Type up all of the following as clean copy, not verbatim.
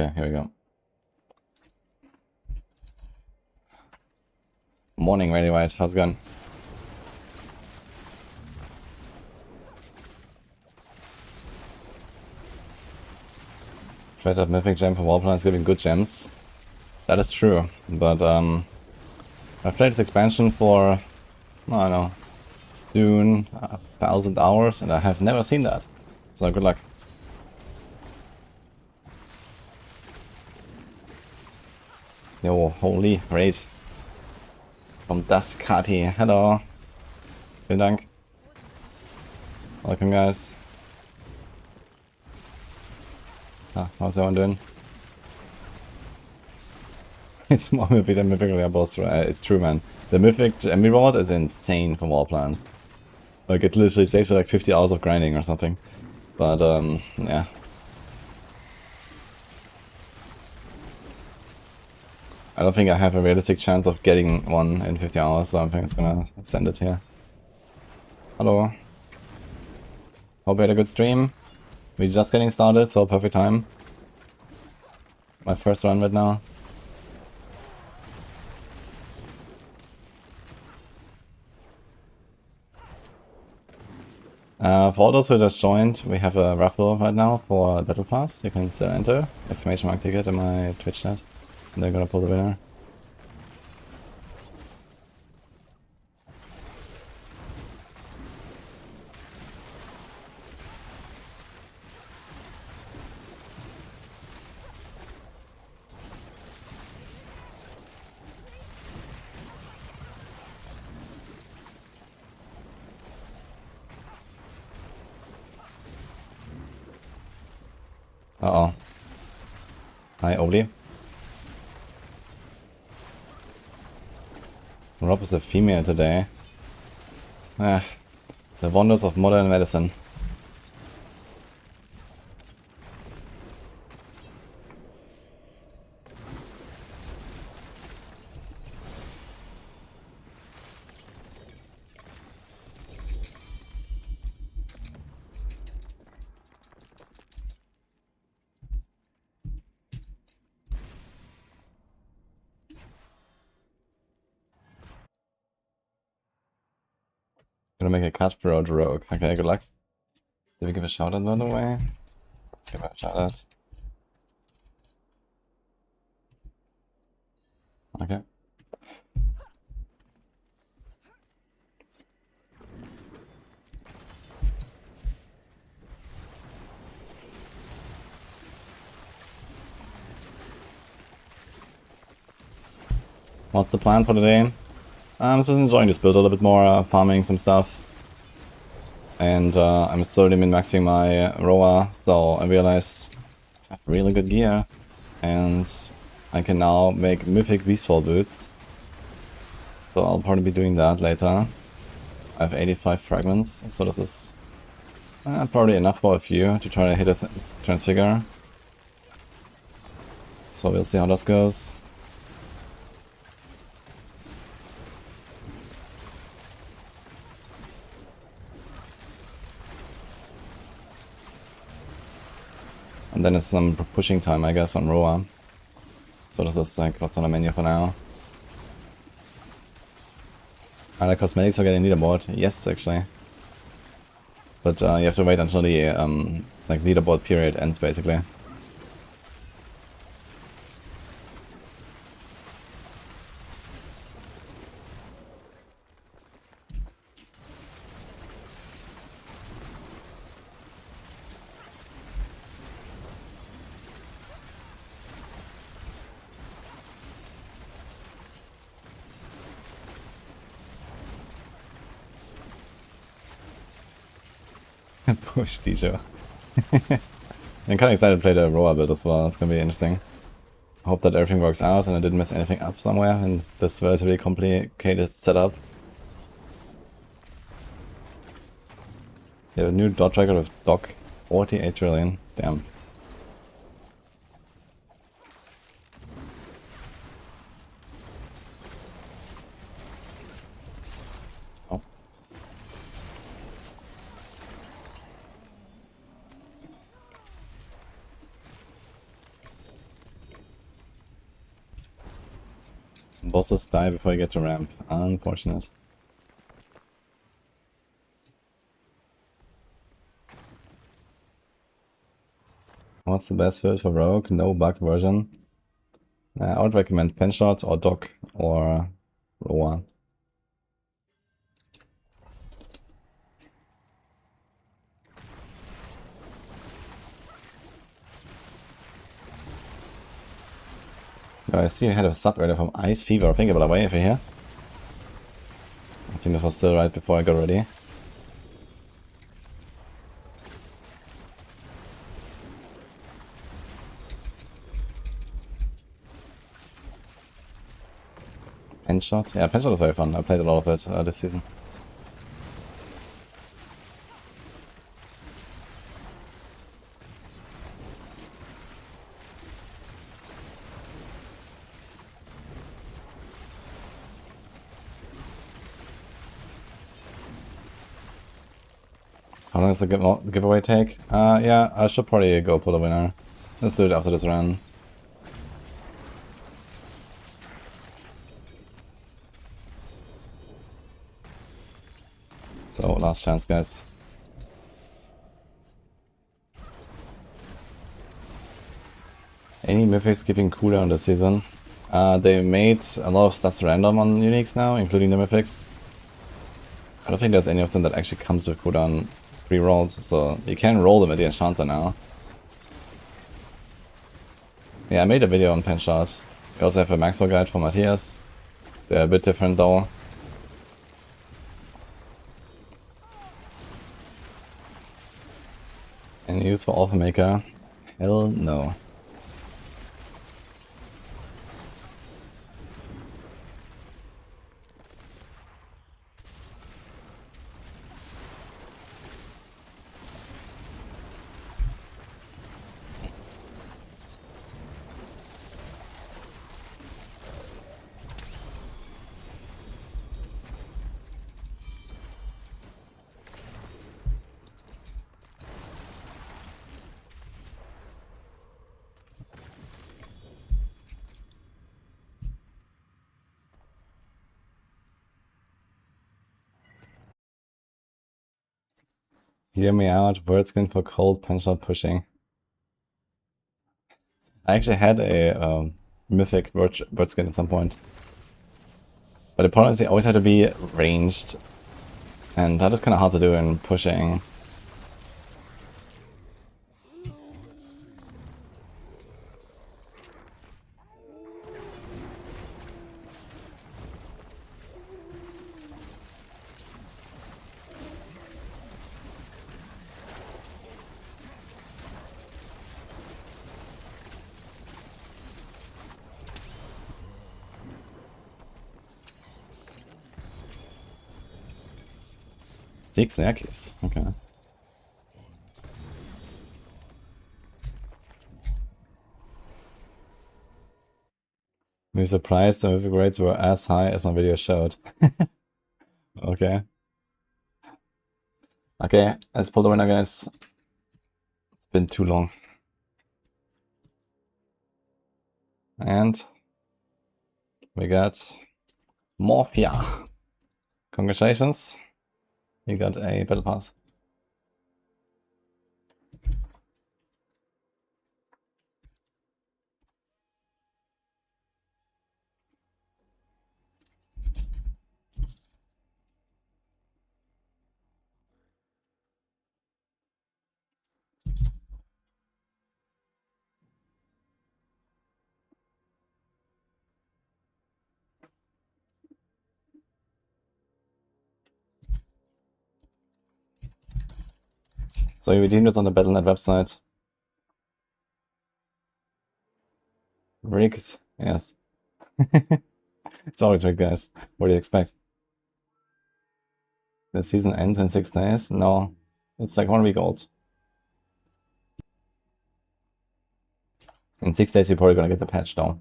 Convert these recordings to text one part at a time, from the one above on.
Okay, here we go. Morning, Ready White. How's it going? Straight up Mythic Gem for Warplan is giving good gems. That is true, but I've played this expansion for, I don't know, soon 1,000 hours, and I have never seen that. So good luck. Yo, holy raid. From Daskati. Hello. Vielen Dank. Welcome, guys. How's everyone doing? It's more Mythic than Mythic Rare boss. It's true, man. The Mythic Emerald is insane for Warplans. Like, it literally saves you like 50 hours of grinding or something. But, yeah. I don't think I have a realistic chance of getting one in 50 hours, so I think it's gonna send it here. Hello. Hope you had a good stream. We're just getting started, so perfect time. My first run right now. For all those who just joined, we have a raffle right now for Battle Pass. You can still enter. Exclamation mark ticket in my Twitch chat. And they're gonna pull the winner. Uh-oh. Hi, Oli. Rob is a female today. Ah, the wonders of modern medicine. Gonna make a cutthroat rogue. Okay, good luck. Did we give a shout out by the way? Let's give a shout out. Okay. What's the plan for today? I'm just enjoying this build a little bit more, farming some stuff. And I'm slowly min-maxing my Roa, so I realized I have really good gear. And I can now make mythic Beastfall boots. So I'll probably be doing that later. I have 85 fragments, so this is probably enough for a few to try to hit a transfigure. So we'll see how this goes. And then it's some pushing time, I guess, on Roa. So this is like what's on the menu for now. Are the cosmetics are getting leaderboard? Yes, actually. But you have to wait until the like leaderboard period ends, basically. Push DJ. I'm kind of excited to play the Roa build as well. It's gonna be interesting. I hope that everything works out and I didn't mess anything up somewhere in this relatively complicated setup. You have a new dot record of Doc 48 trillion. Damn. Oh. Bosses die before you get to ramp. Unfortunate. What's the best build for Rogue? No bug version. I would recommend Penshot or Doc or Roa. I see you had a sub earlier from Ice Fever. Think about a way over here. I think this was still right before I got ready. Penshot? Yeah, Penshot is very fun. I played a lot of it this season. How long does the giveaway take? Yeah, I should probably go pull the winner. Let's do it after this run. So, last chance, guys. Any mythics keeping cooldown this season? They made a lot of stats random on uniques now, including the mythics. I don't think there's any of them that actually comes with cooldown pre-rolls, so you can roll them at the enchanter now. Yeah, I made a video on Penshot. We also have a Maxwell guide for Matthias. They're a bit different though. Any use for Alpha Maker? Hell no. Hear me out, word skin for cold Penshot pushing. I actually had a mythic bird skin at some point. But the problem is they always had to be ranged. And that is kind of hard to do in pushing. Six Enquiries, okay. Be surprised the mythic rates were as high as my video showed. Okay. Okay, let's pull the winner, guys. It's been too long. And we got Morphia. Congratulations. You got a battle pass. So you redeemed it on the Battle.net website. Rigged, yes. It's always rigged, guys. What do you expect? The season ends in 6 days? No, it's like 1 week old. In 6 days, you're probably gonna get the patch though.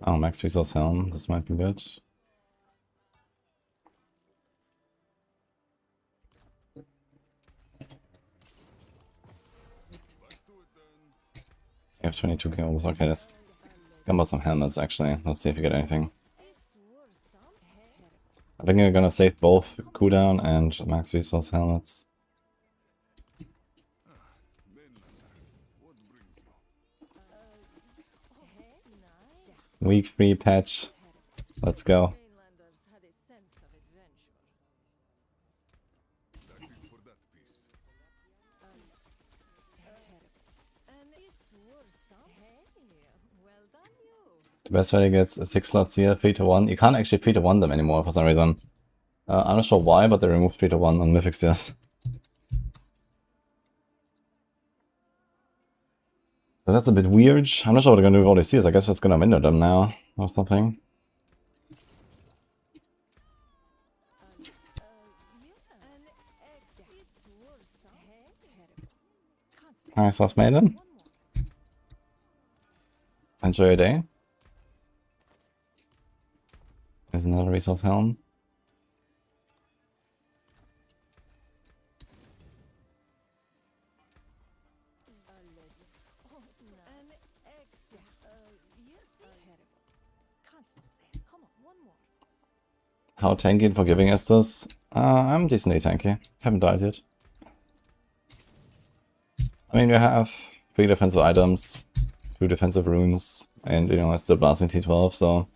Oh, max resource helm. This might be good. You have 22 kills. Okay, let's gamble some helmets actually. Let's see if we get anything. I think we're gonna save both cooldown and max resource helmets. Week 3 patch. Let's go. The best value gets a 6 slots here, 3 to 1. You can't actually 3 to 1 them anymore for some reason. I'm not sure why, but they removed 3 to 1 on Mythics, yes. So that's a bit weird. I'm not sure what they're gonna do with all these seals. I guess it's gonna window them now or something. Hi, Soft Maiden. Enjoy your day. There's another resource helm. How tanky and forgiving is this? I'm decently tanky. Haven't died yet. I mean, you have 3 defensive items, 2 defensive runes, and you know, it's still blasting T12, so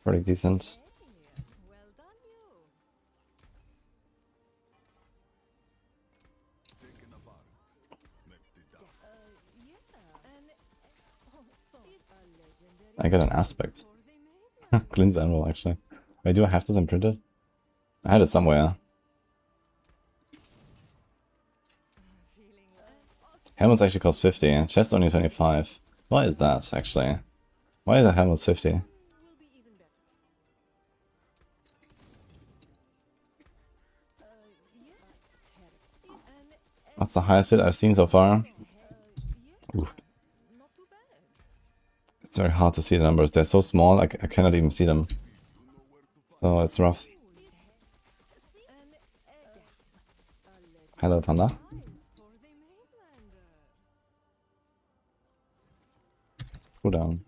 pretty decent. I get an aspect. Cleanse Emerald, actually. Wait, do I have this imprinted? I had it somewhere. Helmets actually cost 50, and chest only 25. Why is that, actually? Why is the helmet 50? What's the highest hit I've seen so far? Oof. It's very hard to see the numbers. They're so small, I cannot even see them. So it's rough. Hello, Thunder. Go down.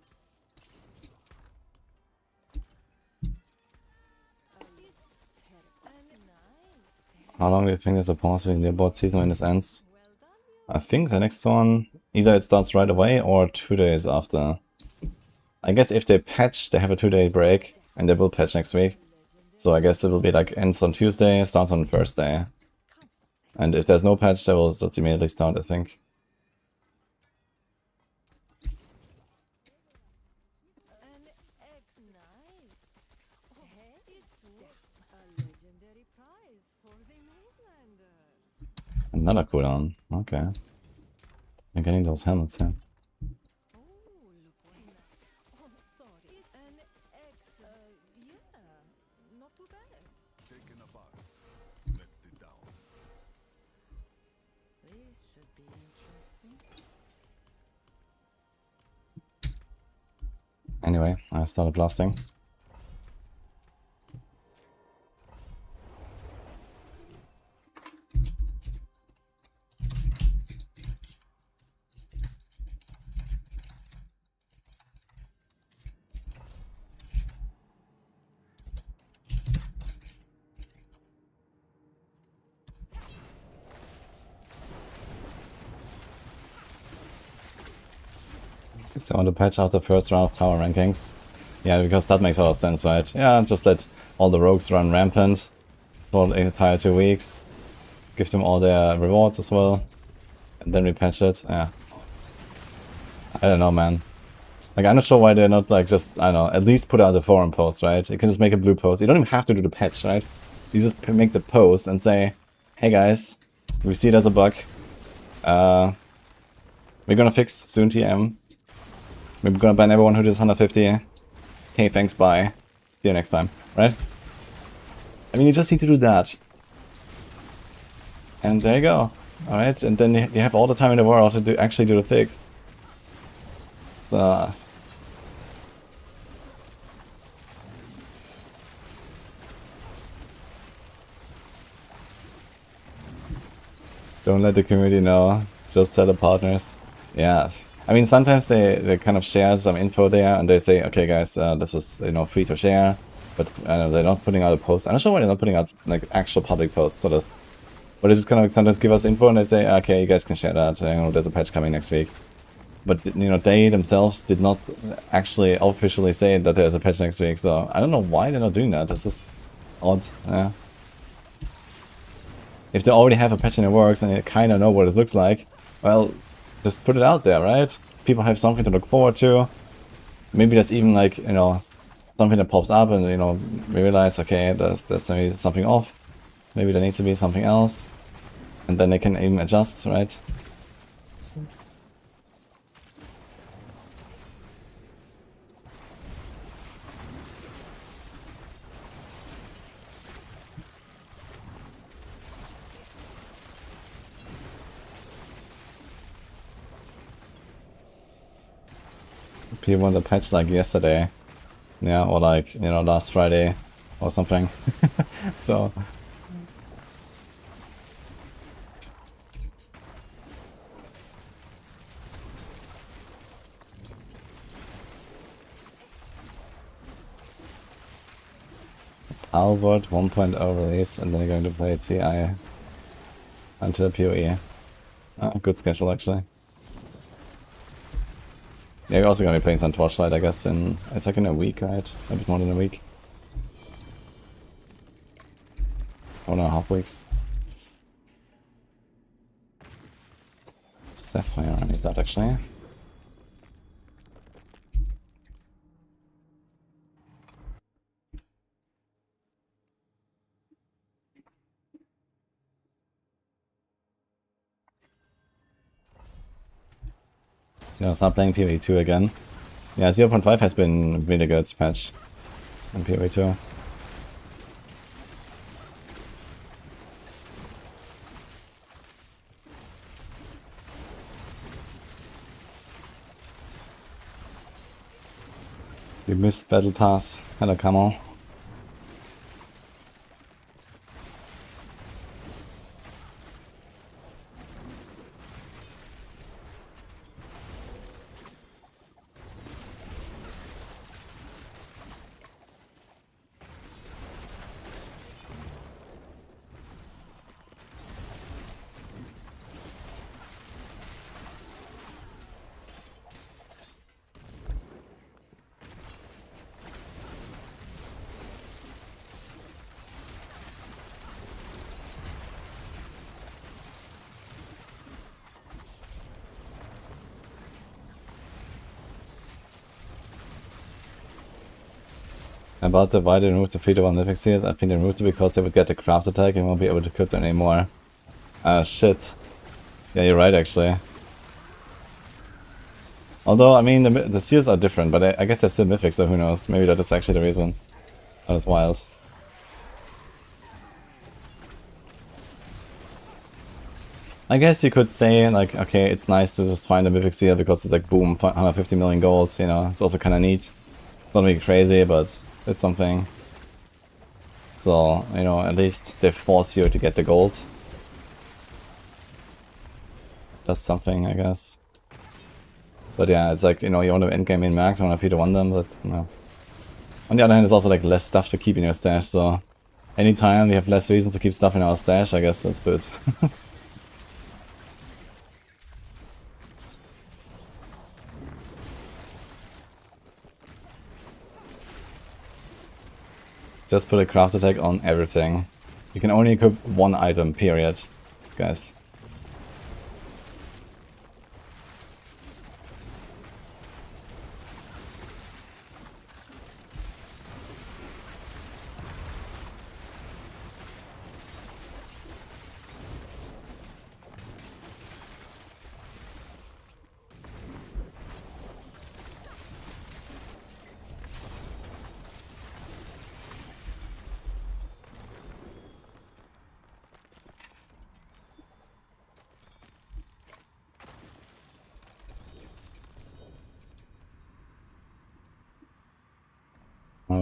How long do you think is the pause between the board season when this ends? I think the next one, either it starts right away or 2 days after. I guess if they patch, they have a 2-day break, and they will patch next week. So I guess it will be like ends on Tuesday, starts on Thursday. And if there's no patch, they will just immediately start, I think. Another cooldown, okay. I'm getting those helmets here. Anyway, I started blasting. So I want to patch out the first round of tower rankings. Yeah, because that makes a lot of sense, right? Yeah, just let all the rogues run rampant for the entire 2 weeks. Give them all their rewards as well. And then we patch it, yeah. I don't know, man. Like, I'm not sure why they're not, like, just, I don't know, at least put out the forum post, right? You can just make a blue post. You don't even have to do the patch, right? You just make the post and say, hey guys, we see it as a bug. We're gonna fix soon TM. We're gonna ban everyone who does 150. Hey, thanks, bye. See you next time, right? I mean, you just need to do that. And there you go. Alright, and then you have all the time in the world to actually do the fix. Don't let the community know. Just tell the partners. Yeah. I mean, sometimes they kind of share some info there and they say, okay, guys, this is, you know, free to share. But they're not putting out a post. I'm not sure why they're not putting out like actual public posts. So that, but they just kind of sometimes give us info and they say, okay, you guys can share that. You know, there's a patch coming next week. But, you know, they themselves did not actually officially say that there's a patch next week. So I don't know why they're not doing that. This is odd. Yeah. If they already have a patch in the works and they kind of know what it looks like, well, just put it out there, right? People have something to look forward to. Maybe there's even like, you know, something that pops up and, you know, we realize, okay, there's maybe something off. Maybe there needs to be something else. And then they can even adjust, right? People want the patch like yesterday. Yeah, or like, you know, last Friday or something. So... Alvord 1.0 release and then going to play TI until PoE. Good schedule actually. Yeah, we're also gonna be playing some Torchlight, I guess, it's like in a week, right? A bit more than a week. 1.5 weeks. Sapphire, I need that actually. Yeah, start playing PoE 2 again. Yeah, 0.5 has been really good patch in PoE 2. You missed Battle Pass. Hello, Kamal. About the why they removed the 3-1 Mythic Seals, I think they removed it because they would get the craft attack and won't be able to crit anymore. Shit. Yeah, you're right actually. Although, I mean, the seals are different, but I guess they're still mythic, so who knows. Maybe that is actually the reason. That is wild. I guess you could say, like, okay, it's nice to just find a mythic seal because it's like, boom, 150 million gold, you know. It's also kind of neat. Not really crazy, but it's something. So, you know, at least they force you to get the gold. That's something, I guess. But yeah, it's like, you know, you want to endgame in max, you want to P1 them, but no. On the other hand, there's also like less stuff to keep in your stash, so anytime we have less reasons to keep stuff in our stash, I guess that's good. Just put a craft attack on everything. You can only equip one item, period, guys.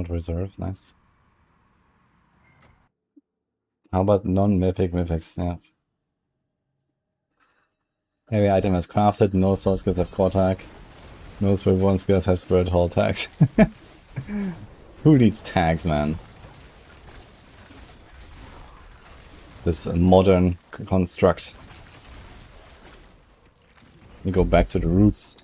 Reserve, nice. How about non-mythic mythics? Yeah. Every item has crafted, no soul skills have core tag. No spirit one skills have spirit hall tags. Who needs tags, man? This modern construct. We go back to the roots.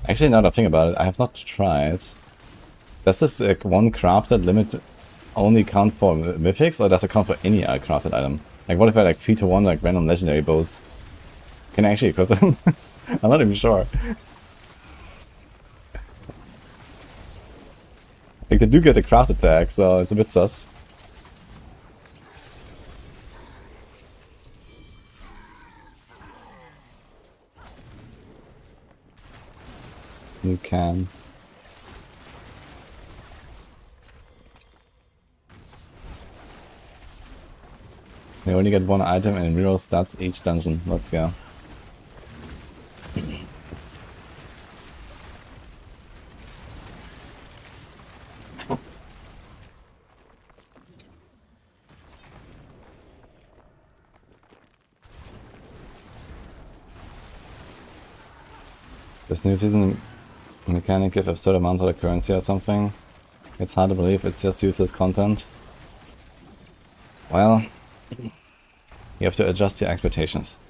Actually, now that I think about it, I have not tried. Does this one crafted limit only count for mythics, or does it count for any crafted item? Like, what if I like 3-to-1 like random legendary bows? Can I actually equip them? I'm not even sure. Like, they do get a crafted tag, so it's a bit sus. You can. You only get one item and reroll stats each dungeon. Let's go. This new season mechanic give absurd amounts of the currency or something. It's hard to believe it's just useless content. Well, you have to adjust your expectations,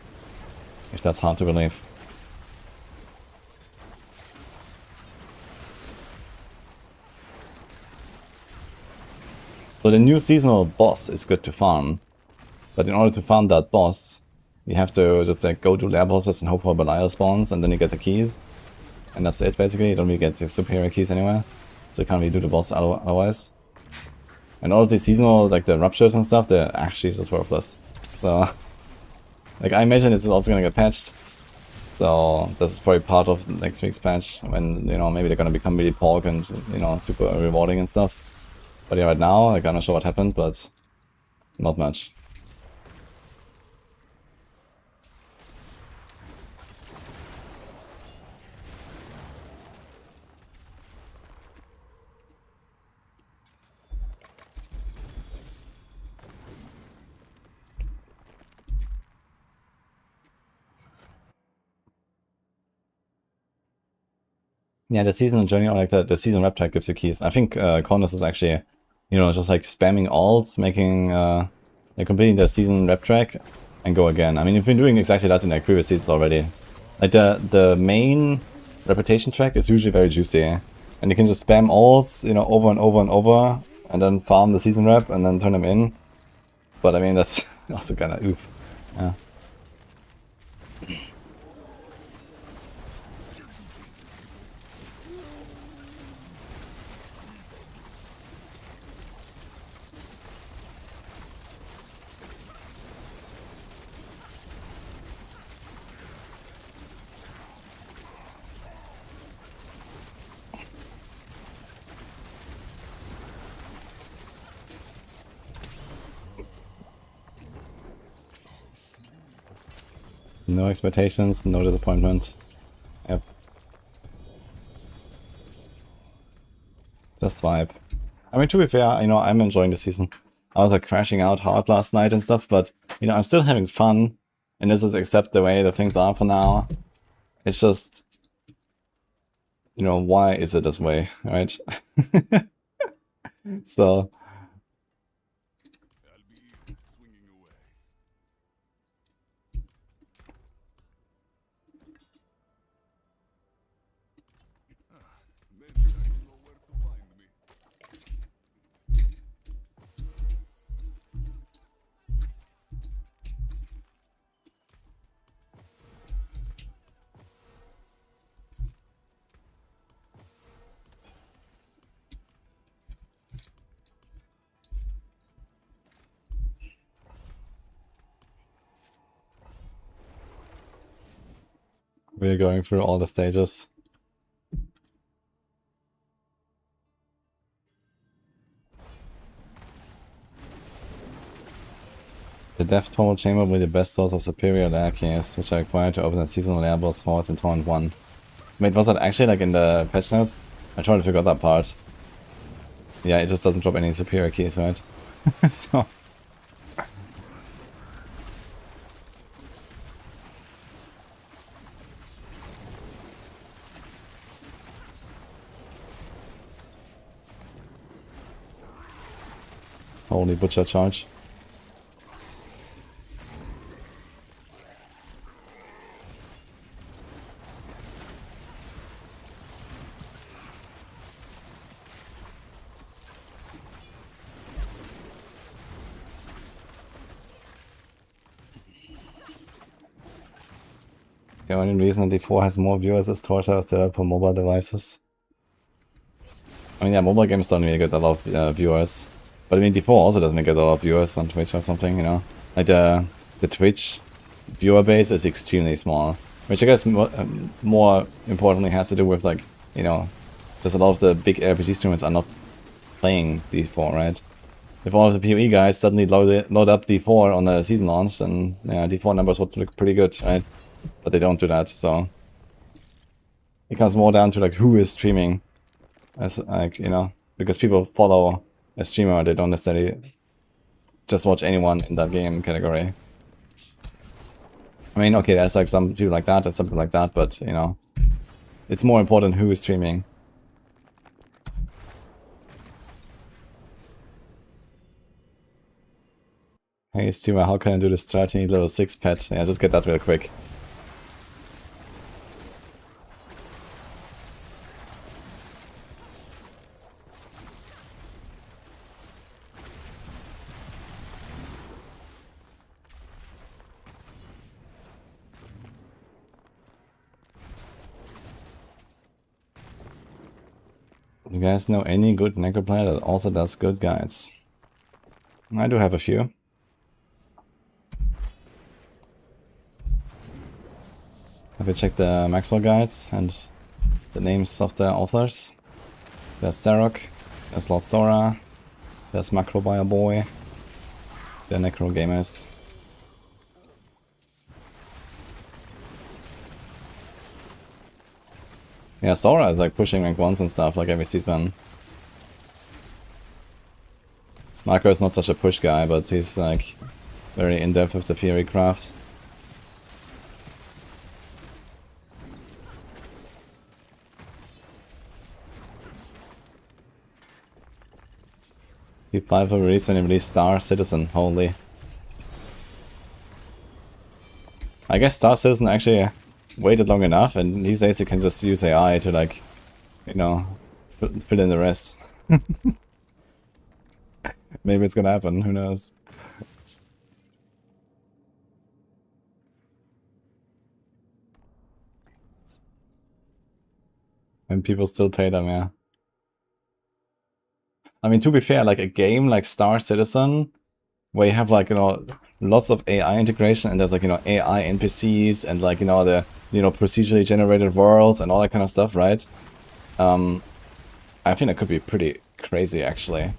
if that's hard to believe. So the new seasonal boss is good to farm, but in order to farm that boss, you have to just like go to lair bosses and hope for Belial spawns, and then you get the keys. And that's it basically, you don't really get the superior keys anywhere. So you can't really do the boss otherwise. And all of these seasonal, like the ruptures and stuff, they're actually just worthless. So, like I imagine this is also gonna get patched. So this is probably part of next week's patch, when, you know, maybe they're gonna become really pork and, you know, super rewarding and stuff. But yeah, right now, like, I'm not sure what happened, but not much. Yeah, the seasonal journey, or like the season rep tag gives you keys. I think Cornus is actually, you know, just like spamming alts, making, like completing the season rep track and go again. I mean, you've been doing exactly that in like previous seasons already. Like the main reputation track is usually very juicy, and you can just spam alts, you know, over and over and over, and then farm the season rep and then turn them in. But I mean, that's also kind of oof. Yeah. No expectations, no disappointment. Yep. Just vibe. I mean, to be fair, you know, I'm enjoying the season. I was like crashing out hard last night and stuff, but, you know, I'm still having fun. And this is accept the way that things are for now. It's just, you know, why is it this way, right? So, we're going through all the stages. The Death Toll Chamber will be the best source of superior lair keys, which are required to open the seasonal lair boss halls in Torrent 1. Wait, was that actually like in the patch notes? I tried to figure out that part. Yeah, it just doesn't drop any superior keys, right? So... Holy butcher charge. The only reason that D4 has more viewers is Torture is developed for mobile devices. I mean, yeah, mobile games don't really get a lot of viewers. But I mean, D4 also doesn't get a lot of viewers on Twitch or something, you know? Like the Twitch viewer base is extremely small. Which I guess more importantly has to do with, like, you know, just a lot of the big RPG streamers are not playing D4, right? If all of the PoE guys suddenly load up D4 on the season launch, then yeah, D4 numbers would look pretty good, right? But they don't do that, so it comes more down to like who is streaming, as like, you know, because people follow a streamer, they don't necessarily just watch anyone in that game category. I mean, okay, there's like some people like that and some people like that, but you know, it's more important who is streaming. Hey streamer, how can I do this 13 level 6 pet? Yeah, just get that real quick. You guys know any good necro player that also does good guides? I do have a few. Have you checked the Maxwell guides and the names of the authors? There's Zarok, there's Lord Sora, there's Macrobio Boy, they're necro gamers. Yeah, Sora is like pushing rank 1s and stuff like every season. Macro is not such a push guy, but he's like very in-depth with the theory craft. P5 will release when he released Star Citizen, holy. I guess Star Citizen actually waited long enough, and these days you can just use AI to, like, you know, fill in the rest. Maybe it's gonna happen, who knows. And people still pay them, yeah. I mean, to be fair, like a game like Star Citizen, where you have like, you know, lots of AI integration and there's like, you know, AI NPCs and like, you know, the, you know, procedurally generated worlds and all that kind of stuff, right? I think that could be pretty crazy actually.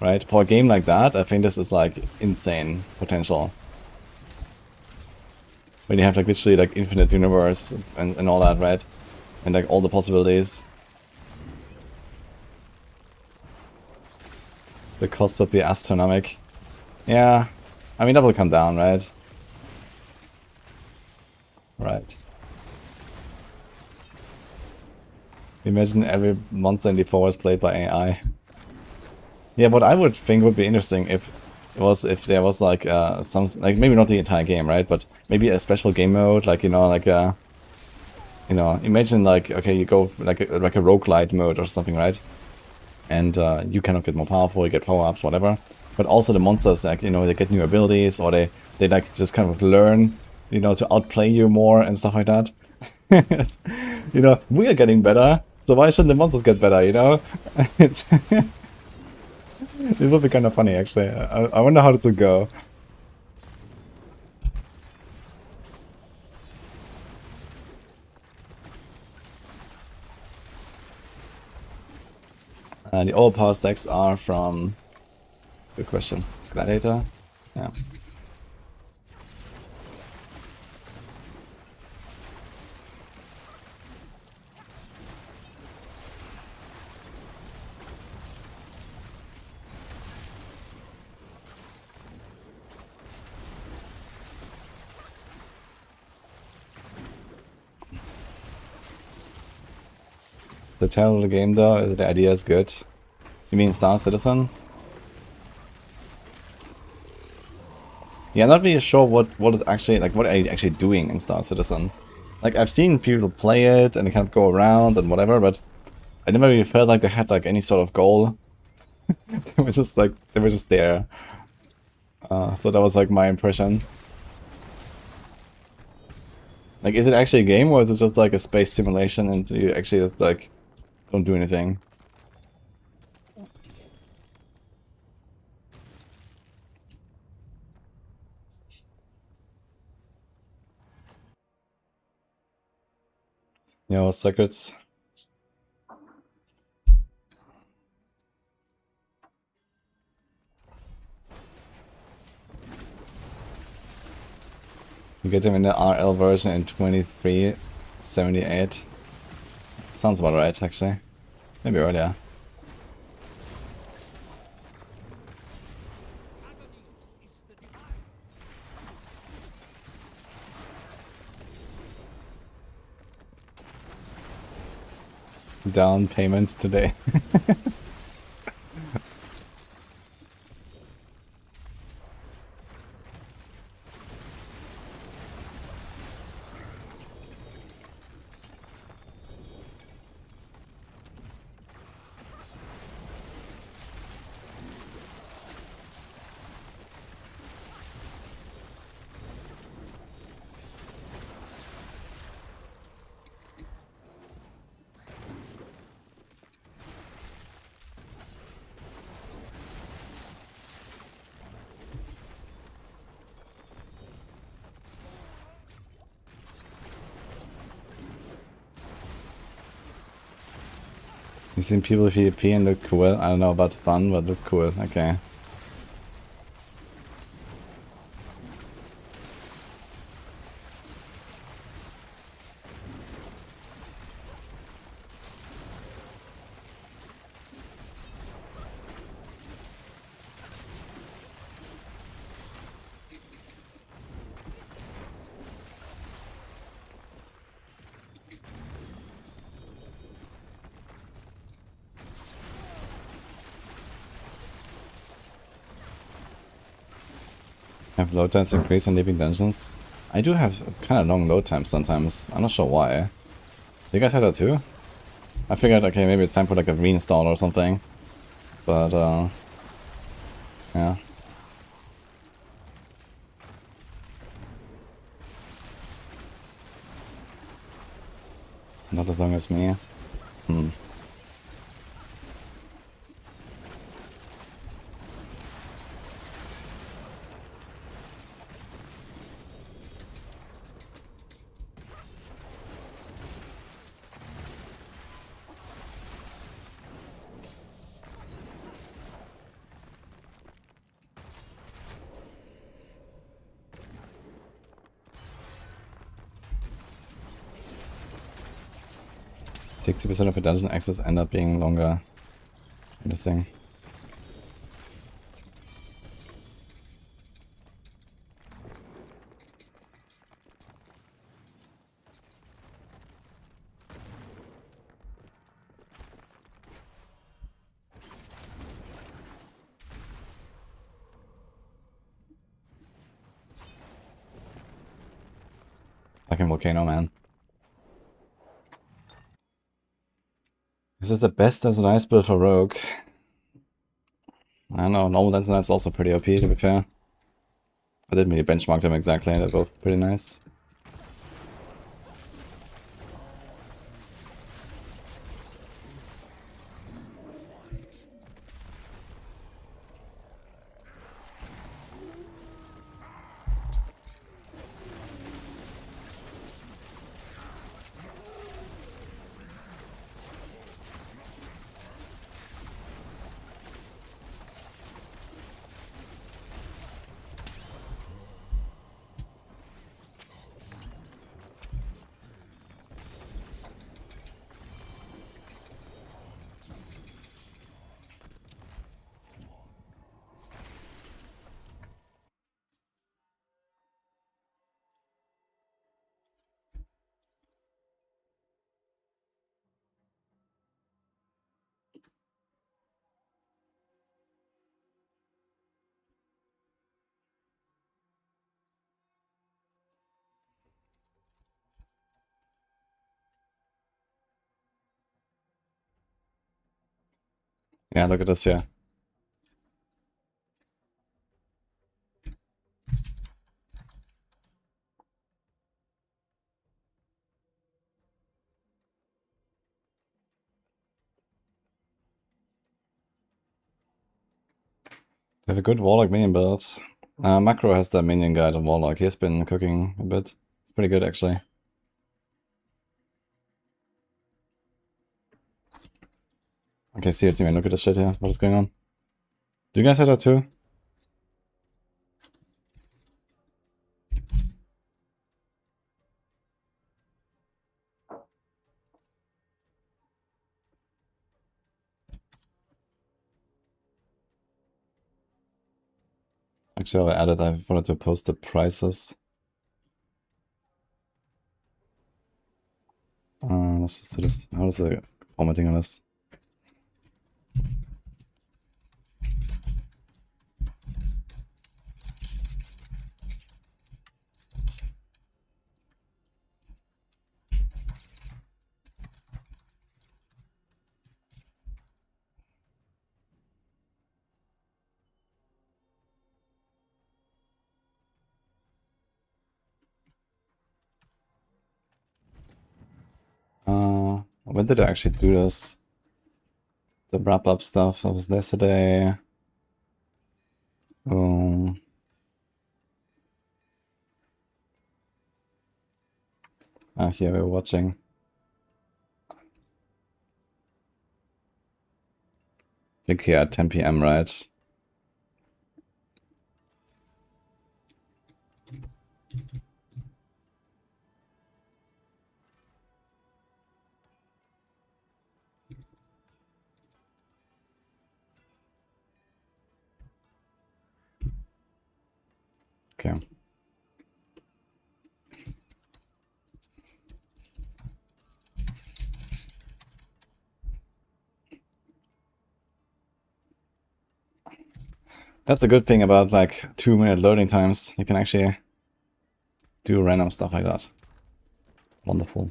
Right? For a game like that, I think this is like insane potential. When you have like literally like infinite universe and all that, right? And like all the possibilities. The costs would be astronomical. Yeah, I mean that will come down, right? Right. Imagine every monster in D4 is played by AI. Yeah, what I would think would be interesting if there was like some, like, maybe not the entire game, right? But maybe a special game mode, like, you know, like you know, imagine like, okay, you go like a roguelite mode or something, right? And you cannot get more powerful, you get power-ups, whatever. But also the monsters, like, you know, they get new abilities, or they like just kind of learn, you know, to outplay you more and stuff like that. You know, we are getting better, so why shouldn't the monsters get better, you know? It would be kind of funny, actually. I wonder how this would go. The overpower stacks are from... Good question. Gladiator? Yeah. The title of the game though, the idea is good. You mean Star Citizen? Yeah, I'm not really sure what is actually, like, what are you actually doing in Star Citizen? Like, I've seen people play it and they kind of go around and whatever, but I never really felt like they had like any sort of goal. It was just like, they were just there. So that was like my impression. Like, is it actually a game or is it just like a space simulation and you actually just like don't do anything? You know, secrets. You get them in the RL version in 2378. Sounds about right, actually. Maybe earlier. Down payment today. You seen people PvP and look cool? I don't know about fun, but look cool. Okay. Have load times increase on leaving dungeons? I do have kind of long load times sometimes. I'm not sure why. You guys have that too? I figured, okay, maybe it's time for like a reinstall or something. But, yeah. Not as long as me. %60 of the dungeon access end up being longer. Interesting. Fucking volcano, man. Is it the best as an ice build for Rogue? I don't know, normal Dance Knight's also pretty OP to be fair. I didn't really benchmark them exactly, they're both pretty nice. Yeah, look at this here. They have a good Warlock minion build. Macro has the minion guide on Warlock. He has been cooking a bit. It's pretty good, actually. Okay, seriously, man, look at this shit here. What is going on? Do you guys have that too? Actually, I added, I wanted to post the prices. Let's just do this. How is the formatting on this? When did I actually do this? The wrap-up stuff. That was yesterday. Here we're watching. I think here at 10 PM, right? Okay. That's a good thing about like 2-minute loading times. You can actually do random stuff like that. Wonderful.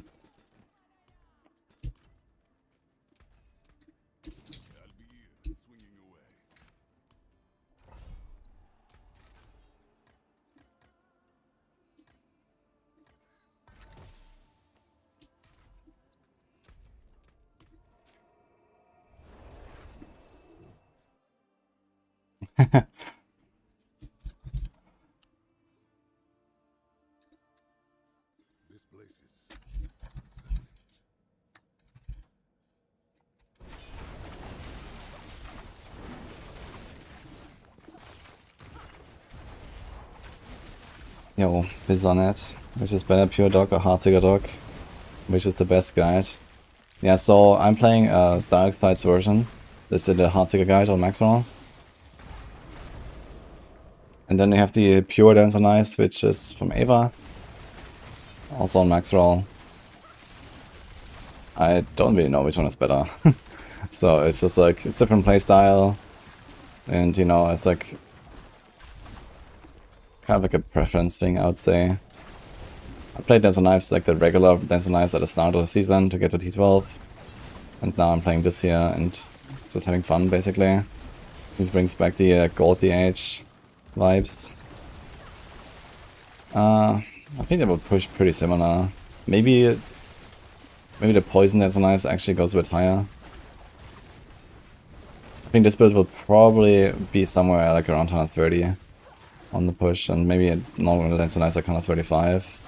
Yo, Bizonet. Which is better, Pure Dog or Heartsiger Dog? Which is the best guide? Yeah, so I'm playing a Dark Sides version. This is the Heartsiger guide on Max Roll. And then we have the Pure Dancer Nice, which is from Ava. Also on Max Roll. I don't really know which one is better. So it's just like, it's different playstyle. And you know, it's like kind of like a preference thing, I would say. I played Dancer Knives, like the regular Dancer Knives at the start of the season to get to T12. And now I'm playing this here and just having fun, basically. This brings back the Gold DH vibes. I think they will push pretty similar. Maybe the Poison Dancer Knives actually goes a bit higher. I think this build will probably be somewhere like around 130 on the push, and maybe a normal Dancer Knives like 135.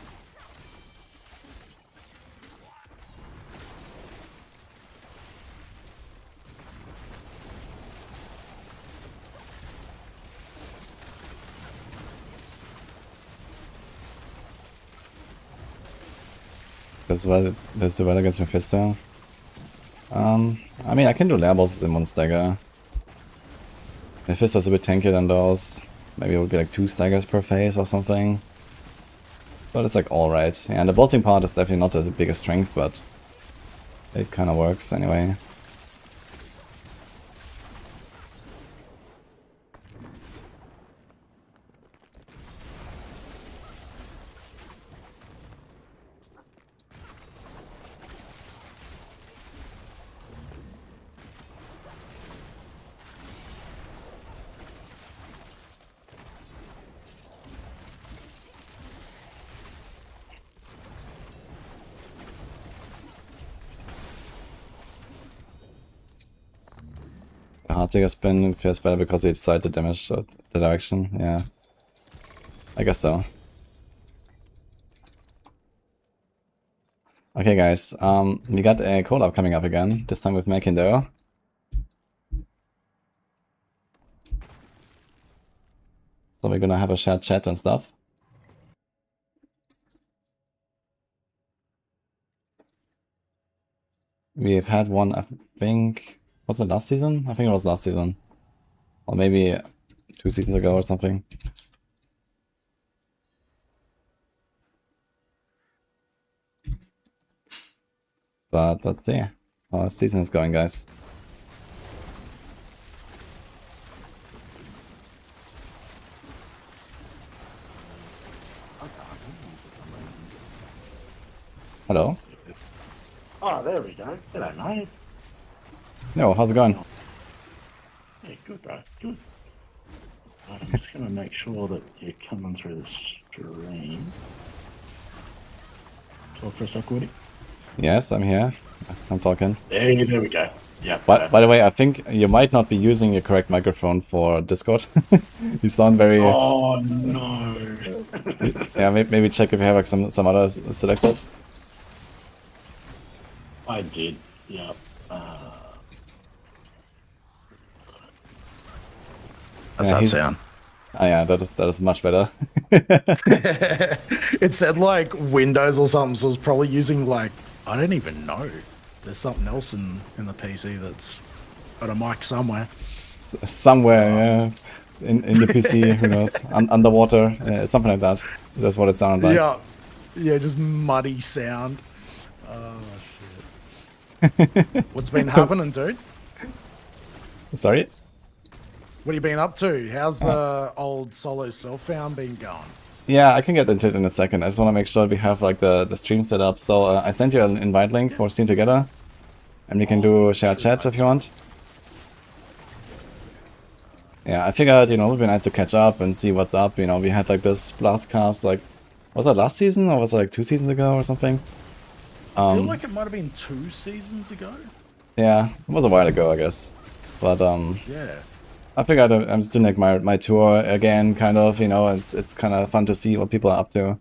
Let's do well against Mephisto. I mean, I can do lair bosses in one stagger. Mephisto's a bit tankier than those. Maybe it would be like 2 staggers per phase or something. But it's like alright. Yeah, and the bossing part is definitely not the biggest strength, but it kind of works anyway. Heartseeker spin feels better because you decide to damage the direction. Yeah. I guess so. Okay guys, we got a collab coming up again, this time with Makindo. So we're gonna have a shared chat and stuff. We've had one, I think, was it last season? I think it was last season. Or maybe 2 seasons ago or something. But let's see how the season is going, guys. Hello? Oh, there we go. Hello, mate. No, how's it going? Yeah, good, though. Good. I'm just going to make sure that you're coming through the stream. Talk for a sec, Woody. Yes, I'm here. I'm talking. There we go. Yeah. By the way, I think you might not be using your correct microphone for Discord. You sound very... Oh, no. Yeah, maybe check if you have like some others selected. I did, yeah. How's that sound? Oh yeah, that is much better. It said like Windows or something, so it's probably using like, I don't even know. There's something else in the PC that's got a mic somewhere. Somewhere, yeah. In the PC, who knows? Underwater, something like that. That's what it sounded like. Yeah, just muddy sound. Oh, shit. What's been happening, dude? Sorry? What have you been up to? How's the old solo self-found been going? Yeah, I can get into it in a second. I just want to make sure we have like the stream set up. So I sent you an invite link for Steam Together. And we can do a shared chat if you want. Yeah, I figured, you know, it would be nice to catch up and see what's up. You know, we had like this blast cast, like, was that last season or was it like 2 seasons ago or something? I feel like it might have been 2 seasons ago. Yeah, it was a while ago, I guess. But yeah, I figured I'm just doing like my tour again, kind of. You know, it's kind of fun to see what people are up to.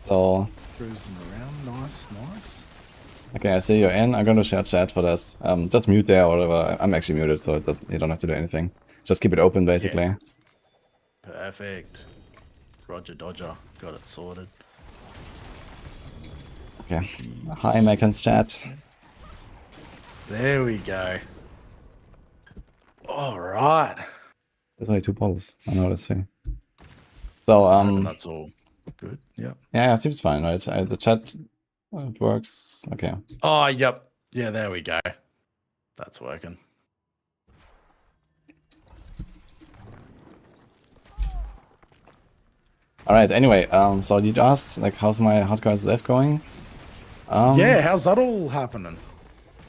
So cruising around, nice. Okay, I see you're in. I'm going to share chat for this. Just mute there or whatever. I'm actually muted, so it doesn't. You don't have to do anything. Just keep it open, basically. Yeah. Perfect. Roger Dodger, got it sorted. Okay. Hi, Megan's chat. There we go. All right. There's only 2 polls. I know this thing. So that's all good. Yeah. Yeah, seems fine, right? The chat it works. Okay. Oh, yep. Yeah, there we go. That's working. All right. Anyway, so you asked like, how's my hardcore SSF going? Yeah, how's that all happening?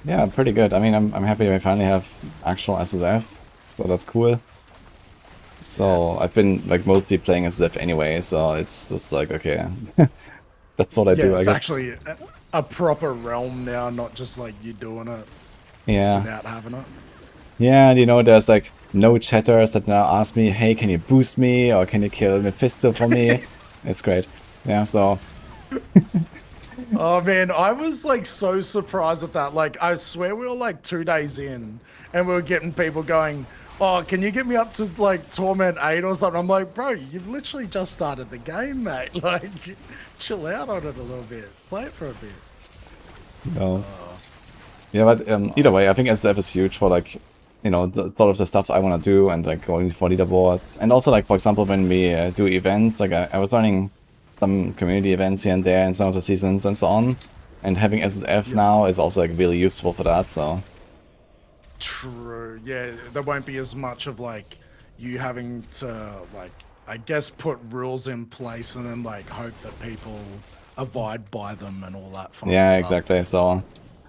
Yeah, pretty good. I mean, I'm happy I finally have actual SSF, so that's cool. So I've been like mostly playing SSF anyway, so it's just like, okay, that's what I do. I It's guess. actually a proper realm now, not just like you doing it without having it. Yeah, and you know, there's like no chatters that now ask me, hey, can you boost me or can you kill Mephisto for me? It's great. Yeah, so. Oh man, I was like so surprised at that. Like, I swear we were like 2 days in and we were getting people going, oh, can you get me up to like Torment 8 or something? I'm like, bro, you've literally just started the game, mate. Like, chill out on it a little bit. Play it for a bit. No. Yeah, but either way, I think SSF is huge for like, you know, sort of the stuff I want to do and like going for leaderboards. And also like, for example, when we do events, like I was running some community events here and there in some of the seasons and so on. And having SSF now is also like really useful for that, so. True. Yeah, there won't be as much of like you having to like, I guess, put rules in place and then like hope that people abide by them and all that fun Yeah, stuff. exactly. So,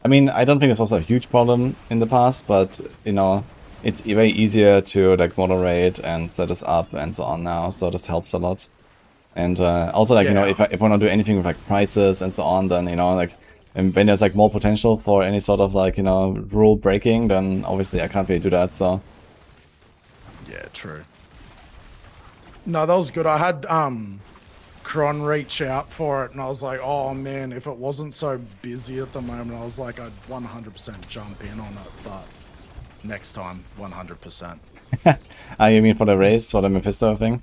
I mean, I don't think it's also a huge problem in the past, but you know, it's very easier to like moderate and set us up and so on now. So this helps a lot. And also, like, you know, if I want to do anything with like prices and so on, then, you know, like, and when there's like more potential for any sort of like, you know, rule breaking, then obviously I can't really do that. So Yeah, true. No, that was good. I had Kron reach out for it, and I was like, oh man, if it wasn't so busy at the moment, I was like, I'd 100% jump in on it, but next time, 100%. You mean for the race, for the Mephisto thing?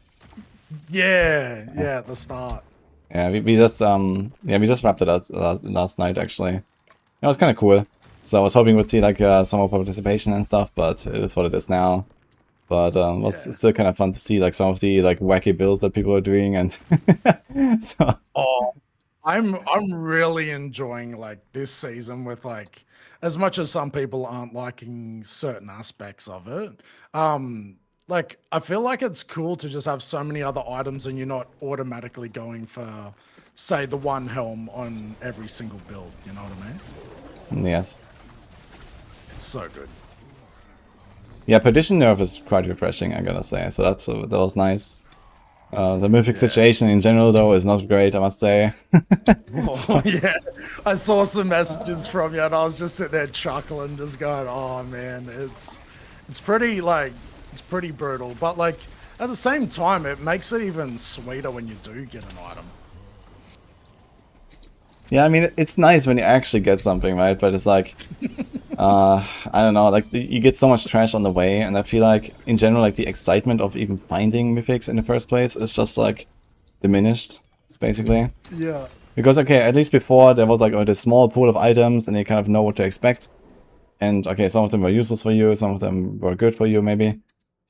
Yeah, at the start. Yeah, we just we just wrapped it up last night actually. It was kind of cool. So I was hoping we'd see like some more participation and stuff, but it is what it is now. But it was still kind of fun to see like some of the like wacky builds that people are doing, and so. Oh, I'm really enjoying like this season with like, as much as some people aren't liking certain aspects of it. Like I feel like it's cool to just have so many other items and you're not automatically going for, say, the one helm on every single build. You know what I mean? Yes. It's so good. Yeah, Perdition nerf is quite refreshing, I gotta say. So that was nice. The mythic situation in general, though, is not great, I must say. Oh, yeah, I saw some messages from you, and I was just sitting there chuckling, just going, "Oh man, it's pretty like it's pretty brutal." But like at the same time, it makes it even sweeter when you do get an item. Yeah, I mean, it's nice when you actually get something, right? But it's like, I don't know, like you get so much trash on the way, and I feel like in general, like the excitement of even finding mythics in the first place is just like diminished, basically. Yeah. Because okay, at least before there was like this small pool of items, and you kind of know what to expect. And okay, some of them were useless for you, some of them were good for you, maybe.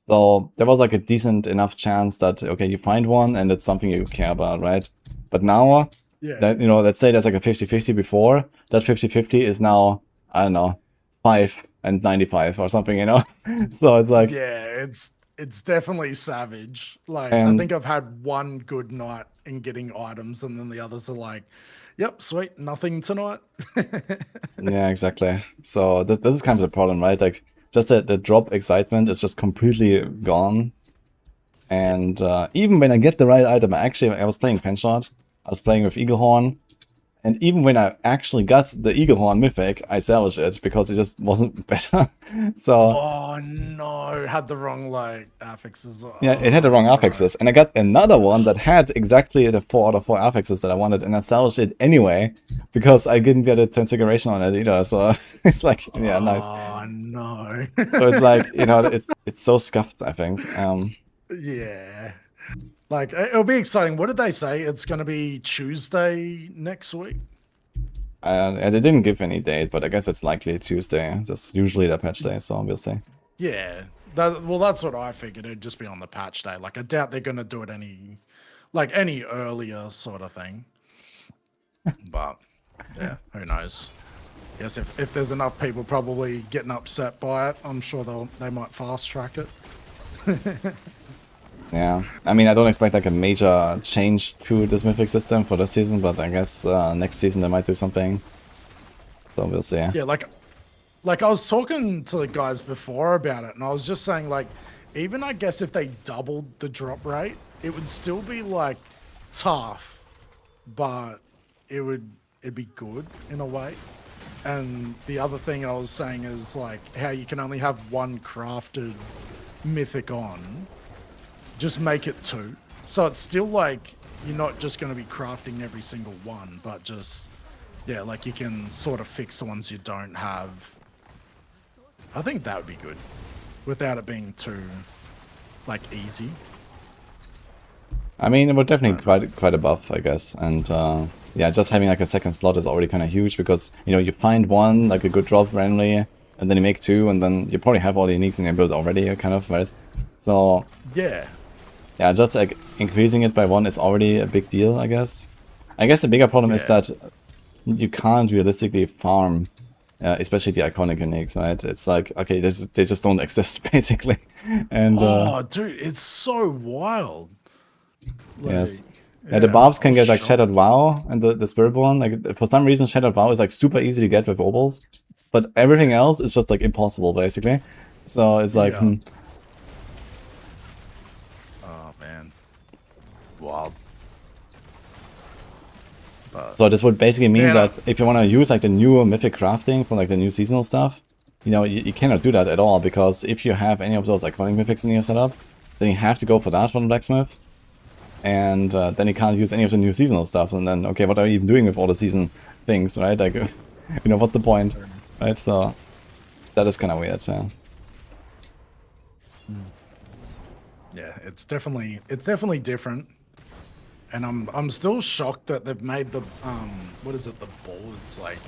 So there was like a decent enough chance that okay, you find one, and it's something you care about, right? But now. Yeah. That, you know, let's say there's like a 50-50 before. That 50-50 is now, I don't know, 5 and 95 or something, you know? So it's like... Yeah, it's definitely savage. Like, and, I think I've had one good night in getting items, and then the others are like, yep, sweet, nothing tonight. yeah, exactly. So this is kind of the problem, right? Like, just the drop excitement is just completely gone. And even when I get the right item, I was playing Penshot. I was playing with Eaglehorn, and even when I actually got the Eaglehorn Mythic, I salvaged it because it just wasn't better. So... Oh no, had the wrong like affixes. Oh, yeah, it had the wrong affixes, and I got another one that had exactly the 4 out of 4 affixes that I wanted, and I salvaged it anyway because I didn't get a transfiguration on it either. So it's like, yeah, nice. Oh no. So it's like, you know, it's so scuffed, I think. Yeah. Like, it'll be exciting. What did they say? It's going to be Tuesday next week? And they didn't give any date, but I guess it's likely Tuesday. That's usually the patch day, so we'll see. Yeah. Well, that's what I figured. It'd just be on the patch day. Like, I doubt they're going to do it any earlier sort of thing. But, yeah, who knows? Yes, if there's enough people probably getting upset by it, I'm sure they might fast track it. Yeah, I mean, I don't expect like a major change to this mythic system for this season, but I guess next season they might do something. So we'll see. Yeah, like I was talking to the guys before about it, and I was just saying, like, even I guess if they doubled the drop rate, it would still be like tough, but it'd be good in a way. And the other thing I was saying is like how you can only have one crafted mythic on. Just make it 2. So it's still like you're not just going to be crafting every single one, but just, yeah, like you can sort of fix the ones you don't have. I think that would be good without it being too, like, easy. I mean, it would definitely quite a buff, I guess. And yeah, just having like a second slot is already kind of huge because, you know, you find one, like a good drop randomly, and then you make 2, and then you probably have all the uniques in your build already, kind of, right? So... yeah. Yeah, just like increasing it by 1 is already a big deal, I guess. I guess the bigger problem is that you can't realistically farm, especially the iconic uniques, right? It's like, okay, they just don't exist, basically. And oh, dude, it's so wild. Like, yes. Yeah, the Barbs can get like Shattered WoW and the Spiritborn. Like, for some reason, Shattered WoW is like super easy to get with Opals, but everything else is just like impossible, basically. So it's like, wild. So this would basically mean that if you want to use like the new mythic crafting for like the new seasonal stuff, you know, you cannot do that at all, because if you have any of those iconic mythics in your setup, then you have to go for that from the blacksmith. And then you can't use any of the new seasonal stuff, and then, okay, what are you even doing with all the season things, right? Like, you know, what's the point, right? So, that is kind of weird, yeah. Yeah, it's definitely different. And I'm still shocked that they've made the, what is it, the boards, like,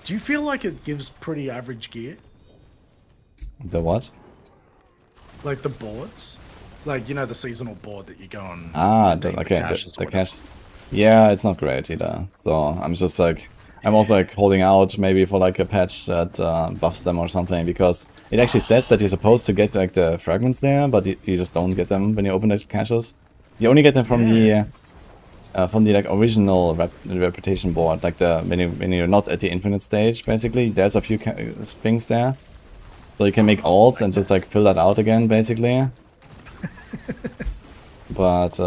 do you feel like it gives pretty average gear? The what? Like the boards? Like, you know, the seasonal board that you go on. Ah, okay, the caches. Yeah, it's not great either. So I'm just like, I'm also like holding out maybe for like a patch that buffs them or something, because it actually says that you're supposed to get like the fragments there, but you just don't get them when you open the caches. You only get them from the like original reputation board, like the when you're not at the infinite stage. Basically, there's a few things there, so you can make alts and just like fill that out again, basically. But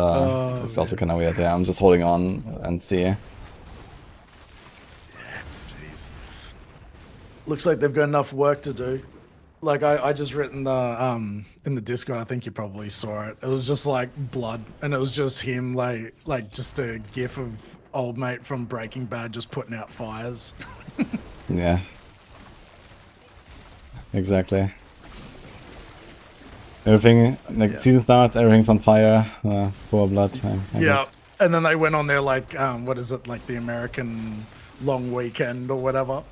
it's also kind of weird. Yeah, I'm just holding on and see. Jeez. Looks like they've got enough work to do. Like I just written the in the Discord, I think you probably saw it. It was just like blood, and it was just him like just a gif of old mate from Breaking Bad just putting out fires. Yeah. Exactly. Everything, like, season starts, everything's on fire, poor blood. I guess. And then they went on there like, what is it, like the American long weekend or whatever.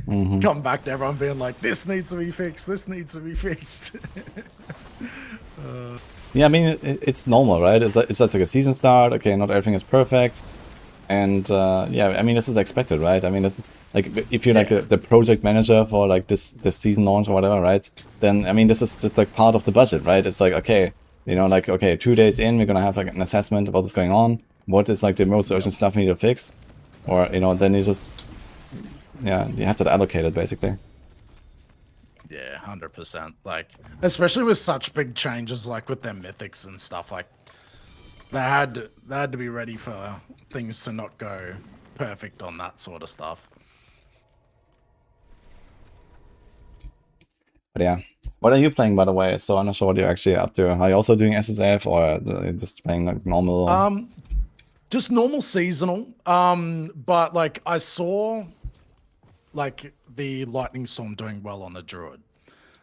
Come back to everyone being like, this needs to be fixed, this needs to be fixed. Yeah, I mean, it's normal, right? It's just like a season start, okay, not everything is perfect. And, yeah, I mean, this is expected, right? I mean, it's like, if you're like the project manager for like this season launch or whatever, right? Then, I mean, this is just like part of the budget, right? It's like, okay, you know, like, okay, 2 days in, we're gonna have like an assessment of what's going on. What is like the most urgent stuff we need to fix? Or, you know, then you just, yeah, you have to allocate it, basically. Yeah, 100%. Like, especially with such big changes, like with their mythics and stuff, like, they had to be ready for things to not go perfect on that sort of stuff. But yeah, what are you playing, by the way? So I'm not sure what you're actually up to. Are you also doing SSF, or just playing like normal? Just normal seasonal. But like I saw like the Lightning Storm doing well on the Druid.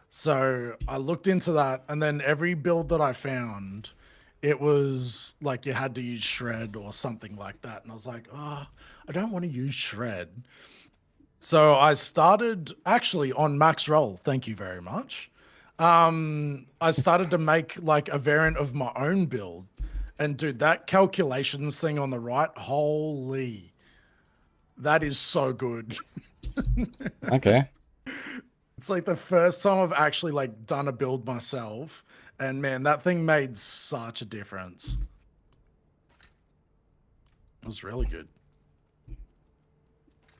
So I looked into that, and then every build that I found, it was like you had to use Shred or something like that. And I was like, oh, I don't want to use Shred. So I started actually on Max Roll. Thank you very much. I started to make like a variant of my own build, and dude, that calculations thing on the right, holy, that is so good. Okay. It's like the first time I've actually like done a build myself, and man, that thing made such a difference. It was really good.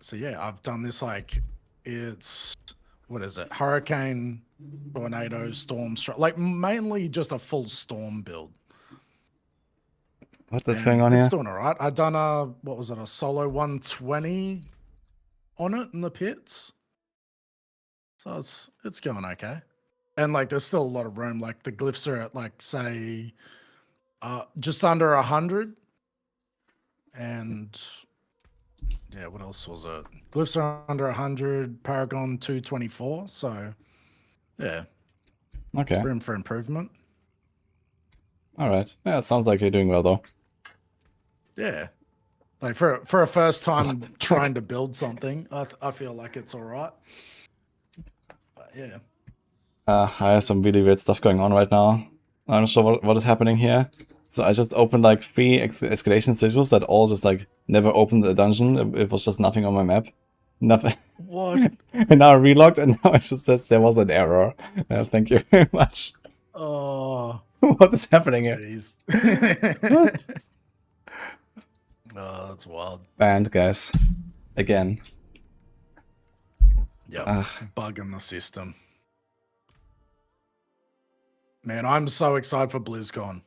So yeah, I've done this like, it's, what is it? Hurricane, tornado, storm, like mainly just a full storm build. What's going on here? It's doing all right. I done a, what was it? A solo 120 on it in the pits. So it's going okay. And like, there's still a lot of room. Like the glyphs are at like, say, just under 100. And yeah, what else was it? Glyphs are under 100, Paragon 224. So yeah. Okay. Room for improvement. All right. Yeah, it sounds like you're doing well though. Yeah. Like for a first time trying to build something, I feel like it's all right. But yeah. I have some really weird stuff going on right now. I'm not sure what is happening here. So I just opened like 3 escalation sigils that all just like never opened the dungeon. It was just nothing on my map. Nothing. What? And now I relogged, and now it just says there was an error. Thank you very much. Oh. What is happening here? What? Oh, that's wild. Banned, guys. Again. Yeah, bug in the system. Man, I'm so excited for BlizzCon.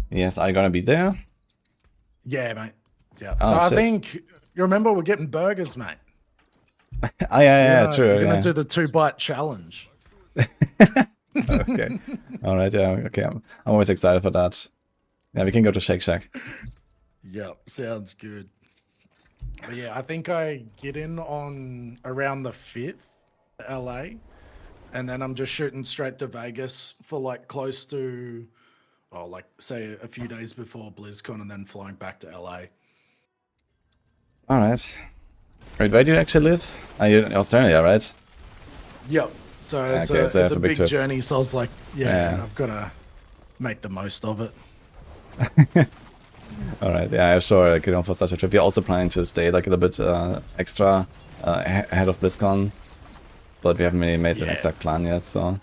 Yes, are you gonna be there? Yeah, mate. Yeah. Oh, so shit. I think, you remember we're getting burgers, mate. Oh, yeah, true. You're gonna Yeah. do the 2-bite challenge. Okay. All right. Yeah. Okay. I'm always excited for that. Yeah, we can go to Shake Shack. Yep, sounds good. But yeah, I think I get in on around the 5th, LA, and then I'm just shooting straight to Vegas for like close to, oh, like say a few days before BlizzCon, and then flying back to LA. All right. Wait, where do you actually live? Are you in Australia, right? Yep. So it's Okay, so it's it's a a big big trip. journey. So I was like, yeah, Yeah. I've got to make the most of it. All right. Yeah, sure. Like, for such a trip, you're also planning to stay like a little bit extra ahead of BlizzCon, but we haven't really made an Yeah. exact plan yet. So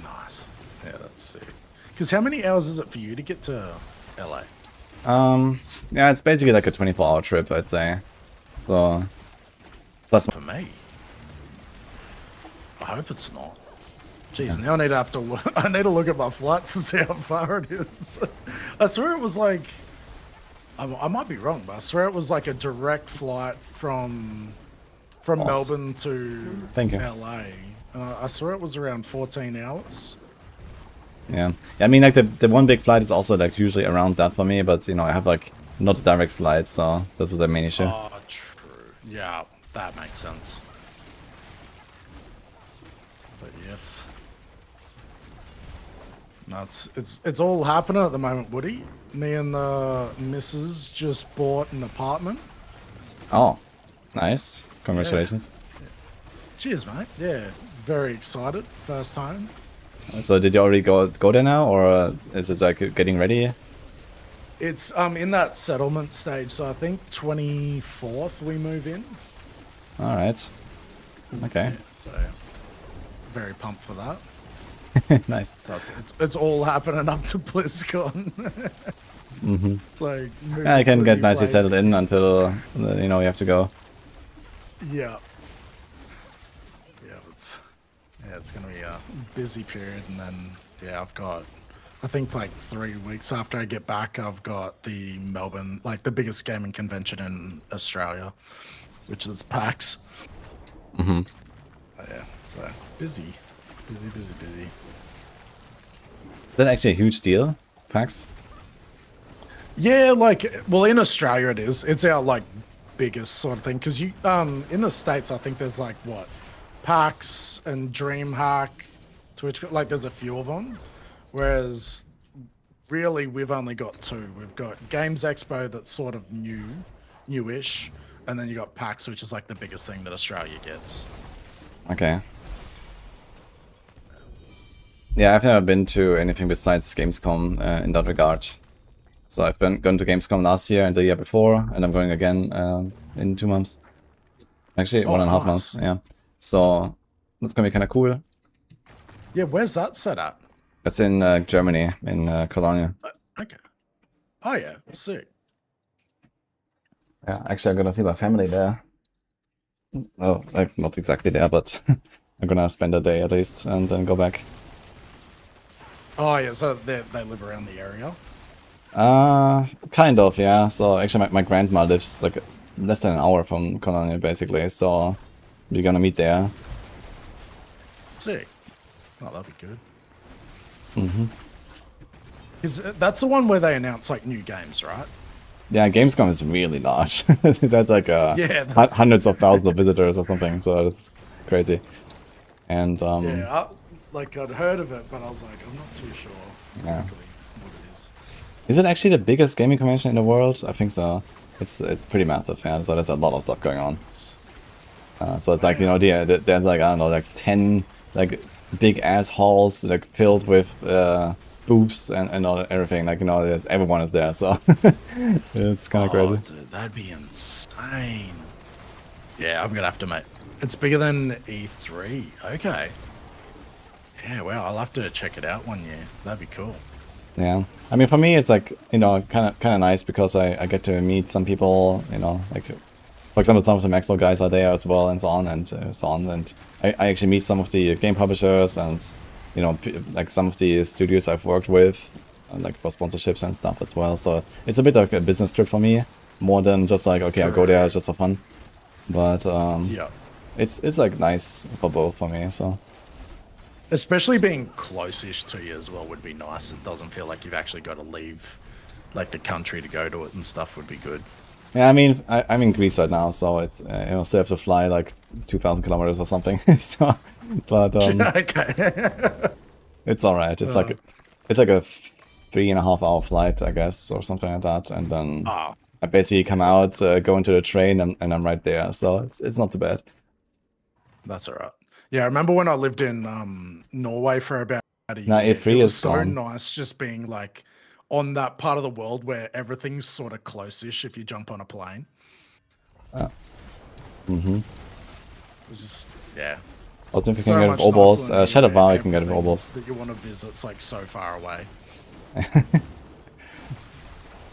Nice. Yeah, that's sick. Because how many hours is it for you to get to LA? yeah, it's basically like a 24-hour trip, I'd say. So plus. For me, I hope it's not. Jeez, now I need to have to look. I need to look at my flights to see how far it is. I swear it was like, I might be wrong, but I swear it was like a direct flight from Awesome. Melbourne to Thank you. LA. I swear it was around 14 hours. Yeah, I mean, like the one big flight is also like usually around that for me, but I have like not a direct flight, so this is a main issue. Oh, true. Yeah, that makes sense. But yes. No, it's all happening at the moment, Woody. Me and the missus just bought an apartment. Oh, nice! Congratulations. Cheers, mate. Yeah, very excited. First home. So did you already go there now, or is it like getting ready? It's in that settlement stage, so I think 24th we move in. All right. Okay. Yeah, so very pumped for that. Nice. So it's all happening up to BlizzCon. Mm-hmm. It's like Yeah, you can get nicely place. settled in until you have to go. Yeah. Yeah, it's gonna be a busy period, and then I think like 3 weeks after I get back, I've got the Melbourne, like the biggest gaming convention in Australia, which is PAX. Mm-hmm. Yeah, so busy. Is that actually a huge deal, PAX? Yeah, like, well, in Australia it is. It's our like biggest sort of thing, because you in the States I think there's like what, PAX and DreamHack, Twitch, like there's a few of them, whereas really we've only got two. We've got Games Expo that's sort of newish, and then you got PAX, which is like the biggest thing that Australia gets. Okay. Yeah, I've never been to anything besides Gamescom in that regard. So I've been going to Gamescom last year and the year before, and I'm going again in 2 months. Actually, 1.5 months. Yeah. So that's gonna be kind of cool. Yeah, where's that set at? That's in Germany, in Cologne. Okay. Oh yeah, sick. Yeah, actually, I'm gonna see my family there. Oh, like not exactly there, but I'm gonna spend a day at least and then go back. Oh yeah, so they live around the area. Kind of, yeah. So actually, my grandma lives like less than an hour from Cologne, basically. So we're gonna meet there. Sick. Oh, that'd be good. Mm-hmm. Is that's the one where they announce like new games, right? Yeah, Gamescom is really large. There's like Yeah. hundreds of thousands of visitors or something. So it's crazy. And Yeah, like I'd heard of it, but I was like, I'm not too sure Yeah. exactly what it is. Is it actually the biggest gaming convention in the world? I think so. It's pretty massive, yeah. So there's a lot of stuff going on. So it's like, there's like, I don't know, like 10 like big ass halls like filled with booths and everything. Like, everyone is there. So it's kind of crazy. Dude, that'd be insane. Yeah, I'm gonna have to make. It's bigger than E3. Okay. Yeah, wow. I'll have to check it out one year. That'd be cool. Yeah, I mean, for me, it's like, kind of nice because I get to meet some people, like, for example, some of the Exile guys are there as well, and so on and so on. And I actually meet some of the game publishers and, like some of the studios I've worked with, like for sponsorships and stuff as well. So it's a bit like a business trip for me, more than just like, okay, I'll go there just for fun. But Yeah. it's like nice for both for me. So Especially being close-ish to you as well would be nice. It doesn't feel like you've actually got to leave like the country to go to it and stuff would be good. yeah, I mean I'm in Greece right now, so it's still have to fly like 2,000 kilometers or something. So, but Okay. it's all right. It's like a 3.5 hour flight, I guess, or something like that, and then Ah, I basically come out, go into the train, and I'm right there. So it's not too bad. that's all right. Yeah, I remember when I lived in Norway for about a Now year. A3 It was is so gone. nice just being like on that part of the world where everything's sort of close-ish if you jump on a plane. It's just, yeah. I think you So can get much with Obos. nicer than here Shadow where Val you can get with everything Obos. that you want to visit's like so far away.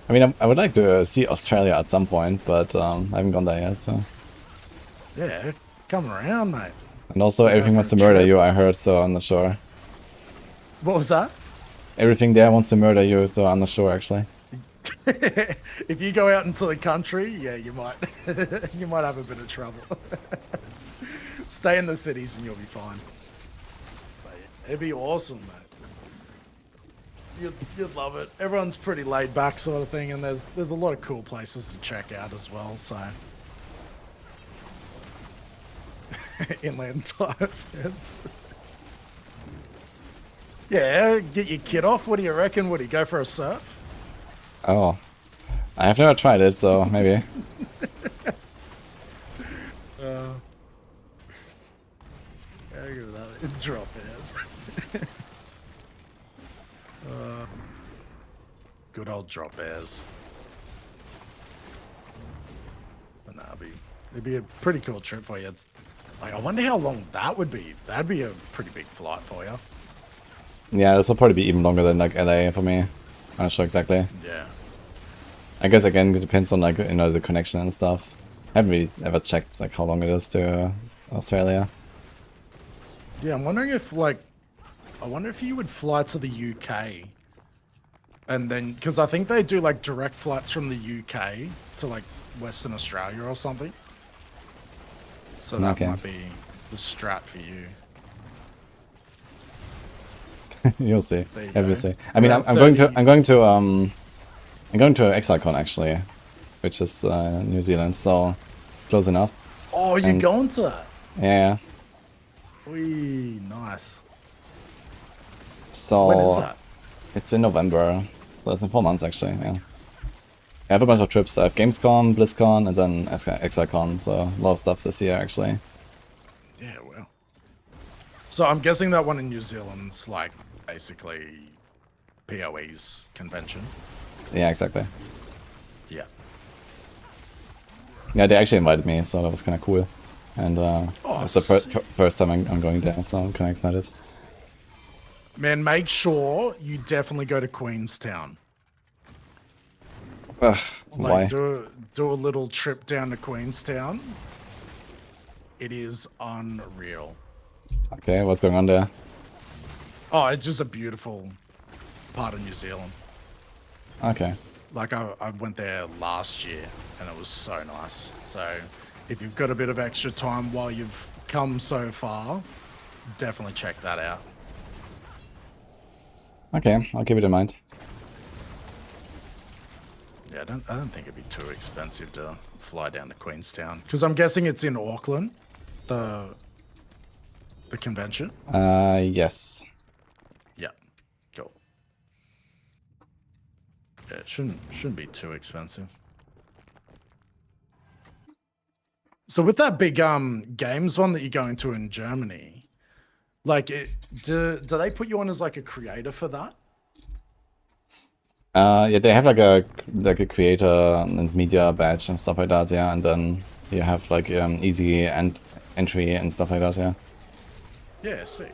I mean, I would like to see Australia at some point, but I haven't gone there yet. So, Yeah, come around, mate. and also We'll go everything for wants a to murder trip. you. I heard, so I'm not sure. What was that? Everything there wants to murder you, so I'm not sure actually. If you go out into the country, yeah, you might you might have a bit of trouble. Stay in the cities and you'll be fine. But yeah, it'd be awesome, mate. You'd love it. Everyone's pretty laid back sort of thing, and there's a lot of cool places to check out as well, so inland type. Yeah, get your kid off. What do you reckon? Would he go for a surf? Oh, I have never tried it, so maybe. Yeah, give it that. Drop airs. Good old drop airs. But nah, it'd be a pretty cool trip for you. It's like I wonder how long that would be. That'd be a pretty big flight for you. Yeah, this will probably be even longer than like LA for me. I'm not sure exactly. Yeah. I guess again it depends on like the connection and stuff. I haven't really ever checked like how long it is to Australia. Yeah, I'm wondering if I wonder if you would fly to the UK. And then, because I think they do like direct flights from the UK to like Western Australia or something. So that Okay. might be the strat for you. You'll see. There you Yeah, go. we'll see. I mean, Around I'm going 30. I'm going to ExileCon actually, which is New Zealand, so close enough. Oh, you're And- going to that? Yeah. Wee, nice. So When is that? it's in November. So it's in 4 months actually. Yeah. I have a bunch of trips. I have Gamescom, BlizzCon, and then ExileCon. So a lot of stuff this year actually. Yeah, well. So I'm guessing that one in New Zealand's like basically PoE's convention. Yeah, exactly. Yeah. Yeah, they actually invited me, so that was kind of cool. And it's the sick. first time I'm going there, so I'm kind of excited. Man, make sure you definitely go to Queenstown. Ugh, Like why? do a little trip down to Queenstown. It is unreal. Okay, what's going on there? Oh, it's just a beautiful part of New Zealand. Okay. Like I went there last year and it was so nice. So if you've got a bit of extra time while you've come so far, definitely check that out. Okay, I'll keep it in mind. Yeah, I don't think it'd be too expensive to fly down to Queenstown because I'm guessing it's in Auckland, the convention. Yes. Yeah, cool. Yeah, it shouldn't be too expensive. So with that big games one that you're going to in Germany, like do they put you on as like a creator for that? Yeah, they have like a creator and media badge and stuff like that, yeah, and then you have like easy entry and stuff like that, yeah. Yeah, see.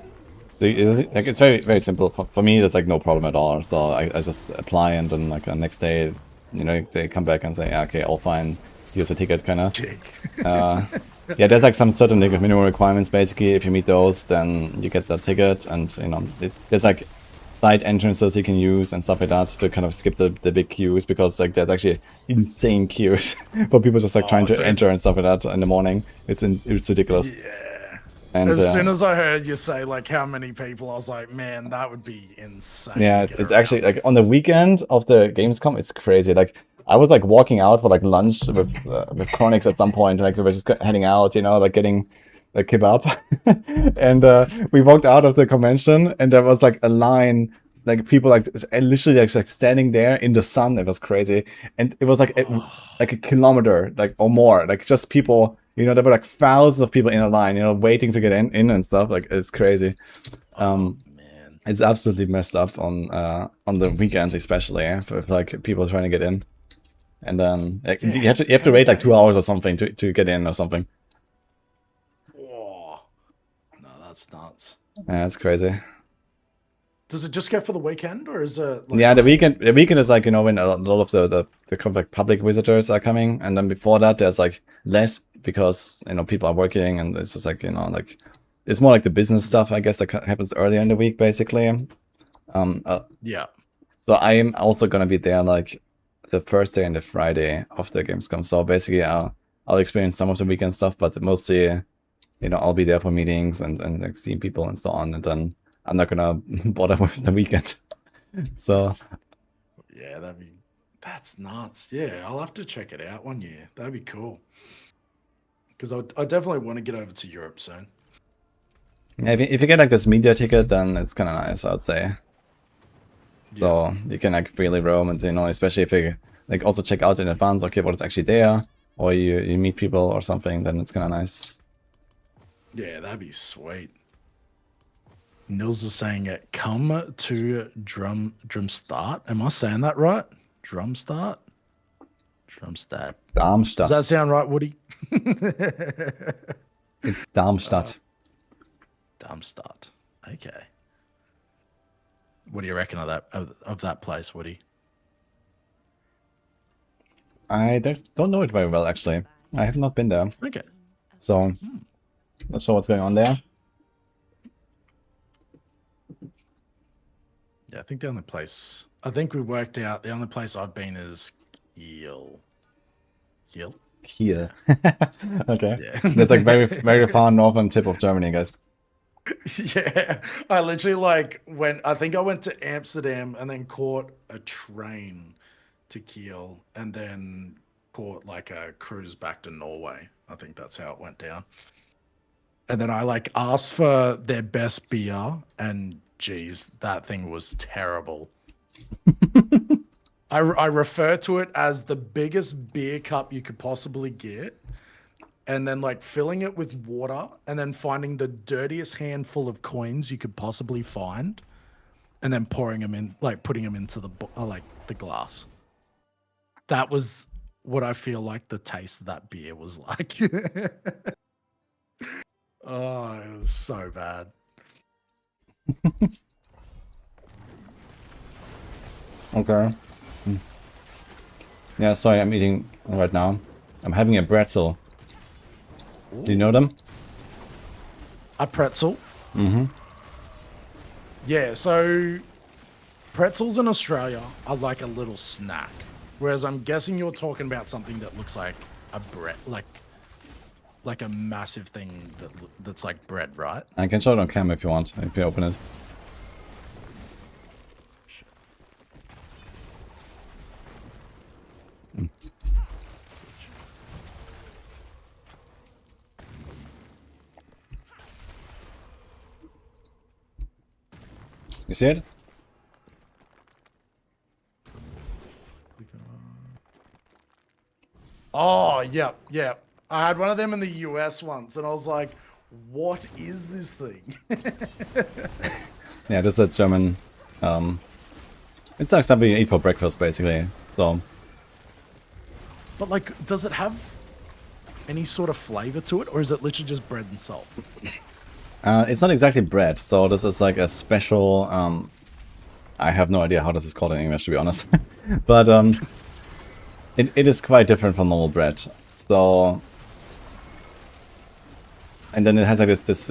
So like it's very simple. For me, there's like no problem at all. So I just apply, and then like the next day, they come back and say, yeah, okay, all fine. Here's a ticket, kind of. Dick. Yeah, there's like some certain minimum requirements. Basically, if you meet those, then you get that ticket, and there's like side entrances you can use and stuff like that to kind of skip the big queues, because like there's actually insane queues for people just like trying to enter and stuff like that in the morning. It's ridiculous. Yeah. And as soon as I heard you say like how many people, I was like, man, that would be insane. Yeah, it's actually like on the weekend of the Gamescom, it's crazy. Like I was like walking out for like lunch with Chronix at some point, like we were just heading out, you know, like getting like kebab, and we walked out of the convention, and there was like a line, like people like literally like standing there in the sun. It was crazy, and it was like like a kilometer, like or more, like just people. You know, there were like thousands of people in a line, you know, waiting to get in and stuff. Like it's crazy. Man, it's absolutely messed up on the weekends, especially for like people trying to get in, and then like, you have to wait like 2 hours or something to get in or something. Whoa. No, that's nuts. Yeah, it's crazy. Does it just go for the weekend, or is it? Like yeah, the weekend is like, you know, when a lot of the kind of like public visitors are coming, and then before that there's like less because, you know, people are working, and it's just like, you know, like it's more like the business stuff, I guess, that happens earlier in the week, basically. Yeah. So I'm also gonna be there like the Thursday and the Friday of the Gamescom. So basically, I'll experience some of the weekend stuff, but mostly, you know, I'll be there for meetings and like seeing people and so on, and then I'm not gonna bother with the weekend. So yeah, that's nuts. Yeah, I'll have to check it out one year. That'd be cool. Because I definitely want to get over to Europe soon. yeah, if you get like this media ticket, then it's kind of nice, I'd say. Yeah. So you can like freely roam, and, you know, especially if you like also check out in advance, okay, what is actually there, or you meet people or something, then it's kind of nice. Yeah, that'd be sweet. Nils is saying it. Come to Drumstart. Am I saying that right? Drumstart. Darmstadt. Does that sound right, Woody? It's Darmstadt. Darmstadt. Okay. What do you reckon of that place, Woody? I don't know it very well, actually. I have not been there. Okay. So not sure what's going on there. Yeah, I think the only place we worked out, the only place I've been is Kiel. Kiel. Yeah. Okay. Yeah. It's like very far northern tip of Germany, guys. Yeah, I literally I think I went to Amsterdam and then caught a train to Kiel and then caught like a cruise back to Norway. I think that's how it went down. And then I like asked for their best beer, and geez, that thing was terrible. I refer to it as the biggest beer cup you could possibly get, and then like filling it with water and then finding the dirtiest handful of coins you could possibly find, and then pouring them in, like putting them into the glass. That was what I feel like the taste of that beer was like. Oh, it was so bad. Okay. Yeah, sorry, I'm eating right now. I'm having a pretzel. Ooh. Do you know them? A pretzel? Mm-hmm. Yeah, so pretzels in Australia are like a little snack. Whereas I'm guessing you're talking about something that looks like a bread, like a massive thing that's like bread, right? I can show it on camera if you want, if you open it. You see it? Oh, yeah, yeah. I had one of them in the US once, and I was like, what is this thing? Yeah, this is a German... it's like something you eat for breakfast, basically. So... But, like, does it have any sort of flavor to it, or is it literally just bread and salt? It's not exactly bread, so this is like a special... I have no idea how this is called in English, to be honest. But it is quite different from normal bread. So... And then it has like this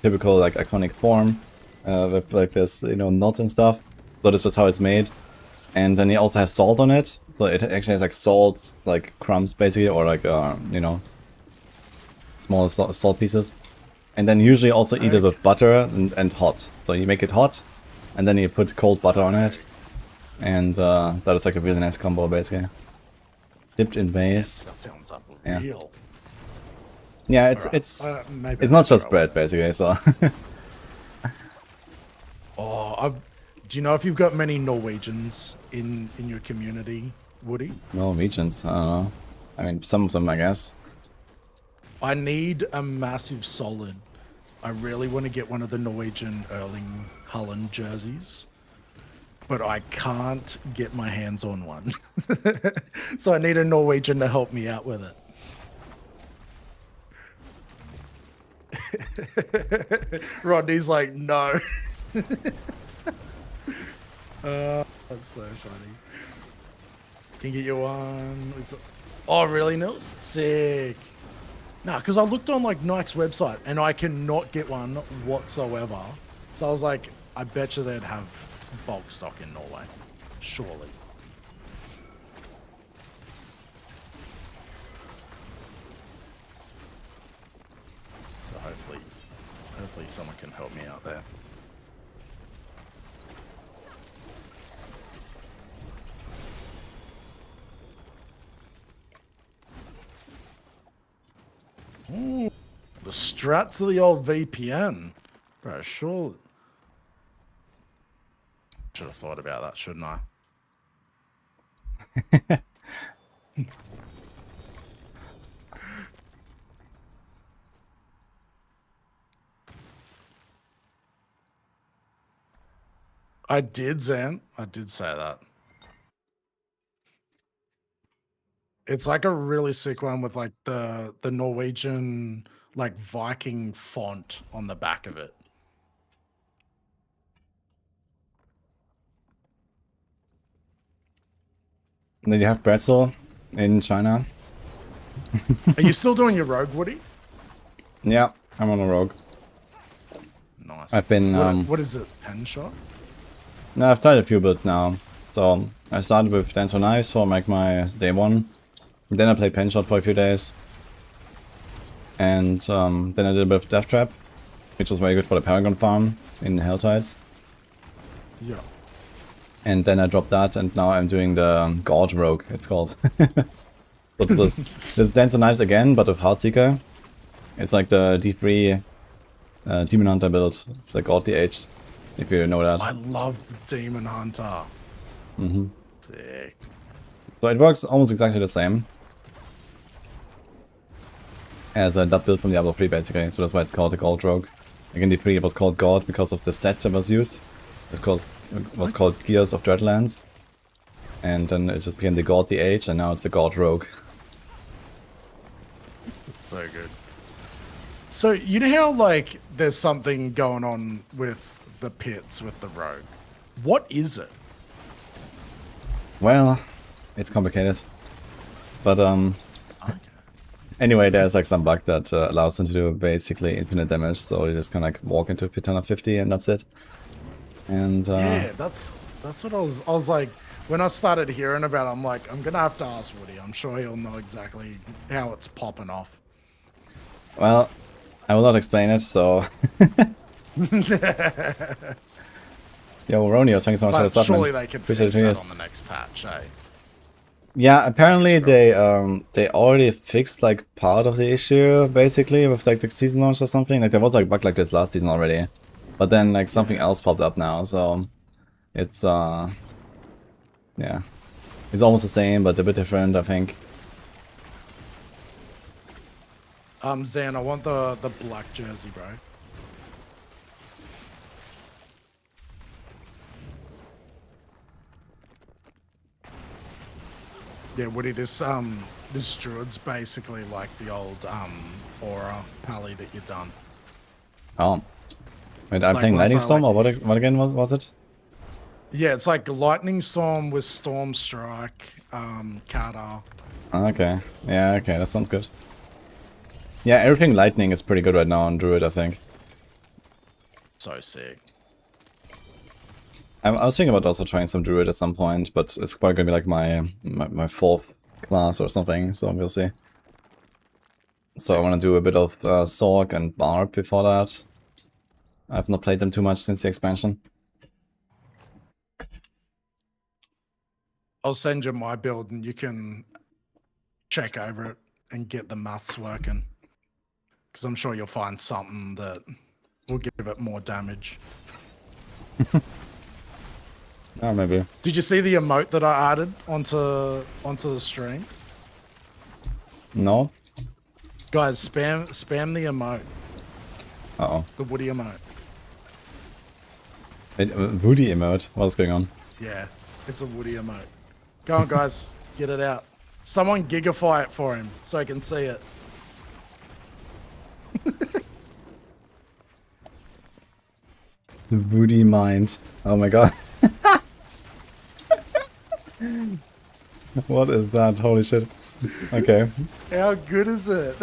typical like iconic form, with like this, you know, knot and stuff. So this is how it's made. And then you also have salt on it. So it actually has like salt, like crumbs basically, or like, you know, small salt pieces. And then usually also eat it with butter and hot. So you make it hot, and then you put cold butter on it. And that is like a really nice combo basically. Dipped in base. That sounds Yeah. unreal. Yeah, Alright, it's not just bread basically, so. Oh, do you know if you've got many Norwegians in your community, Woody? Norwegians, I don't know. I mean, some of them, I guess. I need a massive solid. I really want to get one of the Norwegian Erling Haaland jerseys, but I can't get my hands on one. So I need a Norwegian to help me out with it. Rodney's like, no. That's so funny. Can you get you one? Oh, really, Nils? Sick. Nah, because I looked on like Nike's website and I cannot get one whatsoever. So I was like, I bet you they'd have bulk stock in Norway. Surely. So hopefully someone can help me out there. Ooh, the strats of the old VPN. Bro, sure. Should have thought about that, shouldn't I? I did, Zan. I did say that. It's like a really sick one with like the Norwegian like Viking font on the back of it. And then you have pretzel in China. Are you still doing your rogue, Woody? Yeah, I'm on a rogue. Nice. I've been what is it? Pen shot? No, I've tried a few builds now. So I started with Dance on Knives for like my day one. And then I played Pen Shot for a few days. And then I did a bit of Death Trap, which was very good for the Paragon farm in Helltides. Yeah. And then I dropped that, and now I'm doing the God Rogue, it's called. So this is Dance on Knives again, but with Heartseeker. It's like the D3 Demon Hunter build, the God DH, if you know that. I love the Demon Hunter. Mm-hmm. Sick. So it works almost exactly the same as that build from Diablo 3 basically, so that's why it's called the Gold Rogue. Again, D3 it was called God because of the set that was used. It was called Gears of Dreadlands. And then it just became the God DH, and now it's the God Rogue. It's so good. So you know how like there's something going on with the pits with the rogue? What is it? Well, it's complicated. But Okay. anyway, there's like some bug that allows them to do basically infinite damage, so you just kind of like walk into a pit 150 and that's it. And Yeah, that's what I was like, when I started hearing about it, I'm like, I'm gonna have to ask Woody. I'm sure he'll know exactly how it's popping off. well, I will not explain it, so yo, Ronio, thanks so much for the But stuff, surely man. they could Appreciate fix it, that yes. on the next patch, eh? Yeah, apparently they already fixed like part of the issue basically with like the season launch or something. Like there was like a bug like this last season already, but then like something else popped up now, so it's yeah, it's almost the same but a bit different, I think. Zan, I want the black jersey, bro. Yeah, Woody, this druid's basically like the old aura pally that you done. Oh, wait, I'm Like, playing once Lightning I, Storm, like- or what again was it? Yeah, it's like lightning storm with storm strike, kata. Okay, yeah, okay, that sounds good. Yeah, everything lightning is pretty good right now on Druid, I think. So sick. I was thinking about also trying some druid at some point, but it's probably gonna be like my fourth class or something, so we'll see. So I want to do a bit of Sorg and Barb before that. I've not played them too much since the expansion. I'll send you my build and you can check over it and get the maths working. Because I'm sure you'll find something that will give it more damage. Oh, maybe. Did you see the emote that I added onto the stream? No? Guys, spam the emote. Uh-oh. The Woody emote. Woody emote? What's going on? Yeah, it's a Woody emote. Go on, guys. Get it out. Someone gigify it for him so I can see it. The Woody mind. Oh my god. What is that? Holy shit. Okay. How good is it?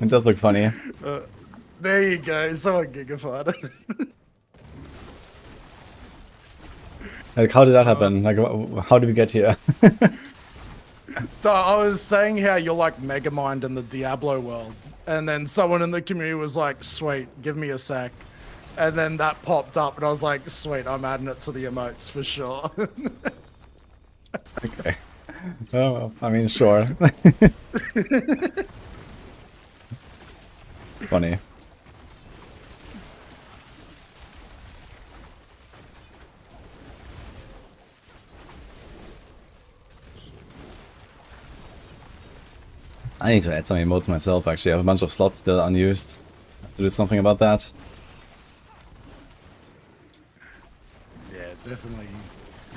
It does look funny. There you go. Someone gigified it. Like, how did that happen? Like, how did we get here? So I was saying how you're like Megamind in the Diablo world. And then someone in the community was like, sweet, give me a sec. And then that popped up and I was like, sweet, I'm adding it to the emotes for sure. Okay. Oh, well, I mean, sure. Funny. I need to add some emotes myself, actually. I have a bunch of slots still unused. Have to do something about that. Yeah, definitely.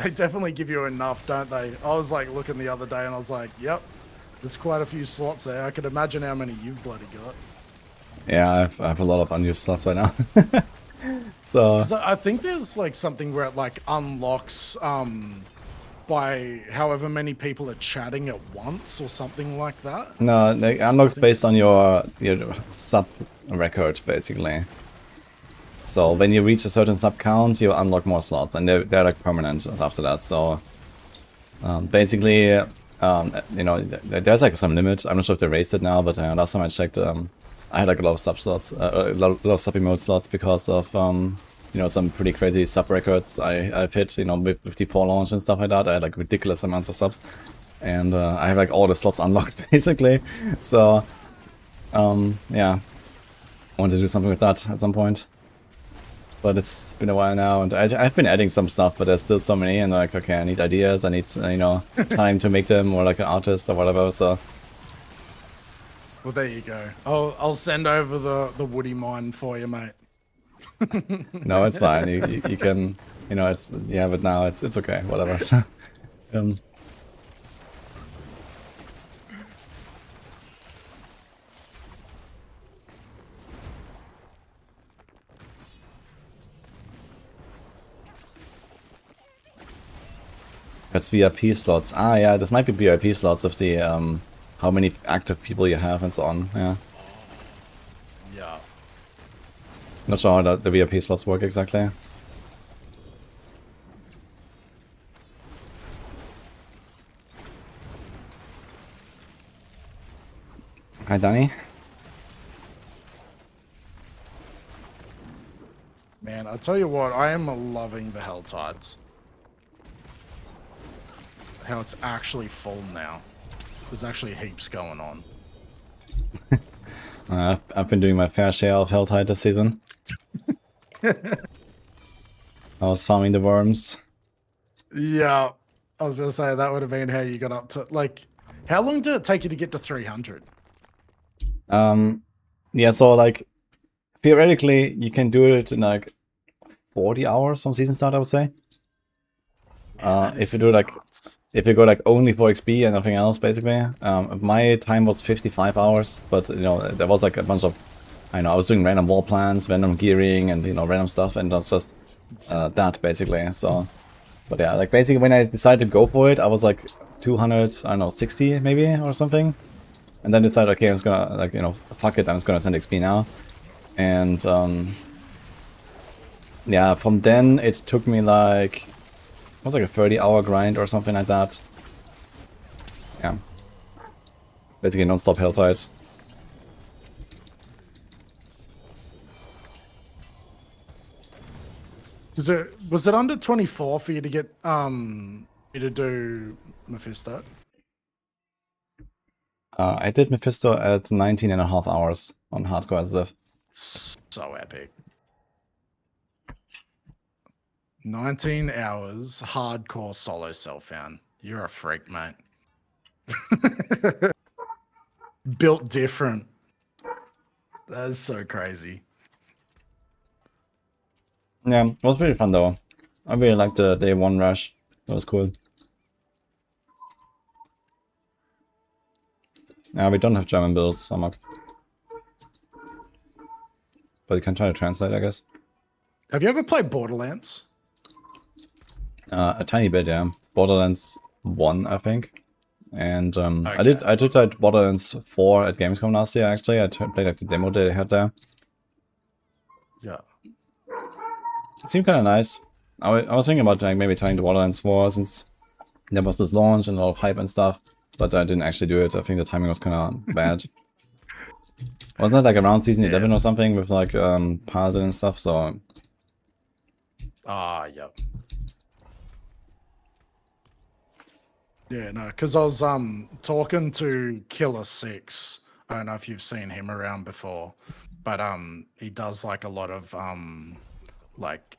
They definitely give you enough, don't they? I was like looking the other day and I was like, yep, there's quite a few slots there. I could imagine how many you've bloody got. Yeah, I have a lot of unused slots right now. So I think there's like something where it like unlocks by however many people are chatting at once or something like that. no, it unlocks based on your sub record, basically. So when you reach a certain sub count, you unlock more slots, and they're like permanent after that. So basically, you know, there's like some limit. I'm not sure if they raised it now, but last time I checked, I had like a lot of sub slots, a lot of sub emote slots because of you know, some pretty crazy sub records I've hit. You know, with the Paw launch and stuff like that. I had like ridiculous amounts of subs, and I have like all the slots unlocked basically. So yeah, I want to do something with that at some point. But it's been a while now, and I've been adding some stuff, but there's still so many, and like, okay, I need ideas, I need, you know, time to make them, or like an artist or whatever, so... Well, there you go. I'll send over the Woody mine for you, mate. No, it's fine, you can, you know, it's, you have it now, it's okay, whatever, so... That's VIP slots. Ah, yeah, this might be VIP slots of the, how many active people you have and so on, yeah. Yeah. Not sure how the VIP slots work exactly. Hi, Danny. Man, I'll tell you what, I am loving the Hell Tides. How it's actually full now. There's actually heaps going on. I've been doing my fair share of Helltide this season. I was farming the worms. Yeah, I was gonna say that would have been how you got up to, like, how long did it take you to get to 300? Yeah, so like theoretically you can do it in like 40 hours from season start, I would say. If you do like nuts. If you go like only for XP and nothing else, basically. My time was 55 hours, but you know, there was like a bunch of, I know, I was doing random wall plans, random gearing, and you know, random stuff, and that's just that basically. So, but yeah, like basically when I decided to go for it, I was like 200, I don't know, 60 maybe or something, and then decided, okay, I'm just gonna, like, you know, fuck it, I'm just gonna send XP now, and Yeah, from then it took me like, it was like a 30-hour grind or something like that. Yeah. Basically non-stop Helltides. Was it under 24 for you to get you to do Mephisto? I did Mephisto at 19.5 hours on hardcore stuff. So epic. 19 hours hardcore solo self-found. You're a freak, mate. Built different. That is so crazy. Yeah, it was pretty fun though. I really liked the day one rush. That was cool. Yeah, we don't have German builds, Amok. But you can try to translate, I guess. Have you ever played Borderlands? A tiny bit, yeah. Borderlands 1, I think. And Okay. I did like Borderlands 4 at Gamescom last year, actually. I played like the demo they had there. Yeah. It seemed kind of nice. I was thinking about like maybe trying the Borderlands 4 since there was this launch and a lot of hype and stuff. But I didn't actually do it. I think the timing was kind of bad. Wasn't that like around season 11 or something with like Paladin and stuff, so... Yep. Yeah, no, because I was talking to Killer 6. I don't know if you've seen him around before, but he does like a lot of like,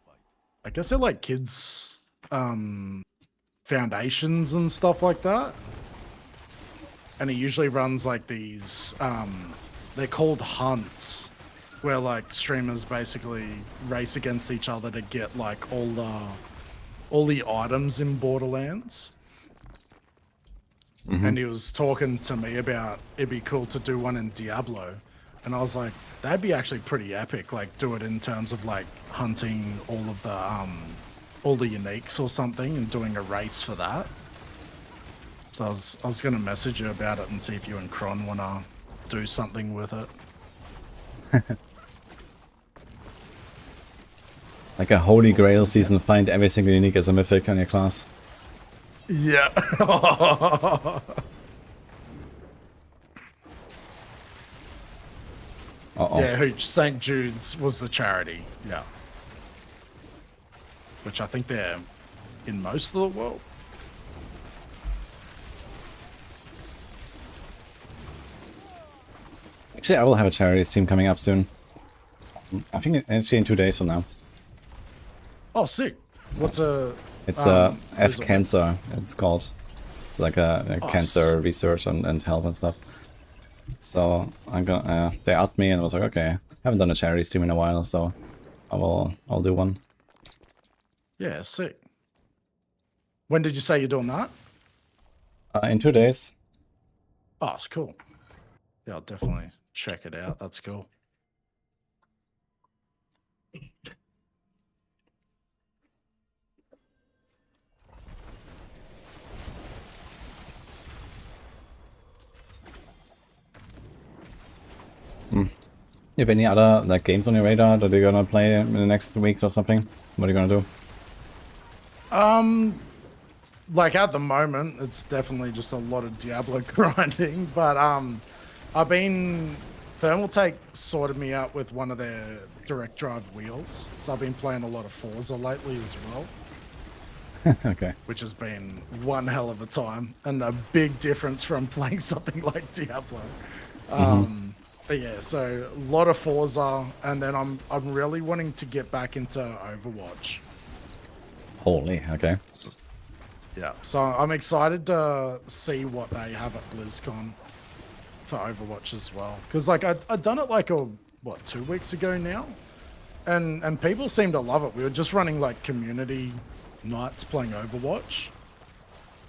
I guess they're like kids foundations and stuff like that. And he usually runs like these they're called hunts, where like streamers basically race against each other to get like all the items in Borderlands. And he was talking to me about it'd be cool to do one in Diablo, and I was like, that'd be actually pretty epic. Like, do it in terms of like hunting all the uniques or something, and doing a race for that. So I was gonna message you about it and see if you and Kron wanna do something with it. Like a holy grail season, find every single unique as a mythic on your class. Yeah. Uh-oh. Yeah, who St. Jude's was the charity. Yeah. Which I think they're in most of the world. Actually, I will have a charity stream coming up soon. I think actually in 2 days from now. Oh, sick. What's a... It's F Cancer, it's called. It's like a cancer research and help and stuff. So I'm gonna. They asked me and I was like, okay, I haven't done a charity stream in a while, so I'll do one. Yeah, sick. When did you say you're doing that? In 2 days. Oh, it's cool. Yeah, I'll definitely check it out. That's cool. You have any other like games on your radar that you're gonna play in the next week or something? What are you gonna do? Like at the moment, it's definitely just a lot of Diablo grinding, but I've been... Thermaltake sorted me out with one of their direct drive wheels, so I've been playing a lot of Forza lately as well. Okay. Which has been one hell of a time and a big difference from playing something like Diablo. But yeah, so a lot of Forza, and then I'm really wanting to get back into Overwatch. Holy, okay. Yeah, so I'm excited to see what they have at BlizzCon for Overwatch as well. Because like I'd done it like 2 weeks ago now, and people seem to love it. We were just running like community nights playing Overwatch.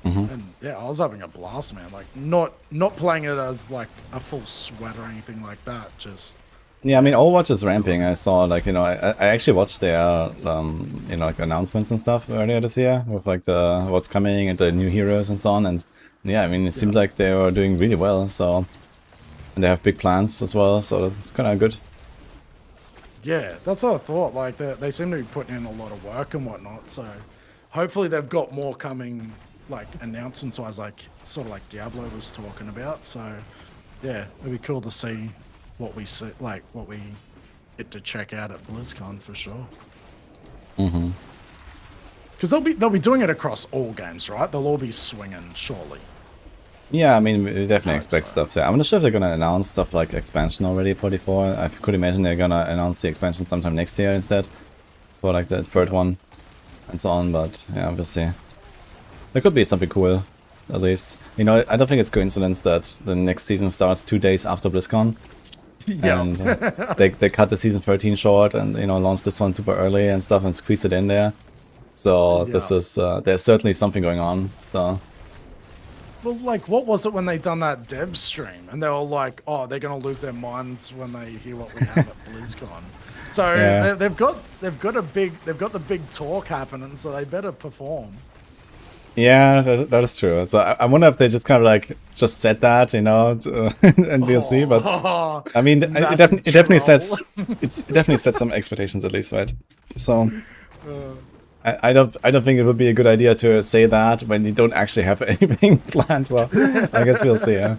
And yeah, I was having a blast, man. Like not playing it as like a full sweat or anything like that. Just Yeah, I mean Overwatch is ramping. I saw like I actually watched their like announcements and stuff earlier this year with like the what's coming and the new heroes and so on. And yeah, I mean it seemed like they were doing really well. So and they have big plans as well. So it's kind of good. Yeah, that's what I thought. Like they seem to be putting in a lot of work and whatnot. So hopefully they've got more coming, like announcements wise, like sort of like Diablo was talking about. So yeah, it'd be cool to see what we see, like what we get to check out at BlizzCon for sure. Mm-hmm. Because they'll be doing it across all games, right? They'll all be swinging, surely. Yeah, I mean, we definitely expect So. stuff there. I'm not sure if they're gonna announce stuff like expansion already for 44. I could imagine they're gonna announce the expansion sometime next year instead, for like the third one, and so on. But yeah, we'll see. There could be something cool, at least. You know, I don't think it's coincidence that the next season starts 2 days after BlizzCon, Yeah. and they cut the season 13 short, and you know, launched this one super early and stuff, and squeezed it in there. So this is there's certainly something going on. So. Well, like, what was it when they done that dev stream, and they were like, "Oh, they're gonna lose their minds when they hear what we have at BlizzCon." So Yeah. they've got the big talk happening, so they better perform. Yeah, that is true. So I wonder if they just kind of like just said that, you know, and we'll see. But I mean, it definitely sets it definitely sets some expectations at least, right? So I don't think it would be a good idea to say that when you don't actually have anything planned. Well, I guess we'll see. Yeah.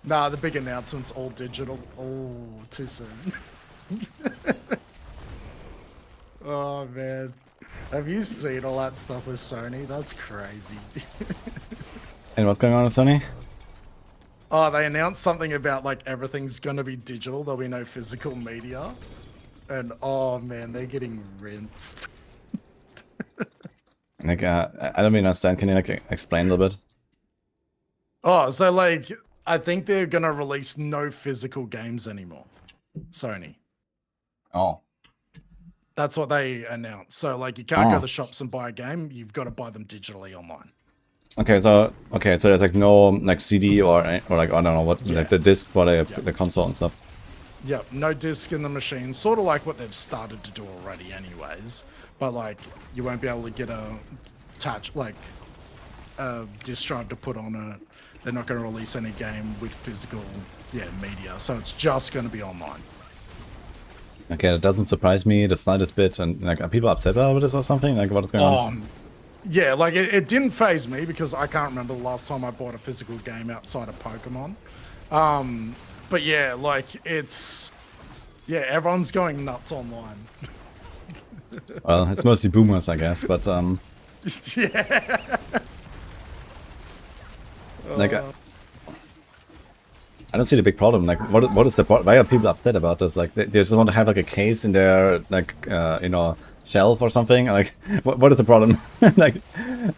Nah, the big announcement's all digital. Oh, too soon. Oh man, have you seen all that stuff with Sony? That's crazy. And what's going on with Sony? Oh, they announced something about like everything's gonna be digital. There'll be no physical media, and oh man, they're getting rinsed. Like, I don't really understand. Can you like explain a little bit? Oh, so like, I think they're gonna release no physical games anymore. Sony. Oh. That's what they announced. So like, you can't go to the shops and buy a game. You've got to buy them digitally online. Okay, so there's like no like CD or like I don't know what like the disc for the console and stuff. Yep, no disc in the machine. Sort of like what they've started to do already, anyways. But like, you won't be able to get a disc drive to put on it. They're not going to release any game with physical media, so it's just going to be online. Okay, that doesn't surprise me the slightest bit. And like, are people upset about this or something? Like, what is going on? Yeah, like it didn't phase me because I can't remember the last time I bought a physical game outside of Pokemon. But yeah, like everyone's going nuts online. Well, it's mostly boomers, I guess, but Yeah. like I don't see the big problem. Like, what is the problem? Why are people upset about this? Like, they just want to have like a case in their like you know, shelf or something. Like, what is the problem? Like,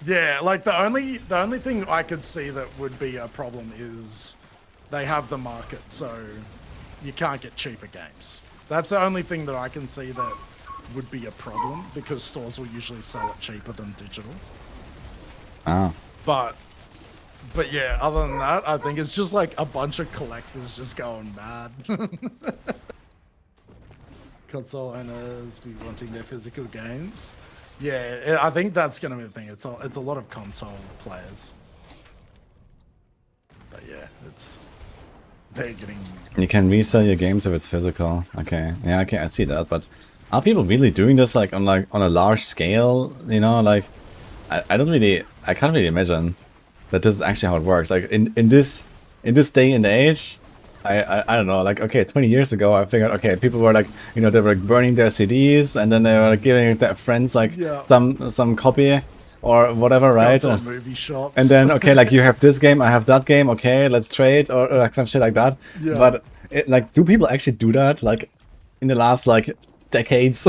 yeah, like the only thing I could see that would be a problem is they have the market, so you can't get cheaper games. That's the only thing that I can see that would be a problem, because stores will usually sell it cheaper than digital. ah. But yeah, other than that, I think it's just like a bunch of collectors just going mad. Console owners be wanting their physical games. Yeah, I think that's gonna be the thing. It's a lot of console players. But yeah, they're getting. You can resell your games if it's physical. Okay, yeah, okay, I see that. But are people really doing this like on a large scale? You know, like I can't really imagine that this is actually how it works. Like in this day and age, I don't know. Like, okay, 20 years ago, I figured, okay, people were like, you know, they were like burning their CDs and then they were like, giving their friends like some copy or whatever, right? Movie shops. And then okay, like you have this game, I have that game. Okay, let's trade or like some shit like that. Yeah. But like, do people actually do that? Like in the last like decades?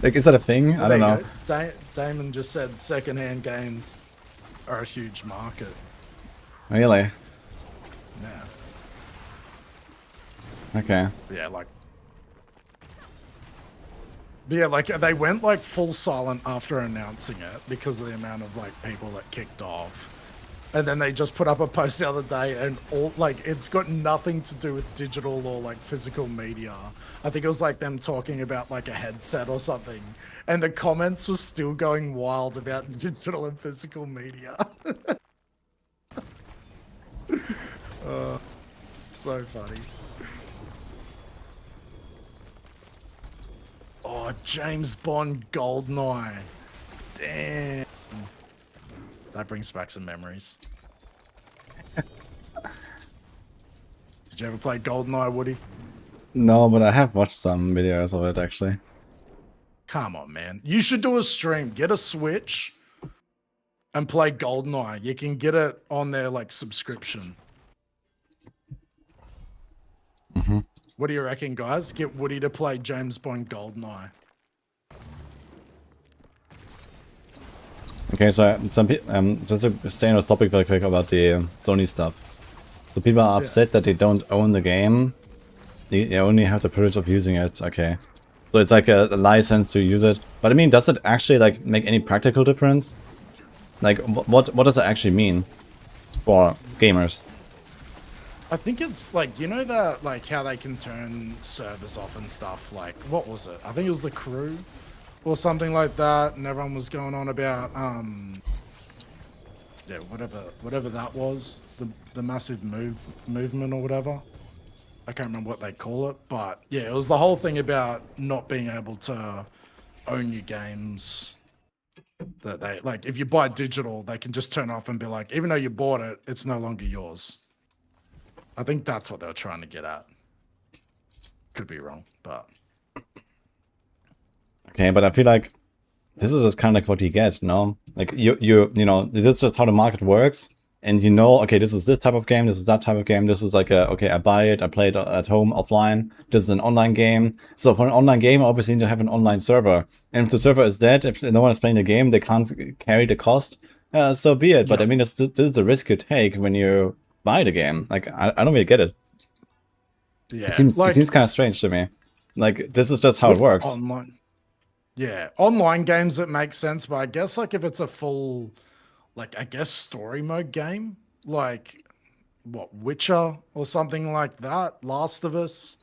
Like, is that a thing? I don't know. Damon just said secondhand games are a huge market. Really? Yeah. Okay. Yeah, like they went like full silent after announcing it because of the amount of like people that kicked off. And then they just put up a post the other day, and all like it's got nothing to do with digital or like physical media. I think it was like them talking about like a headset or something, and the comments were still going wild about digital and physical media. So funny. Oh, James Bond Goldeneye. Damn. That brings back some memories. Did you ever play Goldeneye, Woody? No, but I have watched some videos of it actually. Come on, man. You should do a stream. Get a Switch and play Goldeneye. You can get it on their like subscription. Mm-hmm. What do you reckon, guys? Get Woody to play James Bond Goldeneye. Okay, so some just to stay on this topic very quick about the Sony stuff. So people are upset that they don't own the game. They only have the privilege of using it. Okay. So it's like a license to use it. But I mean, does it actually like make any practical difference? Like, what does it actually mean for gamers? I think it's like, you know that like how they can turn servers off and stuff. Like, what was it? I think it was The Crew or something like that, and everyone was going on about yeah, whatever that was, the massive movement or whatever. I can't remember what they call it, but yeah, it was the whole thing about not being able to own your games. That they like, if you buy digital, they can just turn off and be like, even though you bought it, it's no longer yours. I think that's what they were trying to get at. Could be wrong, but Okay, but I feel like this is just kind of like what you get, no? Like you know, this is just how the market works, and you know, okay, this is this type of game, this is that type of game, this is like okay, I buy it, I play it at home offline. This is an online game. So for an online game, obviously you need to have an online server, and if the server is dead, if no one is playing the game, they can't carry the cost. So be it. But I mean, this is the risk you take when you buy the game. Like I don't really get it. yeah, It seems kind of strange to me. Like this is just how it works. Online. Yeah, online games it makes sense, but I guess like if it's a full, like I guess story mode game, like what, Witcher or something like that, Last of Us.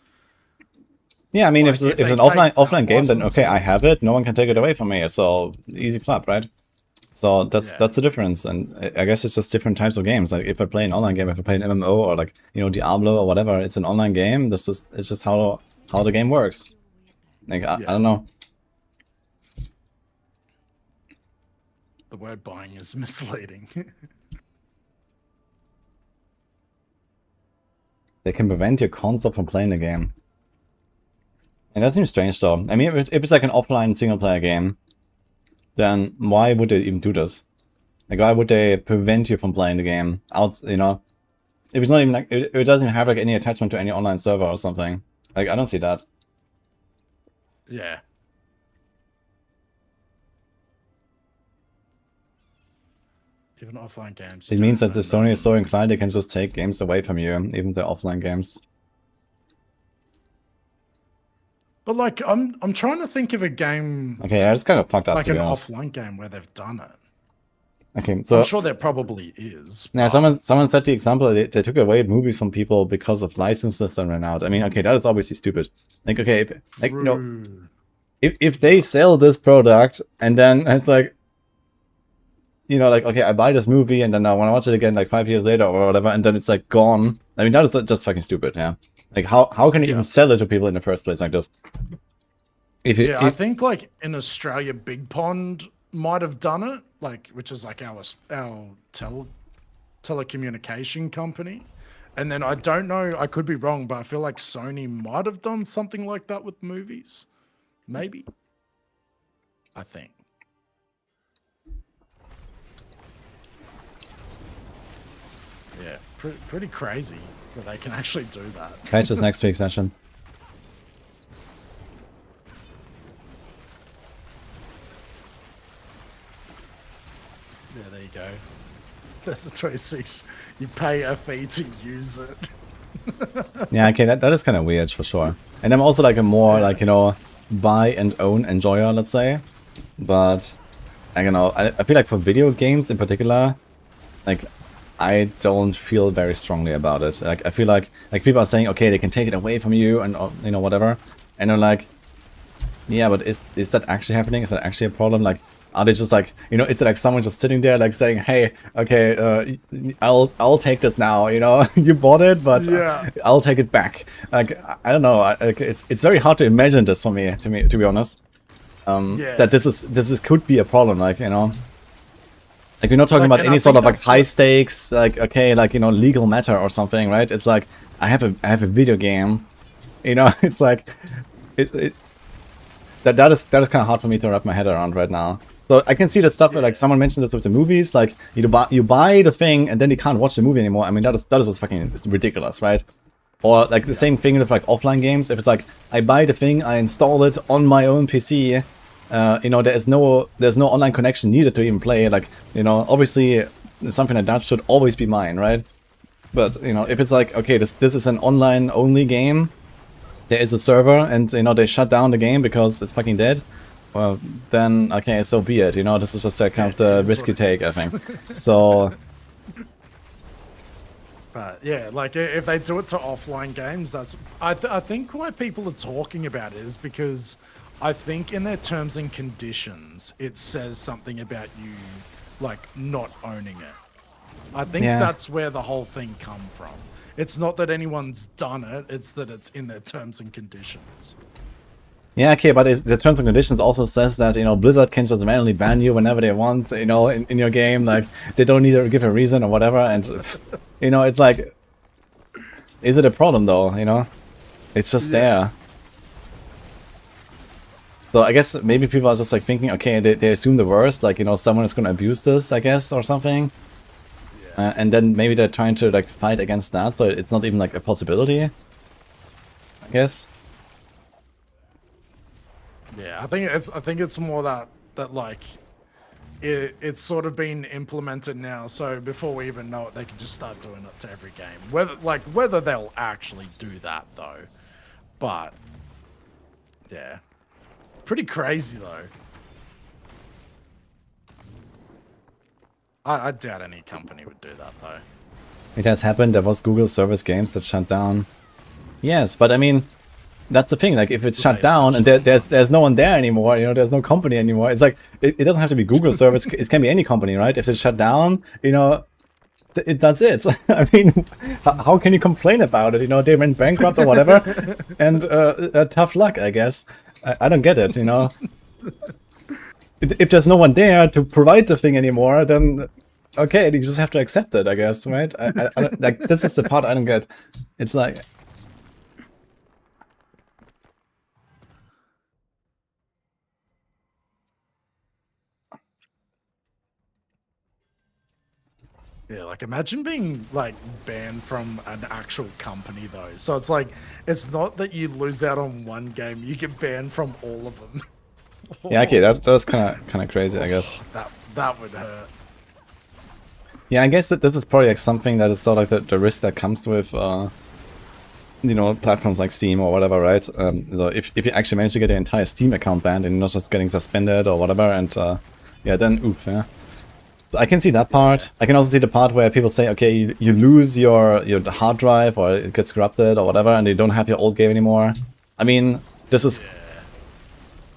Yeah, I mean, like, if an offline game, then okay, I have it. No one can take it away from me. So easy clap, right? So that's the difference, and I guess it's just different types of games. Like if I play an online game, if I play an MMO or like Diablo or whatever, it's an online game. It's just how the game works. Like I don't know. The word buying is misleading. They can prevent your console from playing the game. And that seems strange though. I mean, if it's like an offline single player game, then why would they even do this? Like why would they prevent you from playing the game out, if it's not even like, it doesn't even have like any attachment to any online server or something. Like I don't see that. Yeah. Even offline games. It means that if Sony is so inclined, they can just take games away from you, even the offline games. But like, I'm trying to think of a game. Okay, yeah, it's kind of fucked up. Like an offline game where they've done it. Okay, so I'm sure there probably is. Yeah, someone set the example. They took away movies from people because of licenses that ran out. I mean, okay, that is obviously stupid. Like, okay, if they sell this product and then it's like, like, okay, I buy this movie and then I want to watch it again like 5 years later or whatever, and then it's like gone. I mean, that is just fucking stupid, yeah. Like, how can you even sell it to people in the first place like this? I think like in Australia, Big Pond might have done it, like, which is like our telecommunication company. And then I don't know, I could be wrong, but I feel like Sony might have done something like that with movies. Maybe. I think. Yeah, pretty crazy that they can actually do that. Catch us next week's session. Yeah, there you go. There's a 26. You pay a fee to use it. Yeah, okay, that is kind of weird for sure. And I'm also like a more like, buy and own enjoyer, let's say. But I don't know, I feel like for video games in particular, like I don't feel very strongly about it. Like I feel like people are saying, okay, they can take it away from you and whatever. And I'm like, yeah, but is that actually happening? Is that actually a problem? Like, Are they just like, you know, is it like someone just sitting there like saying, hey, okay, I'll take this now, you know, you bought it, but I'll take it back. Like, I don't know, like, it's very hard to imagine this for me, to be honest. That this could be a problem, like, you know. Like, we're not talking about any sort of like high stakes, like, okay, like, you know, legal matter or something, right? It's like, I have a video game, you know. It's like that is kind of hard for me to wrap my head around right now. So I can see that stuff that, like, someone mentioned this with the movies, like, you buy the thing and then you can't watch the movie anymore. I mean, that is just fucking ridiculous, right? Or like the same thing with like offline games. If it's like, I buy the thing, I install it on my own PC. You know, there's no online connection needed to even play. Like, you know, obviously something like that should always be mine, right? But, you know, if it's like, okay, this is an online only game, there is a server, and, you know, they shut down the game because it's fucking dead, well, then, okay, so be it. You know, this is just a kind of the risk you take, I think. So. But yeah, like if they do it to offline games, that's I think why people are talking about it is because I think in their terms and conditions it says something about you like not owning it. I think that's where the whole thing come from. It's not that anyone's done it, it's that it's in their terms and conditions. Yeah, okay, but the terms and conditions also says that, you know, Blizzard can just randomly ban you whenever they want, you know, in your game. Like, they don't need to give a reason or whatever, and, you know, it's like, is it a problem though, you know? It's just there. So I guess maybe people are just like thinking, okay, they assume the worst, like, you know, someone is gonna abuse this, I guess, or something. And then maybe they're trying to like fight against that, so it's not even like a possibility, I guess. Yeah, I think it's more that like it's sort of been implemented now, so before we even know it, they can just start doing it to every game. Whether they'll actually do that though, but yeah, pretty crazy though. I doubt any company would do that though. It has happened. There was Google service games that shut down. Yes, but I mean, that's the thing. Like, if it's shut down and there's no one there anymore, you know, there's no company anymore. It's like it doesn't have to be Google service. It can be any company, right? If it's shut down, you know, that's it. I mean, how can you complain about it? You know, they went bankrupt or whatever, and tough luck, I guess. I don't get it. You know, if there's no one there to provide the thing anymore, then okay, you just have to accept it, I guess, right? I don't, like, this is the part I don't get. It's like. Yeah, like imagine being like banned from an actual company though. So it's like, it's not that you lose out on one game, you get banned from all of them. Yeah, okay, that was kind of crazy, I guess. That would hurt. Yeah, I guess that this is probably like something that is sort of like the risk that comes with, you know, platforms like Steam or whatever, right? So if you actually manage to get the entire Steam account banned and not just getting suspended or whatever, and yeah, then oof, yeah. So I can see that part. I can also see the part where people say, okay, you lose your hard drive or it gets corrupted or whatever, and you don't have your old game anymore. I mean, this is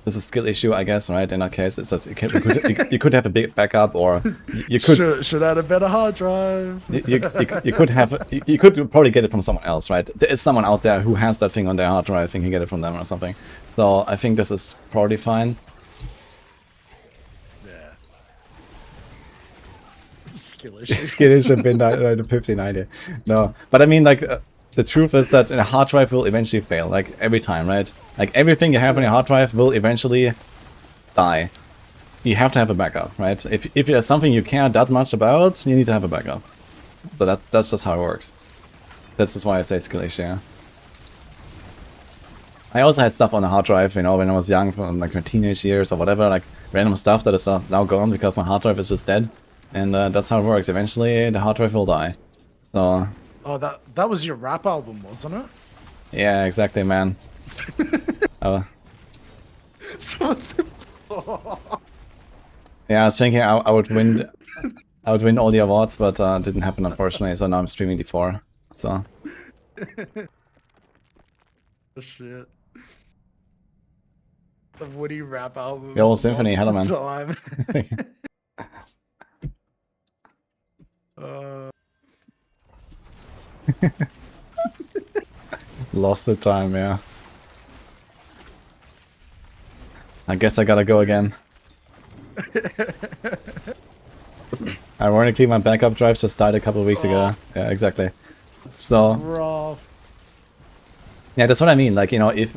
a skill issue, I guess, right? In that case, it's just you could have a big backup, or you could should add a better hard drive. you could probably get it from someone else, right? There is someone out there who has that thing on their hard drive and can get it from them or something. So I think this is probably fine. Skill issue. Skill issue been the 5090. No, but I mean, like, the truth is that a hard drive will eventually fail, like every time, right? Like everything you have on your hard drive will eventually die. You have to have a backup, right? If there's something you care that much about, you need to have a backup. So that's just how it works. That's just why I say skill issue. Yeah. I also had stuff on the hard drive, you know, when I was young, from like my teenage years or whatever, like random stuff that is now gone because my hard drive is just dead. And that's how it works. Eventually, the hard drive will die. So. Oh, that was your rap album, wasn't it? Yeah, exactly, man. Yeah, I was thinking I would win. I would win all the awards, but didn't happen, unfortunately. So now I'm streaming D4. So. Oh, shit. The Woody rap album. The old symphony, hello man. Time. Lost the time, yeah. I guess I gotta go again. Ironically, my backup drive just died a couple of weeks ago. Yeah, exactly. So, rough. yeah, that's what I mean. Like, if,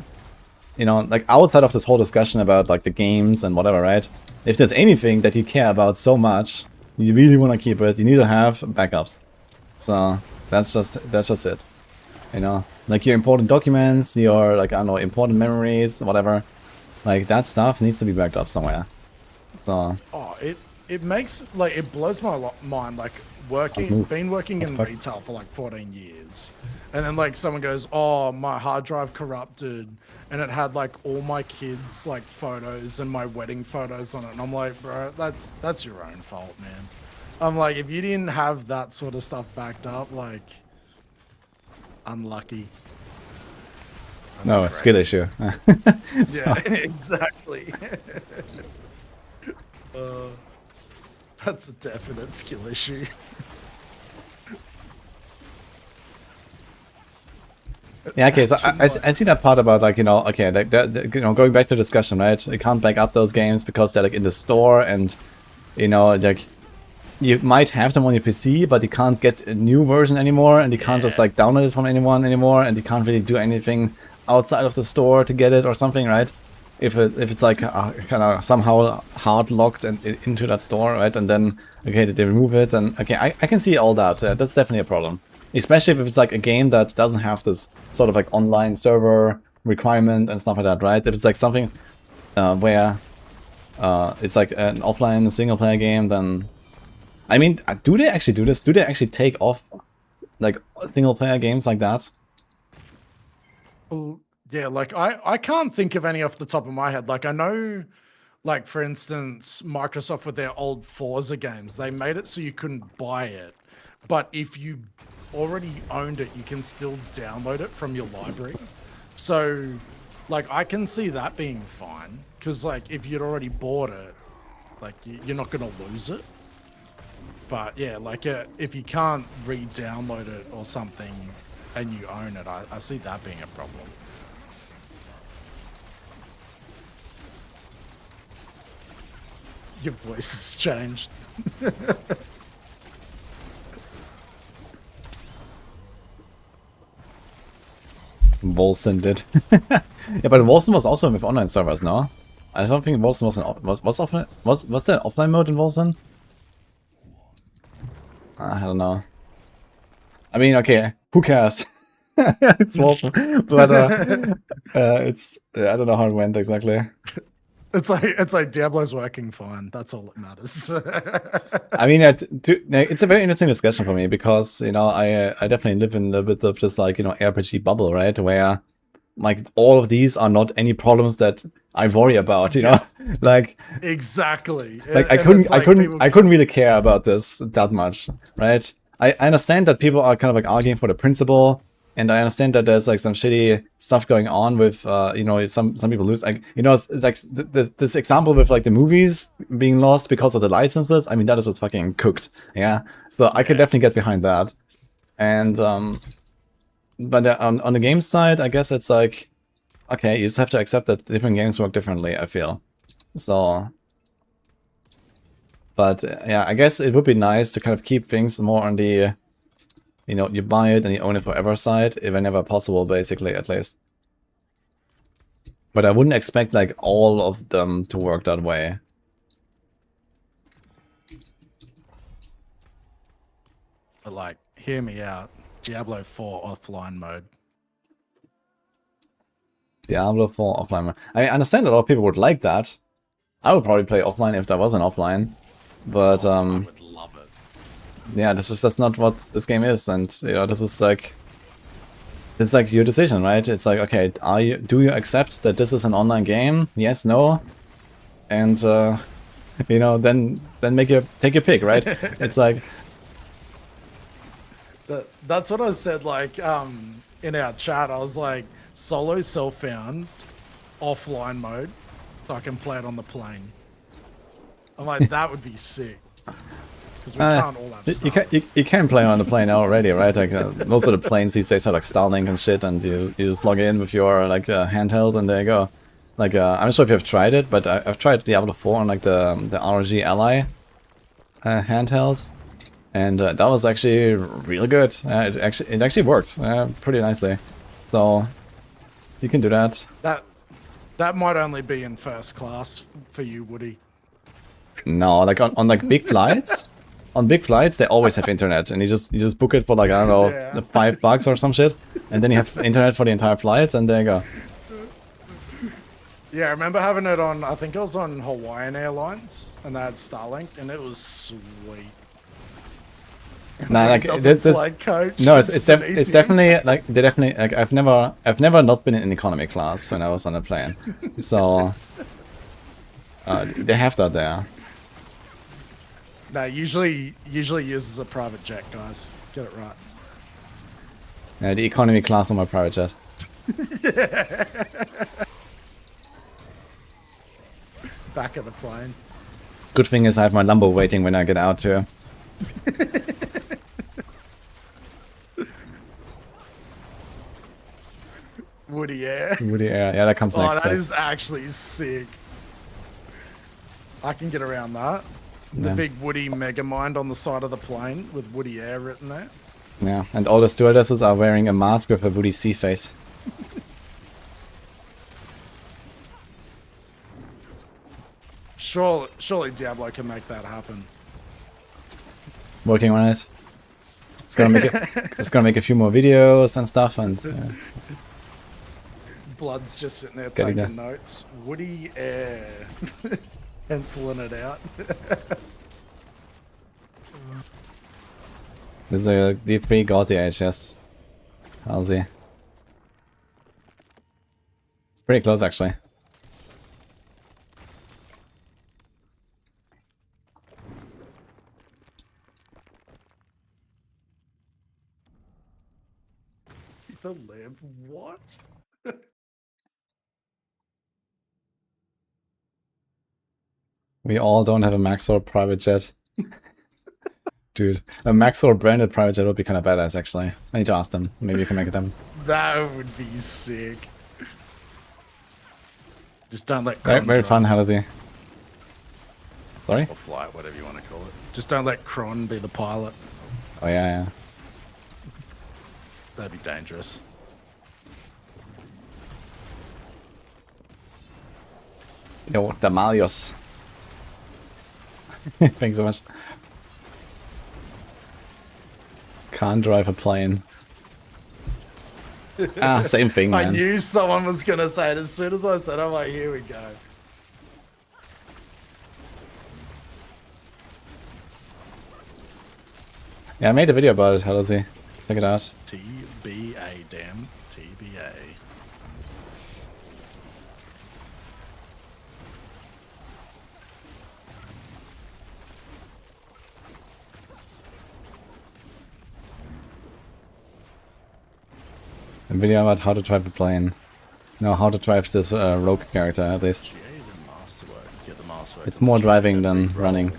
like outside of this whole discussion about like the games and whatever, right? If there's anything that you care about so much, you really want to keep it, you need to have backups. So, that's just it. Like your important documents, your, like, I don't know, important memories, whatever. Like, that stuff needs to be backed up somewhere. So... Oh, it makes, like, it blows my mind, like, been working in retail for, like, 14 years. And then, like, someone goes, oh, my hard drive corrupted. And it had, like, all my kids', like, photos and my wedding photos on it. And I'm like, bro, that's your own fault, man. I'm like, if you didn't have that sort of stuff backed up, like, unlucky. No, a skill issue. Yeah, exactly. That's a definite skill issue. Yeah, okay, so I see that part about, like, okay, like, going back to the discussion, right? You can't back up those games because they're, like, in the store, and, like, you might have them on your PC, but you can't get a new version anymore, and you can't just, like, download it from anyone anymore, and you can't really do anything outside of the store to get it or something, right? If it's like kind of somehow hard locked into that store, right? And then, okay, they remove it, and okay, I can see all that. That's definitely a problem. Especially if it's like a game that doesn't have this sort of like online server requirement and stuff like that, right? If it's like something where it's like an offline single player game, then... I mean, do they actually do this? Do they actually take off like single player games like that? Well, yeah, like I can't think of any off the top of my head. Like I know, like for instance, Microsoft with their old Forza games, they made it so you couldn't buy it. But if you already owned it, you can still download it from your library. So, like, I can see that being fine. Because, like, if you'd already bought it, like, you're not going to lose it. But, yeah, like, if you can't re-download it or something and you own it, I see that being a problem. Your voice has changed. Wolsen did. Yeah, but Wolsen was also with online servers, no? I don't think Wolsen was offline. Was there offline mode in Wolsen? I don't know. I mean, okay, who cares? It's Wolsen, but it's I don't know how it went exactly. It's like Diablo's working fine. That's all that matters. I mean, it's a very interesting discussion for me because I definitely live in a bit of just like RPG bubble, right? Where like all of these are not any problems that I worry about, like exactly. Like I couldn't really care about this that much, right? I understand that people are kind of like arguing for the principle. And I understand that there's like some shitty stuff going on with, some people lose. Like, it's like this example with like the movies being lost because of the licenses. I mean, that is just fucking cooked. Yeah. So I can definitely get behind that. And, but on the game side, I guess it's like, okay, you just have to accept that different games work differently, I feel. So, but yeah, I guess it would be nice to kind of keep things more on the, you buy it and you own it forever side, whenever possible, basically, at least. But I wouldn't expect, like, all of them to work that way. But, like, hear me out. Diablo 4 offline mode. Diablo 4 offline mode. I understand a lot of people would like that. I would probably play offline if there was an offline. But, I would love it. Yeah, that's not what this game is, and this is like, it's like your decision, right? It's like, okay, do you accept that this is an online game? Yes, no, and then take your pick, right? It's like that's what I said, like in our chat. I was like, solo self-found offline mode, so I can play it on the plane. I'm like, that would be sick. Because we can't all have stuff. You can play on the plane already, right? Like most of the planes these days have like Starlink and shit, and you just log in with your like handheld, and there you go. Like I'm not sure if you have tried it, but I've tried Diablo 4 on like the ROG Ally handheld, and that was actually really good. It actually worked pretty nicely, so you can do that. That might only be in first class for you, Woody. No, like on like big flights. On big flights, they always have internet, and you just book it for like, I don't know, Yeah. $5 or some shit, and then you have internet for the entire flight, and there you go. Yeah, I remember having it on, I think it was on Hawaiian Airlines, and they had Starlink, and it was sweet. Nah, like Coach. no, it's definitely like like I've never not been in economy class when I was on a plane, so they have that there. No, usually uses a private jet, guys. Get it right. Yeah, the economy class on my private jet. Yeah. Back of the plane. Good thing is I have my Lambo waiting when I get out too. Woody Air. Woody Air, yeah, that comes next. Oh, that is actually sick. I can get around that. The big Woody Megamind on the side of the plane with Woody Air written there. Yeah, and all the stewardesses are wearing a mask with a Woody C face. Surely Diablo can make that happen. Working on it. It's gonna make a few more videos and stuff, and Blood's just sitting there taking notes. Woody Air. Penciling it out. this is a D3 got the HS. How's he? It's pretty close actually. The lib, what? We all don't have a Maxor private jet. Dude, a Maxor branded private jet would be kind of badass actually. I need to ask them. Maybe you can make it them. That would be sick. Just don't let Right, very fun, how does he? Sorry? Or flight, whatever you want to call it. Just don't let Kron be the pilot. Oh yeah. That'd be dangerous. Yo, Damalios. Thanks so much. Can't drive a plane. Same thing, man. I knew someone was going to say it as soon as I said, I'm like, here we go. Yeah, I made a video about it. How does he? Check it out. TBA, damn. TBA. A video about how to drive a plane. No, how to drive this rogue character at least. It's more driving than running.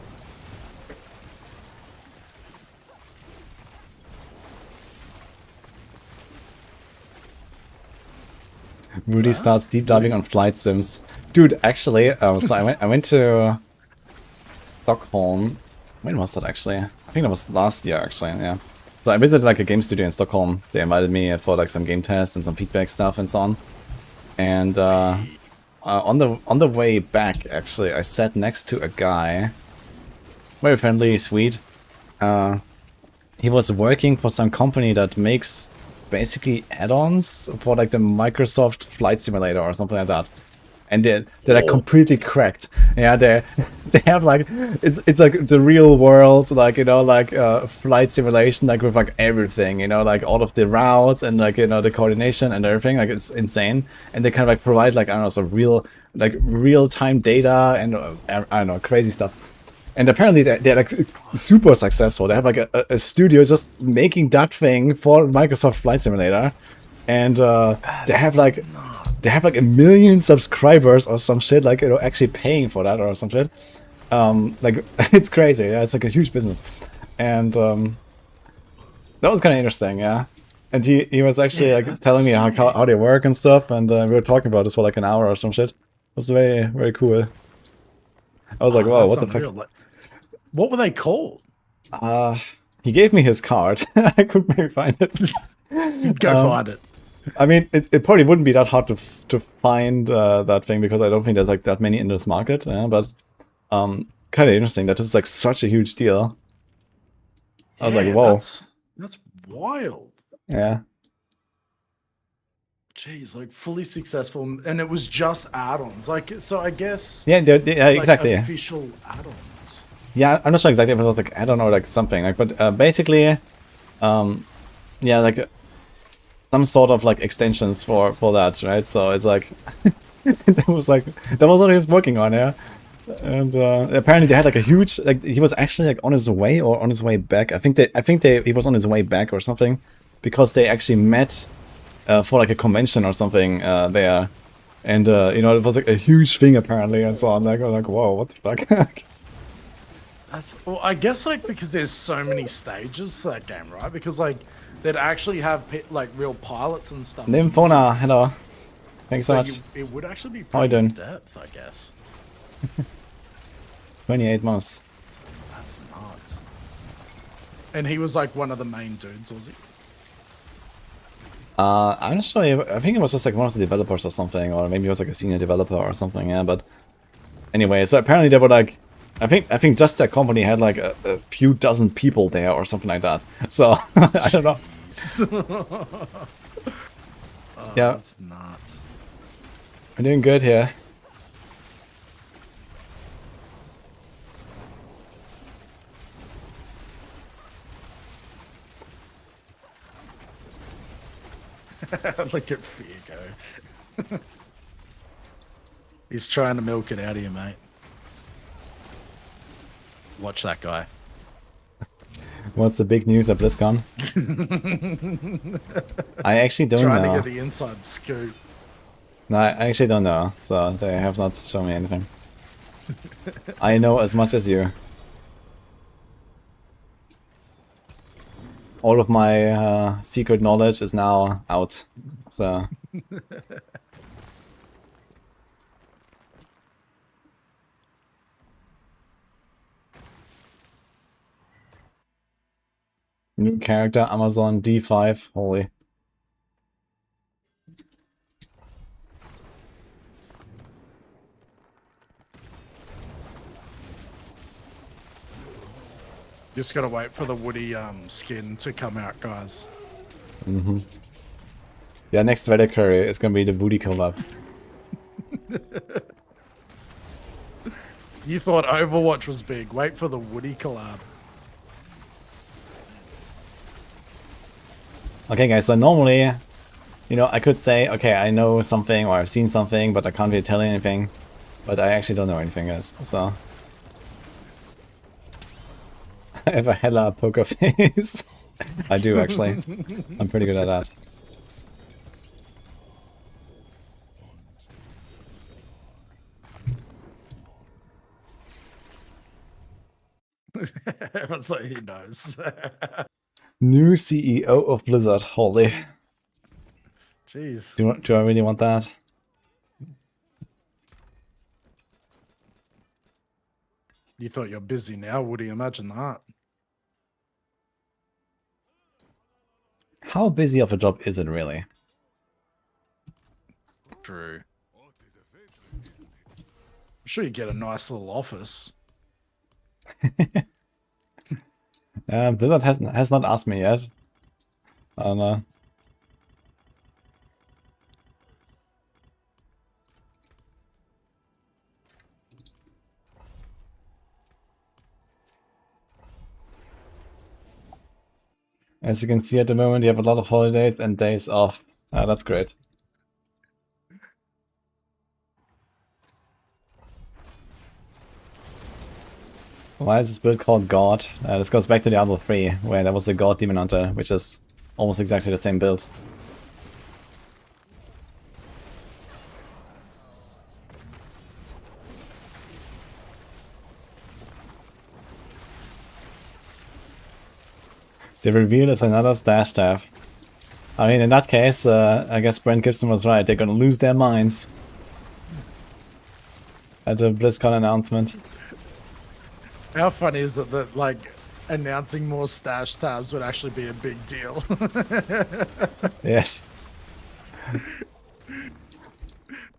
Rudy starts deep diving on flight sims. Dude, actually, so I went to Stockholm. When was that actually? I think that was last year actually, yeah. So I visited like a game studio in Stockholm. They invited me for like some game tests and some feedback stuff and so on. And on the way back, actually, I sat next to a guy, very friendly, sweet. He was working for some company that makes basically add-ons for like the Microsoft Flight Simulator or something like that. And they're like completely cracked. Yeah, they have like it's like the real world, like, you know, like flight simulation, like with like everything, you know, like all of the routes and like, you know, the coordination and everything. Like it's insane. And they kind of like provide like, I don't know, some real time data and I don't know, crazy stuff. And apparently they're like super successful. They have like a studio just making that thing for Microsoft Flight Simulator, and they have like they have like 1 million subscribers or some shit, like, you know, actually paying for that or some shit. Like, it's crazy. Yeah, it's like a huge business. And that was kind of interesting, yeah. And he was actually like telling me how they work and stuff, and we were talking about this for like an hour or some shit. It was very, very cool. I was like, whoa, what the fuck? Like, what were they called? He gave me his card. I could maybe find it. Go find it. I mean, it probably wouldn't be that hard to find that thing, because I don't think there's like that many in this market. But kind of interesting that this is like such a huge deal. I was like, whoa. That's wild. Yeah. Jeez, like fully successful, and it was just add-ons. Like, so I guess. Yeah, like, exactly. Official add-ons. Yeah, I'm not sure exactly if it was like add-on or like something like, but basically, yeah, like some sort of like extensions for that, right? So it's like that was what he was working on, yeah. And apparently they had like a huge, like, he was actually like on his way or on his way back. I think he was on his way back or something, because they actually met for like a convention or something there, and you know, it was like a huge thing apparently, and so I'm like, whoa, what the fuck? Well, I guess like because there's so many stages to that game, right? Because like they'd actually have like real pilots and stuff. Nymphona, hello. Thanks so much. It would actually be How you pretty in doing? depth, I guess. 28 months. That's nuts. And he was like one of the main dudes, was he? I'm not sure. I think it was just like one of the developers or something, or maybe he was like a senior developer or something. Yeah, but anyway, so apparently they were like, I think just that company had like a few dozen people there or something like that. So I don't know. Yeah, that's nuts. We're doing good here. Look at Figo. He's trying to milk it out of you, mate. Watch that guy. What's the big news at BlizzCon? I actually don't know. Trying to get the inside scoop. No, I actually don't know. So they have not shown me anything. I know as much as you. All of my secret knowledge is now out. So. New character, Amazon D5, holy. Just gotta wait for the Woody skin to come out, guys. Mm-hmm. Yeah, next Enquiry is gonna be the Woody collab. You thought Overwatch was big. Wait for the Woody collab. Okay guys, so normally, you know, I could say, okay, I know something or I've seen something, but I can't really tell you anything. But I actually don't know anything, guys, so. I have a hella poker face. I do, actually. I'm pretty good at that. Everyone's like, he knows. New CEO of Blizzard, holy. Jeez. Do I really want that? You thought you're busy now, Woody? Imagine that. How busy of a job is it really? True. I'm sure you get a nice little office. Blizzard has not asked me yet. I don't know. As you can see at the moment, you have a lot of holidays and days off. That's great. Why is this build called God? This goes back to Diablo 3, where there was the God Demon Hunter, which is almost exactly the same build. The reveal is another stash tab. I mean, in that case, I guess Brent Gibson was right. They're gonna lose their minds at the BlizzCon announcement. How funny is it that, like, announcing more stash tabs would actually be a big deal? Yes.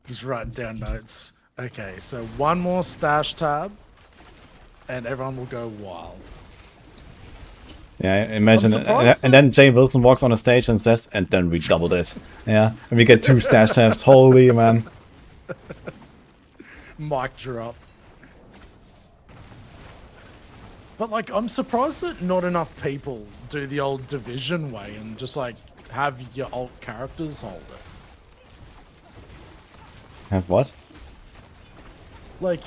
Just write down notes. Okay, so one more stash tab, and everyone will go wild. Yeah, imagine, surprised and then Jay Wilson walks on the stage and says, and then we doubled it. Yeah, and we get 2 stash tabs. Holy man. Mic drop. But, like, I'm surprised that not enough people do the old division way and just, like, have your alt characters hold it. Have what? Like,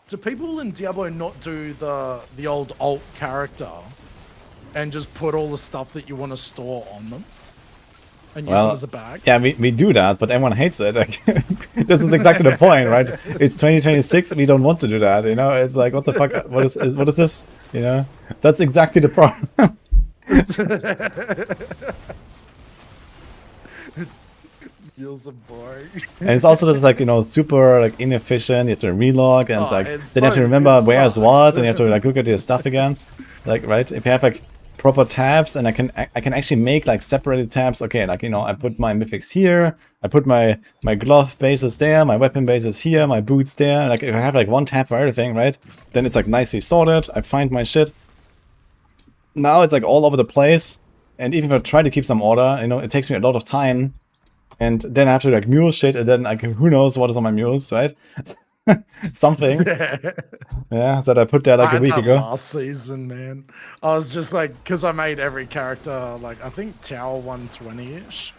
do people in Diablo not do the old alt character and just put all the stuff that you want to store on them and use them as a bag? Yeah, we do that, but everyone hates it. Like, this is exactly the point, right? It's 2026, and we don't want to do that. You know, it's like, what the fuck? What is this? You know, that's exactly the problem. Feels boring. And it's also just like, you know, super like inefficient. You have to relog and like then you have to remember where's what, and you have to like look at your stuff again. Like, right? If you have like proper tabs, and I can actually make like separated tabs. Okay, like, you know, I put my mythics here, I put my glove bases there, my weapon bases here, my boots there. Like, if I have like one tab for everything, right? Then it's like nicely sorted. I find my shit. Now it's like all over the place, and even if I try to keep some order, you know, it takes me a lot of time. And then I have to like mule shit, and then like who knows what is on my mules, right? Something. Yeah, that I put there like a week ago. Last season, man. I was just like, because I made every character like I think Tower 120-ish.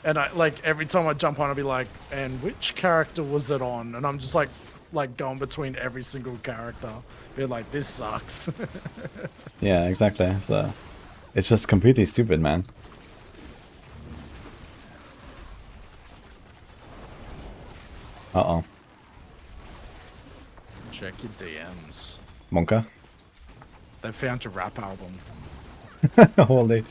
And I like every time I jump on I'd be like, and which character was it on? And I'm just like going between every single character. Be like, this sucks. Yeah, exactly. So it's just completely stupid, man. Uh-oh. Check your DMs. Monka? They found your rap album. Holy.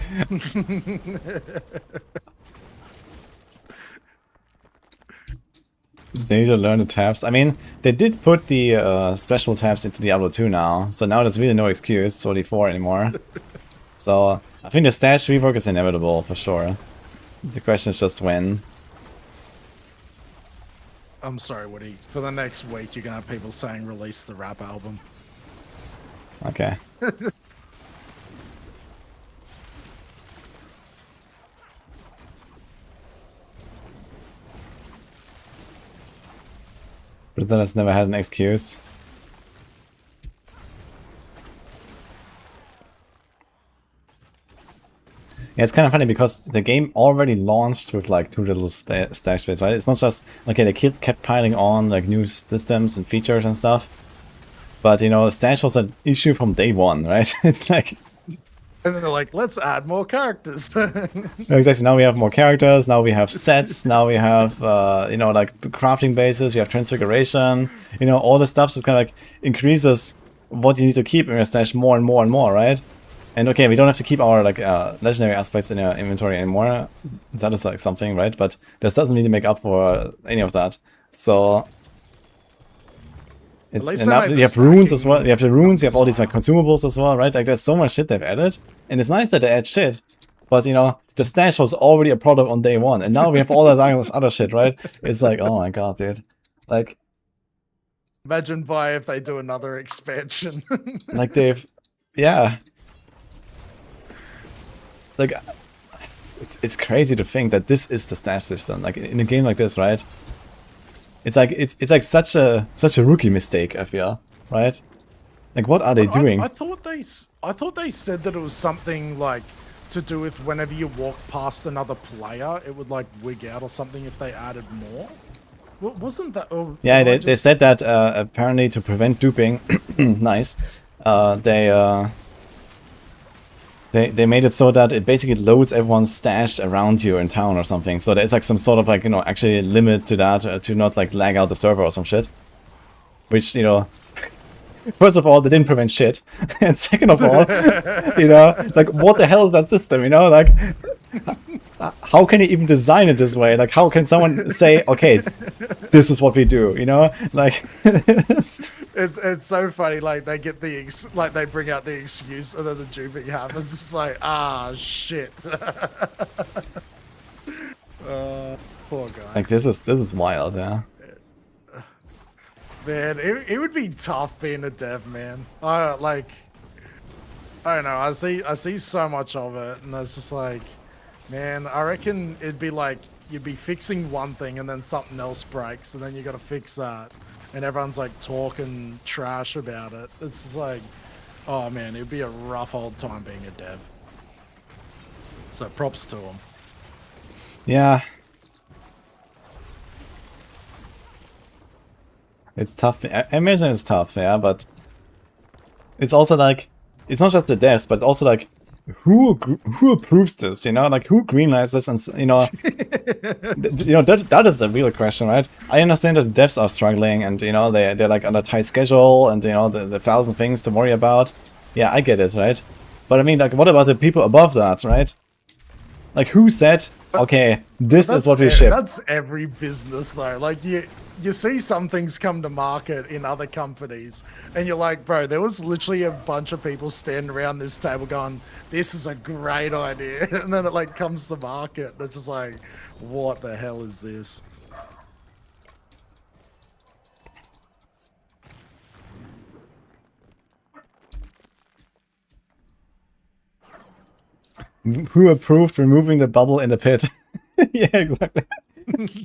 They need to learn the tabs. I mean, they did put the special tabs into Diablo 2 now, so now there's really no excuse for the 4 anymore. So I think the stash rework is inevitable for sure. The question is just when. I'm sorry, Woody. For the next week, you're gonna have people saying release the rap album. Okay. Britain has never had an excuse. Yeah, it's kind of funny because the game already launched with like too little stash space, right? It's not just, okay, they kept piling on like new systems and features and stuff. But, you know, stash was an issue from day one, right? It's like... And then they're like, let's add more characters. Exactly, now we have more characters, now we have sets, now we have, you know, like crafting bases, you have transfiguration, you know, all this stuff just kind of like increases what you need to keep in your stash more and more and more, right? And okay, we don't have to keep our like legendary aspects in our inventory anymore. That is like something, right? But this doesn't really make up for any of that. So it's, and now you have runes as well. You have the runes. You have all these like consumables as well, right? Like there's so much shit they've added, and it's nice that they add shit. But you know, the stash was already a product on day one, and now we have all this other shit, right? It's like, oh my god, dude! Like, imagine if they do another expansion. Like they've, yeah. Like, it's crazy to think that this is the stash system. Like in a game like this, right? It's like such a rookie mistake, I feel, right? Like, what are they doing? I thought they said that it was something like to do with whenever you walk past another player, it would like wig out or something if they added more. Wasn't that? Oh, yeah, they said that apparently to prevent duping. Nice. They made it so that it basically loads everyone's stash around you in town or something. So there's like some sort of like, you know, actually limit to that to not like lag out the server or some shit. Which, you know, first of all, they didn't prevent shit, and second of all, you know, like what the hell is that system? You know, like how can you even design it this way? Like how can someone say, okay, this is what we do? You know, like It's so funny. Like they get like they bring out the excuse, and then the Jupiter happens. It's just like, ah, shit. Poor guys. like this is wild, yeah. Man, it would be tough being a dev, man. I don't know. I see so much of it, and it's just like, man, I reckon it'd be like you'd be fixing one thing, and then something else breaks, and then you got to fix that, and everyone's like talking trash about it. It's just like, oh man, it'd be a rough old time being a dev. So props to them. Yeah. It's tough. I imagine it's tough, yeah, but it's also like, it's not just the devs, but it's also like, who approves this, you know? Like, who greenlights this? And, you know, you know, that is the real question, right? I understand that the devs are struggling and, you know, they're like on a tight schedule and, you know, the thousand things to worry about. Yeah, I get it, right? But I mean, like, what about the people above that, right? Like, who said, okay, this is what we ship? That's every business, though. Like, you see some things come to market in other companies, and you're like, bro, there was literally a bunch of people standing around this table going, this is a great idea. And then it, like, comes to market. And it's just like, what the hell is this? Who approved removing the bubble in the pit? Yeah, exactly.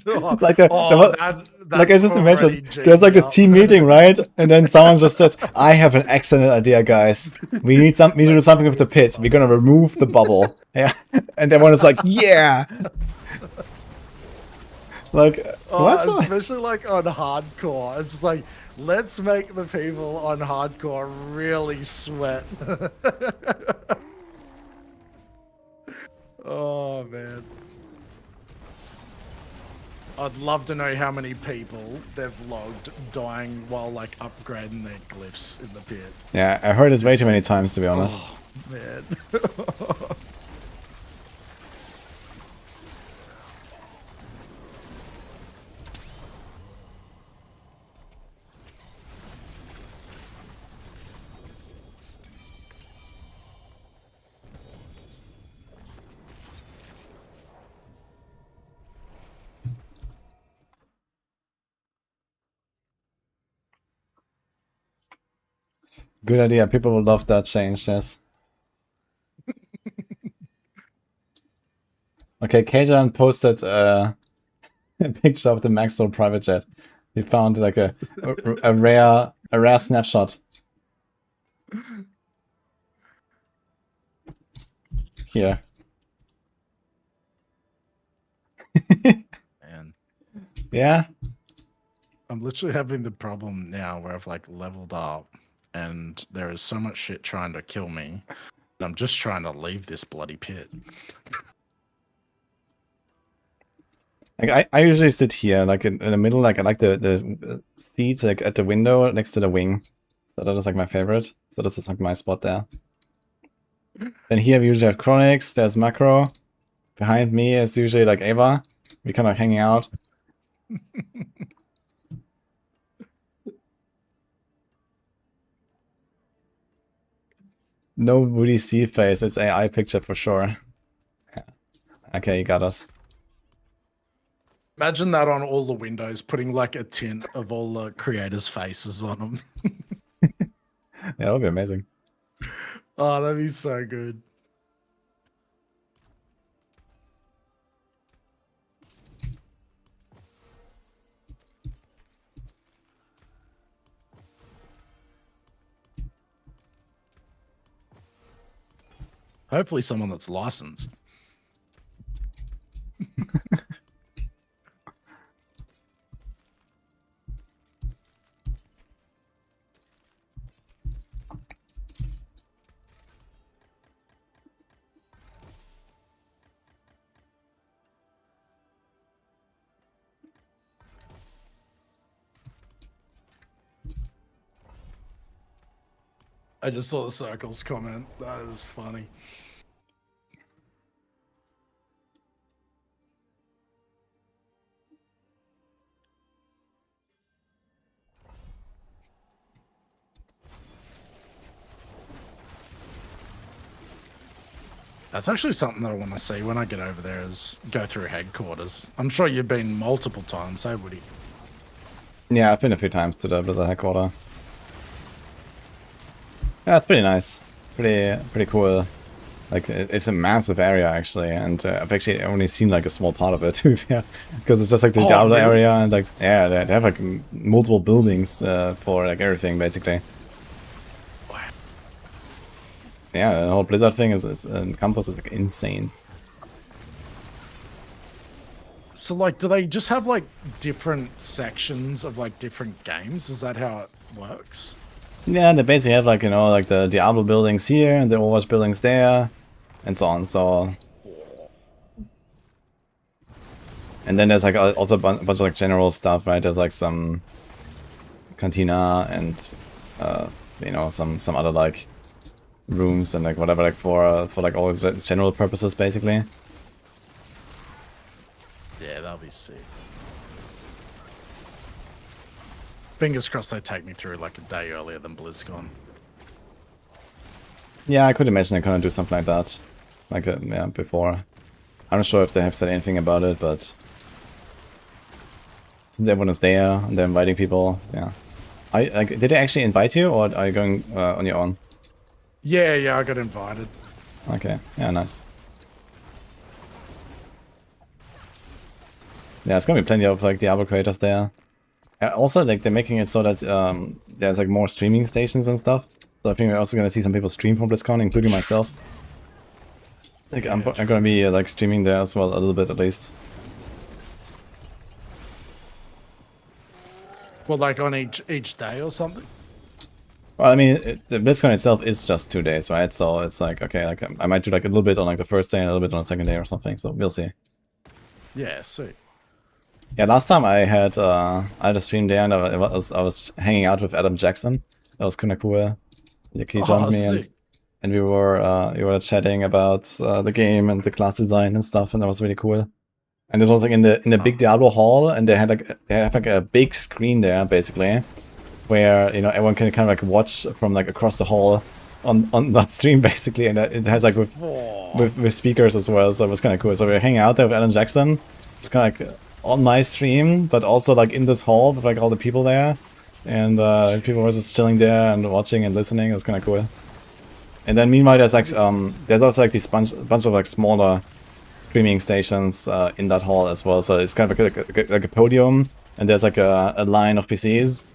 Like like I just imagine there's like this team meeting, right? And then someone just says, "I have an excellent idea, guys. We need to do something with the pit. We're gonna remove the bubble." Yeah, and everyone is like, "Yeah." Like what? Especially like on hardcore, it's just like, let's make the people on hardcore really sweat. Oh man. I'd love to know how many people they've logged dying while like upgrading their glyphs in the pit. Yeah, I heard it way too many times, to be honest. Oh, man. Good idea. People will love that change, yes. Okay, Kajan posted a picture of the Maxwell private jet. He found like a rare snapshot. Here. Man. Yeah. I'm literally having the problem now where I've like leveled up and there is so much shit trying to kill me. I'm just trying to leave this bloody pit. Like I usually sit here, like in the middle, like I like the seat like at the window next to the wing. So that is like my favorite. So this is like my spot there. Then here we usually have Chronix, there's Macro. Behind me is usually like Ava. We kind of hanging out. No Woody C face, it's AI picture for sure. Okay, you got us. Imagine that on all the windows, putting like a tint of all the creators' faces on them. Yeah, that would be amazing. Oh, that'd be so good. Hopefully someone that's licensed. I just saw the circles comment. That is funny. That's actually something that I want to see when I get over there is go through headquarters. I'm sure you've been multiple times, hey Woody? Yeah, I've been a few times to the Blizzard headquarters. Yeah, it's pretty nice. Pretty cool. Like, it's a massive area, actually, and I've actually only seen, like, a small part of it, to be fair. Because it's just, like, the Diablo really? area, and, like, yeah, they have, like, multiple buildings for, like, everything, basically. Yeah, the whole Blizzard thing is campus is, like, insane. So, like, do they just have, like, different sections of, like, different games? Is that how it works? Yeah, they basically have, like, you know, like, the Diablo buildings here, and the Overwatch buildings there, and so on, so... And then there's, like, also a bunch of, like, general stuff, right? There's, like, some... cantina and, you know, some other, like... rooms and, like, whatever, like, for like, all general purposes, basically. Yeah, that'll be sick. Fingers crossed they take me through, like, a day earlier than BlizzCon. Yeah, I could imagine they're gonna do something like that. Like, yeah, before. I'm not sure if they have said anything about it, but... since everyone is there, and they're inviting people, yeah. Like, did they actually invite you, or are you going on your own? Yeah, I got invited. Okay, yeah, nice. Yeah, it's gonna be plenty of, like, Diablo creators there. Also, like, they're making it so that there's, like, more streaming stations and stuff. So I think we're also gonna see some people stream from BlizzCon, including myself. Like, I'm gonna be, like, streaming there as well, a little bit at least. Well, like, on each day or something? Well, I mean, the BlizzCon itself is just 2 days, right? So it's like, okay, like, I might do, like, a little bit on, like, the first day and a little bit on the second day or something, so we'll see. Yeah, sick. Yeah, last time I had a stream there, and I was hanging out with Adam Jackson. That was kind of cool. He joined me, and we were chatting about the game and the class design and stuff, and that was really cool. And this was like in the big Diablo hall, and they have like a big screen there, basically, where, you know, everyone can kind of, like, watch from, like, across the hall on that stream, basically, and it has, like, with speakers as well, so it was kind of cool. So we were hanging out there with Adam Jackson. It's kind of like on my stream, but also, like, in this hall with, like, all the people there, and people were just chilling there and watching and listening. It was kind of cool. And then meanwhile, there's, like, there's also, like, these bunch of, like, smaller streaming stations in that hall as well. So it's kind of like a podium, and there's, like, a line of PCs,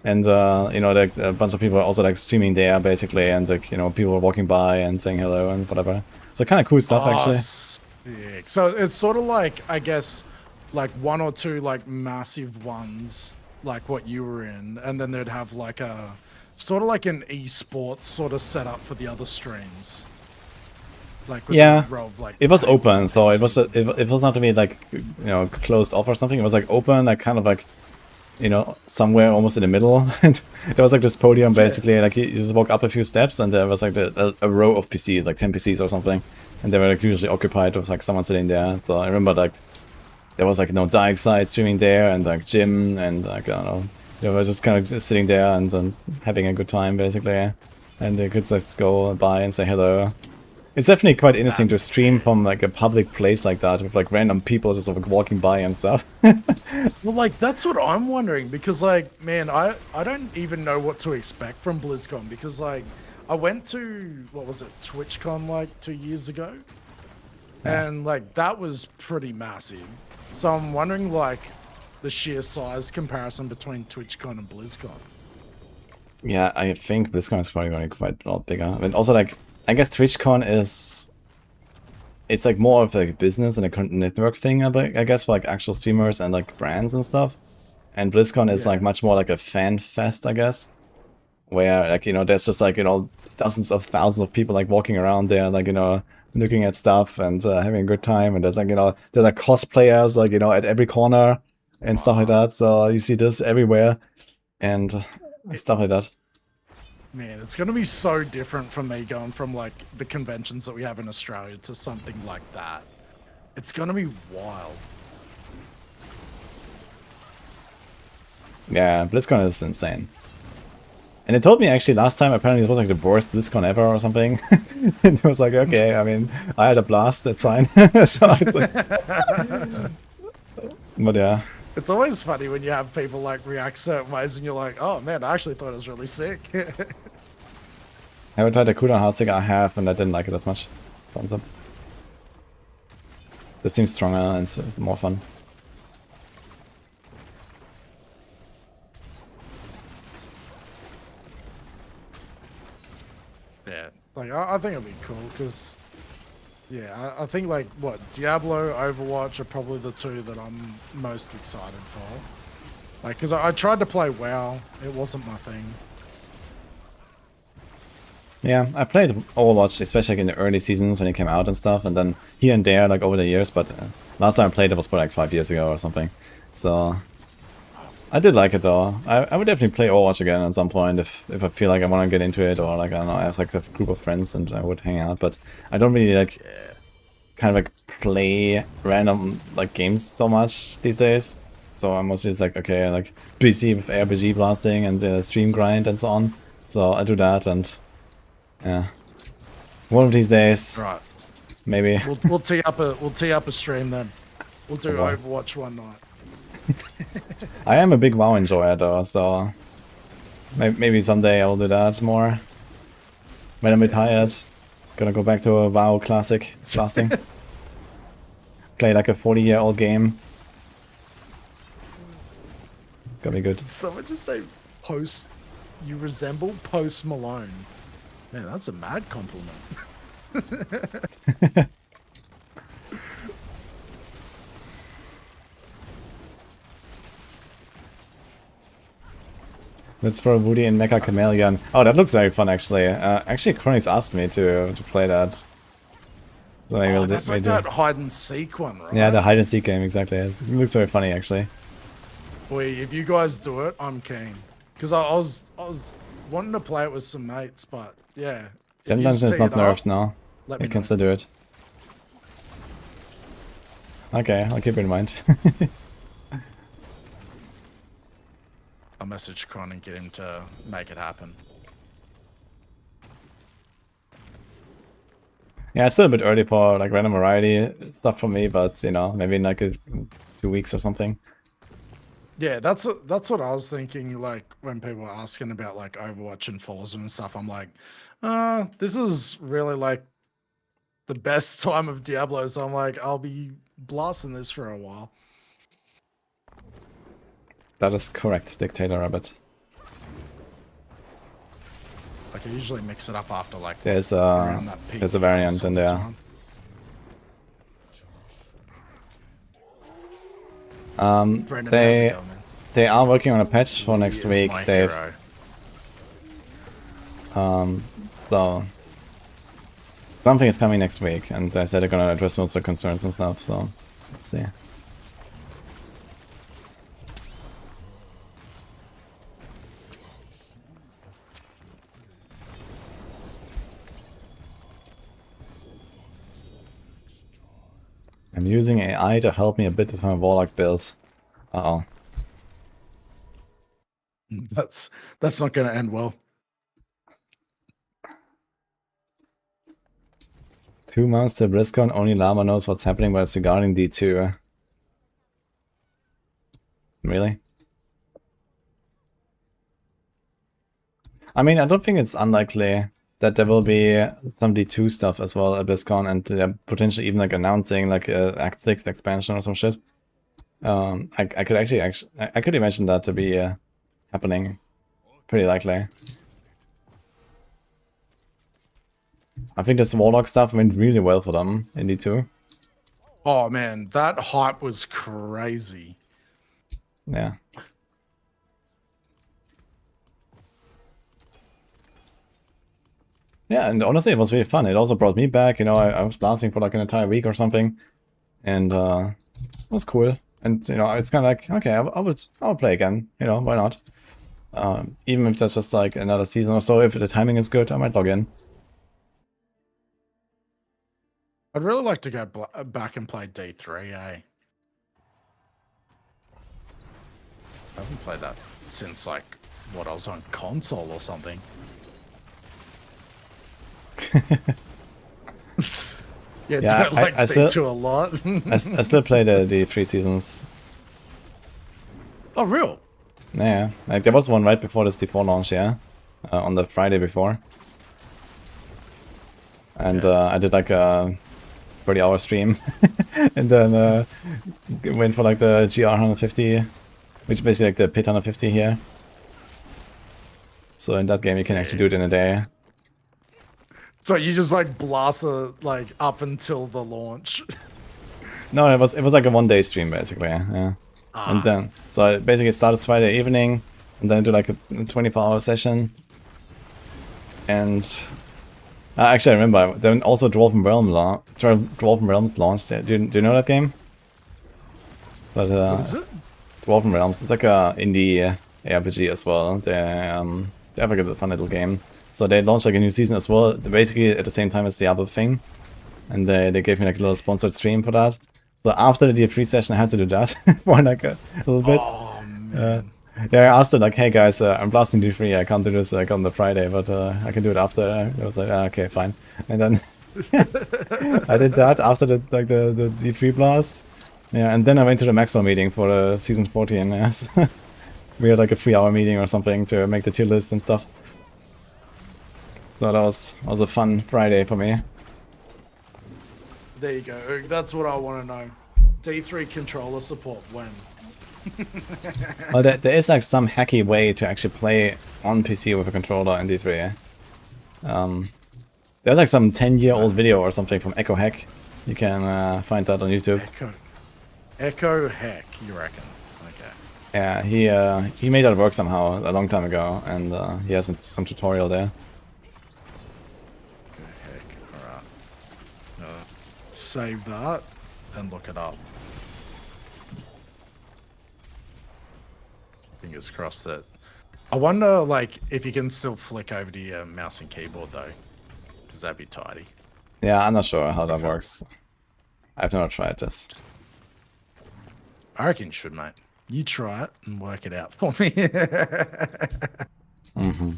and you know, like, a bunch of people are also, like, streaming there, basically, and, like, you know, people are walking by and saying hello and whatever. So kind of cool stuff, actually. Sick. So it's sort of like, I guess, like, one or two, like, massive ones, like what you were in, and then they'd have, like, a sort of like an esports sort of setup for the other streams. Like, with yeah, the row of, like, it was open, so it was not really, like, you know, closed off or something. It was, like, open, like, kind of, like, you know, somewhere almost in the middle. And there was, like, this podium, basically, like, you just walk up a few steps, and there was, like, a row of PCs, like 10 PCs or something, and they were, like, usually occupied with, like, someone sitting there. So I remember, like, there was, like, you know, Dark Side streaming there, and, like, Jim, and, like, I don't know, they were just kind of sitting there and having a good time, basically, and they could just go by and say hello. It's definitely quite interesting to stream from, like, a public place like that, with, like, random people just, like, walking by and stuff. Well, like, that's what I'm wondering, because, like, man, I don't even know what to expect from BlizzCon, because, like, I went to, what was it, TwitchCon, like, 2 years ago, and, like, that was pretty massive. So I'm wondering, like, the sheer size comparison between TwitchCon and BlizzCon. Yeah, I think BlizzCon is probably going to be quite a lot bigger. And also, like, I guess TwitchCon is... it's, like, more of, like, a business and a network thing, I guess, for, like, actual streamers and, like, brands and stuff. And BlizzCon is, like, much more like a fan fest, I guess. Where, like, you know, there's just, like, you know, dozens of thousands of people, like, walking around there, like, you know, looking at stuff and having a good time. And there's, like, you know, there's, like, cosplayers, like, you know, at every corner and stuff like that. So you see this everywhere and stuff like that. Man, it's going to be so different from me going from like the conventions that we have in Australia to something like that. It's going to be wild. Yeah, BlizzCon is insane. And it told me actually last time apparently it was like the worst BlizzCon ever or something. And it was like, okay, I mean, I had a blast, that's fine. So I was like, but yeah. It's always funny when you have people like react certain ways and you're like, oh man, I actually thought it was really sick. Have I tried the cooldown hard stick? I have, and I didn't like it as much. Thumbs up. This seems stronger and more fun. Yeah, like I think it'd be cool because, yeah, I think like what Diablo, Overwatch are probably the two that I'm most excited for. Like, because I tried to play WoW, it wasn't my thing. Yeah, I played Overwatch, especially like in the early seasons when it came out and stuff, and then here and there, like over the years, but last time I played it was probably like 5 years ago or something. So I did like it though. I would definitely play Overwatch again at some point if I feel like I want to get into it, or like, I don't know, I have like a group of friends and I would hang out, but I don't really like kind of like play random like games so much these days. So I'm mostly just like, okay, like busy with RPG blasting and stream grind and so on. So I do that, and yeah, one of these days, Right. maybe. We'll tee up a stream then. We'll do Okay. Overwatch one night. I am a big WoW enjoyer though, so maybe someday I will do that more. When I'm retired, gonna go back to a WoW classic blasting. Play like a 40-year-old game. Gonna be good. Someone just say Post. You resemble Post Malone. Man, that's a mad compliment. Let's throw Woody and Mecha Chameleon. Oh, that looks very fun actually. Actually, Chronix asked me to play that. So maybe Oh, that's like that hide and seek one, right? Yeah, the hide and seek game, exactly. It looks very funny actually. Boy, if you guys do it, I'm keen. Because I was wanting to play it with some mates, but yeah. Gem Dungeon is not nerfed now. You can still do it. Okay, I'll keep it in mind. I'll message Con and get him to make it happen. Yeah, it's still a bit early for like random variety stuff for me, but you know, maybe in like 2 weeks or something. Yeah, that's what I was thinking. Like when people were asking about like Overwatch and Forza and stuff, I'm like, this is really like the best time of Diablo. So I'm like, I'll be blasting this for a while. That is correct, Dictator Rabbit. Like I usually mix it up after like There's around that peak a variant in there. Brendan, how's it going, man? They are working on a patch for next He is week. my They've hero. so something is coming next week, and they said they're gonna address most of the concerns and stuff. So let's see. I'm using AI to help me a bit with my Warlock build. Uh-oh. That's not going to end well. 2 months to BlizzCon, only Llama knows what's happening, but it's regarding D2. Really? I mean, I don't think it's unlikely that there will be some D2 stuff as well at BlizzCon, and potentially even like announcing like a Act 6 expansion or some shit. I could actually I could imagine that to be happening. Pretty likely. I think this Warlock stuff went really well for them in D2. Oh man, that hype was crazy. Yeah. Yeah, and honestly, it was really fun. It also brought me back. You know, I was blasting for like an entire week or something, and it was cool. And you know, it's kind of like, okay, I would play again. You know, why not? Even if that's just like another season or so, if the timing is good, I might log in. I'd really like to go back and play D3, eh? I haven't played that since, like, what, I was on console or something. Yeah, don't like D2 a lot. I still play the 3 seasons. Oh, real? Yeah, like there was one right before this D4 launch, yeah, on the Friday before. And I did like a 30-hour stream, and then went for like the GR 150, which is basically like the Pit 150 here. So in that game you can actually do it in a day. So you just like blast it like up until the launch? No, it was like a 1-day stream basically, yeah. And then, so I basically started Friday evening, and then I do like a 24-hour session. And actually, I remember then also Dwarven Realms launched. Do you know that game? But what is it? Dwarven Realms. It's like a indie RPG as well. They have like a fun little game. So they launched like a new season as well, basically at the same time as the Diablo thing. And they gave me like a little sponsored stream for that. So after the D3 session, I had to do that for like a little bit. Oh man. Yeah, I asked it like, hey guys, I'm blasting D3, I can't do this like on the Friday, but I can do it after. I was like, okay, fine. And then I did that after the D3 blast. Yeah, and then I went to the Exile meeting for season 14. Yes. We had like a 3-hour meeting or something to make the tier list and stuff. So that was a fun Friday for me. There you go. That's what I want to know. D3 controller support when? Well, there is like some hacky way to actually play on PC with a controller in D3. There's like some 10-year-old video or something from Echo Hack. You can find that on YouTube. Echo Hack, you reckon? Okay. Yeah, he made that work somehow a long time ago, and he has some tutorial there. Save that and look it up. Fingers crossed that. I wonder, like, if you can still flick over to your mouse and keyboard though, because that'd be tidy. Yeah, I'm not sure how that works. I've never tried this. I reckon you should, mate. You try it and work it out for me. Mm-hmm.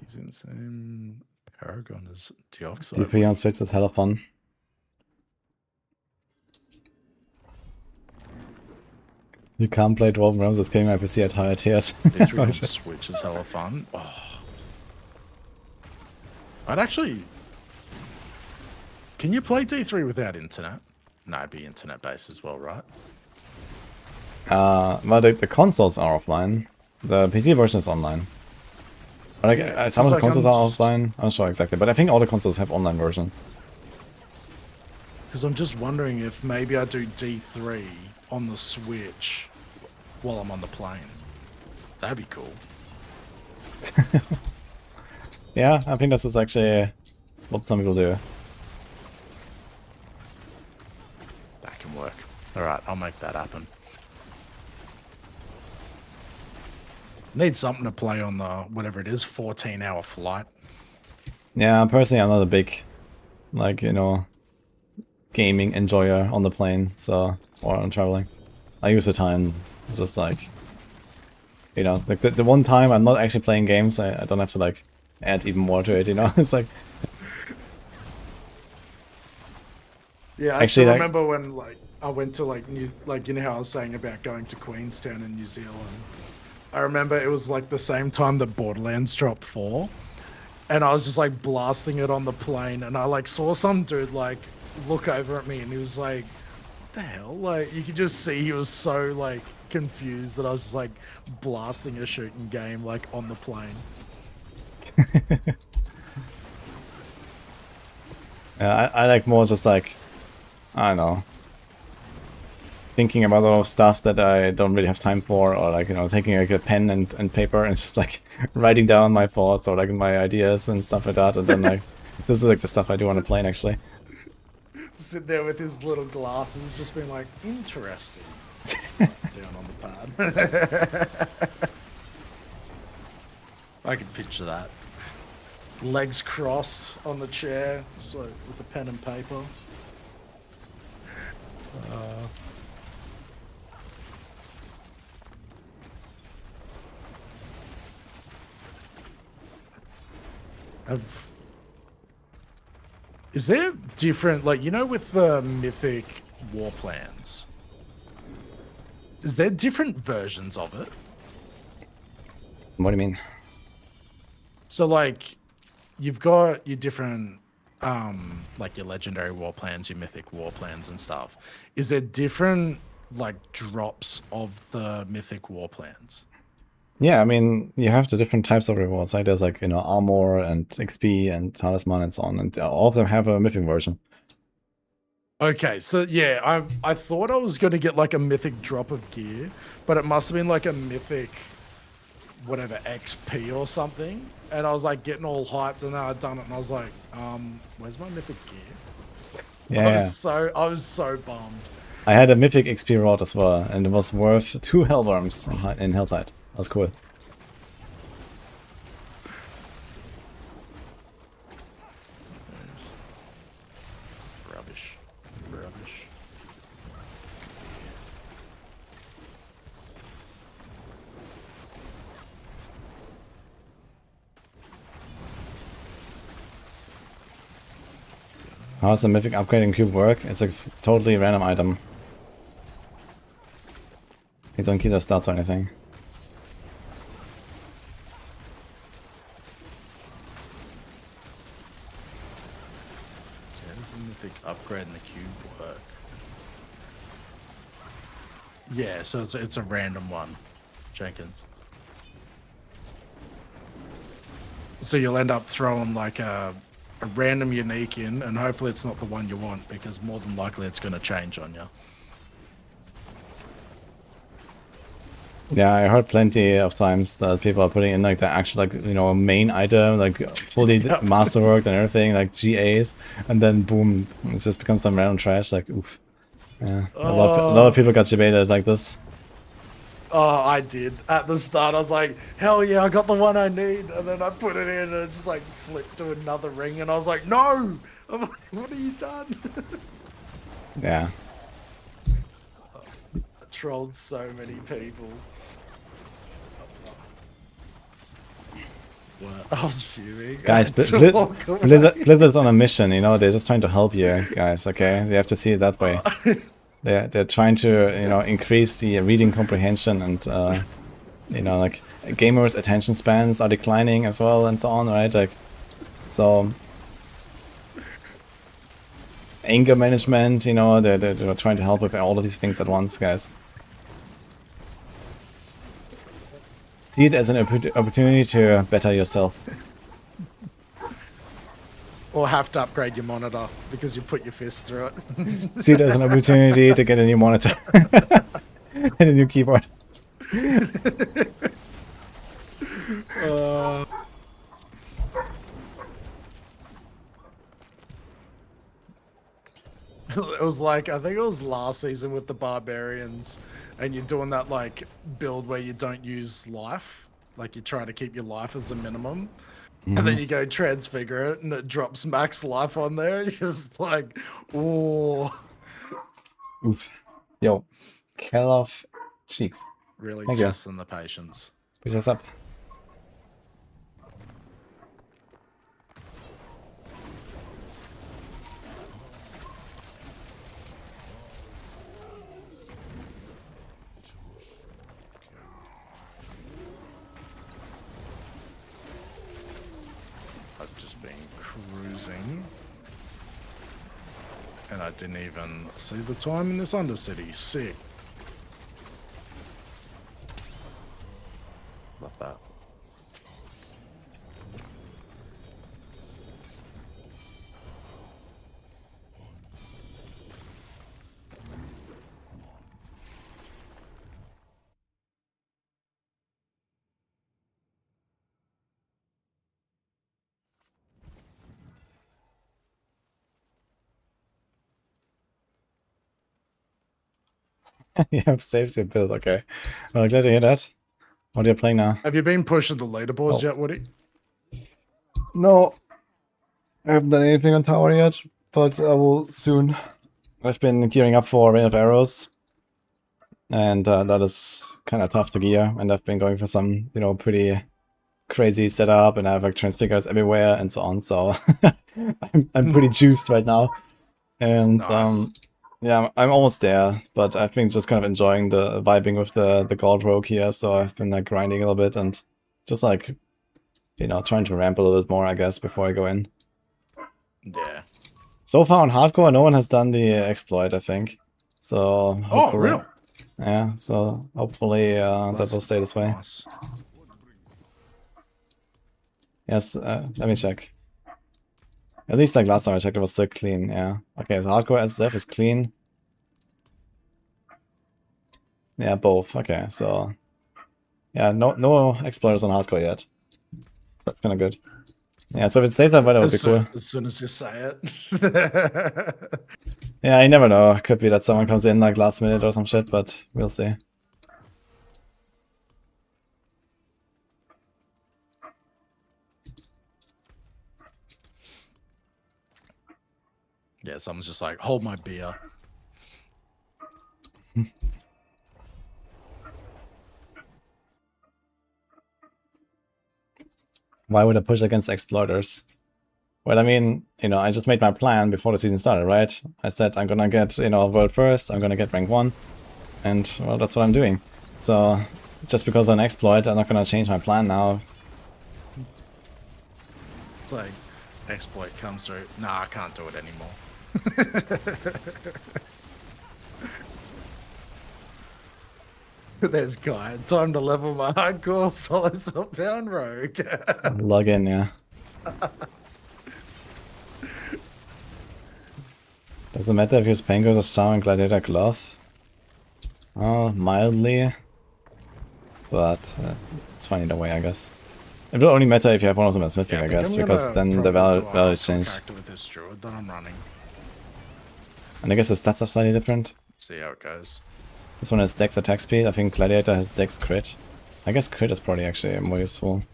He's insane. Paragon is Dioxide. D3 on Switch is hella fun. You can't play Dwarven Realms, it's getting my PC at higher tiers. D3 on Switch is hella fun. Oh. I'd actually... Can you play D3 without internet? No, it'd be internet based as well, right? Well, the consoles are offline. The PC version is online. But like, some of the consoles are offline. I'm not sure exactly, but I think all the consoles have online version. Because I'm just wondering if maybe I do D3 on the Switch while I'm on the plane. That'd be cool. Yeah, I think this is actually what some people do. That can work. Alright, I'll make that happen. Need something to play on the, whatever it is, 14-hour flight. Yeah, personally I'm not a big, like, you know, gaming enjoyer on the plane, so, or on traveling. I use the time, just like, you know, like the one time I'm not actually playing games, I don't have to like add even more to it, you know, it's like... Yeah, I still remember when, like, I went to, like, you know how I was saying about going to Queenstown in New Zealand? I remember it was, like, the same time that Borderlands dropped 4, and I was just, like, blasting it on the plane, and I, like, saw some dude, like, look over at me, and he was like, what the hell? Like, you could just see he was so, like, confused that I was just, like, blasting a shooting game, like, on the plane. Yeah, I like more just like, I don't know, thinking about a lot of stuff that I don't really have time for, or like, you know, taking like a pen and paper and just like writing down my thoughts or like my ideas and stuff like that, and then like, this is like the stuff I do on a plane actually. Sit there with his little glasses, just being like, interesting. Down on the I can picture that. Legs crossed on the chair, just like with a pen and paper. Is there different, like, you know, with the mythic war plans? Is there different versions of it? What do you mean? So, like, you've got your different, like your legendary war plans, your mythic war plans and stuff. Is there different, like, drops of the mythic war plans? Yeah, I mean, you have the different types of rewards. Like there's like, you know, armor and XP and talisman and so on, and all of them have a mythic version. Okay, so yeah, I thought I was going to get like a mythic drop of gear, but it must have been like a mythic whatever XP or something. And I was like getting all hyped, and then I'd done it, and I was like, where's my mythic gear? Yeah, I was so bummed. I had a mythic XP rod as well, and it was worth 2 hellworms in Helltide. That was cool. Rubbish. Rubbish. How does the mythic upgrading cube work? It's a totally random item. You don't keep the stats or anything. So how does the mythic upgrade in the cube work? Yeah, so it's a random one, Jenkins. So you'll end up throwing like a random unique in, and hopefully it's not the one you want, because more than likely it's going to change on you. Yeah, I heard plenty of times that people are putting in like the actual, like, you know, main item, like fully Yep. masterworked and everything, like GAs, and then boom, it just becomes some random trash. Like, oof. Yeah, a lot of people got debated like this. Oh, I did. At the start, I was like, hell yeah, I got the one I need. And then I put it in, and it just like flipped to another ring. And I was like, no! I'm like, what have you done? Yeah. I trolled so many people. I was fuming. Guys, Blizzard's on a mission, you know, they're just trying to help you guys, okay? They have to see it that way. They're trying to, you know, increase the reading comprehension and, you know, like, gamers' attention spans are declining as well and so on, right? Like, so, anger management, you know, they're trying to help with all of these things at once, guys. See it as an opportunity to better yourself. Or have to upgrade your monitor because you put your fist through it. See it as an opportunity to get a new monitor and a new keyboard. It was like, I think it was last season with the barbarians, and you're doing that like build where you don't use life, like you try to keep your life as a minimum, and then you go transfigure it and it drops max life on there. And you're just like, oh, Oof. Yo, kill off cheeks. really Thank you. testing the patience. Push us up. I've just been cruising, and I didn't even see the time in this Undercity. Sick. Love that. You have saved your build, okay. Well, glad to hear that. What are you playing now? Have you been pushing the leaderboards yet, Woody? No, I haven't done anything on tower yet, but I will soon. I've been gearing up for Rain of Arrows, and that is kind of tough to gear, and I've been going for some, you know, pretty crazy setup, and I have like transfigures everywhere and so on, so I'm pretty juiced right now. And Nice. yeah, I'm almost there, but I've been just kind of enjoying the vibing with the gold rogue here, so I've been like grinding a little bit and just like, you know, trying to ramp a little bit more, I guess, before I go in. Yeah. So far on hardcore, no one has done the exploit, I think. So Oh, hopefully, real? yeah. So hopefully that will stay this way. Nice. Yes, let me check. At least like last time I checked, it was still clean. Yeah. Okay, so hardcore SSF is clean. Yeah, both. Okay, so yeah, no exploiters on hardcore yet. That's kind of good. Yeah, so if it stays that way, that would be cool. As soon as you say it. Yeah, you never know. Could be that someone comes in like last minute or some shit, but we'll see. Yeah, someone's just like, hold my beer. Why would I push against exploiters? Well, I mean, you know, I just made my plan before the season started, right? I said I'm gonna get, you know, world first, I'm gonna get rank 1, and, well, that's what I'm doing. So, just because of an exploit, I'm not gonna change my plan now. It's like, exploit comes through. Nah, I can't do it anymore. There's Guy. Time to level my hardcore solid southbound rogue. Log in, yeah. Does it matter if you use Pangos as Charm and Gladiator Glove? Oh, mildly. But it's fine either way, I guess. It will only matter if you have one of them as Mythic, I guess, because then the value change. With this druid that I'm running. And I guess the stats are slightly different. See how it goes. This one has Dex attack speed. I think Gladiator has Dex crit. I guess crit is probably actually more useful.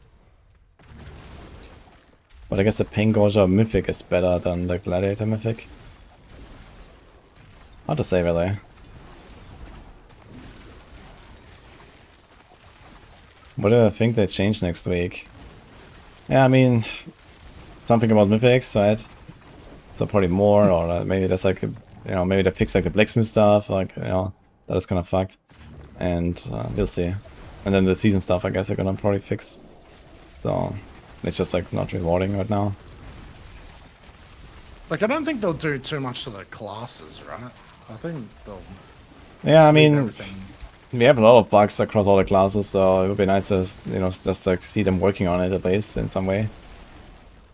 But I guess the Paingorger Mythic is better than the Gladiator Mythic. Hard to say, really. What do I think they change next week? Yeah, I mean, something about Mythics, right? So probably more, or maybe there's like, you know, maybe they fix like the Blacksmith stuff, like, you know, that is kind of fucked. And we'll see. And then the season stuff, I guess, they're gonna probably fix. So it's just like not rewarding right now. Like, I don't think they'll do too much to the classes, right? I think they'll. Yeah, I mean, everything. we have a lot of bugs across all the classes, so it would be nice to, you know, just like see them working on it at least in some way.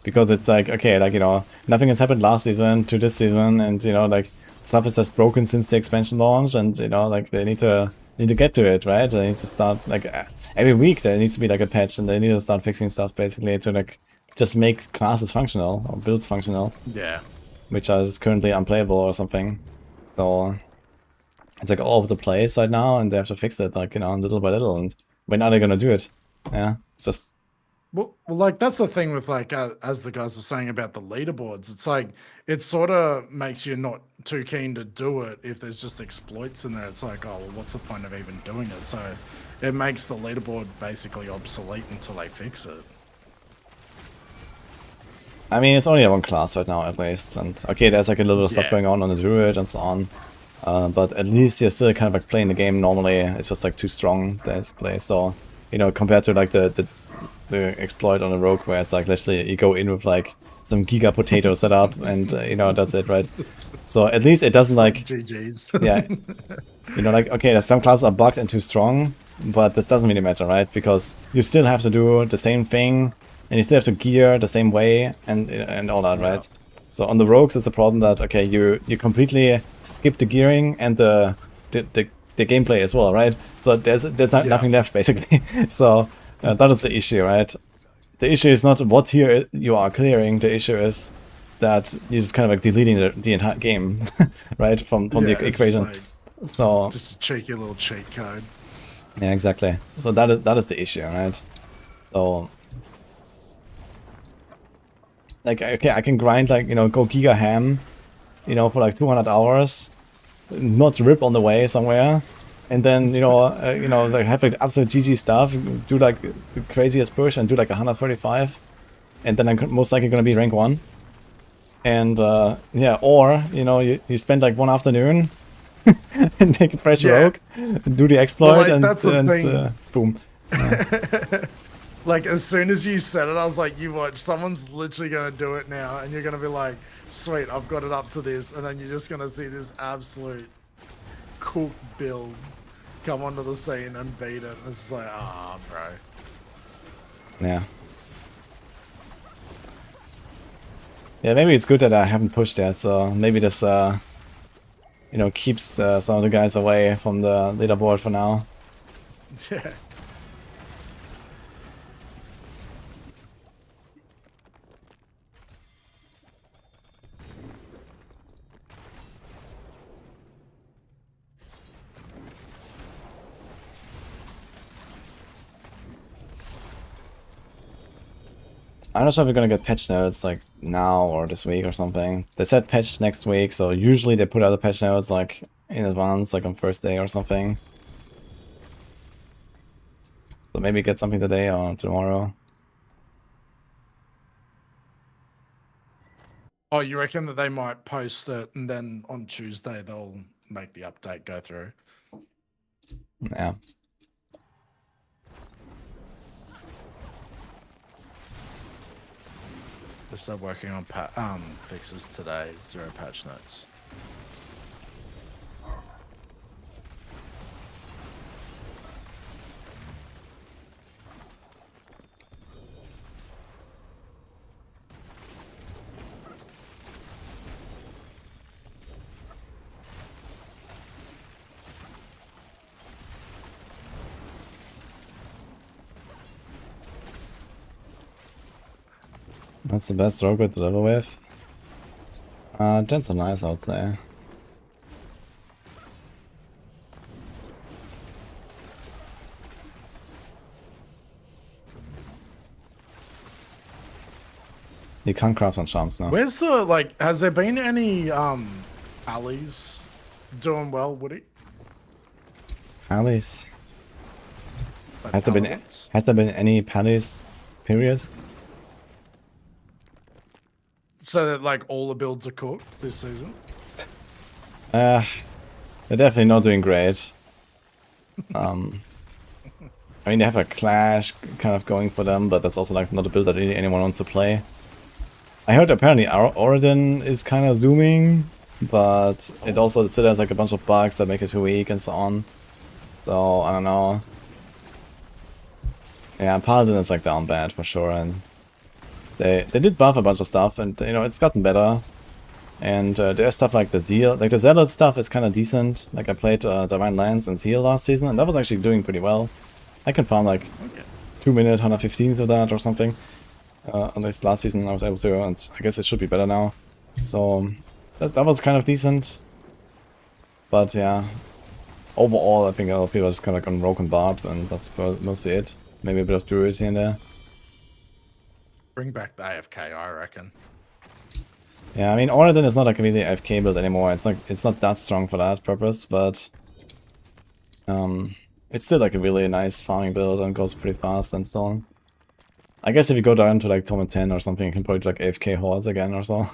Because it's like, okay, like, you know, nothing has happened last season to this season, and, you know, like, stuff is just broken since the expansion launch, and, you know, like, they need to get to it, right? They need to start, like, every week there needs to be, like, a patch, and they need to start fixing stuff, basically, to, like, just make classes functional, or builds functional. Yeah. Which is currently unplayable or something. So it's like all over the place right now, and they have to fix it, like, you know, little by little. And when are they gonna do it? Yeah, it's just. Well, like, that's the thing with, like, as the guys were saying about the leaderboards, it's like, it sort of makes you not too keen to do it if there's just exploits in there. It's like, oh, well, what's the point of even doing it? So it makes the leaderboard basically obsolete until they fix it. I mean, it's only one class right now, at least. And okay, there's like a little bit of stuff going on the druid and so on. But at least you're still kind of like playing the game normally. It's just like too strong, basically. So, you know, compared to like the exploit on the rogue, where it's like literally you go in with like some giga potato setup, and you know, that's it, right? So at least it doesn't like GG's. Yeah, you know, like, okay, there's some classes are bugged and too strong, but this doesn't really matter, right? Because you still have to do the same thing, and you still have to gear the same way, and all that, right? So on the rogues, it's a problem that, okay, you completely skip the gearing and the gameplay as well, right? So there's nothing left, basically. So that is the issue, right? The issue is not what tier you are clearing. The issue is that you're just kind of like deleting the entire game, right, from the equation. Like, So Just a cheeky little cheat code. yeah, exactly. So that is the issue, right? So like, okay, I can grind like, you know, go giga ham, you know, for like 200 hours, not rip on the way somewhere, and then you know, like have like absolute GG stuff, do like the craziest push and do like 135, and then I'm most likely gonna be rank 1. And yeah, or you know, you spend like one afternoon and make a fresh Yeah. rogue, do the Well, exploit, like, that's the thing. boom. Yeah. Like, as soon as you said it, I was like, you watch, someone's literally going to do it now, and you're going to be like, sweet, I've got it up to this, and then you're just going to see this absolute cooked build come onto the scene and beat it. It's just like, ah, bro. Yeah. Yeah, maybe it's good that I haven't pushed yet, so maybe this, you know, keeps some of the guys away from the leaderboard for now. Yeah. I'm not sure if we're gonna get patch notes like now or this week or something. They said patch next week, so usually they put out the patch notes like in advance, like on first day or something. So maybe get something today or tomorrow. Oh, you reckon that they might post it, and then on Tuesday they'll make the update go through? Yeah. They start working on fixes today, 0 patch notes. That's the best rogue to deliver with. Gens are nice, I would say. You can't craft on charms now. Where's the, like, has there been any allies doing well, Woody? Pallies. Like Has paladins? there been any pallies? Period. So that, like, all the builds are cooked this season? They're definitely not doing great. I mean, they have a clash kind of going for them, but that's also like not a build that really anyone wants to play. I heard apparently Oridon is kind of zooming, but it also still has like a bunch of bugs that make it too weak and so on. So I don't know. Yeah, Paladin is like down bad for sure, and they did buff a bunch of stuff, and you know it's gotten better. And there's stuff like the Zeal, like the Zealot stuff is kind of decent. Like I played Divine Lance and Zeal last season, and that was actually doing pretty well. I can farm like 2 minute 115s of that or something. At least last season I was able to, and I guess it should be better now. So that was kind of decent. But yeah, overall I think a lot of people are just kind of like on Rogue and Barb, and that's mostly it. Maybe a bit of Druids here and there. Bring back the AFK, I reckon. Yeah, I mean Oridon is not like a really AFK build anymore. It's not that strong for that purpose, but it's still like a really nice farming build and goes pretty fast and so on. I guess if you go down to like Torment 10 or something, you can probably do like AFK hordes again or so.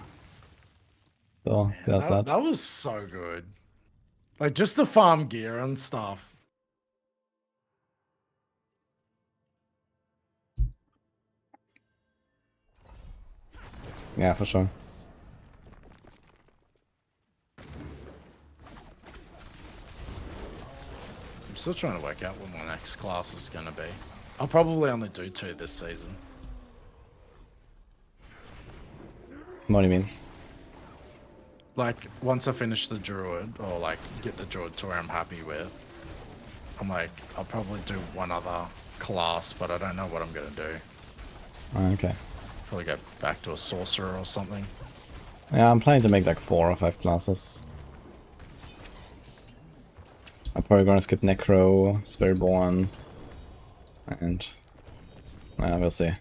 So Man, there's that. That was so good. Like, just the farm gear and stuff. Yeah, for sure. I'm still trying to work out what my next class is going to be. I'll probably only do 2 this season. What do you mean? Like, once I finish the druid, or like get the druid to where I'm happy with, I'm like, I'll probably do one other class, but I don't know what I'm going to do. Okay. Probably go back to a sorcerer or something. Yeah, I'm planning to make like 4 or 5 classes. I'm probably gonna skip Necro, Spiritborn, and we'll see.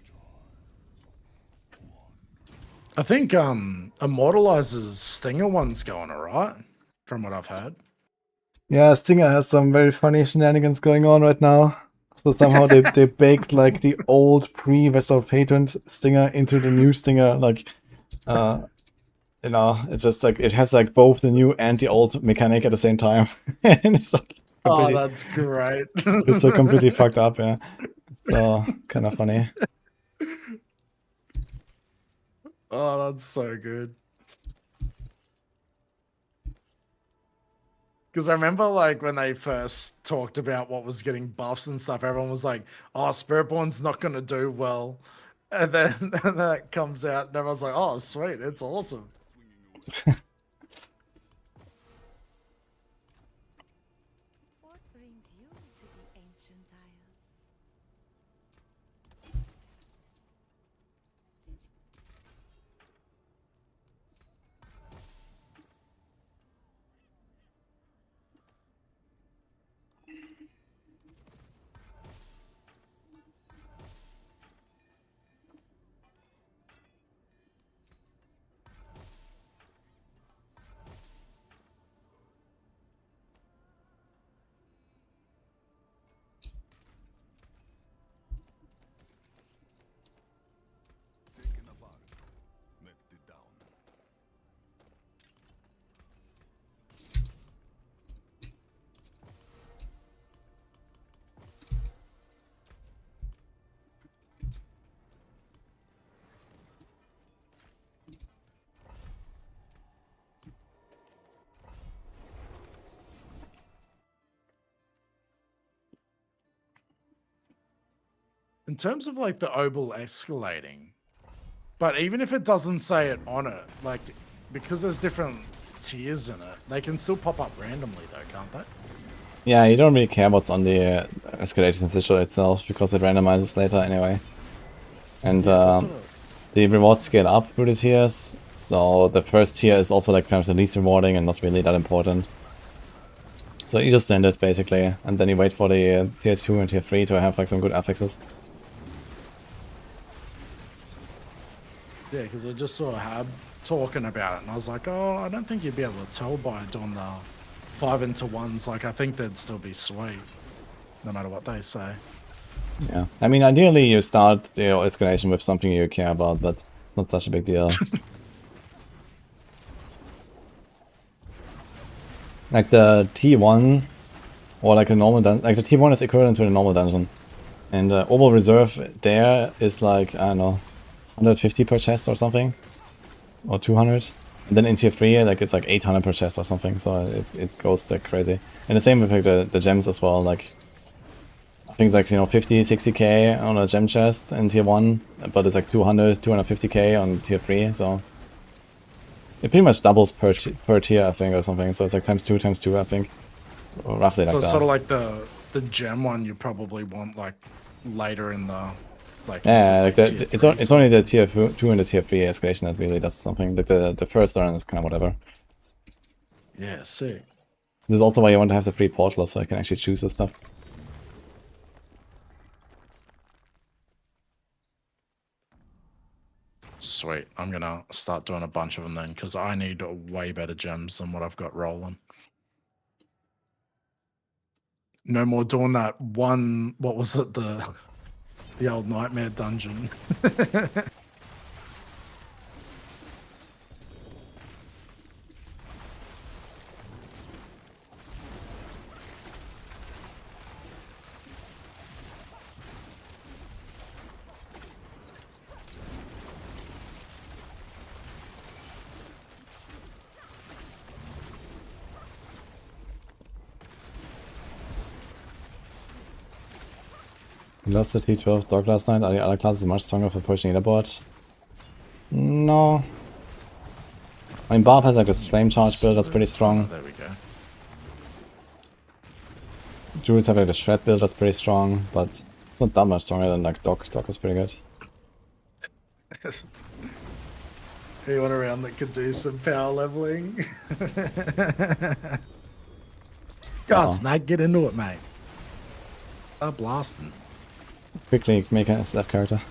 I think Immortalizer's Stinger one's going alright, from what I've heard. Yeah, Stinger has some very funny shenanigans going on right now. So somehow they baked like the old pre-Vessel Patent Stinger into the new Stinger, like you know, it's just like it has like both the new and the old mechanic at the same time. And it's like Oh, that's great. it's like completely fucked up, yeah. So kind of funny. Oh, that's so good. Because I remember, like, when they first talked about what was getting buffs and stuff, everyone was like, oh, Spiritborn's not going to do well. And then and that comes out, and everyone's like, oh, sweet, it's awesome. What brings you to the ancient isles? In terms of, like, the obel escalating, but even if it doesn't say it on it, like, because there's different tiers in it, they can still pop up randomly, though, can't they? Yeah, you don't really care what's on the escalation sigil itself because it randomizes later anyway. And the rewards scale up through the tiers. So the first tier is also like kind of the least rewarding and not really that important. So you just send it basically, and then you wait for the tier 2 and tier 3 to have like some good affixes. Yeah, because I just saw Hab talking about it, and I was like, oh, I don't think you'd be able to tell by doing the 5-into-1s. Like, I think they'd still be sweet, no matter what they say. Yeah, I mean, ideally you start the escalation with something you care about, but it's not such a big deal. Like the T1, or like a normal dungeon, like the T1 is equivalent to the normal dungeon. And Obel Reserve there is like, I don't know, 150 per chest or something, or 200. And then in tier 3, like it's like 800 per chest or something, so it goes like crazy. And the same with like the gems as well, like I think it's like, you know, 50, 60k on a gem chest in tier 1, but it's like 200, 250k on tier 3, so it pretty much doubles per tier, I think, or something. So it's like times 2, I think, or roughly like So that. it's sort of like the gem one you probably want, like, later in the... Like, Yeah, like it's only the tier 2 and the tier 3 escalation that really does something. Like the first run is kind of whatever. Yeah, sick. This is also why you want to have the free portal, so I can actually choose this stuff. Sweet. I'm gonna start doing a bunch of them then, because I need way better gems than what I've got rolling. No more doing that one, what was it, the old nightmare dungeon. You lost the T12 dog last night. Are the other classes much stronger for pushing leaderboard? No. I mean, Barb has like this flame charge build that's pretty strong. There we go. Druids have like the shred build that's pretty strong, but it's not that much stronger than like Doc. Doc is pretty good. Anyone around that could do some power leveling? God, Snag, get into it, mate. Blasting. Quickly make a staff character.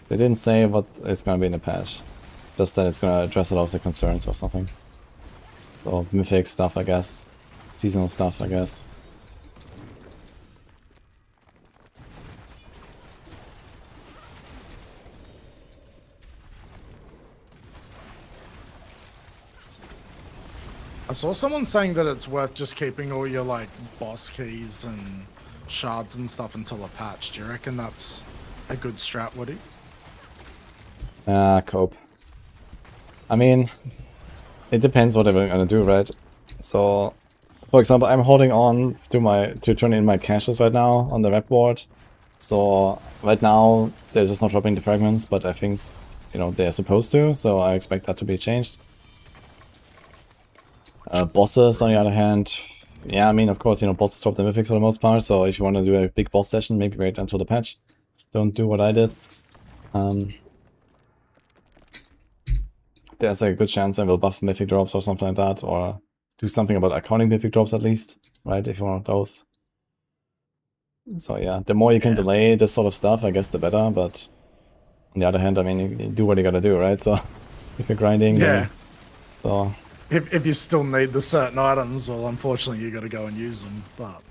They didn't say what it's gonna be in the patch. Just that it's gonna address a lot of the concerns or something. So mythic stuff, I guess. Seasonal stuff, I guess. I saw someone saying that it's worth just keeping all your like boss keys and shards and stuff until a patch. Do you reckon that's a good strat, Woody? Cope. I mean, it depends what I'm gonna do, right? So, for example, I'm holding on to turn in my caches right now on the rep board. So right now they're just not dropping the fragments, but I think, you know, they're supposed to. So I expect that to be changed. Bosses, on the other hand, yeah, I mean, of course, you know, bosses drop the mythics for the most part. So if you want to do a big boss session, maybe wait until the patch. Don't do what I did. There's like a good chance I will buff mythic drops or something like that, or do something about iconic mythic drops at least, right? If you want those. So yeah, the more you can delay this sort of stuff, I guess the better. But on the other hand, I mean, you do what you gotta do, right? So if you're grinding, then, so If you still need the certain items, well, unfortunately, you got to go and use them. But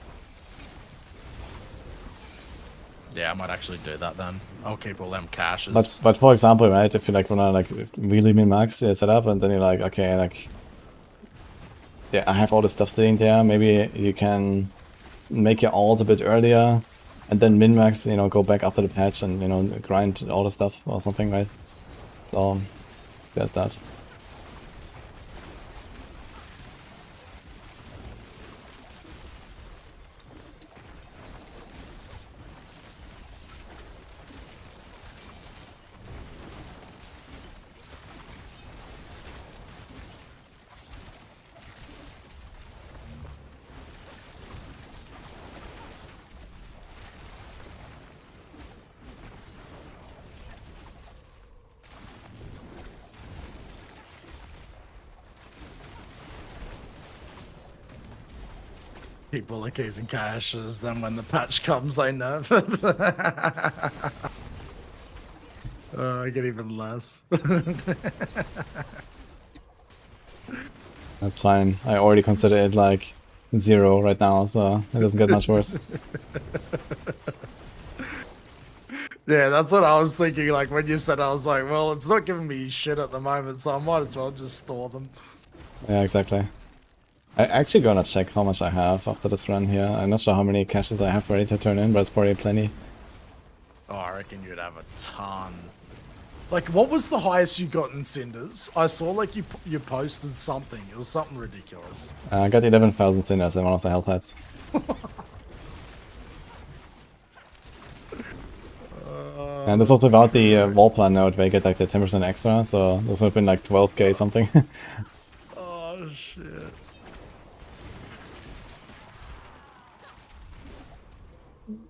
yeah, I might actually do that then. I'll keep all them caches. But for example, right? If you like wanna like really min max your setup, and then you're like, okay, like, yeah, I have all this stuff sitting there. Maybe you can make your ult a bit earlier, and then min max. You know, go back after the patch and, you know, grind all the stuff or something, right? So there's that. Keep all the keys and caches, then when the patch comes, they nerf it. I get even less. That's fine. I already consider it like 0 right now, so it doesn't get much worse. Yeah, that's what I was thinking. Like when you said, I was like, well, it's not giving me shit at the moment, so I might as well just store them. Yeah, exactly. I'm actually gonna check how much I have after this run here. I'm not sure how many caches I have ready to turn in, but it's probably plenty. Oh, I reckon you'd have a ton. Like, what was the highest you got in Cinders? I saw like you posted something. It was something ridiculous. I got 11,000 cinders in one of the health heights. And this was without the wall plan node where you get like the 10% extra, so this would have been like 12k something. Oh shit.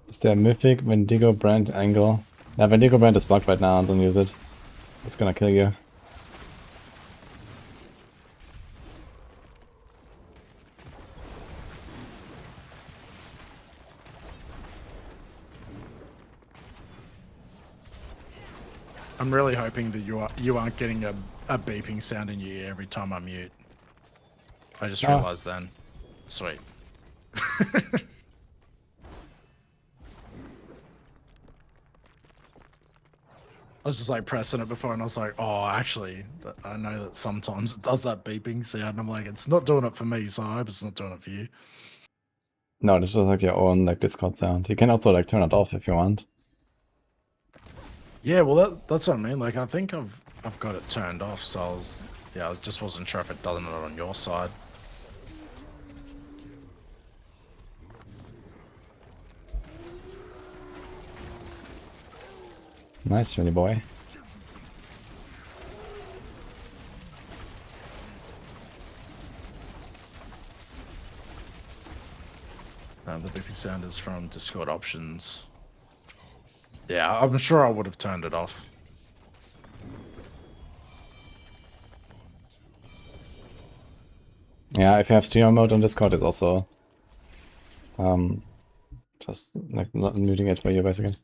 Is there a mythic Wendigo brand angle? Yeah, Wendigo brand is bugged right now, don't use it. It's gonna kill you. I'm really hoping that you aren't getting a beeping sound in your ear every time I mute. I just realized then. Sweet. I was just like pressing it before and I was like, oh, actually, I know that sometimes it does that beeping sound. And I'm like, it's not doing it for me, so I hope it's not doing it for you. No, this is like your own like Discord sound. You can also like turn it off if you want. Yeah, well, that's what I mean. Like, I think I've got it turned off, so I just wasn't sure if it doesn't it on your side. Nice, really, boy. The beeping sound is from Discord options. Yeah, I'm sure I would have turned it off. Yeah, if you have streamer mode on Discord, it's also just like not muting it by you basically.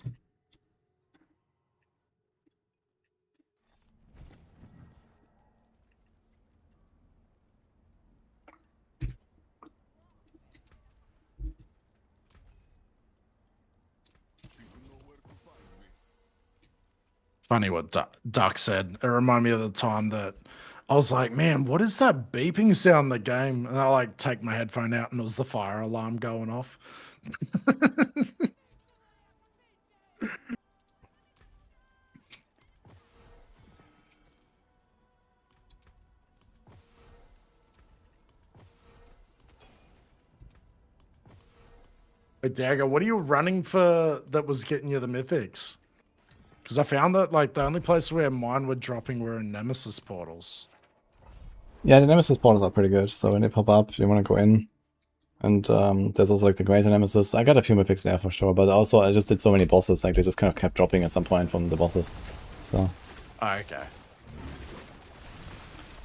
Funny what Duck said. It reminded me of the time that I was like, man, what is that beeping sound in the game? And I like take my headphone out and it was the fire alarm going off. Hey, Dagger, what are you running for that was getting you the mythics? Because I found that like the only place where mine were dropping were in Nemesis portals. Yeah, the Nemesis portals are pretty good, so when they pop up, you want to go in. And there's also like the Greater Nemesis. I got a few mythics there for sure, but also I just did so many bosses, like they just kind of kept dropping at some point from the bosses. So. Oh, okay.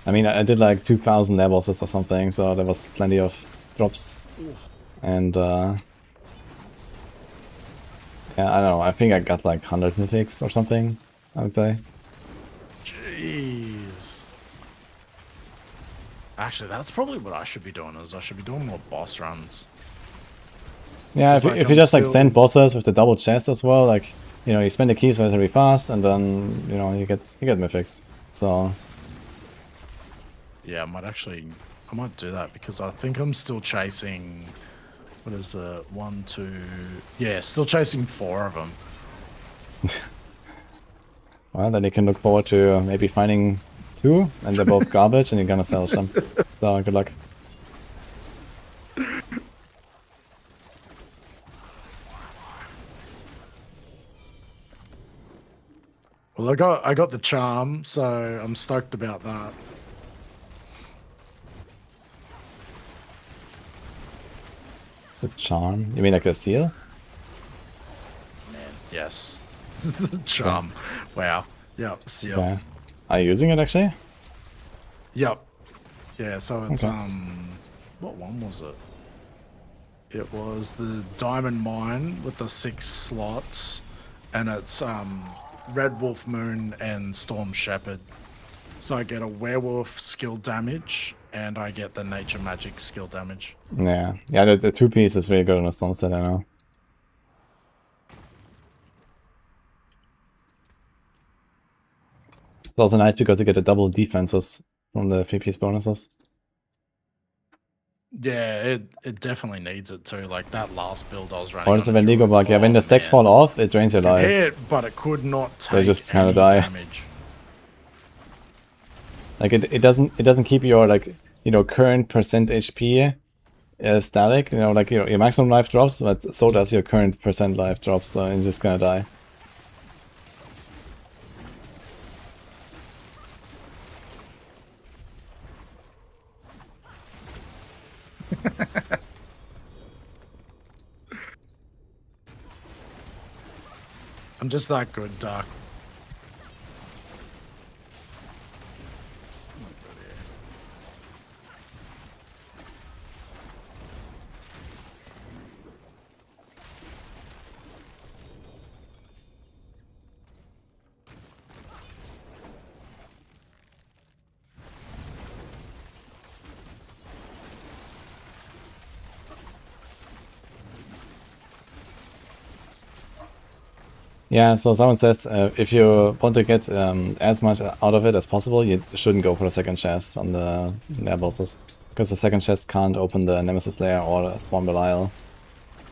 I mean, I did like 2,000 air bosses or something, so there was plenty of drops. And yeah, I don't know, I think I got like 100 mythics or something, I would say. Jeez. Actually, that's probably what I should be doing, is I should be doing more boss runs. Yeah, if, like if I'm you just like still- send bosses with the double chest as well, like, you know, you spend the keys very fast and then, you know, you get mythics. So Yeah, I might do that because I think I'm still chasing, what is it, 1, 2, yeah, still chasing 4 of them. well, then you can look forward to maybe finding 2 and they're both garbage and you're gonna sell some. So good luck. Well, I got the charm, so I'm stoked about that. The charm? You mean like the seal? Man, yes. Charm. Wow. Yep, seal. Okay. Are you using it actually? Yep. Yeah, so it's Okay. what one was it? It was the Diamond Mine with the 6 slots, and it's Red Wolf Moon and Storm Shepherd. So I get a werewolf skill damage and I get the nature magic skill damage. Yeah. Yeah, the 2-piece is really good on a storm set, I know. It's also nice because you get the double defenses from the 3-piece bonuses. Yeah, it definitely needs it too. Like that last build I was running. Or it's a on Wendigo Druid. bug. Yeah, when the stacks man. fall off, it drains your Can life. hit, but it could not take They just kinda any die. damage. Like it doesn't keep your like, you know, current percent HP static. You know, like your maximum life drops, but so does your current percent life drops. So you're just gonna die. I'm just that good, Dark. Yeah, so someone says if you want to get as much out of it as possible, you shouldn't go for the second chest on the air bosses. Because the second chest can't open the Nemesis layer or spawn Belial.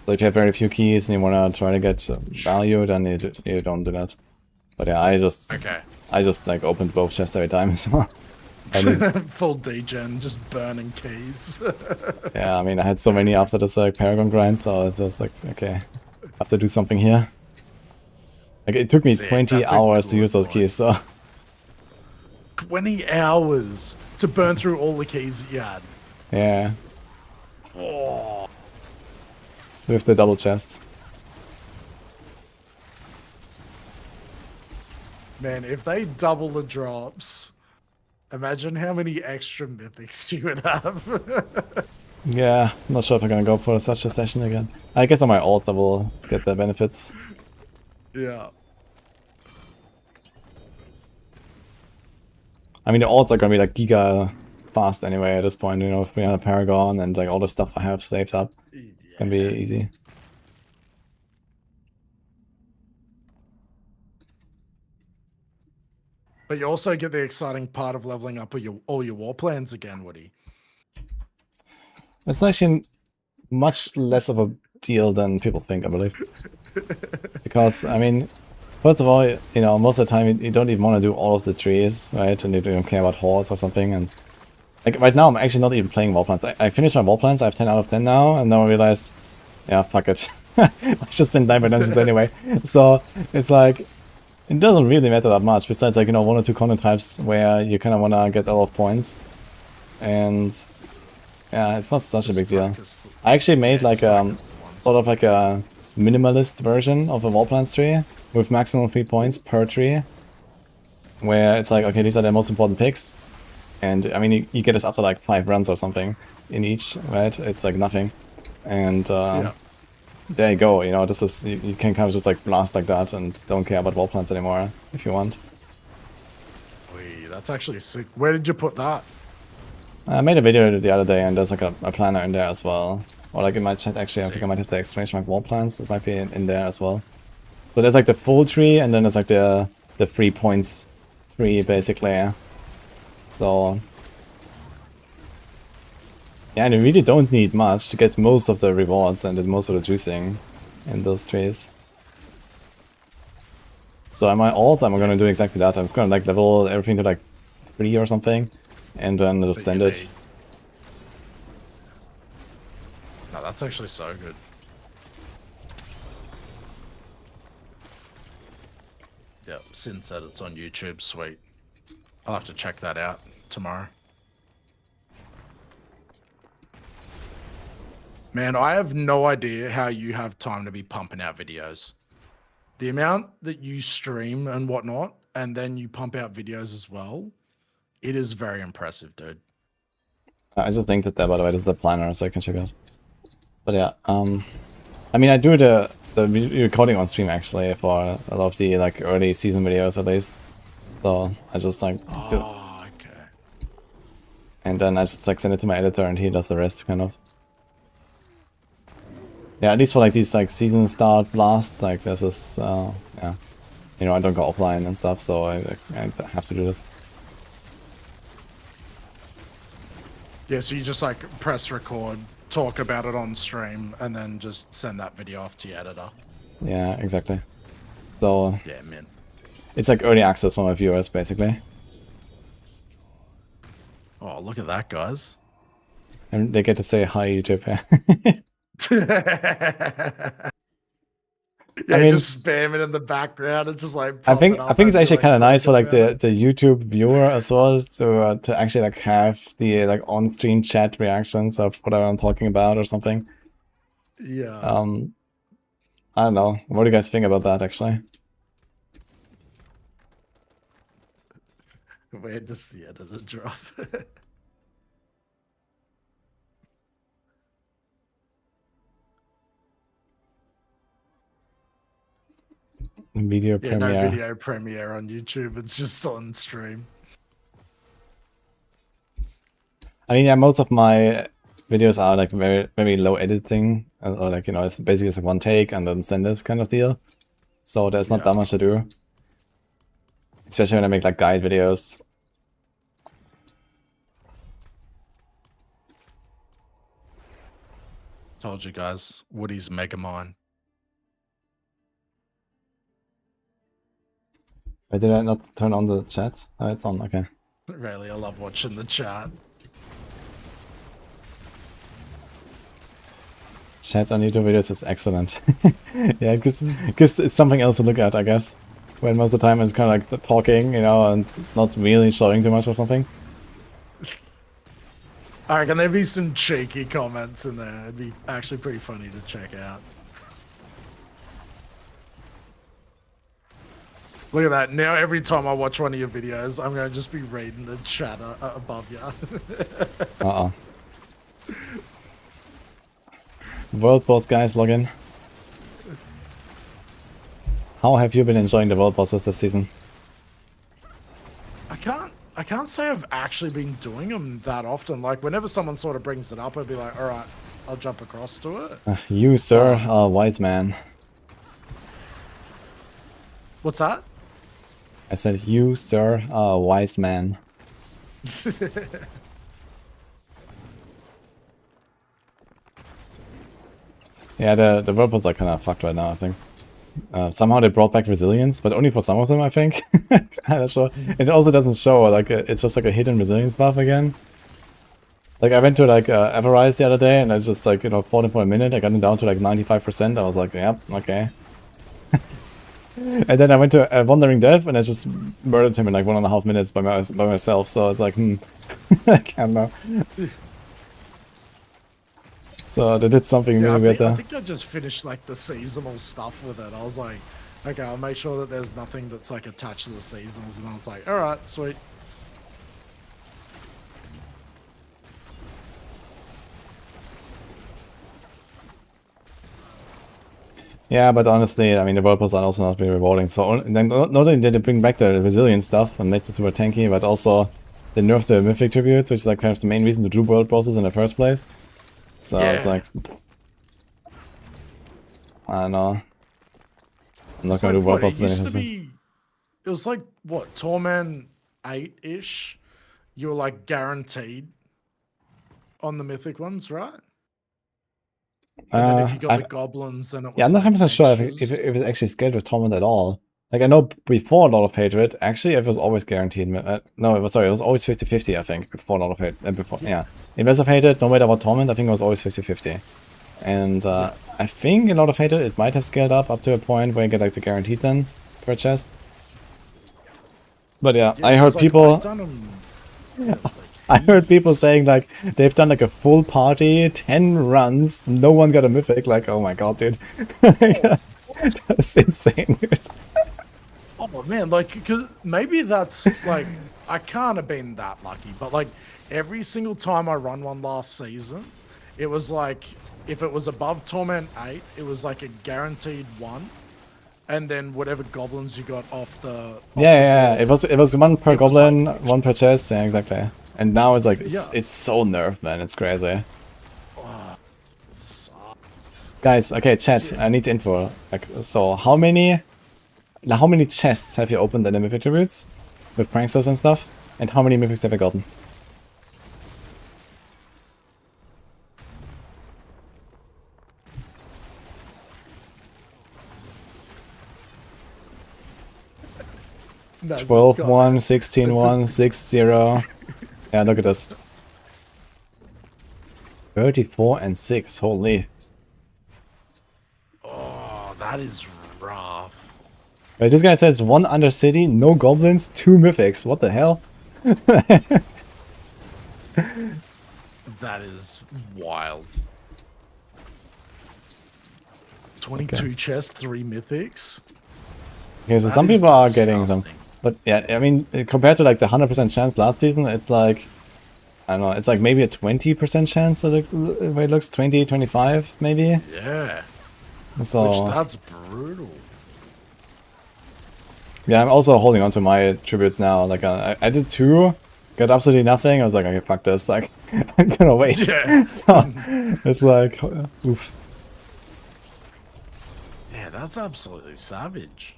So if you have very few keys and you want to try to get value, then you don't do that. But yeah, I just like opened both chests every time, so... Full degen, just burning keys. Yeah, I mean, I had so many after this like Paragon grind, so it's just like, okay, I have to do something here. Like, it took me 20 hours to use those keys, so... 20 hours to burn through all the keys that you had. Yeah. Oh. with the double chest. Man, if they double the drops, imagine how many extra mythics you would have. Yeah, not sure if I'm gonna go for such a session again. I guess on my ult I will get the benefits. Yeah. I mean, the ults are gonna be like giga fast anyway at this point, you know, if we have a Paragon and like all the stuff I have saved up. It's gonna be easy. But you also get the exciting part of leveling up all your war plans again, Woody. It's actually much less of a deal than people think, I believe. Because, I mean, first of all, you know, most of the time you don't even want to do all of the trees, right? And you don't care about hordes or something. And like right now, I'm actually not even playing wall plans. I finished my wall plans. I have 10 out of 10 now, and now I realize, yeah, fuck it. I just didn't dive dungeons anyway. So it's like, it doesn't really matter that much. Besides, like, you know, 1 or 2 content types where you kind of want to get a lot of points, and yeah, it's not such a big deal. I actually made like sort of like a minimalist version of a wall plans tree with maximum 3 points per tree, where it's like, okay, these are the most important picks, and I mean you get this up to like 5 runs or something in each, right? It's like nothing, and there you go. You know, this is you can kind of just like blast like that and don't care about wall plans anymore if you want. Wee, that's actually sick. Where did you put that? I made a video the other day and there's like a planner in there as well. Or like in my chat actually, I think I might have to exchange my wall plans. It might be in there as well. So there's like the full tree and then there's like the 3 points tree basically. So yeah, and you really don't need much to get most of the rewards and most of the juicing in those trees. So at my ult, I'm gonna do exactly that. I'm just gonna like level everything to like 3 or something. And then just send it. No, that's actually so good. Yep, Sin said it's on YouTube. Sweet. I'll have to check that out tomorrow. Man, I have no idea how you have time to be pumping out videos. The amount that you stream and whatnot, and then you pump out videos as well. It is very impressive, dude. I just linked it there, by the way. This is the planner, so I can check it out. But yeah, I mean, I do the recording on stream actually for a lot of the like early season videos at least. So I just like do, okay. and then I just like send it to my editor, and he does the rest, kind of. Yeah, at least for like these like season start blasts, like this is yeah, you know, I don't go offline and stuff, so I have to do this. Yeah, so you just like press record, talk about it on stream, and then just send that video off to your editor. Yeah, exactly. So Yeah, man. it's like early access for my viewers, basically. Oh, look at that, guys. And they get to say hi, YouTube. Yeah, I mean, just spam it in the background. It's just like I think it's actually kind of nice for like the YouTube viewer as well to actually like have the like on-screen chat reactions of whatever I'm talking about or something. Yeah. I don't know. What do you guys think about that actually? Where does the editor drop? Video Yeah, premiere. no video premiere on YouTube. It's just on stream. I mean, yeah, most of my videos are like very, very low editing, or like, you know, it's basically just like one take and then send this kind of deal. So there's not that much to do. Especially when I make like guide videos. Told you guys, Woody's Megamind. Wait, did I not turn on the chat? Oh, it's on, okay. Really, I love watching the chat. Chat on YouTube videos is excellent. Yeah, because it's something else to look at, I guess. When most of the time it's kind of like talking, you know, and not really showing too much or something. I reckon there'd be some cheeky comments in there. It'd be actually pretty funny to check out. Look at that. Now every time I watch one of your videos, I'm going to just be reading the chat above you. Uh-oh. World Boss guys, log in. How have you been enjoying the World Bosses this season? I can't say I've actually been doing them that often. Like, whenever someone sort of brings it up, I'd be like, all right, I'll jump across to it. You, sir, are a wise man. What's that? I said, you, sir, are a wise man. Yeah, the World Boss are kind of fucked right now, I think. Somehow they brought back resilience, but only for some of them, I think. I'm not sure. It also doesn't show, like, it's just like a hidden resilience buff again. Like, I went to, like, Everrise the other day, and I was just, like, you know, fought him for a minute. I got him down to, like, 95%. I was like, yep, okay. And then I went to Wandering Death, and I just murdered him in, like, 1.5 minutes by myself. So it's like, I can't know. So they did something really weird there. I think I just finished like the seasonal stuff with it. I was like, okay, I'll make sure that there's nothing that's like attached to the seasons, and I was like, all right, sweet. Yeah, but honestly, I mean, the World Boss are also not very rewarding. So then not only did they bring back the resilience stuff and make it super tanky, but also they nerfed the Mythic Tributes, which is like kind of the main reason to do World Bosses in the first place. So yeah. It's like, I don't know. I'm not gonna do World Bosses. It was like what, Torment 8-ish? You were like guaranteed on the Mythic ones, right? And then if you got the goblins, then it was. Yeah, I'm not 100% sure if it's actually scaled with Torment at all. Like, I know before Lord of Hatred, actually, it was always guaranteed. No, it was always 50-50, I think, before Lord of Hatred. Yeah. In Res of Hatred, no matter what Torment, I think it was always 50-50. And I think in Lord of Hatred, it might have scaled up to a point where you get, like, the guaranteed then per chest. But yeah, I heard people. I heard people saying, like, they've done, like, a full party, 10 runs, no one got a mythic. Like, oh my god, dude. That's insane, dude. Oh, man, like, cause maybe that's, like, I can't have been that lucky, but, like, every single time I run one last season, it was, like, if it was above Torment 8, it was, like, a guaranteed 1. And then whatever goblins you got off the... Yeah, it was 1 per goblin, like 1 per chest, yeah, exactly. And now it's like, it's so nerfed, man, it's crazy. Oh, it sucks. Guys, okay, chat, I need info. Like, so, how many chests have you opened in the Mythic Tributes? With pranksters and stuff? And how many mythics have you gotten? That's 12-1, 16-1, 6-0. Yeah, look at this. 34 and 6, holy. Oh, that is rough. Wait, this guy says 1 Undercity, no goblins, 2 mythics. What the hell? That is wild. 22 chests, 3 mythics. Okay, so some people are getting some. But yeah, I mean, compared to like the 100% chance last season, it's like, I don't know, it's like maybe a 20% chance, so the way it looks, 20, 25 maybe? Yeah. So, which, that's brutal. Yeah, I'm also holding on to my tributes now. Like, I did 2, got absolutely nothing. I was like, okay, fuck this. Like, I'm gonna wait. Yeah. So, it's like, oof. Yeah, that's absolutely savage.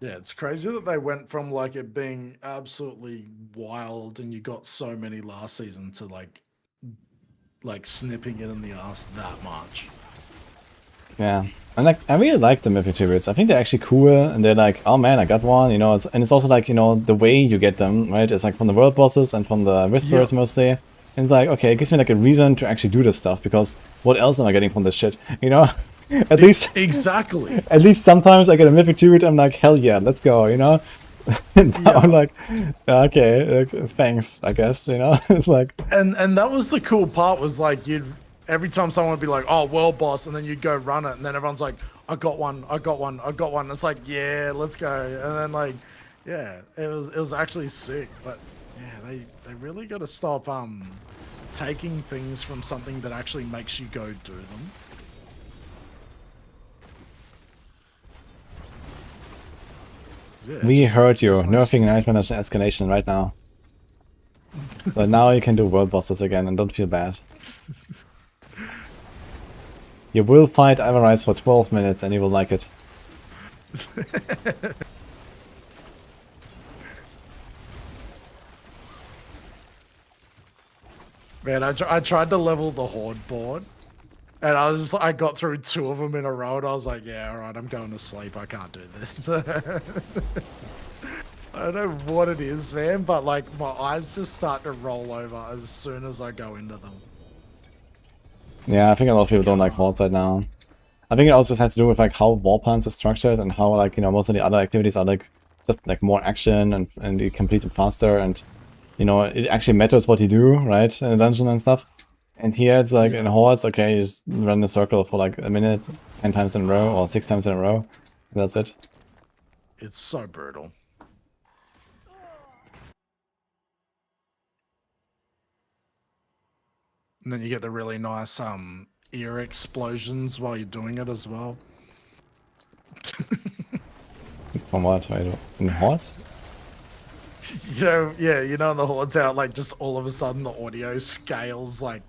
Yeah, it's crazy that they went from like it being absolutely wild and you got so many last season to like snipping it in the ass that much. Yeah, and like I really like the mythic tributes. I think they're actually cool, and they're like, oh man, I got one, you know. And it's also like, you know, the way you get them, right? It's like from the world bosses and from the whisperers mostly. And it's like, okay, it gives me like a reason to actually do this stuff, because what else am I getting from this shit? You know? At least Exactly. at least sometimes I get a mythic turret, I'm like, hell yeah, let's go, you know? And now I'm like, okay, thanks, I guess, you know? It's like, And that was the cool part, was like every time someone would be like, oh, world boss, and then you'd go run it, and then everyone's like, I got one. It's like, yeah, let's go. And then like, yeah, it was actually sick. But yeah, they really got to stop taking things from something that actually makes you go do them. Yeah, we heard you, just makes nerfing Nightmare as an escalation right now. But now you can do world bosses again and don't feel bad. You will fight Avarice for 12 minutes and you will like it. Man, I tried to level the Horde board, and I got through 2 of them in a row, and I was like, yeah, all right, I'm going to sleep. I can't do this. I don't know what it is, man, but like my eyes just start to roll over as soon as I go into them. Yeah, I think a lot of people don't like Hordes right now. I think it also has to do with like how war plans are structured and how, like, you know, most of the other activities are like just like more action and you complete them faster, and you know, it actually matters what you do, right, in a dungeon and stuff. And here it's like in Hordes, okay, you just run the circle for like a minute, 10 times in a row or 6 times in a row, and that's it. It's so brutal. And then you get the really nice ear explosions while you're doing it as well. From what? In Hordes? You know, yeah, you know, in the Hordes out, like, just all of a sudden the audio scales like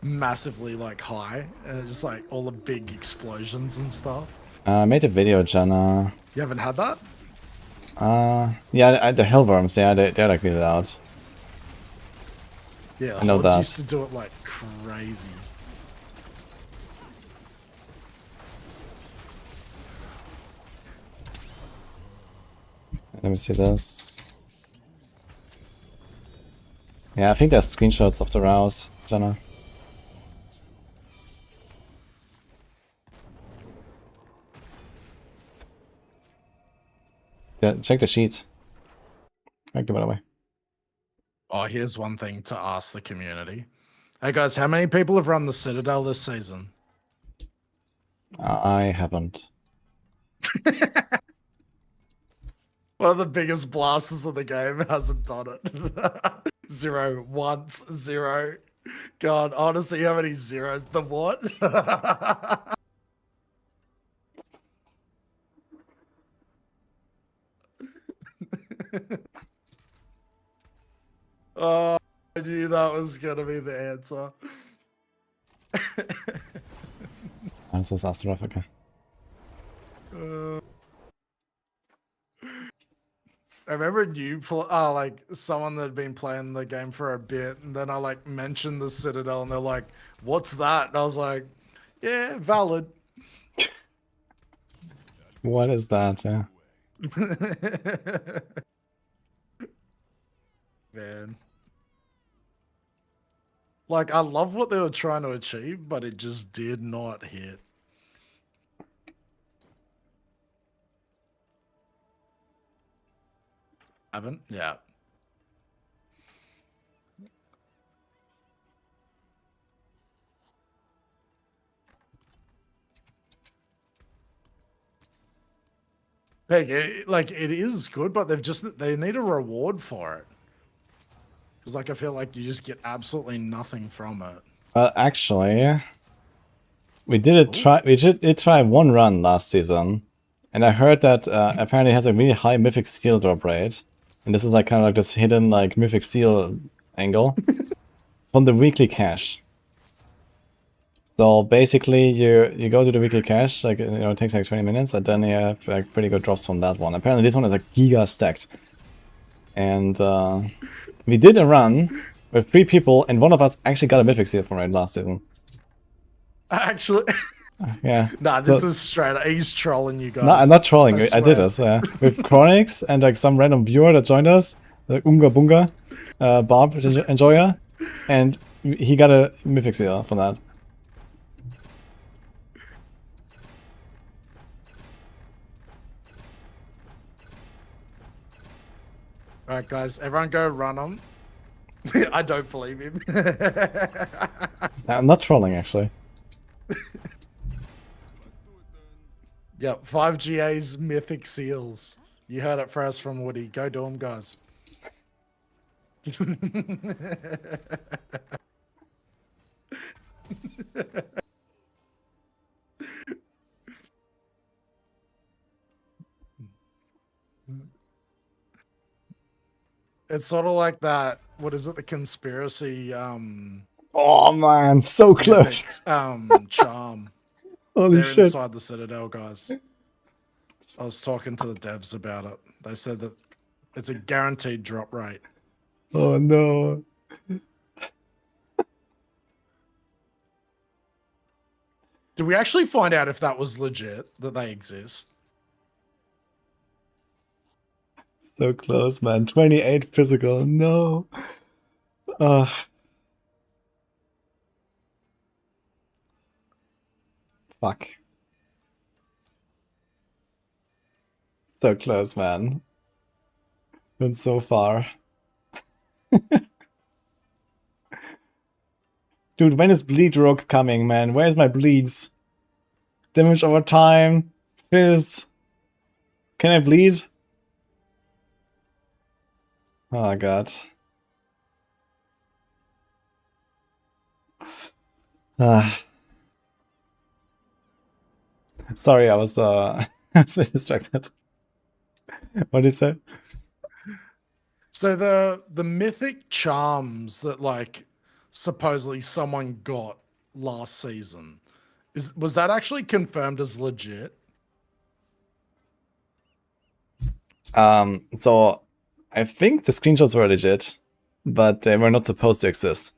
massively like high, and it's just like all the big explosions and stuff. I made a video, Jenna. You haven't had that? Yeah, the Hellworms, yeah, they're like really loud. Yeah, I know Hordes that. used to do it like crazy. Let me see this. Yeah, I think there's screenshots of the route, Jenna. Yeah, check the sheet. Thank you, by the way. Oh, here's one thing to ask the community. Hey guys, how many people have run the Citadel this season? I haven't. One of the biggest blasters of the game hasn't done it. 0 once, 0. God, honestly, how many zeros? The what? Oh, I knew that was gonna be the answer. This was Astaroth, okay. I remember like someone that had been playing the game for a bit, and then I like mentioned the Citadel, and they're like, "What's that?" And I was like, "Yeah, valid." What is that? Yeah. Man, like I love what they were trying to achieve, but it just did not hit. Haven't? Yeah. Like it is good, but they need a reward for it. Because like I feel like you just get absolutely nothing from it. Actually, we did try one run last season, and I heard that apparently it has a really high mythic steel drop rate, and this is like kind of like this hidden like mythic steel angle from the weekly cache. So basically, you go to the weekly cache, like, you know, it takes like 20 minutes, and then you have like pretty good drops from that one. Apparently, this one is like giga stacked, and we did a run with 3 people, and one of us actually got a mythic steel from it last season. Actually, Yeah. nah, this is straight. He's trolling you guys. No, I'm not trolling. I did swear. this, yeah. With Chronix and like some random viewer that joined us, like Unga Bunga, Barb Enjoyer. And he got a Mythic Seal from that. All right, guys, everyone go run them. I don't believe him. I'm not trolling, actually. Yep, 5 GA's Mythic Seals. You heard it first from Woody. Go do them, guys. It's sort of like that. What is it? The conspiracy Oh man, so close. mythic, charm. Holy They're shit. inside the Citadel, guys. I was talking to the devs about it. They said that it's a guaranteed drop rate. Oh no. Did we actually find out if that was legit, that they exist? So close, man. 28 physical. No. Fuck. So close, man. And so far. Dude, when is Bleed Rogue coming, man? Where's my bleeds? Damage over time. Fizz. Can I bleed? Oh god. Ah. Sorry, I was I was a bit distracted. What did you say? So the mythic charms that like supposedly someone got last season, was that actually confirmed as legit? So I think the screenshots were legit, but they were not supposed to exist.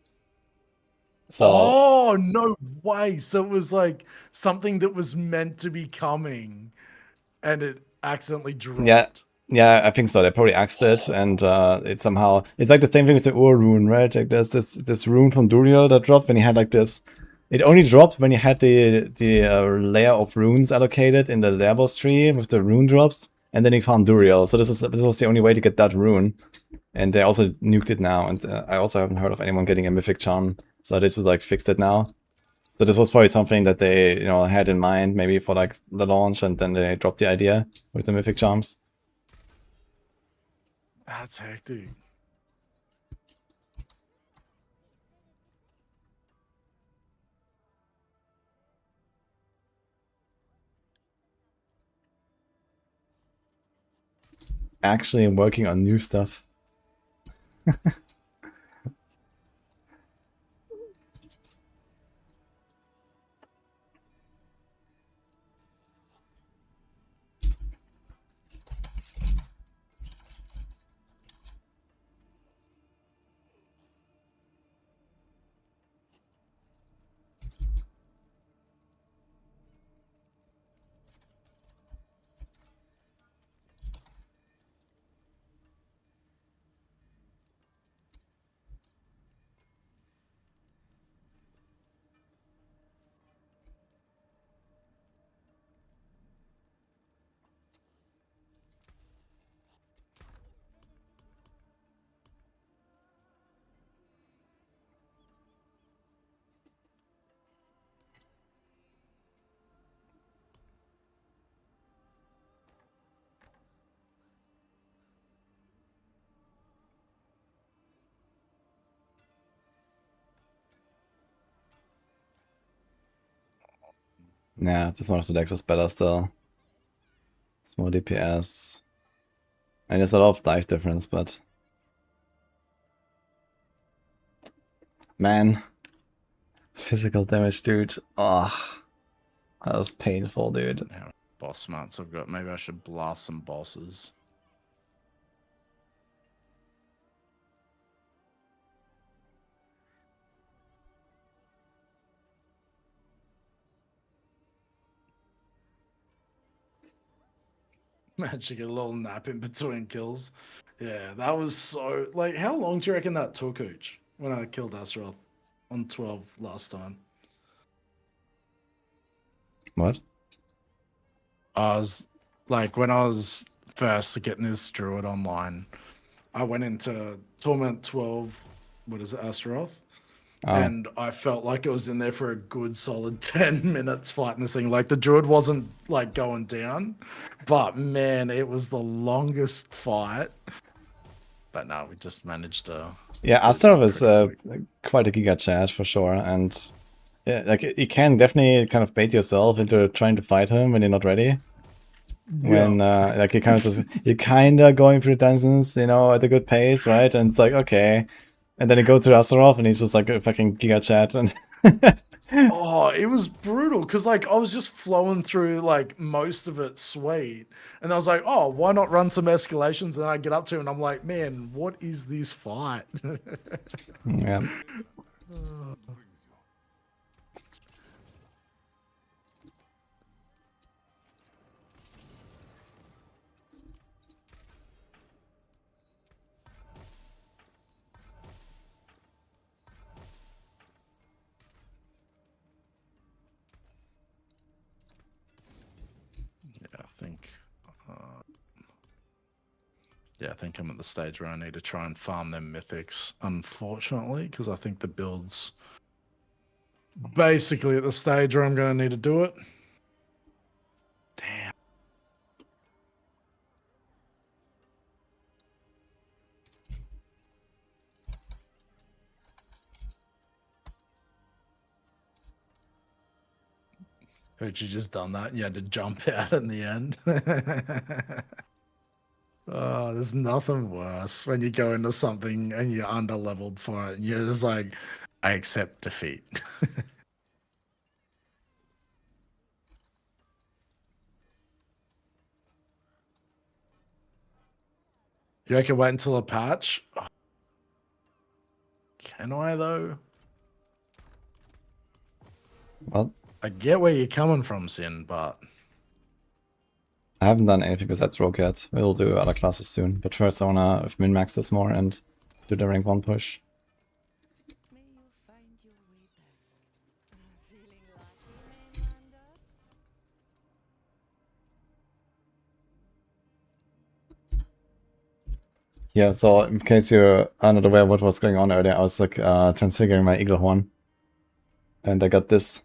So Oh, no way. So it was like something that was meant to be coming and it accidentally dropped. yeah, I think so. They probably axed it, and it somehow it's like the same thing with the Ur rune, right? Like there's this rune from Duriel that dropped when he had like this. It only dropped when you had the layer of runes allocated in the Labos tree with the rune drops, and then he found Duriel. So this was the only way to get that rune, and they also nuked it now. And I also haven't heard of anyone getting a mythic charm. So this is like fixed it now. So this was probably something that they had in mind maybe for like the launch, and then they dropped the idea with the mythic charms. That's hectic. Actually working on new stuff. Yeah, this one of the decks is better still. It's more DPS. And there's a lot of dice difference, but... Man. Physical damage, dude. Oh, that was painful, dude. How many boss smarts I've got? Maybe I should blast some bosses. Managed to get a little nap in between kills. Yeah, that was so... Like, how long do you reckon that took, Ooch? when I killed Azeroth on 12 last time. What? I was like, when I was first getting this druid online, I went into Torment 12, what is it, Azeroth? Oh. And I felt like it was in there for a good solid 10 minutes fighting this thing. Like the druid wasn't like going down, but man, it was the longest fight. But no, we just managed to. Yeah, get it Astaroth done is pretty quick. quite a giga chat for sure, and yeah, like you can definitely kind of bait yourself into trying to fight him when you're not ready. When like you kind of just you're kinda going through dungeons, you know, at a good pace, right? And it's like okay, and then you go to Astaroth and he's just like a fucking giga chat and. Oh, it was brutal because like I was just flowing through like most of it sweet, and I was like, oh, why not run some escalations? And I get up to it and I'm like, man, what is this fight? Yeah. Yeah, I think I'm at the stage where I need to try and farm them mythics, unfortunately, because I think the build's basically at the stage where I'm going to need to do it. Damn. Heard you just done that and you had to jump out in the end. Oh, there's nothing worse when you go into something and you're under-leveled for it and you're just like, I accept defeat. You reckon wait until a patch? Can I, though? Well, I get where you're coming from, Sin, but... I haven't done anything besides Rogue yet. We'll do other classes soon, but first I wanna min-max this more and do the rank 1 push. May you find your way back. Feeling lucky, Mainlander? Yeah, so in case you're not aware what was going on earlier, I was like transfiguring my eagle horn. And I got this.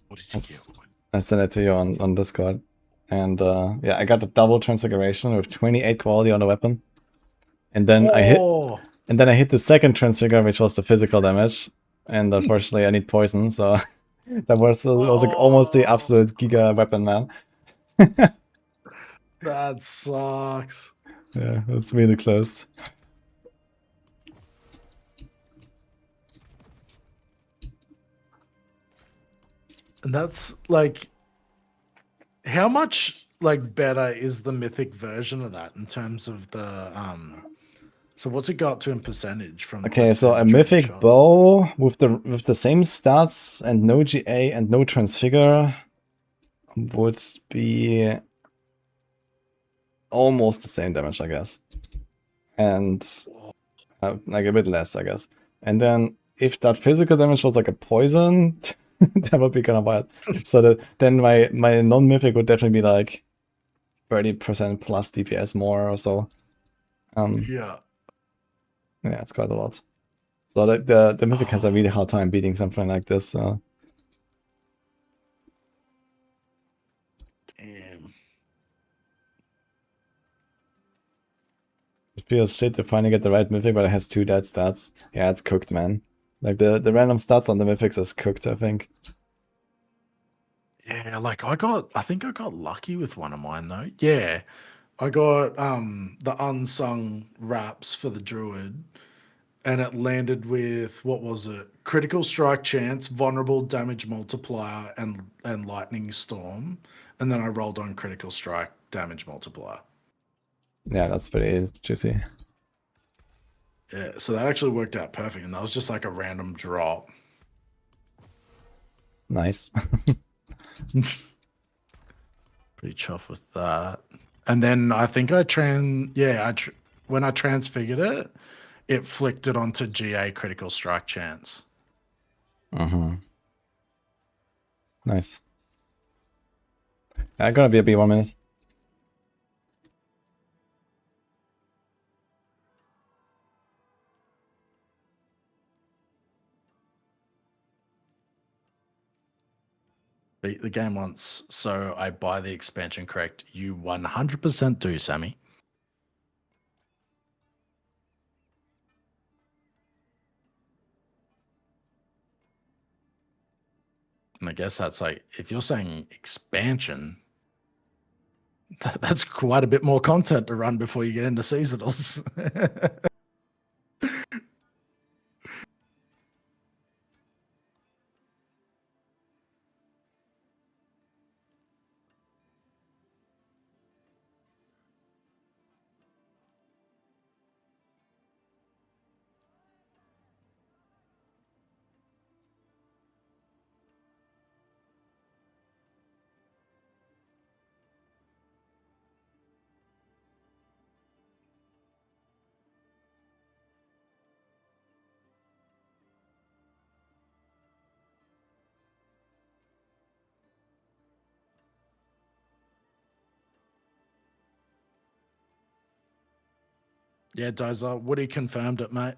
What did you get? I sent it to you on Discord. And yeah, I got the double transfiguration with 28 quality on the weapon. And then I hit the second transfigure, which was the physical damage. And unfortunately I need poison, so that was like almost the absolute giga weapon, man. That sucks. Yeah, that's really close. And that's like, how much like better is the mythic version of that in terms of the so what's it got to in percentage from? Okay, like, so a mythic bow with the same stats and no GA and no transfigure would be almost the same damage, I guess. And like a bit less, I guess. And then if that physical damage was like a poison, that would be kind of wild. So then my non-mythic would definitely be like 30% plus DPS more or so. Yeah, it's quite a lot. So the mythic has a really hard time beating something like this. So. damn. It feels shit to finally get the right mythic, but it has 2 dead stats. Yeah, it's cooked, man. Like the random stats on the mythics is cooked, I think. Yeah, like I think I got lucky with one of mine though. Yeah. I got the unsung raps for the druid, and it landed with, what was it? Critical strike chance, vulnerable damage multiplier, and lightning storm. And then I rolled on critical strike damage multiplier. Yeah, that's pretty juicy. Yeah, so that actually worked out perfect, and that was just like a random drop. Nice. Pretty chuffed with that. And then I think when I transfigured it, it flicked it onto GA critical strike chance. Nice. I gotta be a B 1 minute. Beat the game once, so I buy the expansion correct. You 100% do, Sammy. And I guess that's like, if you're saying expansion, that's quite a bit more content to run before you get into seasonals. Yeah, Dozer, Woody confirmed it, mate.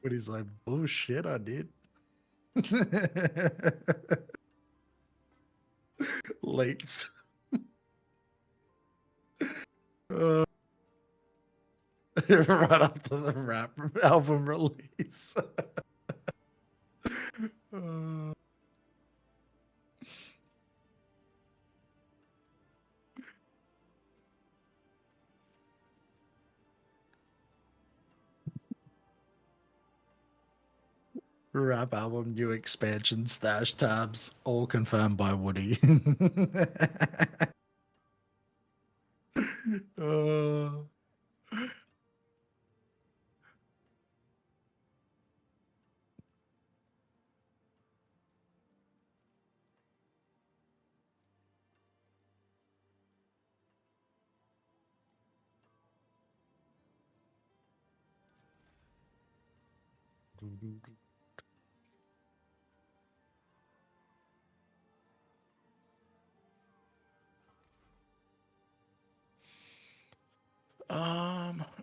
Woody's like, bullshit, I did. Leaks. Right after the rap album release. Rap album, new expansion, stash tabs, all confirmed by Woody.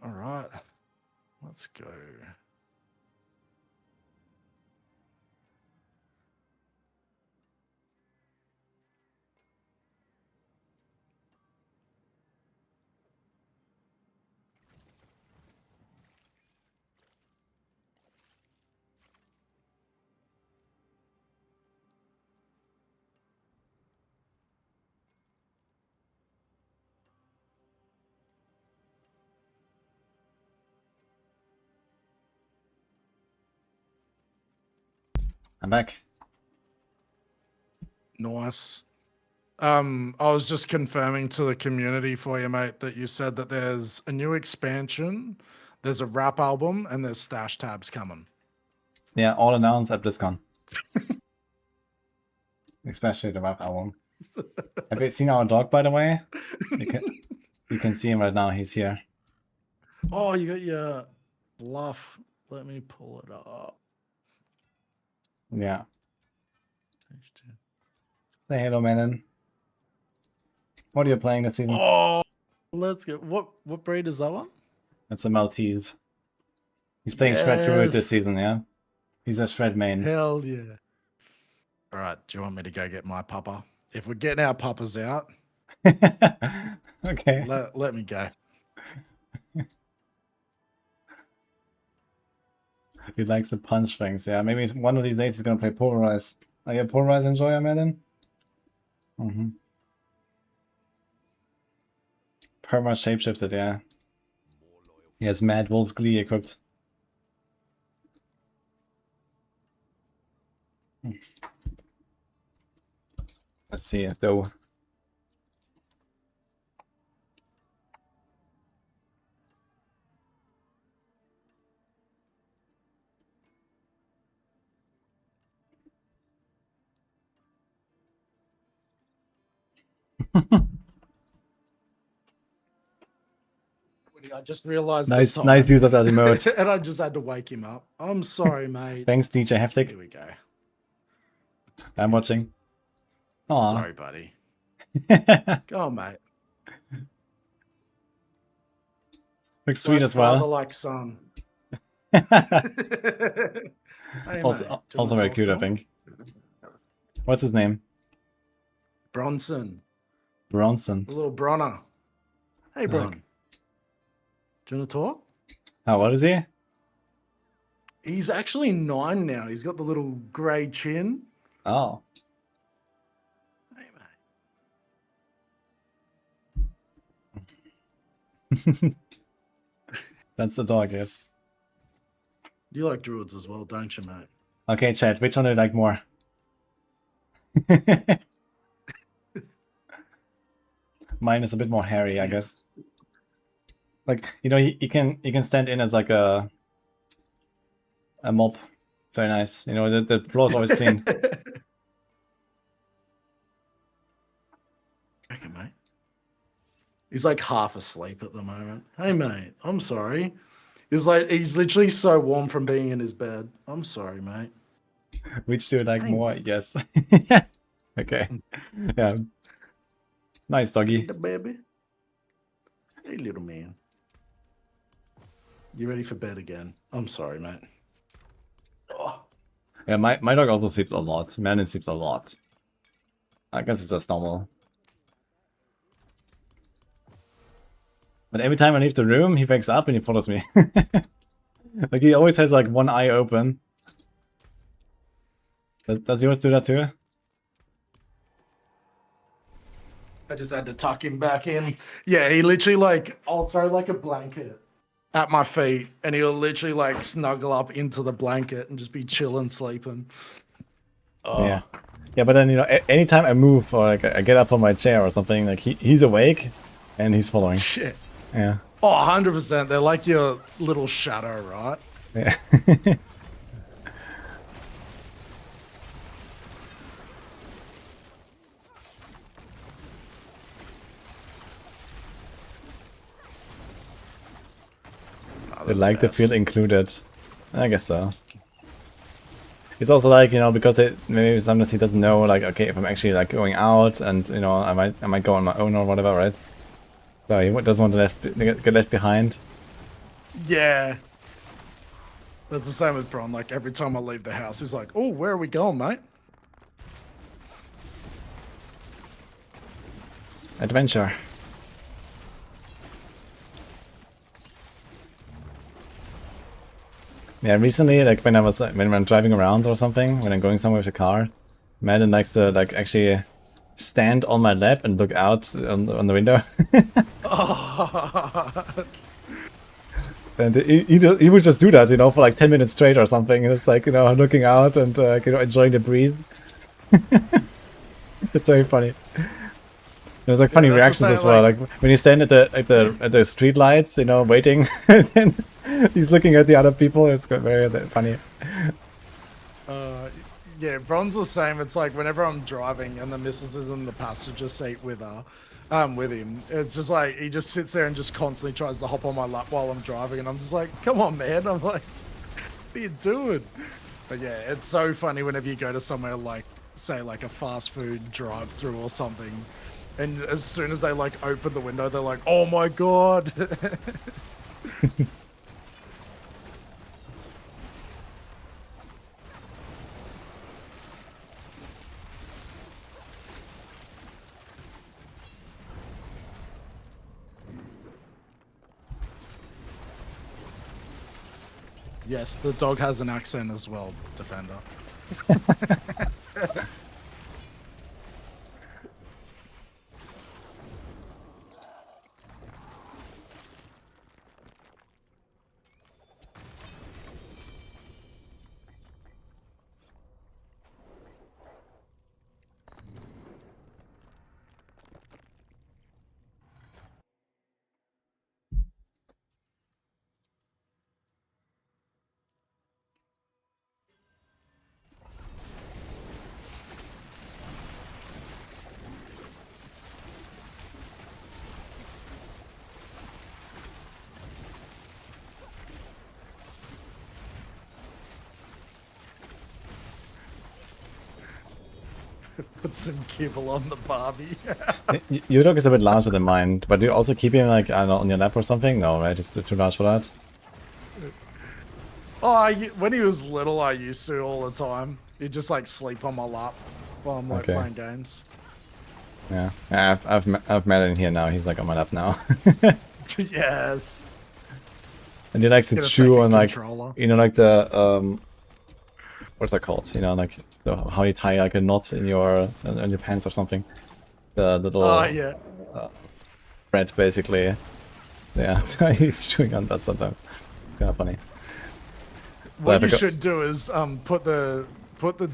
All right, let's go. I'm back. Nice. I was just confirming to the community for you, mate, that you said that there's a new expansion, there's a rap album, and there's stash tabs coming. Yeah, all announced at BlizzCon. Especially the rap album. Have you seen our dog, by the way? You can see him right now. He's here. Oh, you got your bluff. Let me pull it up. Yeah. Say hello, Manon. What are you playing this season? Oh, let's get what breed is that one? It's a Maltese. He's playing Shred Druid this season, yeah? He's a Shred main. Hell yeah. All right, do you want me to go get my pupper? If we're getting our puppers out, okay. let me go. He likes the punch things, yeah. Maybe one of these days he's gonna play Polarize. Are you a Polarize enjoyer, Manon? Perma shapeshifted, yeah. He has Mad Wolf Glee equipped. Let's see it though. I just realized Nice, the nice time. use of that emote. And I just had to wake him up. I'm sorry, mate. Thanks, DJ Heftig. Here we go. I'm watching. Aw. Sorry, buddy. Go on, mate. Looks sweet Like as father, well. like son. Hey, Also, mate. Do you also wanna very talk cute, to I him? think. What's his name? Bronson. Bronson. The little Bronner. Hey, Bron. Do you want to talk? How old is he? He's actually 9 now. He's got the little grey chin. Oh. Hey, mate. That's the dog, yes. You like druids as well, don't you, mate? Okay, chat, which one do you like more? Mine is a bit more hairy, I guess. Like, you know, he can stand in as like a mop. It's very nice. You know, the floor's always clean. Okay, mate. He's like half asleep at the moment. Hey, mate. I'm sorry. He's literally so warm from being in his bed. I'm sorry, mate. Which do you like Hey. more? Yes. Okay. Yeah. Nice doggy. The baby. Hey, little man. You ready for bed again? I'm sorry, mate. Oh. Yeah, my dog also sleeps a lot. Manon sleeps a lot. I guess it's just normal. But every time I leave the room, he wakes up and he follows me. Like, he always has like one eye open. Does yours do that too? I just had to tuck him back in. Yeah, he literally like, I'll throw like a blanket at my feet and he'll literally like snuggle up into the blanket and just be chilling, sleeping. Oh. Yeah. Yeah, but then, you know, anytime I move or like I get up on my chair or something, like he's awake and he's following. Shit. Yeah. Oh, 100%. They're like your little shadow, right? Yeah. They like to feel included. I guess so. It's also like, you know, because maybe sometimes he doesn't know, like, okay, if I'm actually like going out and, you know, I might go on my own or whatever, right? So he doesn't want to get left behind. Yeah. That's the same with Bron. Like every time I leave the house, he's like, "Oh, where are we going, mate?" Adventure. Yeah, recently, like when I'm driving around or something, when I'm going somewhere with a car, Madden likes to like actually stand on my lap and look out on the window. And he would just do that, you know, for like 10 minutes straight or something. It's like, you know, looking out and you know, enjoying the breeze. It's very funny. There's like funny reactions as well. Like when you stand at the street lights, you know, waiting, and then he's looking at the other people. It's very funny. Yeah, Bron's the same. It's like whenever I'm driving and the missus is in the passenger seat with her, with him, it's just like he just sits there and just constantly tries to hop on my lap while I'm driving, and I'm just like, come on, man. I'm like, what are you doing? But yeah, it's so funny whenever you go to somewhere like, say, like a fast food drive-through or something, and as soon as they like open the window, they're like, oh my god. Yes, the dog has an accent as well, Defender. Put some kibble on the Barbie. Your dog is a bit larger than mine, but do you also keep him like, I don't know, on your lap or something? No, right? It's too large for that? Oh, when he was little, I used to all the time. He'd just like sleep on my lap while I'm like Okay. playing games. Yeah, I've met in here now. He's like on my lap now. Yes. And he likes to Get a chew second on like, controller. you know, like the what's that called? You know, like how you tie like a knot in your pants or something. The little Oh yeah. thread, basically. Yeah, so he's chewing on that sometimes. It's kind of funny. What you should do is put the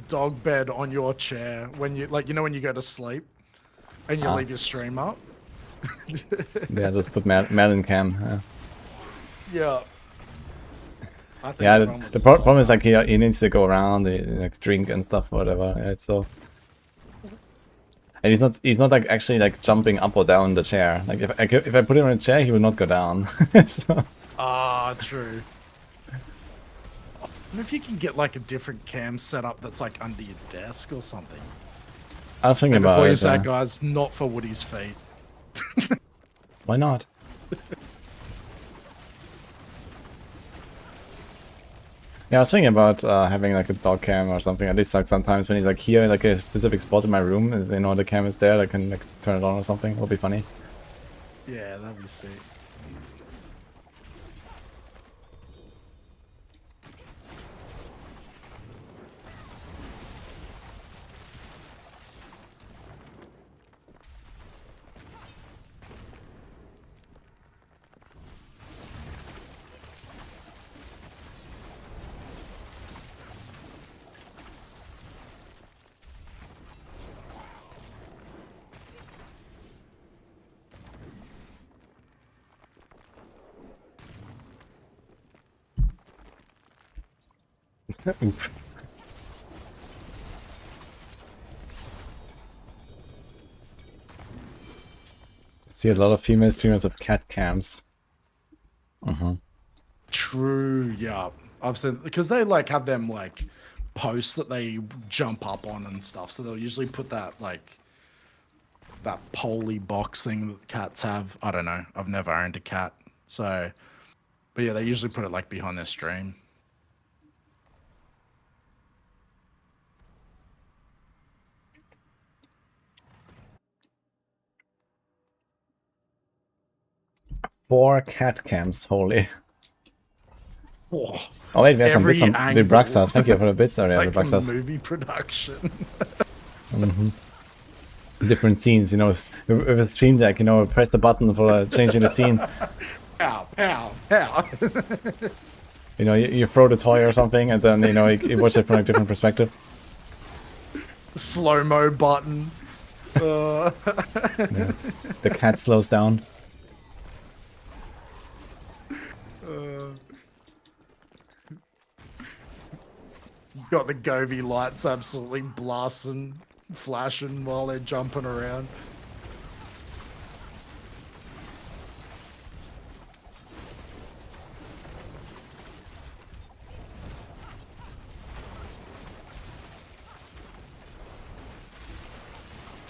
dog bed on your chair when you like, you know, when you go to sleep and you leave your stream up. Yeah, just put Melon cam. Yeah. Yeah. I think Yeah, everyone the would problem love is like he needs to go around, like drink and stuff, whatever. Yeah, it's so. And he's not like actually like jumping up or down the chair. Like if I put him in a chair, he will not go down. So. Ah, true. I wonder if you can get like a different cam setup that's like under your desk or something. I was thinking And about before it. you say, guys, not for Woody's feet. Why not? Yeah, I was thinking about having like a dog cam or something. At least like sometimes when he's like here, like a specific spot in my room, and they know the cam is there, I can like turn it on or something. It'll be funny. Yeah, that'd be sick. Oof. See a lot of female streamers of cat cams. True, yeah. I've seen, because they like have them like posts that they jump up on and stuff. So they'll usually put that like that poly box thing that cats have. I don't know. I've never owned a cat. So, but yeah, they usually put it like behind their stream. Four cat cams, holy. Oh, Oh wait, we have some every bits on angle. Vibraxas. Thank you for the bits earlier, like a Vibraxas. movie production. Different scenes, you know, with a stream deck, you know, press the button for changing the scene. Pow, pow, pow. You know, you throw the toy or something, and then, you know, you watch it from a different perspective. Slow-mo button. Yeah. The cat slows down. Got the Govey lights absolutely blasting, flashing while they're jumping around.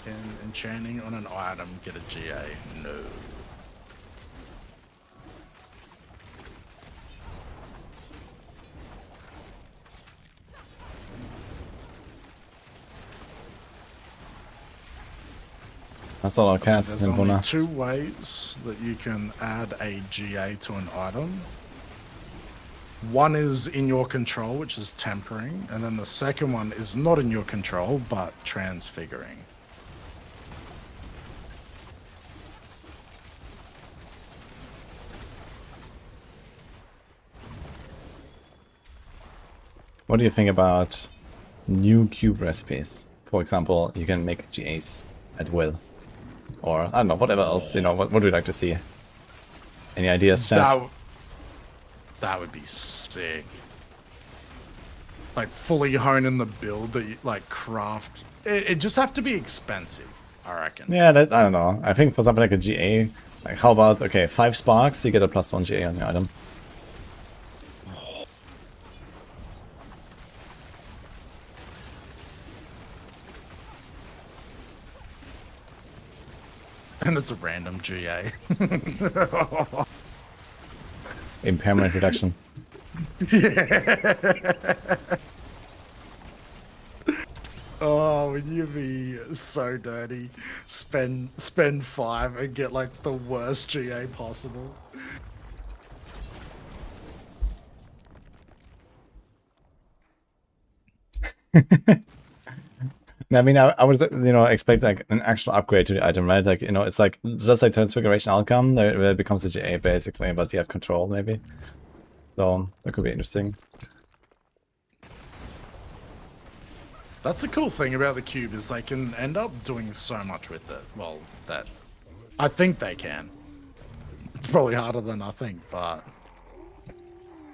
Can enchanting on an item get a GA? No. That's a lot of cats There's in only Puna. 2 ways that you can add a GA to an item. One is in your control, which is tempering, and then the second one is not in your control, but transfiguring. What do you think about new cube recipes? For example, you can make GAs at will. Or, I don't know, whatever else, you know, what would you like to see? Any ideas, chat? That would be sick. Like fully honing the build that you like craft. It just have to be expensive, I reckon. Yeah, I don't know. I think for something like a GA, like how about, okay, 5 sparks, you get a +1 GA on your item. And it's a random GA. Impairment reduction. Oh, would you be so dirty? Spend 5 and get like the worst GA possible. I mean, I would, expect like an actual upgrade to the item, right? Like, it's like just like Transfiguration Outcome, where it becomes a GA basically, but you have control maybe. So that could be interesting. That's the cool thing about the cube is they can end up doing so much with it. Well, that I think they can. It's probably harder than I think, but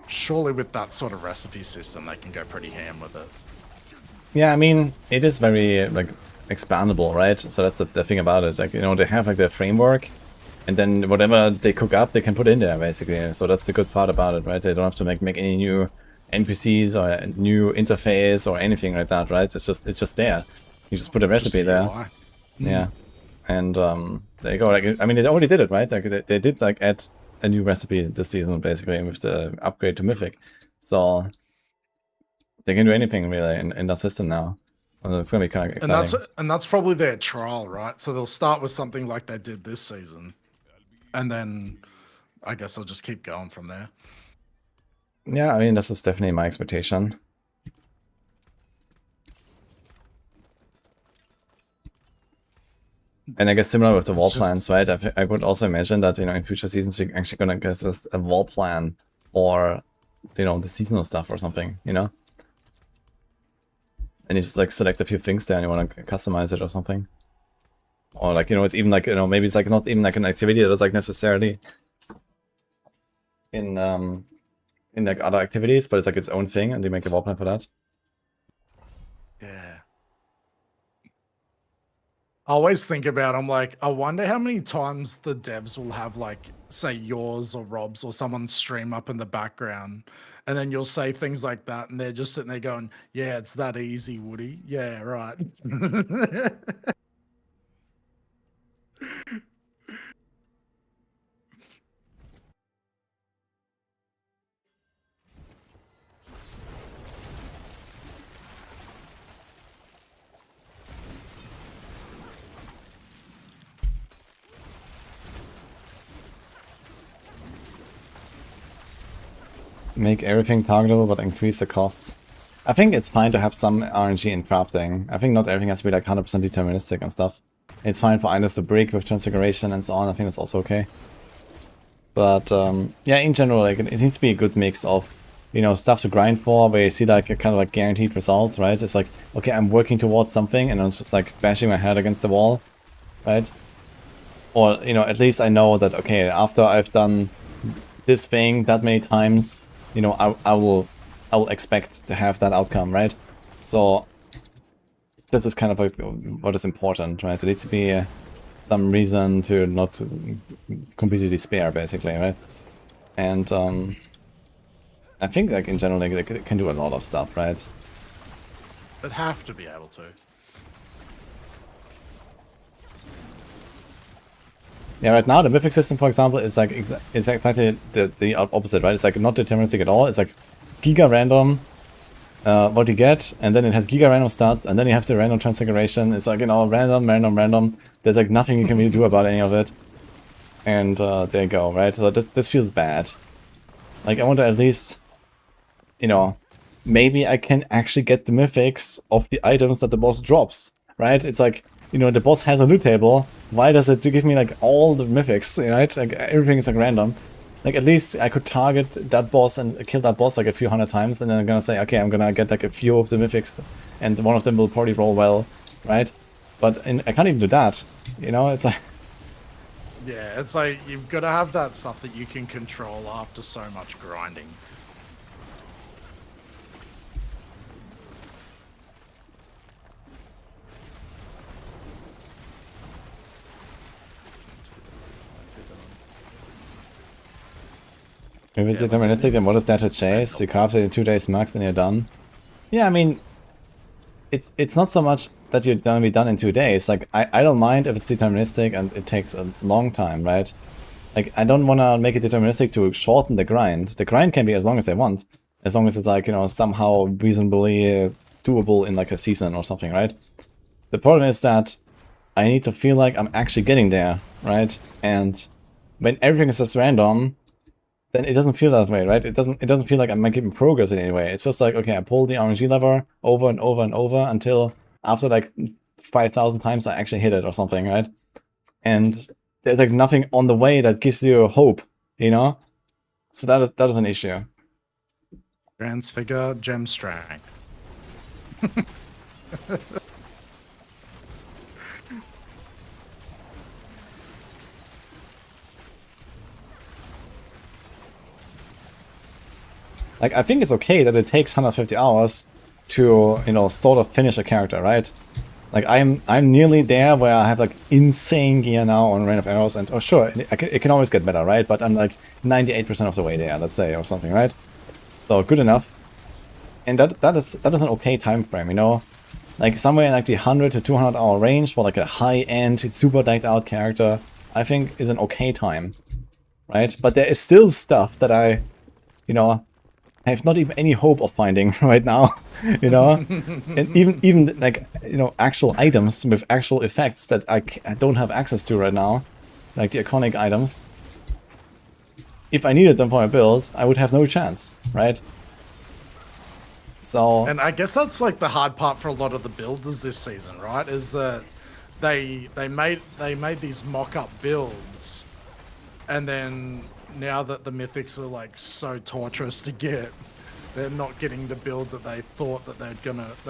surely with that sort of recipe system, they can go pretty ham with it. Yeah, I mean, it is very like expandable, right? So that's the thing about it. Like, they have like their framework, and then whatever they cook up, they can put in there basically. So that's the good part about it, right? They don't have to make any new NPCs or a new interface or anything like that, right? It's just there. You just put a recipe there. Yeah, and there you go. Like, I mean, they already did it, right? Like they did like add a new recipe this season basically with the upgrade to Mythic. So they can do anything really in that system now. And it's gonna be kind of exciting. And that's probably their trial, right? So they'll start with something like they did this season, and then I guess they'll just keep going from there. Yeah, I mean, this is definitely my expectation. And I guess similar with the wall plans, right? I would also imagine that, in future seasons we're actually gonna get this a wall plan or, the seasonal stuff or something, And you just like select a few things there and you want to customize it or something. Or like, it's even like, maybe it's like not even like an activity that is like necessarily in like other activities, but it's like its own thing and they make a wall plan for that. Yeah. I always think about, I'm like, I wonder how many times the devs will have like, say yours or Rob's or someone stream up in the background. And then you'll say things like that, and they're just sitting there going, yeah, it's that easy, Woody. Yeah, right. Make everything targetable, but increase the costs. I think it's fine to have some RNG in crafting. I think not everything has to be like 100% deterministic and stuff. It's fine for Ines to break with Transfiguration and so on. I think that's also okay. But yeah, in general, like it needs to be a good mix of, stuff to grind for, where you see like a kind of like guaranteed results, right? It's like, okay, I'm working towards something, and I'm just like bashing my head against the wall, right? Or at least I know that, okay, after I've done this thing that many times, I will expect to have that outcome, right? So this is kind of like what is important, right? There needs to be some reason to not completely despair, basically, right? And I think like in general they can do a lot of stuff, right? They'd have to be able to. Yeah, right now the Mythic system, for example, is like it's exactly the opposite, right? It's like not deterministic at all. It's like giga random what you get, and then it has giga random stats, and then you have the random transfiguration. It's like, random. There's like nothing you can really do about any of it. And there you go, right? So this feels bad. Like I want to at least, maybe I can actually get the mythics of the items that the boss drops, right? It's like, the boss has a loot table. Why does it give me like all the mythics, right? Like everything is like random. Like at least I could target that boss and kill that boss like a few hundred times, and then I'm gonna say, okay, I'm gonna get like a few of the mythics, and one of them will probably roll well, right? But I can't even do that. It's like, yeah, it's like you've got to have that stuff that you can control after so much grinding. if it's deterministic, then what is there to chase? You craft it in 2 days max and you're done. Yeah, I mean, it's not so much that you're gonna be done in 2 days. Like I don't mind if it's deterministic and it takes a long time, right? Like I don't wanna make it deterministic to shorten the grind. The grind can be as long as they want, as long as it's like, you know, somehow reasonably doable in like a season or something, right? The problem is that I need to feel like I'm actually getting there, right? And when everything is just random, then it doesn't feel that way, right? It doesn't feel like I'm making progress in any way. It's just like, okay, I pull the RNG lever over and over and over until after like 5,000 times I actually hit it or something, right? And there's like nothing on the way that gives you hope, you know? So that is an issue. Transfigure gem strength. Like, I think it's okay that it takes 150 hours to, you know, sort of finish a character, right? Like, I'm nearly there where I have, like, insane gear now on Rain of Arrows, and, oh, sure, it can always get better, right? But I'm, like, 98% of the way there, let's say, or something, right? So, good enough. And that is an okay time frame, you know? Like, somewhere in, like, the 100 to 200 hour range for, like, a high-end, super decked out character, I think is an okay time, right? But there is still stuff that I, you know, I have not even any hope of finding right now, you know? And even like, you know, actual items with actual effects that I don't have access to right now, like the iconic items. If I needed them for my build, I would have no chance, right? So... And I guess that's like the hard part for a lot of the builders this season, right? Is that they made these mock-up builds, and then now that the mythics are like so torturous to get, they're not getting the build that they thought that they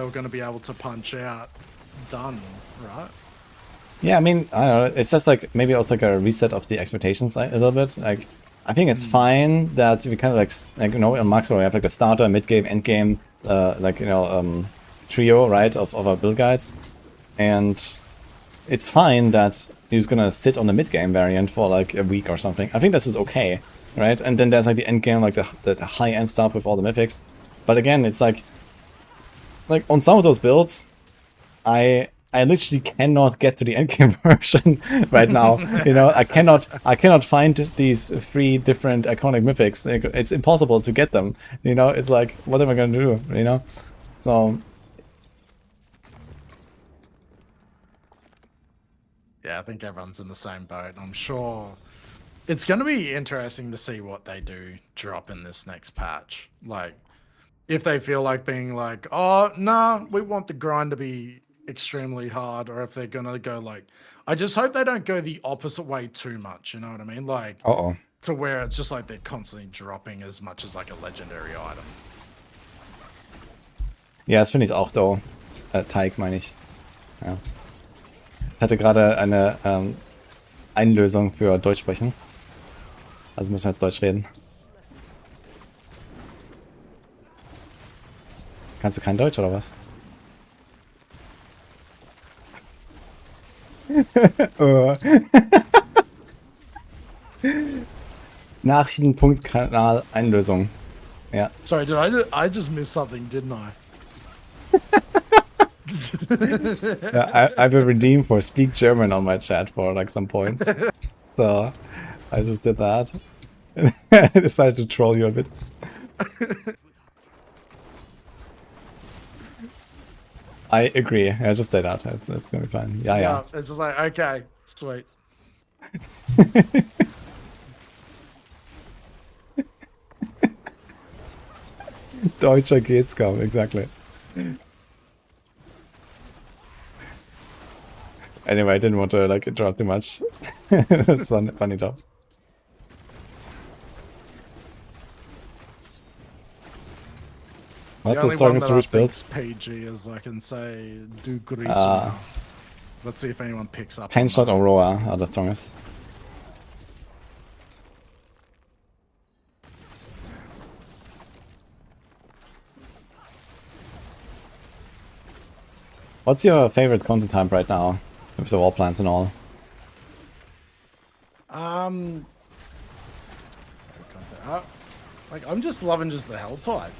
were gonna be able to punch out done, right? Yeah, I mean, I don't know, it's just like, maybe also like a reset of the expectations a little bit. Like, I think it's fine that we kind of like, you know, in Max, we have like the starter, mid-game, end-game, like, you know, trio, right, of our build guides. And it's fine that he's gonna sit on the mid-game variant for like a week or something. I think this is okay, right? And then there's like the end game, like the high-end stuff with all the mythics. But again, it's like on some of those builds, I literally cannot get to the end game version right now. You know, I cannot find these 3 different iconic mythics. It's impossible to get them. You know, it's like, what am I gonna do? You know, so. Yeah, I think everyone's in the same boat. I'm sure it's going to be interesting to see what they do drop in this next patch. Like, if they feel like being like, oh, nah, we want the grind to be extremely hard, or if they're going to go like, I just hope they don't go the opposite way too much, you know what I mean? Like, to where it's just like they're constantly dropping as much as like a legendary item. Ja, das finde ich auch doof. Teig meine ich. Ja. Ich hatte gerade eine Einlösung für Deutsch sprechen. Also müssen wir jetzt Deutsch reden. Kannst du kein Deutsch oder was? Nachrichten.kanal Einlösung. Ja. Sorry, I just missed something, didn't I? Yeah, I will redeem for speak German on my chat for like some points. So I just did that. I decided to troll you a bit. I agree. I just say that. It's gonna be fine. Yeah. It's just like, okay, sweet. Deutscher geht's kaum, exactly. Anyway, I didn't want to like interrupt too much. It's funny though. What's the strongest root build? PG, as I can say, do Grisma. Let's see if anyone picks up. Painshot or Roa are the strongest. What's your favorite content type right now, with the wall plants and all? Like, I'm just loving just the hell type.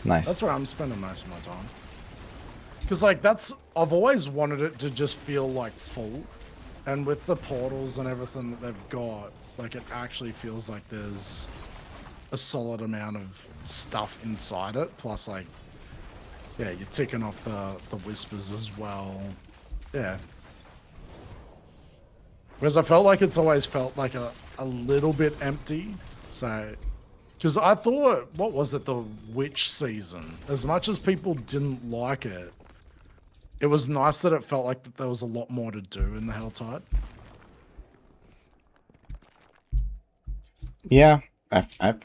Nice. That's where I'm spending most of my time. Because like I've always wanted it to just feel like full, and with the portals and everything that they've got, like it actually feels like there's a solid amount of stuff inside it. Plus, like, yeah, you're ticking off the whispers as well. Yeah. Whereas I felt like it's always felt like a little bit empty. So, because I thought, what was it, the witch season? As much as people didn't like it, it was nice that it felt like that there was a lot more to do in the Helltide. Yeah, I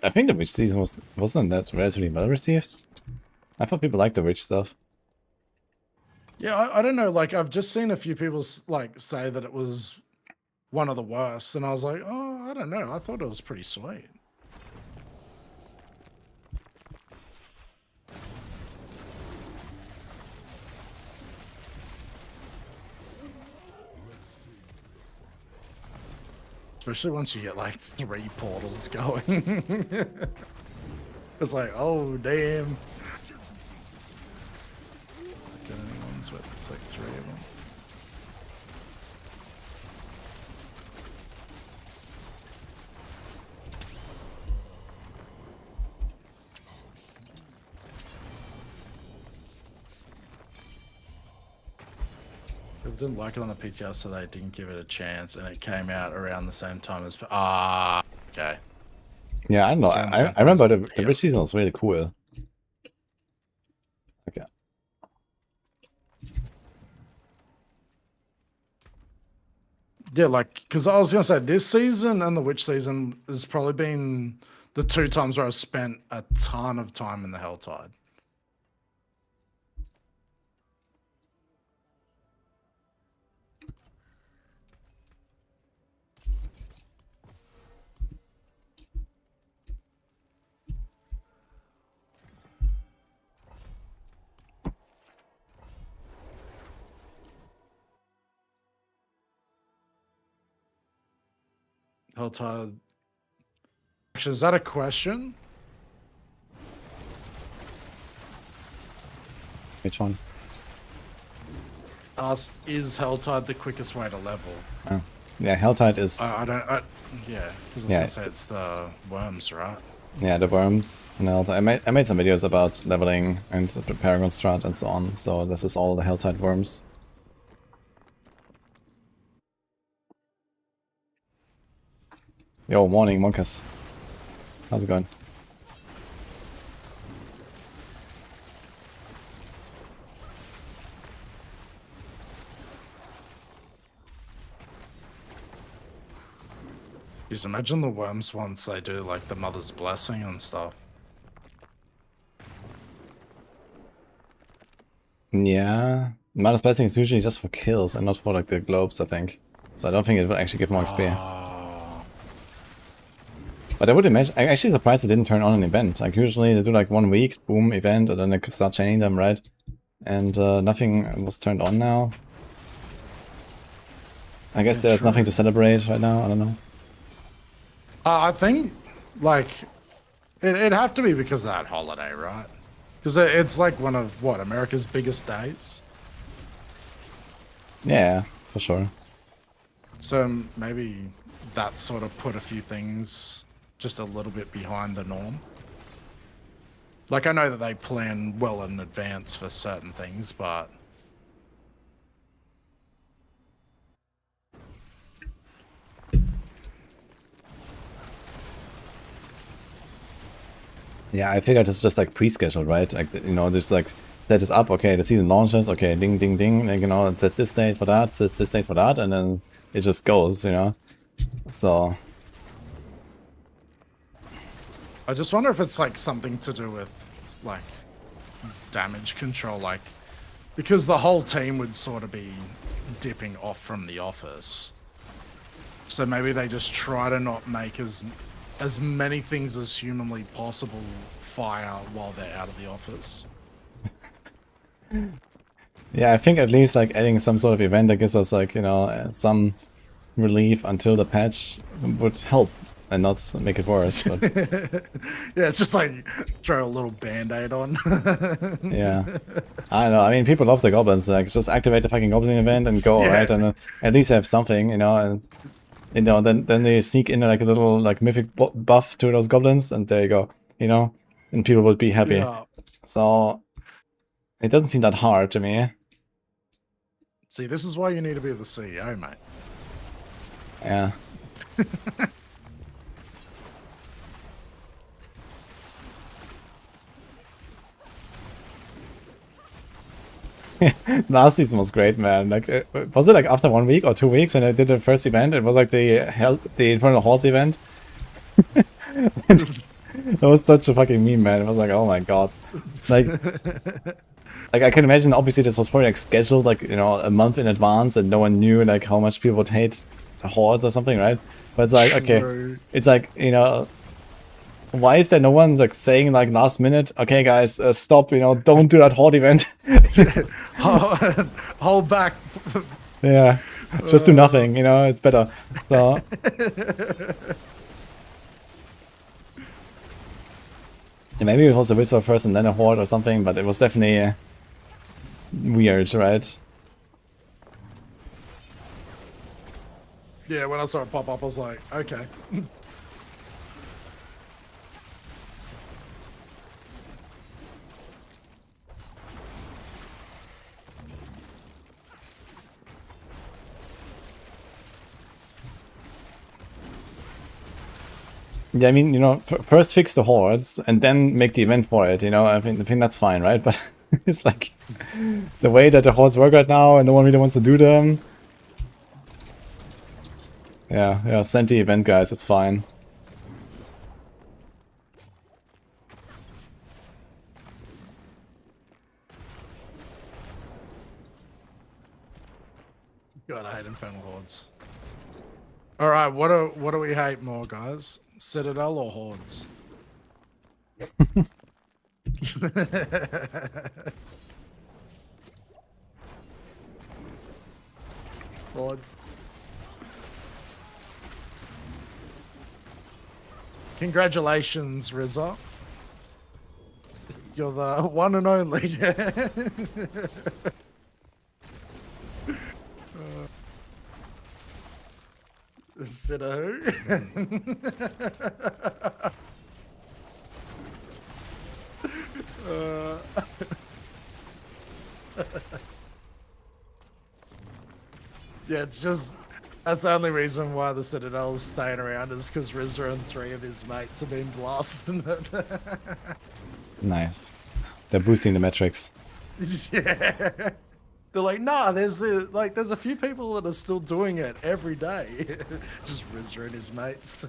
think the witch season wasn't that relatively well received. I thought people liked the witch stuff. Yeah, I don't know. Like, I've just seen a few people like say that it was one of the worst, and I was like, oh, I don't know. I thought it was pretty sweet. Especially once you get like 3 portals going. It's like, oh, damn. Okay, ones with it's like 3 of them. People didn't like it on the PTR, so they didn't give it a chance, and it came out around the same time as... okay. Yeah, I don't know. It's around the same I remember time as the witch season was really cool. Okay. Yeah, like, because I was going to say, this season and the witch season has probably been the 2 times where I've spent a ton of time in the Helltide. Helltide. Actually, is that a question? Which one? Asked, is Helltide the quickest way to level? Oh. Yeah, Helltide is... I don't... yeah, because I was Yeah. going to say it's the worms, right? Yeah, the worms and Helltide. I made some videos about leveling and the Paragon strat and so on, so this is all the Helltide worms. Yo, morning, Monkas. How's it going? Just imagine the worms once they do like the Mother's Blessing and stuff. Yeah, Mother's Blessing is usually just for kills and not for like the globes, I think. So I don't think it will actually give more XP. But I would imagine, I'm actually surprised it didn't turn on an event. Like usually they do like 1 week, boom, event, and then they start chaining them, right? And nothing was turned on now. I guess there's nothing to celebrate right now, I don't know. I think, like, it'd have to be because of that holiday, right? Because it's like one of, what, America's biggest days? Yeah, for sure. So maybe that sort of put a few things just a little bit behind the norm. Like, I know that they plan well in advance for certain things, but... Yeah, I figured it's just like pre-scheduled, right? Like, you know, just like set this up, okay, the season launches, okay, ding, ding, ding, like, you know, set this date for that, set this date for that, and then it just goes, you know? So... I just wonder if it's like something to do with like damage control, like because the whole team would sort of be dipping off from the office. So maybe they just try to not make as many things as humanly possible fire while they're out of the office. Yeah, I think at least like adding some sort of event that gives us like, you know, some relief until the patch would help. and not make it worse. But Yeah, it's just like throw a little band-aid on. yeah, I don't know. I mean, people love the goblins. Like, just activate the fucking goblin event and go, Yeah. right? And at least have something, you know. And you know, then they sneak in like a little like mythic buff to those goblins, and there you go. You know, and people would be happy. Yeah. So it doesn't seem that hard to me. See, this is why you need to be the CEO, mate. Yeah. Last season was great, man. Like, was it like after 1 week or 2 weeks when I did the first event? It was like the Infernal Horse event. That was such a fucking meme, man. It was like, oh my god. Like I can imagine. Obviously, this was probably like scheduled, like, you know, a month in advance, and no one knew like how much people would hate the hordes or something, right? But it's like, okay, True. it's like, you know, why is there no one like saying like last minute, okay, guys, stop, you know, don't do that horde event. Hold back. Yeah, just do nothing, you know, it's better. So yeah, maybe it was a whistle first and then a horde or something, but it was definitely weird, right? Yeah, when I saw it pop up, I was like, okay. Yeah, I mean, you know, first fix the hordes and then make the event for it, you know, I think that's fine, right? But it's like the way that the hordes work right now and no one really wants to do them. Yeah, send the event, guys, it's fine. God, I hate Infernal Hordes. All right, what do we hate more, guys? Citadel or Hordes? Hordes. Congratulations, Rizza. You're the one and only. Citadel. Yeah, it's just that's the only reason why the Citadel's staying around is because Rizza and 3 of his mates have been blasting it. Nice. They're boosting the metrics. Yeah. They're like, nah, there's a few people that are still doing it every day. Just Rizza and his mates.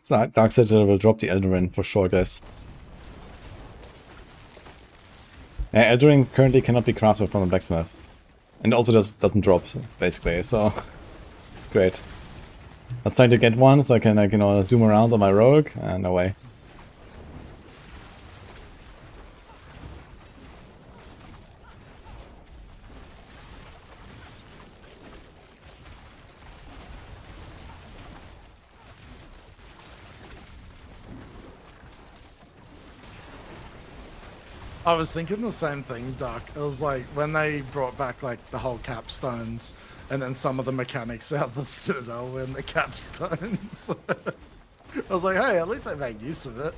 So Dark Citadel will drop the Eldarin for sure, guys. Yeah, Eldarin currently cannot be crafted from a blacksmith. And also doesn't drop, basically, so great. I was trying to get one so I can, like, you know, zoom around on my rogue, and no way. I was thinking the same thing, Duck. It was like when they brought back like the whole capstones and then some of the mechanics out of the Citadel were in the capstones. I was like, hey, at least they made use of it.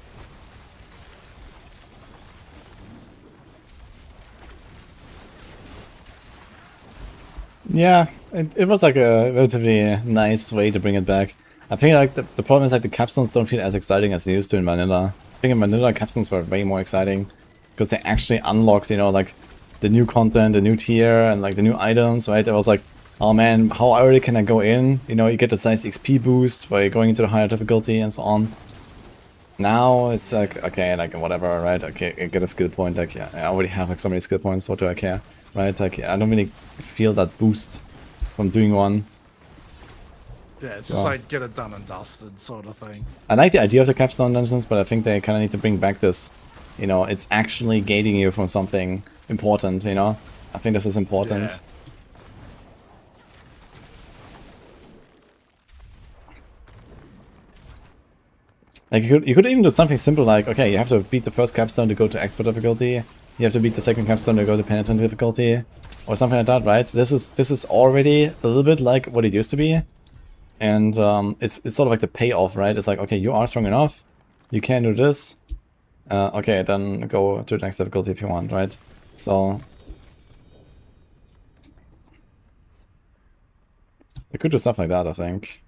Yeah, it was like a relatively nice way to bring it back. I think like the problem is like the capstones don't feel as exciting as they used to in vanilla. I think in vanilla capstones were way more exciting because they actually unlocked, you know, like the new content, the new tier, and like the new items, right? It was like, oh man, how early can I go in? You know, you get the size XP boost by going into the higher difficulty and so on. Now it's like, okay, like whatever, right? Okay, I get a skill point. Like, yeah, I already have like so many skill points. What do I care, right? Like, I don't really feel that boost from doing one. Yeah, it's So just like get it done and dusted sort of thing. I like the idea of the capstone dungeons, but I think they kind of need to bring back this, you know, it's actually gating you from something important, you know? I think this is important. Yeah. Like, you could even do something simple like, okay, you have to beat the first capstone to go to expert difficulty, you have to beat the second capstone to go to penitent difficulty, or something like that, right? This is already a little bit like what it used to be. And it's sort of like the payoff, right? It's like, okay, you are strong enough, you can do this. Okay, then go to the next difficulty if you want, right? So they could do stuff like that, I think.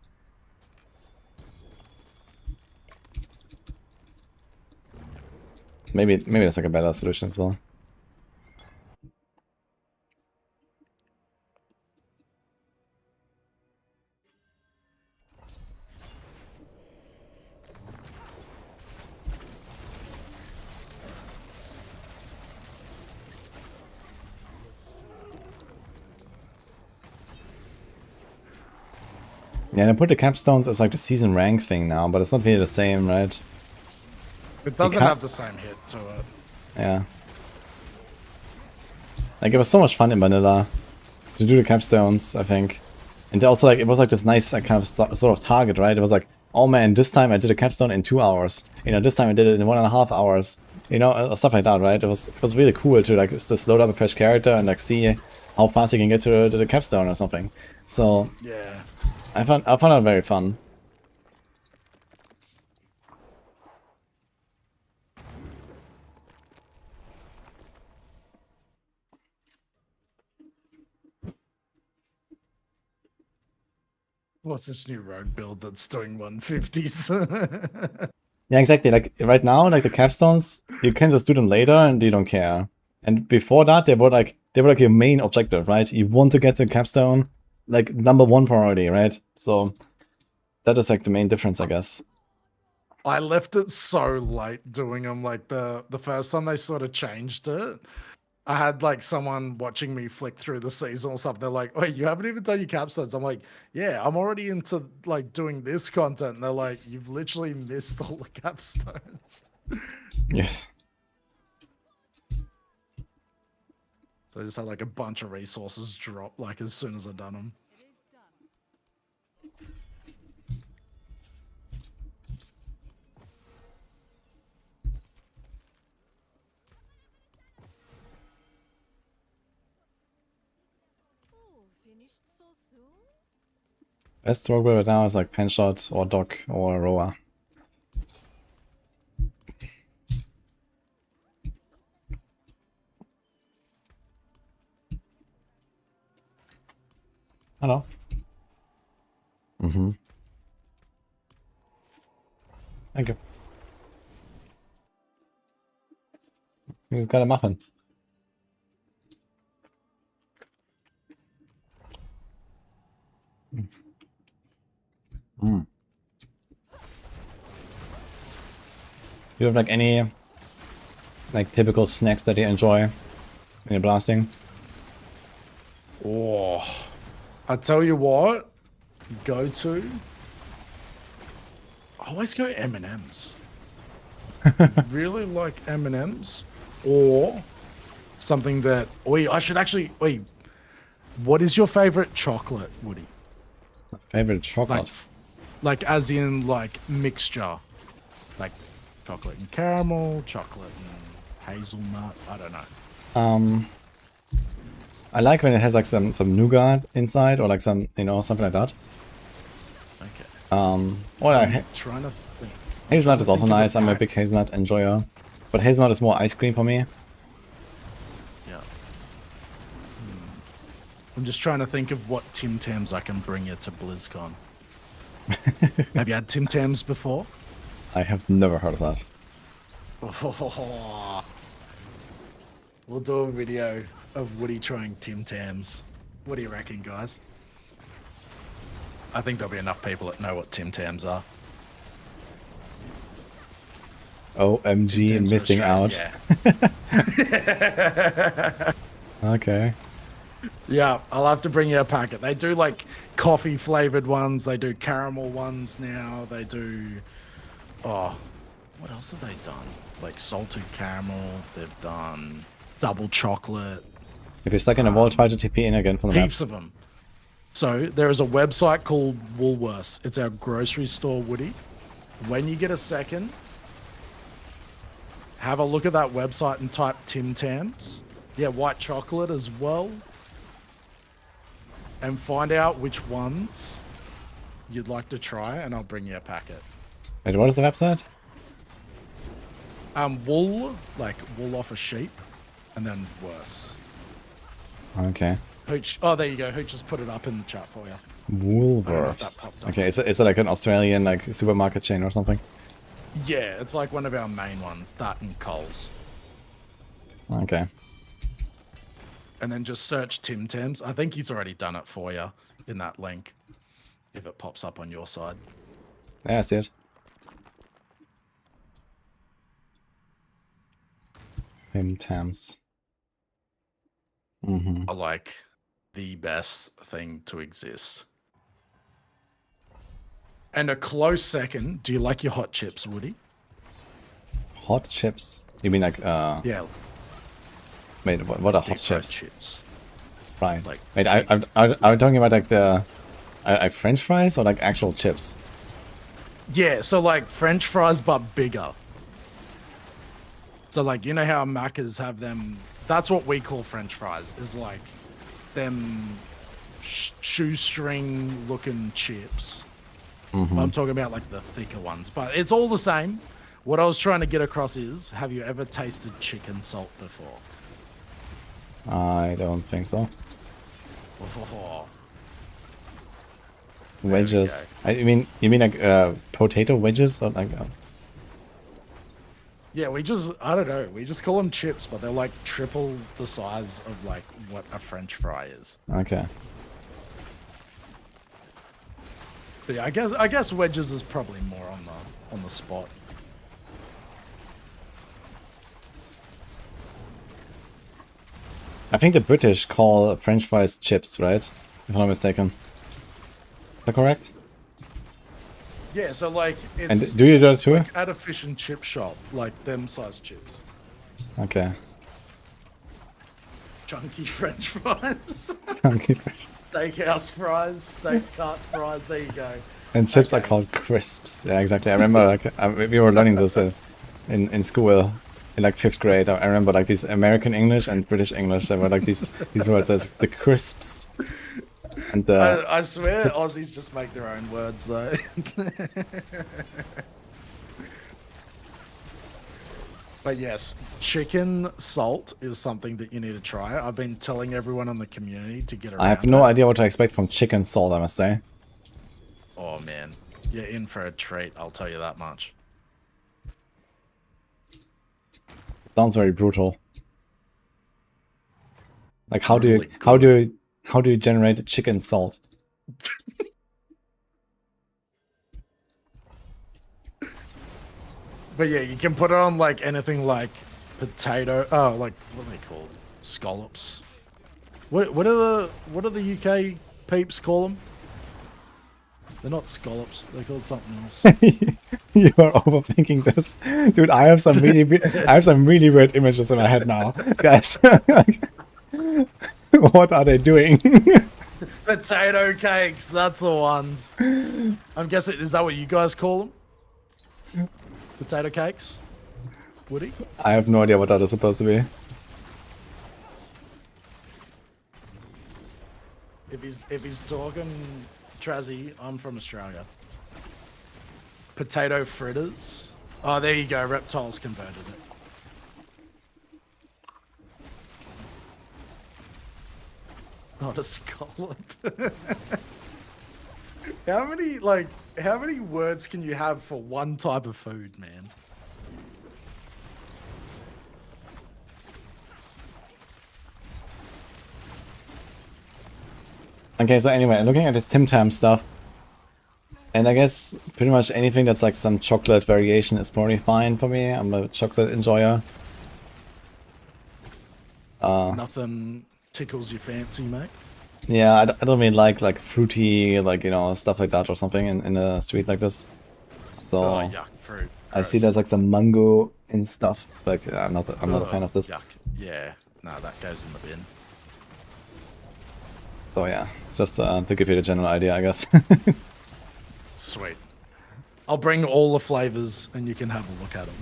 Maybe that's like a better solution as well. Yeah, and I put the capstones as like the season rank thing now, but it's not really the same, right? It doesn't have the same hit to it. Yeah. Like, it was so much fun in vanilla to do the capstones, I think. And also, like, it was like this nice like, kind of sort of target, right? It was like, oh man, this time I did a capstone in 2 hours. You know, this time I did it in 1.5 hours. You know, stuff like that, right? It was really cool to like just load up a fresh character and like see how fast you can get to the capstone or something. So Yeah. I found it very fun. What's this new road build that's doing 150s? Yeah, exactly. Like right now, like the capstones, you can just do them later and you don't care. And before that, they were like your main objective, right? You want to get the capstone, like #1 priority, right? So that is like the main difference, I guess. I left it so late doing them. Like the first time they sort of changed it, I had like someone watching me flick through the seasonal stuff. They're like, "Wait, you haven't even done your capstones?" I'm like, "Yeah, I'm already into like doing this content." And they're like, "You've literally missed all the capstones." Yes. So I just had like a bunch of resources drop like as soon as I done them. Oh, finished so soon? Best rogue right now is like Penshot or Doc or Roa. Hello. Mm-hmm. Thank you. You just got a muffin. Mm. You have like any like typical snacks that you enjoy when you're blasting? Oh, I tell you what, go to. I always go M&Ms. Really like M&Ms, or something that. Wait, I should actually wait. What is your favorite chocolate, Woody? Favorite chocolate? Like as in like mixture, like chocolate and caramel, chocolate and hazelnut. I don't know. I like when it has like some nougat inside or like some, you know, something like that. Okay. Or So like, I'm trying to think. hazelnut is also think of nice. the I'm a pack. big hazelnut enjoyer. But hazelnut is more ice cream for me. Yeah. I'm just trying to think of what Tim Tams I can bring you to BlizzCon. Have you had Tim Tams before? I have never heard of that. We'll do a video of Woody trying Tim Tams. What do you reckon, guys? I think there'll be enough people that know what Tim Tams are. OMG, Tim Tams are missing out. Yeah. Okay. Yeah, I'll have to bring you a packet. They do like coffee flavored ones. They do caramel ones now. They do. Oh, what else have they done? Like salted caramel. They've done double chocolate. If you're stuck in a wall, try to TP in again from the map. Heaps of them. So there is a website called Woolworths. It's our grocery store, Woody. When you get a second, have a look at that website and type Tim Tams. Yeah, white chocolate as well. And find out which ones you'd like to try, and I'll bring you a packet. Wait, what is the website? Wool, like wool off a sheep, and then worse. Okay. Hooch, oh, there you go. Hooch just put it up in the chat for you. I don't know if that Woolworths. popped up. Okay, is it like an Australian like supermarket chain or something? Yeah, it's like one of our main ones, that and Coles. Okay. And then just search Tim Tams. I think he's already done it for you in that link, if it pops up on your side. Yeah, I see it. Tim Tams. Are like the best thing to exist. And a close second, do you like your hot chips, Woody? Hot chips? You mean like Yeah. Wait, what are hot Deep fried chips? chips. Right. Like Wait, are we talking about like the French fries or like actual chips? Yeah, so like French fries but bigger. So like, you know how Macca's have them, that's what we call French fries, is like them shoestring looking chips. I'm talking about like the thicker ones, but it's all the same. What I was trying to get across is, have you ever tasted chicken salt before? I don't think so. Oh, Wedges. You mean like potato wedges or like? yeah, I don't know, we just call them chips, but they're like triple the size of like what a French fry is. Okay. But yeah, I guess wedges is probably more on the spot. I think the British call French fries chips, right? If I'm not mistaken. Is that correct? Yeah, so like And it's do you do that too? at a fish and chip shop, like them size chips. Okay. Chunky French fries. Okay. Steakhouse fries, steak cut fries, there you go. And chips are called crisps. Yeah, exactly. I remember like we were learning this in school in like 5th grade. I remember like these American English and British English. There were like these words as the crisps. And the I swear chips. Aussies just make their own words though. But yes, chicken salt is something that you need to try. I've been telling everyone in the community to get around. I have no idea what to expect from chicken salt, I must say. Oh man, you're in for a treat, I'll tell you that much. Sounds very brutal. Like how do Really you generate chicken salt? But yeah, you can put it on like anything like potato. Oh, like what are they called? Scallops. What are the UK peeps call them? They're not scallops. They're called something else. You are overthinking this, dude. I have some really weird images in my head now, guys. What are they doing? Potato cakes. That's the ones. I'm guessing. Is that what you guys call them? Potato cakes. Woody? I have no idea what that is supposed to be. If he's talking Trazzy, I'm from Australia. Potato fritters. Oh, there you go. Reptiles converted it. Not a scallop. How many words can you have for one type of food, man? Okay, so anyway, looking at this Tim Tam stuff, And I guess pretty much anything that's like some chocolate variation is probably fine for me. I'm a chocolate enjoyer. Nothing tickles your fancy, mate. Yeah, I don't really like fruity, like, you know, stuff like that or something in a sweet like this. So Oh, yuck, fruit. I see Gross. there's like some mango in stuff. Like, I'm not a fan of this. Yuck. Yeah. No, that goes in the bin. So yeah, just to give you the general idea, I guess. Sweet. I'll bring all the flavors and you can have a look at them.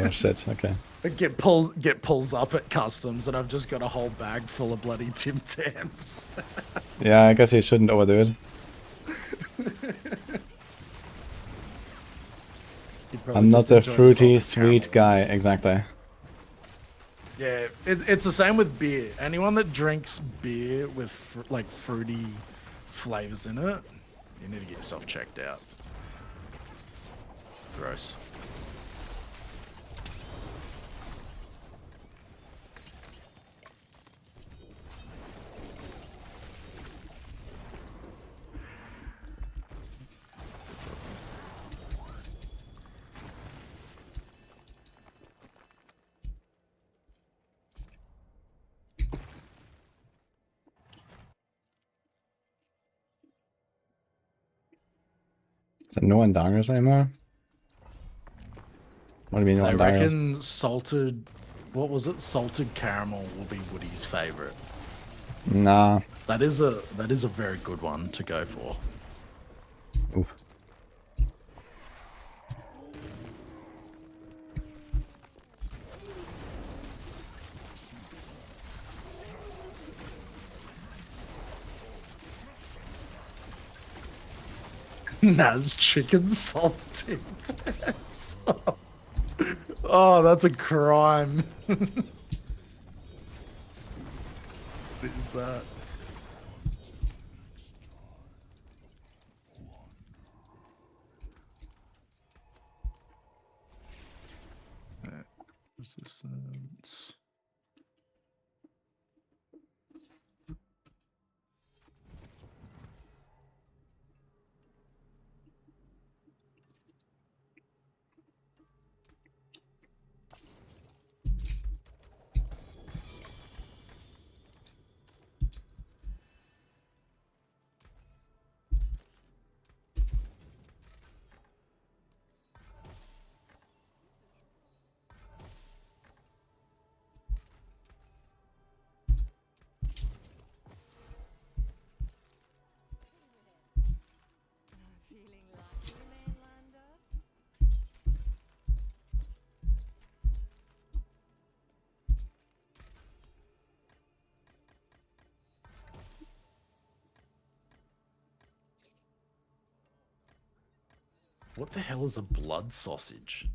Oh shit, okay. Get pulls up at customs and I've just got a whole bag full of bloody Tim Tams. Yeah, I guess you shouldn't overdo it. I'm not the fruity, sweet guy, exactly. Yeah, it's the same with beer. Anyone that drinks beer with like fruity flavors in it, you need to get yourself checked out. Gross. Is there no Undyers anymore? What do you mean no I Undyers? reckon salted, what was it? Salted caramel will be Woody's favorite. Nah. That is a very good one to go for. Oof. Naz chicken salted taps. Oh, that's a crime. What is that? Resistance. Feeling lucky, Mainlander? What the hell is a blood sausage?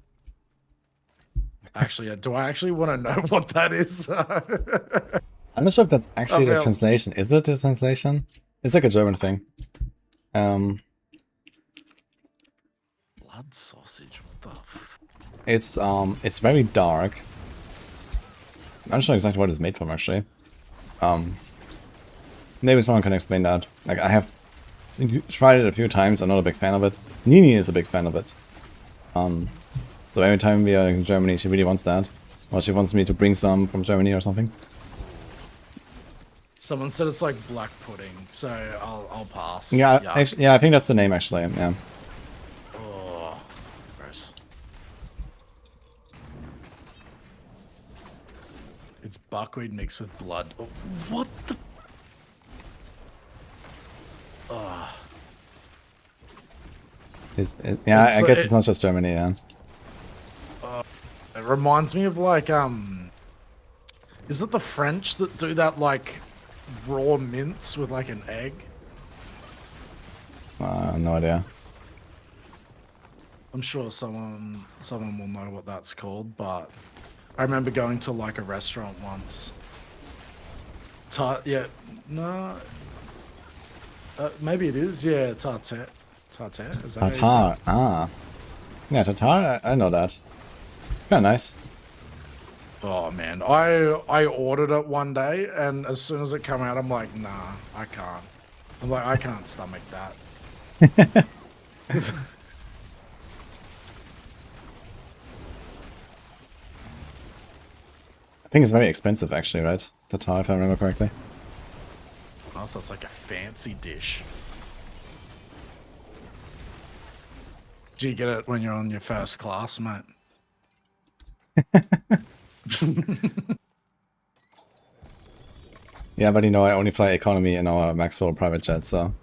Actually, do I actually want to know what that is? I'm not sure if that's actually the translation. Is that the translation? It's like a German thing. Blood sausage. What the? It's very dark. I'm not sure exactly what it's made from actually. Maybe someone can explain that. Like I have tried it a few times. I'm not a big fan of it. Nini is a big fan of it. So every time we are in Germany, she really wants that, or she wants me to bring some from Germany or something. Someone said it's like black pudding, so I'll pass. Yeah, Yuck. actually, yeah, I think that's the name actually. Yeah. Oh, gross. It's buckwheat mixed with blood. Oh, what the? Oh. Yeah, I guess it- it's not just Germany. Yeah. It reminds me of like is it the French that do that like raw mince with like an egg? No idea. I'm sure someone will know what that's called, but I remember going to like a restaurant once. Yeah, no, maybe it is. Yeah, tartare. Tartare. Is that how you say Tatar. it? Ah. Yeah, Tatar. I know that. It's kind of nice. Oh man, I ordered it one day, and as soon as it came out, I'm like, nah, I can't. I'm like, I can't stomach that. I think it's very expensive actually, right? Tatar, if I remember correctly. Oh, so it's like a fancy dish. Do you get it when you're on your first class, mate? Yeah, but you know, I only fly economy in our Maxwell private jet, so.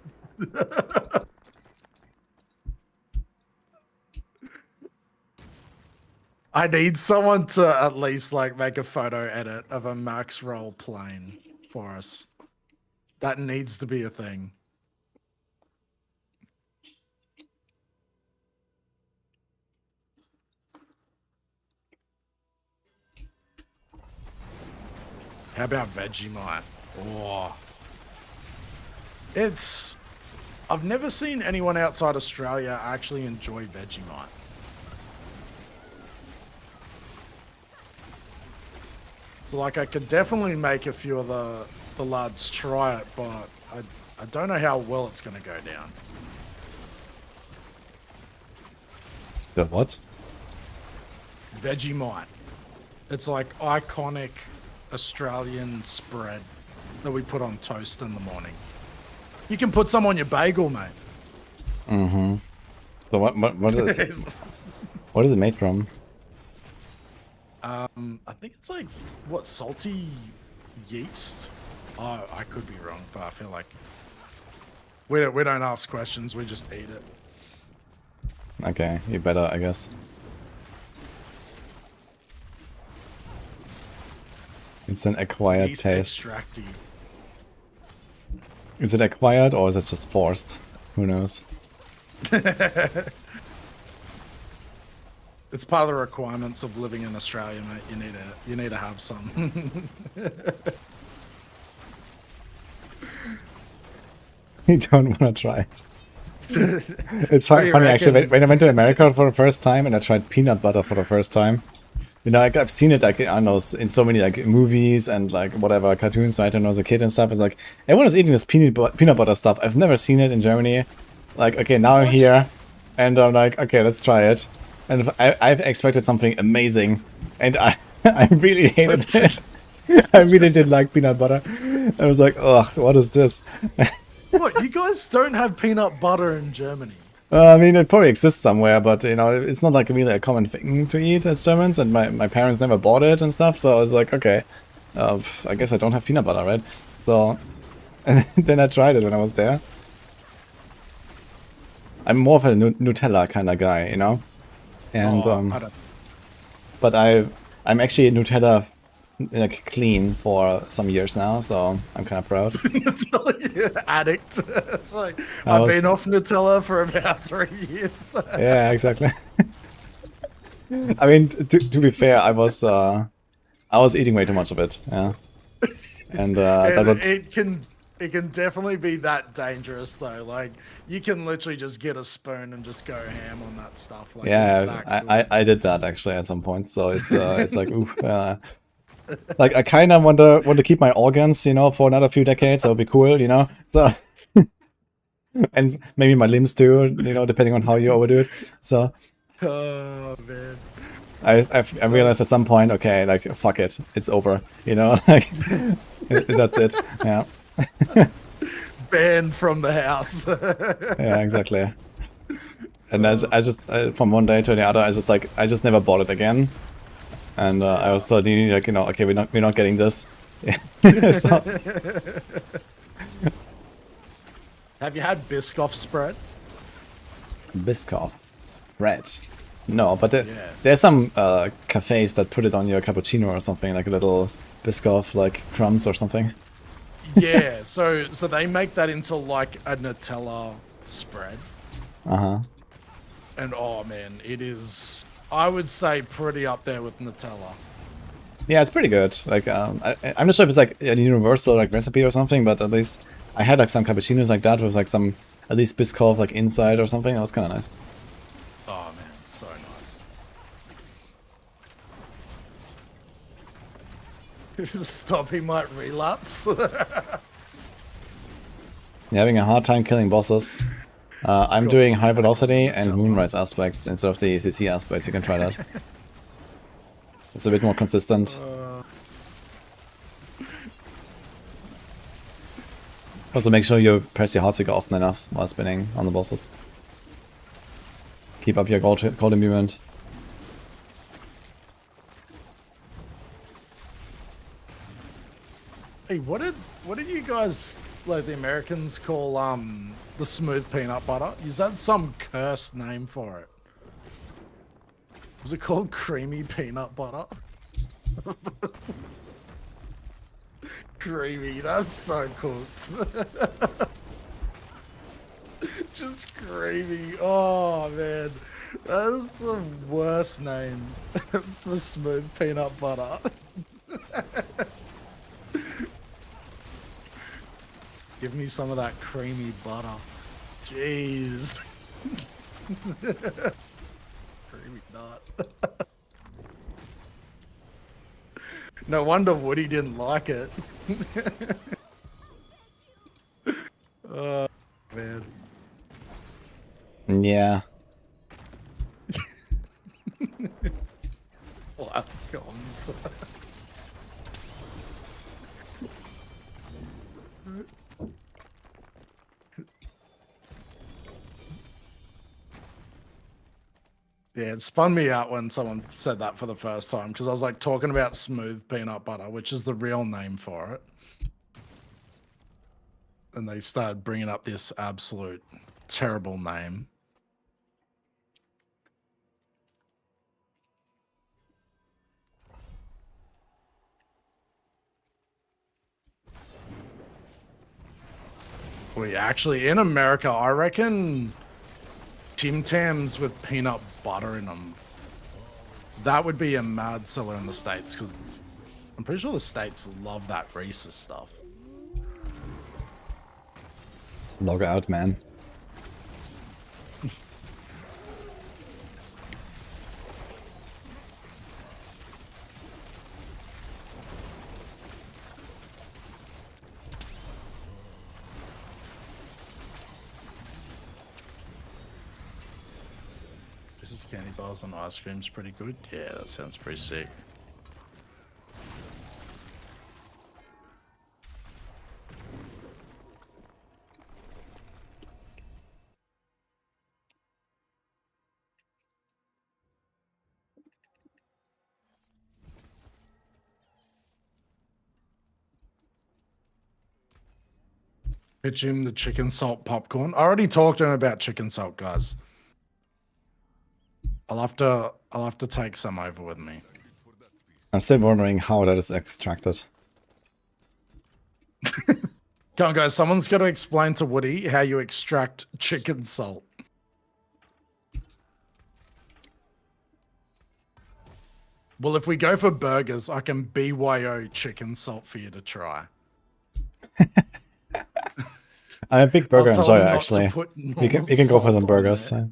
I need someone to at least like make a photo edit of a Max roll plane for us. That needs to be a thing. How about Vegemite? Oh, it's. I've never seen anyone outside Australia actually enjoy Vegemite. So like I could definitely make a few of the lads try it, but I don't know how well it's going to go down. The what? Vegemite. It's like iconic Australian spread that we put on toast in the morning. You can put some on your bagel, mate. Mm-hmm. So what is this? What is it made from? I think it's like what, salty yeast. Oh, I could be wrong, but I feel like we don't ask questions. We just eat it. Okay, you better, I guess. It's an acquired Yeast taste. extracty. Is it acquired or is it just forced? Who knows? It's part of the requirements of living in Australia, mate. You need to have some. You don't want to try it. It's What do you funny actually. reckon? When I went to America for the first time and I tried peanut butter for the first time, you know, like I've seen it like I know in so many like movies and like whatever cartoons, right? When I was a kid and stuff, it's like everyone is eating this peanut butter stuff. I've never seen it in Germany. Like, okay, now I'm here, and I'm like, okay, let's try it. And I've expected something amazing, and I I really hated it. I really didn't like peanut butter. I was like, ugh, what is this? What, you guys don't have peanut butter in Germany? I mean, it probably exists somewhere, but you know, it's not like really a common thing to eat as Germans, and my parents never bought it and stuff. So I was like, okay, I guess I don't have peanut butter, right? So, and then I tried it when I was there. I'm more of a Nutella kind of guy, you know, and I don't. but I'm actually Nutella like clean for some years now, so I'm kind of proud. It's like addict. It's like I I've was- been off Nutella for about 3 years. Yeah, exactly. I mean, to be fair, I was eating way too much of it, yeah, and that would, It can definitely be that dangerous though. Like you can literally just get a spoon and just go ham on that stuff. Like, it's yeah, that I good. I did that actually at some point, so it's like oof. Like I kind of want to keep my organs, you know, for another few decades. That would be cool, you know. So, and maybe my limbs too, you know, depending on how you overdo it. So, Oh man. I realized at some point, okay, like fuck it, it's over, you know, like that's it. Yeah, Banned from the house. yeah, exactly. And I just from one day to the other, I just never bought it again. And I was totally like, you know, okay, we're not getting this. So, Have you had Biscoff spread? Biscoff spread. No, but Yeah. there's some cafes that put it on your cappuccino or something, like a little Biscoff like crumbs or something. Yeah, so they make that into like a Nutella spread. Uh-huh. And oh man, it is, I would say, pretty up there with Nutella. Yeah, it's pretty good. Like, I'm not sure if it's like a universal like recipe or something, but at least I had like some cappuccinos like that with like some at least Biscoff like inside or something. That was kind of nice. Oh man, so nice. Stop, he might relapse. You're having a hard time killing bosses. I'm Got doing me high back on velocity the and teller. moonrise aspects instead of the CC aspects. You can try that. It's a bit more consistent. Also, make sure you press your heart seeker often enough while spinning on the bosses. Keep up your gold imbuement. Hey, what did you guys, like the Americans, call the smooth peanut butter? Is that some cursed name for it? Was it called creamy peanut butter? Creamy, that's so cooked. Just creamy. Oh man, that is the worst name for smooth peanut butter. Give me some of that creamy butter. Jeez. Creamy nut. No wonder Woody didn't like it. Oh, man. Yeah. Platforms. Yeah, it spun me out when someone said that for the first time because I was like talking about smooth peanut butter, which is the real name for it. And they started bringing up this absolute terrible name. We actually, in America, I reckon Tim Tams with peanut butter in them. That would be a mad seller in the States because I'm pretty sure the States love that Reese's stuff. Log out, man. This is candy bars and ice cream's pretty good. Yeah, that sounds pretty sick. Pitch him the chicken salt popcorn. I already talked to him about chicken salt, guys. I'll have to take some over with me. I'm still wondering how that is extracted. Come on, guys. Someone's got to explain to Woody how you extract chicken salt. Well, if we go for burgers, I can BYO chicken salt for you to try. I'm a big burger I'll tell enjoyer, him not to actually. put You can normal go for salt some on burgers. there.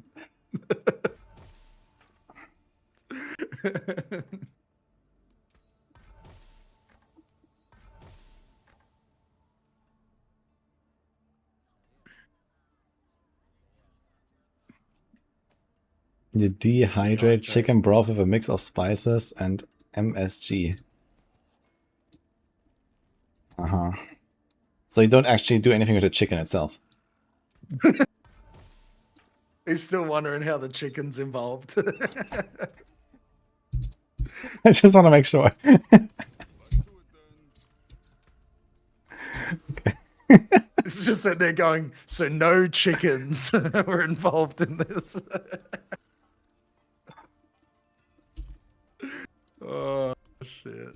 You dehydrate chicken broth with a mix of spices and MSG. Uh-huh. So you don't actually do anything with the chicken itself. He's still wondering how the chicken's involved. I just want to make sure. Okay. This is just that they're going, so no chickens were involved in this. Oh, shit.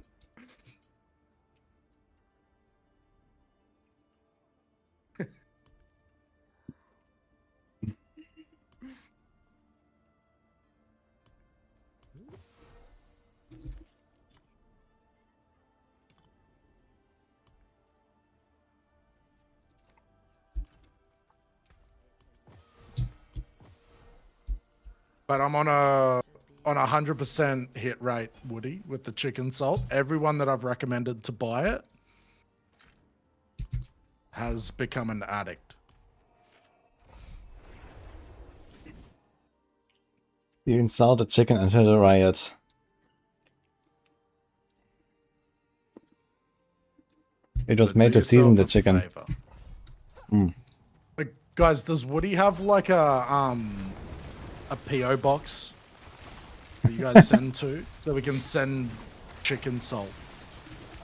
But I'm on a 100% hit rate, Woody, with the chicken salt. Everyone that I've recommended to buy it has become an addict. You insult the chicken until the riot. It was So made do to season the yourself a chicken. favor. Mm. Like, guys, does Woody have like a PO box that you guys send to, so we can send chicken salt?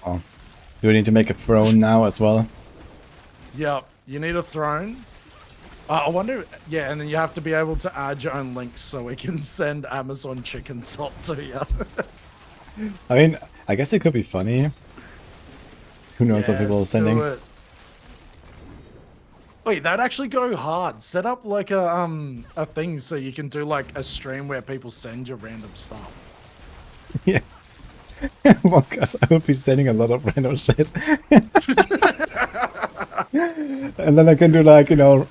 Oh. Do we need to make a throne now as well? Yeah, you need a throne. I wonder, yeah, and then you have to be able to add your own links so we can send Amazon chicken salt to you. I mean, I guess it could be funny. Who knows what people are Yes, sending? do it. Wait, that'd actually go hard. Set up like a thing so you can do like a stream where people send you random stuff. Yeah. Well, guys, I would be sending a lot of random shit. And then I can do like, you know,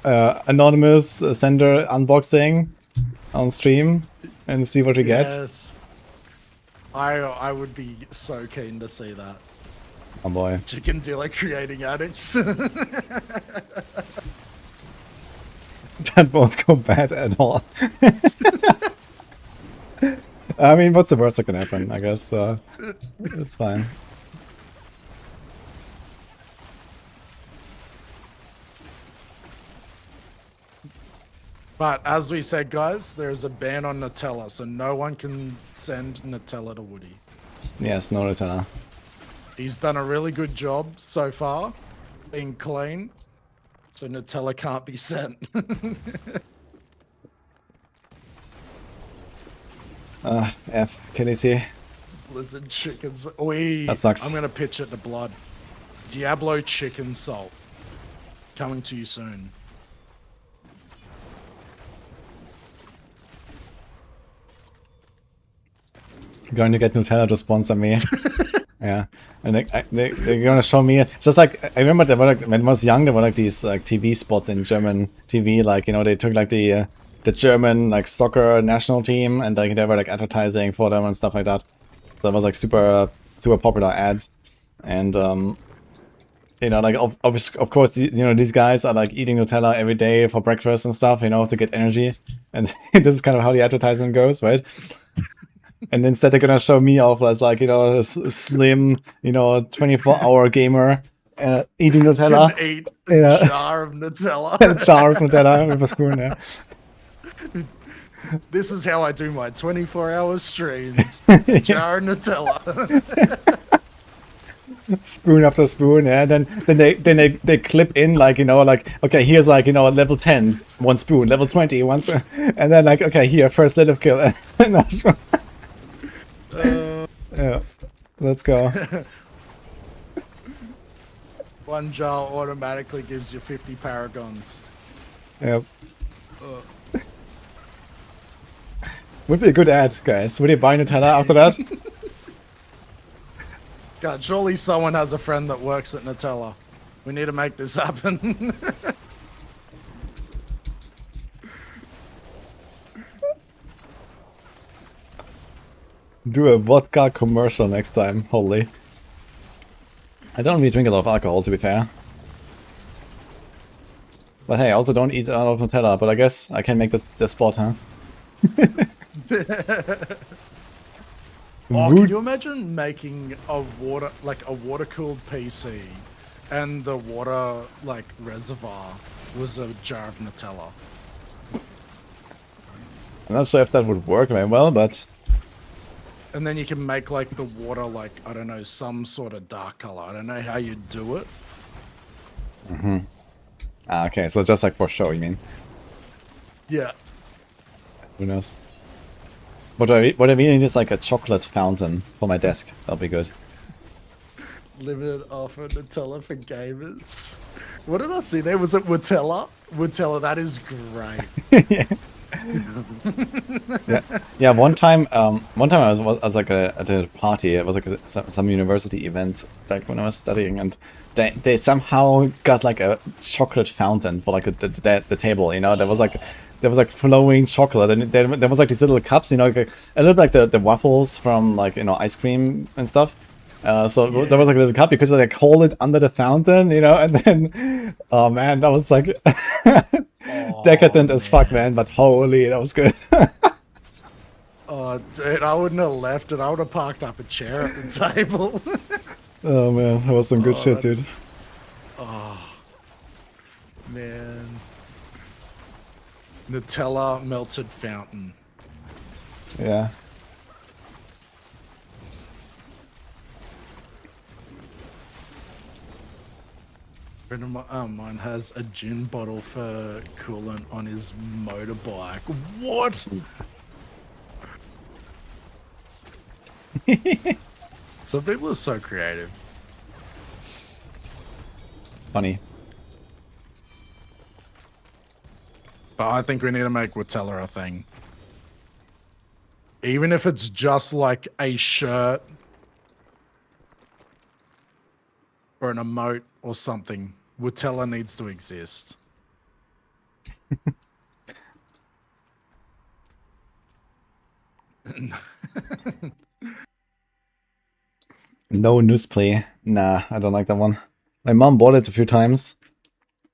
anonymous sender unboxing on stream and see what we get. Yes. I would be so keen to see that. Oh boy. Chicken dealer creating addicts. That won't go bad at all. I mean, what's the worst that can happen? I guess it's fine. But as we said, guys, there is a ban on Nutella, so no one can send Nutella to Woody. Yes, no Nutella. He's done a really good job so far, being clean, so Nutella can't be sent. F, can you see? Blizzard chickens. Oi, That sucks. I'm gonna pitch it to Blood. Diablo chicken salt. Coming to you soon. Going to get Nutella to sponsor me. Yeah, and they're gonna show me. It's just like I remember there were like, when I was young, there were like these like TV spots in German TV. Like, you know, they took like the German like soccer national team and like they were like advertising for them and stuff like that. So that was like super popular ads, and you know, like obviously, of course, you know, these guys are like eating Nutella every day for breakfast and stuff, you know, to get energy, and this is kind of how the advertisement goes, right? And instead they're gonna show me off as like, you know, a slim, you know, 24-hour gamer eating Nutella. Can eat Yeah. a jar of Nutella. A jar of Nutella with a spoon, yeah. This is how I do my 24-hour streams. Jar of Nutella. Spoon after spoon, yeah. Then they clip in like, you know, like, okay, here's like, you know, level 10, one spoon, level 20, one spoon, and then like, okay, here, first little kill. And that's yeah, let's go. One jar automatically gives you 50 paragons. Yep. Would be a good ad, guys. Would you buy Nutella after that? God, surely someone has a friend that works at Nutella. We need to make this happen. Do a vodka commercial next time. Holy. I don't really drink a lot of alcohol, to be fair. But hey, I also don't eat a lot of Nutella, but I guess I can make this spot, huh? Oh, can you imagine making a water-cooled PC and the water, like, reservoir was a jar of Nutella? I'm not sure if that would work very well, but... And then you can make, like, the water, like, I don't know, some sort of dark color. I don't know how you do it. Mm-hmm. Ah, okay, so just like for show, you mean? Yeah. Who knows? What I really need is like a chocolate fountain for my desk. That'll be good. Limited offer Nutella for gamers. What did I see there? Was it Woodtella? Woodtella, that is great. Yeah. Yeah. One time I was like at a party. It was like some university event back when I was studying, and they somehow got like a chocolate fountain for like the table. You know, there was like flowing chocolate, and there was like these little cups. You know, like a little bit like the waffles from like, you know, ice cream and stuff. So yeah. There was like a little cup. You could just like hold it under the fountain, you know, and then, oh man, that was like decadent as fuck, man. But holy, that was good. Oh, dude, I wouldn't have left it. I would have parked up a chair at the table. Oh man, that was some good Oh, shit, that dude. is- Man. Nutella melted fountain. Yeah. Friend of mine has a gin bottle for coolant on his motorbike. What? Some people are so creative. Funny. But I think we need to make Watella a thing. Even if it's just like a shirt or an emote or something, Watella needs to exist. No Nusplay. Nah, I don't like that one. My mom bought it a few times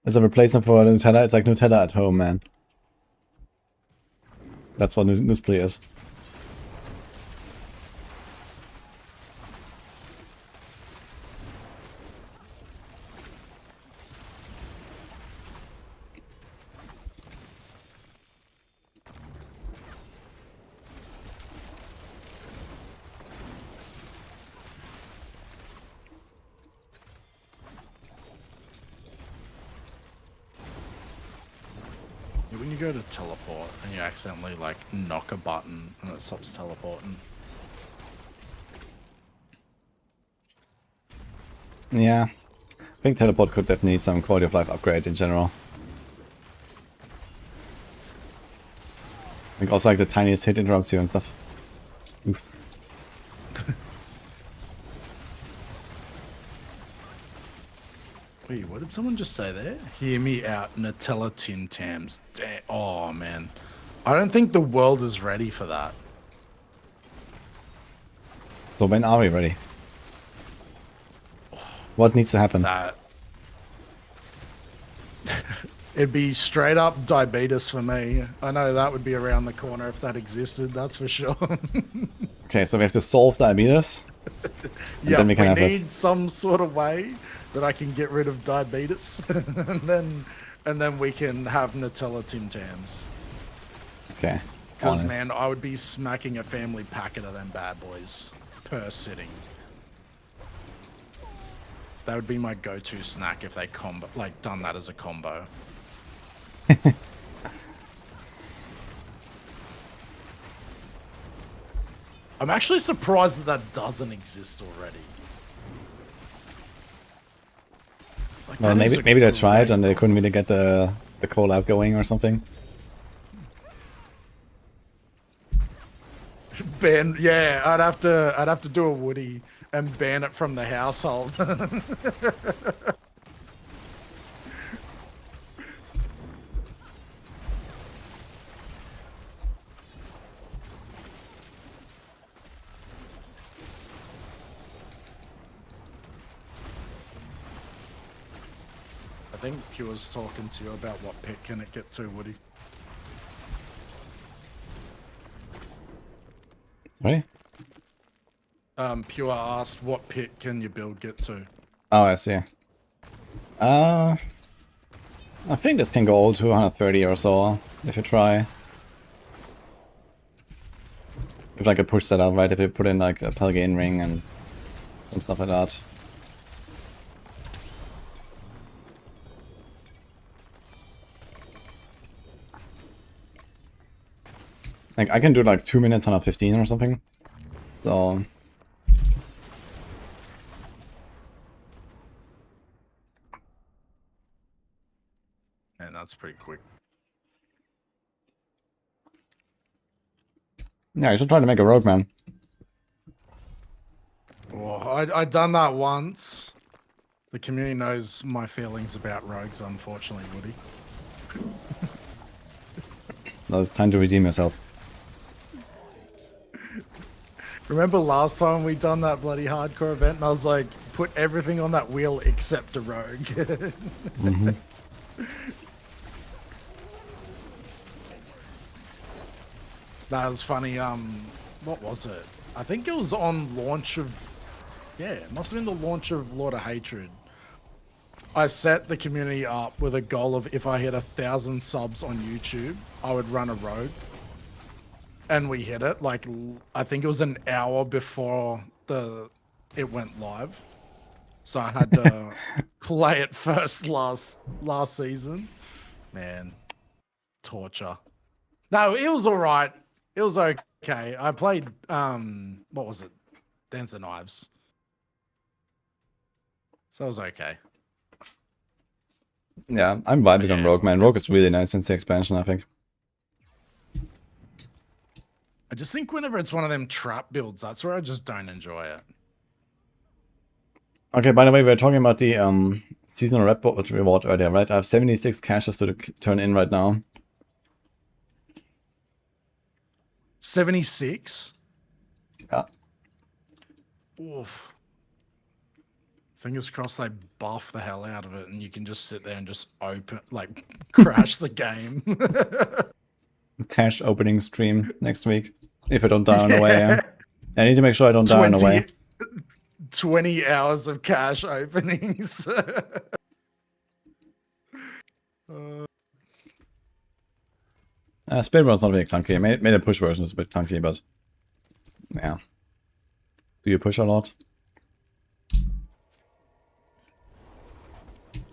as a replacement for Nutella. It's like Nutella at home, man. That's what Nusplay is. When you go to teleport and you accidentally like knock a button and it stops teleporting. Yeah. I think teleport could definitely need some quality of life upgrade in general. Like also like the tiniest hit interrupts you and stuff. Oof. Wait, what did someone just say there? Hear me out, Nutella Tim Tams. Oh man, I don't think the world is ready for that. So when are we ready? What needs to happen? That it'd be straight up diabetes for me. I know that would be around the corner if that existed. That's for sure. Okay, so we have to solve diabetes. Yeah, then we can have it. need some sort of way that I can get rid of diabetes, and then we can have Nutella Tim Tams. Okay. Because on it. man, I would be smacking a family packet of them bad boys per sitting. That would be my go-to snack if they done that as a combo. I'm actually surprised that that doesn't exist already. Like, Well, that is maybe a they tried great and they couldn't really get the collab going or something. ban. Yeah, I'd have to do a Woody and ban it from the household. I think he was talking to you about what pit can it get to, Woody. Right? Pure asked, what pit can your build get to? Oh, I see. I think this can go all to 130 or so, if you try. If like a push setup, right? If you put in like a Pelgain ring and some stuff like that. Like I can do like 2 minutes 115 or something. So And that's pretty quick. yeah, you should try to make a rogue, man. Well, I done that once. The community knows my feelings about rogues, unfortunately, Woody. Now it's time to redeem yourself. Remember last time we done that bloody hardcore event and I was like, put everything on that wheel except a rogue. Mm-hmm. That was funny. what was it? I think it was on launch of, yeah, it must have been the launch of Lord of Hatred. I set the community up with a goal of if I hit 1,000 subs on YouTube, I would run a rogue. And we hit it, like, I think it was an hour before it went live. So I had to play it first last season. Man, torture. No, it was all right. It was okay. I played, what was it? Dance of Knives. So it was okay. Yeah, I'm vibing on Rogue, man. Rogue is really nice since the expansion, I think. I just think whenever it's one of them trap builds, that's where I just don't enjoy it. Okay, by the way, we were talking about the seasonal reward earlier, right? I have 76 caches to turn in right now. 76? Yeah. Oof. Fingers crossed they buff the hell out of it and you can just sit there and just crash the game. Cache opening stream next week. If I don't die on the way. Yeah. I need to make sure I don't die on the way. 20 hours of cache openings. Speedrun's not very clunky. Made a push version is a bit clunky, but yeah. Do you push a lot?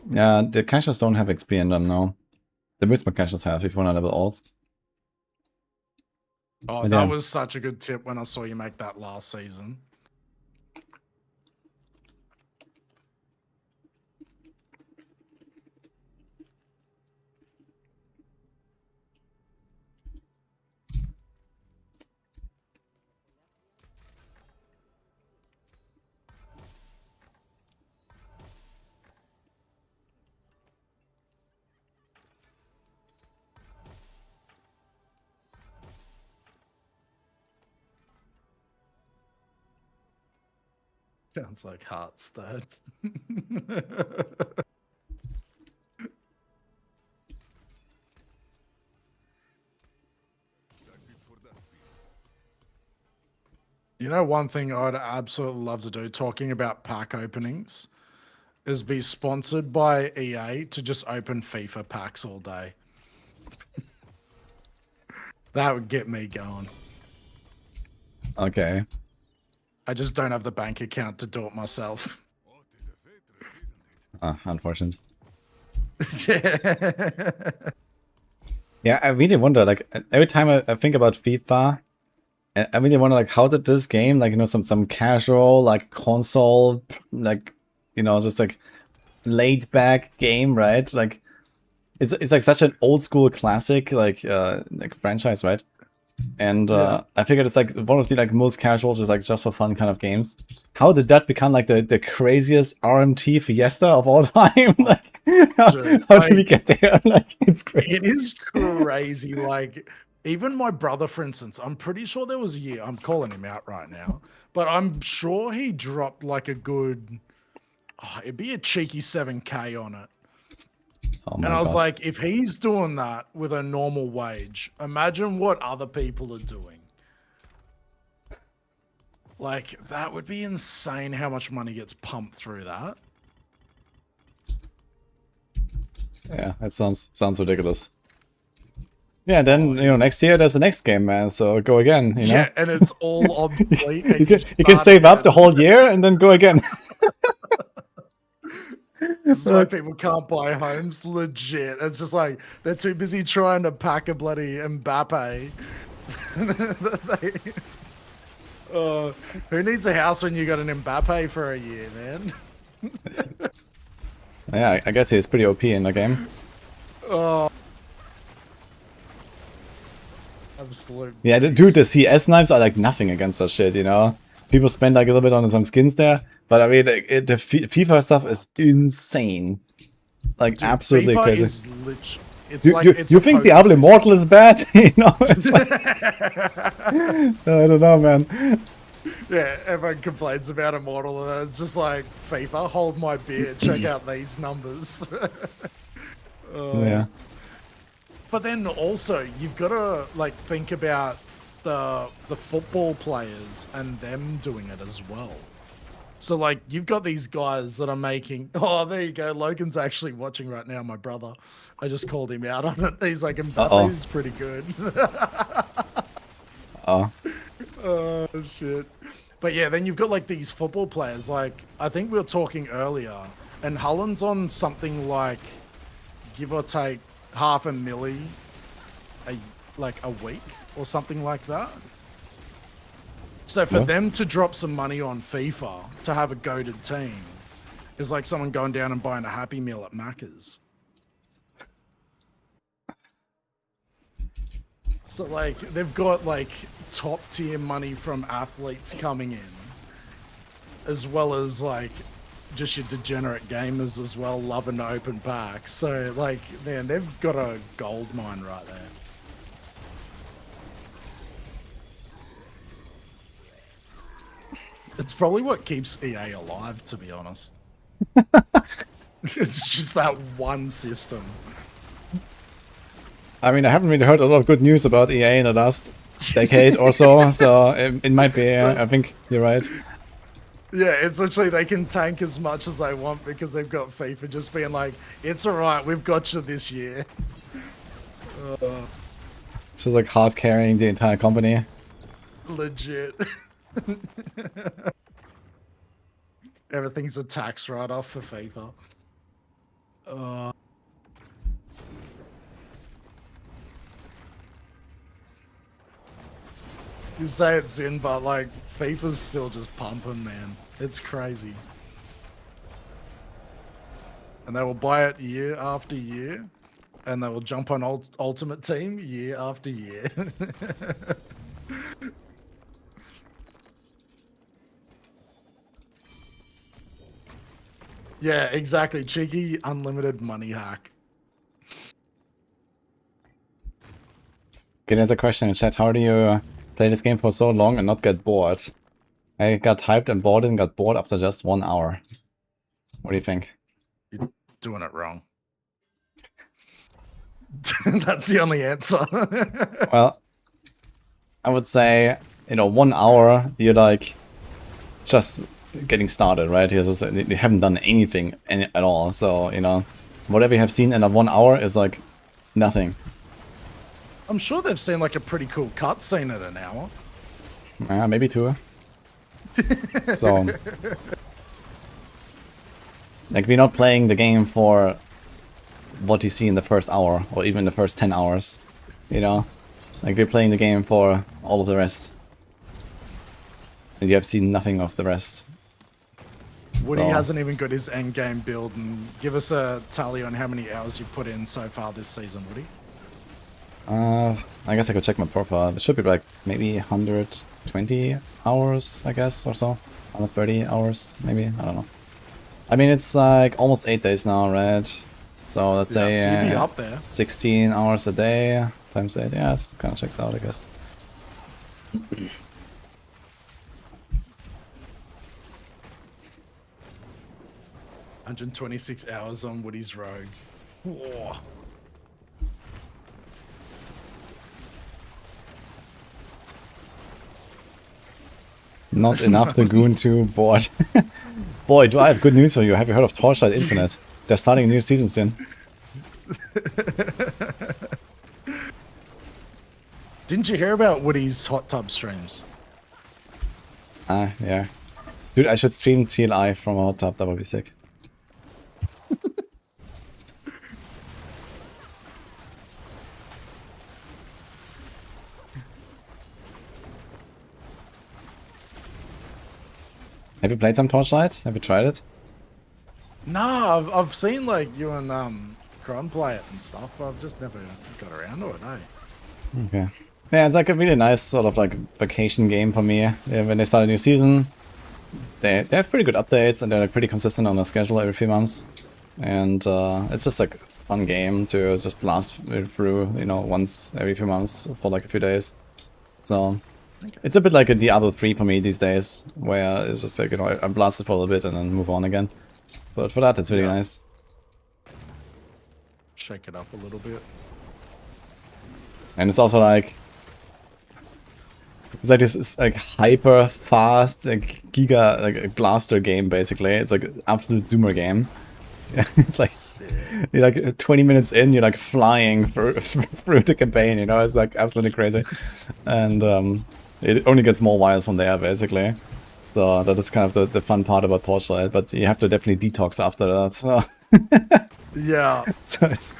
Yeah, the caches don't have XP in them now. The Whisper caches have if you want to level alts. Oh, But that yeah. was such a good tip when I saw you make that last season. Sounds like Hearthstone. You know, one thing I'd absolutely love to do, talking about pack openings, is be sponsored by EA to just open FIFA packs all day. That would get me going. Okay. I just don't have the bank account to do it myself. Unfortunate. Yeah. Yeah, I really wonder, like, every time I think about FIFA, I really wonder, like, how did this game, like, you know, some casual, like, console, like, you know, just, like, laid-back game, right? Like, it's like such an old-school classic, like franchise, right? And I figured it's, like, one of the, like, most casual, just, like, just for fun kind of games. How did that become, like, the craziest RMT fiesta of all time? Like, how did we get there? Like, it's crazy. It is crazy. Like, even my brother, for instance, I'm pretty sure there was a year, I'm calling him out right now, but I'm sure he dropped like a good, it'd be a cheeky 7K on it. Oh And I was like, if he's doing that with a normal wage, imagine what other people are doing. Like, that would be insane how much money gets pumped through that. Yeah, that sounds ridiculous. Yeah, then, you know, next year there's the next game, man, so go again, you know? Yeah, and it's all obsolete. and you can save up the whole year and then go again. So people can't buy homes, legit. It's just like, they're too busy trying to pack a bloody Mbappe. Who needs a house when you got an Mbappe for a year, man? Yeah, I guess he's pretty OP in the game. Oh. Absolute. Yeah, dude, the CS knives are like nothing against that shit, you know? People spend like a little bit on some skins there, but I mean, the FIFA stuff is insane. Like, dude, absolutely FIFA crazy. Is it's you think Diablo Immortal is bad? You know, it's like, I don't know, man. Yeah, everyone complains about Immortal, and it's just like, FIFA, hold my beer, check out these numbers. Yeah. But then also, you've got to like think about the football players and them doing it as well. So like you've got these guys that are making. Oh, there you go. Logan's actually watching right now. My brother. I just called him out on it. He's like, Mbappe's pretty good. Oh. Oh shit. But yeah, then you've got like these football players. Like I think we were talking earlier, and Holland's on something like, give or take, $500,000 a week or something like that. So for them to drop some money on FIFA to have a goated team is like someone going down and buying a Happy Meal at Macca's. So like they've got like top tier money from athletes coming in, as well as like just your degenerate gamers as well, loving to open packs. So like, man, they've got a gold mine right there. It's probably what keeps EA alive, to be honest. It's just that one system. I mean, I haven't really heard a lot of good news about EA in the last decade or so, so it might be, I think you're right. Yeah, it's literally they can tank as much as they want because they've got FIFA just being like, it's alright, we've got you this year. It's just like hard carrying the entire company. Legit. Everything's a tax write-off for FIFA. You say it's in, but like FIFA's still just pumping, man. It's crazy. And they will buy it year after year, and they will jump on Ultimate Team year after year. Yeah, exactly. Cheeky, unlimited money hack. Okay, there's a question in chat. How do you play this game for so long and not get bored? I got hyped and bought it and got bored after just 1 hour. What do you think? You're doing it wrong. That's the only answer. Well, I would say, 1 hour, you're like just getting started, right? You haven't done anything at all. So, whatever you have seen in a 1 hour is like nothing. I'm sure they've seen like a pretty cool cutscene at an hour. Maybe 2. So, like, we're not playing the game for what you see in the first hour or even the first 10 hours, Like, we're playing the game for all of the rest. And you have seen nothing of the rest. Woody hasn't even got his end game build, and give us a tally on how many hours you've put in so far this season, Woody. I guess I could check my profile. It should be like maybe 120 hours, I guess, or so. 130 hours, maybe. I don't know. I mean, it's like almost 8 days now, right? So let's say so you'd be up there. 16 hours a day times 8. Yeah, it kind of checks out, I guess. 126 hours on Woody's Rogue. Whoa. Not enough to goon 2 board. Boy, do I have good news for you. Have you heard of Torchlight Infinite? They're starting a new season soon. Didn't you hear about Woody's hot tub streams? Yeah. Dude, I should stream TLI from a hot tub. That would be sick. Have you played some Torchlight? Have you tried it? No, I've seen like you and Cron play it and stuff, but I've just never got around to it, eh? Okay. Yeah, it's like a really nice sort of like vacation game for me. Yeah, when they start a new season, they have pretty good updates and they're like pretty consistent on their schedule every few months. And it's just like a fun game to just blast through, once every few months for like a few days. So it's a bit like a Diablo 3 for me these days, where it's just like, I blast it for a little bit and then move on again. But for that, it's really nice. Shake it up a little bit. And it's also like, It's like this like hyper fast like giga like a blaster game basically. It's like an absolute zoomer game. It's like Sick. you're like 20 minutes in, you're like flying through the campaign. You know, it's like absolutely crazy, and it only gets more wild from there basically. So that is kind of the fun part about Torchlight, but you have to definitely detox after that. So, Yeah. so it's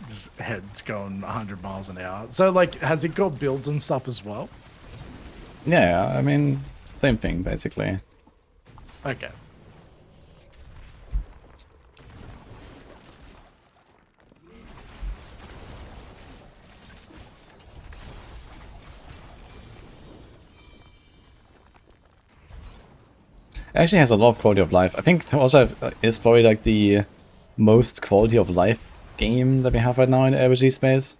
Just head's going 100 miles an hour. So, like, has it got builds and stuff as well? yeah, I mean, same thing basically. Okay. Actually has a lot of quality of life. I think also is probably like the most quality of life game that we have right now in the RPG space.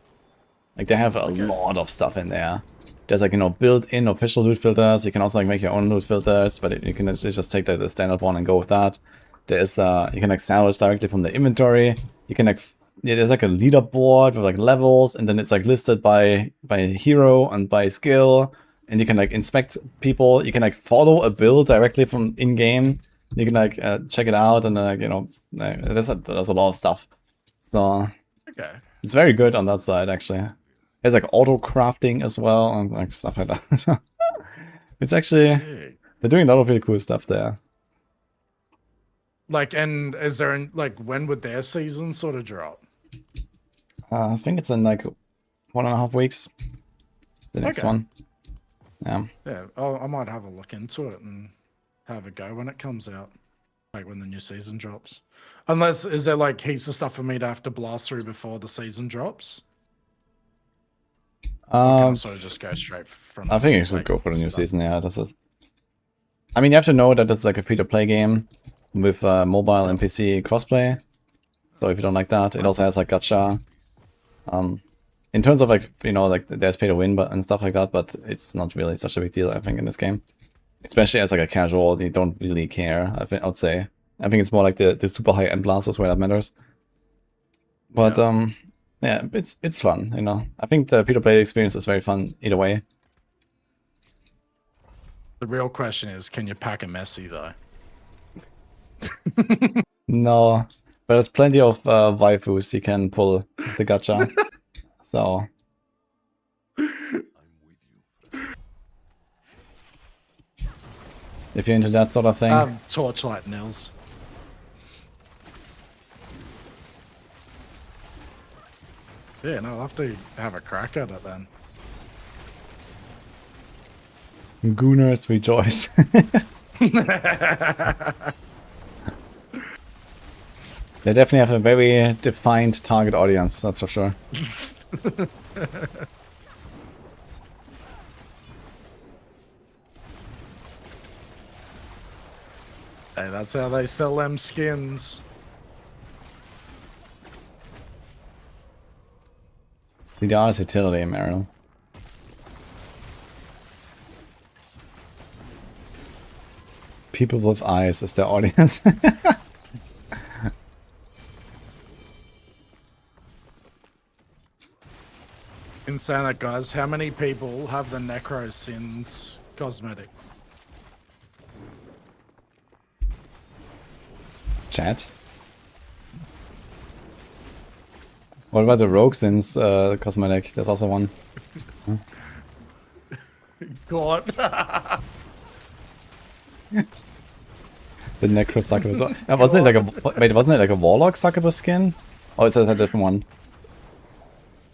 Like they have a lot of stuff in there. There's like, you know, built-in official loot filters. You can also like make your own loot filters, but you can just take the standard one and go with that. There's you can like salvage directly from the inventory. You can like there's like a leaderboard with like levels, and then it's like listed by hero and by skill. And you can like inspect people. You can like follow a build directly from in-game. You can like check it out, and like, you know, there's a lot of stuff. So Okay. it's very good on that side actually. There's like auto crafting as well and like stuff like that. So it's actually Sick. they're doing a lot of really cool stuff there. Like, and is there, like, when would their season sort of drop? I think it's in like 1.5 weeks. The next Okay. one. Yeah. Yeah, I might have a look into it and have a go when it comes out. Like, when the new season drops. Unless, is there, like, heaps of stuff for me to have to blast through before the season drops? Or can I sort of just go straight from I the think you season, should go for the new stuff? season. Yeah, that's it. I mean, you have to know that it's like a free-to-play game with mobile and PC crossplay. So if you don't like that, it also has like gacha. In terms of like, you know, like there's pay to win and stuff like that, but it's not really such a big deal, I think, in this game. Especially as like a casual, you don't really care, I'd say. I think it's more like the super high end blasters where that matters. But yeah, it's fun, you know. I think the free-to-play experience is very fun either way. The real question is, can you pack a Messi, though? No, but there's plenty of waifus you can pull the gacha. So if you're into that sort of thing. Torchlight Nils. Yeah, no, I'll have to have a crack at it then. Gooners rejoice. They definitely have a very defined target audience, that's for sure. Hey, that's how they sell them skins. The honest utility, Meryl. People with eyes as their audience. Insane that, guys. How many people have the Necro Sins cosmetic? Chat. What about the Rogue Sins cosmetic? There's also one. God. The Necro Succubus. Wasn't it like a wait? Wasn't it like a Warlock Succubus skin? Or is that a different one?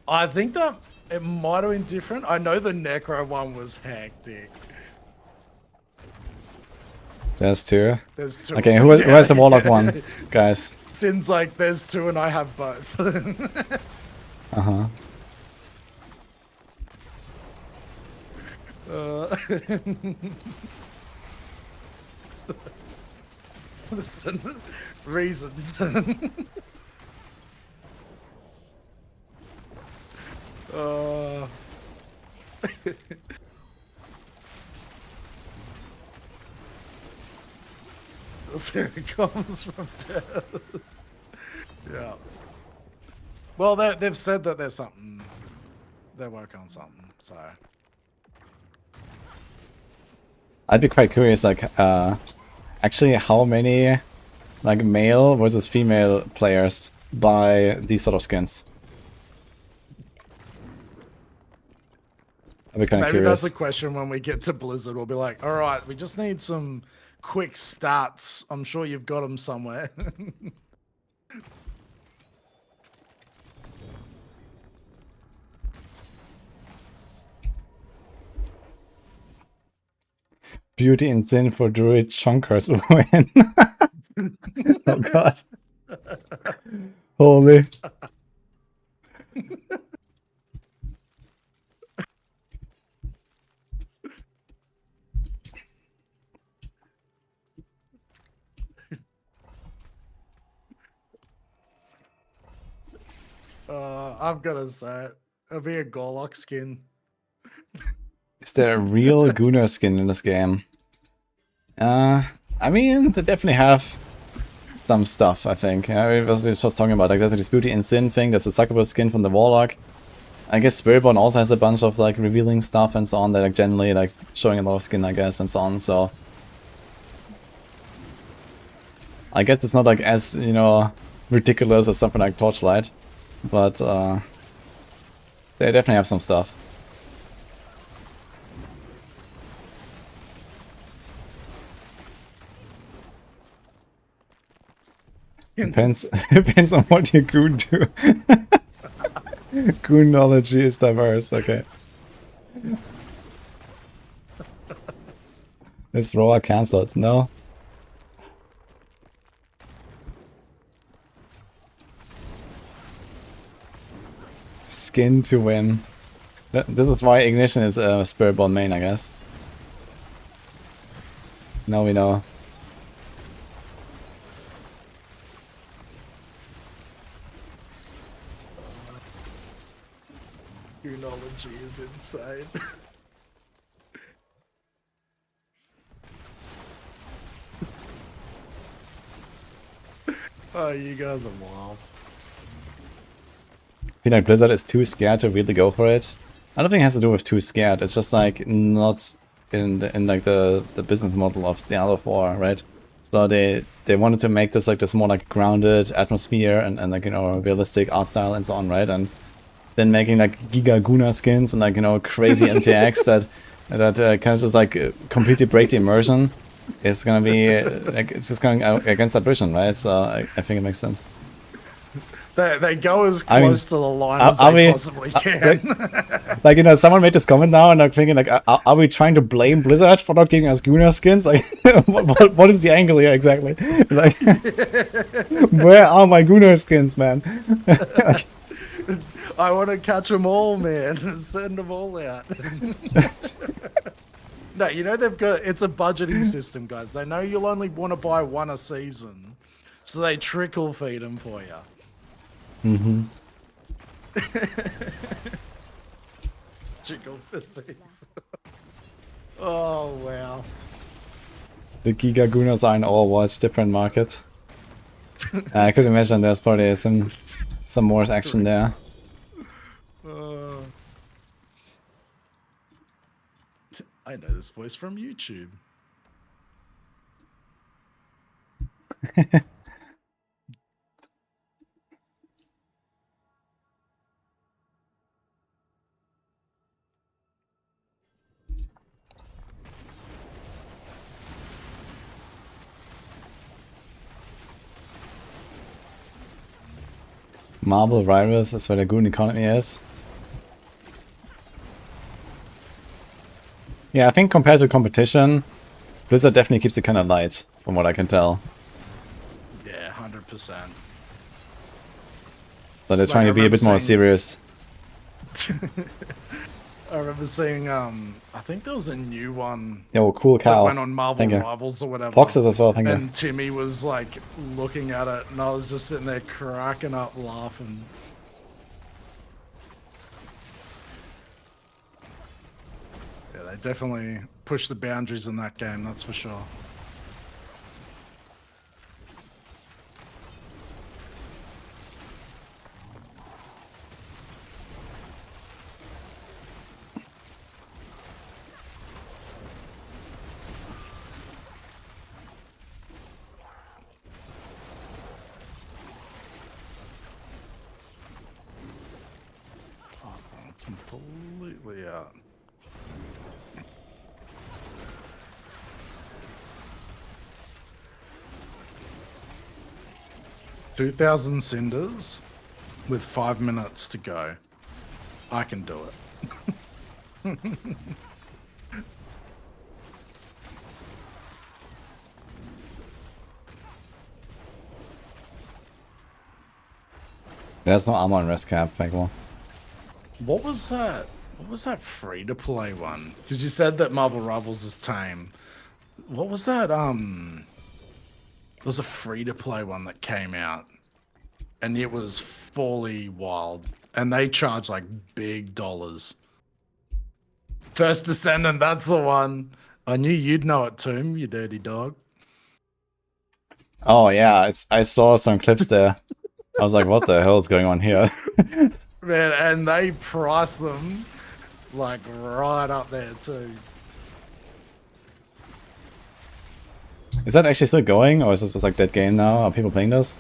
I think that it might have been different. I know the Necro one was hectic. There's two. There's two. Okay, who has the Warlock one, guys? Sin's like, there's two and I have both. Uh-huh. Listen, reasons. Here it comes from death. Yeah. Well, they've said that there's something. They're working on something, so I'd be quite curious, like, actually how many, like, male versus female players buy these sort of skins. I'd be kind of Maybe that's curious. a question when we get to Blizzard. We'll be like, all right, we just need some quick stats. I'm sure you've got them somewhere. Beauty and sin for druid chunkers win. Oh god. Holy. I've got to say it. It'll be a Gorlock skin. Is there a real Gunnar skin in this game? I mean, they definitely have some stuff, I think. We were just talking about, like, there's this Beauty and Sin thing, there's the Succubus skin from the Warlock. I guess Spiritborn also has a bunch of, like, revealing stuff and so on, that, like, generally, like, showing a lot of skin, I guess, and so on, so... I guess it's not, like, as, you know, ridiculous as something like Torchlight, but, they definitely have some stuff. Depends on what your goon do. Goonology is diverse, okay. Is Roa cancelled? No. Skin to win. This is why Ignition is a Spiritborn main, I guess. Now we know. Goonology is insane. Oh, you guys are wild. I feel like Blizzard is too scared to really go for it. I don't think it has to do with too scared. It's just like not in like the business model of Diablo 4, right? So they wanted to make this like this more like grounded atmosphere and like, you know, realistic art style and so on, right? And then making like Giga Guna skins and like, you know, crazy MTX that kind of just like completely break the immersion. It's gonna be like it's just going out against that vision, right? So I think it makes sense. They go as close to the line as are they we- possibly can. Like, you know, someone made this comment now, and I'm thinking, like, are we trying to blame Blizzard for not giving us Guna skins? Like, what is the angle here exactly? Like, where are my Guna skins, man? I want to catch them all, man. Send them all out. No, you know it's a budgeting system, guys. They know you'll only want to buy one a season, so they trickle feed them for you. Mm-hmm. Trickle physics. Oh wow. The Giga Gunas are in Overwatch, different market. I could imagine there's probably some more action there. I know this voice from YouTube. Marvel Rivals, that's where the Goon economy is. Yeah, I think compared to competition, Blizzard definitely keeps it kind of light, from what I can tell. Yeah, 100%. So they're trying to be a bit more serious. I remember seeing, I think there was a new one Yo, cool that cow. went on Marvel Thank you. Rivals or whatever. Foxes as well, thank you. And Timmy was like looking at it, and I was just sitting there cracking up laughing. Yeah, they definitely push the boundaries in that game, that's for sure. Completely out. $2,000 cinders with 5 minutes to go. I can do it. There's no armor on rest cap, like well. What was that? What was that free to play one? Because you said that Marvel Rivals is tame. What was that? There was a free to play one that came out, and it was fully wild, and they charge like big dollars. First Descendant, that's the one. I knew you'd know it, Tomb, you dirty dog. Oh yeah, I saw some clips there. I was like, what the hell is going on here? Man, and they priced them like right up there too. Is that actually still going, or is this just like dead game now? Are people playing this?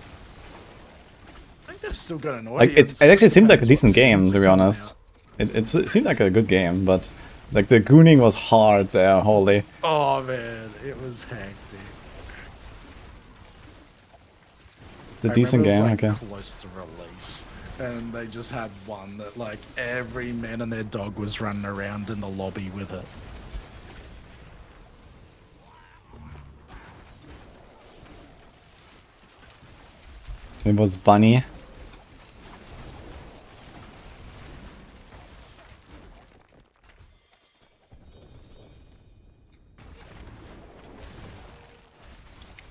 I think they've still got an Like audience. it actually seemed like a Depends what decent game, skins to are be coming honest. out. It seemed like a good game, but like the gooning was hard there, holy. Oh man, it was hectic. The I decent remember game, it was, like, okay. close to release, and they just had one that like every man and their dog was running around in the lobby with it. It was Bunny.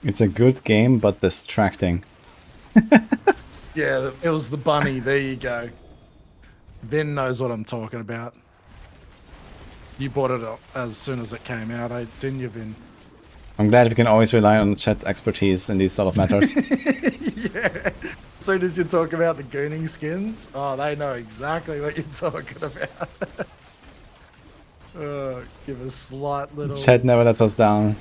It's a good game, but distracting. Yeah, it was the bunny. There you go. Vin knows what I'm talking about. You bought it up as soon as it came out, didn't you, Vin? I'm glad we can always rely on chat's expertise in these sort of matters. Yeah. As soon as you talk about the gooning skins, oh, they know exactly what you're talking about. Give a slight little... Chat never lets us down.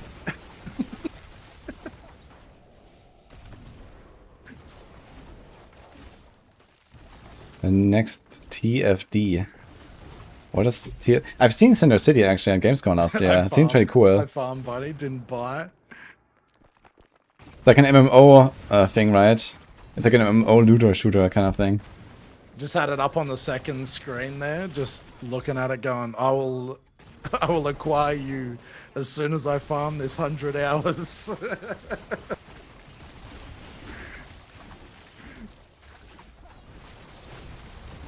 The next TFD. What is T? I've seen Cinder City actually at Gamescom last year. It seemed pretty cool. I farmed, buddy. Didn't buy it. It's like an MMO thing, right? It's like an MMO looter shooter kind of thing. Just had it up on the second screen there, just looking at it going, I will acquire you as soon as I farm this 100 hours.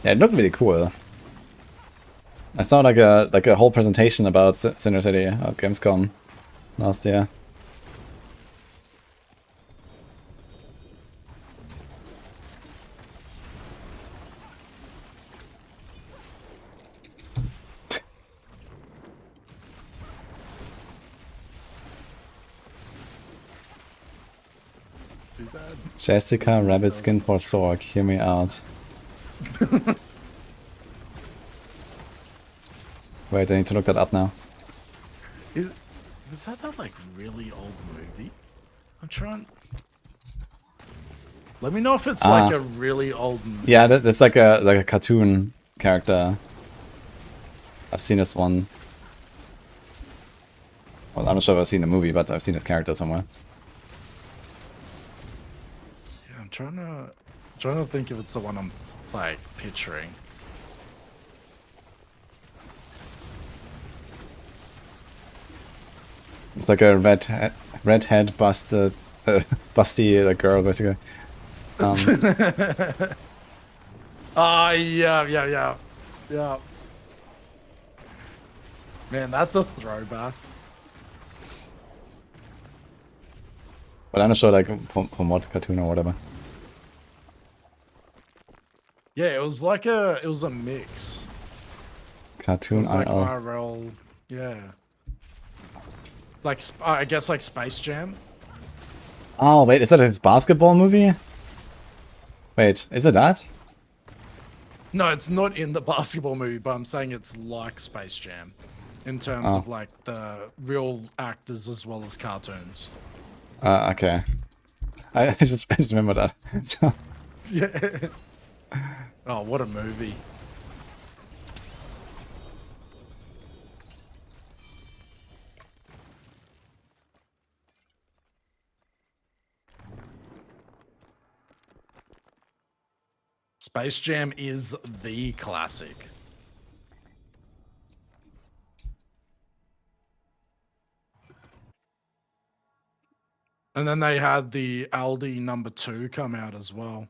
Yeah, it looked really cool. I saw like a whole presentation about Cinder City at Gamescom last year. Too bad. Jessica, rabbit skin for Sorg, hear me out. Wait, I need to look that up now. Is that like really old movie? I'm trying. Let me know if it's like a really old movie. Yeah, that's like a cartoon character. I've seen this one. Well, I'm not sure if I've seen the movie, but I've seen this character somewhere. Yeah, I'm trying to think if it's the one I'm like picturing. It's like a redhead busted, busty girl basically. Yeah. Man, that's a throwback. But I'm not sure like from what cartoon or whatever. Yeah, it was a mix. Cartoon It's like IL. IRL, yeah. Like I guess like Space Jam. Oh wait, is that his basketball movie? Wait, is it that? No, it's not in the basketball movie, but I'm saying it's like Space Jam in terms of like the real actors as well as cartoons. Okay. I just remember that. So, Yeah. Oh, what a movie. Space Jam is the classic. And then they had the Aldi #2 come out as well.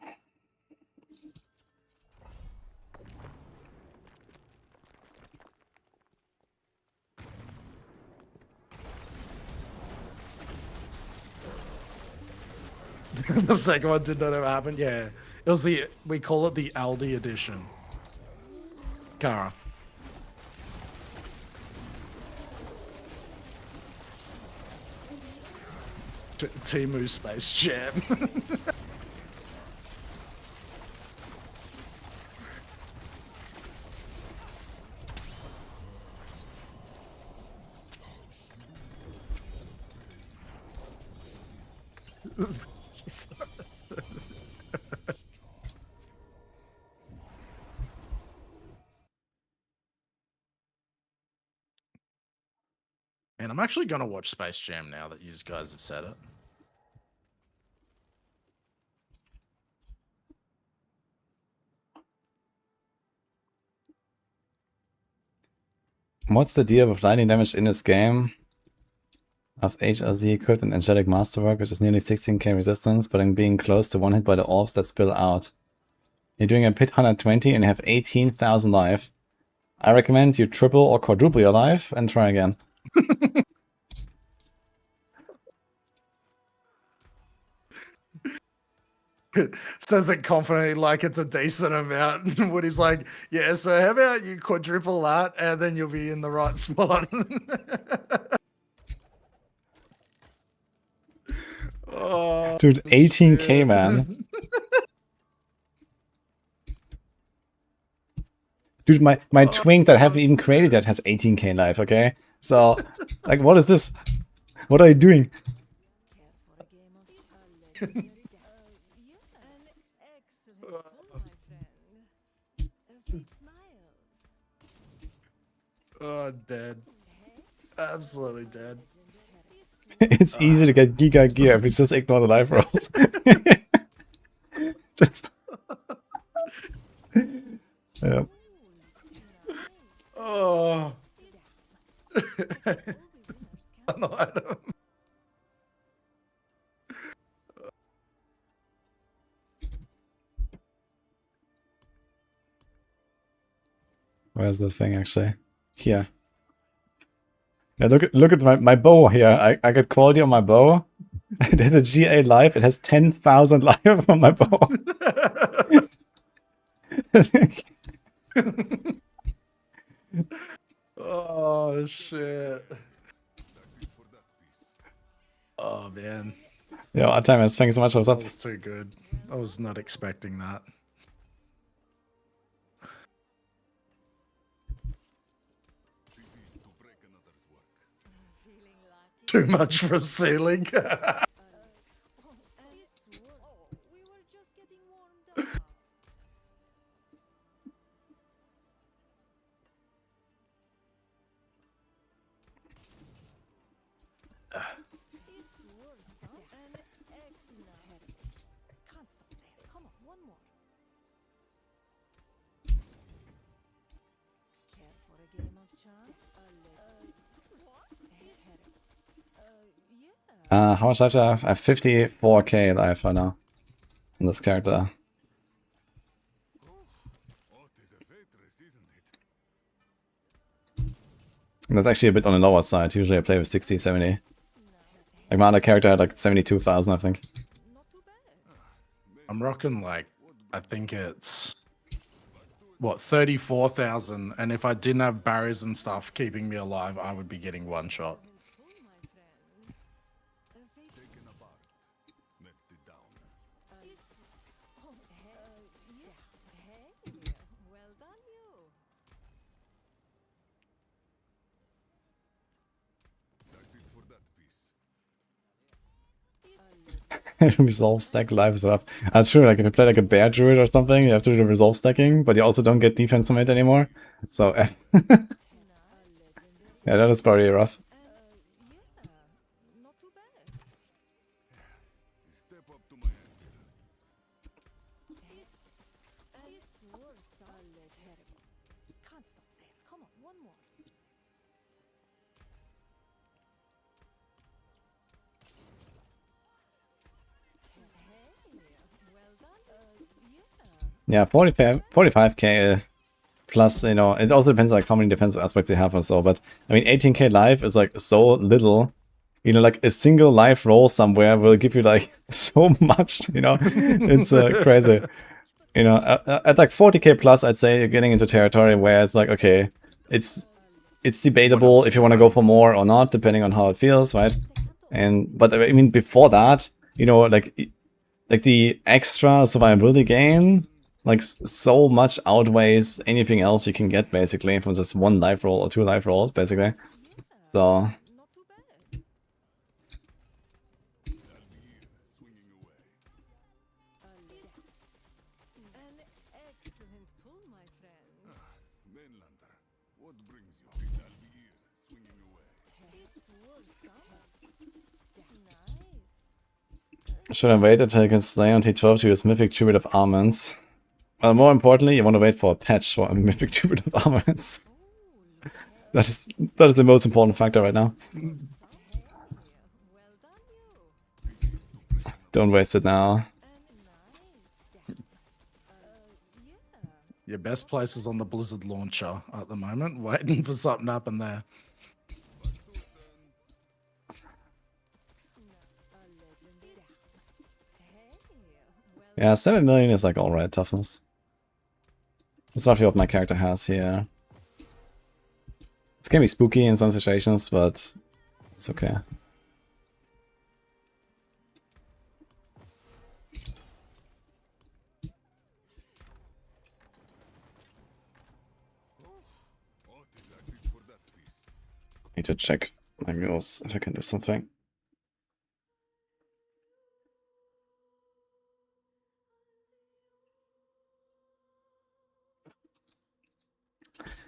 The second one did not ever happen. Yeah, it was we call it the Aldi edition. Kara. Timu Space Jam. And I'm actually gonna watch Space Jam now that you guys have said it. What's the deal with lightning damage in this game? Of HRZ crit and angelic masterwork, which is nearly 16k resistance, but in being close to one hit by the orbs that spill out. You're doing a pit 120 and you have 18,000 life. I recommend you triple or quadruple your life and try again. Says it confidently like it's a decent amount. And Woody's like, yeah, so how about you quadruple that and then you'll be in the right spot. Oh, Dude, 18k, shit. man. Dude, my twink that I haven't even created yet has 18k life, okay? So, like, what is this? What are you doing? Care for a game of yeah, an excellent pull, my friend. Fate smiles. Oh, dead. Absolutely dead. It's easy to get Giga Gear if you just ignore the life rolls. Just... yeah. Oh. An item. Where's the thing actually? Here. Yeah, look at my bow here. I got quality on my bow. It has a GA life. It has 10,000 life on my bow. Oh, shit. Oh, man. Yo, Artemis, thank you so much. What's up? That was too good. I was not expecting that. Feeling lucky? Too much for a ceiling. We were just getting warmed up. It's worth an excellent. Can't stop there. Come on, one more. Care for a game of chance? What? Yeah. How much life do I have? I have 54k life right now. In this character. And that's actually a bit on the lower side. Usually I play with 60, 70. Like my other character had like 72,000, I think. Not too bad. I'm rocking like, I think it's, what, 34,000. And if I didn't have barriers and stuff keeping me alive, I would be getting one shot. Pull, my friend. Taken apart. Melted down. Hey, well done, you. That's it for that piece. Resolve stack life is rough. That's true, like if you play like a bear druid or something, you have to do the resolve stacking, but you also don't get defense from it anymore. So yeah, that is probably rough. Yeah, not too bad. Step up to my anvil. Yeah, 45k plus, you know, it also depends like how many defensive aspects you have and so, but I mean 18k life is like so little. You know, like a single life roll somewhere will give you like so much, you know. It's crazy. You know, at like 40k plus, I'd say you're getting into territory where it's like, okay, it's debatable if you want to go for more or not, depending on how it feels, right? But I mean, before that, you know, like the extra survivability gain, like so much outweighs anything else you can get basically from just one life roll or two life rolls, basically. So Not too bad. Swinging away. An excellent pull, my friend. Mainlander, what brings you? Albier, swinging away. It's worth something. Nice. should I wait until I can slay on T12 to use Mythic Tribute of Almonds? Well, more importantly, you want to wait for a patch for a Mythic Tribute of Almonds. That is the most important factor right now. Hey, well done, you. Don't waste it now. And nice. Yeah. Your best place is on the Blizzard launcher at the moment, waiting for something to happen there. A legend. Hey, well Yeah, 7 million is like alright toughness. That's roughly what my character has here. It's gonna be spooky in some situations, but it's okay. Oh, that's it for that piece. Need to check my mules if I can do something.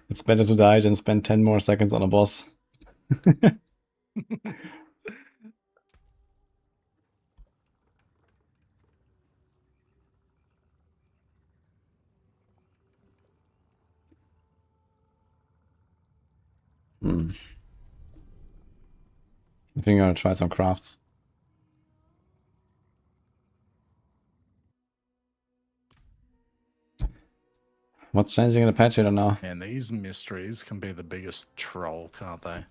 It's better to die than spend 10 more seconds on a boss. I think I'm gonna try some crafts. What's changing in the patch? I don't know. And these mysteries can be the biggest troll, can't they?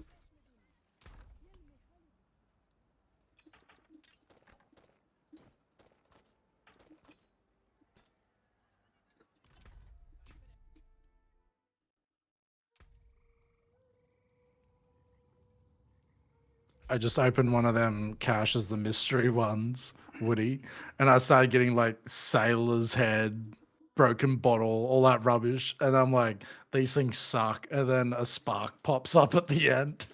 I just opened one of them caches, the mystery ones, Woody, and I started getting like sailor's head, broken bottle, all that rubbish. And I'm like, these things suck. And then a spark pops up at the end.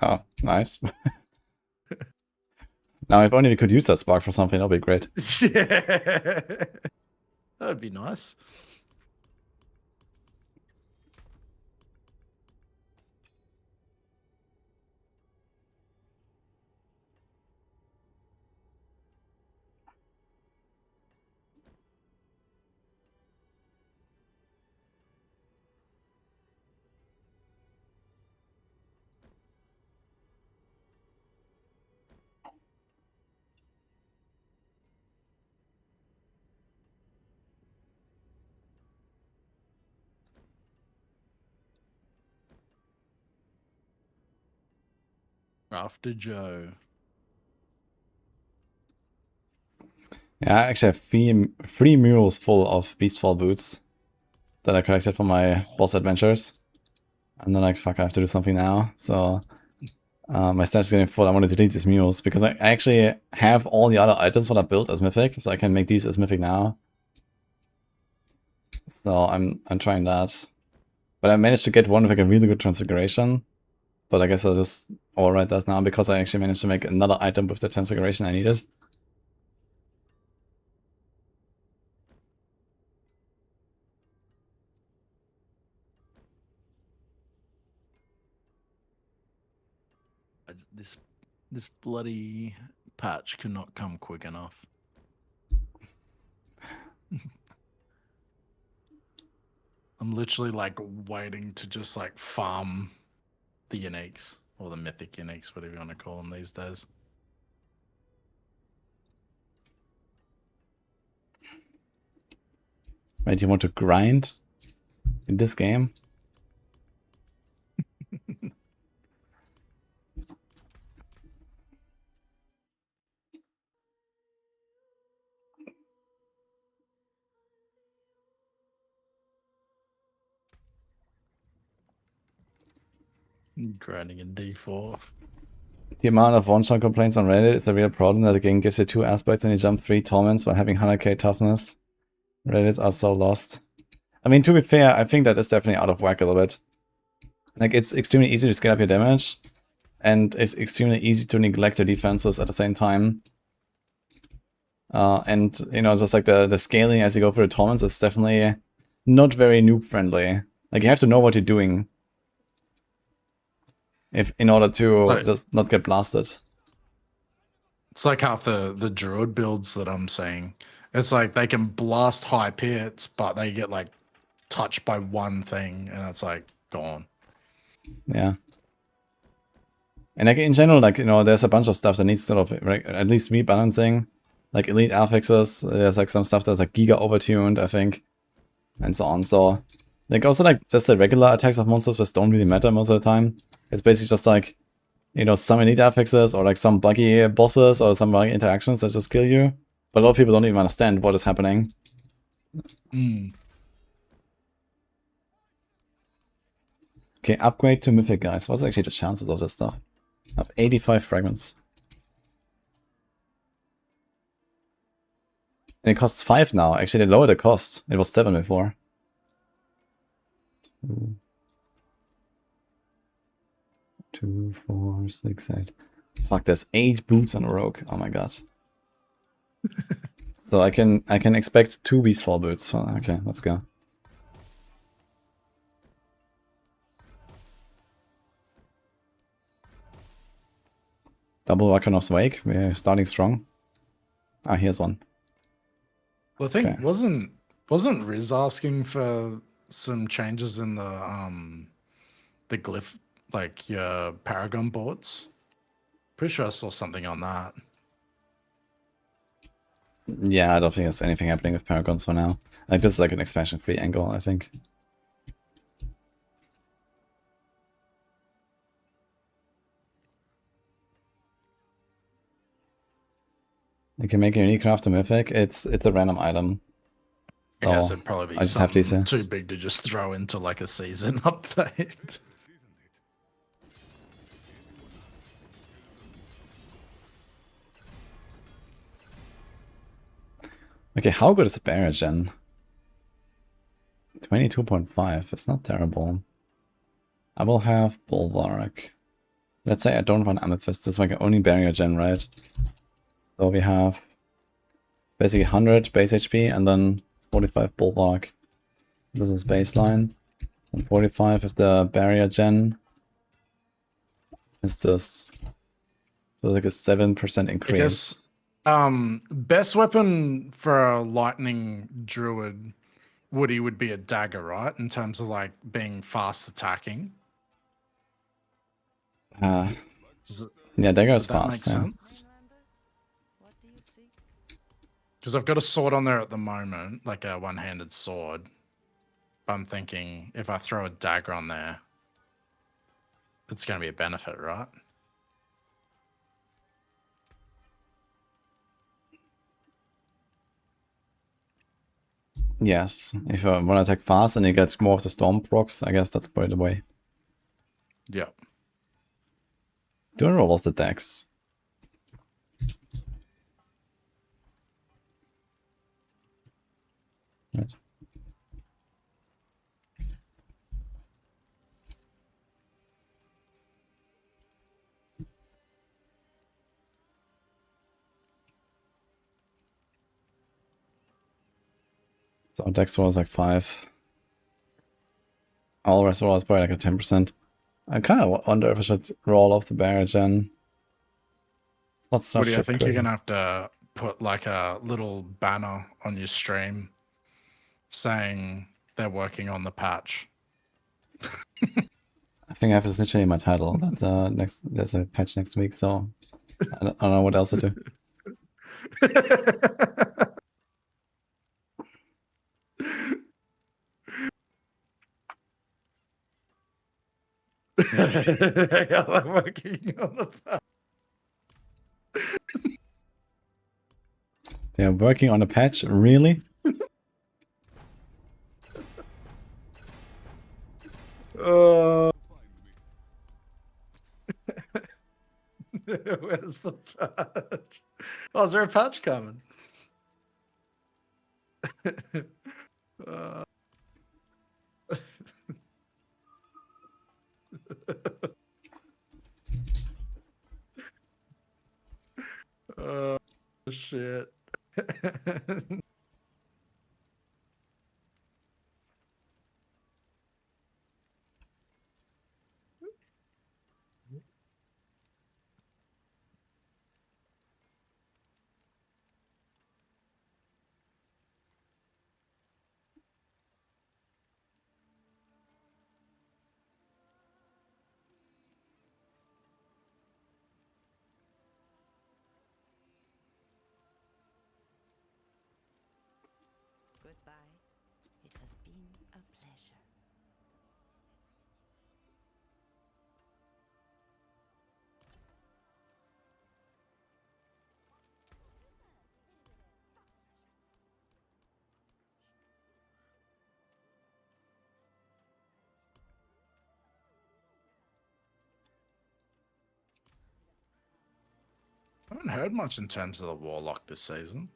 Oh, nice. Now, if only we could use that spark for something, that'll be great. Yeah. That would be nice. After Joe. Yeah, I actually have three mules full of Beastfall boots that I collected from my boss adventures. And then like, fuck, I have to do something now. So my stats is getting full. I want to delete these mules because I actually have all the other items that I built as mythic, so I can make these as mythic now. So I'm trying that. But I managed to get one with like a really good transfiguration. But I guess I'll just override that now because I actually managed to make another item with the transfiguration I needed. This bloody patch cannot come quick enough. I'm literally like waiting to just like farm the uniques or the mythic uniques, whatever you want to call them these days. Right, you want to grind in this game? Grinding in D4. The amount of one-shot complaints on Reddit is the real problem that the game gives you 2 aspects and you jump 3 torments while having 100k toughness. Reddits are so lost. I mean, to be fair, I think that is definitely out of whack a little bit. Like, it's extremely easy to scale up your damage, and it's extremely easy to neglect your defenses at the same time. And, you know, just like the scaling as you go through the torments is definitely not very noob-friendly. Like, you have to know what you're doing in order to just not get blasted. It's like half the druid builds that I'm seeing. It's like they can blast high pits, but they get like touched by one thing, and it's like gone. Yeah. And like in general, like, you know, there's a bunch of stuff that needs sort of at least rebalancing. Like elite affixes, there's like some stuff that's like giga overtuned, I think. And so on. So like also like just the regular attacks of monsters just don't really matter most of the time. It's basically just like, you know, some elite affixes or like some buggy bosses or some buggy interactions that just kill you. But a lot of people don't even understand what is happening. Okay, upgrade to Mythic, guys. What's actually the chances of this stuff? I have 85 fragments. And it costs 5 now. Actually, they lowered the cost. It was 7 before. 2, 4, 6, 8. Fuck, there's 8 boots on a rogue. Oh my god. So I can expect 2 Beastfall boots. So, okay, let's go. Double Rakenov's Wake. We're starting strong. Ah, here's one. Well, I think Okay. wasn't Riz asking for some changes in the glyph, like your Paragon boards? Pretty sure I saw something on that. Yeah, I don't think there's anything happening with Paragons for now. Like, this is like an expansion-free angle, I think. You can make a unique craft to Mythic. It's a random item. I guess it'd probably be I just have these something here. too big to just throw into like a season update. Okay, how good is the barrier gen? 22.5. It's not terrible. I will have Bulwark. Let's say I don't want Amethyst. This is like only barrier gen, right? So we have basically 100 base HP and then 45 Bulwark. This is baseline. And 45 if the barrier gen is this. So it's like a 7% increase. I guess best weapon for a lightning druid would be a dagger, right? In terms of like being fast attacking. Yeah, dagger is Does that fast. make Yeah. sense? Because I've got a sword on there at the moment, like a one-handed sword. I'm thinking if I throw a dagger on there, it's going to be a benefit, right? Yes, if I want to attack fast and you get more of the storm procs, I guess that's probably the way. Yeah. Do I roll off the decks? Right. So dex roll is like 5. All rest roll is probably like a 10%. I kind of wonder if I should roll off the barrier gen. It's not such Woody, I a think good- you're going to have to put like a little banner on your stream saying they're working on the patch. I think I have this literally in my title that there's a patch next week, so I don't know what else to do. Yeah, like working on the patch. They're working on a patch, really? Where's the patch? Oh, is there a patch coming? Uh, oh, shit. Goodbye. It has been a pleasure. I haven't heard much in terms of the Warlock this season.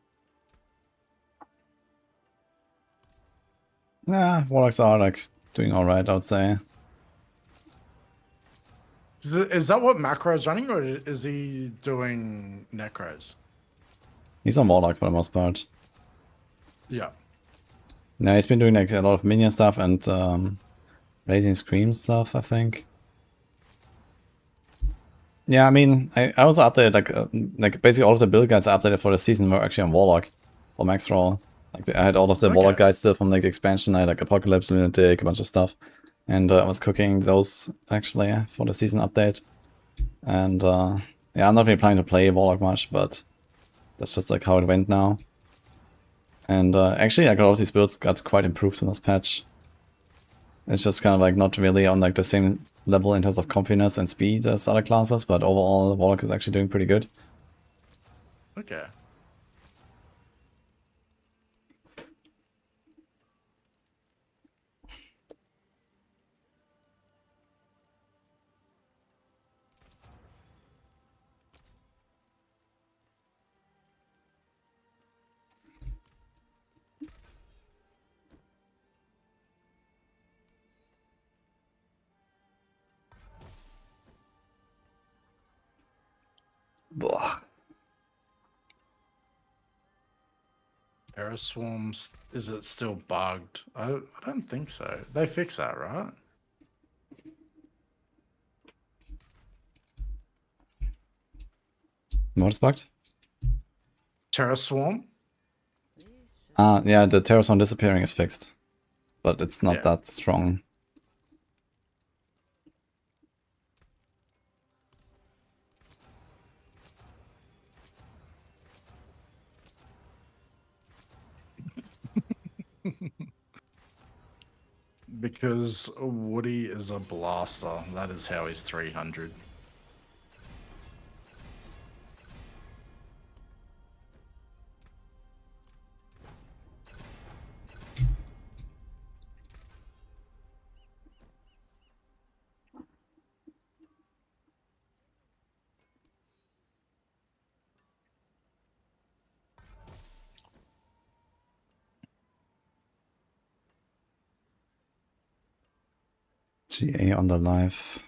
Nah, Warlocks are like doing alright, I would say. Is that what Macro's running, or is he doing Necros? He's on Warlock for the most part. Yeah. Yeah, he's been doing like a lot of minion stuff and Raising Scream stuff, I think. Yeah, I mean, I also updated like basically all of the build guides I updated for the season were actually on Warlock for max roll. Like I had all of the Warlock guides still from like the expansion. I had like Apocalypse, Lunatic, a bunch of stuff, and I was cooking those actually for the season update. And yeah, I'm not really planning to play Warlock much, but that's just like how it went now. And actually, like a lot of these builds got quite improved in this patch. It's just kind of like not really on like the same level in terms of confidence and speed as other classes, but overall Warlock is actually doing pretty good. Okay. Blah. Terra Swarms, is it still bugged? I don't think so. They fixed that, right? What's bugged? Terra Swarm? Yeah, the Terror Zone disappearing is fixed, but it's not that strong. Because Woody is a blaster. That is how he's 300. GA on the live.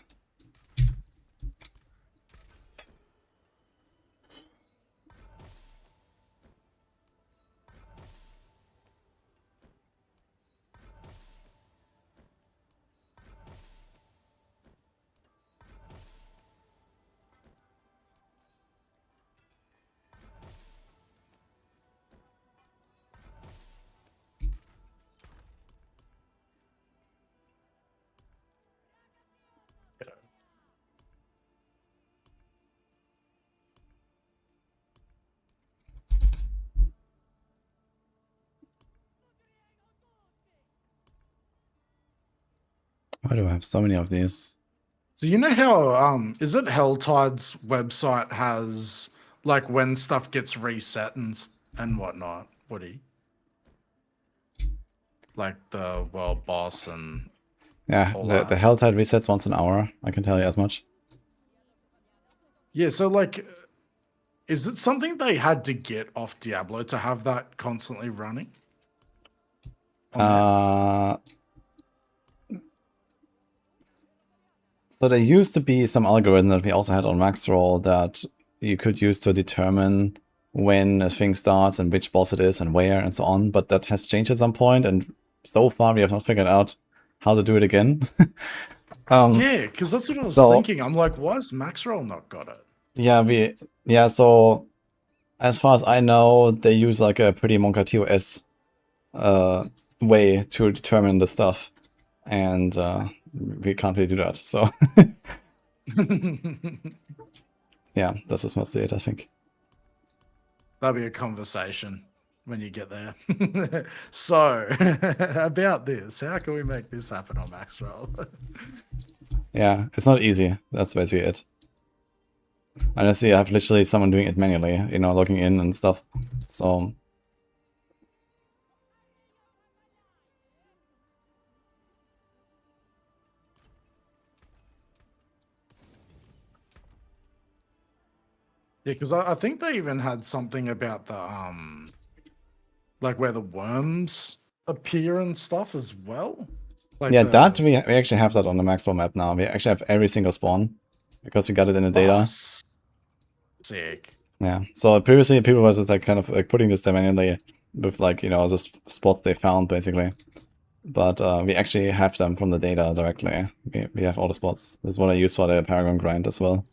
Why do I have so many of these? So you know how is it Helltide's website has like when stuff gets reset and whatnot, Woody? Like the world boss and Yeah, all the that. Helltide resets once an hour, I can tell you as much. Yeah, so like is it something they had to get off Diablo to have that constantly running? On this? Uh, so there used to be some algorithm that we also had on Maxroll that you could use to determine when a thing starts and which boss it is and where and so on, but that has changed at some point, and so far we have not figured out how to do it again. Yeah, because that's what I was So thinking. I'm like, why has Maxroll not got it? yeah, so as far as I know, they use like a pretty Monka TOS way to determine the stuff, and we can't really do that. So yeah, this is mostly it, I think. That'll be a conversation when you get there. So, about this, how can we make this happen on Maxroll? Yeah, it's not easy. That's basically it. Unless you have literally someone doing it manually, you know, logging in and stuff. So Yeah, because I think they even had something about the like where the worms appear and stuff as well. Like yeah, the that we actually have that on the Maxwell map now. We actually have every single spawn because we got it in the data. sick. Yeah. So previously people was just like kind of like putting this there manually with like, you know, just spots they found basically. But we actually have them from the data directly. We have all the spots. This is what I use for the Paragon grind as well.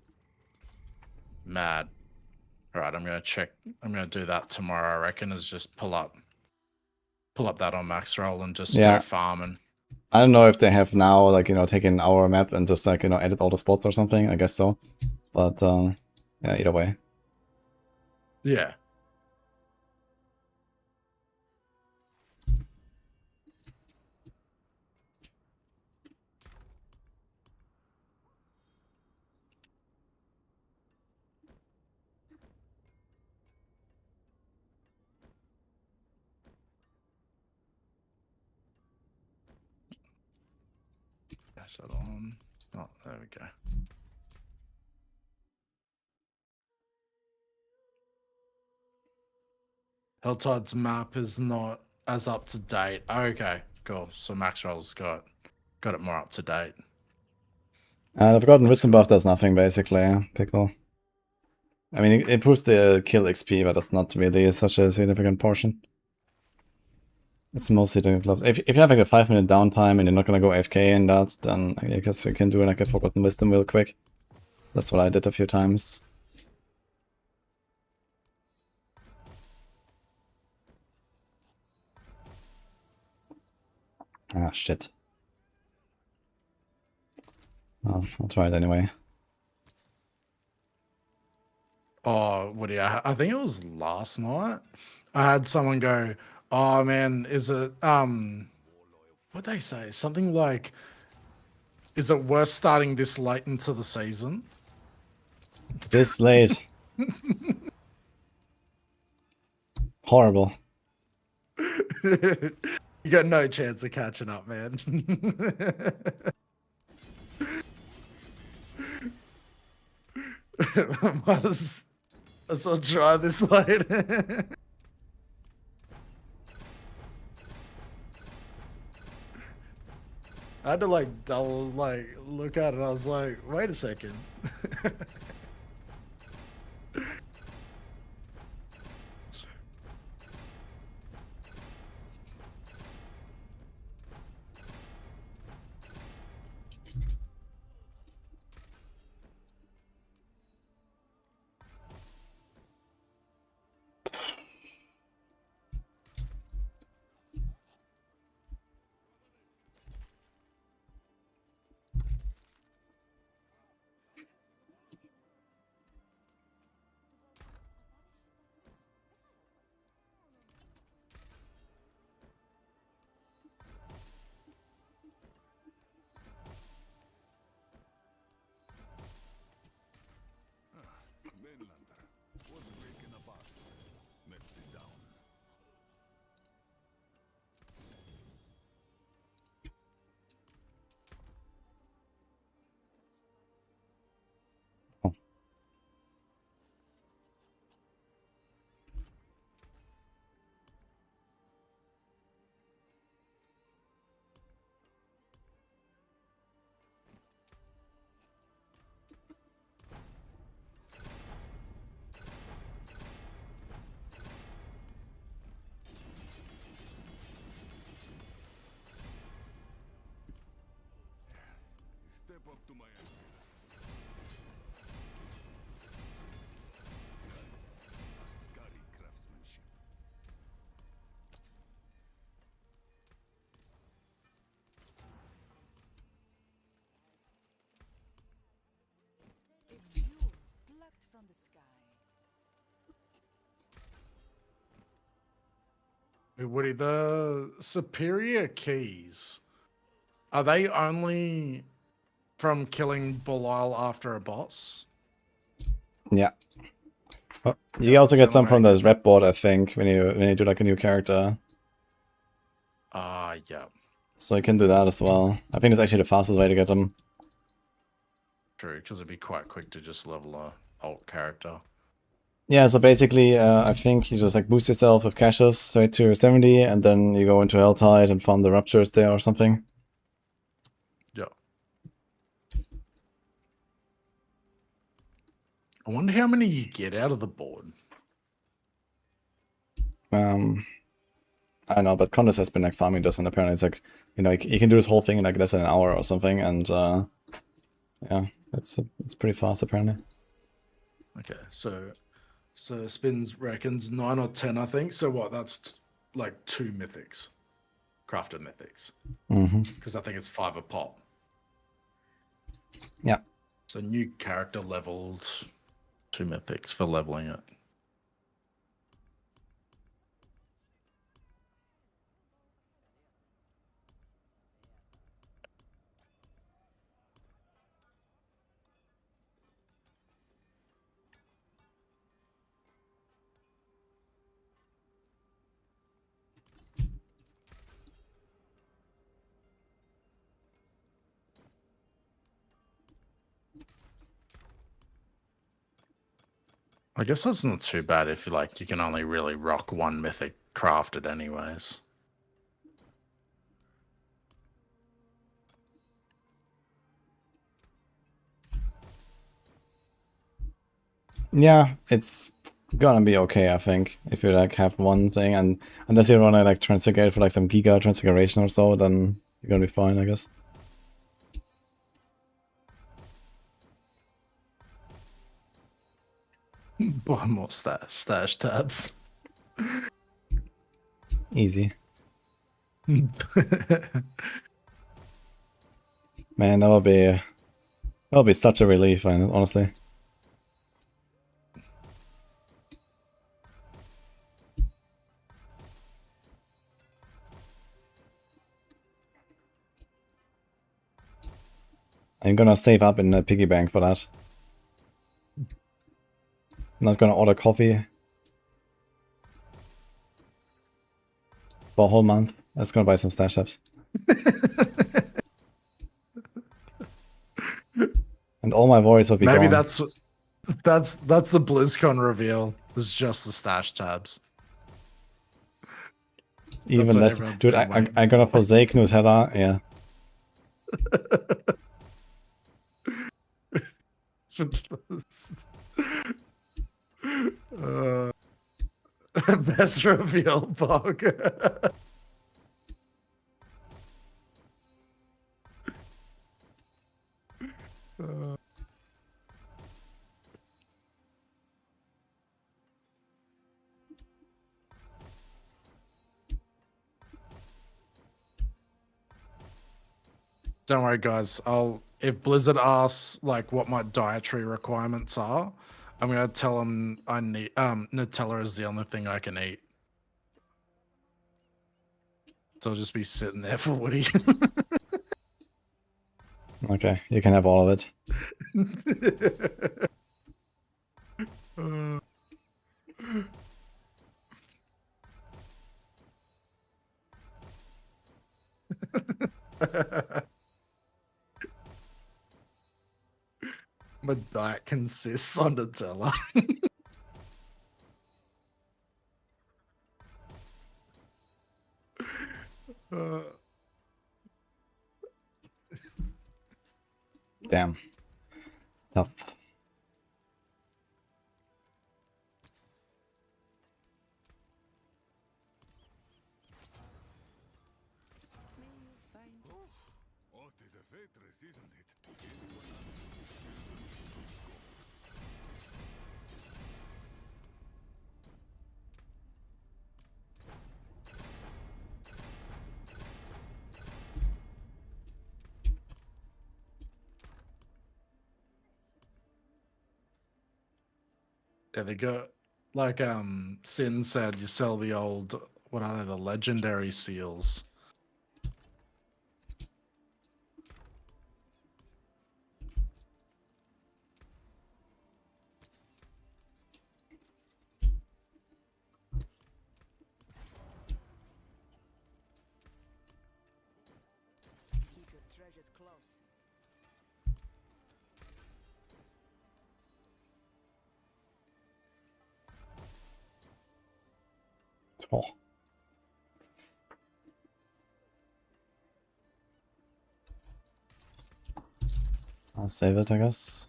Mad. All right, I'm gonna check. I'm gonna do that tomorrow. I reckon is just pull up that on Maxroll and just go Yeah. farming. I don't know if they have now, like, you know, taken our map and just, like, you know, edit all the spots or something. I guess so. But, yeah, either way. Yeah. Pass that on. Oh, there we go. Helltide's map is not as up to date. Okay, cool. So Maxwell's got it more up to date. I've gotten That's Wisdom cool. buff does nothing, basically. Pickle. I mean, it improves the kill XP, but that's not really such a significant portion. It's mostly the gloves. If you have like a 5-minute downtime and you're not gonna go AFK in that, then I guess you can do like a Forgotten Wisdom real quick. That's what I did a few times. Ah, shit. Oh, I'll try it anyway. Oh, Woody, I think it was last night. I had someone go, "Oh man, is it what they say? Something like, is it worth starting this late into the season?" This late. Horrible. You got no chance of catching up, man. Might as well try this later. I had to like double like look at it. I was like, wait a second. step up to my end. Ascari craftsmanship. A jewel plucked from the sky. Hey, Woody, the superior keys, are they only from killing Belial after a boss? Yeah. Oh, you Yeah, also that's get the some only way from I the can- rep board, I think, when you do like a new character. Yeah, So you can do that as well. I think it's actually the fastest way to get them. true, because it'd be quite quick to just level a alt character. Yeah, so basically, I think you just like boost yourself with caches straight to 70, and then you go into Helltide and farm the Ruptures there or something. Yeah. I wonder how many you get out of the board. I don't know, but Contest has been like farming this, and apparently it's like, you know, you can do this whole thing in like less than an hour or something, and yeah, it's pretty fast apparently. Okay, so Spins reckons 9 or 10, I think. So what? That's like 2 mythics, crafted mythics, Mm-hmm. because I think it's 5 a pop. Yeah. So new character leveled 2 mythics for leveling it. I guess that's not too bad if you can only really rock 1 mythic crafted anyways. Yeah, it's gonna be okay, I think, if you like have one thing, and unless you wanna like transfigurate for like some Giga Transfiguration or so, then you're gonna be fine, I guess. Buy more stash tabs. Easy. Man, that'll be such a relief, man, honestly. I'm gonna save up in a piggy bank for that. I'm not gonna order coffee for a whole month. I'm just gonna buy some stash tabs. And all my worries will be Maybe gone. that's the BlizzCon reveal. It's just the stash tabs. Even what less. everyone's Dude, been waiting I'm gonna forsake Nutella, yeah. Best reveal, Bog. Don't worry, guys. If Blizzard asks like what my dietary requirements are, I'm gonna tell them I need Nutella is the only thing I can eat. So I'll just be sitting there for Woody. Okay, you can have all of it. My diet consists on Nutella. Damn. Tough. May you find What is a Fetris, isn't it? Yeah, they go like Sin said, you sell the old, what are they, the legendary seals. Keep your treasures close. Oh. I'll save it, I guess.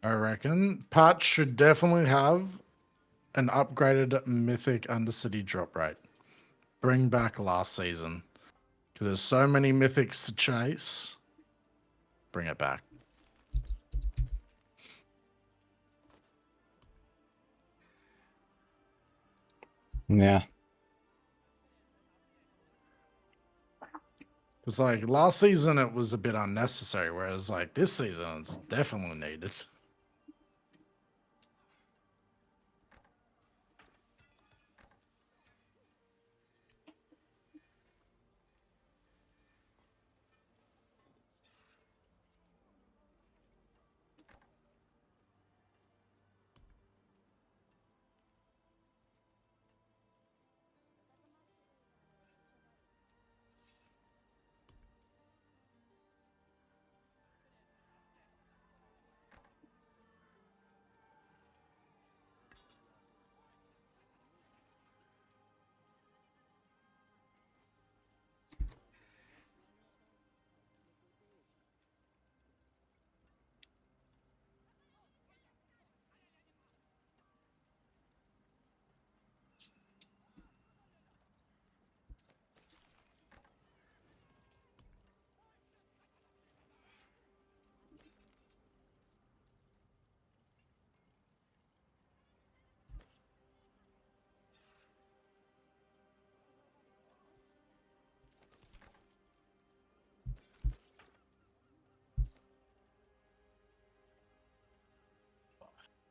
I reckon Patch should definitely have an upgraded mythic Undercity drop rate. Bring back last season. Because there's so many mythics to chase. Bring it back. Yeah. Because like last season it was a bit unnecessary, whereas like this season it's definitely needed.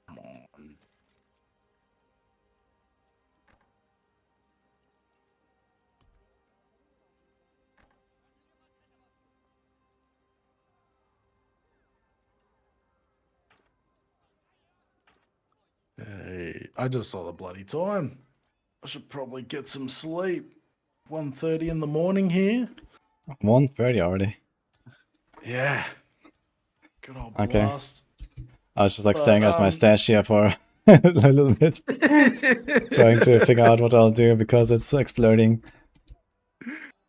Come on. Hey, I just saw the bloody time. I should probably get some sleep. 1:30 in the morning here. 1:30 already. Yeah. Good old Okay. blast. I was just like But, staring at my stash here for a little bit. Trying to figure out what I'll do because it's exploding.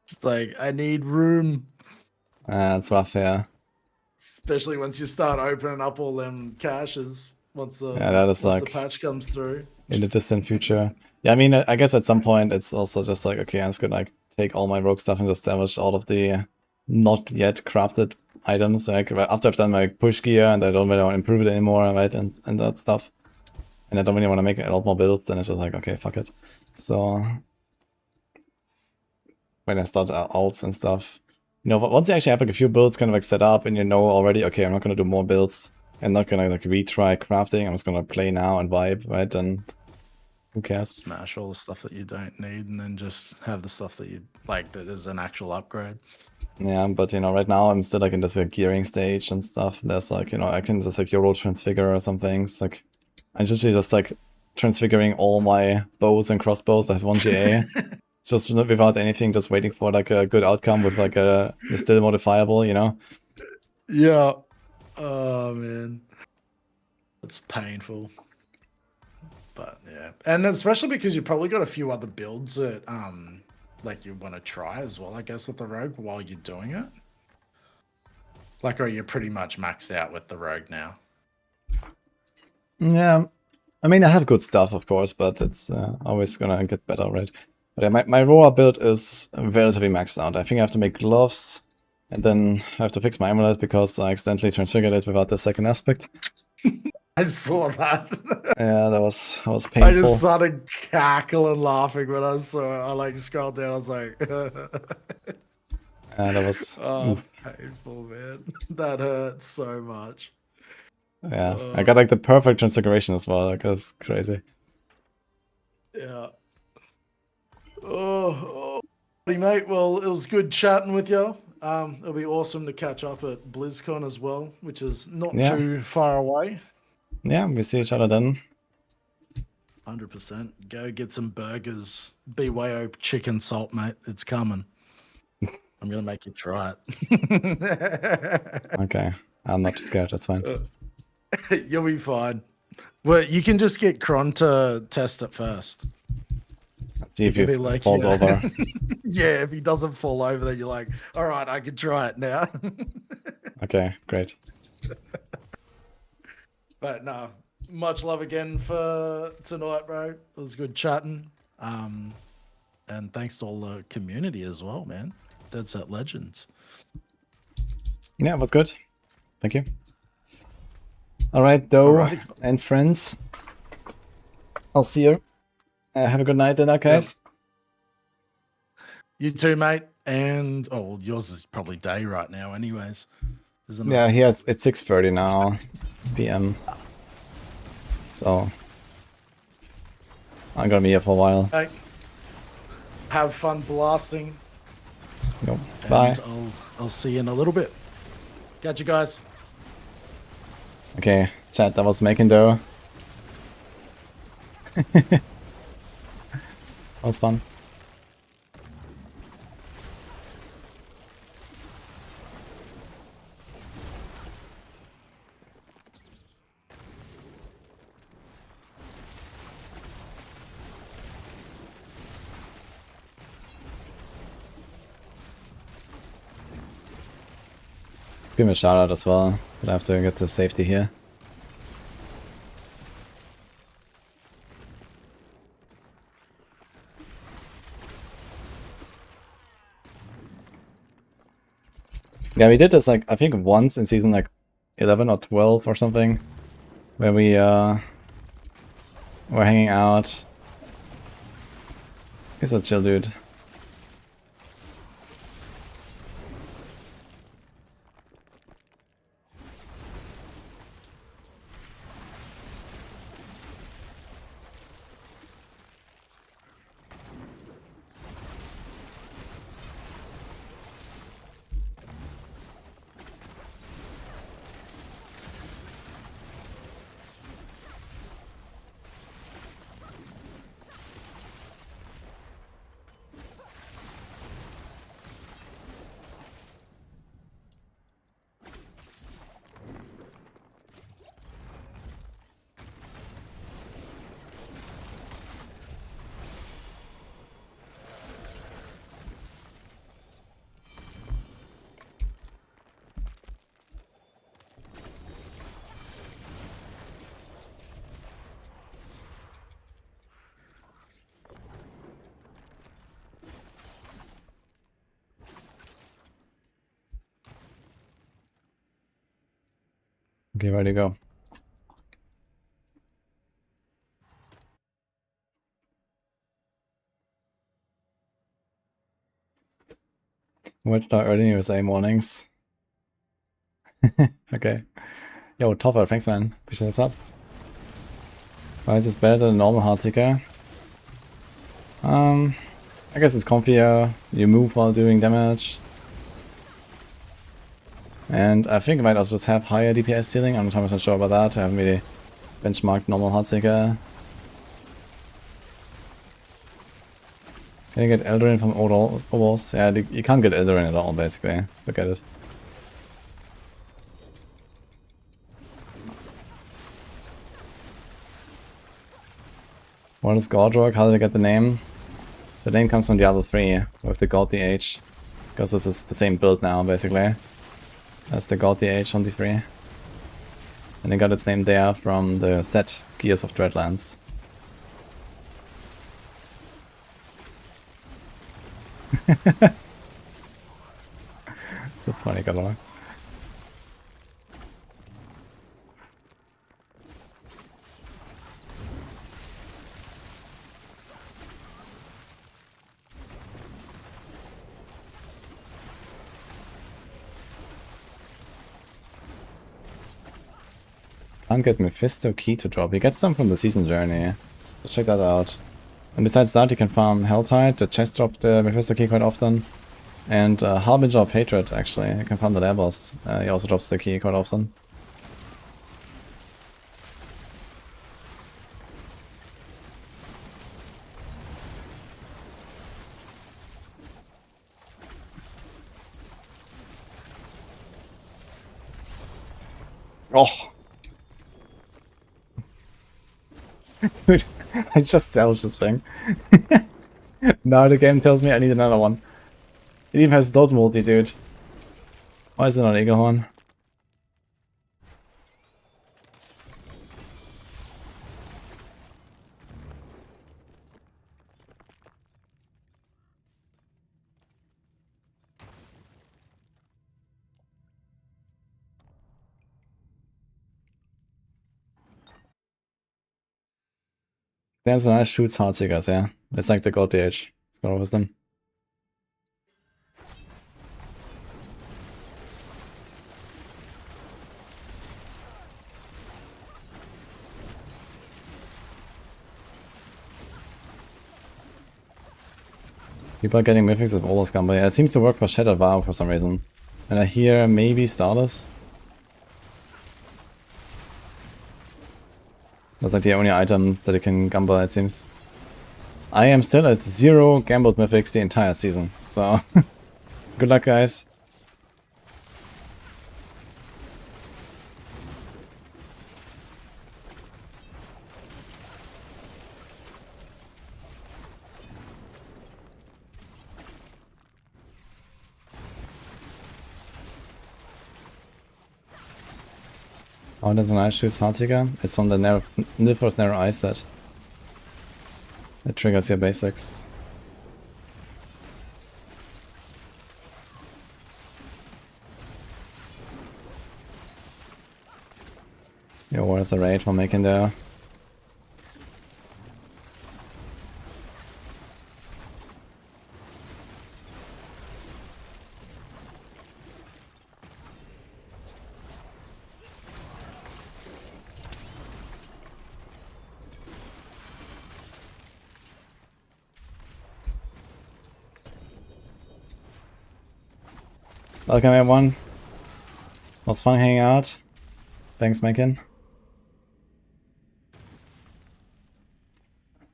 It's like I need room. It's rough, yeah. Especially once you start opening up all them caches. Once the Yeah, that is once the like- patch comes through. In the distant future. Yeah, I mean, I guess at some point it's also just like, okay, I'm just gonna like take all my rogue stuff and just establish all of the not yet crafted items. Like after I've done my push gear and I don't really want to improve it anymore, right? And that stuff. And I don't really want to make a lot more builds, then it's just like, okay, fuck it. So when I start alts and stuff, you know, once you actually have like a few builds kind of like set up and you know already, okay, I'm not gonna do more builds. I'm not gonna like retry crafting. I'm just gonna play now and vibe, right? And who cares? Smash all the stuff that you don't need and then just have the stuff that you like that is an actual upgrade. Yeah, but you know, right now I'm still like in this like, gearing stage and stuff. There's like, you know, I can just like Euro transfigure or some things. Like I'm just like transfiguring all my bows and crossbows. I have 1 GA. Just without anything, just waiting for like a good outcome with like a still modifiable, you know? Yeah. Oh man. That's painful. But yeah. And especially because you probably got a few other builds that like you want to try as well, I guess, with the rogue while you're doing it. Like, are you pretty much maxed out with the rogue now? Yeah. I mean, I have good stuff, of course, but it's always gonna get better, right? But yeah, my Roar build is relatively maxed out. I think I have to make gloves And then I have to fix my amulet because I accidentally transfigured it without the second aspect. I saw that. Yeah, that was I painful. just started cackling laughing when I saw it. I like scrolled down. I was like, Yeah, that was oh, oof. painful, man. That hurts so much. Yeah, I got like the perfect transfiguration as well. Like that's crazy. Yeah. Mate. Well, it was good chatting with you. It'll be awesome to catch up at BlizzCon as well, which is not Yeah. too far away. Yeah, we see each other then. 100%. Go get some burgers. BYO chicken salt, mate. It's coming. I'm gonna make you try it. Okay, I'm not too scared. That's fine. You'll be fine. Well, you can just get Kron to test it first. Let's see if He can he be like, falls yeah. over. Yeah, if he doesn't fall over, then you're like, all right, I can try it now. Okay, great. But no, much love again for tonight, bro. It was good chatting. And thanks to all the community as well, man. Dead Set Legends. Yeah, it was good. Thank you. All right, though, Alrighty. and friends. I'll see you. Have a good night then, guys. You too, mate. And oh, well, yours is probably day right now, anyways, isn't it? Yeah, it's 6:30 now, PM. So I'm gonna be here for a while. Hey, have fun blasting. Yo, And bye. I'll see you in a little bit. Got you guys. Okay, chat. That was making dough. That was fun. Give him a shout out as well, but I have to get to safety here. Yeah, we did this like I think once in season like 11 or 12 or something, where we were hanging out. He's a chill dude. Okay, ready to go. Watch the early USA mornings. Okay. Yo, Toffer, thanks man. Appreciate this up. Why is this better than normal Heartseeker? I guess it's comfier. You move while doing damage. And I think it might also just have higher DPS ceiling. I'm not 100% sure about that. I haven't really benchmarked normal Heartseeker. Can you get Eldarin from Ovals? Yeah, you can't get Eldarin at all, basically. Look at it. What is Gordrock? How did I get the name? The name comes from Diablo 3 with the God DH. Because this is the same build now, basically. That's the God DH on D3. And it got its name there from the set Gears of Dreadlands. The 20 color. Can't get Mephisto key to drop. You get some from the season journey. So check that out. And besides that, you can farm Helltide. The chest drop the Mephisto key quite often. And Harbinger of Hatred, actually. You can farm the boss. He also drops the key quite often. Oh! Dude, I just salvaged this thing. Now the game tells me I need another one. It even has dot multi, dude. Why is it not Eaglehorn? There's a nice shoots Heartseekers, yeah. It's like the God DH. It's got wisdom. People are getting mythics of all this company. It seems to work for Shattered Vow for some reason. And I hear maybe Stardust. That's like the only item that you can gamble, it seems. I am still at 0 gambled mythics the entire season, so good luck, guys. Oh, that's a nice shoots Heartseeker. It's on the Nilfor's Narrow Eye set. It triggers your basics. Yo, what is the rate for making there? Welcome everyone. Was fun hanging out. Thanks, Megan.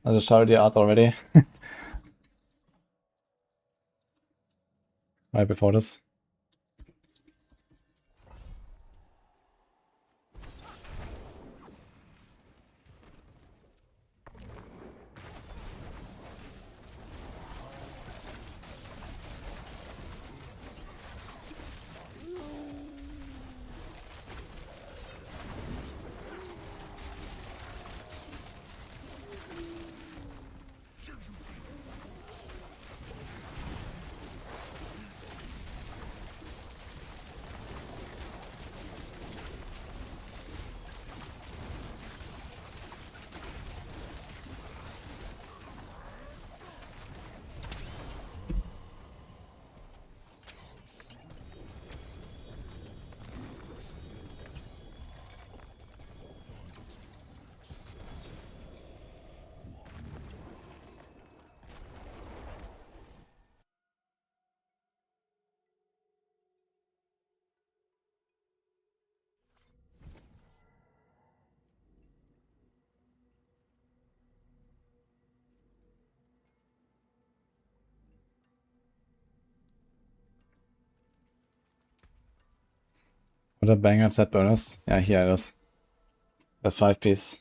I just shouted you out already. Right before this. What a banger set bonus. Yeah, here it is. The 5-piece.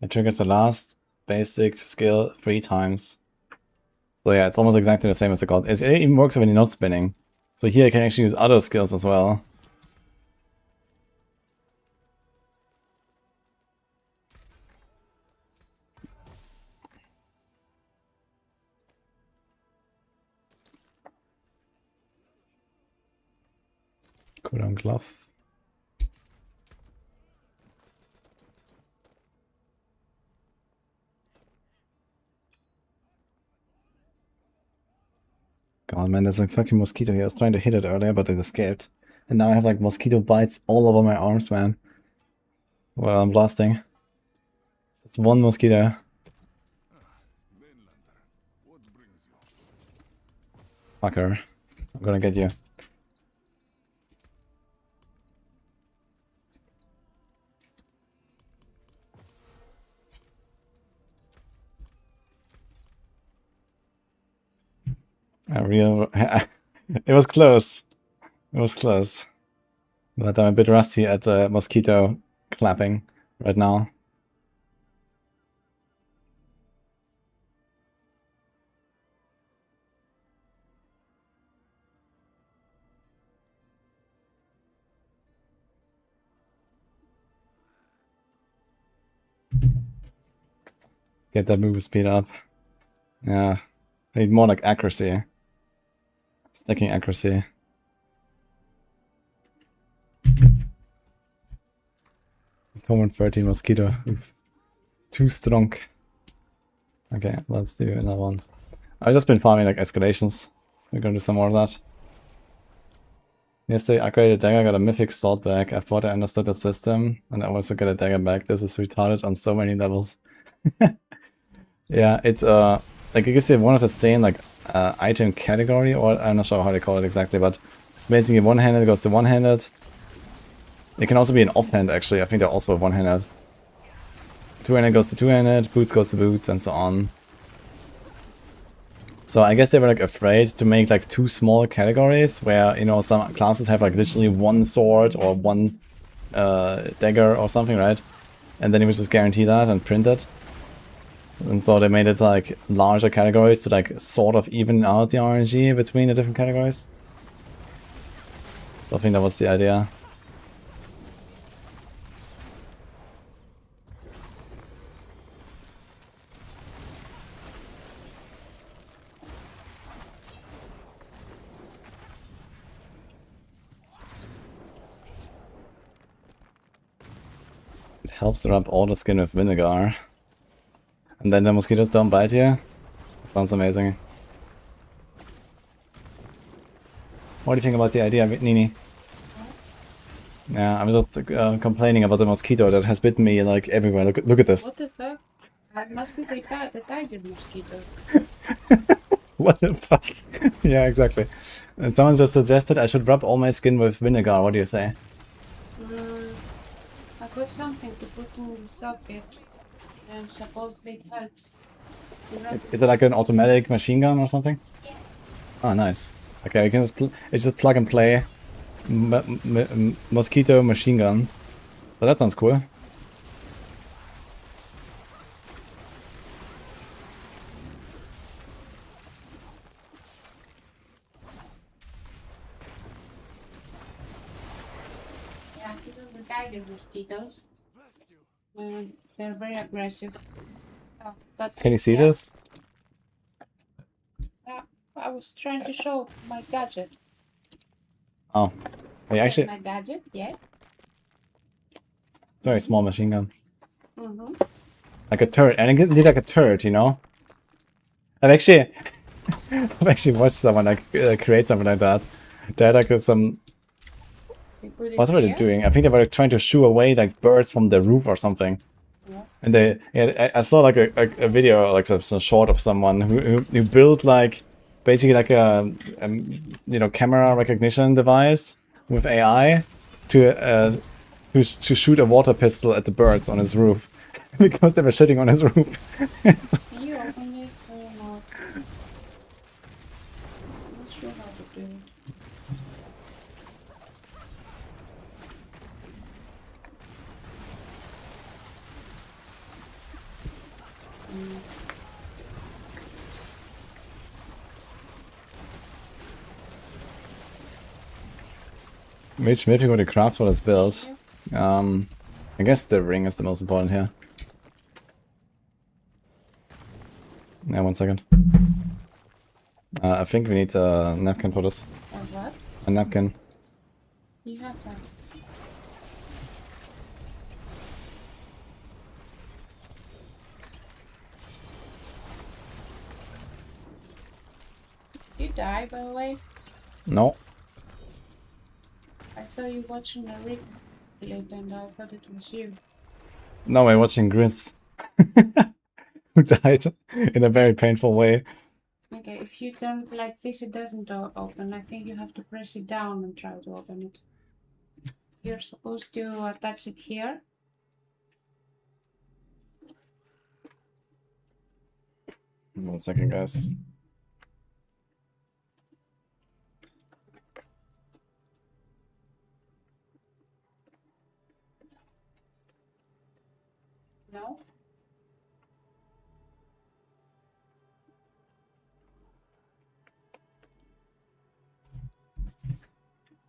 It triggers the last basic skill 3 times. So yeah, it's almost exactly the same as the god. It even works when you're not spinning. So here you can actually use other skills as well. Cooldown glove. God, man, there's a fucking mosquito here. I was trying to hit it earlier, but it escaped. And now I have like mosquito bites all over my arms, man. Well, I'm blasting. It's one mosquito. Mainlander, what brings you? Fucker. I'm gonna get you. It was close. It was close. But I'm a bit rusty at mosquito clapping right now. Get that move speed up. Yeah. I need more like accuracy. Stacking accuracy. Common 13 mosquito. Oof. Too strong. Okay, let's do another one. I've just been farming like escalations. We're gonna do some more of that. Yesterday I upgraded dagger, got a mythic sword back. I thought I understood the system, and I also got a dagger back. This is retarded on so many levels. Yeah, it's like you can say one of the same like item category, or I'm not sure how they call it exactly, but basically one-handed goes to one-handed. It can also be an offhand actually. I think they're also one-handed. Two-handed goes to two-handed, boots goes to boots, and so on. So I guess they were like afraid to make like two small categories where, you know, some classes have like literally one sword or one dagger or something, right? And then you would just guarantee that and print it. And so they made it like larger categories to like sort of even out the RNG between the different categories. So I think that was the idea. It helps to rub all the skin with vinegar. And then the mosquitoes don't bite you? Sounds amazing. What do you think about the idea, Nini? Yeah, I'm just complaining about the mosquito that has bitten me like everywhere. Look at this. What the fuck? That must be the tiger mosquito. What the fuck? Yeah, exactly. And someone just suggested I should rub all my skin with vinegar. What do you say? I got something to put in the socket. And supposedly it helps. Is it like an automatic machine gun or something? Yeah. Oh, nice. Okay, you can just it's just plug and play mosquito machine gun. So that sounds cool. Yeah, these are the tiger mosquitoes. They're very aggressive. Oh, Can you see this? I was trying to show my gadget. Oh, hey, actually, My gadget, yeah. very small machine gun. Mm-hmm. Like a turret, and it did like a turret, you know. I've actually watched someone like create something like that. They had like some. What were they doing? I think they were like, trying to shoo away like birds from the roof or something. Yeah. And I saw like a video, like some short of someone who built like basically like a you know, camera recognition device with AI to shoot a water pistol at the birds on his roof because they were shitting on his roof. You open this or not? I'm not sure how to do it. Which maybe going to craft what it's built. I guess the ring is the most important here. Yeah, 1 second. I think we need a napkin for this. Or what? A napkin. You have that. Did you die, by the way? No. I saw you watching a replay and I thought it was you. No, we're watching Grizz, who died in a very painful way. Okay, if you turn it like this, it doesn't open. I think you have to press it down and try to open it. You're supposed to attach it here. One second, guys. No?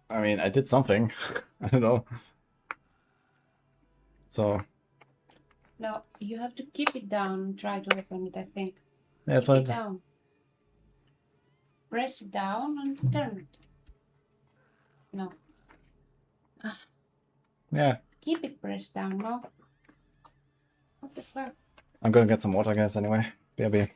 I mean, I did something. I don't know. So, No, you have to keep it down and try to open it, I think. yeah, that's Keep what it down. Press it down and turn it. No. Yeah, Keep it pressed down, no? What the fuck? I'm gonna get some water, guys, anyway. BRB.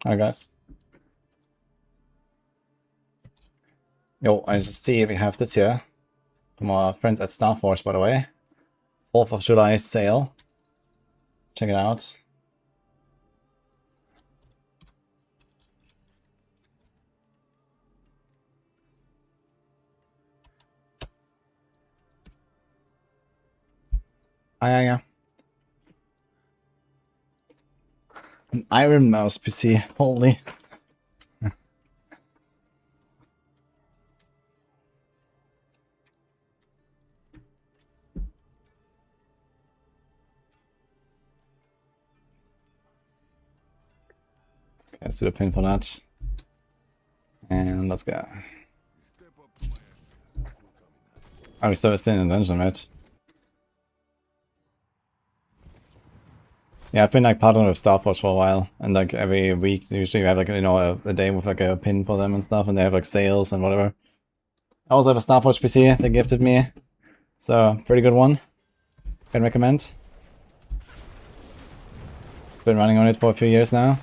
Hi guys. Yo, I just see we have this here from our friends at Star Force, by the way. 4th of July sale. Check it out. Ah, yeah. An Iron Mouse PC. Holy. Okay, let's do a pin for that. And let's go. Step up to my end. Oh, we still in the dungeon, right? Yeah, I've been like partnering with Star Force for a while, and like every week usually we have like, you know, a day with like a pin for them and stuff, and they have like sales and whatever. I also have a Star Force PC they gifted me, so pretty good one. Can recommend. Been running on it for a few years now.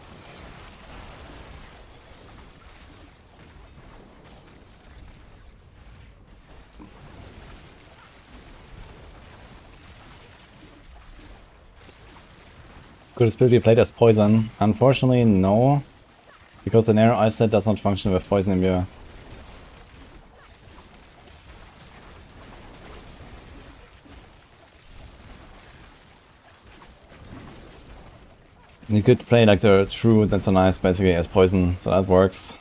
Could this build be played as poison? Unfortunately, no. Because the narrow ice set does not function with poison imbue. You could play like the true that's so nice basically as poison, so that works.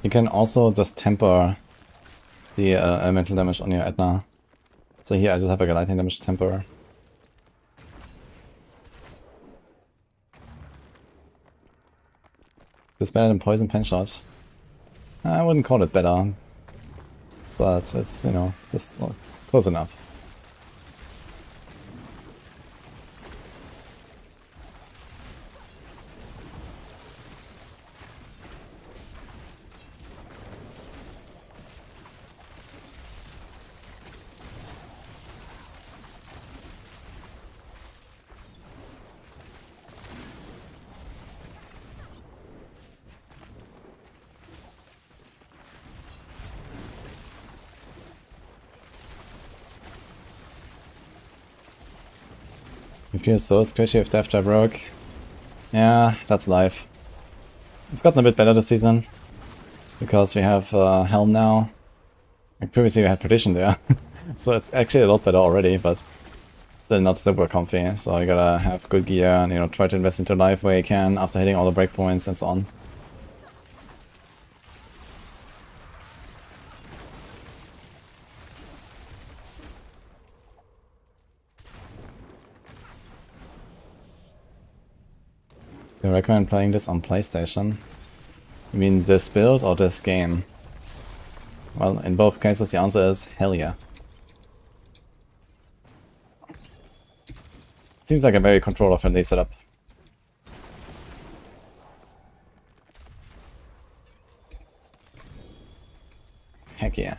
You can also just temper the elemental damage on your Etna. So here I just have like a lightning damage temper. Is this better than poison pen shot? I wouldn't call it better, but it's, you know, just close enough. You feel so squishy if Death Trap broke. Yeah, that's life. It's gotten a bit better this season, because we have Helm now. Like previously we had Perdition there, so it's actually a lot better already, but still not super comfy. So you gotta have good gear and, you know, try to invest into life where you can after hitting all the breakpoints and so on. Do you recommend playing this on PlayStation? You mean this build or this game? Well, in both cases the answer is hell yeah. Seems like a very controller-friendly setup. Heck yeah.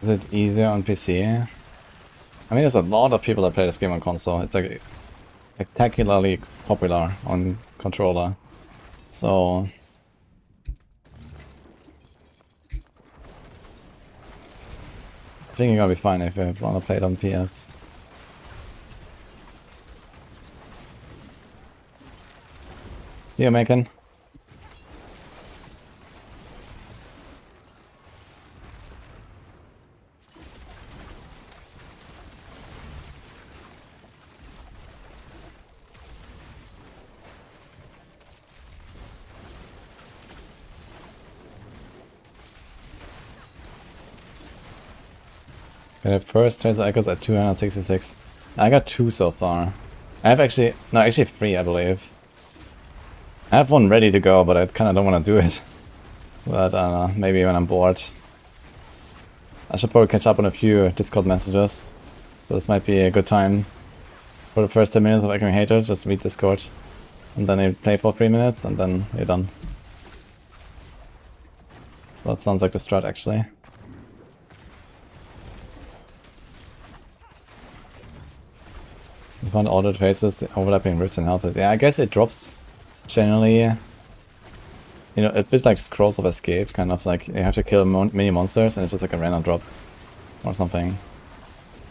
Is it easier on PC? I mean, there's a lot of people that play this game on console. It's like spectacularly popular on controller. So I think you're gonna be fine if you wanna play it on PS. You're making. Got a first Tracer Echoes at 266. I got 2 so far. I have actually, no, actually 3 I believe. I have one ready to go, but I kind of don't want to do it. But I don't know, maybe when I'm bored. I should probably catch up on a few Discord messages. So this might be a good time for the first 10 minutes of Echoing Haters, just read Discord. And then you play for 3 minutes and then you're done. So that sounds like the strat actually. You found all the traces, overlapping rifts and houses. Yeah, I guess it drops generally, you know, a bit like Scrolls of Escape, kind of like you have to kill mini monsters and it's just like a random drop or something.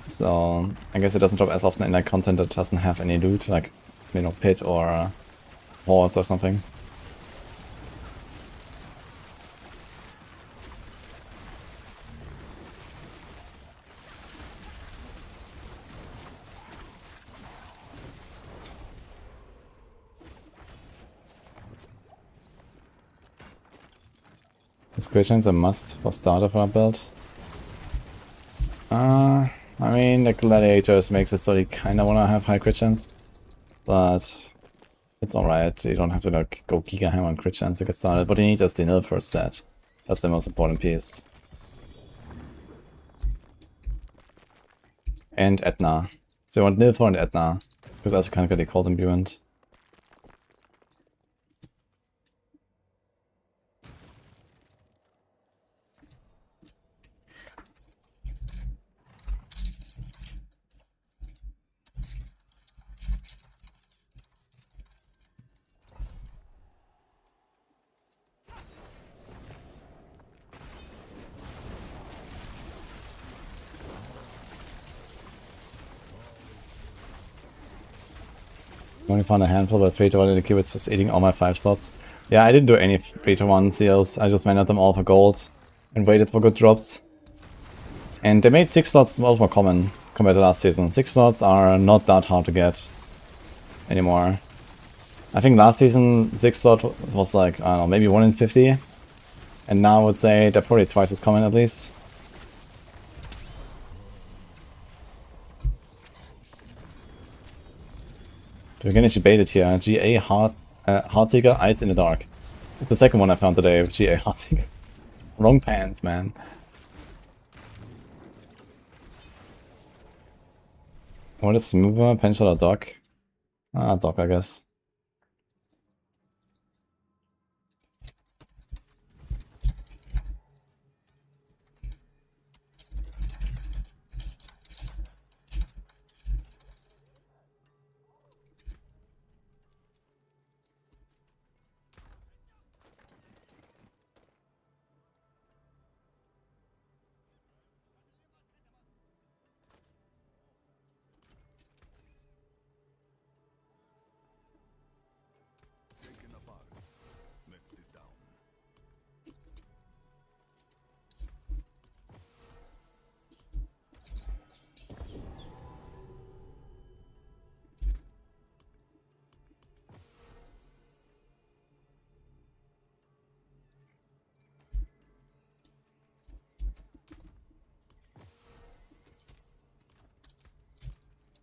So I guess it doesn't drop as often in like content that doesn't have any loot, like, you know, pit or hordes or something. Is crit chance a must for starter for our build? I mean, the gladiators makes it so you kinda wanna have high crit chance, but it's alright. You don't have to like go giga hammer on crit chance to get started. What you need is the nil first set. That's the most important piece. And Etna. So you want nil for and Etna, because that's kind of get a cold imbuement. I only found a handful, but 3-1 in the queue is just eating all my 5 slots. Yeah, I didn't do any 3-1 seals. I just went at them all for gold and waited for good drops. And they made 6 slots much more common compared to last season. 6 slots are not that hard to get anymore. I think last season 6 slot was like, I don't know, maybe 1 in 50. And now I would say they're probably twice as common at least. We're getting debated here. GA Heartseeker Iced in the Dark. It's the second one I found today with GA Heartseeker. Wrong pants, man. What is smoother, pencil or dock? Ah, dock, I guess. Taken apart. Left it down.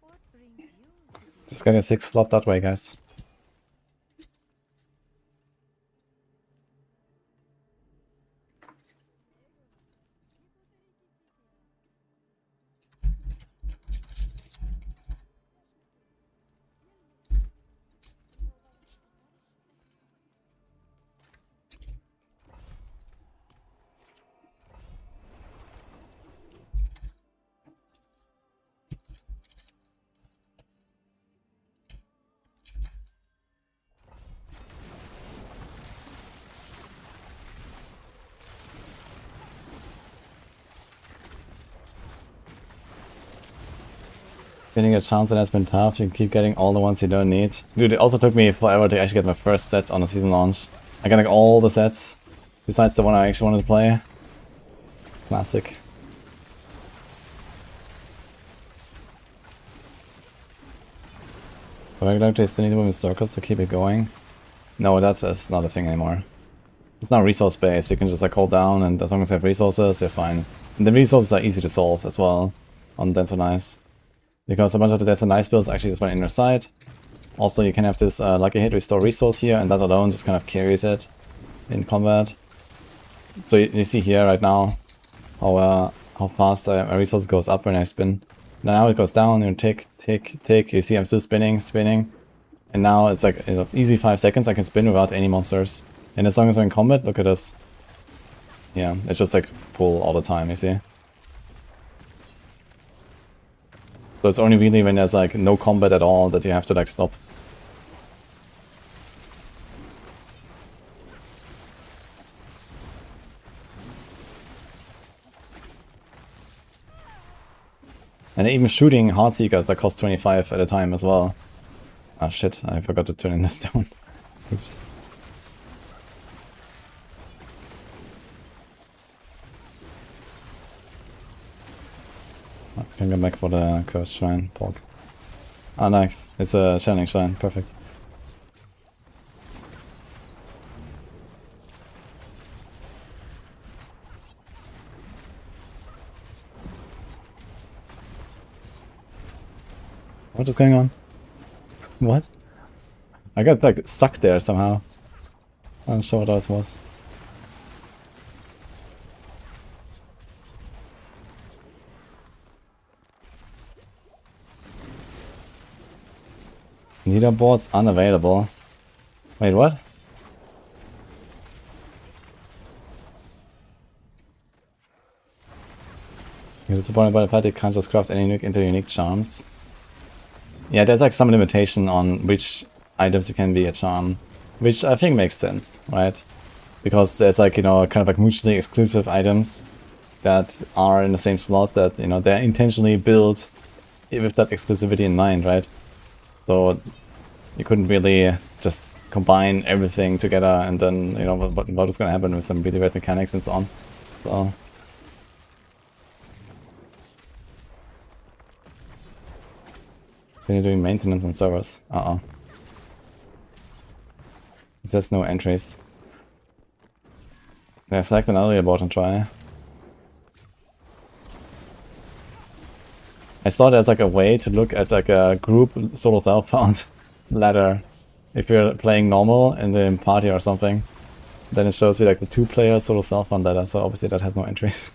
What brings you to this? Just getting a 6 slot that way, guys. Getting a chance that has been tough. You can keep getting all the ones you don't need. Dude, it also took me forever to actually get my first set on the season launch. I got like all the sets, besides the one I actually wanted to play. Classic. But I like to still need to move in circles to keep it going. No, that is not a thing anymore. It's not resource based, you can just like hold down and as long as you have resources, you're fine. And the resources are easy to solve as well on Dense and Ice. Because a bunch of the Dense and Ice builds actually just one inner side. Also you can have this lucky hit restore resource here and that alone just kind of carries it in combat. So you see here right now how fast my resource goes up when I spin. Now it goes down, you take, you see I'm still spinning, and now it's like in easy 5 seconds I can spin without any monsters. And as long as I'm in combat, look at this. Yeah, it's just like full all the time, you see? So it's only really when there's like no combat at all that you have to like stop. And even shooting Heartseekers that cost 25 at a time as well. Ah shit, I forgot to turn in this down. Oops. I can go back for the Cursed Shrine, Pork. Ah nice, it's a Channeling Shrine, perfect. What is going on? What? I got like stuck there somehow. I'm not sure what else was. Leaderboards unavailable. Wait, what? You're disappointed by the fact you can't just craft any unique into unique charms. Yeah, there's like some limitation on which items you can be a charm, which I think makes sense, right? Because there's like, you know, kind of like mutually exclusive items that are in the same slot that, you know, they're intentionally built with that exclusivity in mind, right? So you couldn't really just combine everything together and then, you know, what is going to happen with some really weird mechanics and so on. So... Then you're doing maintenance on servers. It says no entries. Yeah, select another leaderboard and try. I saw there's like a way to look at like a group solo self-found ladder. If you're playing normal in the party or something, then it shows you like the 2-player solo self-found ladder, so obviously that has no entries.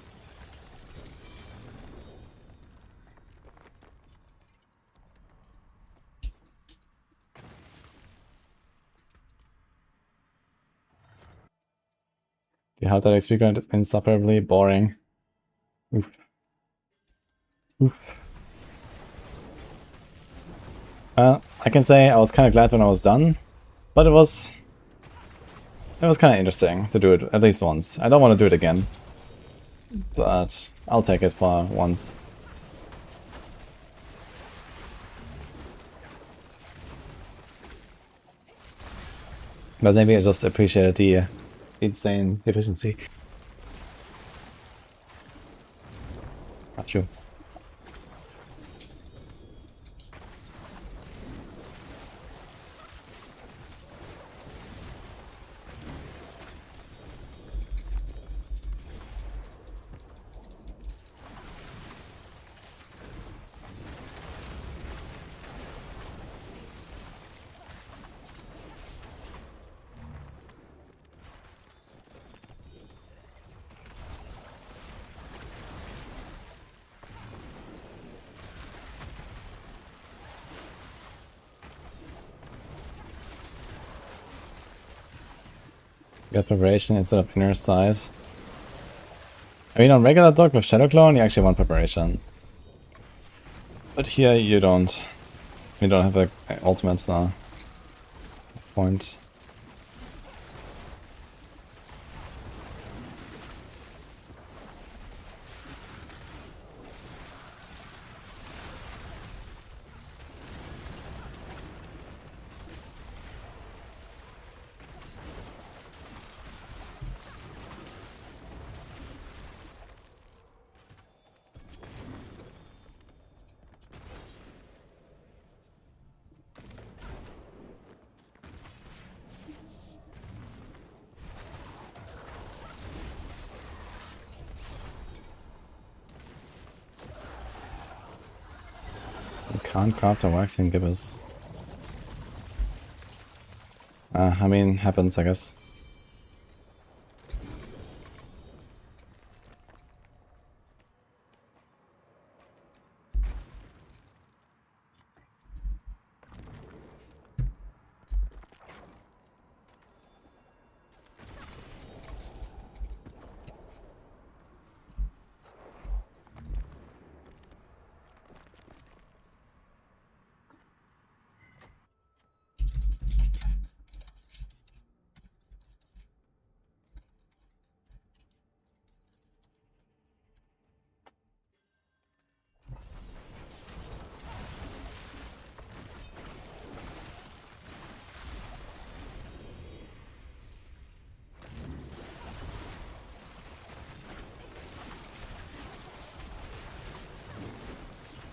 The hard that XP grind is insufferably boring. Oof. Oof. I can say I was kind of glad when I was done, but it was kind of interesting to do it at least once. I don't want to do it again, but I'll take it for once. But maybe I just appreciated the insane efficiency. Not sure. Get preparation instead of inner sight. I mean, on regular dog with Shadow Clone, you actually want preparation. But here you don't. You don't have like ultimates now. Point. You can't craft a waxing gibbous. I mean, happens, I guess.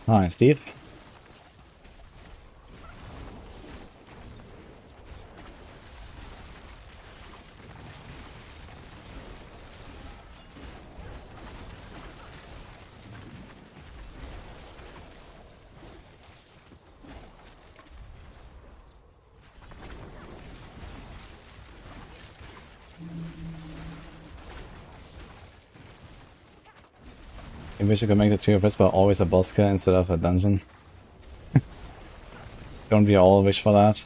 Hi, Steve. I wish you could make the Tree of Whisper always a boss kill instead of a dungeon. Don't we all wish for that?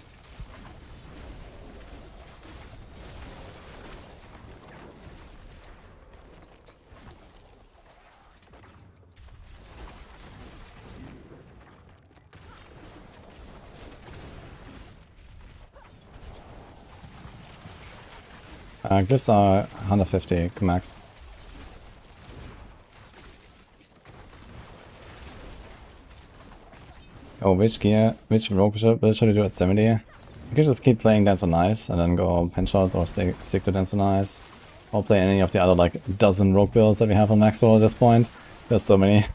Glyphs are 150 max. Oh, which rogue build should I do at 70? You can just keep playing Dance on Knives and then go Penshot or stick to Dance on Knives. Or play any of the other like dozen rogue builds that we have on max roll at this point. There's so many.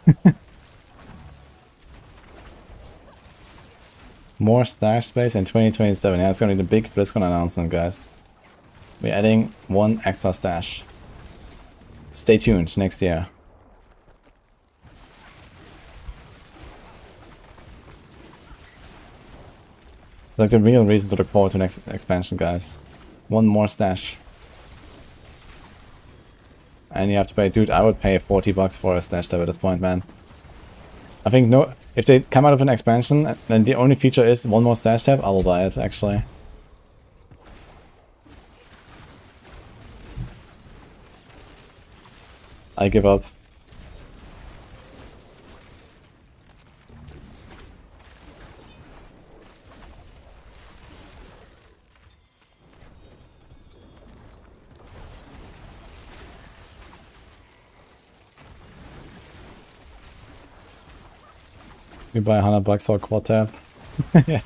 More stash space in 2027. Yeah, it's gonna be the big BlizzCon announcement, guys. We're adding 1 extra stash. Stay tuned next year. Like the real reason to look forward to next expansion, guys. 1 more stash. And you have to pay, dude, I would pay 40 bucks for a stash tab at this point, man. I think no, if they come out of an expansion and the only feature is 1 more stash tab, I will buy it, actually. I give up. You buy 100 bucks for a quad tab. Yeah.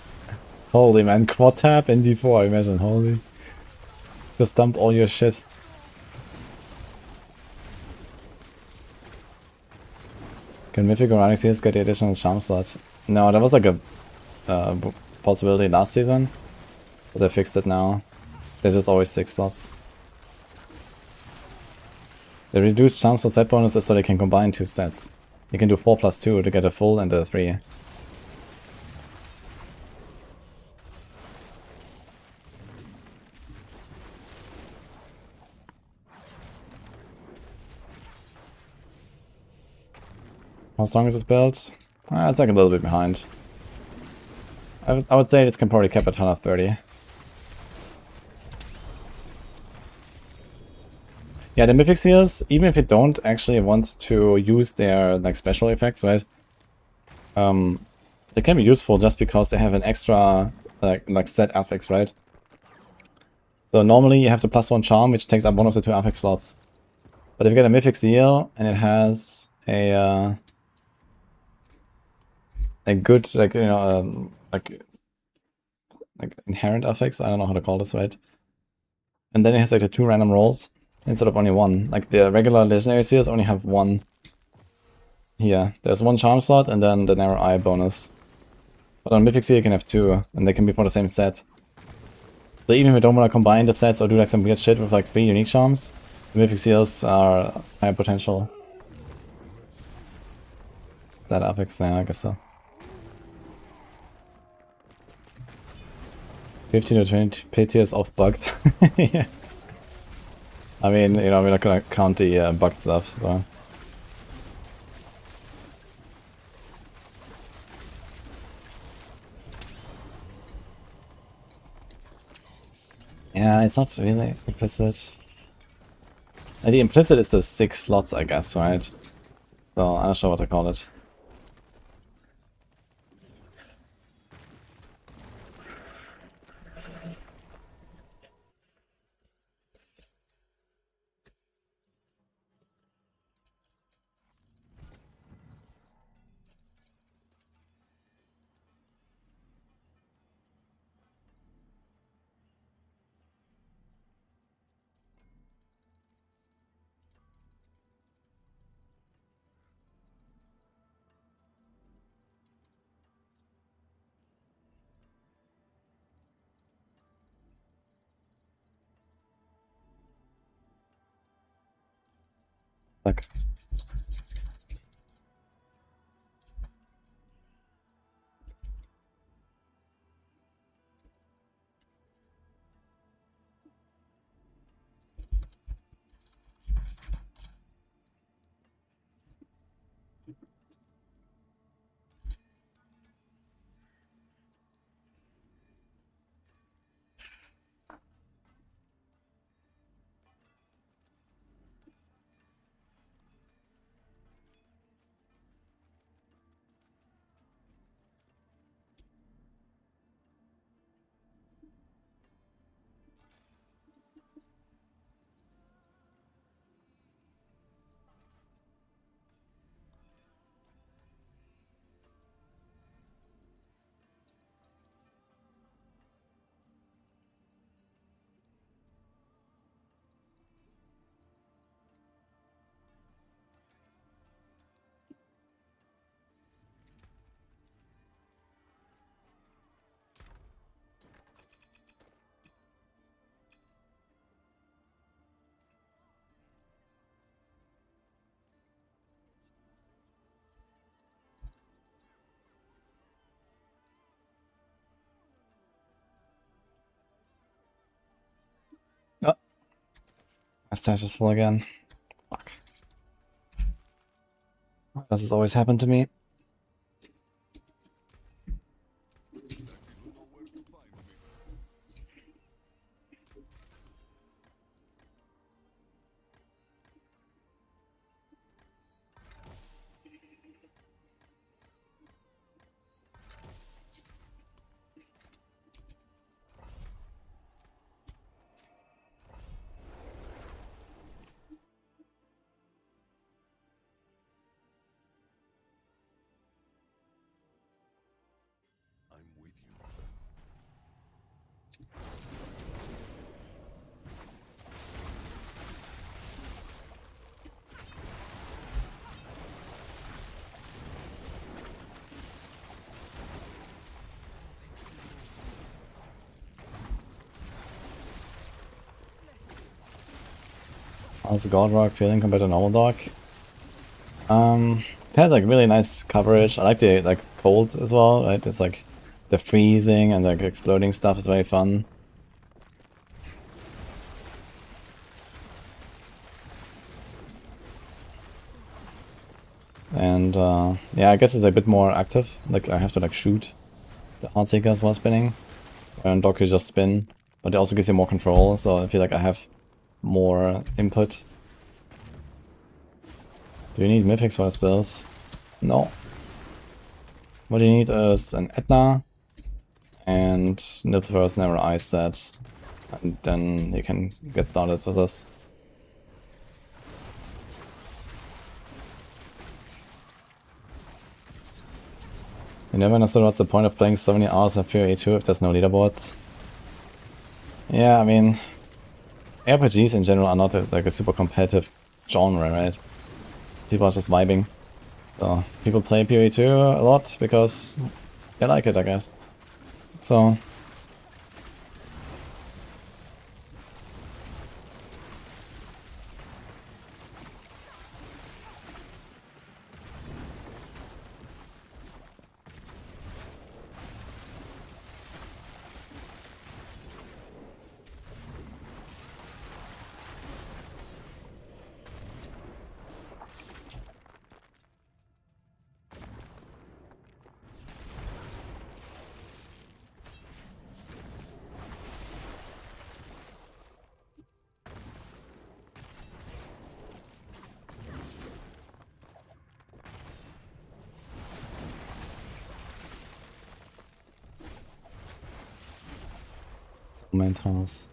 Holy man, quad tab in D4, imagine, holy. Just dump all your shit. Can Mythic or Running Seals get the additional charm slot? No, that was like a possibility last season. But they fixed it now. There's just always 6 slots. The reduced charm slot set bonus is so they can combine 2 sets. You can do 4+2 to get a full and a 3. How strong is it built? It's like a little bit behind. I would say it can probably cap at 130. Yeah, the Mythic Seals, even if you don't actually want to use their like special effects, right? They can be useful just because they have an extra like set affix, right? So normally you have the +1 charm, which takes up one of the 2 affix slots. But if you get a Mythic Seal and it has a good like like inherent affix, I don't know how to call this, right? And then it has like the 2 random rolls instead of only 1. Like the regular legendary seals only have 1. Here, there's 1 charm slot and then the narrow eye bonus. But on Mythic Seal you can have 2, and they can be for the same set. So even if you don't want to combine the sets or do like some weird shit with like 3 unique charms, the Mythic Seals are higher potential. That affix, yeah, I guess so. 15 to 20 PTs off bugged. Yeah. I mean, you know, we're not gonna count the bugged stuff, so. Yeah, it's not really implicit. The implicit is the 6 slots, I guess, right? So, I'm not sure what I call it. Like, oh, my stash is full again. Fuck. Why does this always happen to me? I'm with you. How's the God Rock feeling compared to normal dog? It has like really nice coverage. I like the like cold as well, right? It's like the freezing and like exploding stuff is very fun. And yeah, I guess it's a bit more active. Like I have to like shoot the Heartseekers while spinning. And Doku just spin, but it also gives you more control, so I feel like I have more input. Do you need Mythics for this build? No. What you need is an Etna and Nilfgaard's Never Ice set, and then you can get started with this. You never understood what's the point of playing so many hours of pure E2 if there's no leaderboards. Yeah, I mean, RPGs in general are not like a super competitive genre, right? People are just vibing. So people play pure E2 a lot because they like it, I guess. So Main house.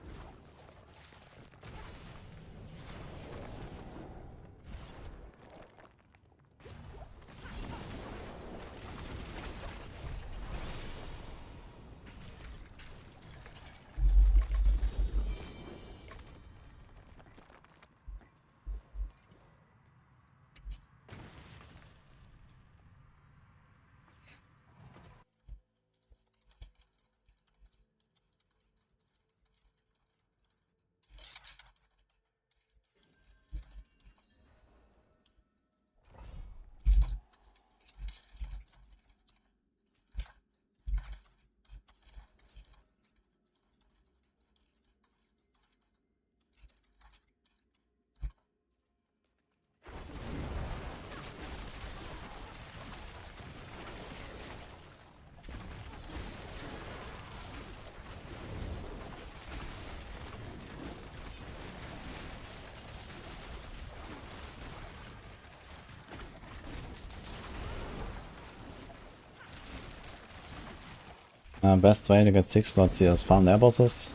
Best way to get 6 slots here is farm their bosses,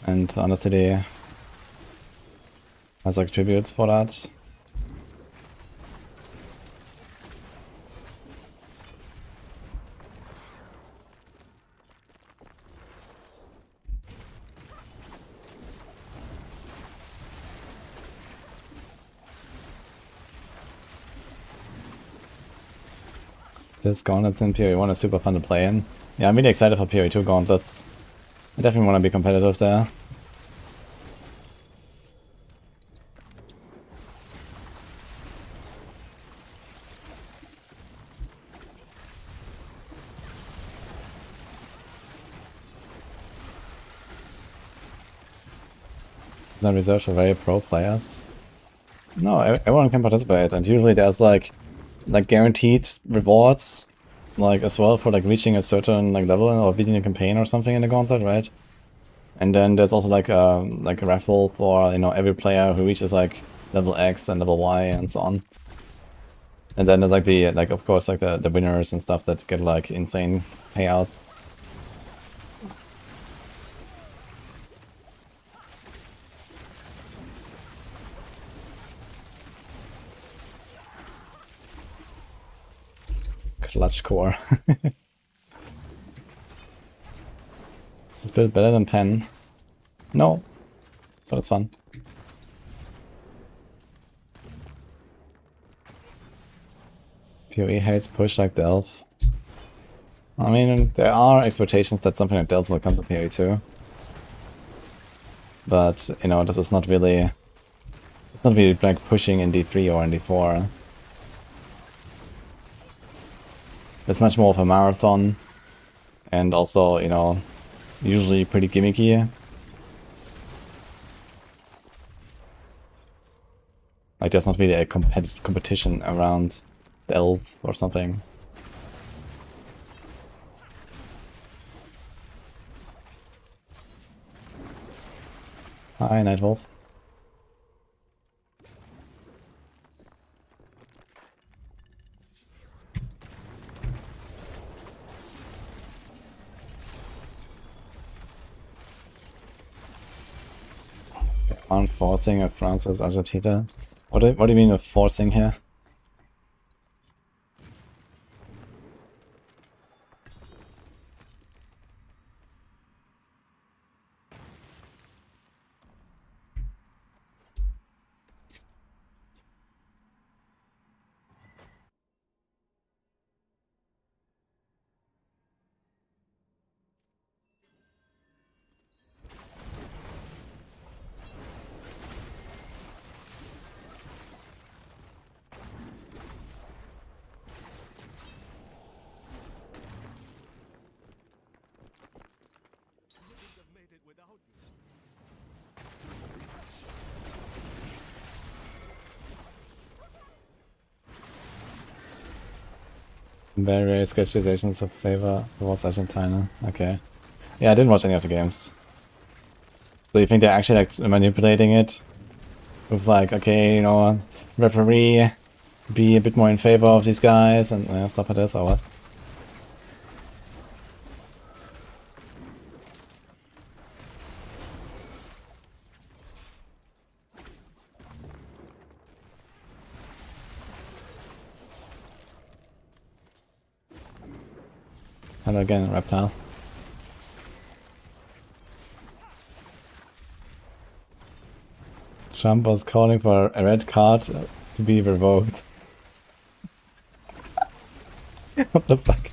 and Undercity has like tributes for that. This Gauntlets in PoE1 is super fun to play in. Yeah, I'm really excited for PoE2 Gauntlets. I definitely want to be competitive there. It's not reserved for very pro players. No, everyone can participate, and usually there's like guaranteed rewards, like as well for like reaching a certain like level or beating a campaign or something in the Gauntlet, right? And then there's also like a raffle for, you know, every player who reaches like level X and level Y and so on. And then there's like the of course like the winners and stuff that get like insane payouts. Clutch core. Is this build better than Pen? No, but it's fun. PoE hates push like Delph. I mean, there are expectations that something like Delph will come to PoE too. But, you know, this is not really... It's not really like pushing in D3 or in D4. It's much more of a marathon. And also, you know, usually pretty gimmicky. Like there's not really a competition around Delph or something. Hi, Nightwolf. Aren't forcing a Francis Argentina. What do you mean with forcing here? Various sketchizations of favor towards Argentina. Okay. Yeah, I didn't watch any of the games. So you think they're actually like manipulating it? With like, okay, you know, referee, be a bit more in favor of these guys and stuff like this, or what? Hello again, reptile. Trump was calling for a red card to be revoked. What the fuck?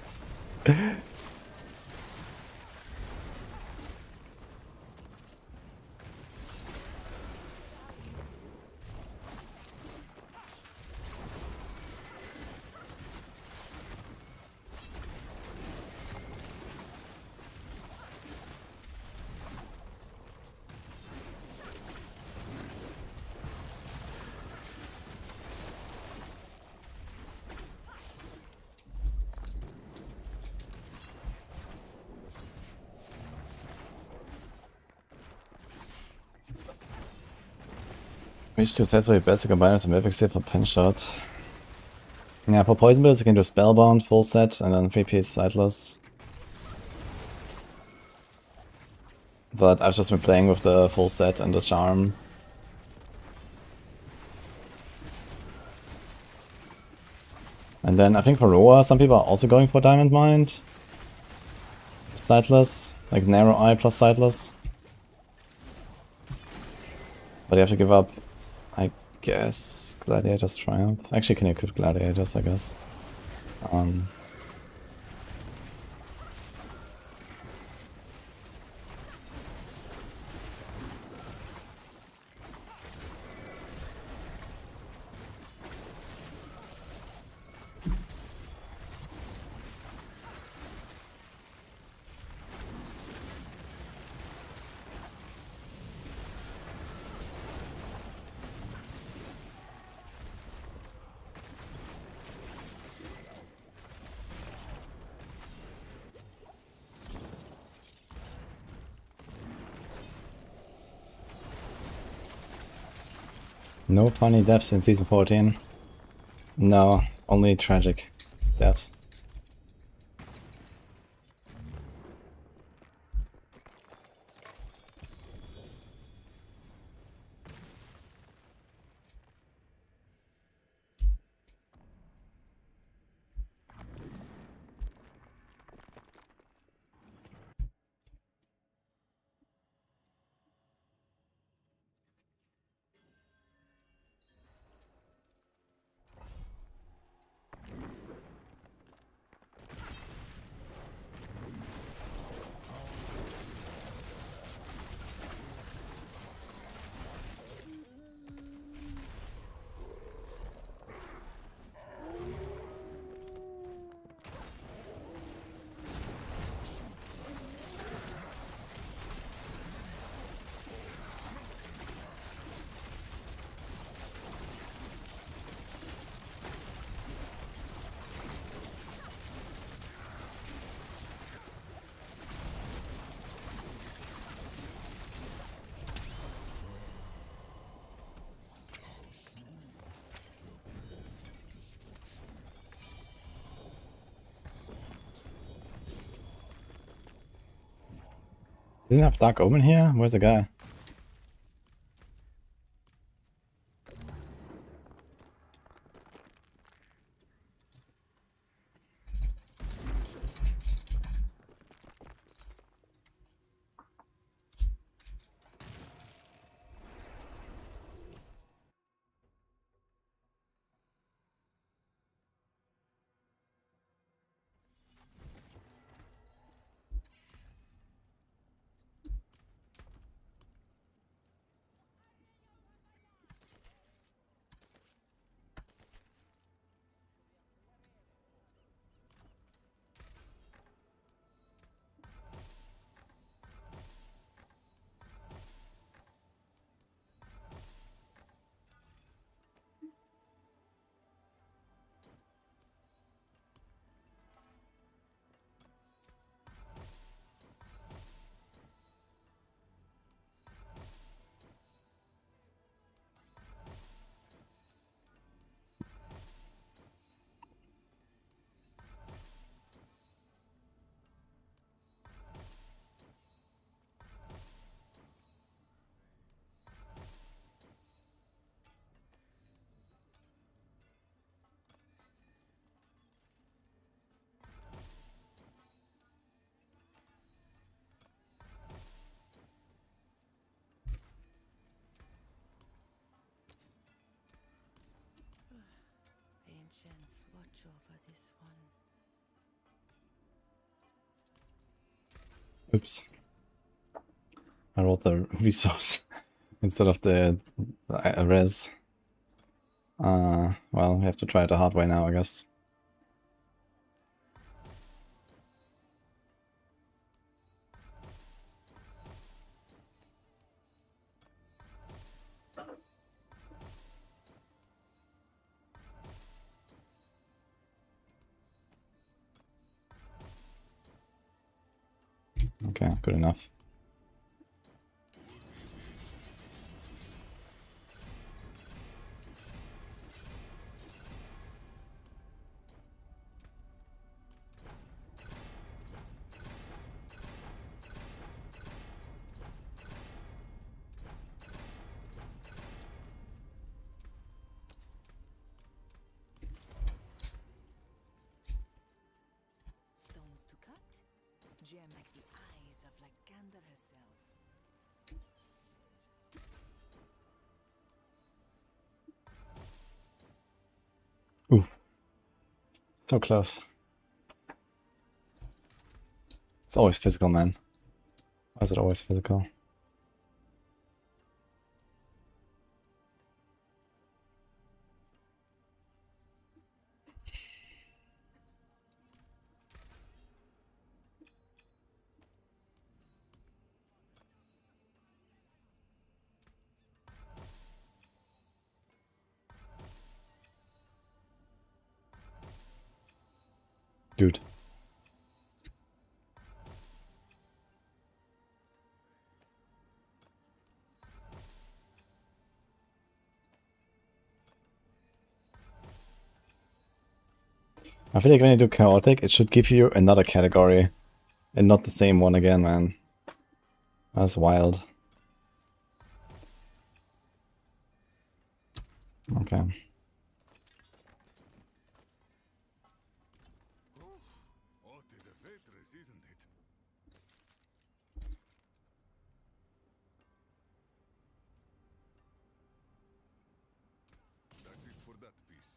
Wish to accessory best combine with some epic for punch shot. Yeah, for poison builds you can do spellbound full set and then 3-piece sightless. But I've just been playing with the full set and the charm. And then I think for Roa, some people are also going for Diamond Mind. Sightless, like narrow eye plus sightless. But you have to give up, I guess, Gladiator's Triumph. Actually, can you equip Gladiators, I guess. No funny deaths in season 14. No, only tragic deaths. Didn't have Dark Omen here? Where's the guy? ancients watch over this one. Oops. I wrote the resource instead of the res. Well, we have to try it the hard way now, I guess. Okay, good enough. Stones to cut, gem like the eyes of Lycander herself. Ooh. So close. It's always physical, man. Why is it always physical? Dude. I feel like when you do chaotic, it should give you another category and not the same one again, man. That's wild. Okay. Oh, it is a waitress, isn't it? That's it for that piece.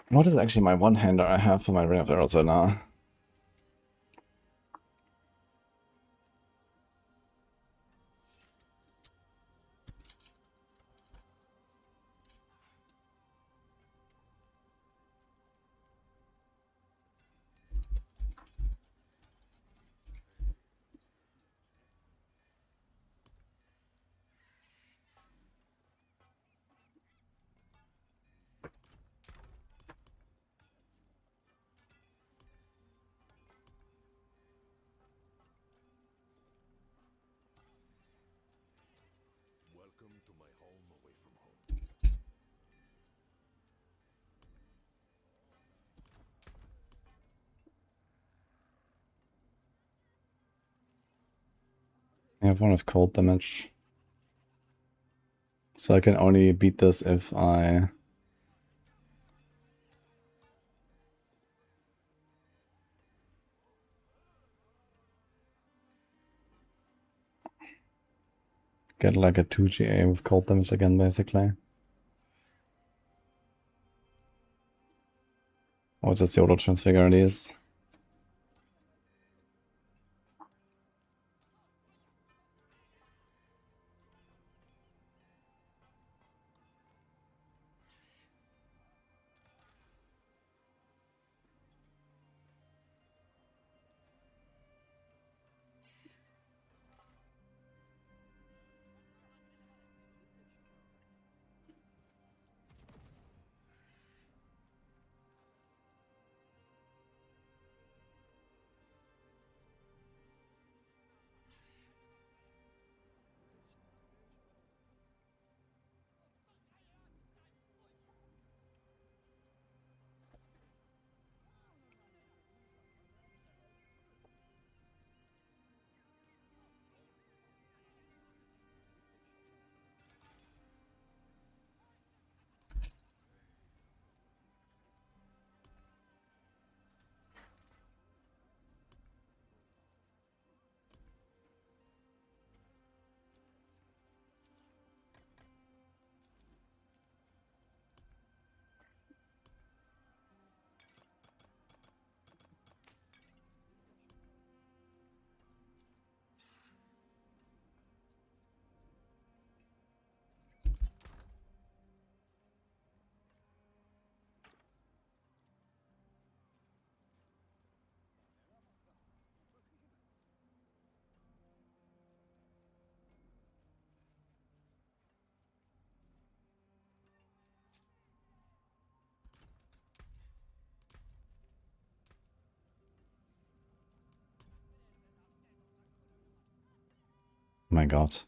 What is actually my one-hander I have for my Ring of Arrows right now? Welcome to my home away from home. I have one of cold damage. So I can only beat this if I... get like a 2 GA with cold damage again, basically. Or just the auto transfigure these. My god.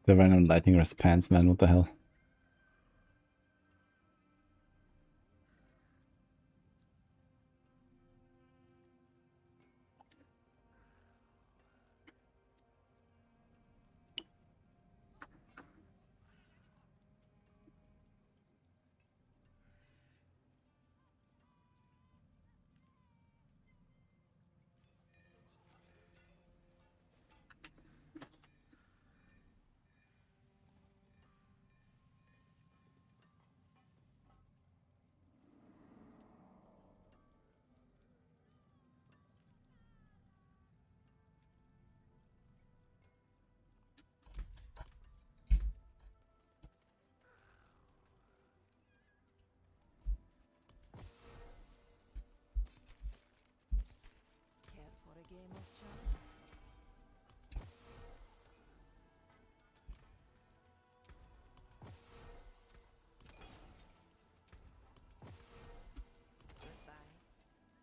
The random lightning response, man, what the hell? Care for a game of chance? Goodbye.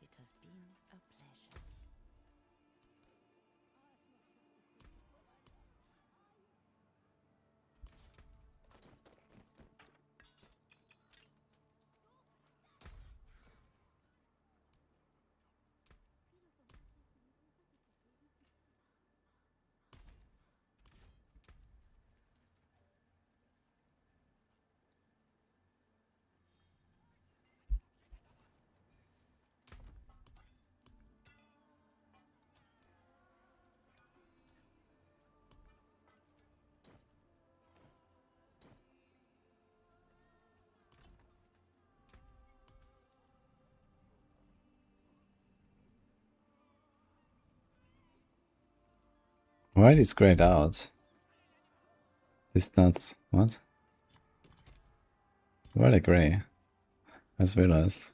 It has been a pleasure. Why is grayed out? This nuts. What? Why are they gray? I just realized.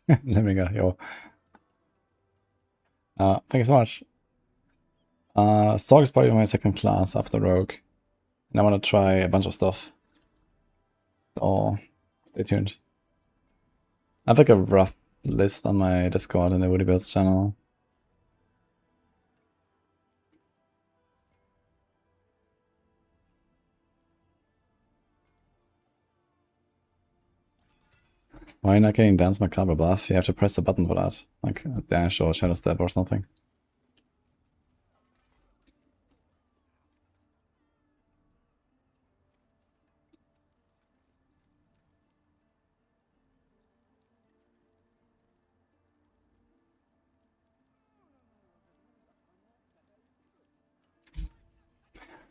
There we go, yo. Thank you so much. Sorg is probably my second class after Rogue. And I want to try a bunch of stuff. So, stay tuned. I have like a rough list on my Discord and the Woody Builds channel. Why are you not getting Dance Macabre buff? You have to press the button for that. Like a dash or shadow step or something.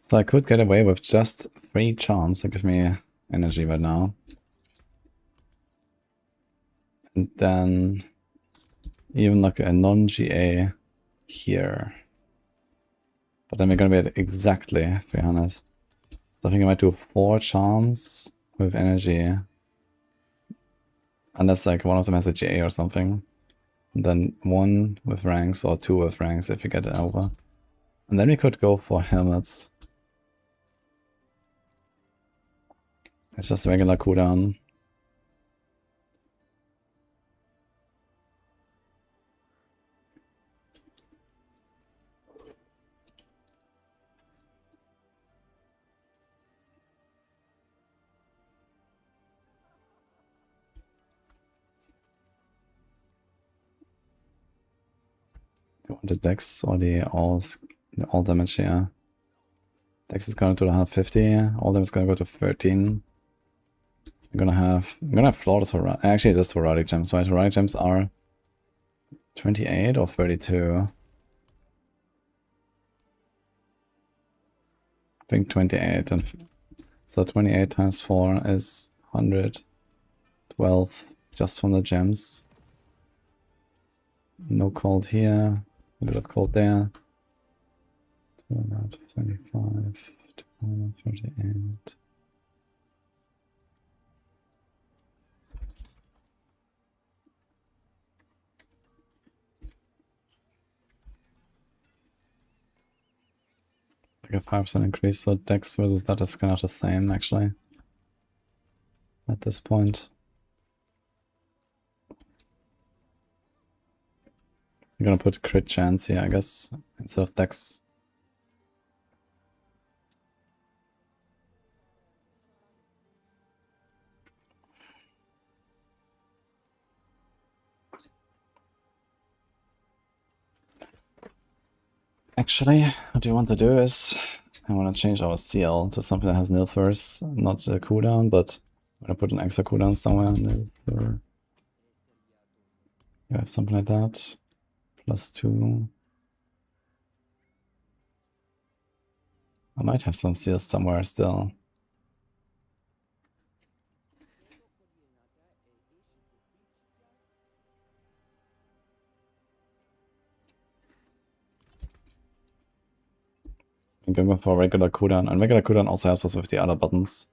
So I could get away with just 3 charms that give me energy right now. And then even like a non-GA here. But then we're gonna be at exactly 300. So I think I might do 4 charms with energy. Unless like one of them has a GA or something. And then 1 with ranks or 2 with ranks if you get it over. And then we could go for helmets. It's just a regular cooldown. Do you want the dex or the all damage here? Dex is going to 150, all damage is gonna go to 13. I'm gonna have flawless Horadic. Actually, just Horadic gems, right? Horadic gems are 28 or 32. I think 28, and so 28 times 4 is 112 just from the gems. No cold here, a bit of cold there. 225, 238. Like a 5% increase, so Dex versus that is kind of the same actually. At this point. I'm gonna put crit chance here, I guess, instead of Dex. Actually, what I want to do is, I want to change our CL to something that has nil first, not a cooldown, but I'm gonna put an extra cooldown somewhere. You have something like that. +2. I might have some CLs somewhere still. I'm going for regular cooldown, and regular cooldown also helps us with the other buttons.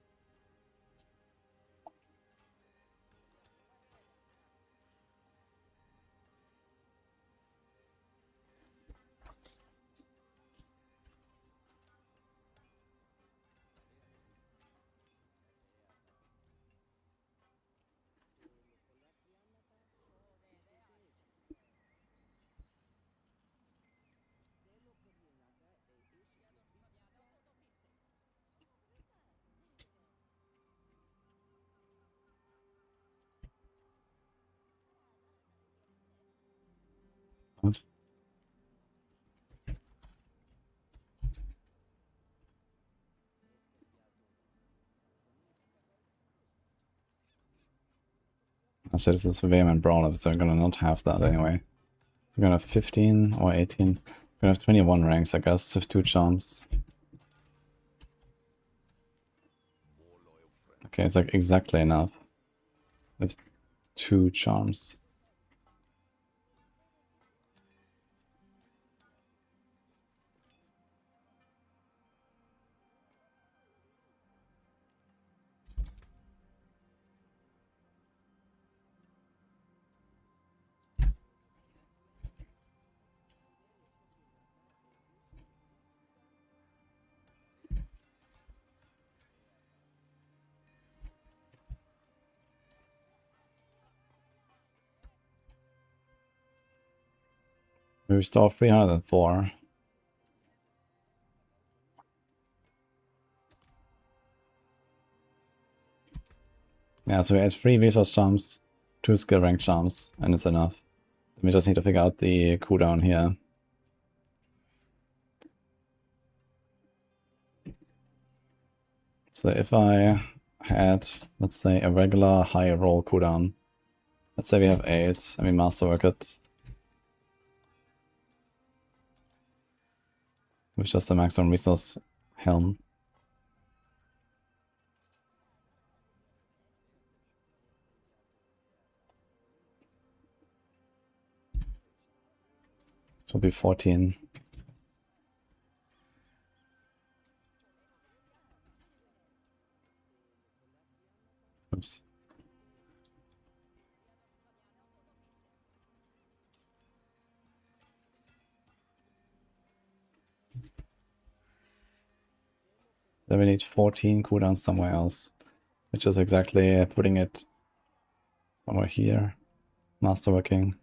What? Actually, this is Vehement Brawler, so I'm gonna not have that anyway. So I'm gonna have 15 or 18. I'm gonna have 21 ranks, I guess, with 2 charms. Okay, it's like exactly enough. With 2 charms. We restore 304. Yeah, so we add 3 resource charms, 2 skill rank charms, and it's enough. We just need to figure out the cooldown here. So if I had, let's say, a regular high roll cooldown, let's say we have 8, and we masterwork it with just a maximum resource helm. It will be 14. Oops. Then we need 14 cooldowns somewhere else, which is exactly putting it somewhere here. Masterworking.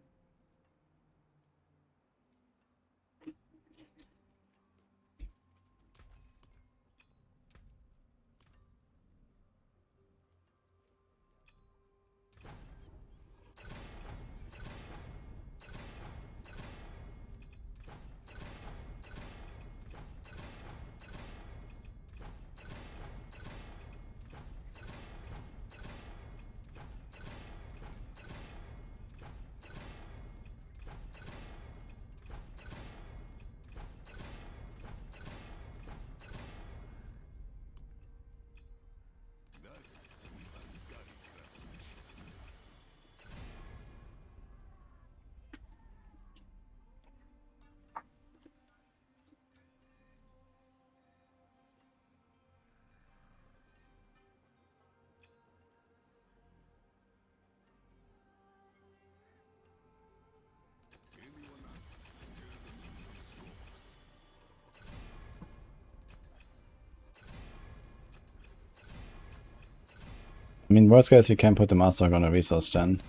I mean, worst case, we can put the masterwork on a resource gen.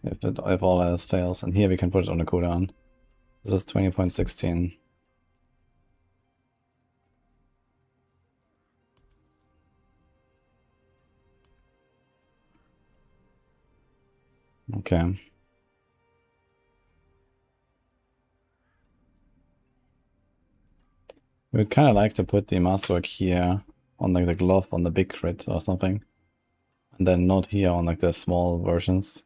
If all else fails. And here we can put it on a cooldown. This is 20.16. Okay. We would kind of like to put the masterwork here on like the glove on the big crit or something. And then not here on like the small versions.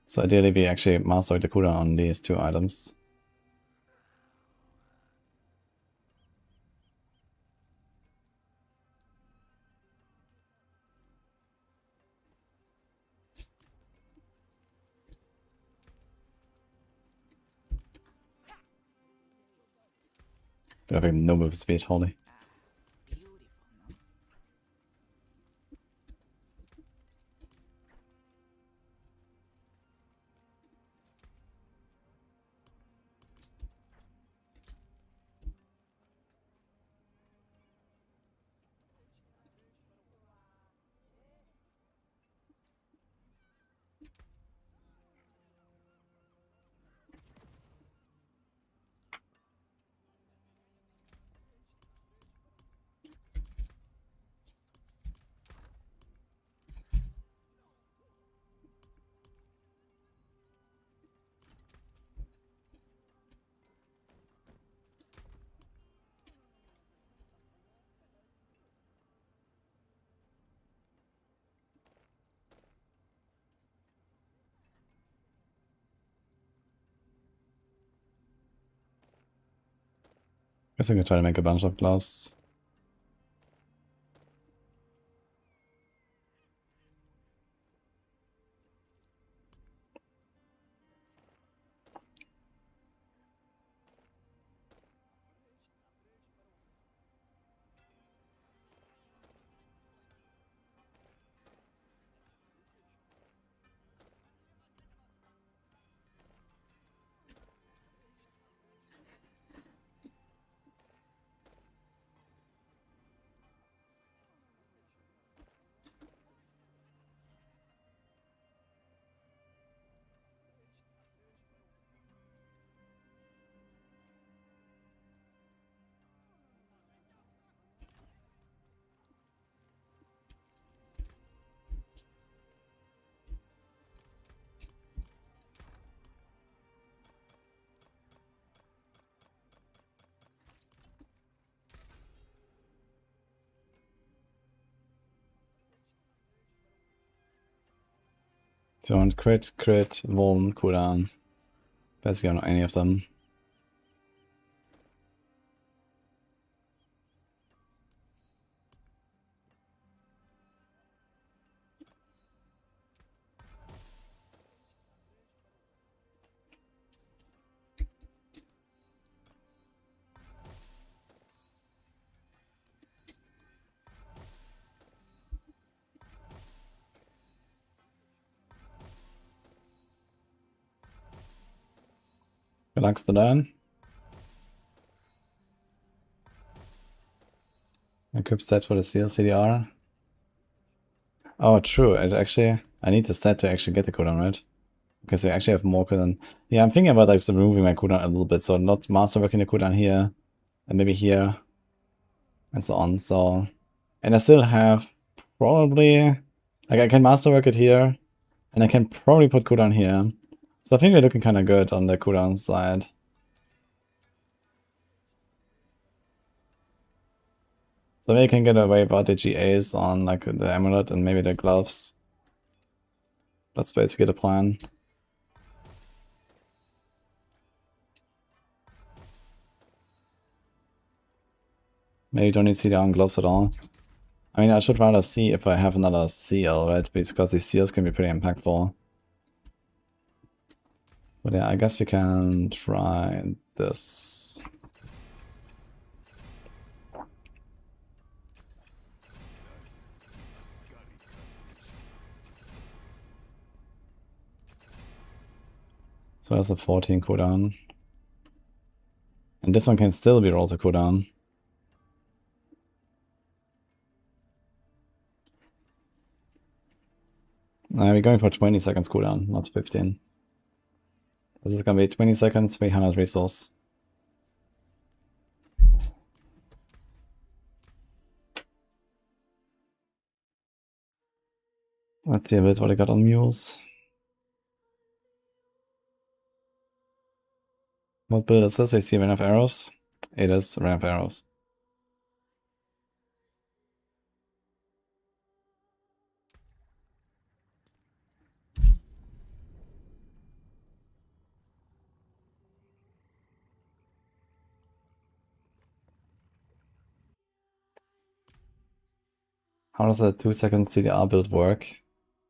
So ideally we actually masterwork the cooldown on these 2 items. Do I have no move speed, holy. Guess I can try to make a bunch of gloves. Don't crit, vuln, cooldown. Basically on any of them. Relax the learn. Equip set for the seal CDR. Oh, true. It actually, I need the set to actually get the cooldown, right? Because we actually have more cooldown. Yeah, I'm thinking about like removing my cooldown a little bit, so not masterworking the cooldown here, and maybe here, and so on. So, and I still have probably like I can masterwork it here, and I can probably put cooldown here. So I think we're looking kind of good on the cooldown side. So maybe I can get away about the GAs on like the amulet and maybe the gloves. That's basically the plan. Maybe don't need CDR on gloves at all. I mean, I should rather see if I have another seal, right? Because these seals can be pretty impactful. But yeah, I guess we can try this. So that's a 14 cooldown. And this one can still be rolled to cooldown. We're going for 20 seconds cooldown, not 15. This is gonna be 20 seconds, 300 resource. Let's see a bit what I got on mules. What build is this? I see Rain of Arrows. It is Rain of Arrows. How does the 2 seconds CDR build work?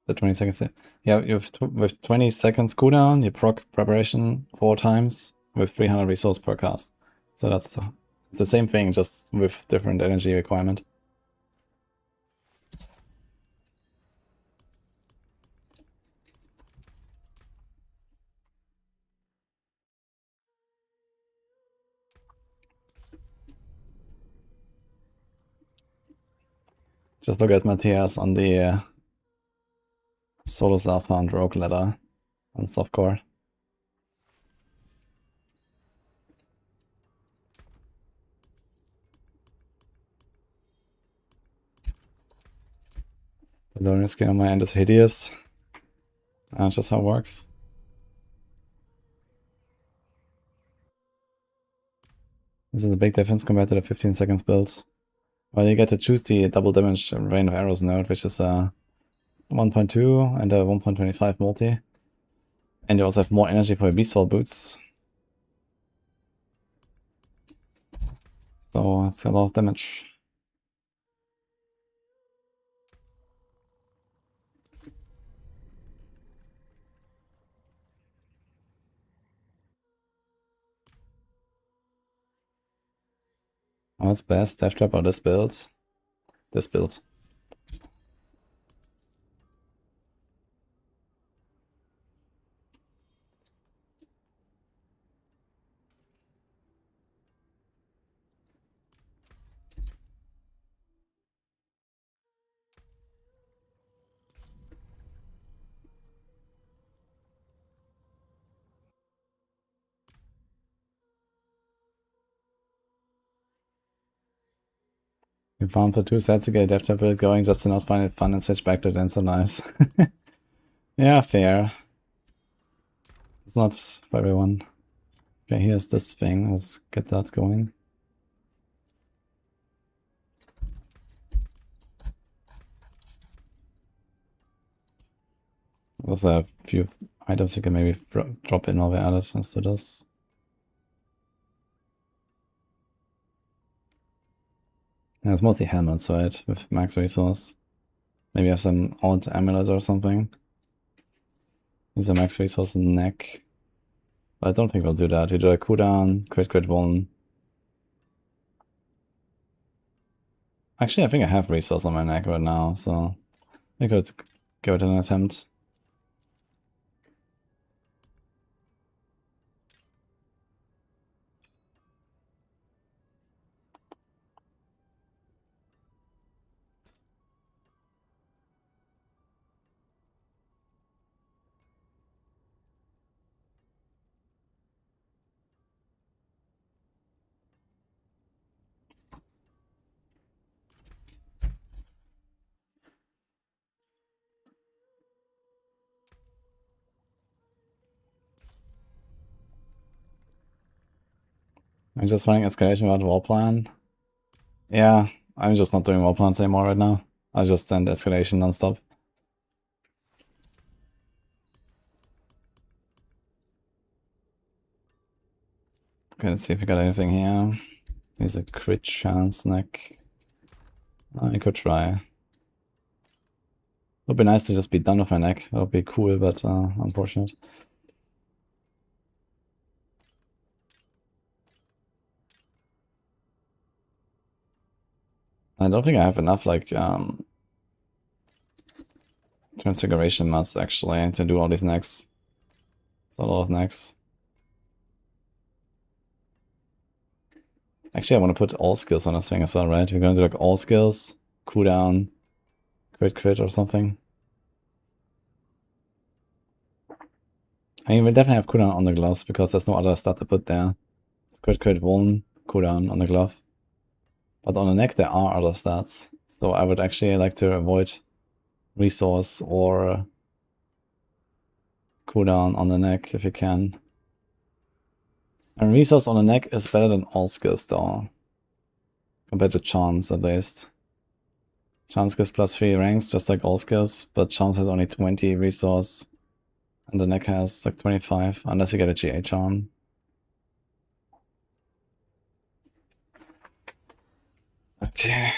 The 20 seconds. Yeah, you have with 20 seconds cooldown, you proc preparation 4 times with 300 resource per cast. So that's the same thing, just with different energy requirement. Just look at Matthias on the Solo Alpha and Rogue ladder on softcore. The loading screen on my end is hideous. That's just how it works. This is a big difference compared to the 15 seconds build. Well, you get to choose the double damage Rain of Arrows node, which is a 1.2 and a 1.25 multi. And you also have more energy for your Beastfall boots. So it's a lot of damage. What's best, Death Trap or this build? This build. We found for 2 sets to get a Death Trap build going just to not find it fun and switch back to it and so nice. Yeah, fair. It's not for everyone. Okay, here's this thing. Let's get that going. There's a few items you can maybe drop in while we add it instead of this. Yeah, it's mostly helmets, right? With max resource. Maybe have some odd amulet or something. Use a max resource neck. But I don't think we'll do that. We do a cooldown, crit 1. Actually, I think I have resource on my neck right now, so I could give it an attempt. I'm just running escalation without war plan. Yeah, I'm just not doing war plans anymore right now. I'll just send escalation non-stop. Okay, let's see if we got anything here. Here's a crit chance neck. I could try. Would be nice to just be done with my neck. That would be cool, but unfortunate. I don't think I have enough, like, transfiguration mods, actually, to do all these necks. It's a lot of necks. Actually, I want to put all skills on this thing as well, right? We're going to do, like, all skills, cooldown, crit or something. I mean, we definitely have cooldown on the gloves, because there's no other stat to put there. It's crit 1, cooldown on the glove. But on the neck, there are other stats. So I would actually like to avoid resource or cooldown on the neck if you can. And resource on the neck is better than all skills though. Compared to charms at least. Charms gives +3 ranks just like all skills, but charms has only 20 resource. And the neck has like 25, unless you get a GA charm. Okay.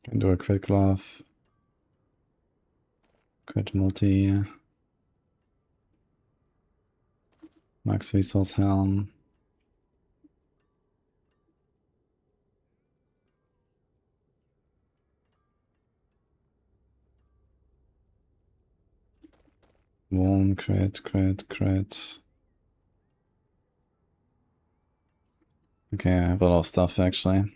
Can do a crit glove. Crit multi. Max resource helm. One crit. Okay, I have a lot of stuff actually.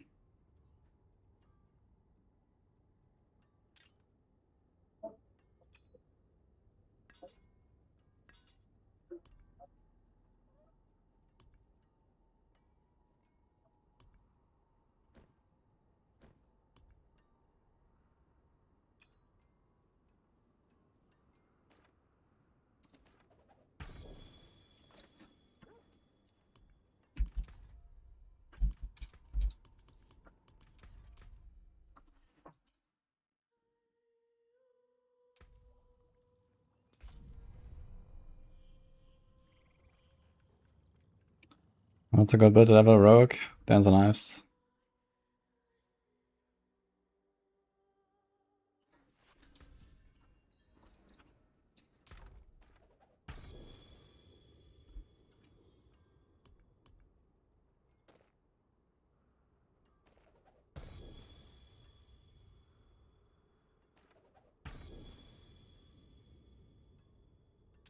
That's a good bit. Level rogue. Dance and knives.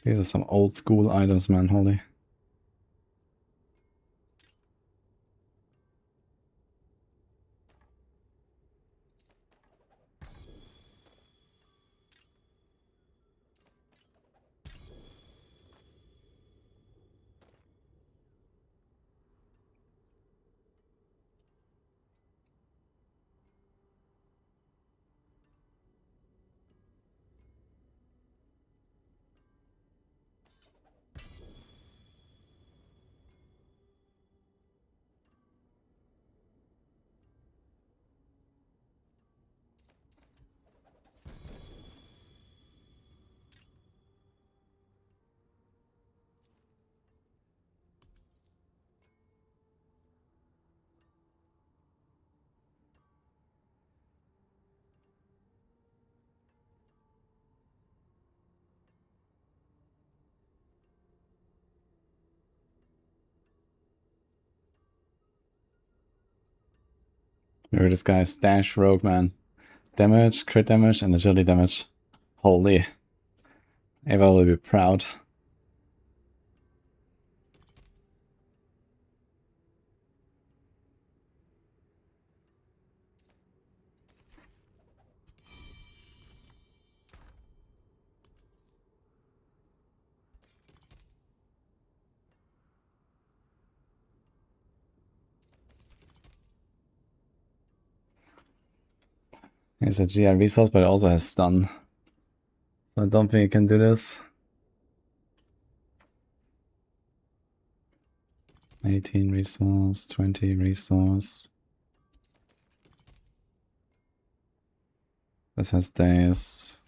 These are some old school items, man. Holy. Look at this guy's stash rogue, man. Damage, crit damage, and agility damage. Holy. Ava will be proud. He's a GI resource, but it also has stun. So I don't think he can do this. 18 resource, 20 resource. This has days.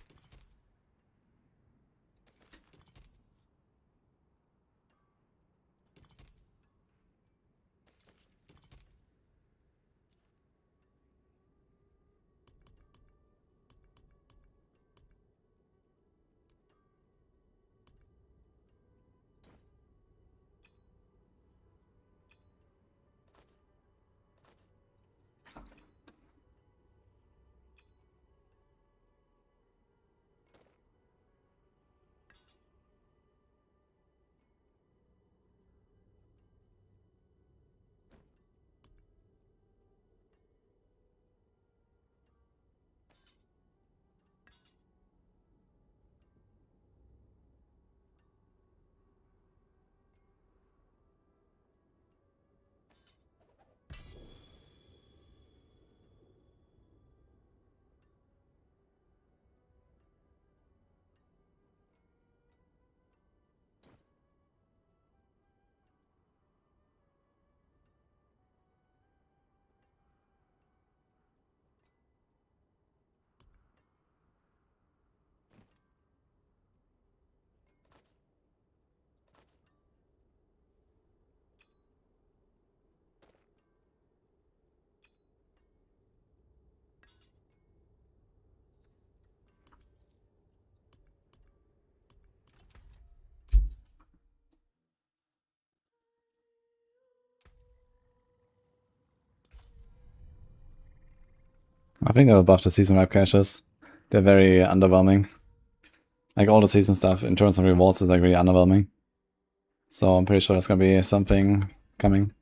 I think they'll buff the season map caches. They're very underwhelming. Like all the season stuff in terms of rewards is like really underwhelming. So I'm pretty sure there's gonna be something coming.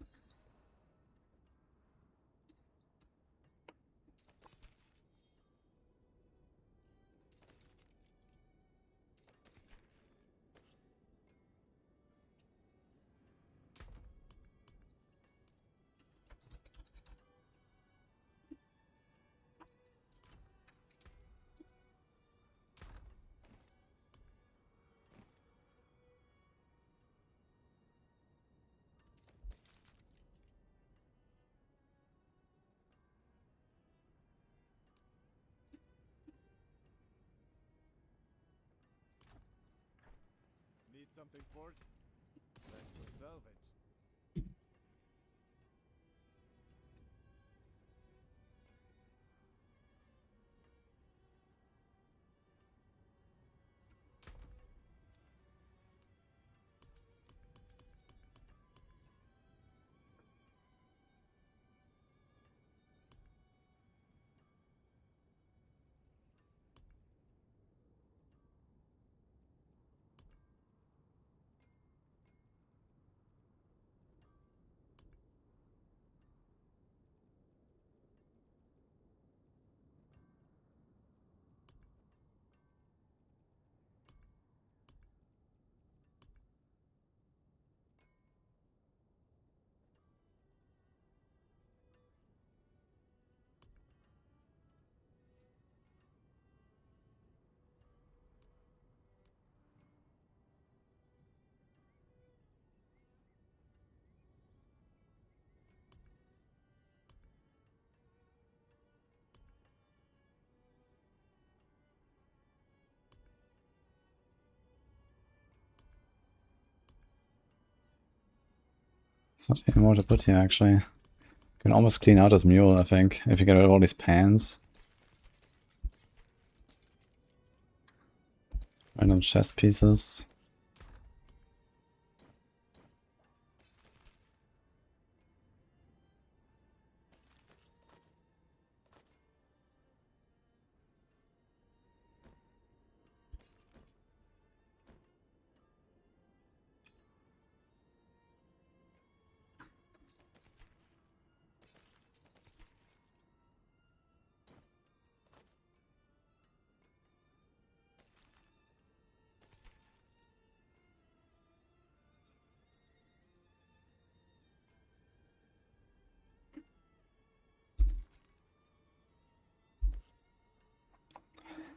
Need something for it? Thanks for salvage. It's not even more to put here actually. You can almost clean out his mule, I think, if you get rid of all these pans. Random chest pieces.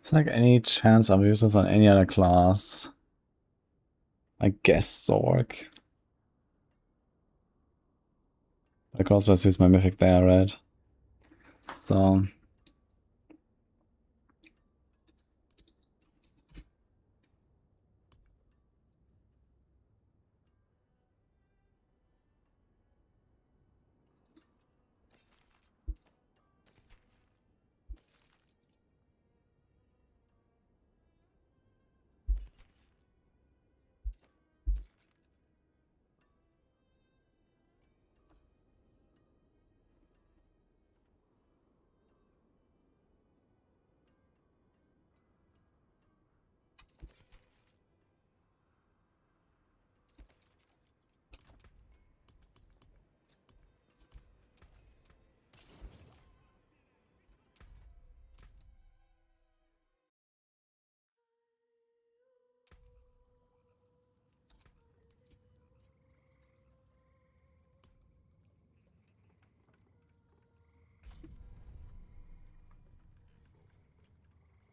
Is like any chance I'll use this on any other class? I guess Zork. I could also just use my Mythic there, right? So...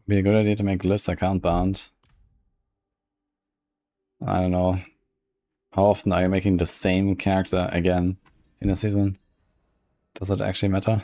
Be a good idea to make glyphs account bound. I don't know. How often are you making the same character again in a season? Does it actually matter?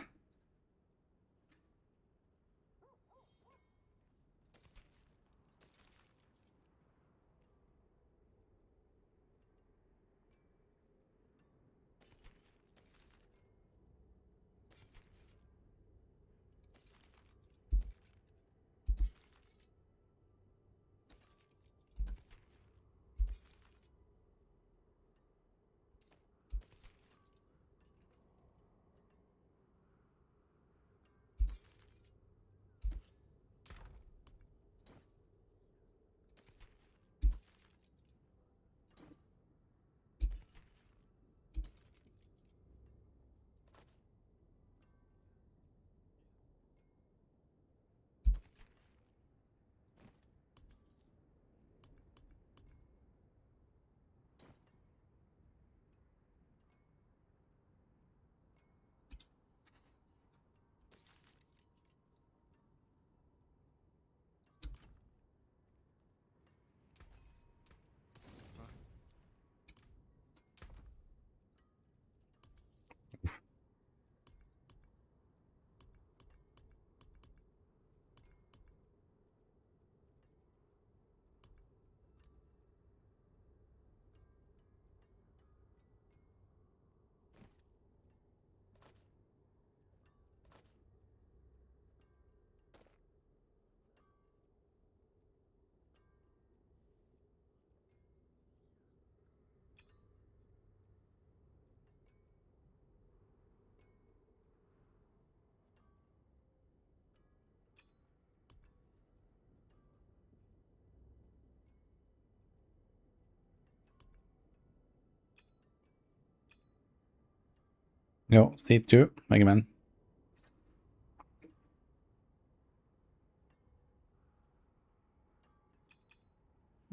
Yo, Steve 2, Mega Man.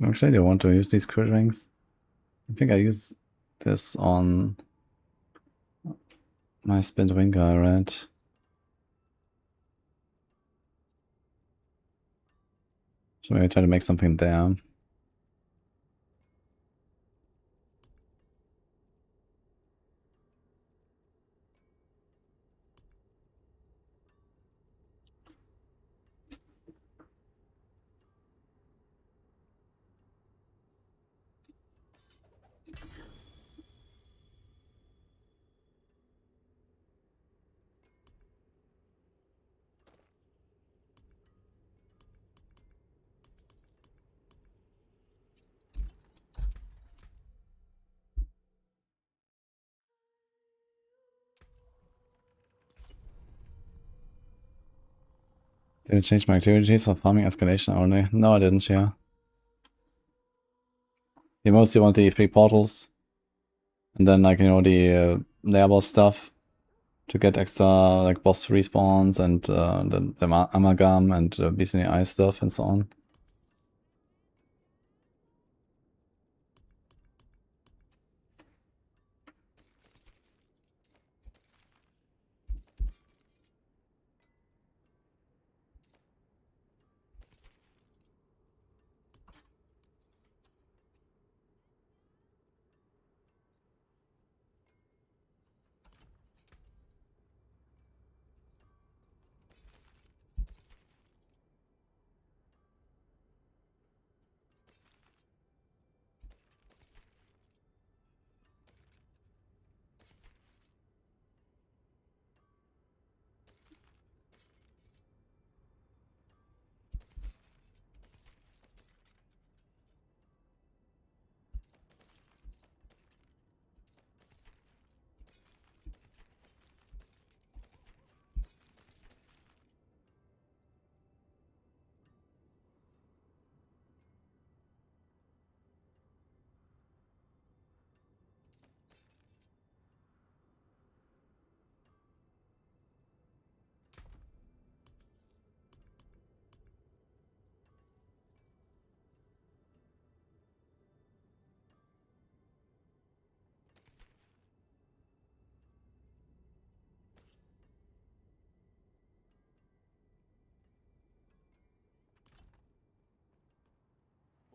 Actually, I don't want to use these crit rings. I think I use this on my spin wing guy, right? So maybe try to make something there. Did it change my activities or farming escalation only? No, I didn't, yeah. You mostly want the 3 portals. And then, like, you know, the lair boss stuff. To get extra, like, boss respawns and the amalgam and beast in the eye stuff and so on.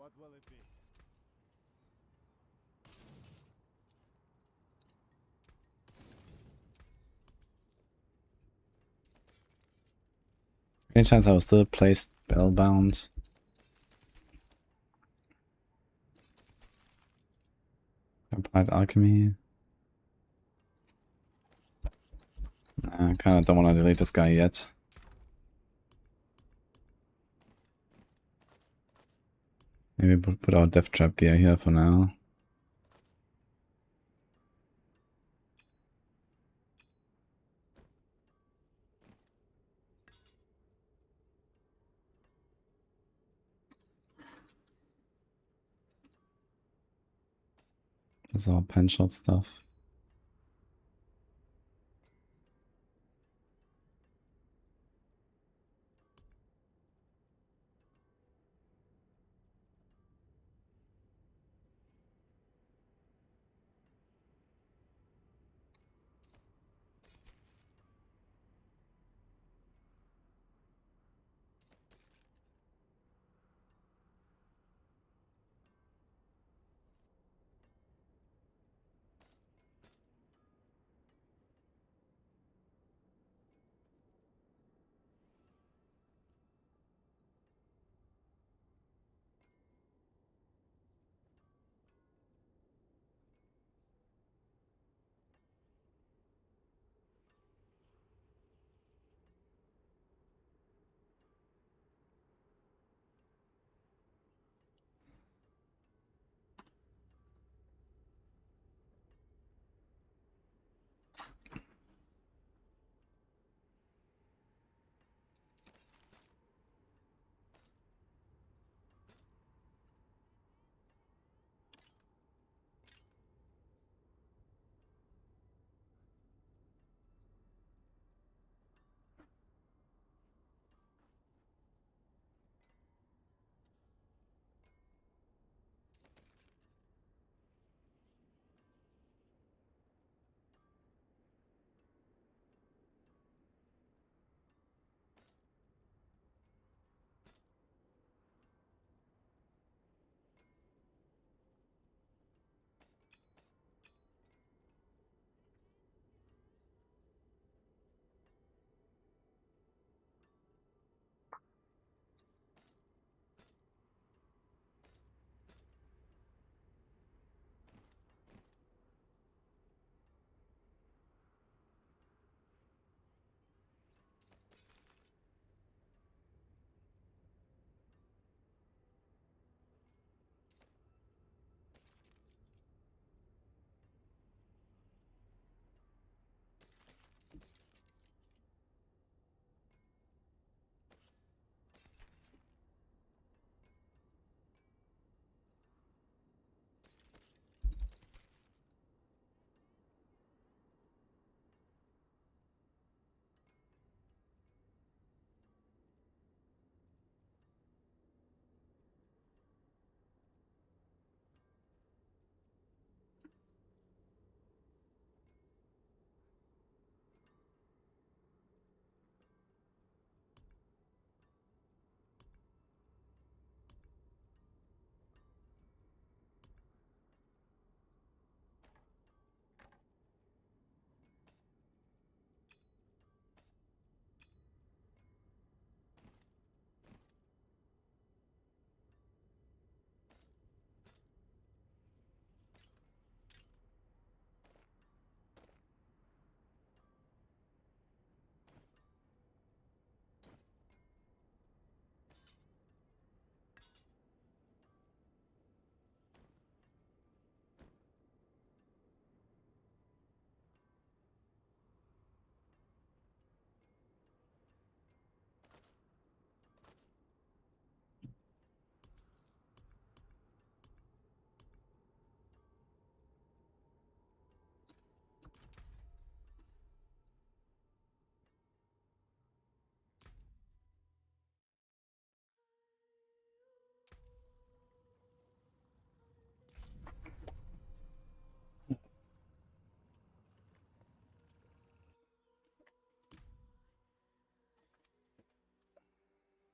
What will it be? Any chance I was still placed spellbound? Applied alchemy. Nah, I kinda don't wanna delete this guy yet. Maybe put our death trap gear here for now. This is all pen shot stuff.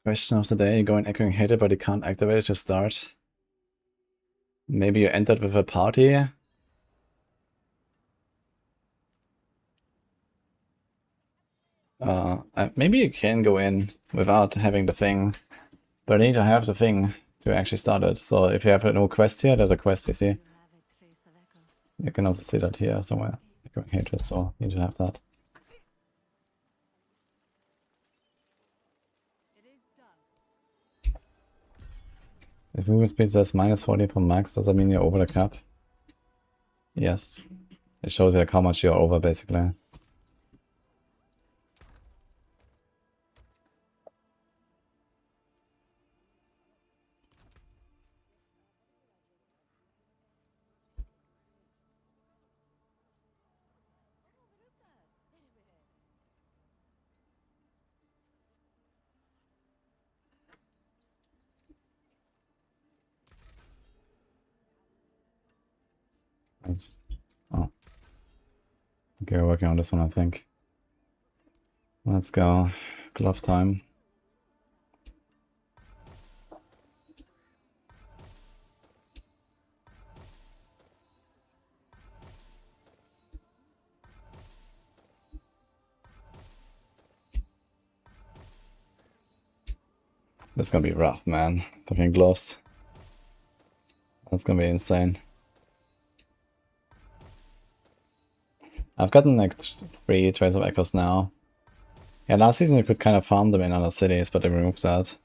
Question of the day, going echoing hated but you can't activate it to start. Maybe you entered with a party? Maybe you can go in without having the thing, but you need to have the thing to actually start it. So if you have no quest here, there's a quest, you see. You have a trace of echoes. You can also see that here somewhere. Echoing hatred, so you need to have that. It is done. If movement speed says -40 for max, does that mean you're over the cap? Yes. It shows you like how much you're over basically. Right. Oh. Okay, we're working on this one, I think. Let's go. Glove time. This is gonna be rough, man. Fucking gloves. That's gonna be insane. I've gotten like 3 Trace of Echoes now. Yeah, last season you could kind of farm them in other cities, but they removed that.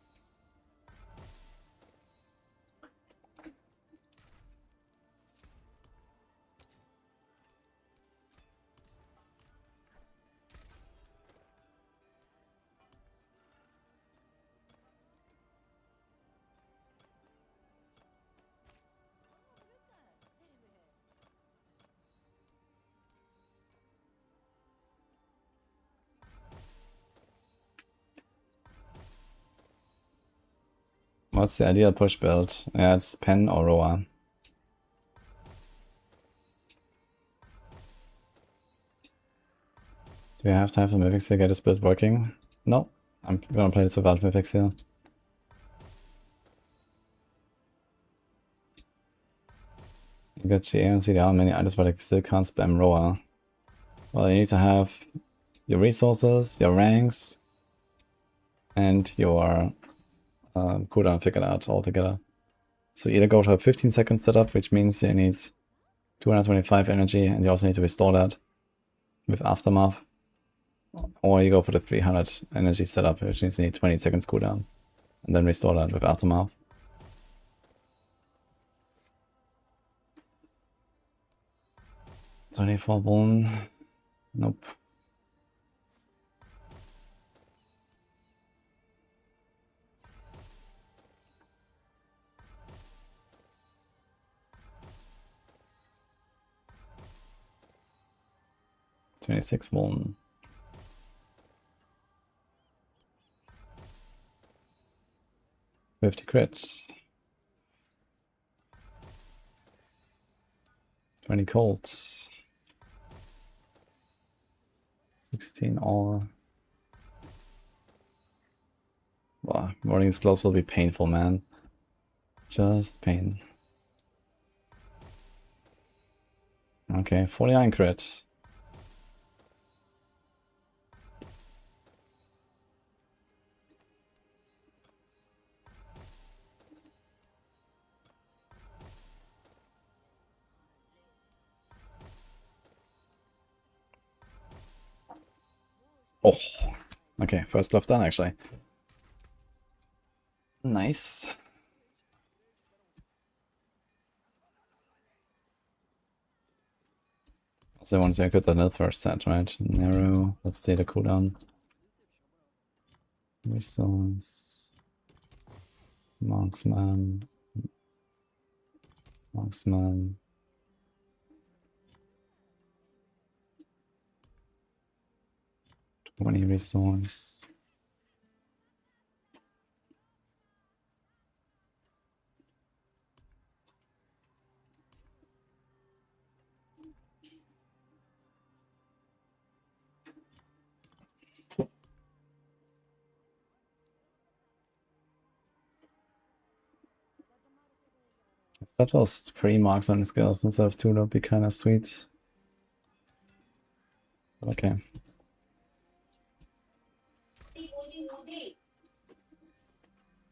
What's the ideal push build? Yeah, it's Pen or Roa. Do you have time for Mythics to get this build working? No, I'm gonna play this without Mythics here. You got GA and CDR many items, but I still can't spam Roa. Well, you need to have your resources, your ranks, and your cooldown figured out all together. So either go to a 15-second setup, which means you need 225 energy, and you also need to restore that with Aftermath. Or you go for the 300 energy setup, which means you need 20 seconds cooldown, and then restore that with Aftermath. $24 Vuln. Nope. $26 Vuln. $50 crits. 20 colts. 16 all. Wow, morning is close will be painful, man. Just pain. Okay, 49 crit. Oh, okay, first glove done actually. Nice. Also, I wanted to get that first set, right? Narrow. Let's see the cooldown. Resource. Marksman. Marksman. Twenty resource. That was 3 marks on the skills instead of 2. That'd be kind of sweet. Okay.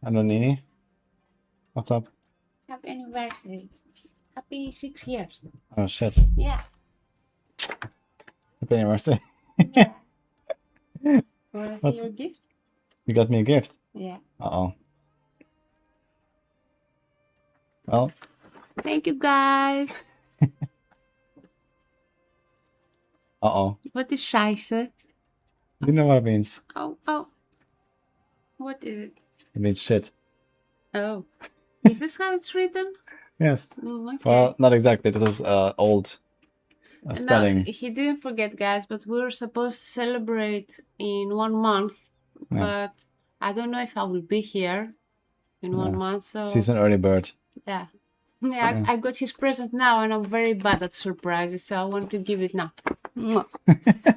Hello, Nini. What's up? Happy anniversary. Happy 6 years. Oh shit. Yeah. Happy anniversary. Yeah. Wanna see What's- your gift? You got me a gift. Yeah. Uh-oh. Well, Thank you guys. uh-oh. What is scheiße? You know what it means. Oh, oh. What is it? It means shit. Oh. Is this how it's written? Yes. Okay. Well, not exactly. This is old spelling. No, he didn't forget, guys, but we were supposed to celebrate in 1 month. Yeah. But I don't know if I will be here in 1 month, so She's an early bird. yeah. Yeah, I got his present now and I'm very bad at surprises, so I want to give it now. Mwah.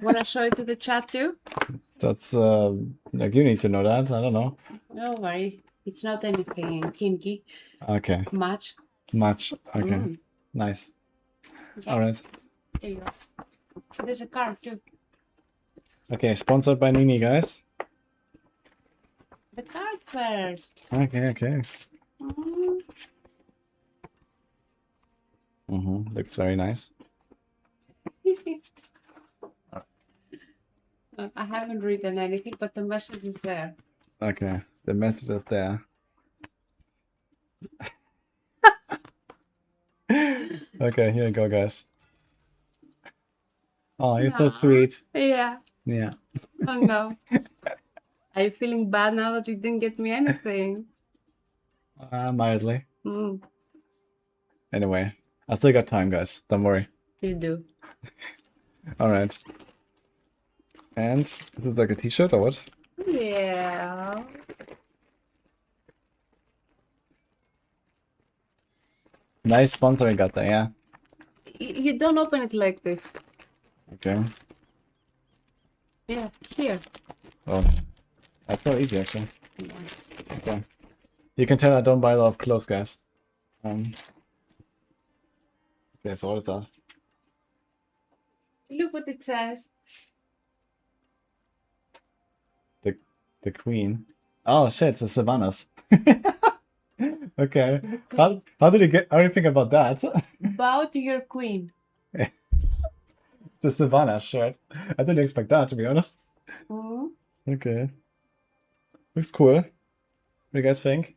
Wanna show it to the chat too? That's, like, you need to know that. I don't know. Don't worry. It's not anything kinky. Okay. Much. Much. Okay. Mm. Nice. Okay. All right. There you go. There's a card too. Okay, sponsored by Nini, guys. The card first. Okay, okay. Mm. Looks very nice. I haven't written anything, but the message is there. Okay, the message is there. Okay, here you go, guys. Oh, you're so Aw. sweet. Yeah. Yeah. Oh no. Are you feeling bad now that you didn't get me anything? Mildly. Mm, Anyway, I still got time, guys. Don't worry. you do. All right. And this is like a t-shirt or what? Yeah. Nice sponsor I got there, yeah. You don't open it like this. Okay. Yeah, here. Well, that's so easy, actually. Okay. You can tell I don't buy a lot of clothes, guys. Okay, so what is that? Look what it says. The Queen. Oh shit, it's the Savannahs. Okay. The Queen. How did you get everything about that? Bow to your queen. The Savannah shirt. I didn't expect that, to be honest. Mm. Okay. Looks cool. What do you guys think?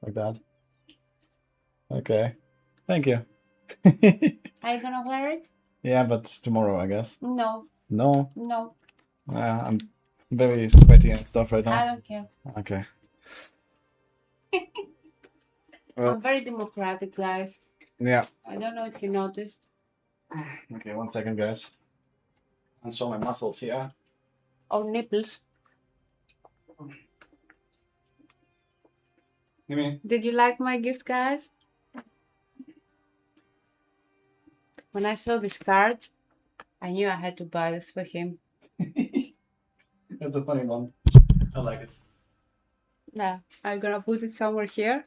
Like that. Okay. Thank you. Are you gonna wear it? Yeah, but tomorrow, I guess. No, No, no, I'm very sweaty and stuff right I now. don't care. Okay. Well, I'm very democratic, guys. yeah. I don't know if you noticed. Okay, 1 second, guys. I'll show my muscles here. Oh, nipples. Give me. Did you like my gift, guys? When I saw this card, I knew I had to buy this for him. That's a funny one. I like it. Yeah, I'm gonna put it somewhere here.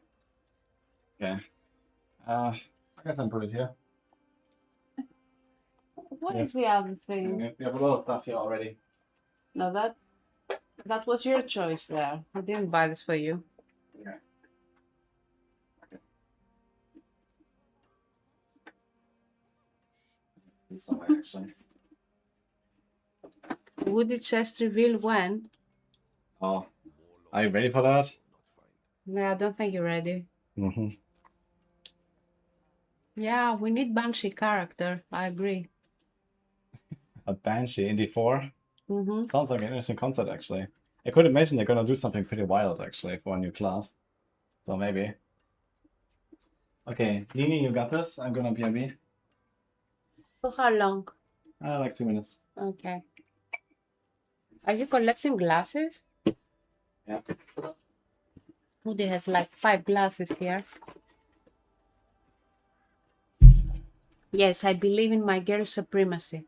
Okay. I guess I'll put it here. What Yeah. is the other thing? We have a lot of stuff here already. No, that was your choice there. I didn't buy this for you. Okay. Somewhere actually. Would the chest reveal when? Oh, are you ready for that? No, I don't think you're ready. Mm-hmm. Yeah, we need Banshee character. I agree. A Banshee in D4? Mm-hmm. Sounds like an interesting concept, actually. I could imagine they're gonna do something pretty wild, actually, for a new class. So maybe. Okay, Nini, you got this. I'm gonna BRB. For how long? Like 2 minutes. Okay. Are you collecting glasses? Yeah. Woody has like 5 glasses here. Yes, I believe in my girl supremacy.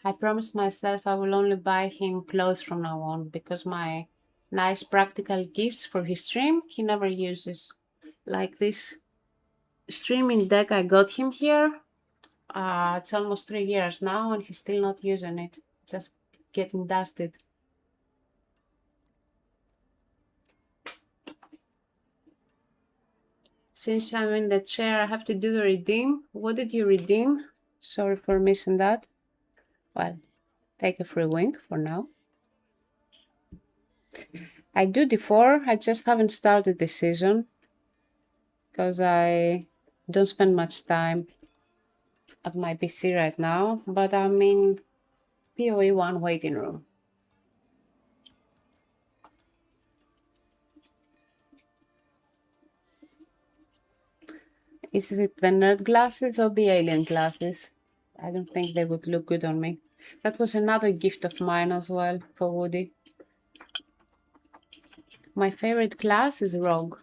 I promised myself I will only buy him clothes from now on because my nice practical gifts for his stream he never uses. Like this streaming deck I got him here. It's almost 3 years now and he's still not using it. Just getting dusted. Since I'm in the chair, I have to do the redeem. What did you redeem? Sorry for missing that. Well, take a free wink for now. I do D4, I just haven't started the season because I don't spend much time at my PC right now, but I'm in PoE 1 waiting room. Is it the nerd glasses or the alien glasses? I don't think they would look good on me. That was another gift of mine as well for Woody. My favorite class is Rogue.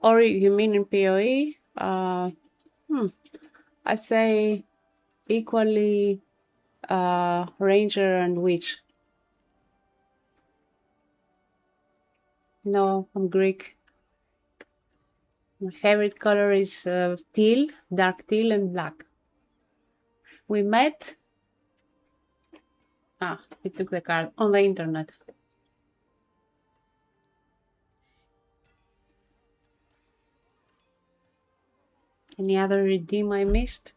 Or you mean in PoE? I say equally Ranger and Witch. No, I'm Greek. My favorite color is teal, dark teal and black. We met... he took the card on the internet. Any other redeem I missed?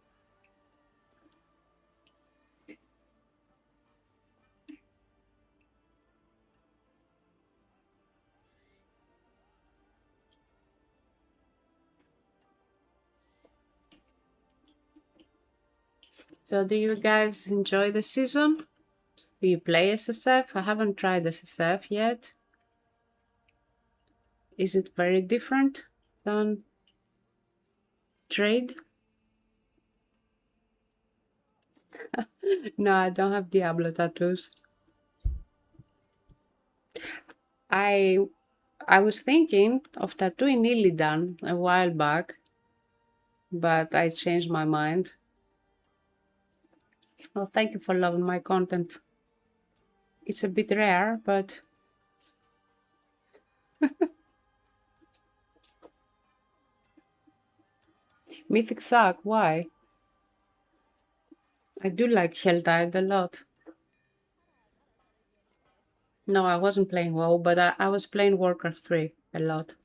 So do you guys enjoy the season? Do you play SSF? I haven't tried SSF yet. Is it very different than trade? No, I don't have Diablo tattoos. I was thinking of tattooing Illidan a while back, but I changed my mind. Well, thank you for loving my content. It's a bit rare, but... Mythic Sack, why? I do like Helltide a lot. No, I wasn't playing WoW, but I was playing Warcraft 3 a lot.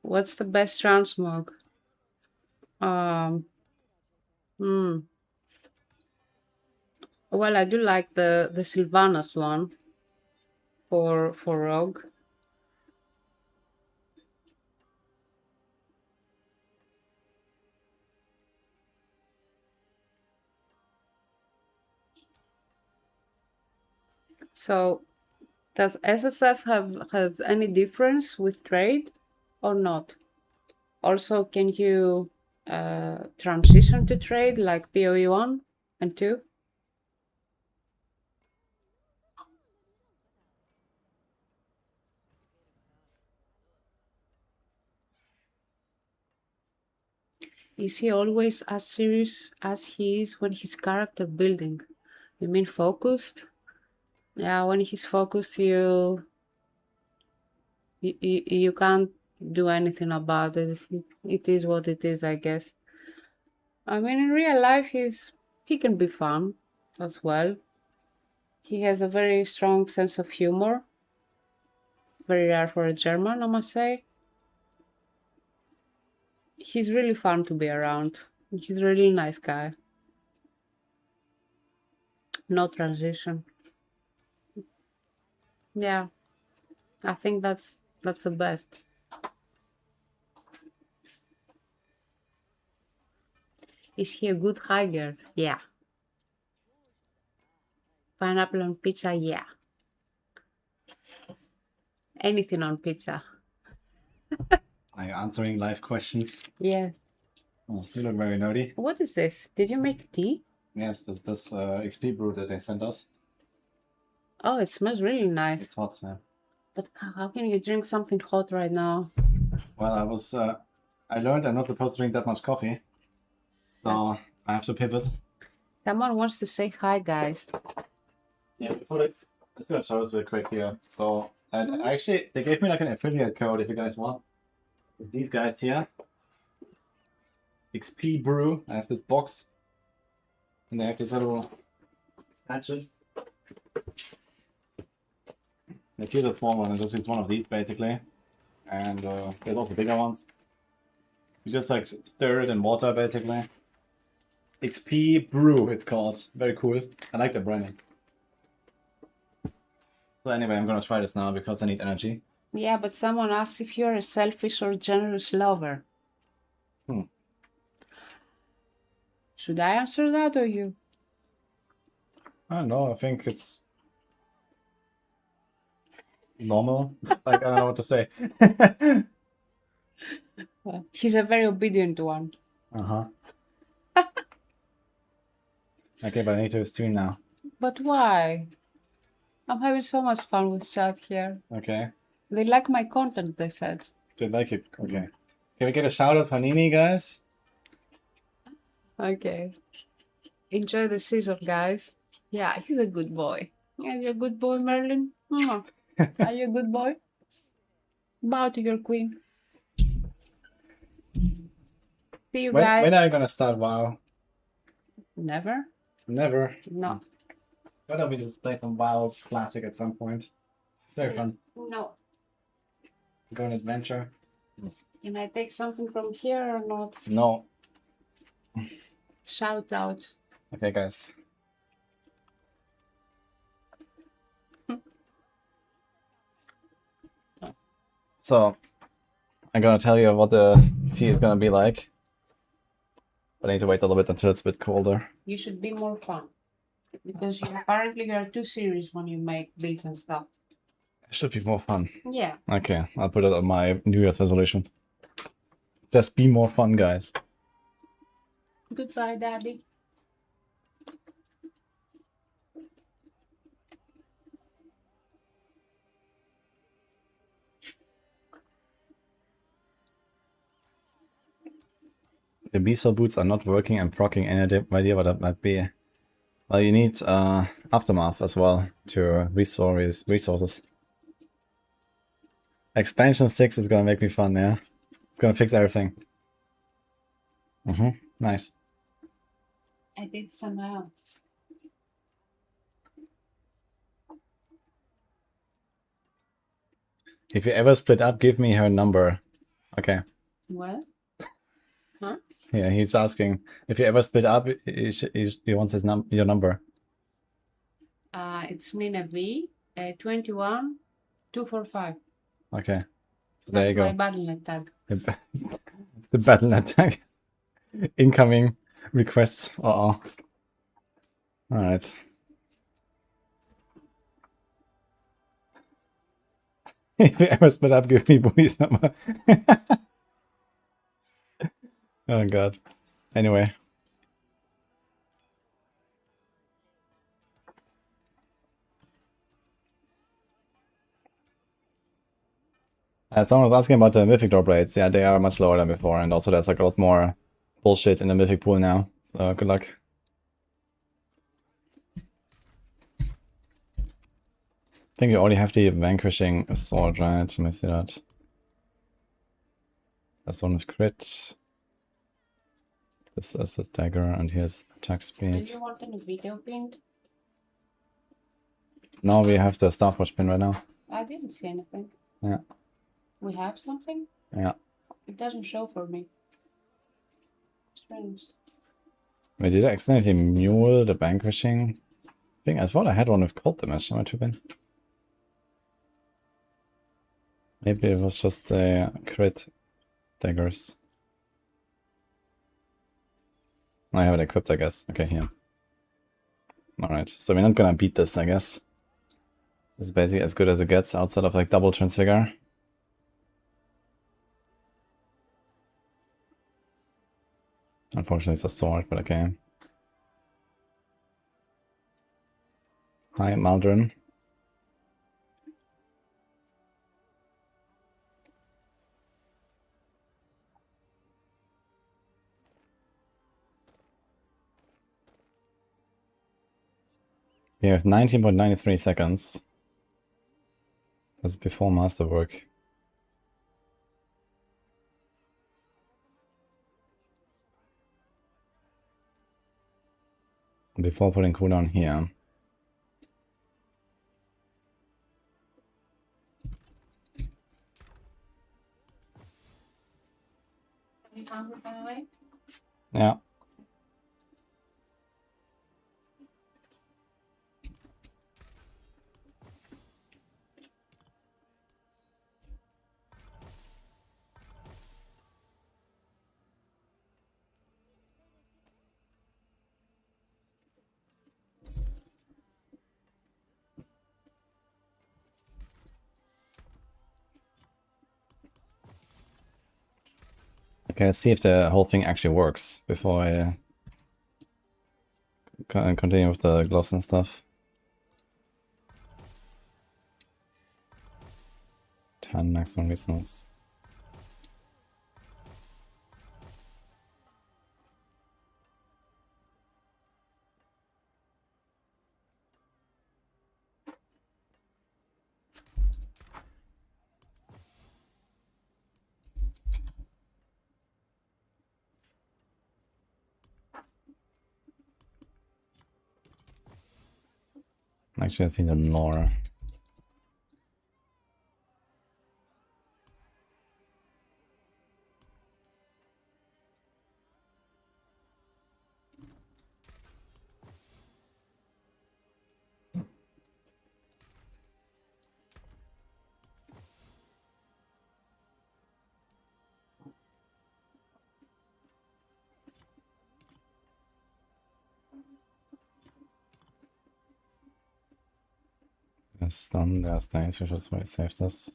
What's the best transmog? Well, I do like the Sylvanas one for Rogue. So, does SSF has any difference with trade or not? Also, can you transition to trade like PoE 1 and 2? Is he always as serious as he is when he's character building? You mean focused? Yeah, when he's focused, you can't do anything about it. It is what it is, I guess. I mean, in real life, he can be fun as well. He has a very strong sense of humor. Very rare for a German, I must say. He's really fun to be around. He's a really nice guy. No transition. Yeah, I think that's the best. Is he a good hiker? Yeah. Pineapple on pizza? Yeah. Anything on pizza. Are you answering live questions? Yeah. Oh, you look very nerdy. What is this? Did you make tea? Yes, this XP brew that they sent us. Oh, it smells really nice. It's hot, yeah. But how can you drink something hot right now? Well, I learned I'm not supposed to drink that much coffee. So I have to pivot. Someone wants to say hi, guys. Yeah, before it, let's gonna show it real quick here. So, and actually, they gave me like an affiliate code if you guys want. It's these guys here. XP Brew. I have this box. And they have these little snatches. Like here's a small one, I just use one of these basically. And there's also bigger ones. You just like stir it in water basically. XP Brew it's called. Very cool. I like the branding. So anyway, I'm gonna try this now because I need energy. Yeah, but someone asked if you're a selfish or generous lover. Should I answer that or you? I don't know, I think it's normal. Like, I don't know what to say. He's a very obedient one. Uh-huh. Okay, but I need to stream now. But why? I'm having so much fun with chat here. Okay. They like my content, they said. Did like it? Okay. Can we get a shout out for Nini, guys? Okay. Enjoy the season, guys. Yeah, he's a good boy. Are you a good boy, Merlin? Mwah. Are you a good boy? Bow to your queen. See you guys. When are you gonna start WoW? Never? Never. No. Why don't we just play some WoW Classic at some point? It's very fun. No. Go on adventure. Can I take something from here or not? No. Shout out. Okay, guys. So, I'm gonna tell you what the tea is gonna be like. But I need to wait a little bit until it's a bit colder. You should be more fun. Because apparently you are too serious when you make builds and stuff. It should be more fun. Yeah. Okay, I'll put it on my New Year's resolution. Just be more fun, guys. Goodbye, Daddy. The Beasel boots are not working and proccing any idea what that might be. Well, you need Aftermath as well to restore resources. Expansion 6 is gonna make me fun, yeah? It's gonna fix everything. Nice. I did some If you ever split up, give me her number. Okay. What? Huh? Yeah, he's asking if you ever split up. He wants his your number. It's Nina V. 21 245. Okay. So That's there you my go. Battle.net tag. The Battle.net tag. Incoming requests. Uh-oh. Alright. If you ever split up, give me Booty's number. Oh god. Anyway. Someone was asking about the Mythic drop rates. Yeah, they are much lower than before, and also there's like a lot more bullshit in the Mythic pool now. So good luck. I think you only have the Vanquishing Sword, right? Let me see that. That's one with crit. This is a dagger, and here's attack Do speed. you want any video pinned? No, we have the Starforge pin right now. I didn't see anything. Yeah. We have something? Yeah. It doesn't show for me. Strange. Wait, did I accidentally mule the Vanquishing thing? I thought I had one with cold damage. Am I tripping? Maybe it was just a crit daggers. I have it equipped, I guess. Okay, here. Alright, so we're not gonna beat this, I guess. This is basically as good as it gets outside of like double transfigure. Unfortunately, it's a sword, but okay. Hi, Maldron. You have 19.93 seconds. That's before masterwork. Before putting cooldown here. Are you hungry, by the way? Yeah. Okay, let's see if the whole thing actually works before I continue with the gloves and stuff. 10 maximum resistance. Actually, I see them more. There's stun, there's days, which is why it saved us.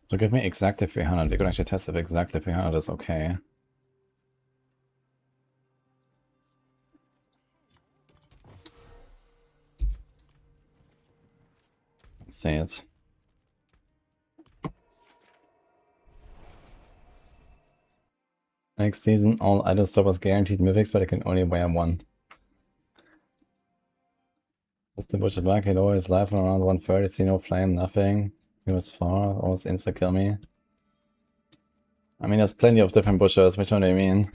So give me exactly 300. You can actually test if exactly 300 is okay. Let's see it. Next season, all item stoppers guaranteed mythics, but I can only wear one. Is the butcher black? He always life around 130, see no flame, nothing. He was far, almost insta kill me. I mean, there's plenty of different butchers, which one do you mean?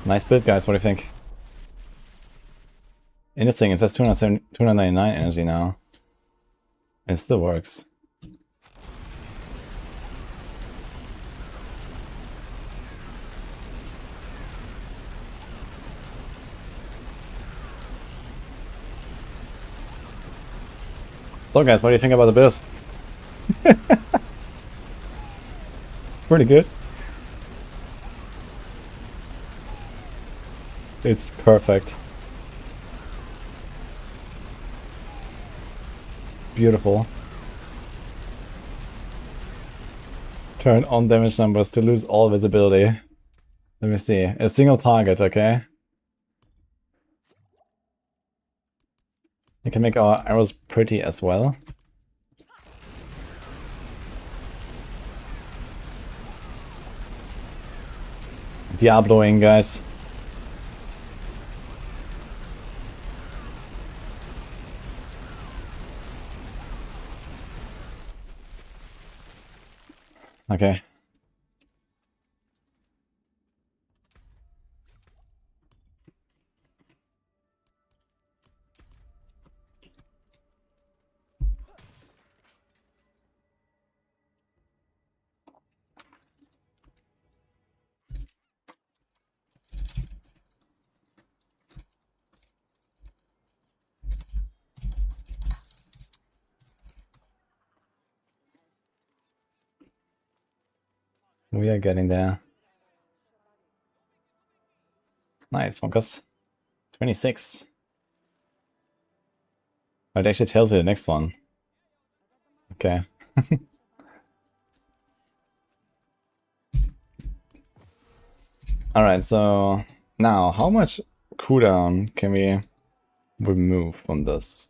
Nice build, guys, what do you think? Interesting, it says 299 energy now. It still works. So guys, what do you think about the build? Pretty good. It's perfect. Beautiful. Turn on damage numbers to lose all visibility. Let me see. A single target, okay? We can make our arrows pretty as well. Diabloing, guys. Okay. We are getting there. Nice, focus. 26. Oh, it actually tells you the next one. Okay. Alright, so now how much cooldown can we remove from this?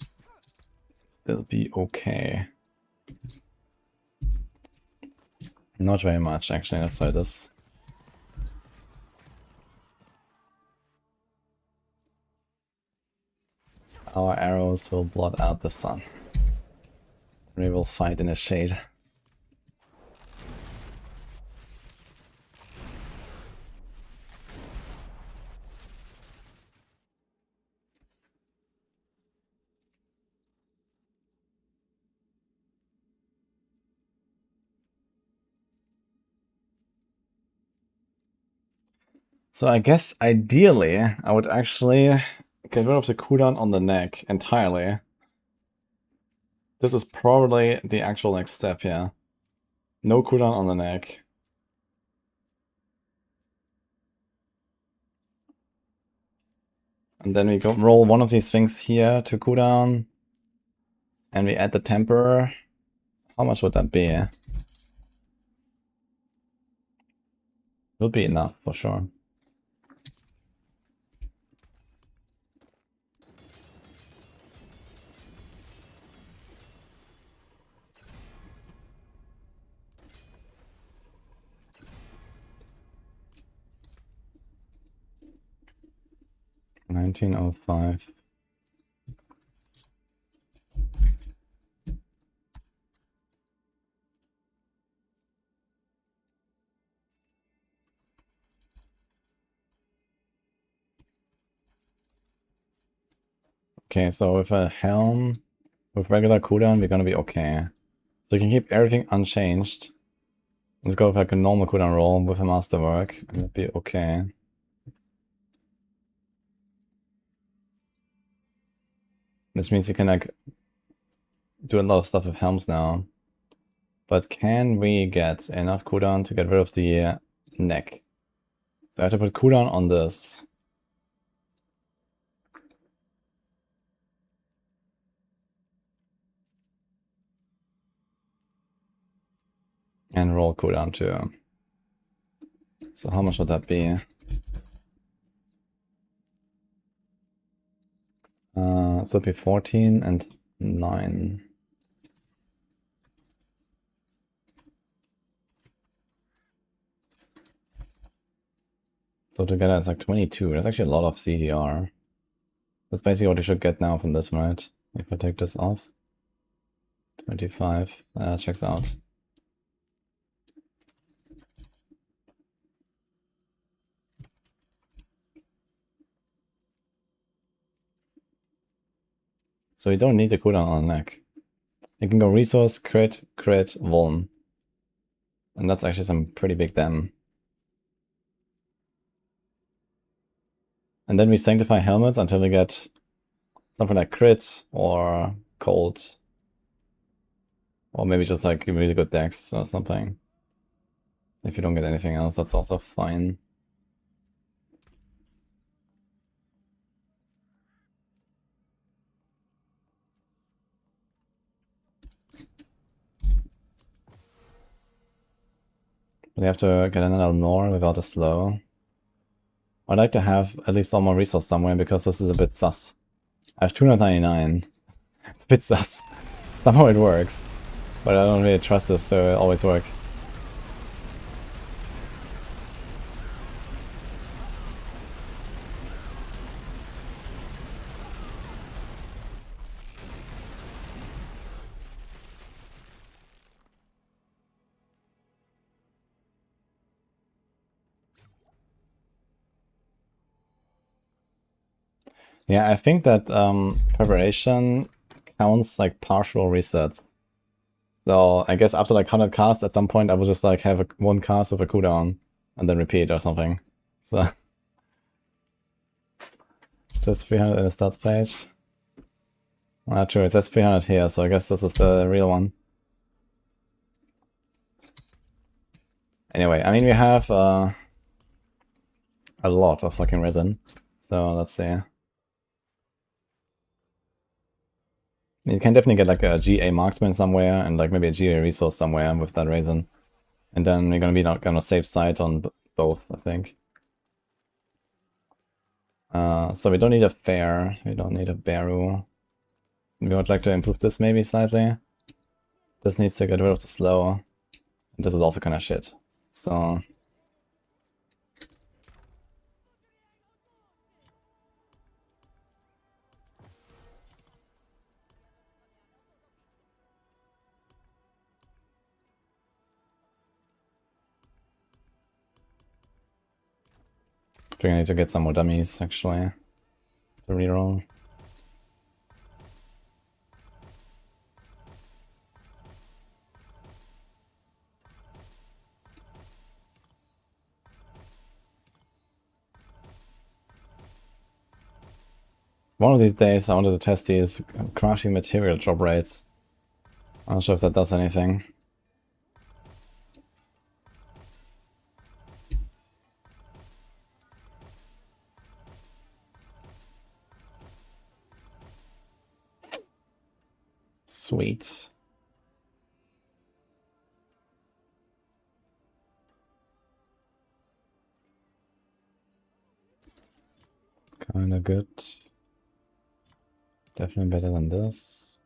It'll be okay. Not very much, actually. Let's try this. Our arrows will blot out the sun. We will fight in the shade. So I guess ideally I would actually get rid of the cooldown on the neck entirely. This is probably the actual next step here. No cooldown on the neck. And then we go roll one of these things here to cooldown. And we add the temper. How much would that be? Would be enough for sure. $19.05. Okay, so with a helm, with regular cooldown, we're gonna be okay. So you can keep everything unchanged. Let's go with like a normal cooldown roll with a masterwork, and it'll be okay. This means you can like do a lot of stuff with helms now. But can we get enough cooldown to get rid of the neck? So I have to put cooldown on this. And roll cooldown too. So how much would that be? So it'd be 14 and 9. So together it's like 22. That's actually a lot of CDR. That's basically what you should get now from this, right? If I take this off. 25. Checks out. So you don't need the cooldown on the neck. You can go resource, crit, crit, vuln. And that's actually some pretty big dam. And then we sanctify helmets until we get something like crit or cold. Or maybe just like really good dex or something. If you don't get anything else, that's also fine. We have to get another Nor without a slow. I'd like to have at least one more resource somewhere because this is a bit sus. I have 299. It's a bit sus. Somehow it works. But I don't really trust this to always work. Yeah, I think that preparation counts like partial resets. So I guess after like 100 casts, at some point I will just like have one cast with a cooldown and then repeat or something. So it says 300 in the stats page. Not true, it says 300 here, so I guess this is the real one. Anyway, I mean we have a lot of fucking resin. So let's see. You can definitely get like a GA marksman somewhere and like maybe a GA resource somewhere with that resin. And then you're gonna be not gonna safe side on both, I think. So we don't need a fair, we don't need a barrel. We would like to improve this maybe slightly. This needs to get rid of the slow. And this is also kind of shit. So I think I need to get some more dummies actually to reroll. One of these days I wanted to test these crafting material drop rates. I'm not sure if that does anything. Sweet. Kinda good. Definitely better than this.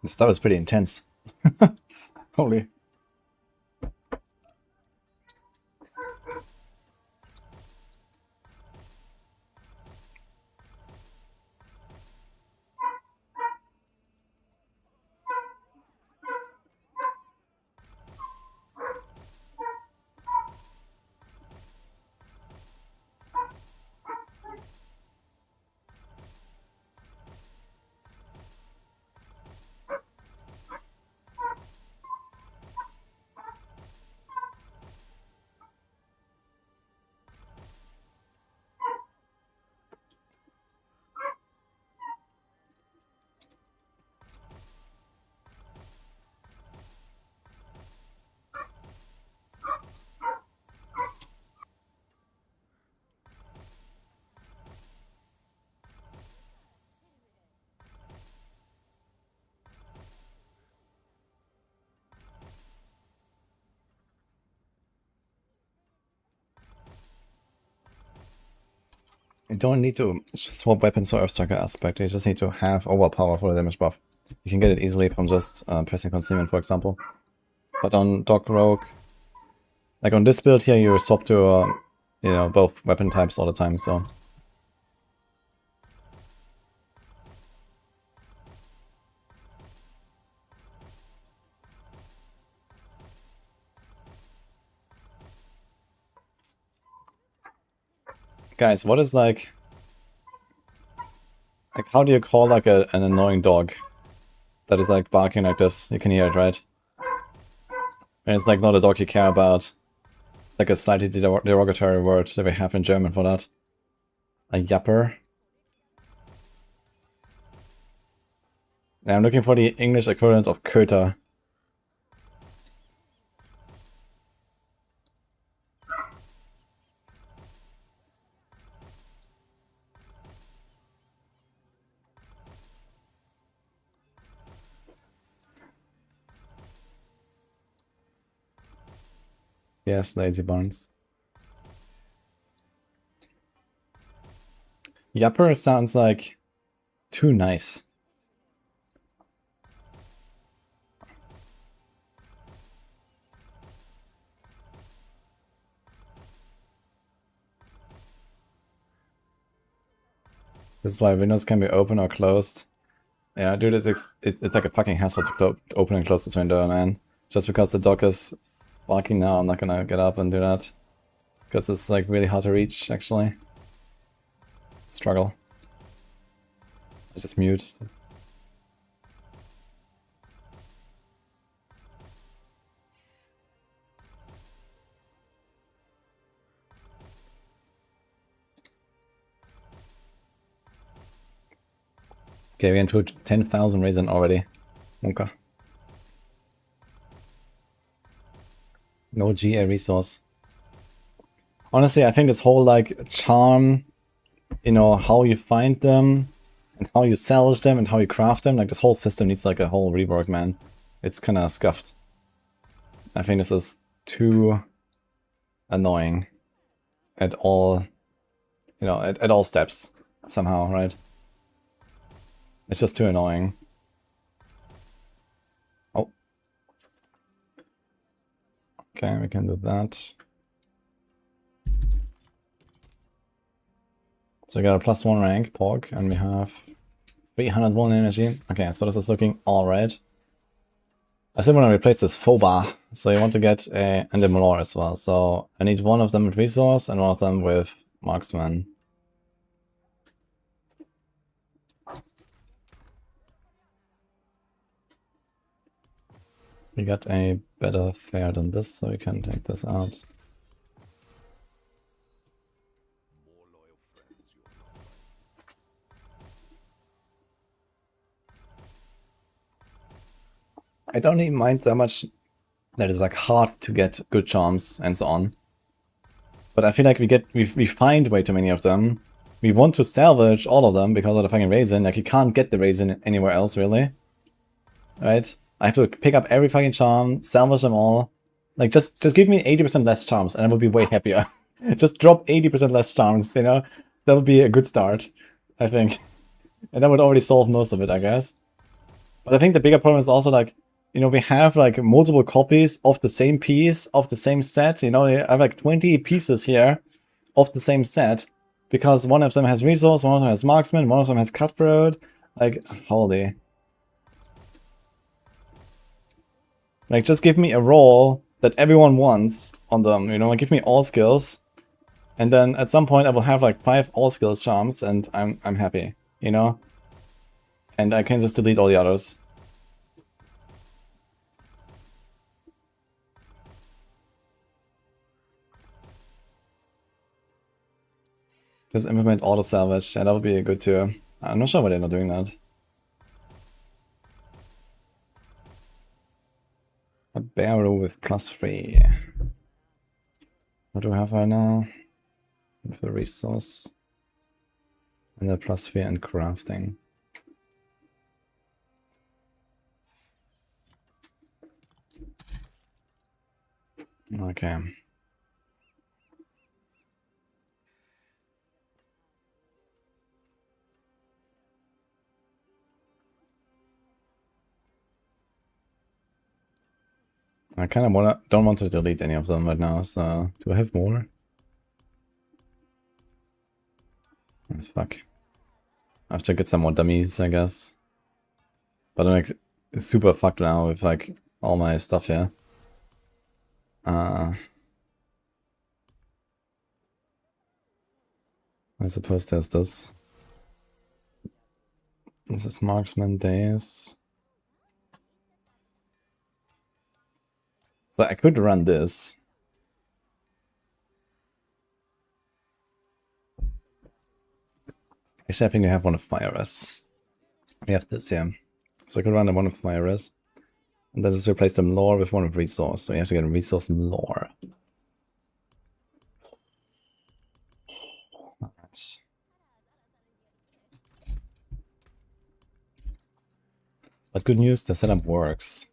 This stuff is pretty intense. Holy. You don't need to swap weapons for Earthstriker aspect, you just need to have overpower for the damage buff. You can get it easily from just pressing concealment, for example. But on Dog Rogue, like on this build here, you swap to you know, both weapon types all the time, so. Guys, what is like how do you call like an annoying dog that is like barking like this? You can hear it, right? And it's like not a dog you care about. Like a slightly derogatory word that we have in German for that. A yapper. Yeah, I'm looking for the English equivalent of köter. Yes, lazy barns. Yapper sounds like too nice. This is why windows can be open or closed. Yeah, dude, it's like a fucking hassle to open and close this window, man. Just because the dog is barking now, I'm not gonna get up and do that. Because it's like really hard to reach, actually. Struggle. I just mute. Okay, we're into 10,000 resin already. Okay. No GA resource. Honestly, I think this whole like charm, you know, how you find them and how you salvage them and how you craft them, like this whole system needs like a whole rework, man. It's kind of scuffed. I think this is too annoying at all, you know, at all steps somehow, right? It's just too annoying. Oh. Okay, we can do that. So we got a +1 rank, Pork, and we have 301 energy. Okay, so this is looking alright. I still want to replace this Foba, so you want to get a Endemalore as well. So I need one of them with resource and one of them with marksman. We got a better fare than this, so we can take this out. I don't even mind that much that it's like hard to get good charms and so on. But I feel like we find way too many of them. We want to salvage all of them because of the fucking raisin. Like you can't get the raisin anywhere else really. Right? I have to pick up every fucking charm, salvage them all. Like just give me 80% less charms and I will be way happier. Just drop 80% less charms, you know? That would be a good start, I think. And that would already solve most of it, I guess. But I think the bigger problem is also like, you know, we have like multiple copies of the same piece, of the same set. You know, I have like 20 pieces here of the same set. Because one of them has resource, one of them has marksman, one of them has cutthroat. Like, holy. Like, just give me a role that everyone wants on them, you know, like, give me all skills. And then at some point I will have like 5 all skills charms and I'm happy, you know? And I can just delete all the others. Just implement auto salvage, yeah, that would be good too. I'm not sure why they're not doing that. A barrel with +3. What do we have right now? With a resource. And a +3 and crafting. Okay. I kind of don't want to delete any of them right now, so do I have more? Oh, fuck. I have to get some more dummies, I guess. But I'm like super fucked now with like all my stuff here. I suppose there's this. This is Marksman Days. So I could run this. Actually, I think we have one of Fire Res. We have this here. So I could run one of Fire Res. And then just replace the lore with one of resource. So you have to get a resource lore. Nice. But good news, the setup works.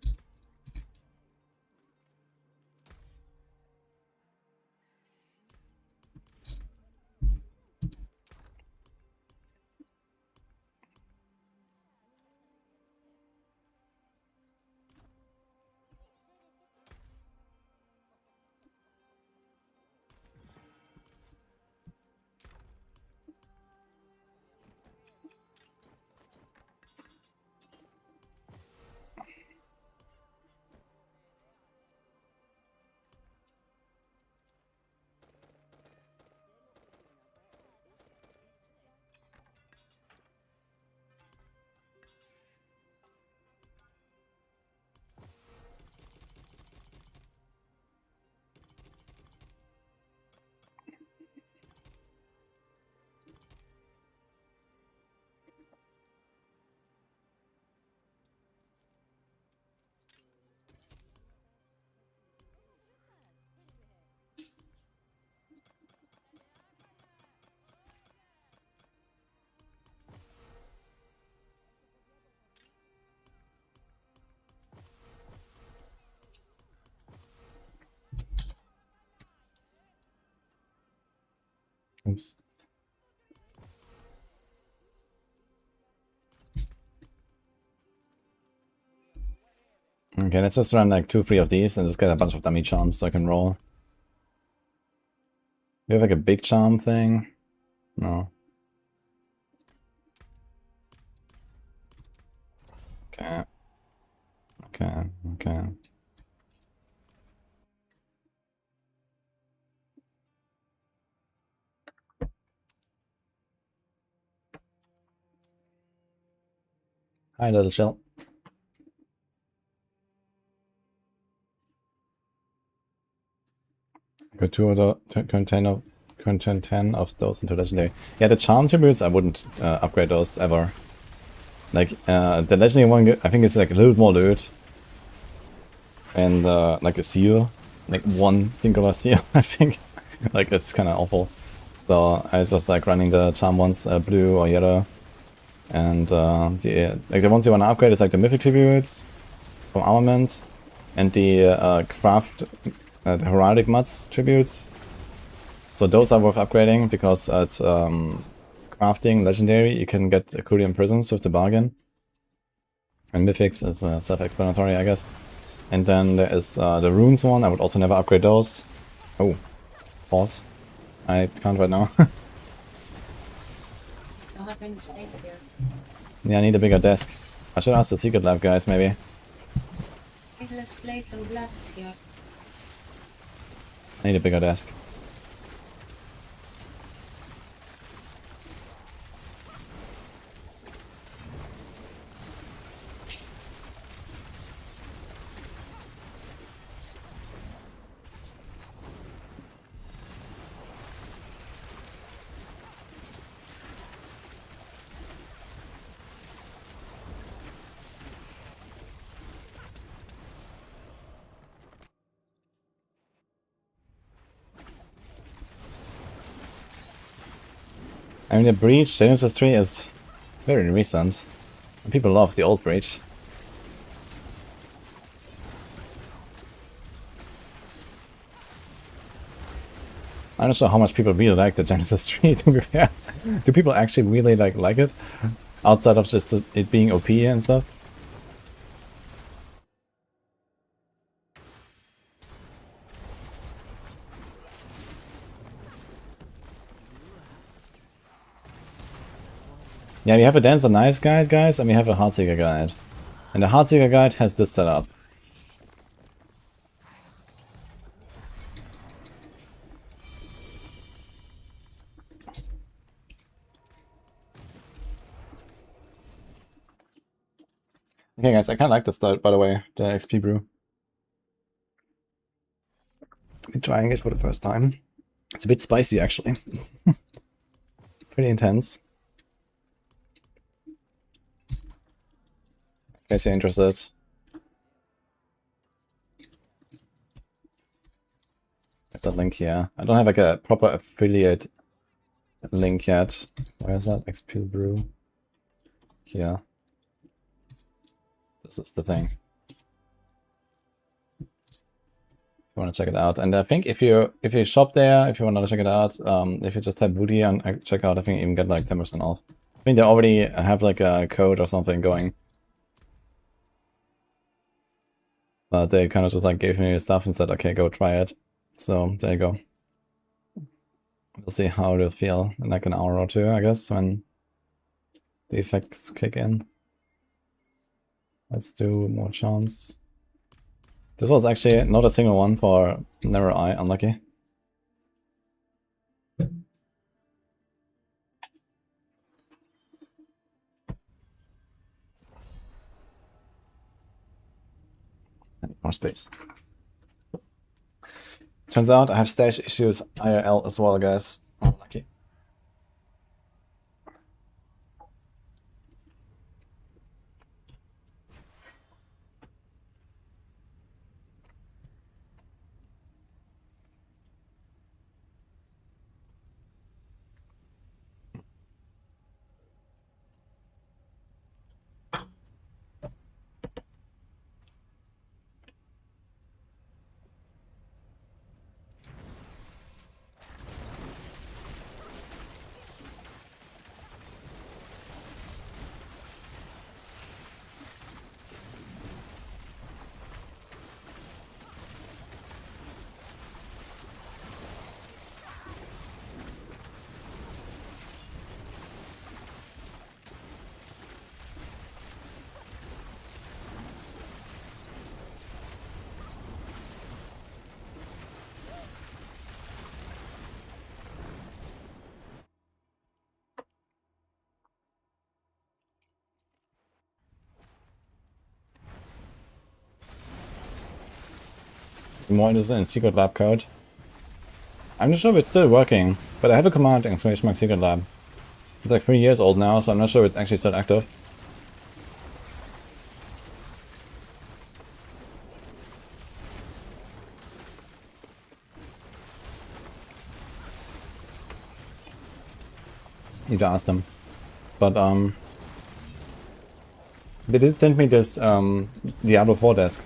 Oops. Okay, let's just run like 2-3 of these and just get a bunch of dummy charms so I can roll. We have like a big charm thing? No. Okay. Okay, okay. Hi, little shell. Got 2 of the content 10 of those into legendary. Yeah, the charm tributes I wouldn't upgrade those ever. Like the legendary one, I think it's like a little bit more loot. And like a seal, like one singular seal, I think. Like it's kind of awful. So I was just like running the charm ones, blue or yellow. And the ones you want to upgrade is like the mythic tributes from armament and the craft, the heraldic muds tributes. So those are worth upgrading because at crafting legendary you can get Acurian prisms with the bargain. And mythics is self-explanatory, I guess. And then there is the runes one. I would also never upgrade those. Oh, pause. I can't right now. Don't have any space here. Yeah, I need a bigger desk. I should ask the secret lab guys, maybe. Let's play some blast here. I need a bigger desk. I mean, the Breach Genesis tree is very recent. And people love the old Breach. I'm not sure how much people really like the Genesis tree, to be fair. Do people actually really like it? Outside of just it being OP and stuff? Yeah, we have a Dancer Knives guide, guys, and we have a Heartseeker guide. And the Heartseeker guide has this setup. Okay guys, I kinda like this start, by the way, the XP brew. I'm trying it for the first time. It's a bit spicy, actually. Pretty intense. In case you're interested. There's a link here. I don't have like a proper affiliate link yet. Where is that? XP brew. Here. This is the thing. If you want to check it out. And I think if you shop there, if you want to check it out, if you just type Woody and check out, I think you even get like 10% off. I think they already have like a code or something going. But they kind of just like gave me stuff and said, okay, go try it. So there you go. We'll see how it'll feel in like an hour or two, I guess, when the effects kick in. Let's do more charms. This was actually not a single one for Narrow Eye, unlucky. I need more space. Turns out I have stash issues IRL as well, guys. Unlucky. more interested in Secret Lab code. I'm not sure if it's still working, but I have a command in /Secret Lab. It's like 3 years old now, so I'm not sure it's actually still active. Need to ask them. But they did send me this Diablo 4 desk.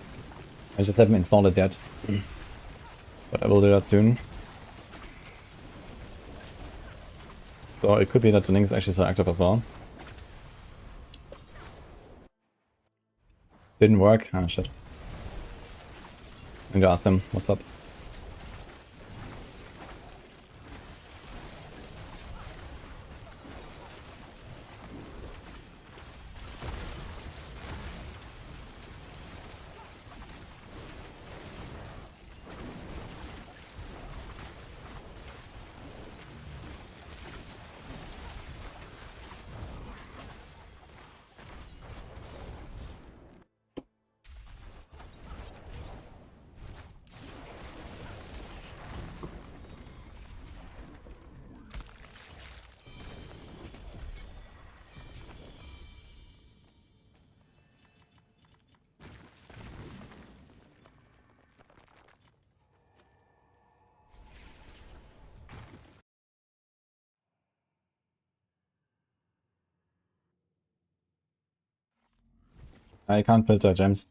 I just haven't installed it yet. But I will do that soon. So it could be that the link is actually still active as well. Didn't work? Ah, shit. I need to ask them what's up. I can't filter gems.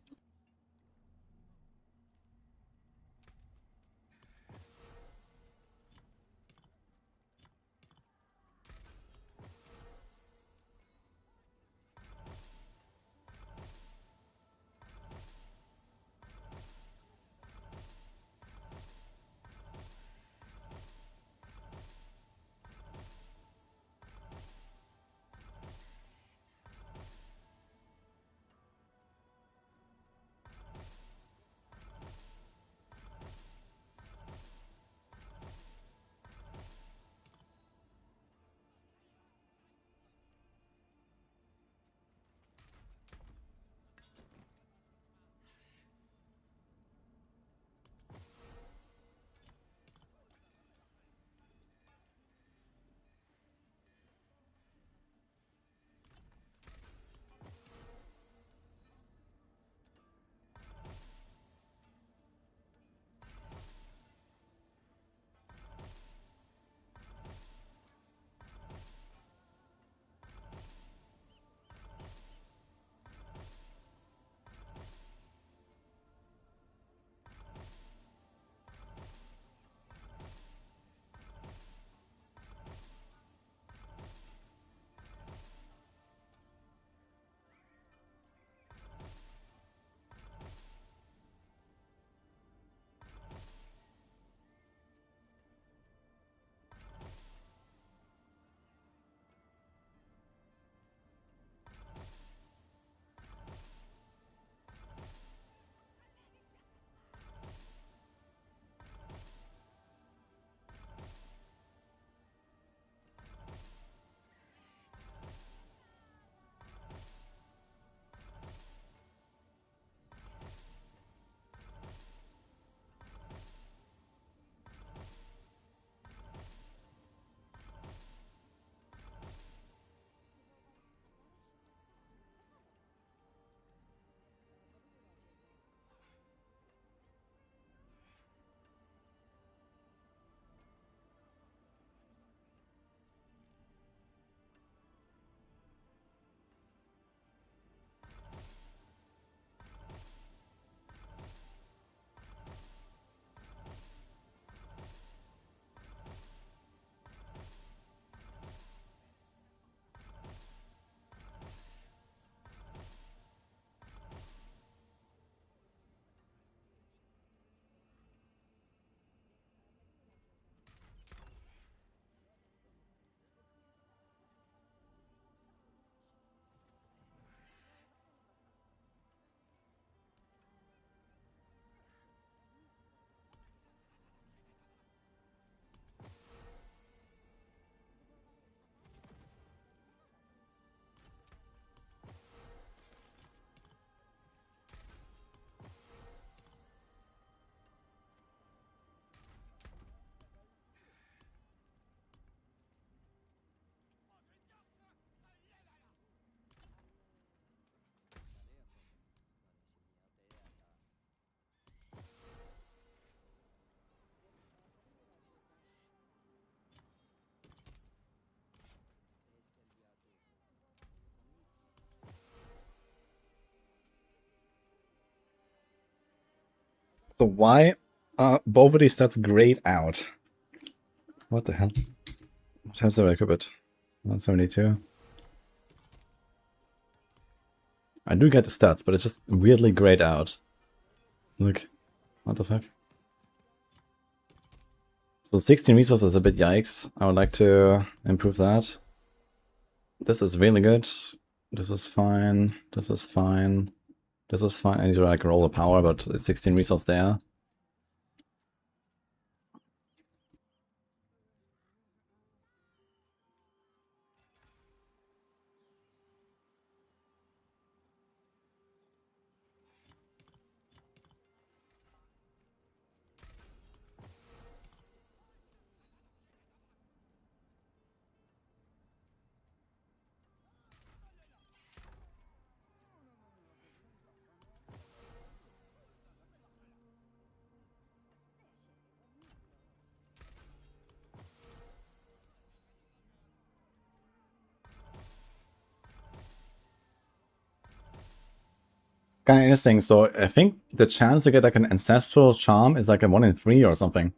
So why are both of these stats grayed out? What the hell? What has the equip it? 172. I do get the stats, but it's just weirdly grayed out. Look. What the fuck? So 16 resources is a bit yikes. I would like to improve that. This is really good. This is fine. This is fine. This is fine. I need to like roll the power, but it's 16 resource there. Kind of interesting. So I think the chance to get like an ancestral charm is like a 1 in 3 or something.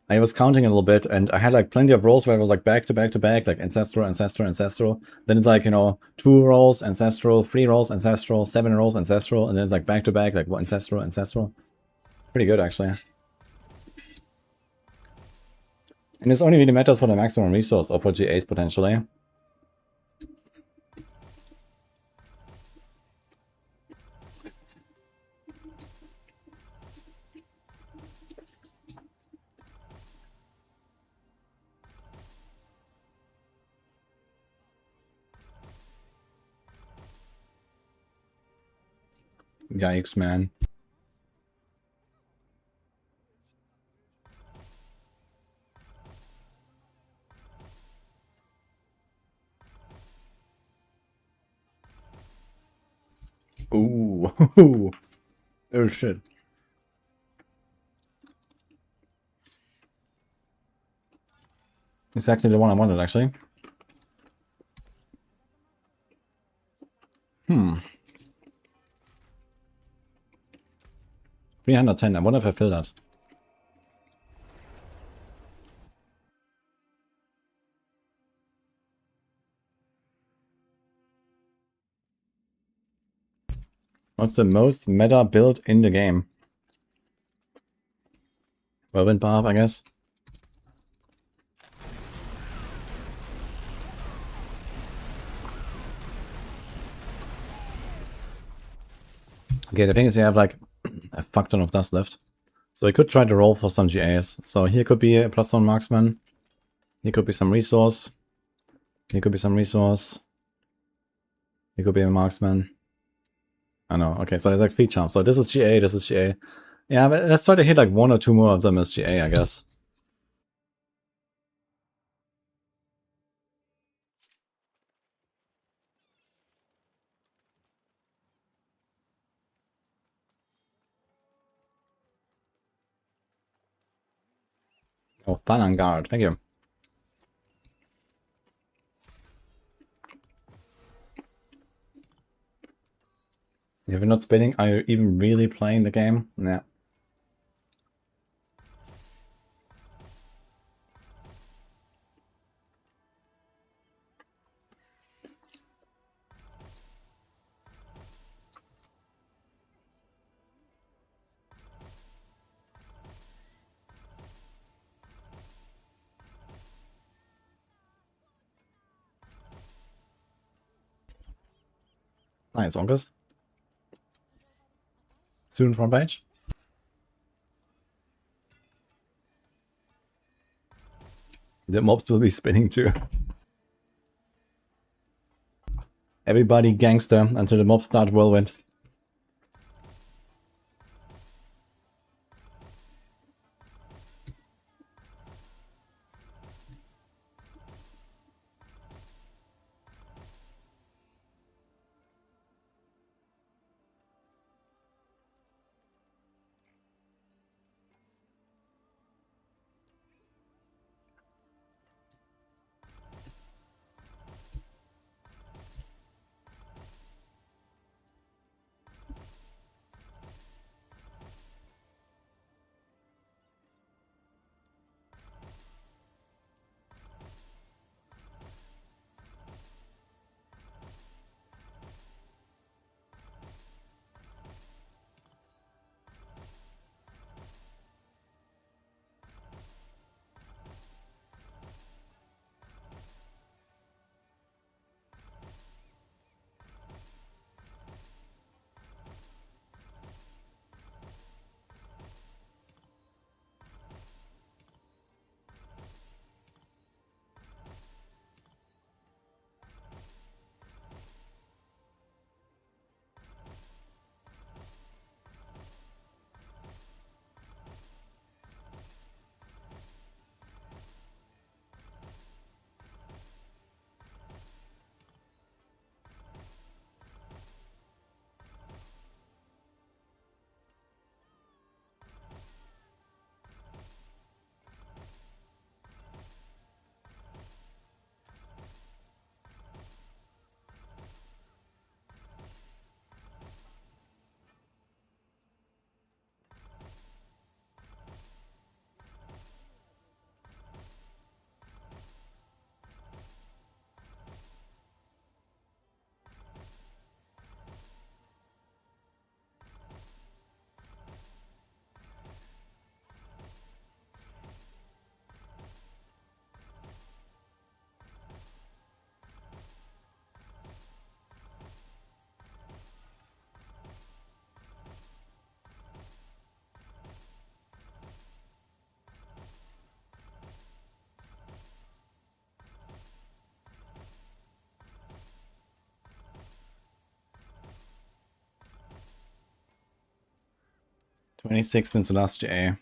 I was counting a little bit, and I had like plenty of rolls where it was like back to back to back, like ancestral, ancestral, ancestral. Then it's like, you know, 2 rolls ancestral, 3 rolls ancestral, 7 rolls ancestral, and then it's like back to back, like ancestral, ancestral. Pretty good actually. And this only really matters for the maximum resource or for G8 potentially. Yikes, man. Ooh. Oh shit. Exactly the one I wanted, actually. 310. I wonder if I fill that. What's the most meta build in the game? Whirlwind Barb, I guess. Okay, the thing is we have like a fuck ton of dust left. So we could try to roll for some GAs. So here could be a +1 marksman. Here could be some resource. Here could be some resource. Here could be a marksman. I know. Okay, so there's like 3 charms. So this is GA, this is GA. Yeah, but let's try to hit like 1 or 2 more of them as GA, I guess. Oh, Guard. Thank you. If you're not spinning, are you even really playing the game? Yeah. Nice, Onkers. Soon front page. The mobs will be spinning too. Everybody gangster until the mobs start whirlwind. 26 since the last GA.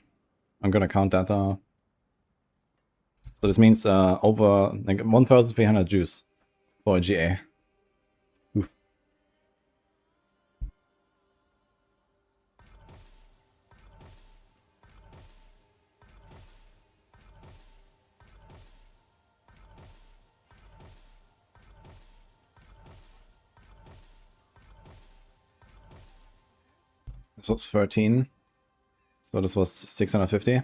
I'm gonna count that though. So this means over like 1,300 juice for a GA. Oof. This was 13. So this was 650.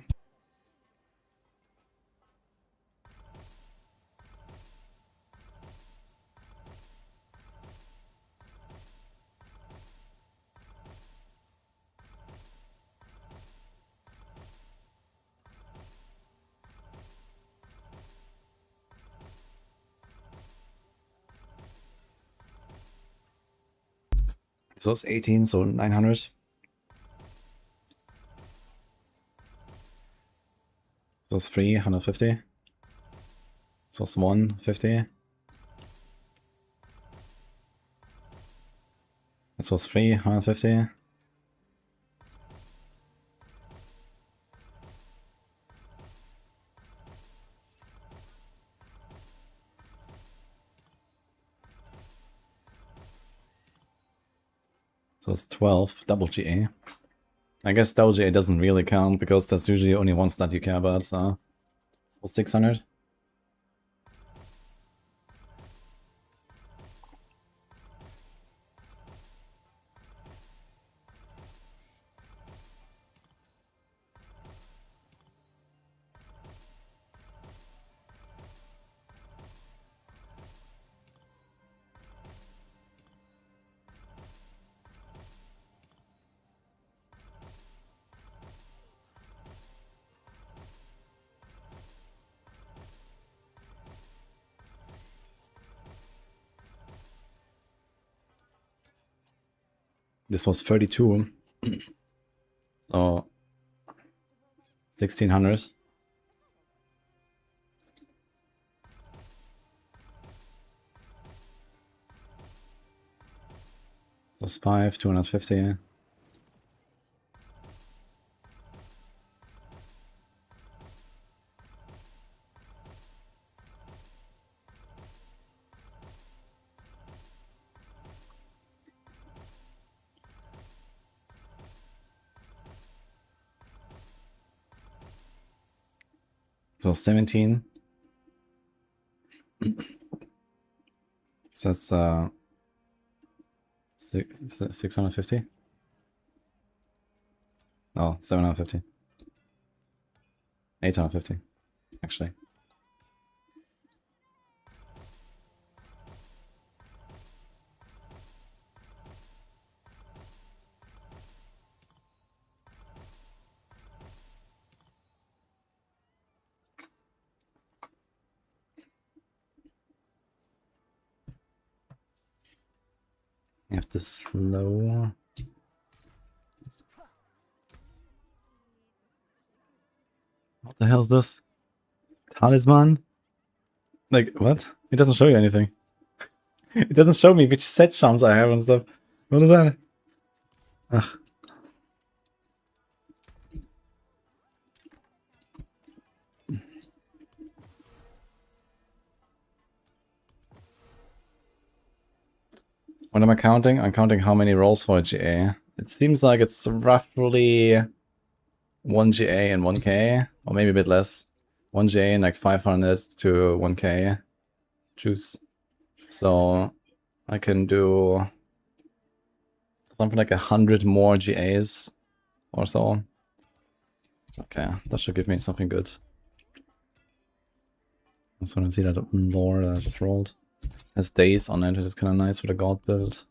So it's 18, so 900. So it's 3, 150. So it's 150. This was 3, 150. So it's 12, double GA. I guess double GA doesn't really count because that's usually only one stat you care about, so 600. This was 32. So 1600. So it's 5, 250. So 17. So that's 650. No, 750. 850, actually. You have to slow. What the hell is this? Talisman? Like, what? It doesn't show you anything. It doesn't show me which set charms I have and stuff. What is that? Ugh. What am I counting? I'm counting how many rolls for a GA. It seems like it's roughly 1 GA and 1k, or maybe a bit less. 1 GA and like 500 to 1k juice. So I can do something like 100 more GAs or so. Okay, that should give me something good. I just want to see that lore that I just rolled. Has days on it, which is kind of nice for the god build.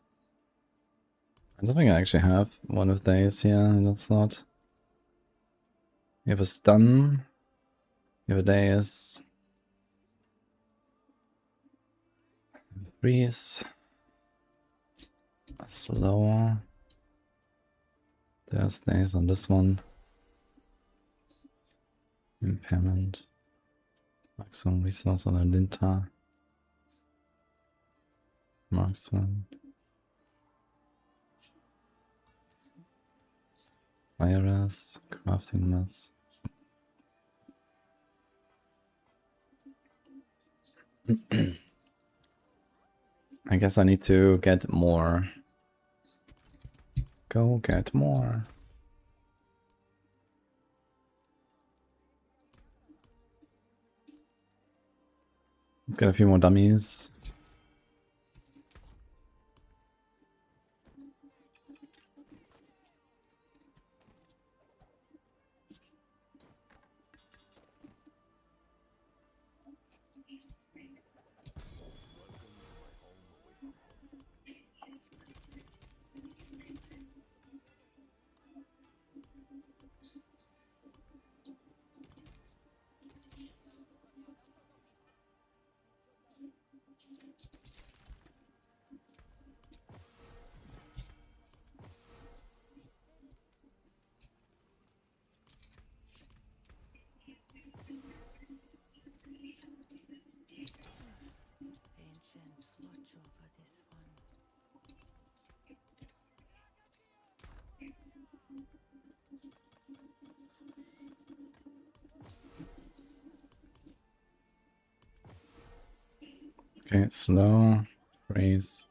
I don't think I actually have one of days here. That's not. You have a stun. You have a days. Freeze. A slow. There's days on this one. Impairment. Maximum resource on a Linta. Marksman. Virus, crafting nuts. I guess I need to get more. Go get more. Let's get a few more dummies. Ancients watch over this one. Okay, slow, freeze.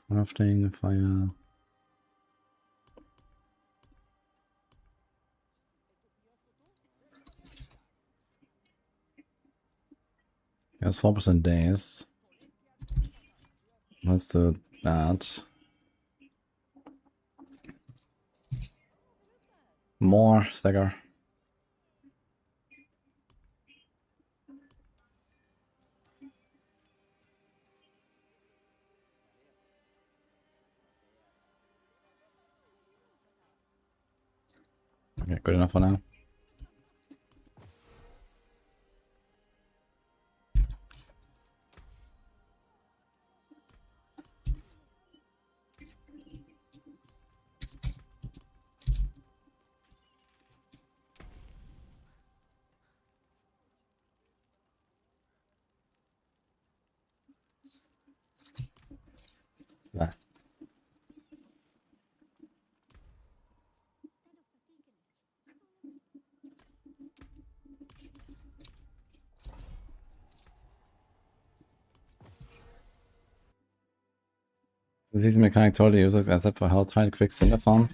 Crafting, fire. Yes, 4% days. Let's do that. More stagger. Okay, good enough for now. There. The season mechanic told the users except for health tide quick cinder farm.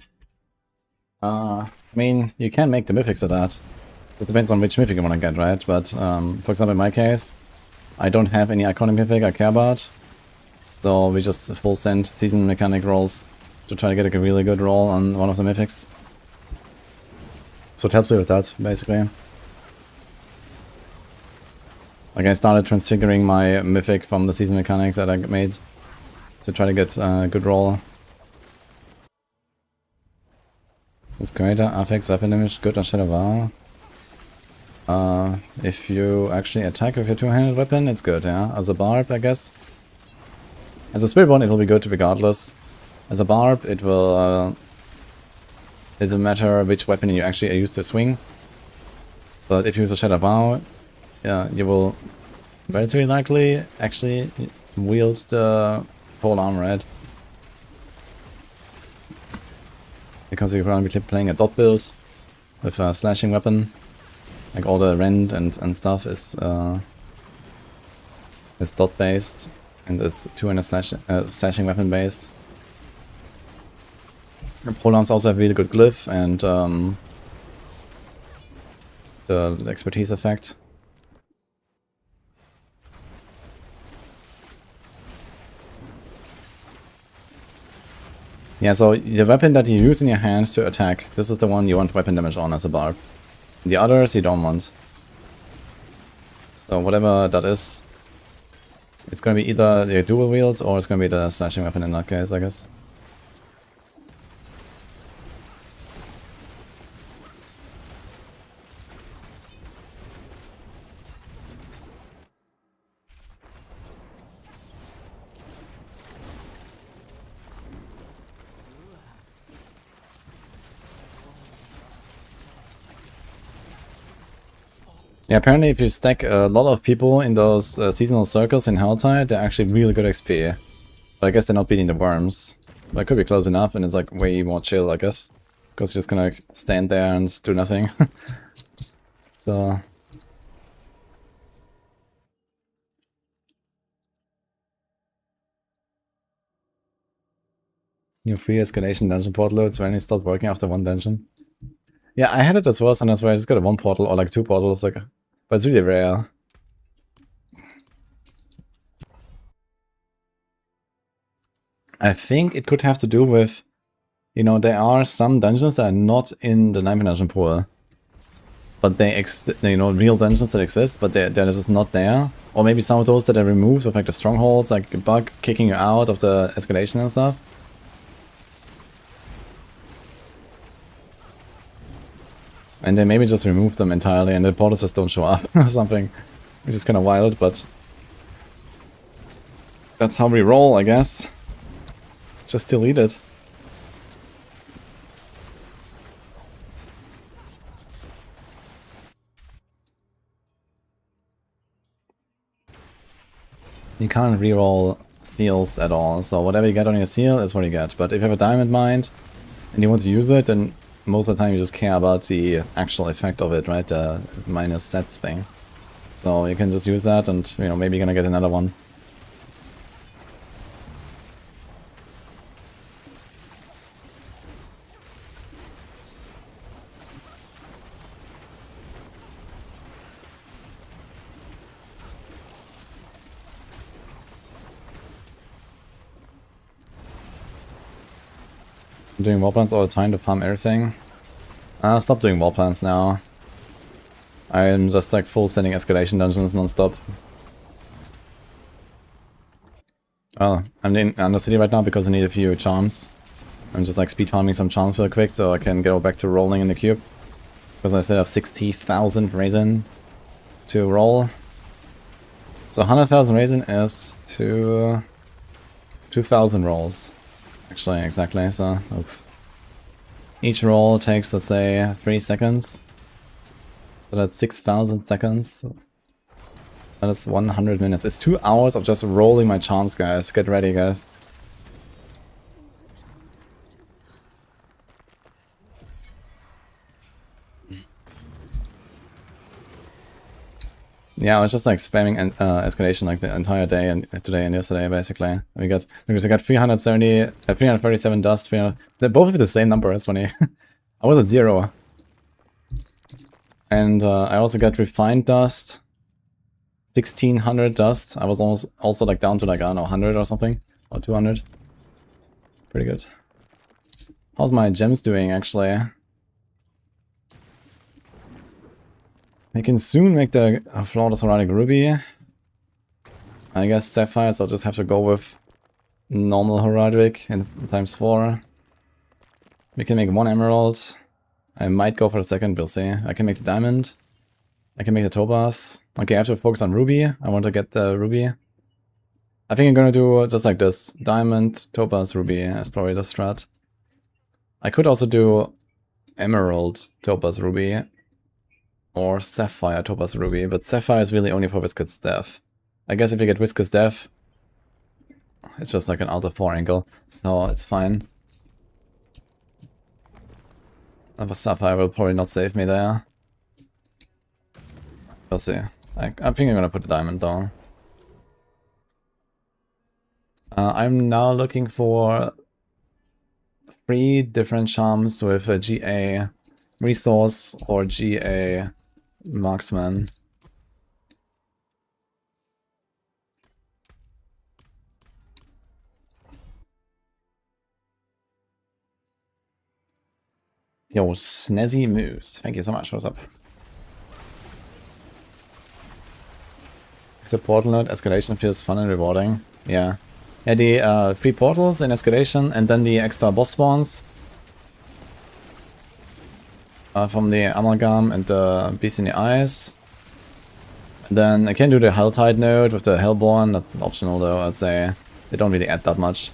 I mean, you can make the mythics of that. It depends on which mythic you want to get, right? But, for example, in my case, I don't have any iconic mythic I care about. So we just full send season mechanic rolls to try to get a really good roll on one of the mythics. So it helps you with that, basically. Like I started transfiguring my mythic from the season mechanic that I made to try to get a good roll. It's greater affix weapon damage, good on Shadow Vow. If you actually attack with your two-handed weapon, it's good, yeah. As a barb, I guess. As a spirit one, it will be good regardless. As a barb, it will matter which weapon you actually use to swing. But if you use a Shadow Vow, yeah, you will very likely actually wield the pole arm, right? Because you're going to be playing a dot build with a slashing weapon. Like all the rend and stuff is dot based. And it's 200 slashing weapon based. Polearms also have really good glyph and the expertise effect. Yeah, so the weapon that you use in your hand to attack, this is the one you want weapon damage on as a barb. The others you don't want. So whatever that is, it's gonna be either the dual wield or it's gonna be the slashing weapon in that case, I guess. Yeah, apparently if you stack a lot of people in those seasonal circles in Helltide, they're actually really good XP. But I guess they're not beating the worms. But it could be close enough, and it's like way more chill, I guess. Because you're just gonna like, stand there and do nothing. So... New free escalation dungeon portal loads when it stopped working after one dungeon. Yeah, I had it as well sometimes where I just got a one portal or like two portals, like, but it's really rare. I think it could have to do with, you know, there are some dungeons that are not in the 9 dungeon pool. But they you know, real dungeons that exist, but they're just not there. Or maybe some of those that are removed with like the strongholds, like a bug kicking you out of the escalation and stuff. And they maybe just remove them entirely and the portals just don't show up or something. Which is kind of wild, but... that's how we roll, I guess. Just delete it. You can't reroll seals at all, so whatever you get on your seal is what you get. But if you have a diamond mind and you want to use it, then most of the time you just care about the actual effect of it, right? The minus set thing. So you can just use that and, you know, maybe you're gonna get another one. I'm doing wall plans all the time to farm everything. Stop doing wall plans now. I'm just like full sending escalation dungeons non-stop. Well, I'm in Undercity right now because I need a few charms. I'm just like speed farming some charms real quick so I can go back to rolling in the cube. Because I still have 60,000 resin to roll. So 100,000 resin is 2,000 rolls. Actually, exactly, so... oof. Each roll takes, let's say, 3 seconds. So that's 6,000 seconds. That is 100 minutes. It's 2 hours of just rolling my charms, guys. Get ready, guys. Yeah, I was just like spamming escalation like the entire day and today and yesterday basically. Because I got 337 dust. They're both the same number. It's funny. I was at 0, and I also got refined dust, 1600 dust. I was almost also like down to like I don't know 100 or something or 200. Pretty good. How's my gems doing actually? I can soon make the flawless heraldic ruby. I guess sapphires I'll just have to go with normal heraldic in times 4. We can make 1 emerald. I might go for the second, we'll see. I can make the diamond. I can make the topaz. Okay, I have to focus on ruby. I want to get the ruby. I think I'm gonna do just like this. Diamond, topaz, ruby as probably the strat. I could also do emerald, topaz, ruby. Or sapphire, topaz, ruby. But sapphire is really only for Viscous Death. I guess if you get Viscous Death, it's just like an out of 4 angle. So it's fine. The sapphire will probably not save me there. We'll see. I think I'm gonna put the diamond down. I'm now looking for 3 different charms with a GA resource or GA marksman. Yo, Snazzy Moose. Thank you so much. What's up? The portal node escalation feels fun and rewarding. Yeah. Yeah, the 3 portals in escalation and then the extra boss spawns. From the amalgam and the beast in the eyes. And then I can do the Helltide node with the Hellborn. That's optional though, I'd say. They don't really add that much.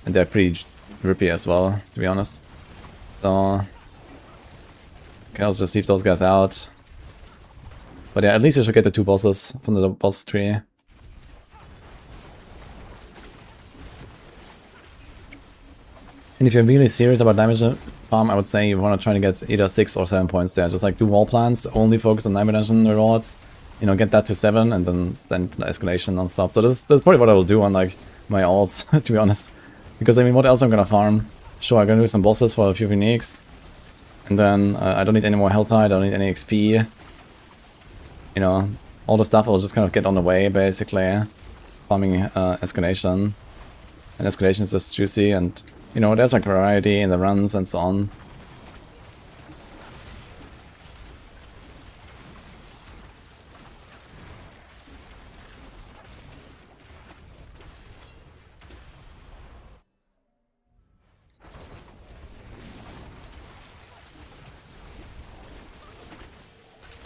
And they're pretty rippy as well, to be honest. So... okay, I'll just leave those guys out. But yeah, at least you should get the 2 bosses from the boss tree. And if you're really serious about damage farm, I would say you want to try to get either 6 or 7 points there. Just like do wall plants, only focus on damage engine rewards, you know, get that to 7 and then send the escalation non-stop. So that's probably what I will do on like my alts, to be honest. Because I mean, what else I'm gonna farm? Sure, I'm gonna do some bosses for a few uniques. And then I don't need any more health I don't need any XP. You know, all the stuff will just kind of get on the way, basically. Farming escalation. And escalation is just juicy, and you know, there's like variety in the runs and so on.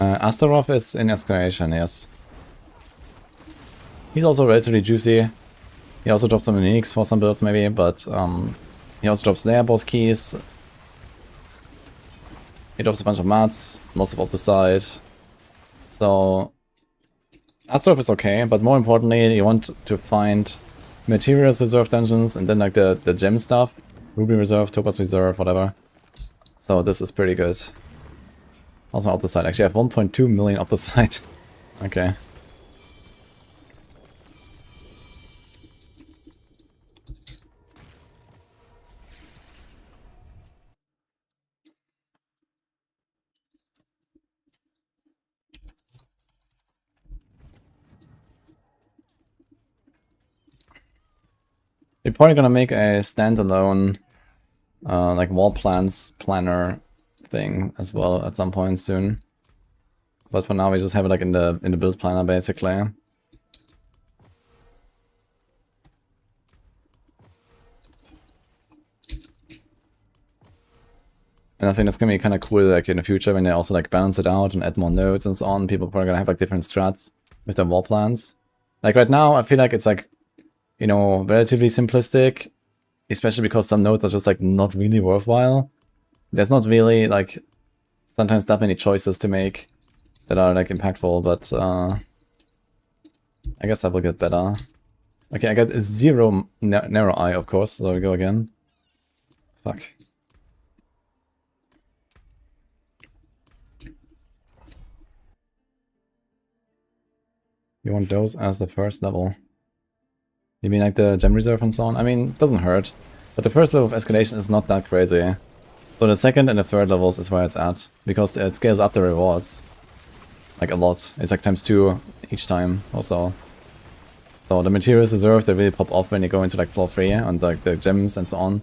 Astaroth is in escalation, yes. He's also relatively juicy. He also drops some uniques for some builds maybe, but he also drops their boss keys. He drops a bunch of mats, lots of side. So Astaroth is okay, but more importantly, you want to find materials reserve dungeons and then like the gem stuff. Ruby reserve, Topaz reserve, whatever. So this is pretty good. Also side. Actually I have 1.2 million side. Okay. We're probably gonna make a standalone like wall plants planner thing as well at some point soon. But for now we just have it like in the build planner basically. And I think that's gonna be kind of cool like in the future when they also like balance it out and add more nodes and so on. People are probably gonna have like different strats with their wall plans. Like right now I feel like it's like, you know, relatively simplistic, especially because some nodes are just like not really worthwhile. There's not really like sometimes that many choices to make that are like impactful, but I guess that will get better. Okay, I got 0 narrow eye, of course, so we go again. Fuck. You want those as the first level? You mean like the gem reserve and so on? I mean, it doesn't hurt. But the first level of escalation is not that crazy. So the second and the third levels is where it's at. Because it scales up the rewards. Like a lot. It's like ×2 each time also. So the materials reserved, they really pop off when you go into like floor 3 and like the gems and so on.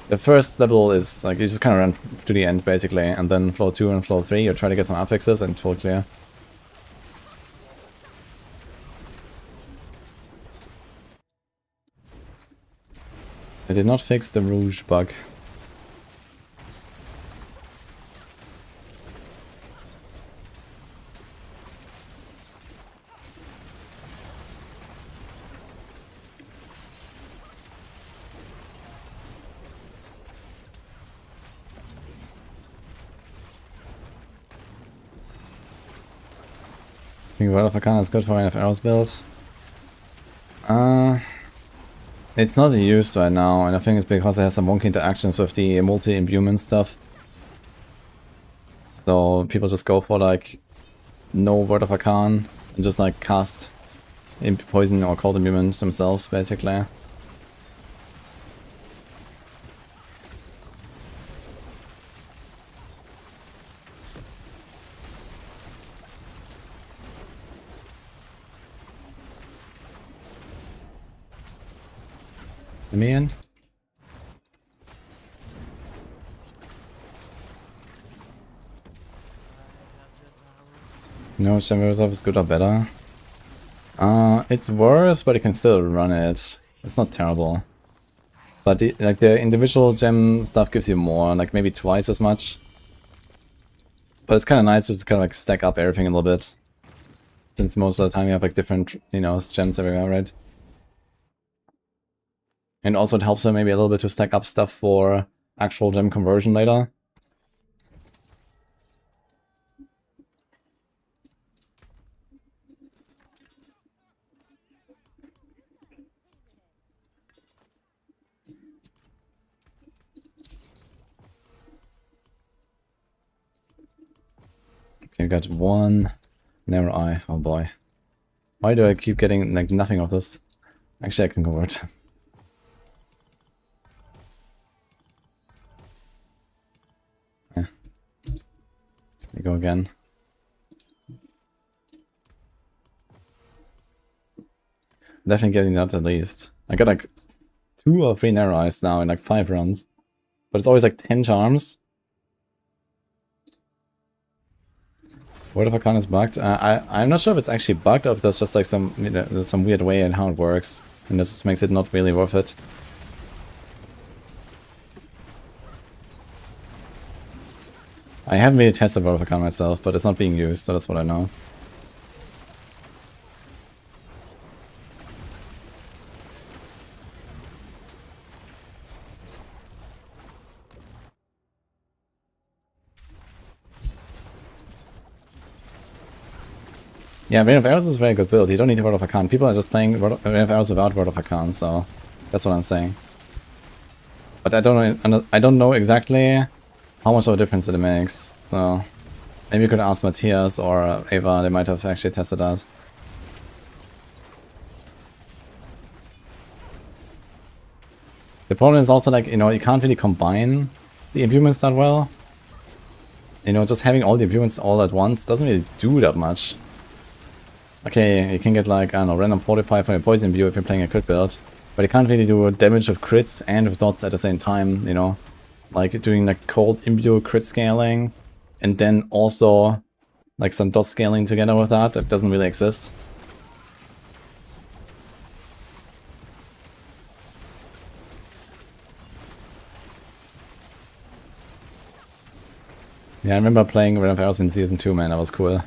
The first level is like you just kind of run to the end basically. And then floor 2 and floor 3 you try to get some affixes and full clear. I did not fix the rouge bug. I think World of Arcana is good for NF Arrows build. It's not used right now, and I think it's because it has some wonky interactions with the multi-imbuement stuff. So people just go for like no Word of Arcana and just like cast poison or cold imbuement themselves basically. Me in? No, Chamber Reserve is good or better. It's worse, but you can still run it. It's not terrible. But like the individual gem stuff gives you more, like maybe twice as much. But it's kind of nice to just kind of like stack up everything a little bit. Since most of the time you have like different, you know, gems everywhere, right? And also it helps them maybe a little bit to stack up stuff for actual gem conversion later. You got one narrow eye. Oh boy. Why do I keep getting like nothing of this? Actually, I can convert. Yeah. We go again. Definitely getting that at least. I got like 2 or 3 narrow eyes now in like 5 runs. But it's always like 10 charms. Word of Arcana is bugged. I'm not sure if it's actually bugged or if there's just like some, you know, there's some weird way in how it works. And this just makes it not really worth it. I haven't really tested Word of Arcana myself, but it's not being used, so that's what I know. Yeah, Rain of Arrows is a very good build. You don't need Word of Arcana. People are just playing Rain of Arrows without Word of Arcana, so that's what I'm saying. But I don't know exactly how much of a difference it makes. So maybe you could ask Matthias or Ava. They might have actually tested that. The problem is also like, you know, you can't really combine the imbuements that well. You know, just having all the imbuements all at once doesn't really do that much. Okay, you can get like, I don't know, random 45 from your poison imbue if you're playing a crit build. But you can't really do damage with crits and with dots at the same time, you know. Like doing like cold imbue crit scaling and then also like some dot scaling together with that. It doesn't really exist. Yeah, I remember playing Rain of Arrows in Season 2, man, that was cool.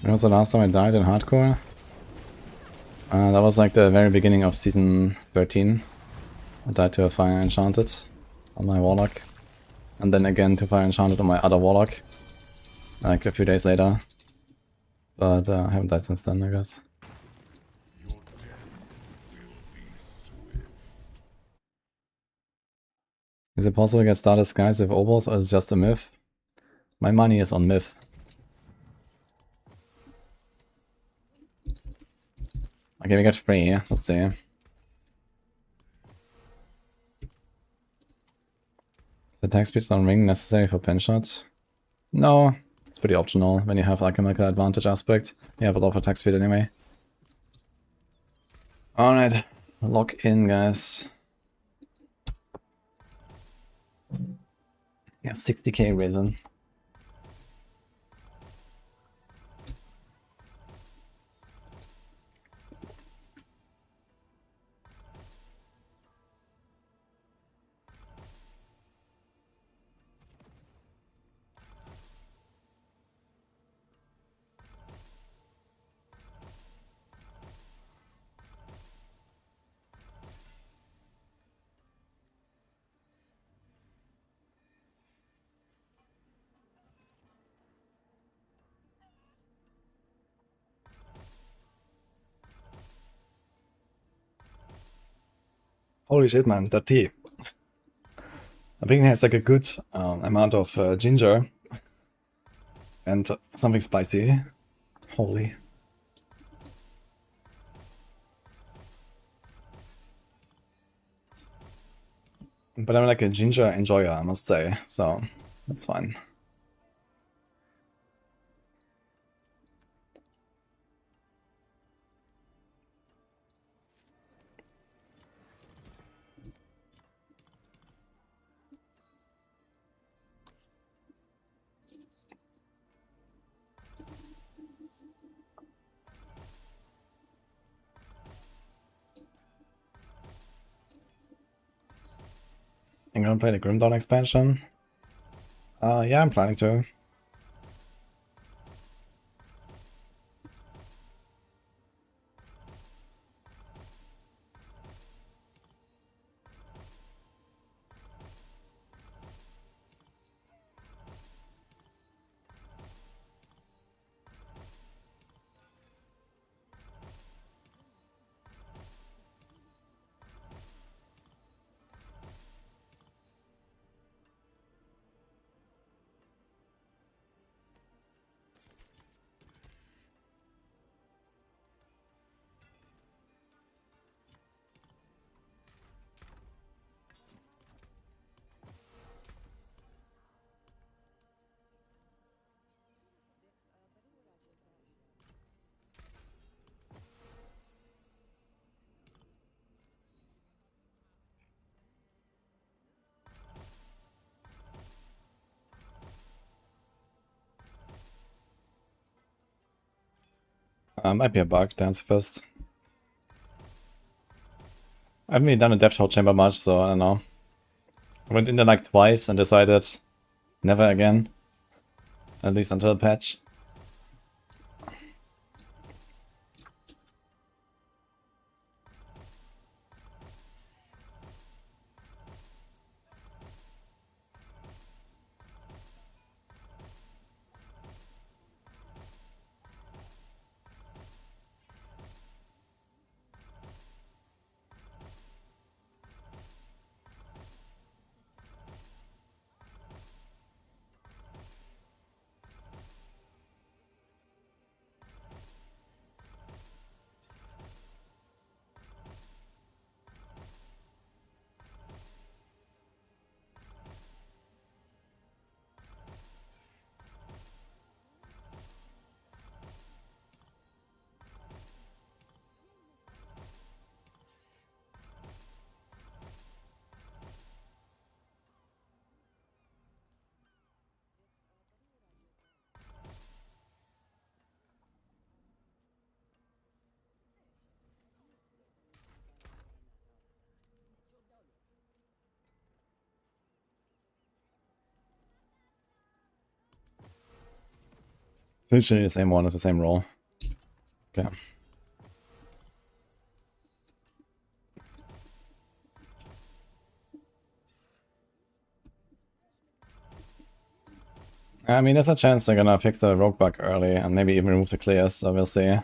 When was the last time I died in hardcore? That was like the very beginning of Season 13. I died to a Fire Enchanted on my Warlock. And then again to Fire Enchanted on my other Warlock. Like a few days later. But I haven't died since then, I guess. Your death will be swift. Is it possible to get Stardust Skies with Obos or is it just a myth? My money is on myth. Okay, we got 3, let's see. The attack speed on ring necessary for pin shot? No, it's pretty optional when you have like a medical advantage aspect. You have a lot of attack speed anyway. Alright, lock in, guys. We have 60k risen. Holy shit, man, that tea. I think it has like a good amount of ginger and something spicy. Holy. But I'm like a ginger enjoyer, I must say, so that's fine. I'm gonna play the Grim Dawn expansion. Yeah, I'm planning to. Might be a bug, Dance Fist. I haven't really done a Death Toll Chamber much, so I don't know. I went in there like twice and decided never again. At least until the patch. Literally the same one, it's the same roll. Okay. I mean, there's a chance they're gonna fix the rogue bug early and maybe even remove the clears, so we'll see.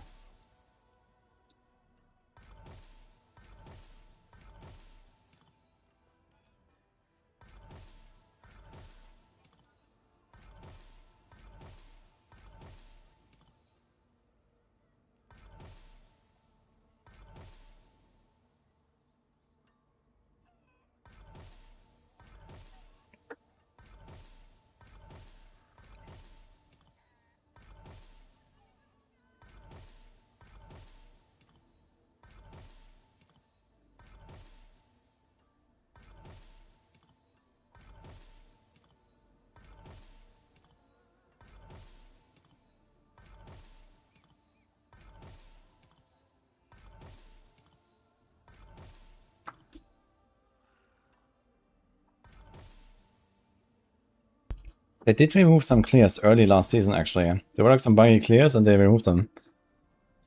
They did remove some clears early last season, actually. There were like some buggy clears and they removed them.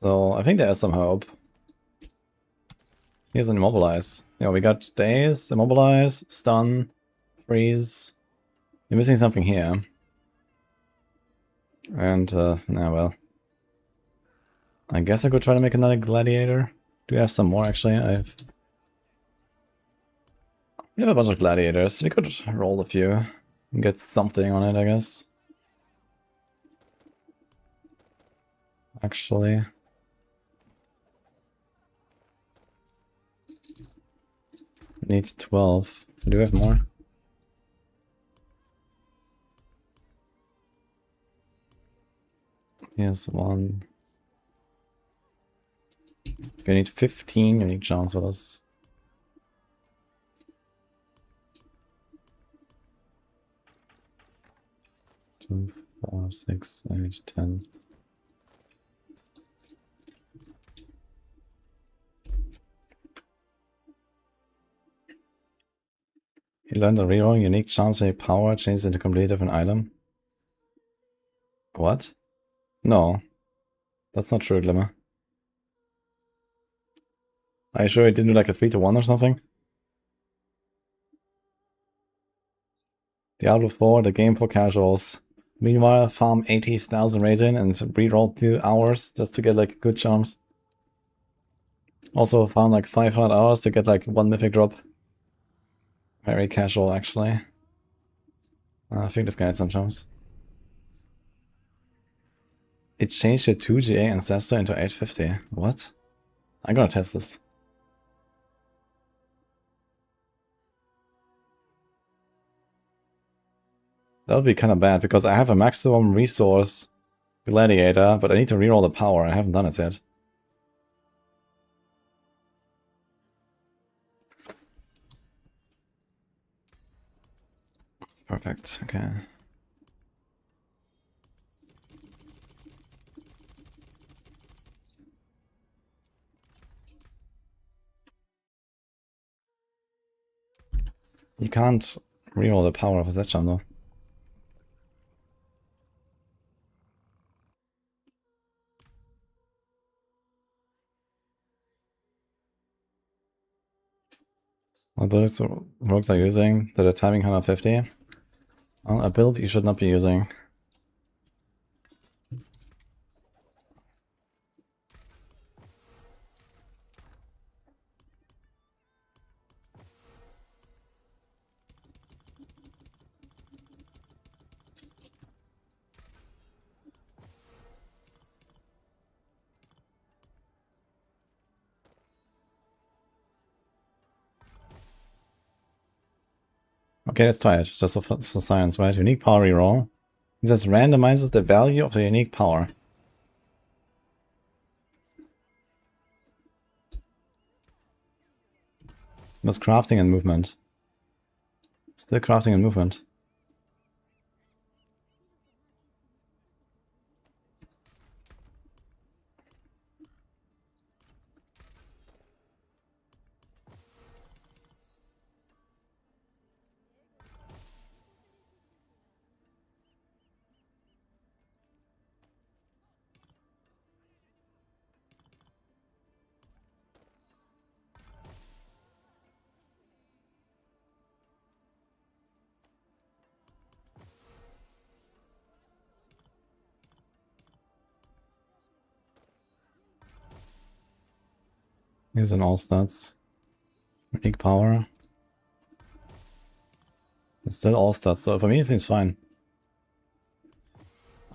So I think there is some hope. Here's an Immobilize. Yeah, we got Daze, Immobilize, Stun, Freeze. You're missing something here. And, nah, well. I guess I could try to make another Gladiator. Do we have some more, actually? We have a bunch of Gladiators. We could roll a few and get something on it, I guess. Actually. We need 12. Do we have more? Here's one. Okay, I need 15 unique charms with us. 2, 4, 6, 8, 10. You learned a reroll unique charms when power changes into a completely different item. What? No. That's not true, Glimmer. Are you sure it didn't do like a 3-to-1 or something? Diablo 4, the game for casuals. Meanwhile, farm 80,000 raisin and reroll 2 hours just to get like good charms. Also farm like 500 hours to get like 1 mythic drop. Very casual, actually. I think this guy had some charms. It changed your 2GA Ancestor into 850. What? I'm gonna test this. That would be kind of bad, because I have a maximum resource Gladiator, but I need to reroll the power. I haven't done it yet. Perfect, okay. You can't reroll the power of a set charm though. What builds rogues are using that are timing 150? Well, a build you should not be using. Okay, let's try it. Just for science, right? Unique power reroll. It says randomizes the value of the unique power. Was crafting and movement. Still crafting and movement. Here's an all stats. Unique power. It's still all stats, so for me it seems fine.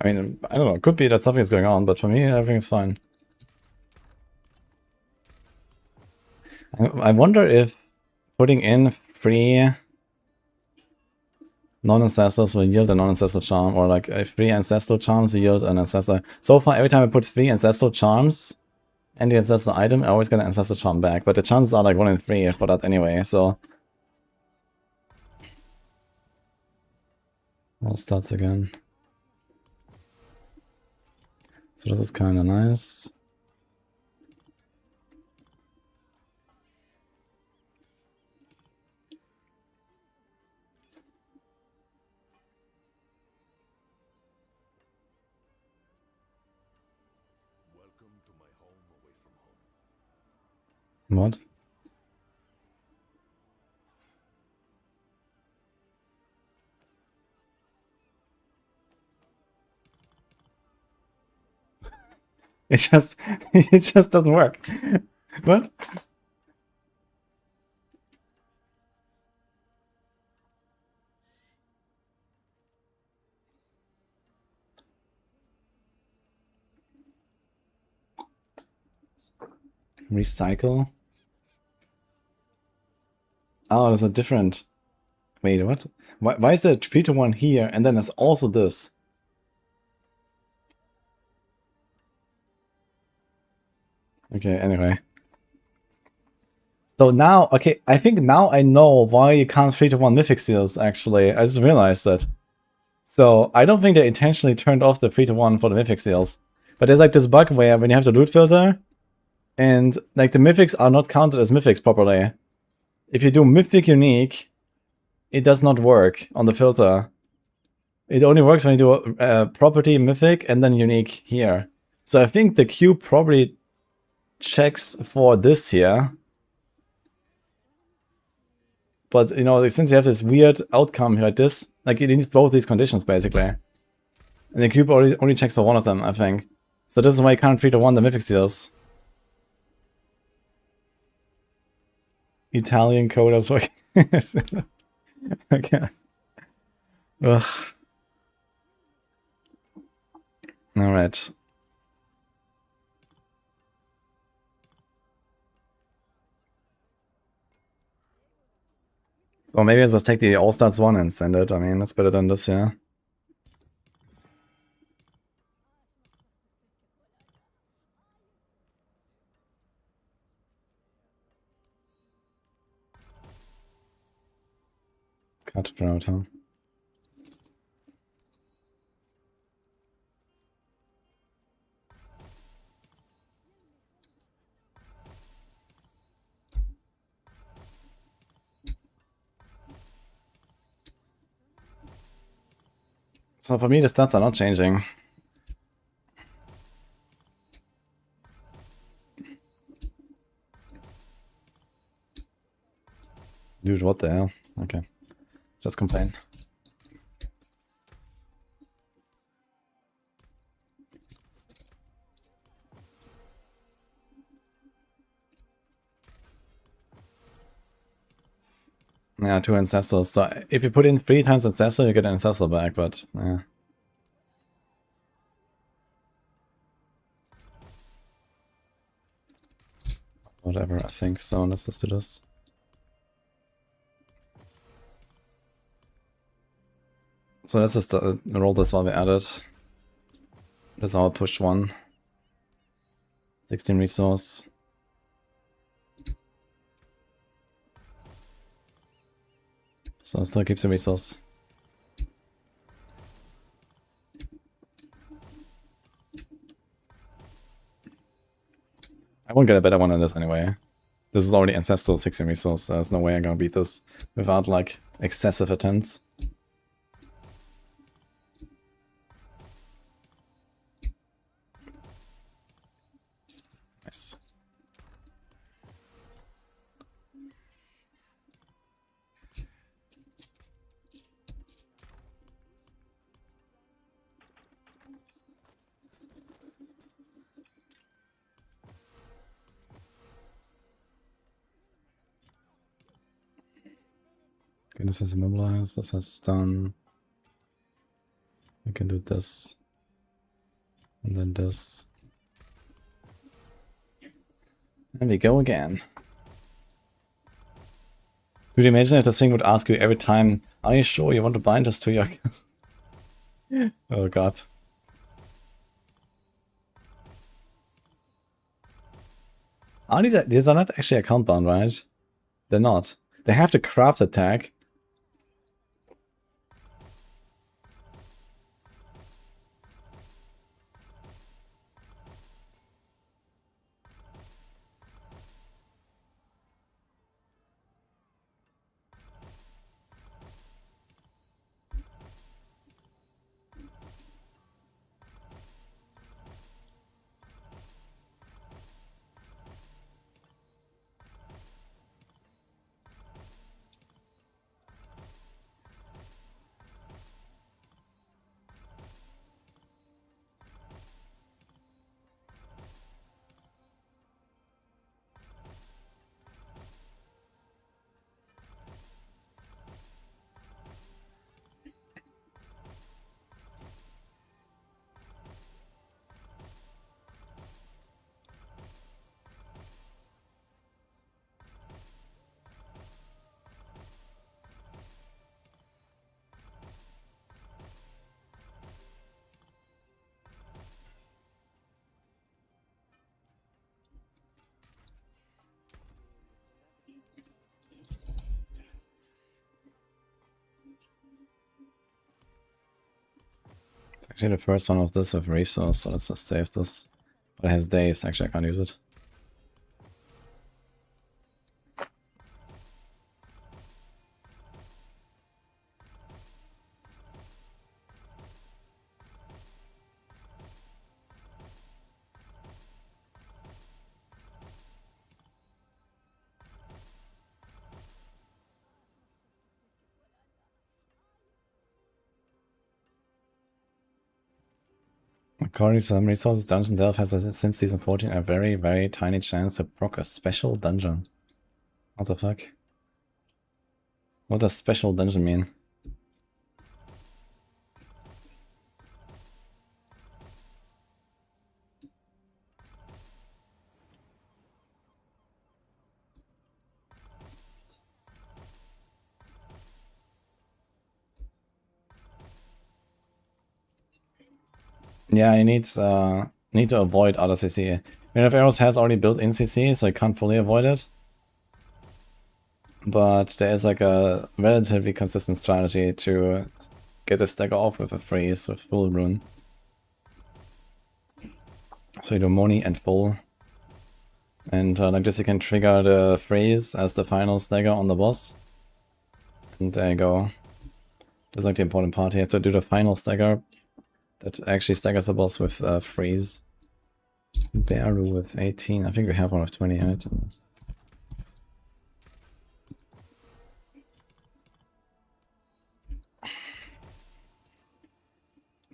I mean, I don't know, it could be that something is going on, but for me everything's fine. I wonder if putting in 3 non-ancestors will yield a non-ancestral charm, or like 3 ancestral charms yield an ancestor. So far, every time I put 3 ancestral charms and the ancestral item, I always get an ancestral charm back, but the chances are like 1 in 3 for that anyway, so... All starts again. So this is kinda nice. Welcome to my home away from home. What? It just, it just doesn't work. What? Recycle? Oh, there's a different... Wait, what? Why is there a 3-to-1 here, and then there's also this? Okay, anyway. So now, okay, I think now I know why you can't 3-to-1 mythic seals, actually. I just realized that. So, I don't think they intentionally turned off the 3-to-1 for the mythic seals. But there's like this bug where when you have the loot filter, and like the mythics are not counted as mythics properly. If you do mythic unique, it does not work on the filter. It only works when you do a property mythic and then unique here. So I think the queue probably checks for this here. But, you know, since you have this weird outcome here like this, like it needs both these conditions, basically. And the cube only checks for one of them, I think. So this is why you can't 3-to-1 the mythic seals. Italian coders. Okay. Ugh. Alright. So maybe I'll just take the All-Stars 1 and send it. I mean, that's better than this, yeah. Cut proud, huh? So for me, the stats are not changing. Dude, what the hell? Okay. Just complain. Yeah, 2 ancestors. So if you put in 3 times ancestor, you get an ancestor back, but yeah. Whatever, I think so. Let's just do this. So this is the roll this while we added. This is our push 1. 16 resource. So it still keeps the resource. I won't get a better one than this anyway. This is already ancestral 16 resource, so there's no way I'm gonna beat this without like excessive attempts. Nice. Okay, this has immobilized, this has stun. We can do this. And then this. And we go again. Could you imagine if this thing would ask you every time, are you sure you want to bind us to your... Oh god. Oh, these are not actually account bound, right? They're not. They have the craft attack. Actually, the first one of this with resource, so let's just save this. But it has days, actually I can't use it. According to some resources, Dungeon Delve has since season 14 a very, very tiny chance to proc a special dungeon. What the fuck? What does special dungeon mean? Yeah, you need to avoid other CC. Wind of Arrows has already built in CC, so you can't fully avoid it. But there is like a relatively consistent strategy to get a stagger off with a freeze with full rune. So you do Moni and full. And like this you can trigger the freeze as the final stagger on the boss. And there you go. That's like the important part. You have to do the final stagger that actually staggers the boss with freeze. Bearu with 18. I think we have one with 28.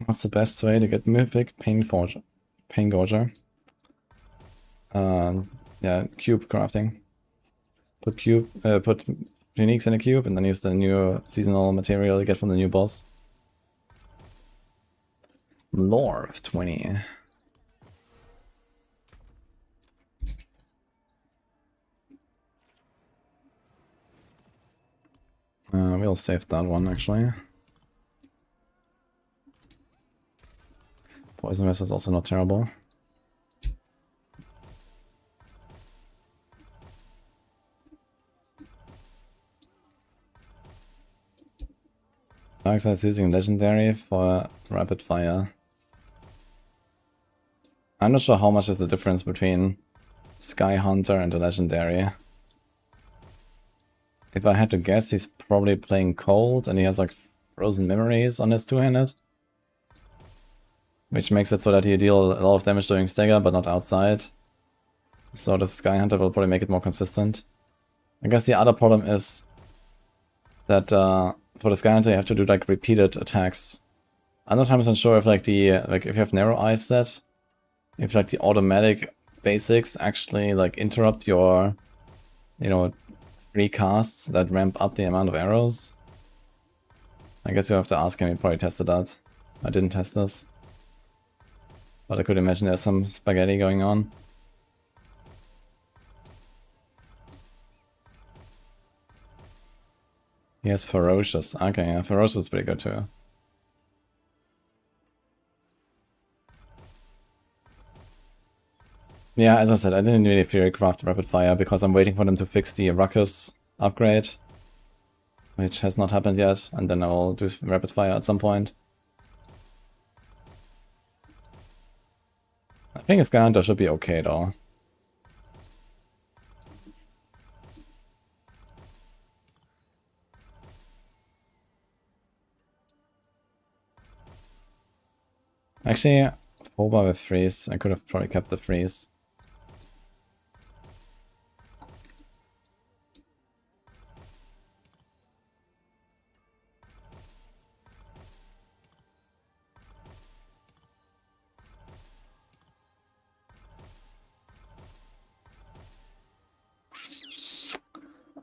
What's the best way to get Mythic Pain Gorger? Yeah, cube crafting. Put uniques in a cube and then use the new seasonal material you get from the new boss. Lore of 20. We'll save that one actually. Poison Rest is also not terrible. Darkseid is using Legendary for Rapid Fire. I'm not sure how much is the difference between Sky Hunter and the Legendary. If I had to guess, he's probably playing Cold and he has like Frozen Memories on his two-handed. Which makes it so that he deal a lot of damage during stagger, but not outside. So the Sky Hunter will probably make it more consistent. I guess the other problem is that for the Sky Hunter you have to do like repeated attacks. I'm not 100% sure if like if you have Narrow Eyes set, if like the automatic basics actually like interrupt your, you know, free casts that ramp up the amount of arrows. I guess you have to ask him, he probably tested that. I didn't test this. But I could imagine there's some spaghetti going on. He has Ferocious. Okay, yeah, Ferocious is pretty good too. Yeah, as I said, I didn't really Fury Craft Rapid Fire because I'm waiting for them to fix the Ruckus upgrade. Which has not happened yet, and then I will do Rapid Fire at some point. I think his Sky Hunter should be okay though. Actually, Boba with freeze. I could have probably kept the freeze.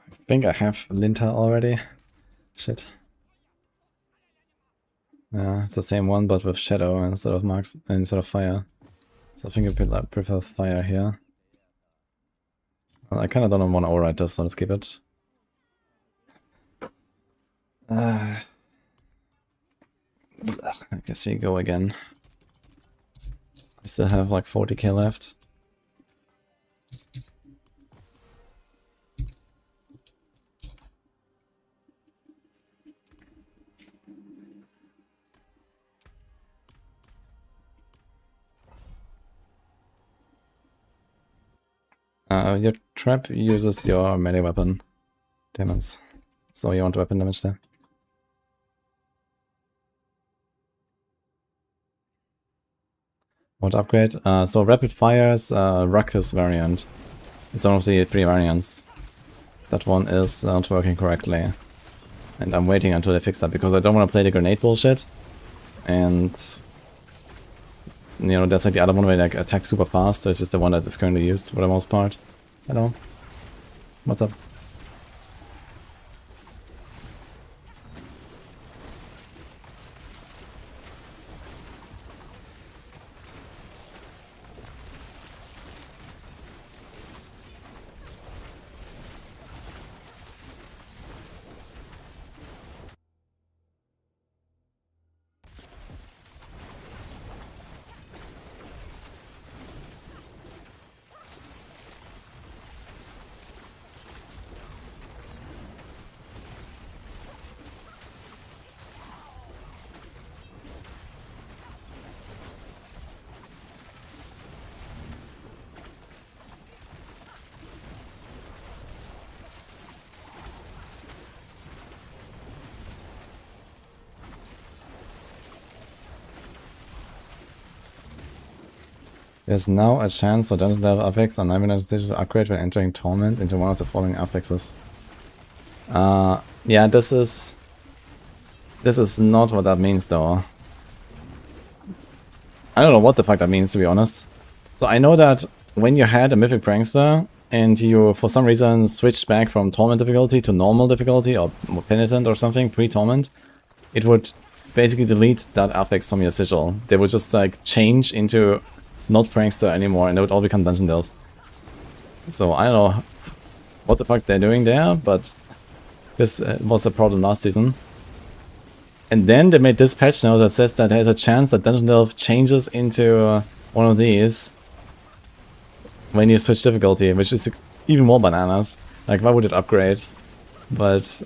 I think I have Linta already. Shit. Yeah, it's the same one, but with shadow instead of marks instead of fire. So I think I prefer fire here. Well, I kind of don't want to override this, so let's keep it. I guess we go again. We still have like 40k left. Your trap uses your melee weapon. Demons. So you want weapon damage there. What upgrade? So Rapid Fire's Ruckus variant. It's one of the 3 variants. That one is not working correctly. And I'm waiting until they fix that because I don't want to play the grenade bullshit. And you know, there's like the other one where like attack super fast. This is the one that is currently used for the most part. Hello. What's up? There's now a chance for dungeon level affix on 9 digital upgrade when entering Torment into one of the following affixes. Yeah, this is not what that means though. I don't know what the fuck that means, to be honest. So I know that when you had a Mythic Prankster and you for some reason switched back from Torment difficulty to normal difficulty or Penitent or something pre-Torment, it would basically delete that affix from your sigil. They would just like change into not Prankster anymore and they would all become Dungeon Delves. So I don't know what the fuck they're doing there, but this was a problem last season. And then they made this patch note that says that there's a chance that Dungeon Delve changes into one of these when you switch difficulty, which is even more bananas. Like, why would it upgrade? But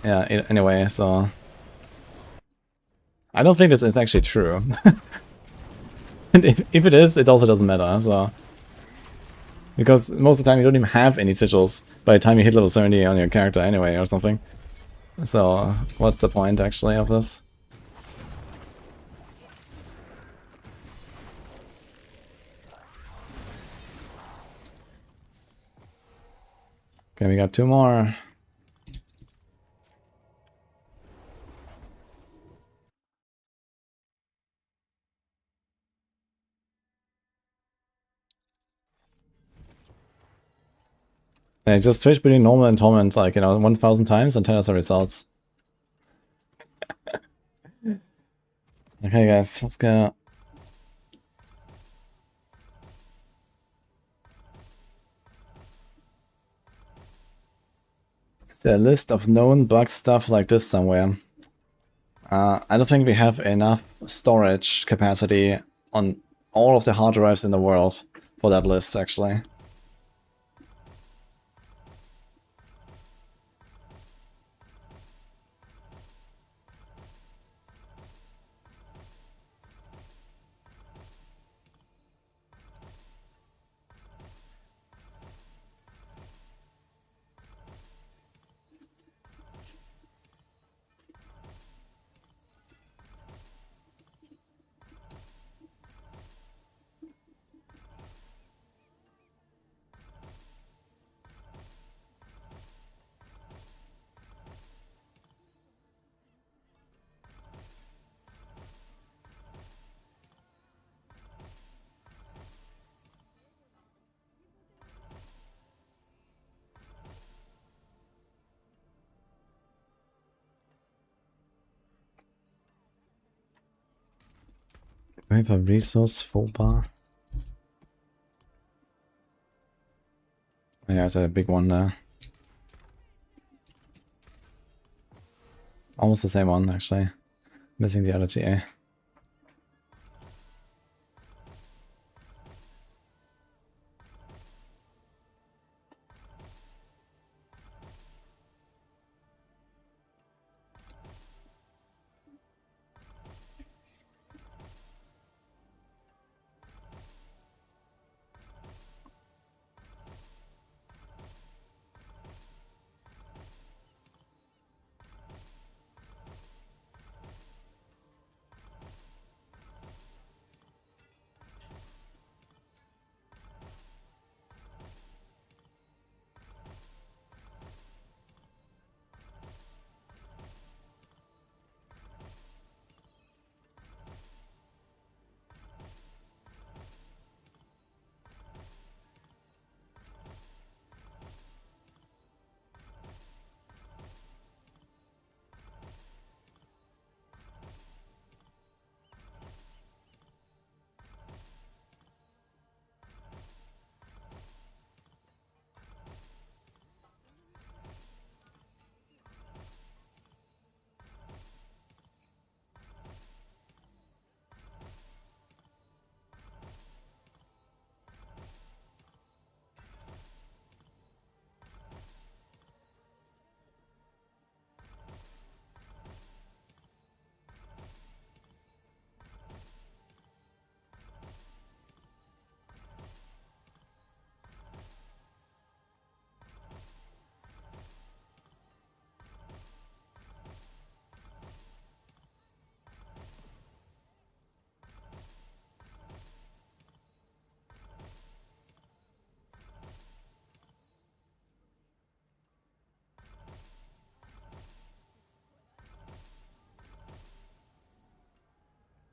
yeah, anyway, so I don't think this is actually true. And if it is, it also doesn't matter, so... Because most of the time you don't even have any sigils by the time you hit level 70 on your character anyway, or something. So, what's the point, actually, of this? Okay, we got 2 more. Yeah, just switch between normal and torment, like, 1000 times and tell us the results. Okay, guys, let's go. Is there a list of known bug stuff like this somewhere? I don't think we have enough storage capacity on all of the hard drives in the world for that list, actually. We have a resource full bar. Yeah, it's a big one there. Almost the same one, actually. Missing the other GA.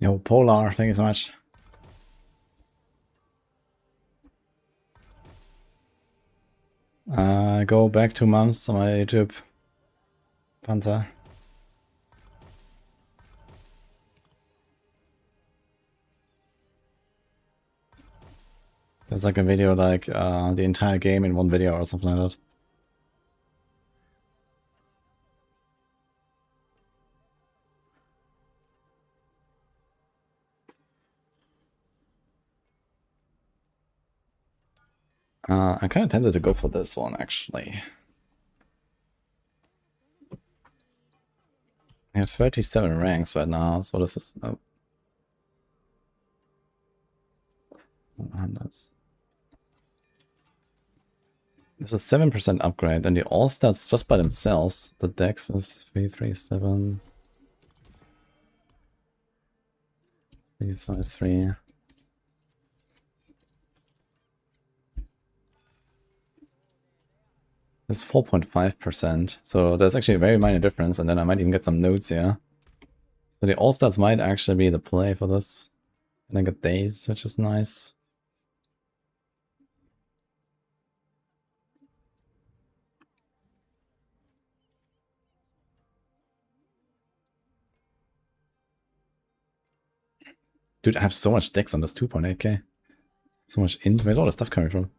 Yo, Polar, thank you so much. Go back 2 months on my YouTube. Panther. There's like a video like the entire game in one video or something like that. I'm kind of tempted to go for this one, actually. I have 37 ranks right now, so this is... Oh. 100. There's a 7% upgrade, and the all-stats just by themselves. The dex is 337. 353. It's 4.5%, so there's actually a very minor difference, and then I might even get some nodes here. So the all-stats might actually be the play for this. And I got days, which is nice. Dude, I have so much dex on this 2.8k. So much int. Where's all the stuff coming from?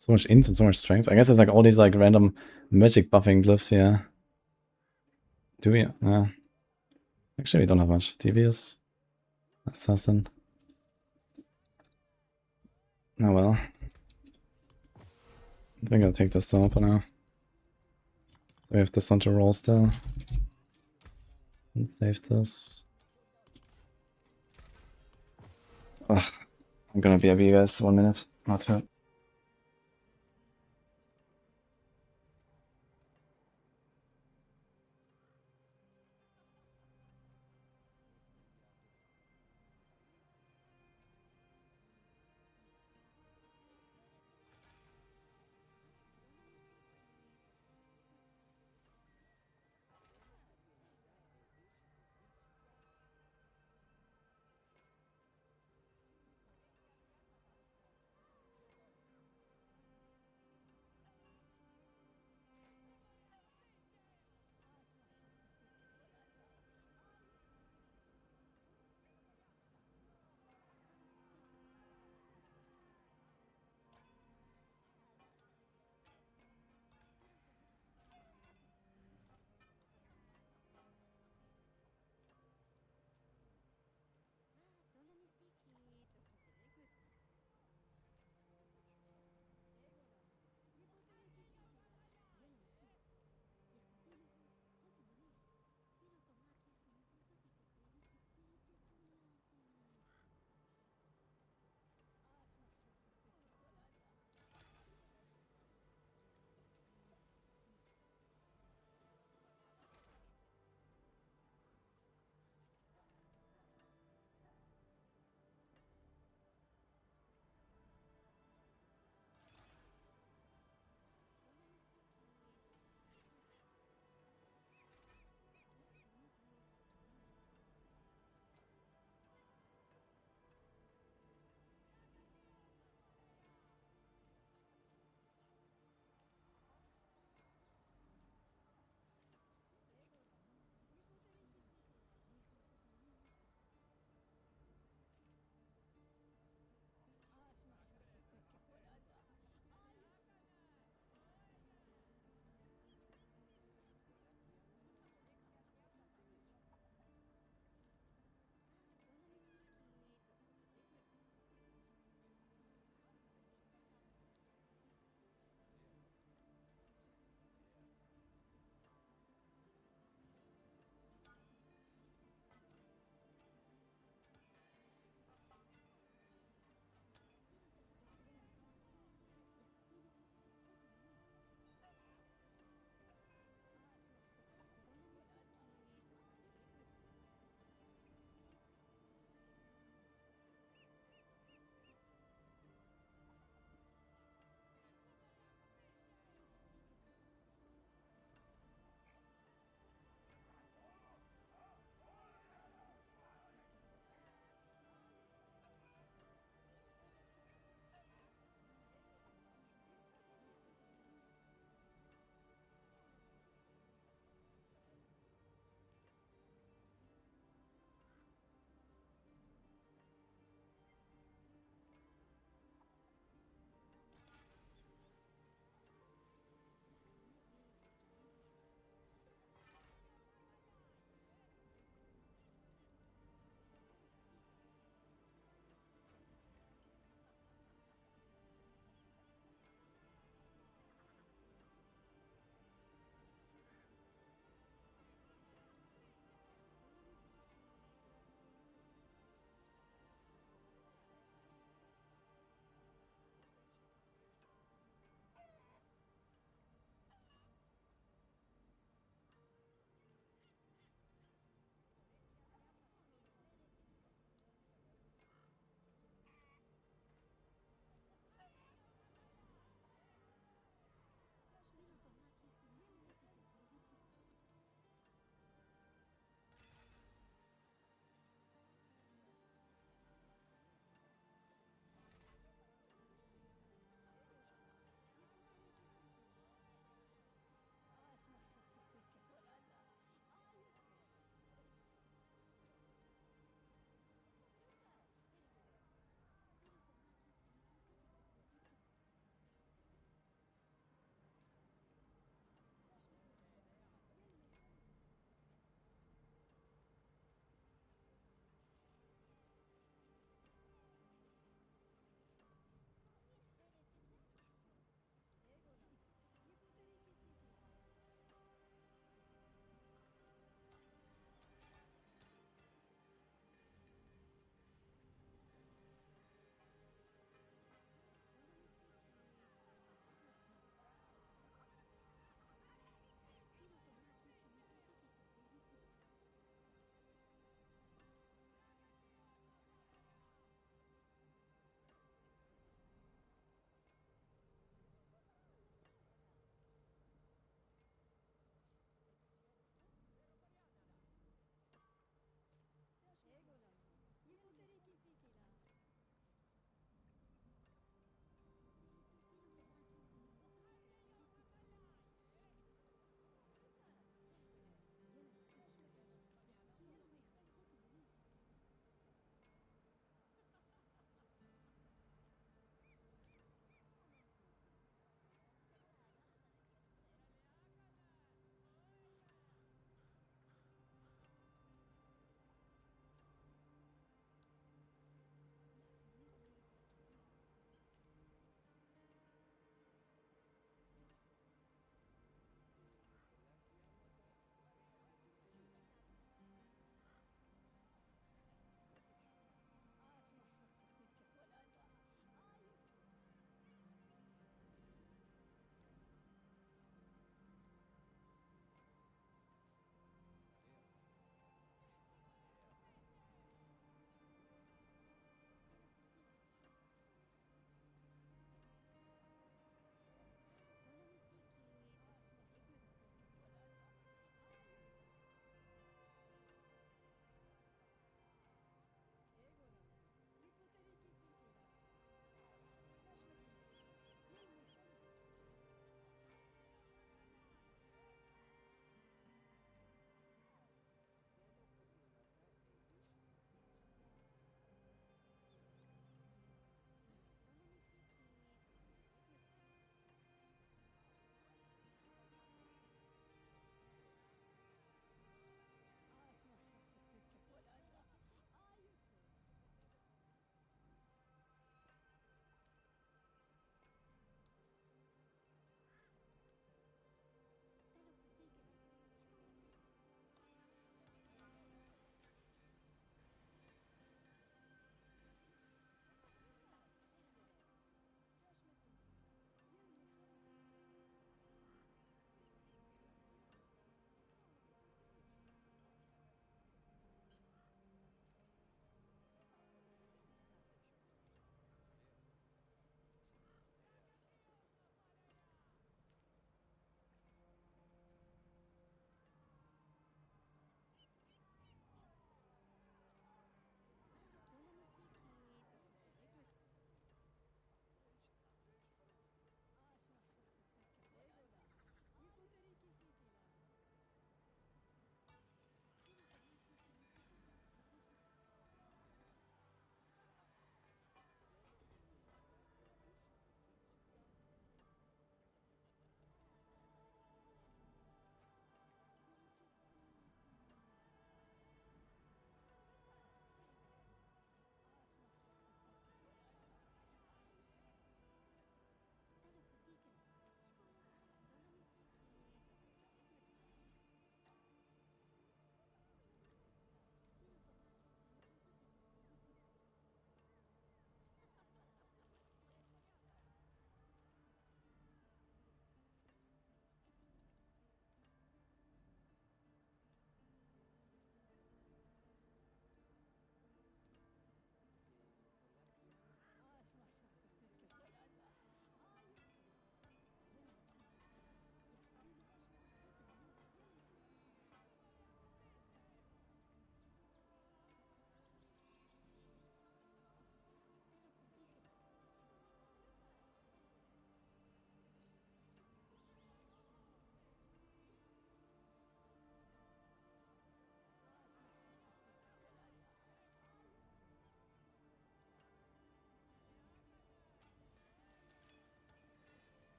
So much int and so much strength. I guess there's like all these like random magic buffing glyphs here. Do we? Actually, we don't have much. Devious. Assassin. Oh well. I think I'll take this one for now. We have this one to roll still. And save this. Ugh. I'm gonna be a you guys 1 minute. Not 2.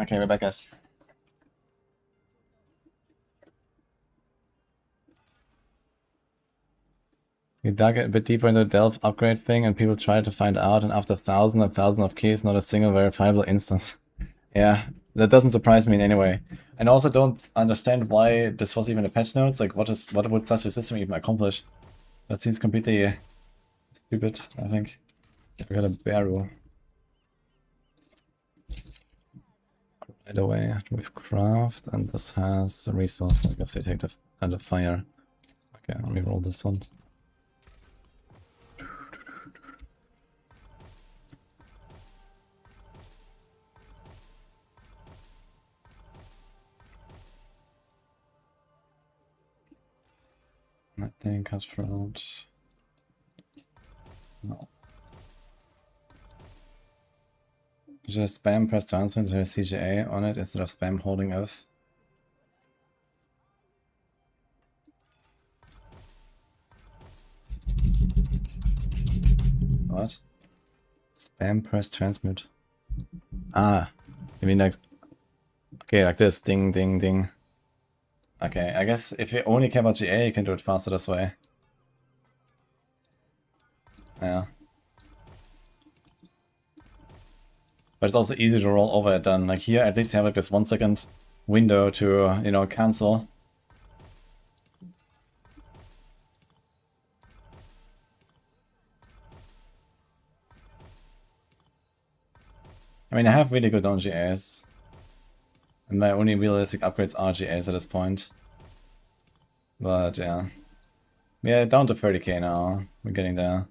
Okay, we're back, guys. We dug a bit deeper into the Delve upgrade thing and people tried to find out, and after thousands and thousands of keys, not a single verifiable instance. Yeah, that doesn't surprise me in any way. And I also don't understand why this was even a patch notes. Like, what would such a system even accomplish? That seems completely stupid, I think. We got a barrel. Right away with craft, and this has a resource. I guess we take the fire. Okay, let me roll this one. Nothing cutthroat. No. Just spam press transfer to a CGA on it instead of spam holding F. What? Spam press transmute. Ah, you mean like, okay, like this, ding, ding, ding. Okay, I guess if you only care about GA, you can do it faster this way. Yeah. But it's also easy to roll over it then. Like here, at least you have like this 1 second window to, you know, cancel. I mean, I have really good on GAs. And my only realistic upgrades are GAs at this point. But yeah. Yeah, down to 30k now. We're getting there.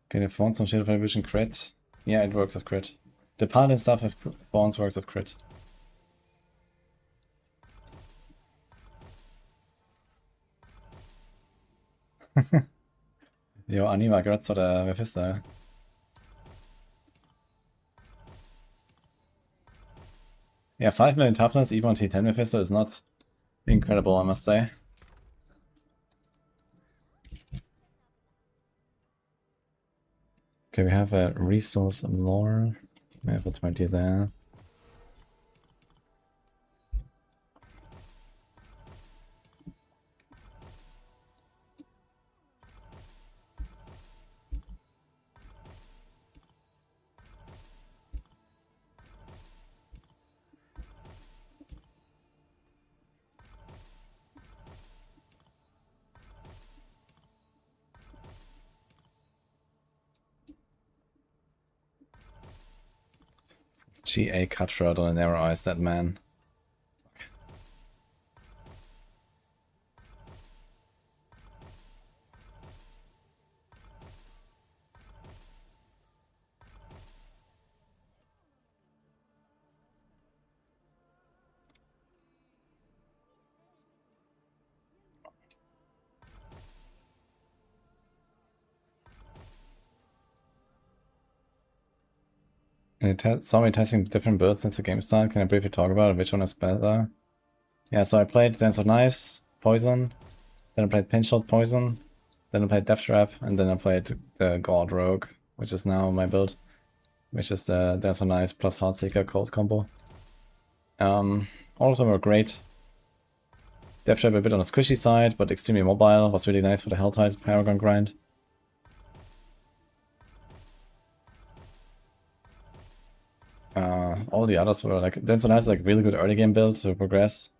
Can you phone some shit of vision crit? Yeah, it works with crit. The paladin stuff with phones works with crit. Jo, Anima Grotz oder wer ist da? Yeah, 5 million toughness, even on T10 Mephisto is not incredible, I must say. Okay, we have a resource lore. We have a 20 there. GA cutthroat on a narrow eyes, that man. Saw me testing different builds since the game started. Can I briefly talk about it? Which one is better? Yeah, so I played Dance of Knives, Poison, then I played Pinshot Poison, then I played Death Trap, and then I played the God Rogue, which is now my build, which is the Dance of Knives plus Heartseeker Cold combo. All of them were great. Death Trap a bit on the squishy side, but extremely mobile, was really nice for the Helltide Paragon grind. All the others were like, Dance of Knives is like really good early game build to progress.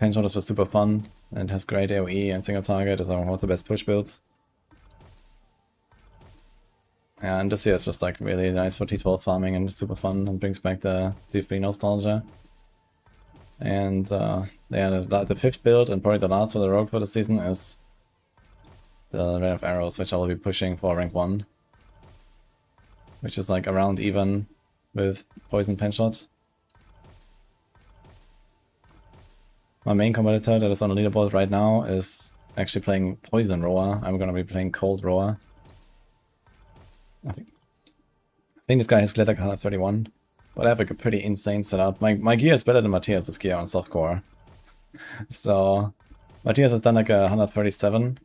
Pinshot is just super fun and has great AoE and single target is one of the best push builds. Yeah, and this year is just like really nice for T12 farming and super fun and brings back the D3 nostalgia. And yeah, the fifth build and probably the last for the rogue for the season is the Ray of Arrows, which I'll be pushing for rank 1. Which is like around even with Poison Pinshot. My main competitor that is on the leaderboard right now is actually playing Poison Roa. I'm gonna be playing Cold Roa. I think this guy has Glitter Color 31. But I have like a pretty insane setup. My gear is better than Matthias's gear on softcore. So Matthias has done like a 137.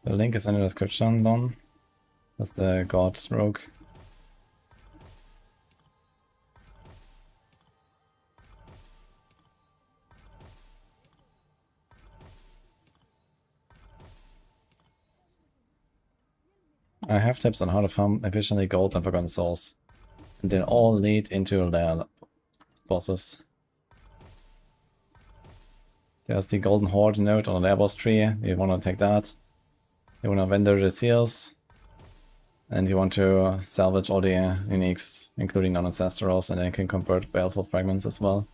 The link is in the description, Don. That's the God Rogue. I have tips on how to farm efficiently gold and forgotten souls. And they all lead into their bosses. There's the golden horde node on the boss tree. You want to take that. You want to vendor the seals. And you want to salvage all the uniques, including non-ancestrals, and then you can convert baleful fragments as well.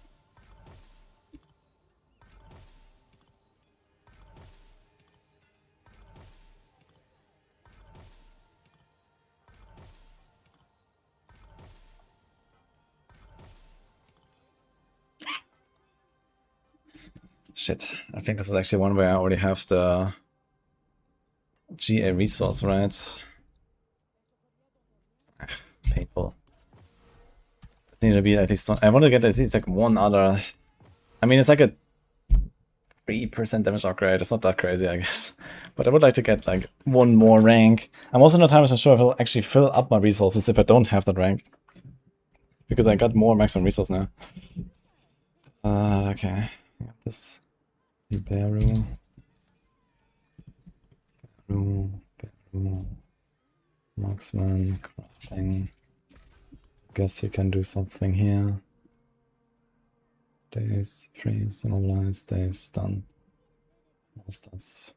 Shit, I think this is actually one where I already have the GA resource, right? Painful. Need to be at least one. I want to get at least like one other. I mean, it's like a 3% damage upgrade. It's not that crazy, I guess. But I would like to get like one more rank. I'm also not 100% sure if I'll actually fill up my resources if I don't have that rank. Because I got more maximum resource now. Okay. I got this. Barrel. Marksman, crafting. Guess you can do something here. Days, freeze, immobilize, days, stun. That's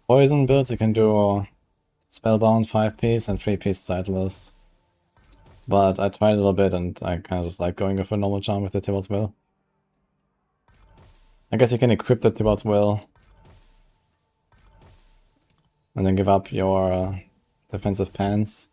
poison builds. You can do spellbound 5-piece and 3-piece sightless. But I tried a little bit and I kind of just like going with a normal charm with the Tibalt's Will. I guess you can equip the Tibalt's Will. And then give up your defensive pants.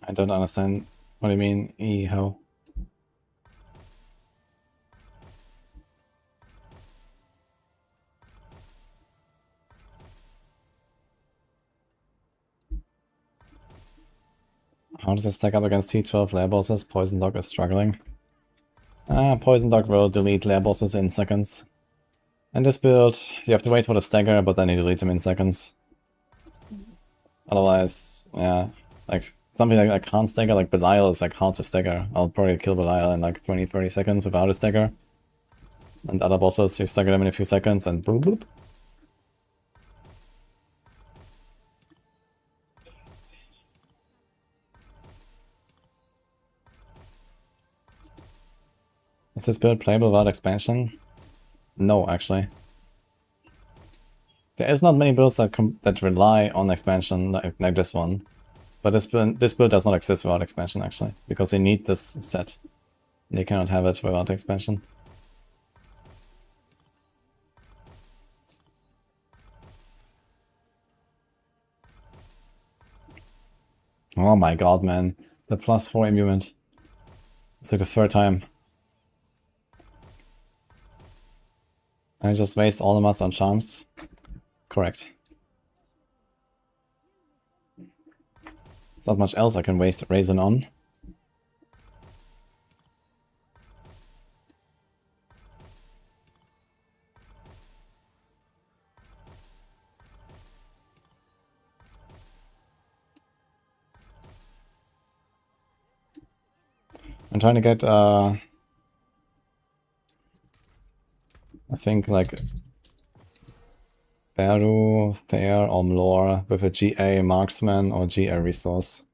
I don't understand what do you mean, how? How does it stack up against T12 lair bosses? Poison Dog is struggling. Poison Dog will delete lair bosses in seconds. In this build, you have to wait for the stagger, but then you delete them in seconds. Otherwise, yeah, like something like I can't stagger, like Belial is like hard to stagger. I'll probably kill Belial in like 20-30 seconds without a stagger. And other bosses, you stagger them in a few seconds and boop boop. Is this build playable without expansion? No, actually. There is not many builds that rely on expansion like this one. But this build does not exist without expansion, actually. Because you need this set. You cannot have it without expansion. Oh my god, man. The +4 immunity. It's like the third time. I just waste all the mats on charms. Correct. There's not much else I can waste Raisin on. I'm trying to get, I think, like, Beru, Fair, or Mlor with a GA Marksman or GA Resource.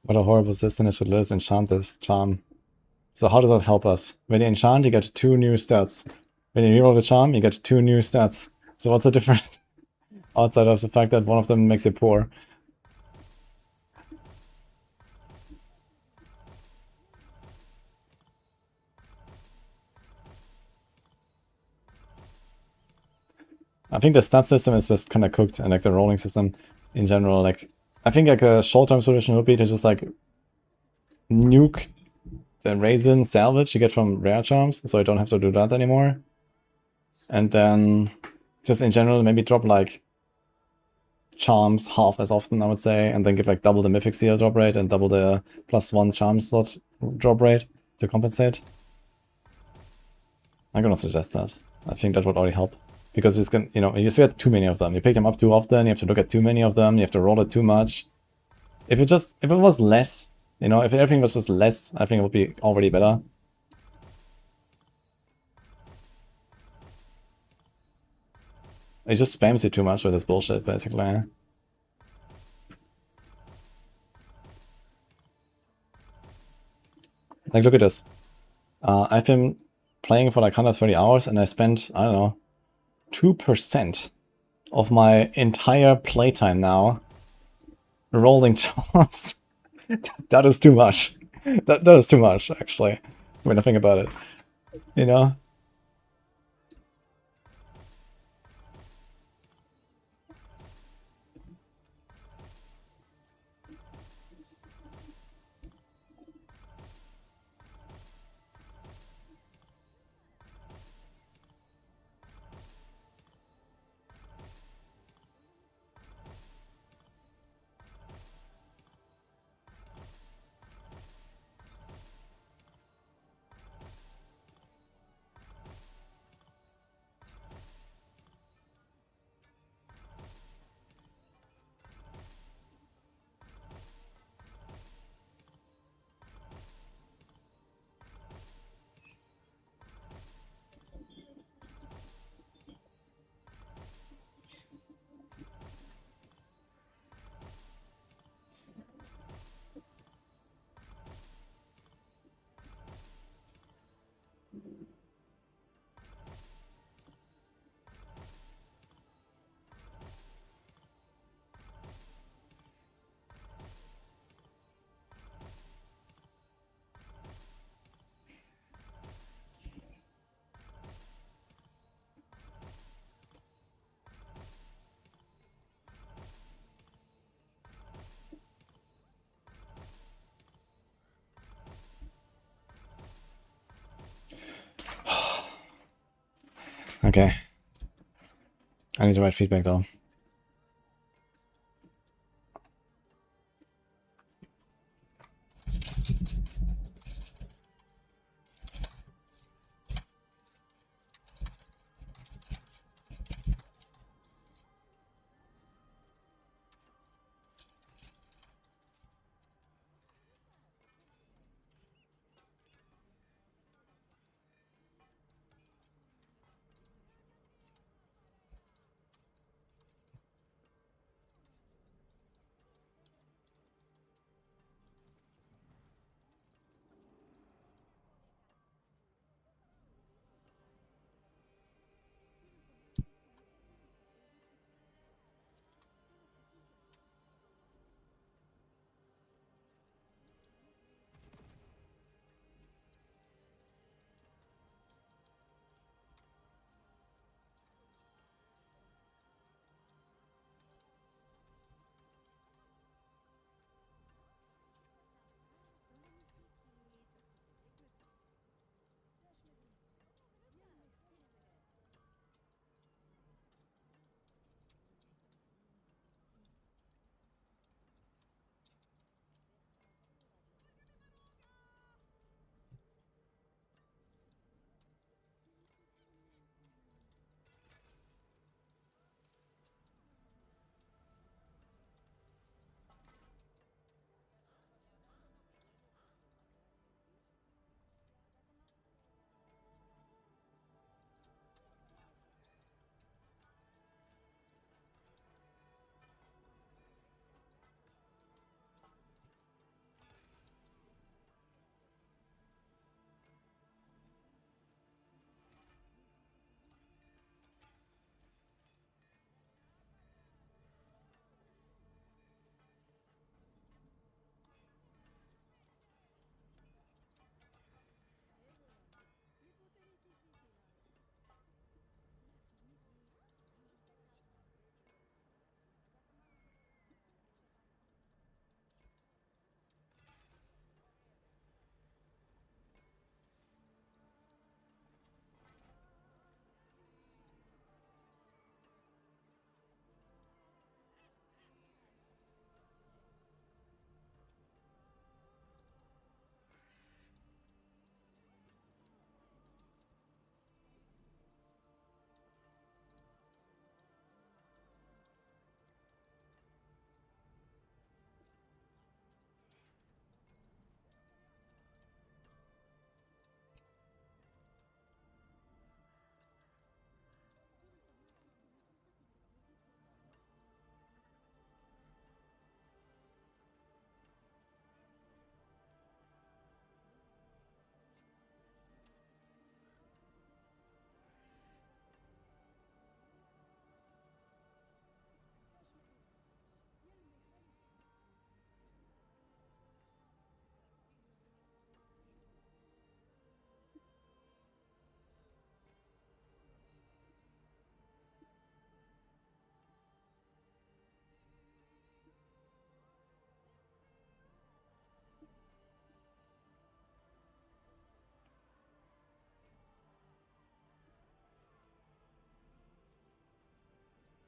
What a horrible system, it should let us enchant this charm. So how does that help us? When you enchant, you get 2 new stats. When you reroll the charm, you get 2 new stats. So what's the difference? Outside of the fact that one of them makes you poor. I think the stat system is just kind of cooked, and like the rolling system in general, like I think like a short-term solution would be to just like nuke the Raisin salvage you get from rare charms, so I don't have to do that anymore. And then just in general maybe drop like charms half as often, I would say, and then give like double the mythic seal drop rate and double the +1 charm slot drop rate to compensate. I'm gonna suggest that. I think that would already help. Because it's gonna, you know, you just get too many of them. You pick them up too often, you have to look at too many of them, you have to roll it too much. If it was less, you know, if everything was just less, I think it would be already better. It just spams you too much with this bullshit, basically. Like, look at this. I've been playing for like 130 hours and I spent, I don't know, 2% of my entire playtime now rolling charms. That is too much. That is too much, actually, when I think about it. You know? Okay. I need to write feedback though.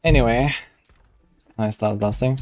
Anyway, I started blasting.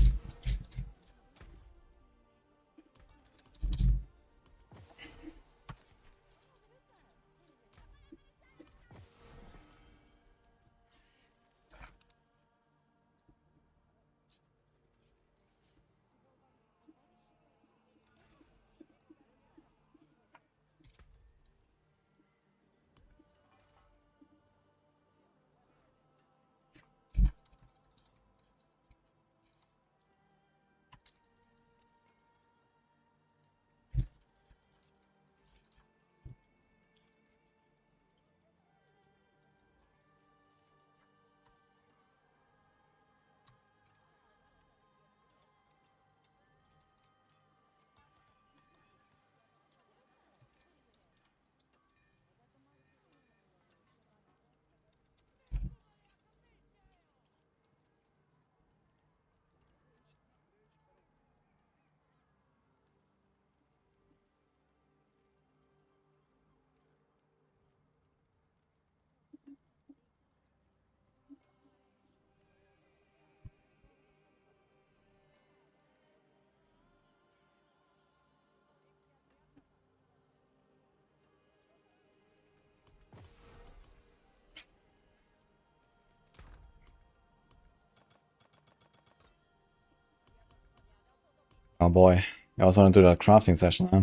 Oh boy. I also want to do that crafting session, huh?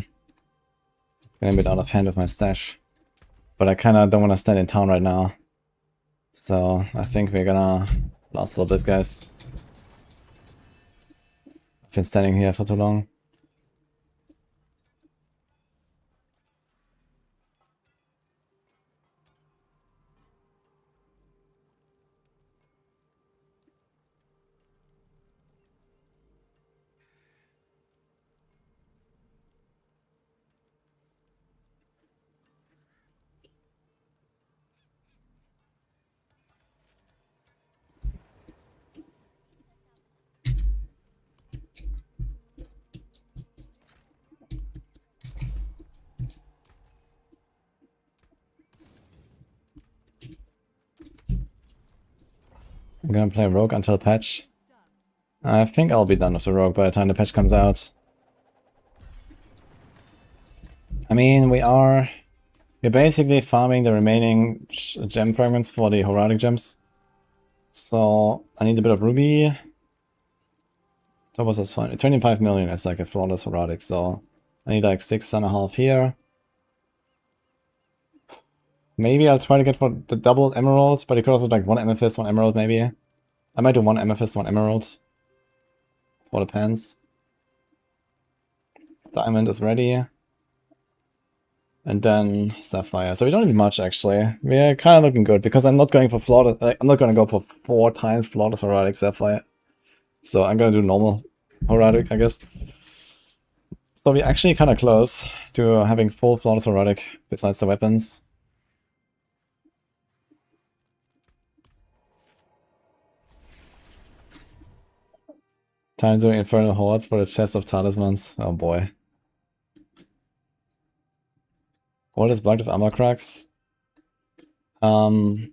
It's getting a bit out of hand with my stash. But I kinda don't want to stand in town right now. So I think we're gonna last a little bit, guys. I've been standing here for too long. I'm gonna play Rogue until patch. I think I'll be done with the Rogue by the time the patch comes out. I mean, we're basically farming the remaining gem fragments for the Horadic gems. So I need a bit of ruby. That was as fine. 25 million is like a flawless Horadic, so I need like 6.5 here. Maybe I'll try to get for the double emerald, but it could also like 1 amethyst, 1 emerald maybe. I might do 1 amethyst, 1 emerald. For the pants. Diamond is ready. And then sapphire. So we don't need much actually. We're kind of looking good because I'm not going for flawless. I'm not going to go for 4 times flawless Horadic sapphire. So I'm going to do normal Horadic, I guess. So we're actually kind of close to having full flawless Horadic besides the weapons. Time doing Infernal Hordes for the chest of talismans. Oh boy. What is bugged with armor cracks? I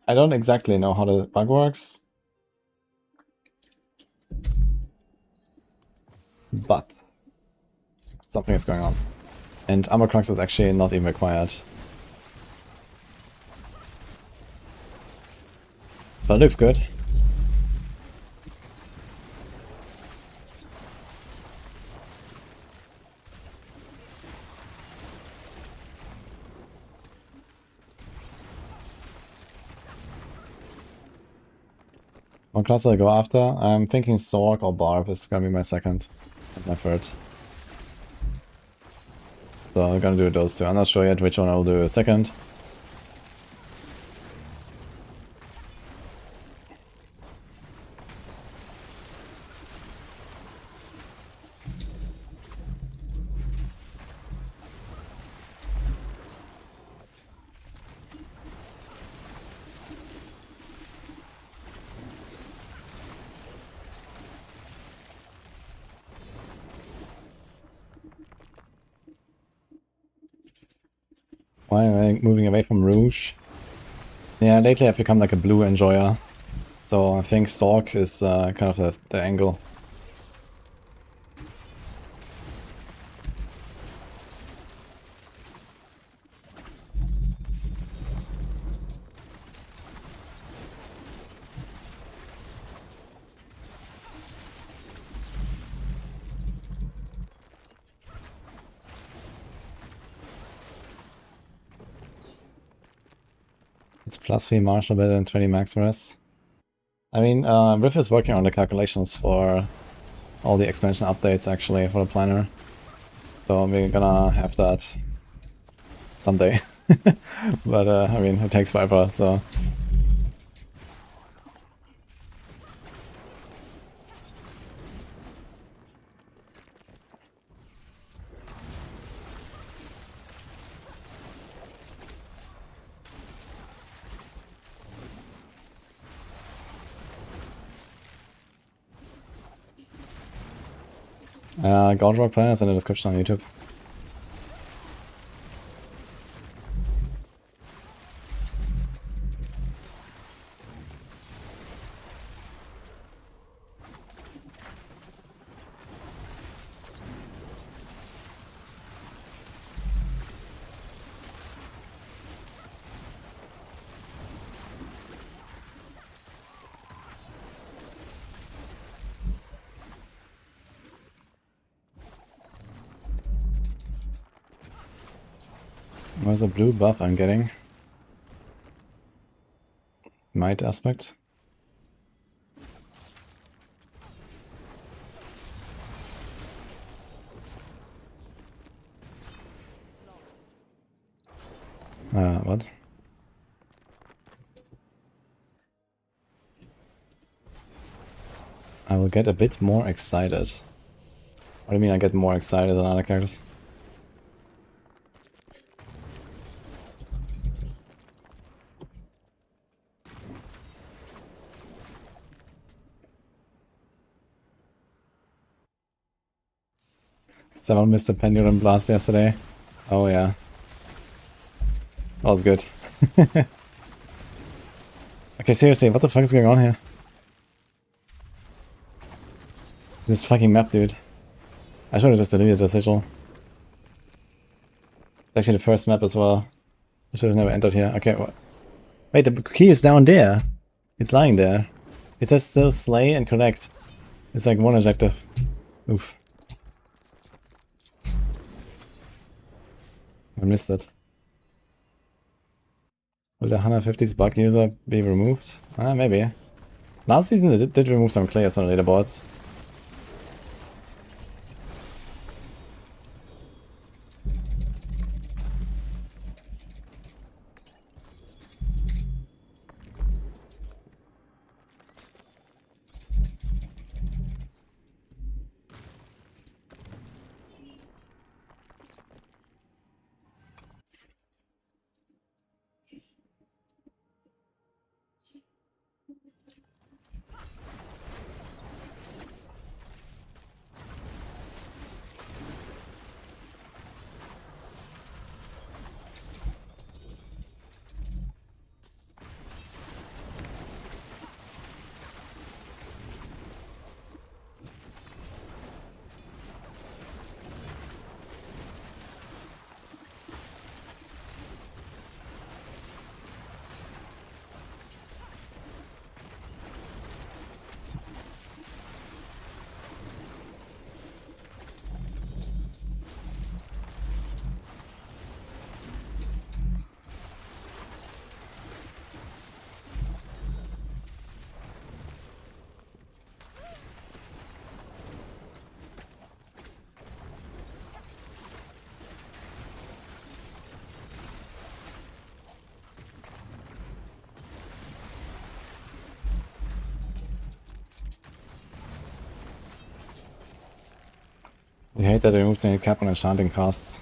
don't exactly know how the bug works. But something is going on. And armor cracks is actually not even required. But it looks good. What class will I go after? I'm thinking Sork or Barb is gonna be my second. And my third. So I'm gonna do those two. I'm not sure yet which one I'll do second. Why am I moving away from Rouge? Yeah, lately I've become like a blue enjoyer. So I think Sork is kind of the angle. It's +3 martial better than 20 max res. I mean, Riff is working on the calculations for all the expansion updates actually for the planner. So we're gonna have that someday. But I mean, it takes forever, so... God Rock Planner is in the description on YouTube. Where's the blue buff I'm getting? Might aspect. What? I will get a bit more excited. What do you mean I get more excited than other characters? Someone missed a pendulum blast yesterday. Oh yeah. That was good. Okay, seriously, what the fuck is going on here? This fucking map, dude. I should have just deleted the sigil. It's actually the first map as well. I should have never entered here. Okay, what? Wait, the key is down there. It's lying there. It says still slay and collect. It's like one objective. Oof. I missed it. Will the 150s bug user be removed? Maybe. Last season they did remove some players on the leaderboards. I hate that they removed any cap on enchanting costs.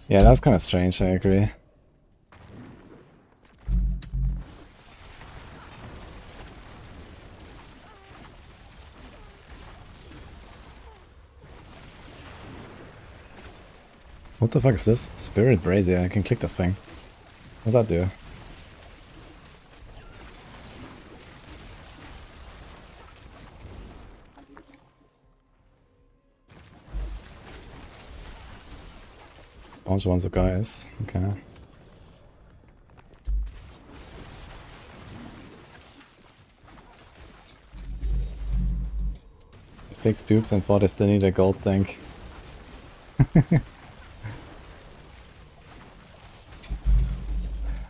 Yeah, that's kind of strange, I agree. What the fuck is this? Spirit Brazier, I can click this thing. What does that do? Also wants the guys. Okay. Fixed tubes and thought I still need a gold tank. I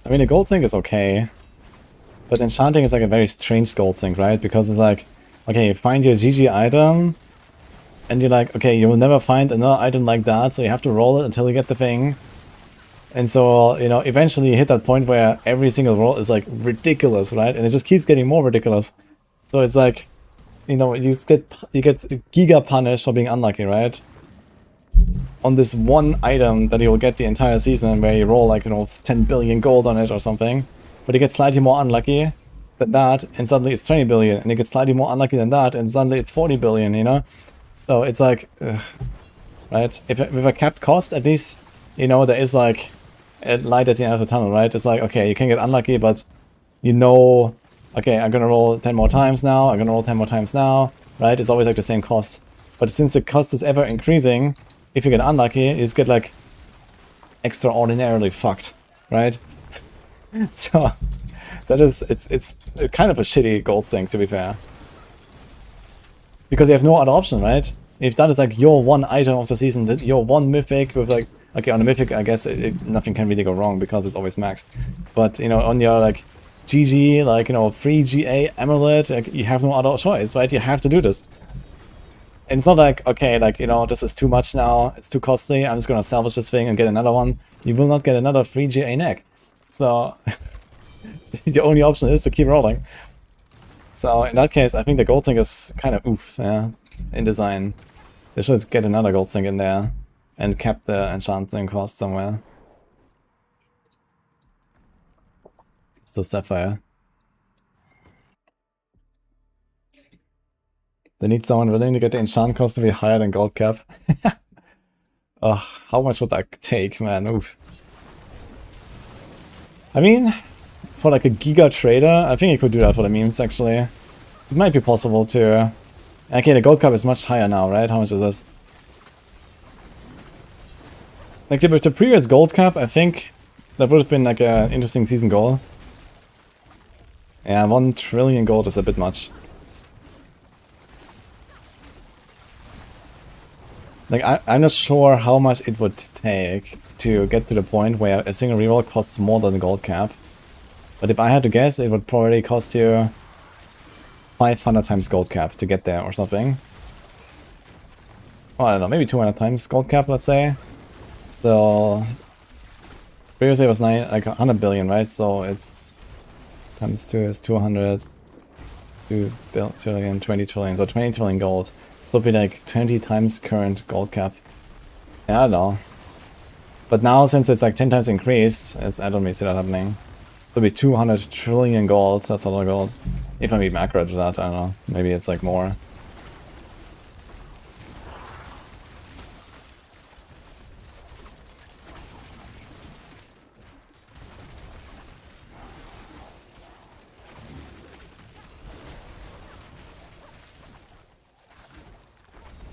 mean, a gold sink is okay, but enchanting is like a very strange gold sink, right? Because it's like, okay, you find your GG item, and you're like, okay, you will never find another item like that, so you have to roll it until you get the thing. And so, you know, eventually you hit that point where every single roll is like ridiculous, right? And it just keeps getting more ridiculous. So it's like, you know, you get giga punished for being unlucky, right? On this one item that you will get the entire season where you roll like, you know, 10 billion gold on it or something. But you get slightly more unlucky than that, and suddenly it's 20 billion. And you get slightly more unlucky than that, and suddenly it's 40 billion, you know? So it's like, right? If with a capped cost, at least, you know, there is like a light at the end of the tunnel, right? It's like, okay, you can get unlucky, but you know, okay, I'm gonna roll 10 more times now, I'm gonna roll 10 more times now, right? It's always like the same cost. But since the cost is ever increasing, if you get unlucky, you just get like extraordinarily fucked, right? So that is, it's kind of a shitty gold sink, to be fair. Because you have no other option, right? If that is like your one item of the season, your one mythic with like Okay, on the Mythic, I guess nothing can really go wrong because it's always maxed. But, you know, on your, like, GG, like, you know, free GA Amulet, like, you have no other choice, right? You have to do this. And it's not like, okay, like, you know, this is too much now, it's too costly, I'm just gonna salvage this thing and get another one. You will not get another free GA neck. So, the only option is to keep rolling. So, in that case, I think the gold sync is kind of oof, yeah, in design. They should get another gold sync in there and cap the enchanting cost somewhere. Still Sapphire. They need someone willing to get the enchant cost to be higher than gold cap. Ugh, how much would that take, man? Oof. I mean, for like a giga trader, I think you could do that for the memes actually. It might be possible to... Okay, the gold cap is much higher now, right? How much is this? Like with the previous gold cap, I think that would have been like an interesting season goal. Yeah, 1 trillion gold is a bit much. Like, I'm not sure how much it would take to get to the point where a single reroll costs more than the gold cap. But if I had to guess, it would probably cost you 500 times gold cap to get there or something. Oh, I don't know, maybe 200 times gold cap, let's say. So, previously it was like 100 billion, right? So it's times 2 is 200, 2 trillion, 20 trillion, so 20 trillion gold. So it'd be like 20 times current gold cap. Yeah, I don't know. But now, since it's like 10 times increased, I don't really see that happening. So it'd be 200 trillion gold, that's a lot of gold. If I'm even accurate with that, I don't know. Maybe it's like more.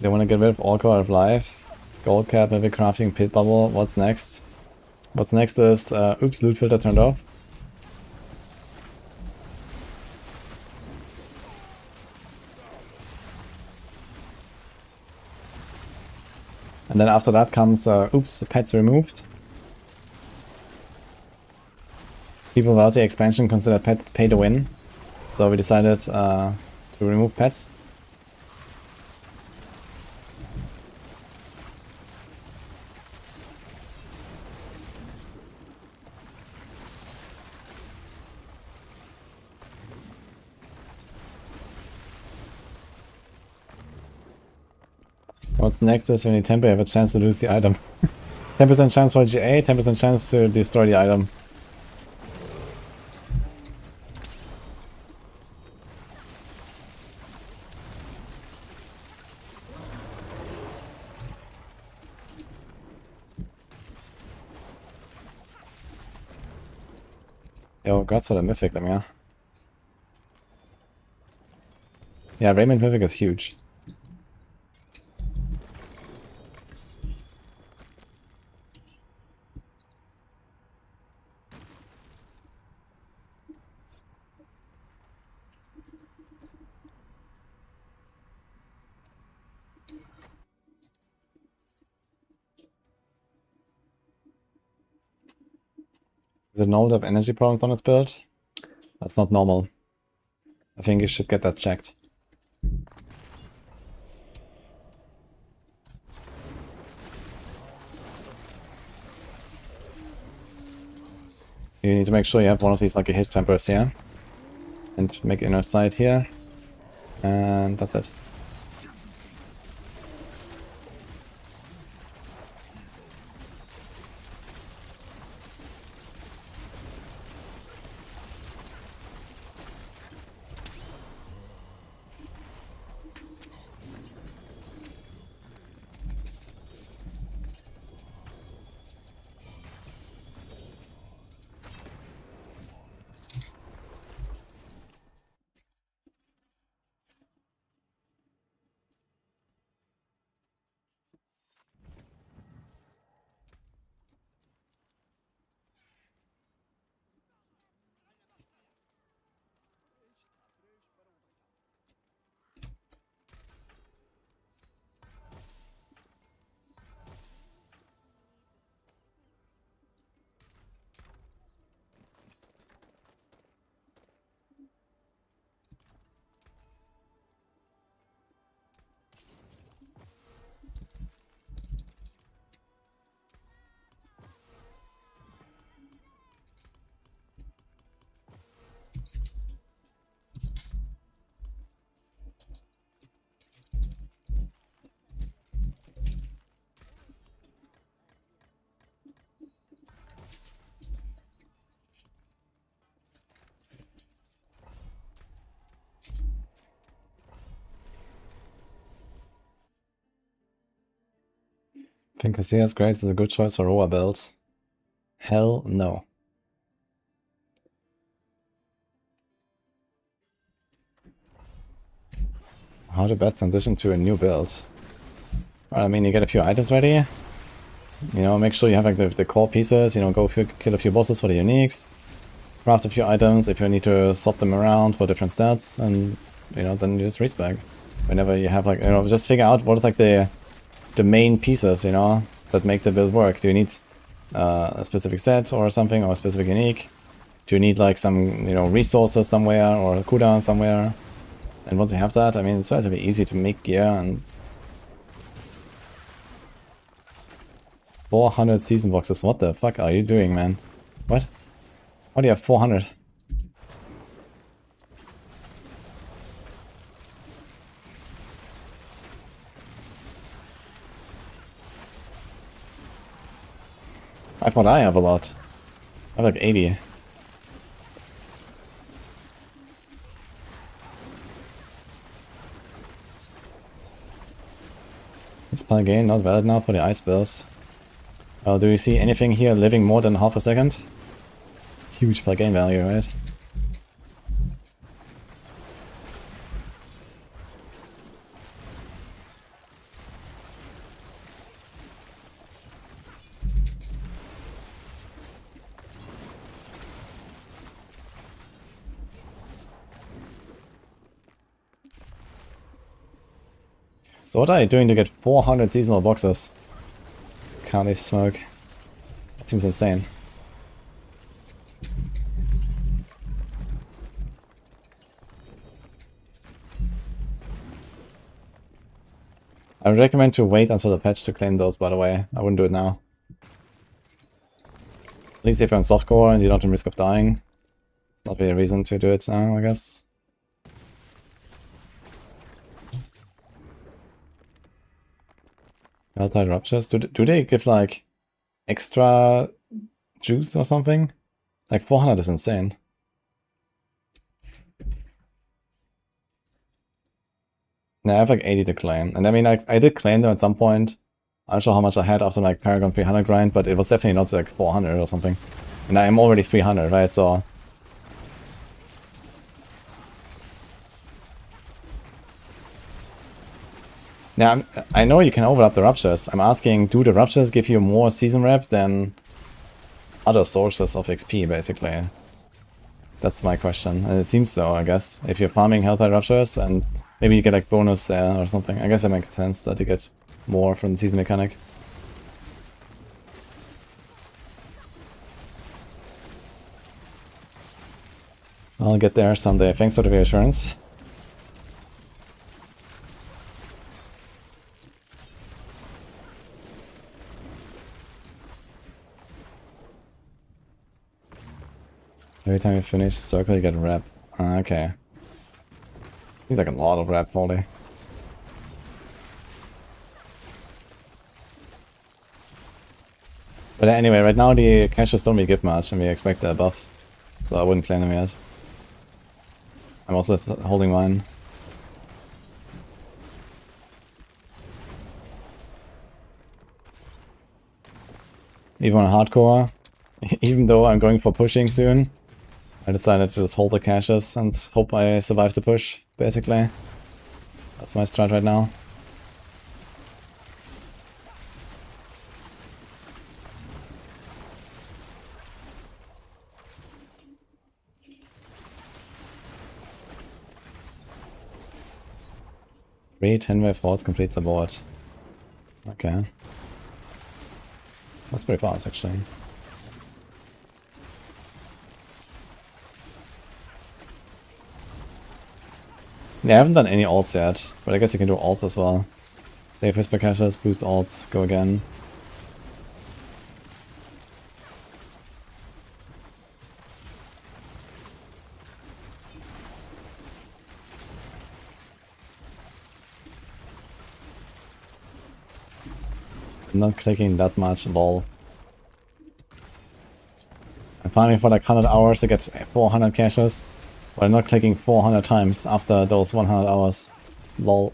They want to get rid of all out of life. Gold cap, maybe crafting pit bubble. What's next? What's next is, oops, loot filter turned off. And then after that comes, oops, pets removed. People without the expansion consider pets pay to win. So we decided to remove pets. What's next is when you temper, you have a chance to lose the item. 10% chance for GA, 10% chance to destroy the item. Yo, congrats for the Mythic, Lemia. Yeah, Raymond Mythic is huge. Is it normal to have energy problems on its build? That's not normal. I think you should get that checked. You need to make sure you have one of these like a hit tempers here. And make inner sight here. And that's it. Think Casillas Grace is a good choice for Roa build? Hell no. How to best transition to a new build? Well, I mean, you get a few items ready. You know, make sure you have like the core pieces. You know, go kill a few bosses for the uniques. Craft a few items if you need to swap them around for different stats, and you know, then you just respec. Whenever you have like, you know, just figure out what are like the main pieces, you know, that make the build work. Do you need a specific set or something, or a specific unique? Do you need like some, you know, resources somewhere or a cooldown somewhere? And once you have that, I mean, it's relatively easy to make gear. And 400 season boxes. What the fuck are you doing, man? What? Why do you have 400? I thought I have a lot. I have like 80. This plugin not valid now for the ice bills. Do you see anything here living more than half a second? Huge plugin value, right? So what are you doing to get 400 seasonal boxes? Can't they smoke? That seems insane. I would recommend to wait until the patch to claim those, by the way. I wouldn't do it now. At least if you're on softcore and you're not in risk of dying. Not really a reason to do it now, I guess. Helltide Ruptures. Do they give like extra juice or something? Like 400 is insane. Yeah, I have like 80 to claim. And I mean, I did claim them at some point. I'm not sure how much I had after like Paragon 300 grind, but it was definitely not like 400 or something. And I'm already 300, right? So... yeah, I know you can overlap the Ruptures. I'm asking, do the Ruptures give you more season rep than other sources of XP, basically? That's my question. And it seems so, I guess. If you're farming Helltide Ruptures, and maybe you get like bonus there or something. I guess it makes sense that you get more from the season mechanic. I'll get there someday. Thanks for the reassurance. Every time you finish circle, you get a rep. Okay. Seems like a lot of rep, holy. But anyway, right now the caches don't really give much, and we expect a buff. So I wouldn't claim them yet. I'm also holding mine. Even on hardcore, even though I'm going for pushing soon, I decided to just hold the caches and hope I survive the push, basically. That's my strat right now. Three 10-wave force completes the board. Okay. That's pretty fast, actually. Yeah, I haven't done any ults yet, but I guess you can do ults as well. Save whisper caches, boost ults, go again. I'm not clicking that much, lol. I'm farming for like 100 hours to get 400 caches. But I'm not clicking 400 times after those 100 hours. Lol.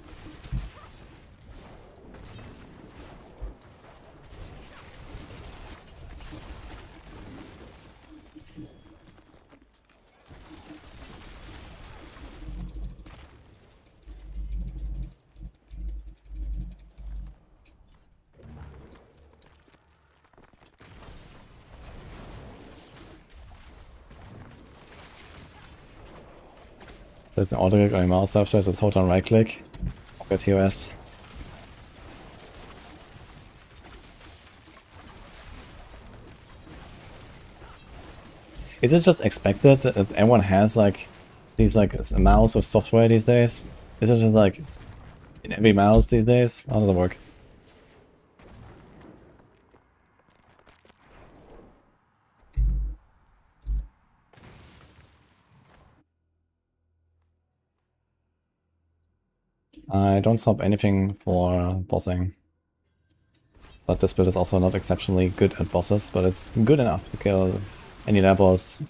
With the auto click on your mouse after, just hold on right click. Get TOS. Is it just expected that everyone has like these like a mouse or software these days? Is it just like in every mouse these days? How does it work? I don't stop anything for bossing. But this build is also not exceptionally good at bosses, but it's good enough to kill any levels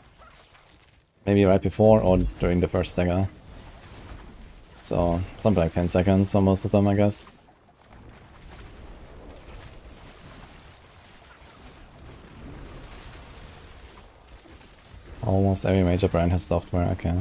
maybe right before or during the first stagger. So something like 10 seconds on most of them, I guess. Almost every major brand has software, okay.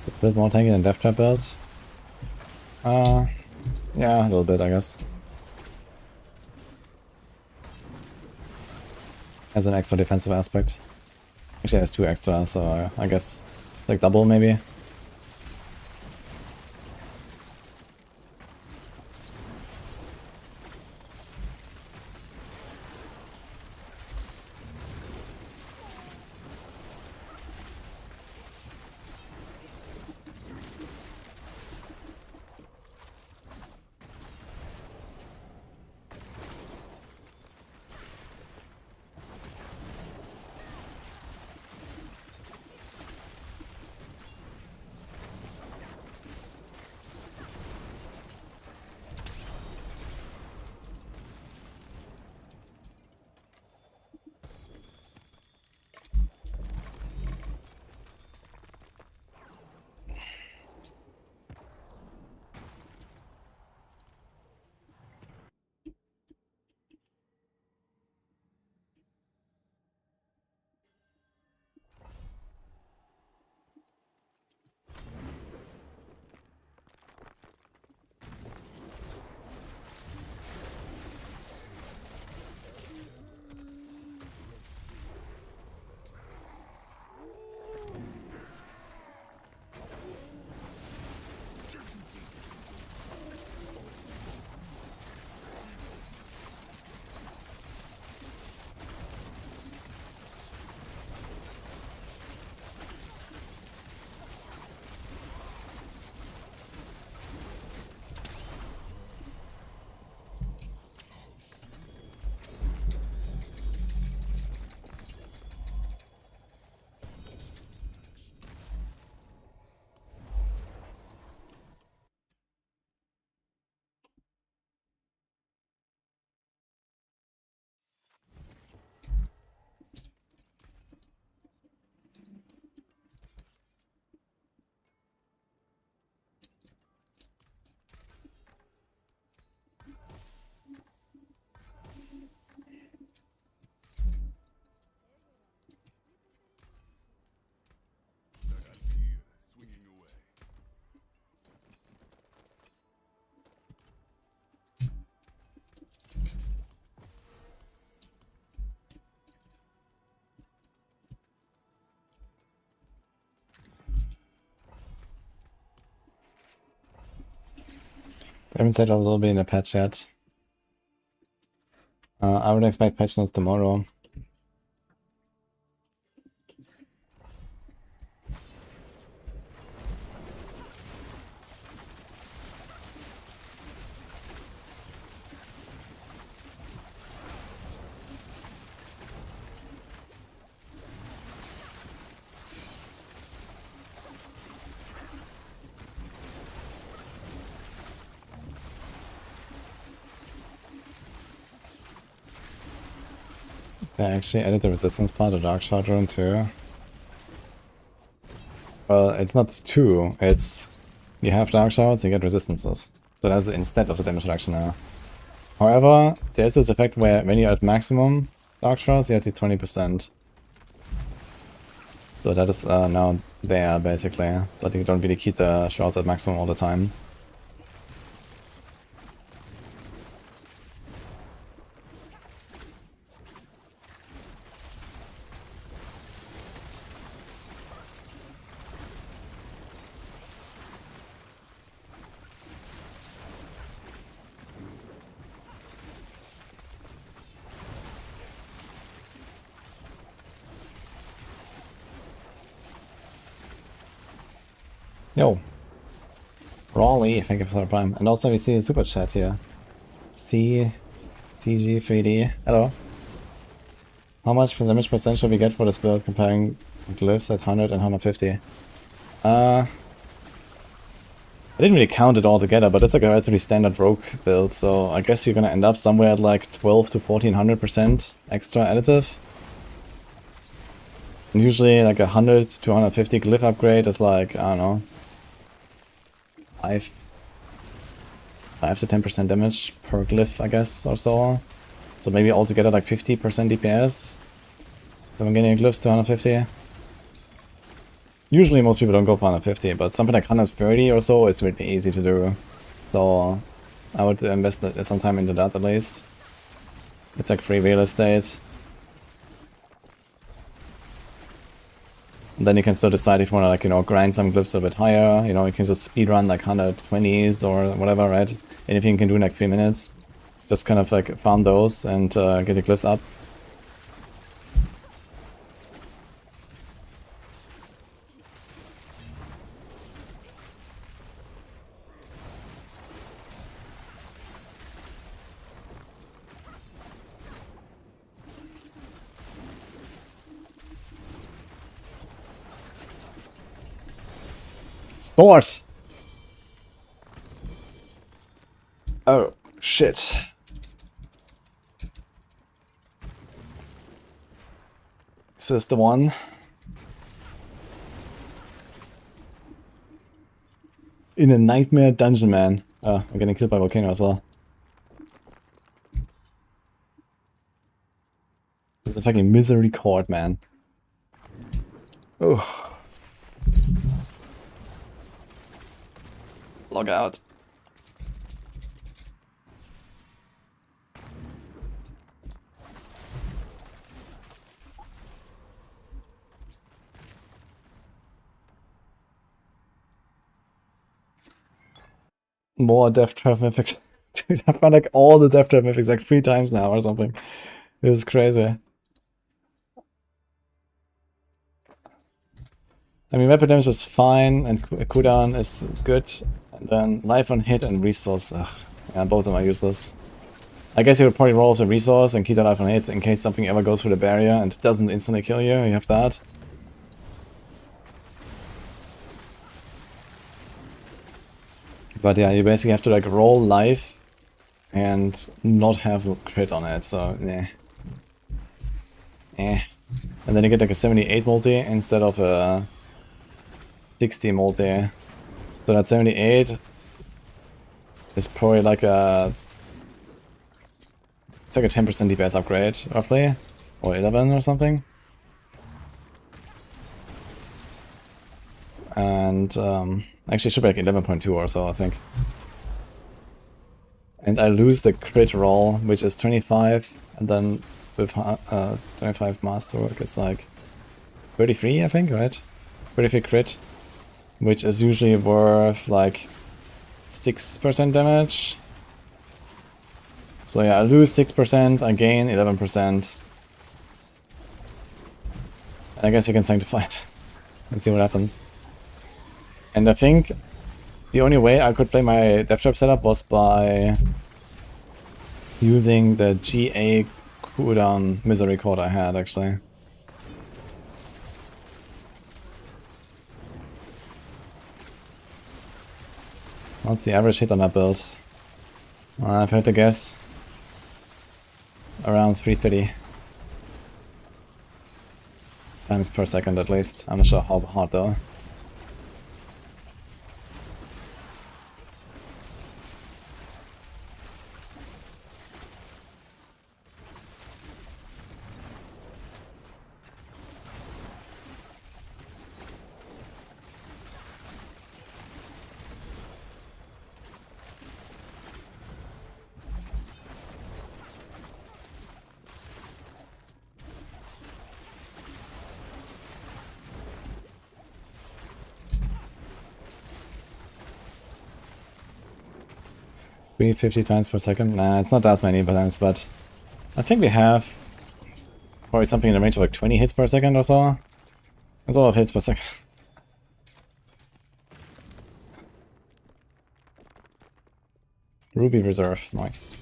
It's a bit more tanky than Death Trap builds. Yeah, a little bit, I guess. Has an extra defensive aspect. Actually, it has 2 extra, so I guess like double maybe. Swinging away. I haven't said I will be in a patch yet. I would expect patch notes tomorrow. They actually added the resistance part of Dark Shard rune too. Well, it's not 2, it's you have Dark Shards, you get resistances. So that's instead of the damage reduction now. However, there's this effect where when you're at maximum Dark Shards, you have the 20%. So that is now there, basically. But you don't really keep the shards at maximum all the time. Yo. Raleigh, thank you for the prime. And also we see a super chat here. CG3D. Hello. How much damage percent should we get for this build comparing glyphs at 100 and 150? I didn't really count it all together, but it's like a relatively standard rogue build, so I guess you're gonna end up somewhere at like 12 to 1400% extra additive. And usually like 100 to 150 glyph upgrade is like, I don't know, 5 to 10% damage per glyph, I guess, or so. So maybe altogether like 50% DPS. Then I'm getting glyphs to 150. Usually most people don't go for 150, but something like 130 or so is really easy to do. So I would invest some time into that at least. It's like free real estate. And then you can still decide if you want to, like, you know, grind some glyphs a bit higher. You know, you can just speedrun like 120s or whatever, right? Anything you can do in like 3 minutes. Just kind of like farm those and get your glyphs up. Sword! Oh, shit. Is this the one? In a nightmare dungeon, man. Oh, I'm getting killed by volcano as well. This is a fucking misery court, man. Oh. Log out. More death trap mythics. Dude, I found like all the death trap mythics like 3 times now or something. This is crazy. I mean, weapon damage is fine, and cooldown is good. And then life on hit and resource. Ugh, yeah, both of them are useless. I guess you would probably roll off the resource and keep the life on hit in case something ever goes through the barrier and doesn't instantly kill you. You have that. But yeah, you basically have to like roll life and not have a crit on it. So, yeah. And then you get like a 78 multi instead of a 60 multi. So that 78 is probably like a... It's like a 10% DPS upgrade, roughly. Or 11 or something. And actually it should be like 11.2 or so, I think. And I lose the crit roll, which is 25, and then with 25 masterwork it's like 33, I think, right? 33 crit, which is usually worth like 6% damage. So yeah, I lose 6%, I gain 11%. And I guess you can sanctify it and see what happens. And I think the only way I could play my death trap setup was by using the GA cooldown misery code I had, actually. What's the average hit on that build? I've had to guess around 330. times per second at least. I'm not sure how hard though. We 50 times per second? Nah, it's not that many times, but I think we have probably something in the range of like 20 hits per second or so. That's a lot of hits per second. Ruby Reserve, nice.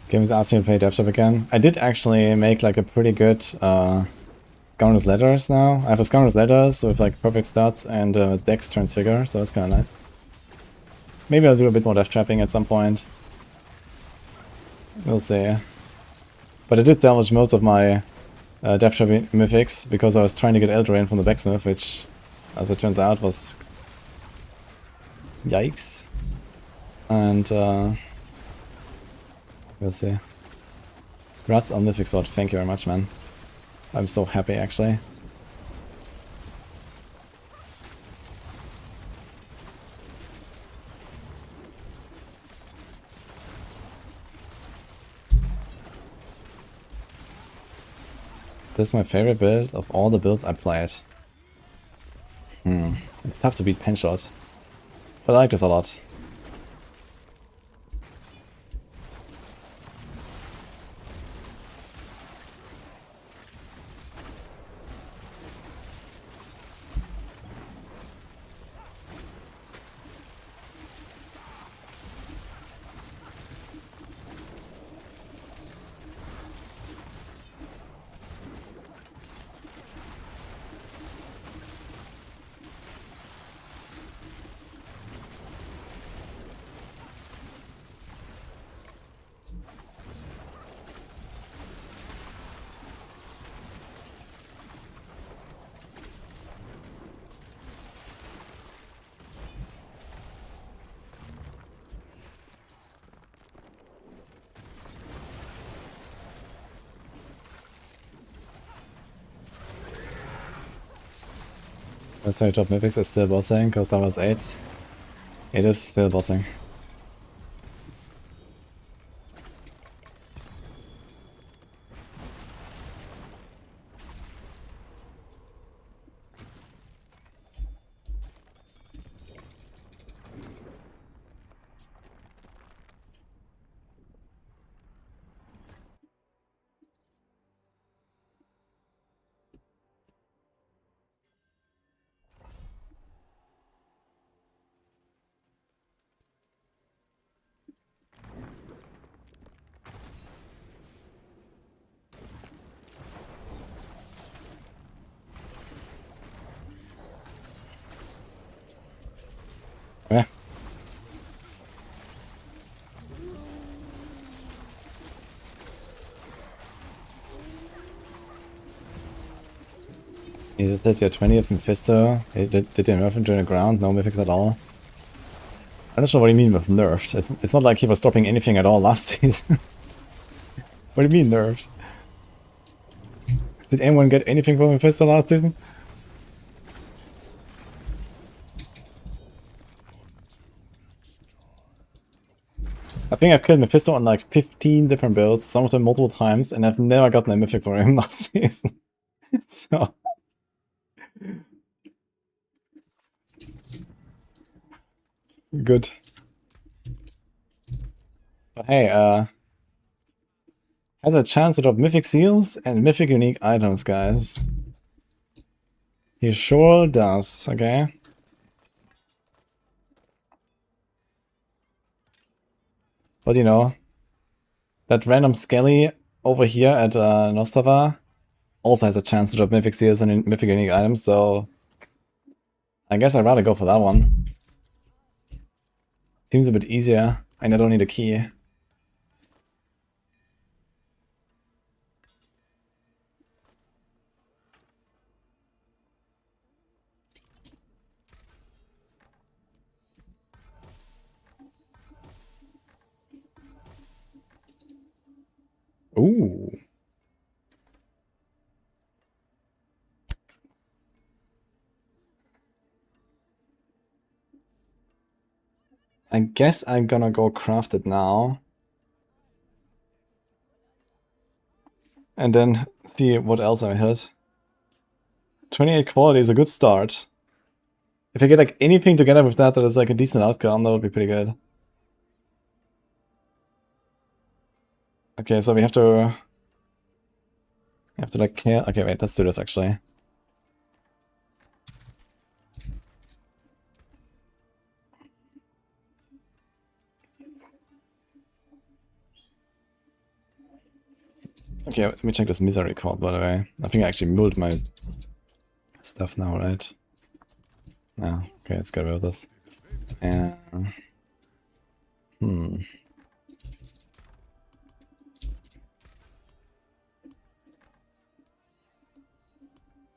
Game is asking me to play DevTop again. I did actually make like a pretty good Scoundrel's Letters now. I have a Scoundrel's Letters with like perfect stats and Dex Transfigure, so that's kind of nice. Maybe I'll do a bit more death trapping at some point. We'll see. But I did salvage most of my death trapping mythics because I was trying to get Eldraine from the backsmith, which, as it turns out, was yikes. And we'll see. Congrats on Mythic Sword, thank you very much, man. I'm so happy, actually. Is this my favorite build of all the builds I played? It's tough to beat Penshot, but I like this a lot. That's why top Mythics is still bossing, because that was 8. It is still bossing. Yeah. You just did your 20th Mephisto. Did you nerf him during the ground? No Mythics at all? I'm not sure what you mean with nerfed. It's not like he was stopping anything at all last season. What do you mean nerfed? Did anyone get anything from Mephisto last season? I think I've killed Mephisto on like 15 different builds, some of them multiple times, and I've never gotten a mythic for him last season. So... good. But hey, has a chance to drop mythic seals and mythic unique items, guys. He sure does, okay? But you know, that random Skelly over here at Nostava also has a chance to drop Mythic Seals and Mythic Unique items, so I guess I'd rather go for that one. Seems a bit easier, and I don't need a key. Ooh. I guess I'm gonna go craft it now. And then see what else I hit. 28 quality is a good start. If I get like anything together with that is like a decent outcome, that would be pretty good. Okay, so we have to like care. Okay, wait, let's do this actually. Okay, let me check this misery card, by the way. I think I actually moved my stuff now, right? No, okay, let's get rid of this. And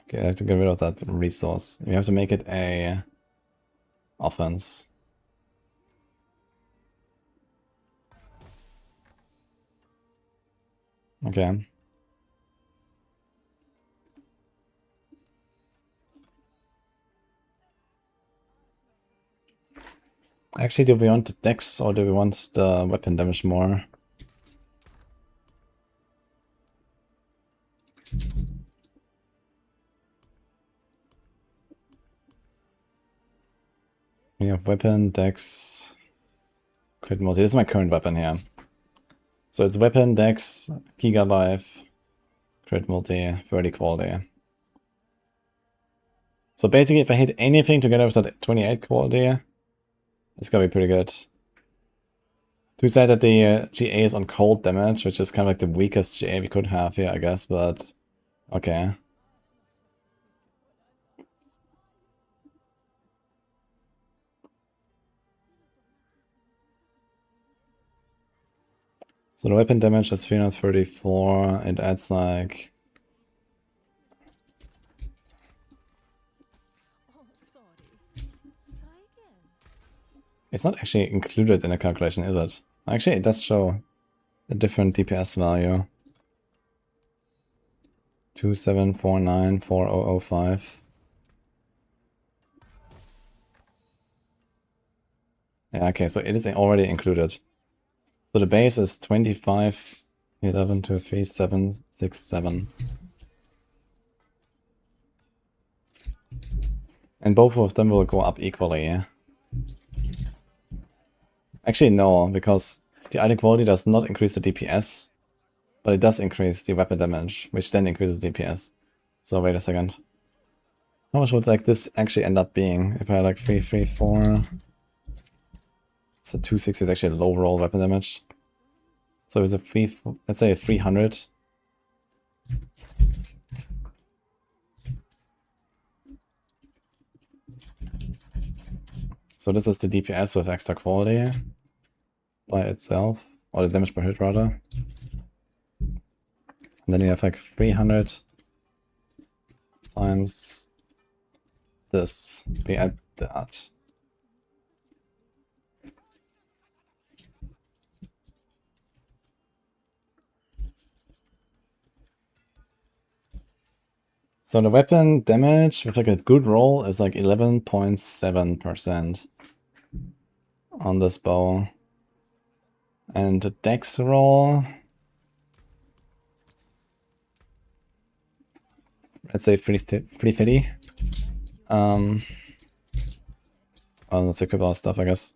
okay, I have to get rid of that resource. We have to make it a offense. Okay. Actually, do we want the dex or do we want the weapon damage more? We have weapon, dex, crit multi. This is my current weapon here. So it's weapon, dex, giga life, crit multi, 30 quality. So basically, if I hit anything together with that 28 quality, it's gonna be pretty good. Too sad that the GA is on cold damage, which is kind of like the weakest GA we could have here, I guess, but okay. So the weapon damage is 334, it adds like... Oh, sorry. Try again. It's not actually included in the calculation, is it? Actually, it does show a different DPS value. 27494005. Yeah, okay, so it is already included. So the base is 2511 to 3767. And both of them will go up equally, yeah? Actually, no, because the item quality does not increase the DPS, but it does increase the weapon damage, which then increases DPS. So wait a second. How much would like this actually end up being if I had like 334? So 260 is actually low roll weapon damage. So it's a let's say a 300. So this is the DPS with extra quality by itself, or the damage per hit rather. And then you have like 300 times this. We add that. So the weapon damage with like a good roll is like 11.7% on this bow. And the dex roll, let's say 350. Well, let's equip our stuff, I guess.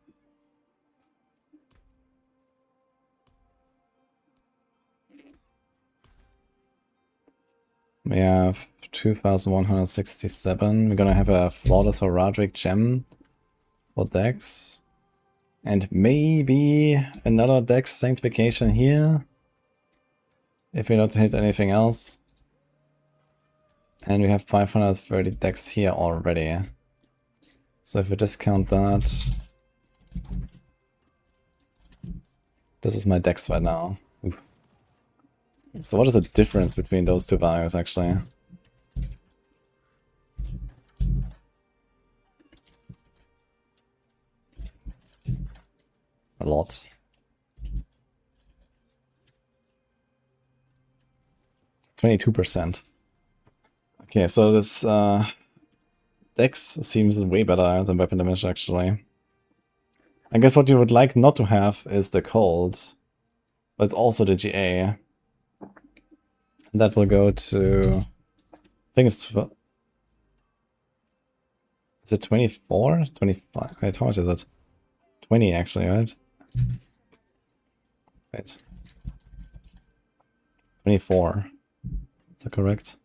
We have 2167. We're gonna have a Flawless Heraldric Gem for Dex. And maybe another Dex Sanctification here. if we don't hit anything else. And we have 530 decks here already. So if we discount that, this is my dex right now. Oof. So what is the difference between those two values actually? A lot. 22%. Okay, so this dex seems way better than weapon damage actually. I guess what you would like not to have is the cold, but it's also the GA. And that will go to, I think it's, is it 24? 25? Wait, how much is it? 20 actually, right? Wait. 24. Is that correct?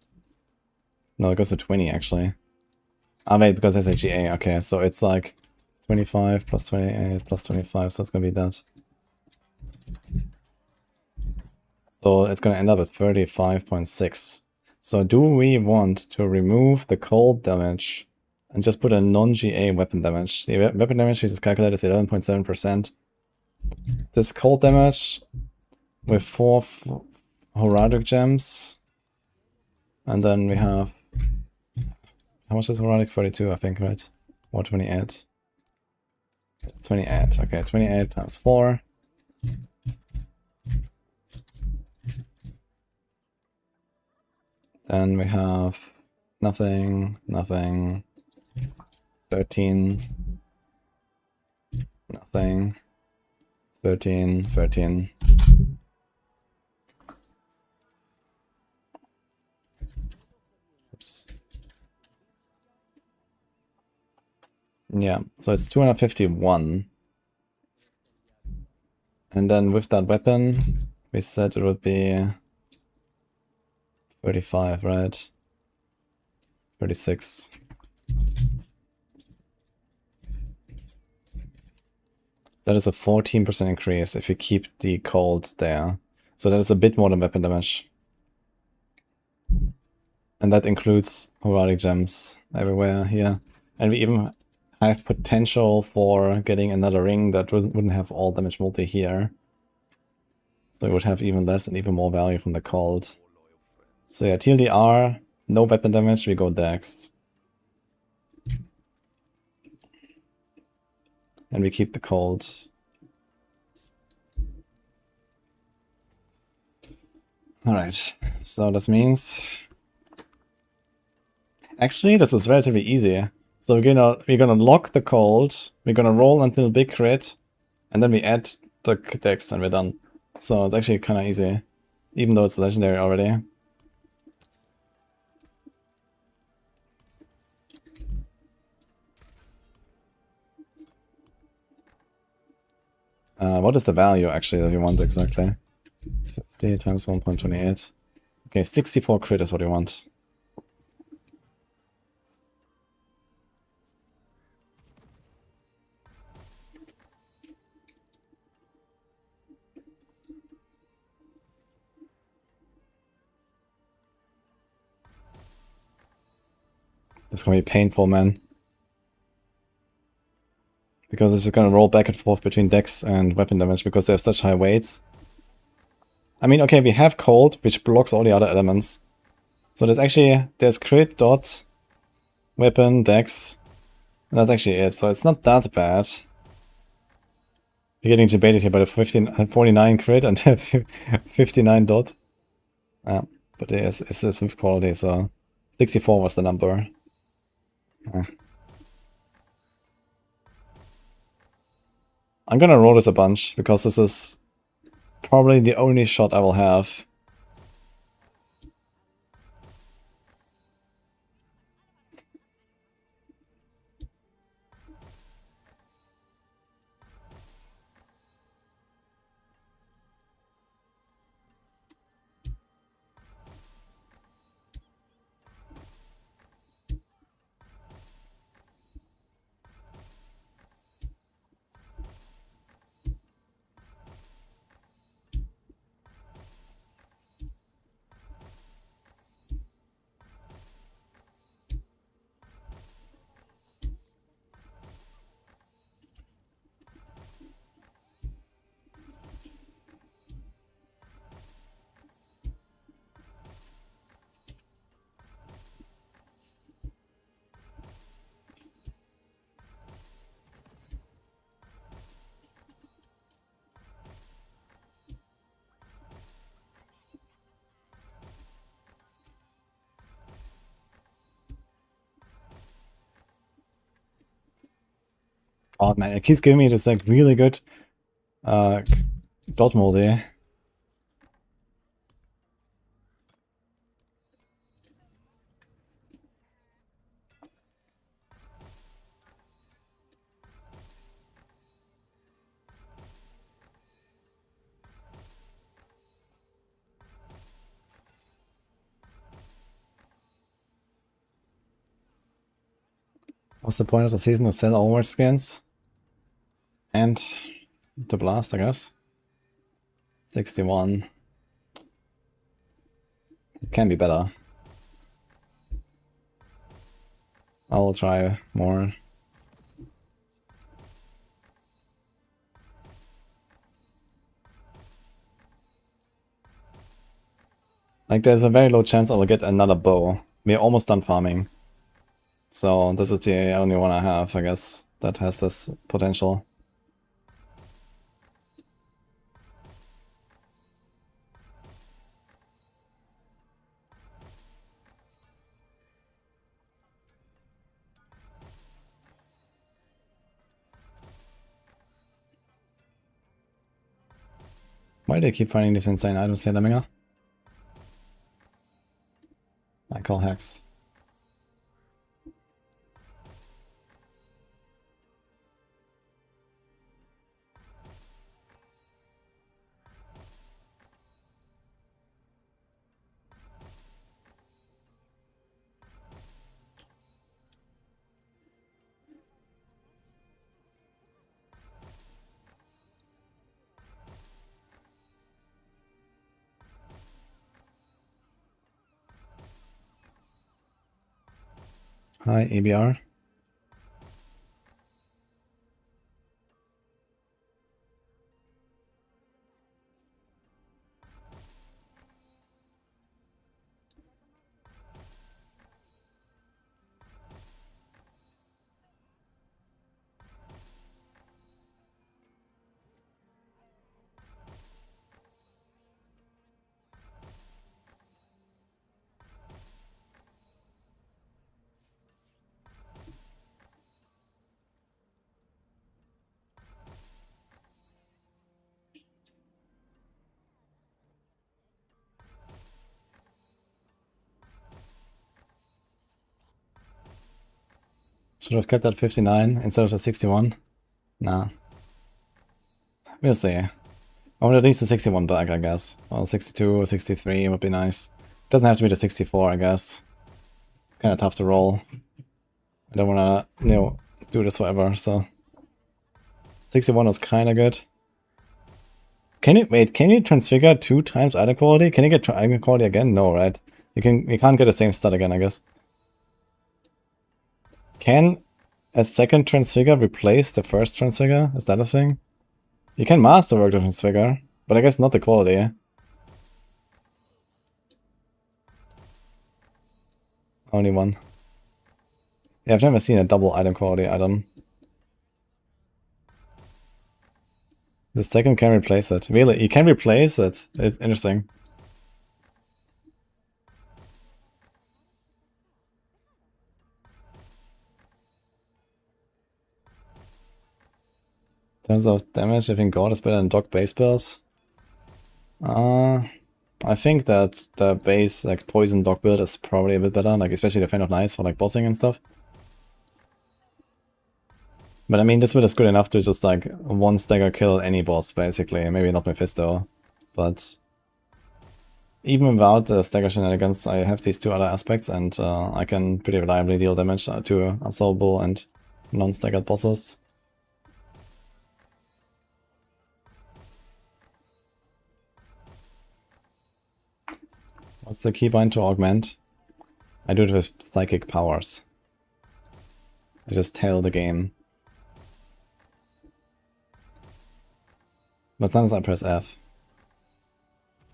No, it goes to 20 actually. Ah, wait, because there's a GA. Okay, so it's like 25 plus 28 plus 25, so it's gonna be that. So it's gonna end up at 35.6. So do we want to remove the cold damage and just put a non-GA weapon damage? The weapon damage we just calculated is 11.7%. This cold damage with 4 Heraldic gems. And then we have... How much is Heraldic? 42, I think, right? Or 28. 28, okay, 28 times 4. Then we have nothing, nothing, 13, nothing, 13, 13. Oops. Yeah, so it's 251. And then with that weapon, we said it would be 35, right? 36. That is a 14% increase if you keep the cold there. So that is a bit more than weapon damage. And that includes heraldic gems everywhere here. And we even have potential for getting another ring that wouldn't have all damage multi here. So it would have even less and even more value from the cold. So yeah, TLDR, no weapon damage, we go next. And we keep the cold. Alright, so this means... Actually, this is relatively easy. So we're gonna lock the cold, we're gonna roll until big crit, and then we add the dex and we're done. So it's actually kinda easy. Even though it's legendary already. What is the value actually that you want exactly? 50 times 1.28. Okay, 64 crit is what you want. It's gonna be painful, man. Because it's gonna roll back and forth between dex and weapon damage because they have such high weights. I mean, okay, we have cold, which blocks all the other elements. So there's crit, dot, weapon, dex, and that's actually it. So it's not that bad. You're getting debated here by the 49 crit and 59 dot. But it's a 5th quality, so 64 was the number. I'm gonna roll this a bunch, because this is probably the only shot I will have. Oh man, it keeps giving me this like really good dot multi. What's the point of the season to sell Overwatch skins? And to blast, I guess. 61. It can be better. I'll try more. Like, there's a very low chance I'll get another bow. We're almost done farming. So this is the only one I have, I guess, that has this potential. Why do they keep finding these insane items here, Lemminger? I call hacks. Hi, ABR. Should have kept that 59 instead of the 61. Nah. We'll see. I want at least the 61 back, I guess. Well, 62 or 63 would be nice. Doesn't have to be the 64, I guess. It's kind of tough to roll. I don't want to, do this forever, so... 61 was kind of good. Can you transfigure 2 times item quality? Can you get item quality again? No, right? You can't get the same stat again, I guess. Can a second transfigure replace the first transfigure? Is that a thing? You can masterwork the transfigure, but I guess not the quality. Only one. Yeah, I've never seen a double item quality item. The second can replace it. Really? You can replace it? It's interesting. In terms of damage, I think God is better than Dog base builds. I think that the base, like, poison dog build is probably a bit better, like, especially the Fan of Knives for, like, bossing and stuff. But I mean, this build is good enough to just, like, one stagger kill any boss, basically. Maybe not Mephisto, but even without the stagger shenanigans, I have these 2 other aspects, and I can pretty reliably deal damage to unsolvable and non-staggered bosses. What's the keybind to augment? I do it with psychic powers. I just tell the game. But sometimes I press F.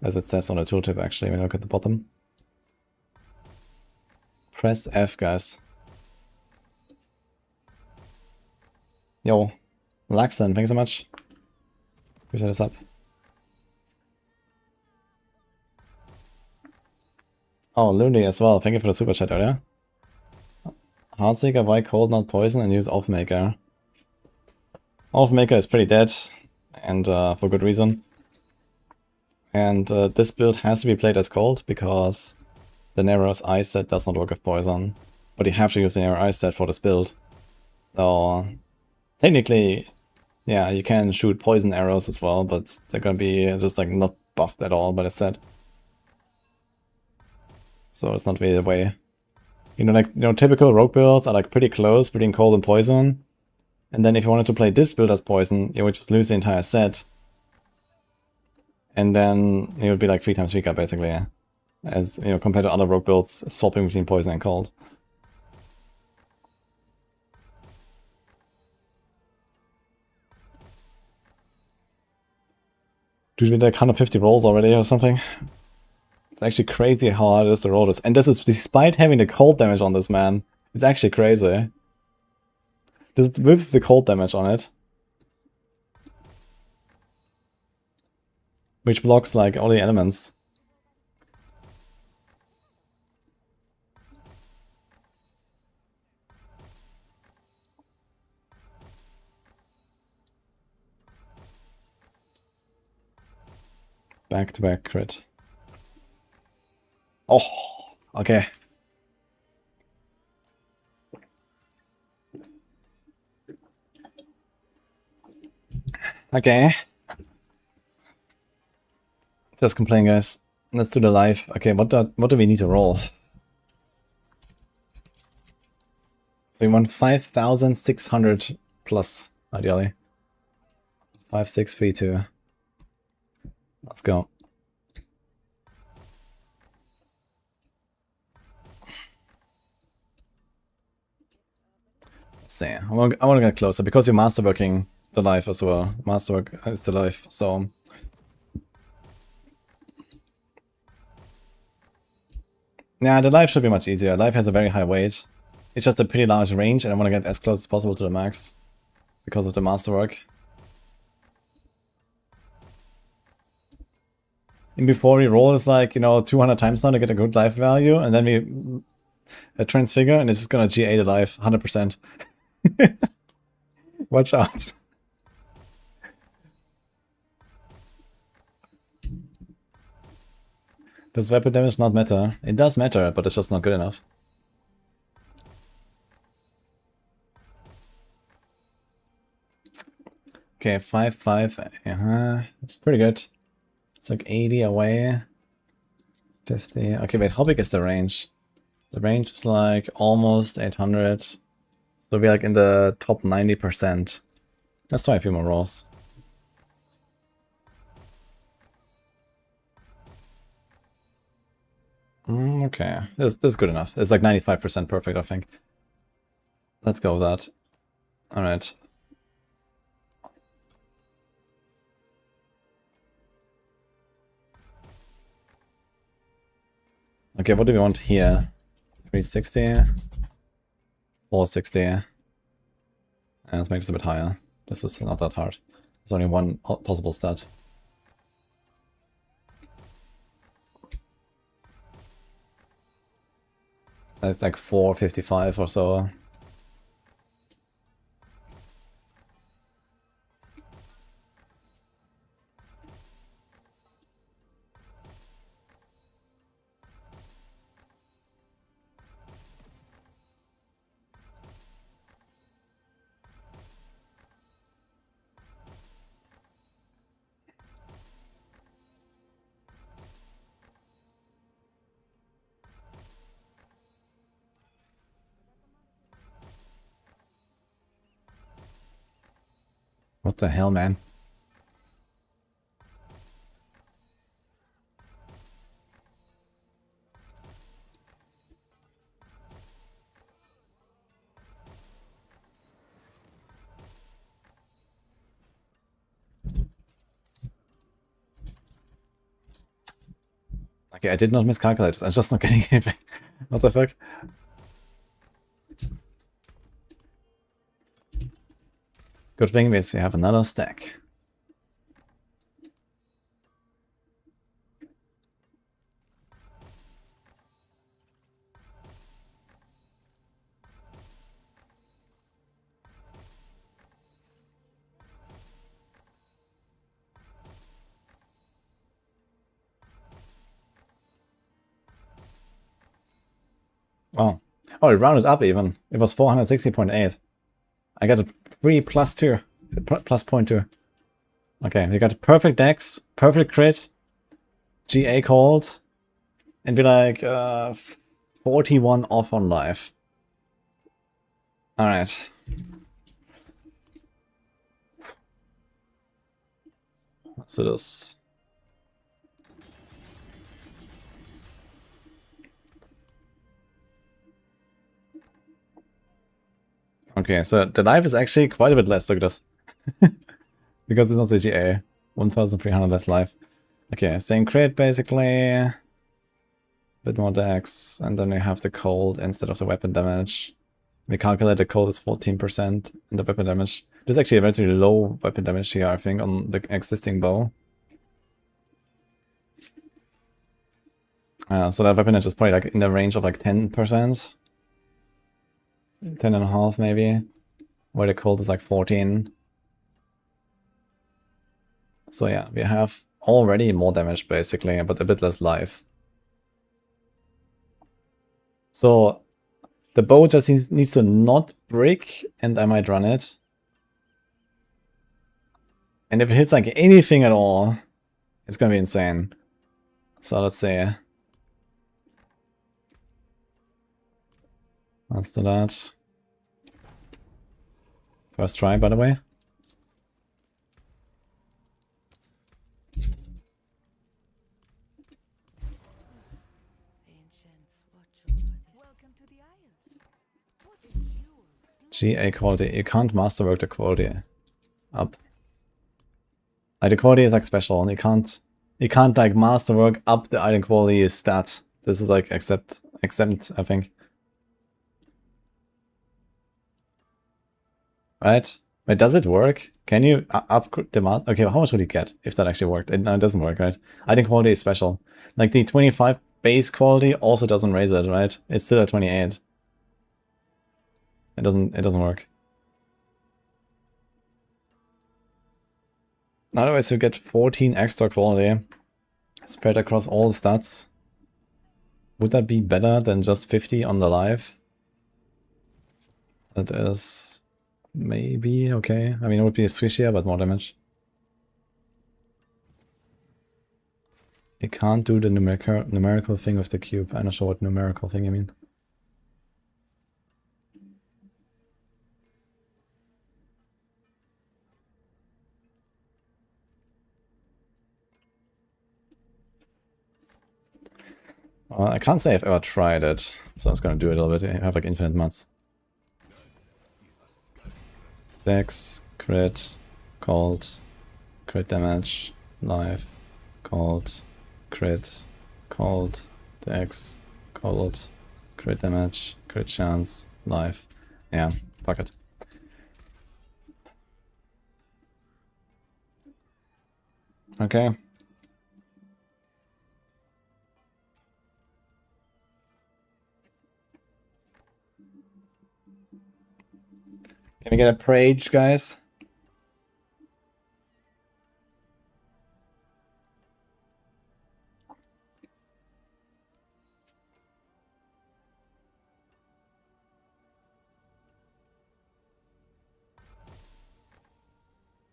As it says on the tooltip actually, when you look at the bottom. Press F, guys. Yo, Laxon, thanks so much. Appreciate this up. Oh, Looney as well, thank you for the super chat earlier. Heartseeker, why cold not poison and use Offmaker? Maker is pretty dead, and for good reason. And this build has to be played as cold, because the Nero's ice set does not work with poison. But you have to use the Nero ice set for this build. So technically, yeah, you can shoot poison arrows as well, but they're gonna be just like not buffed at all by the set. So it's not really the way. You know, like, you know, typical rogue builds are like pretty close between cold and poison. And then if you wanted to play this build as poison, you would just lose the entire set. And then it would be like 3 times weaker, basically. As, you know, compared to other rogue builds swapping between poison and cold. Dude, we did like 150 rolls already or something. It's actually crazy how hard it is to roll this. And this is despite having the cold damage on this man. It's actually crazy. Just with the cold damage on it. Which blocks like all the elements. Back-to-back crit. Oh, okay. Okay. Just complain, guys. Let's do the live. Okay, what do we need to roll? So we want 5,600 plus, ideally. 5632. Let's go. Let's see. I want to get closer because you're masterworking the life as well. Masterwork is the life, so. Yeah, the life should be much easier. Life has a very high weight. It's just a pretty large range, and I want to get as close as possible to the max because of the masterwork. And before we roll, it's like, you know, 200 times now to get a good life value, and then we transfigure, and it's just gonna GA the life 100%. Watch out. Does weapon damage not matter? It does matter, but it's just not good enough. Okay, 5-5. It's pretty good. It's like 80 away. 50. Okay, wait, how big is the range? The range is like almost 800. So we're like in the top 90%. Let's try a few more rolls. Okay, this is good enough. It's like 95% perfect, I think. Let's go with that. Alright. Okay, what do we want here? 360, 460. And let's make this a bit higher. This is not that hard. There's only one possible stat. That's like 455 or so. What the hell, man? Okay, I did not miscalculate. I'm just not getting anything. What the fuck? Good thing is we have another stack. Oh, it rounded up even. It was 460.8. I got a 3 plus 2. Plus 0.2. Okay, we got perfect dex, perfect crit, GA called, and we're like 41 off on life. Alright. Let's do this. Okay, so the life is actually quite a bit less, look at this. Because it's not the GA. 1,300 less life. Okay, same crit basically. Bit more dex, and then we have the cold instead of the weapon damage. We calculate the cold is 14% and the weapon damage. There's actually a relatively low weapon damage here, I think, on the existing bow. So that weapon damage is probably like in the range of like 10%. 10.5 maybe. Where the cold is like 14. So yeah, we have already more damage basically, but a bit less life. So the bow just needs to not break, and I might run it. And if it hits like anything at all, it's gonna be insane. So let's see. Let's do that. First try, by the way. Welcome to the Isles. What is your GA quality. You can't masterwork the quality up. Like the quality is like special. You can't like masterwork up the item quality stat. This is like exempt, I think. Right? Wait, does it work? Can you upgrade the master? Okay, how much would you get if that actually worked? No, it doesn't work, right? Item quality is special. Like the 25 base quality also doesn't raise it, right? It's still at 28. It doesn't work. Otherwise you get 14 extra quality spread across all stats. Would that be better than just 50 on the live? That is maybe okay. I mean, it would be squishier, but more damage. You can't do the numerical thing with the cube. I'm not sure what numerical thing you mean. I can't say I've ever tried it, so I'm just gonna do it a little bit. I have like infinite mats. Dex, crit, cold, crit damage, life, cold, crit, cold, dex, cold, crit damage, crit chance, life. Yeah, fuck it. Okay. Can we get a Prage, guys?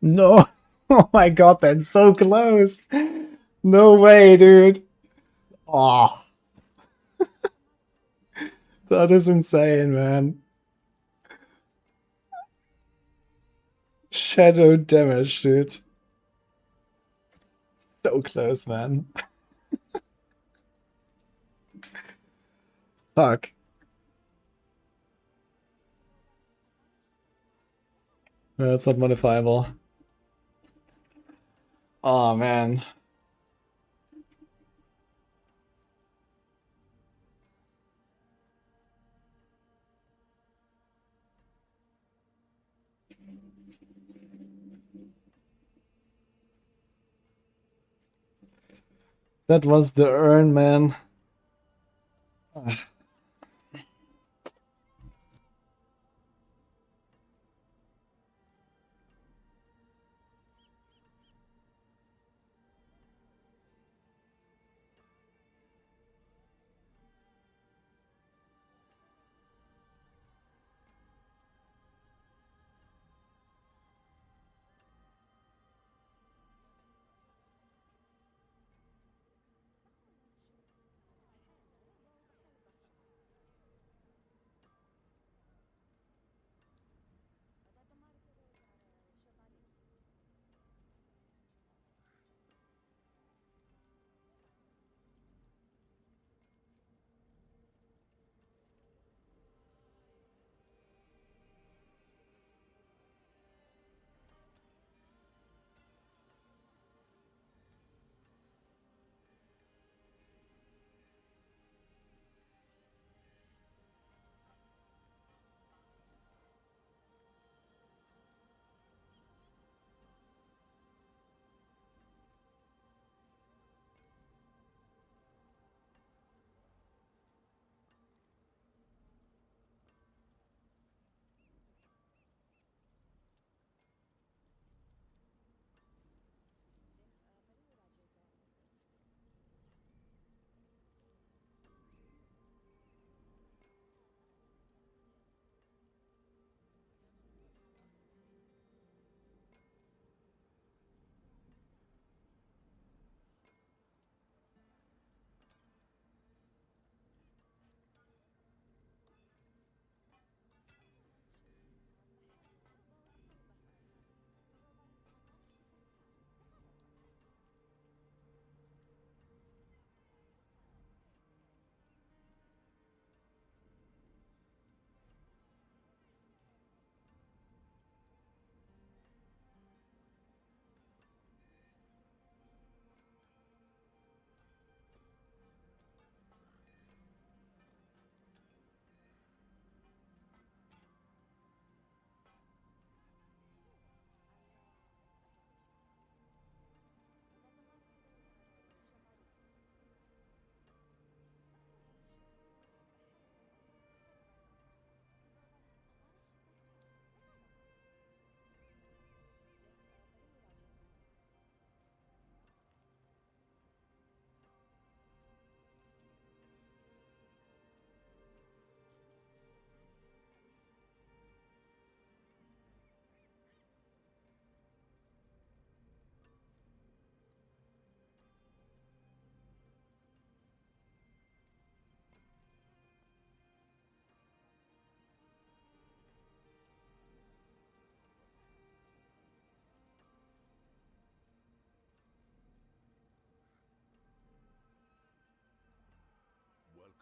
No! Oh my god, that's so close! No way, dude! Oh. That is insane, man. Shadow damage, dude. So close, man. Fuck. That's not modifiable. Oh, man. That was the urn, man.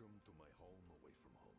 Welcome to my home away from home.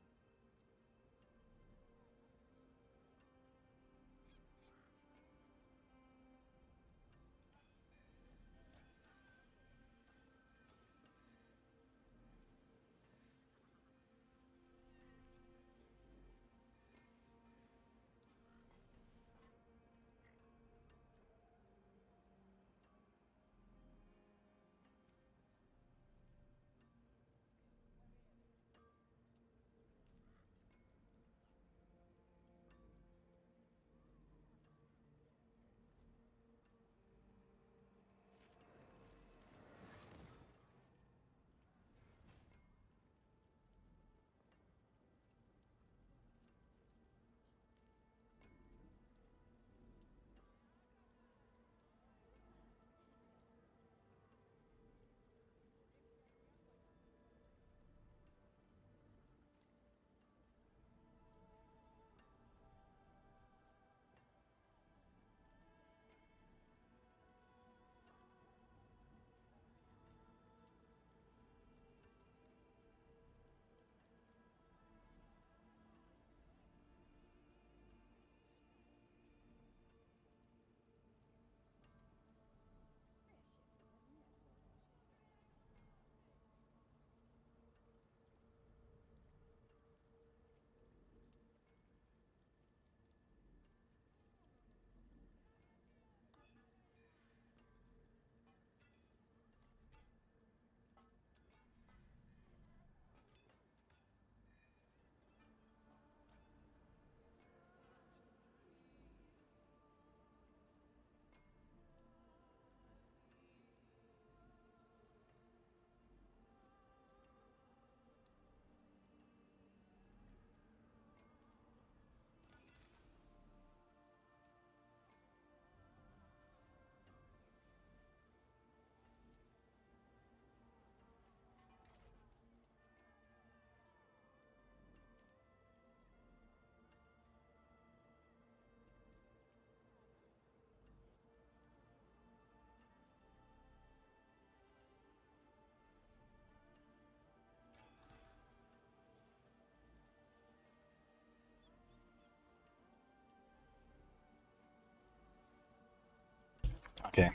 Okay.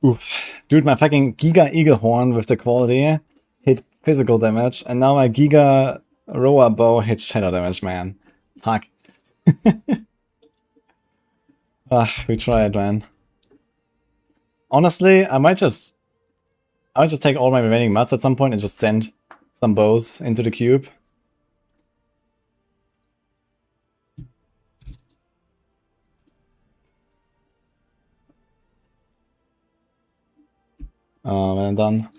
Oof. Dude, my fucking Giga Eagle Horn with the quality hit physical damage, and now my Giga Roa Bow hits shadow damage, man. Fuck. We tried, man. Honestly, I might just take all my remaining mats at some point and just send some bows into the cube. And I'm done.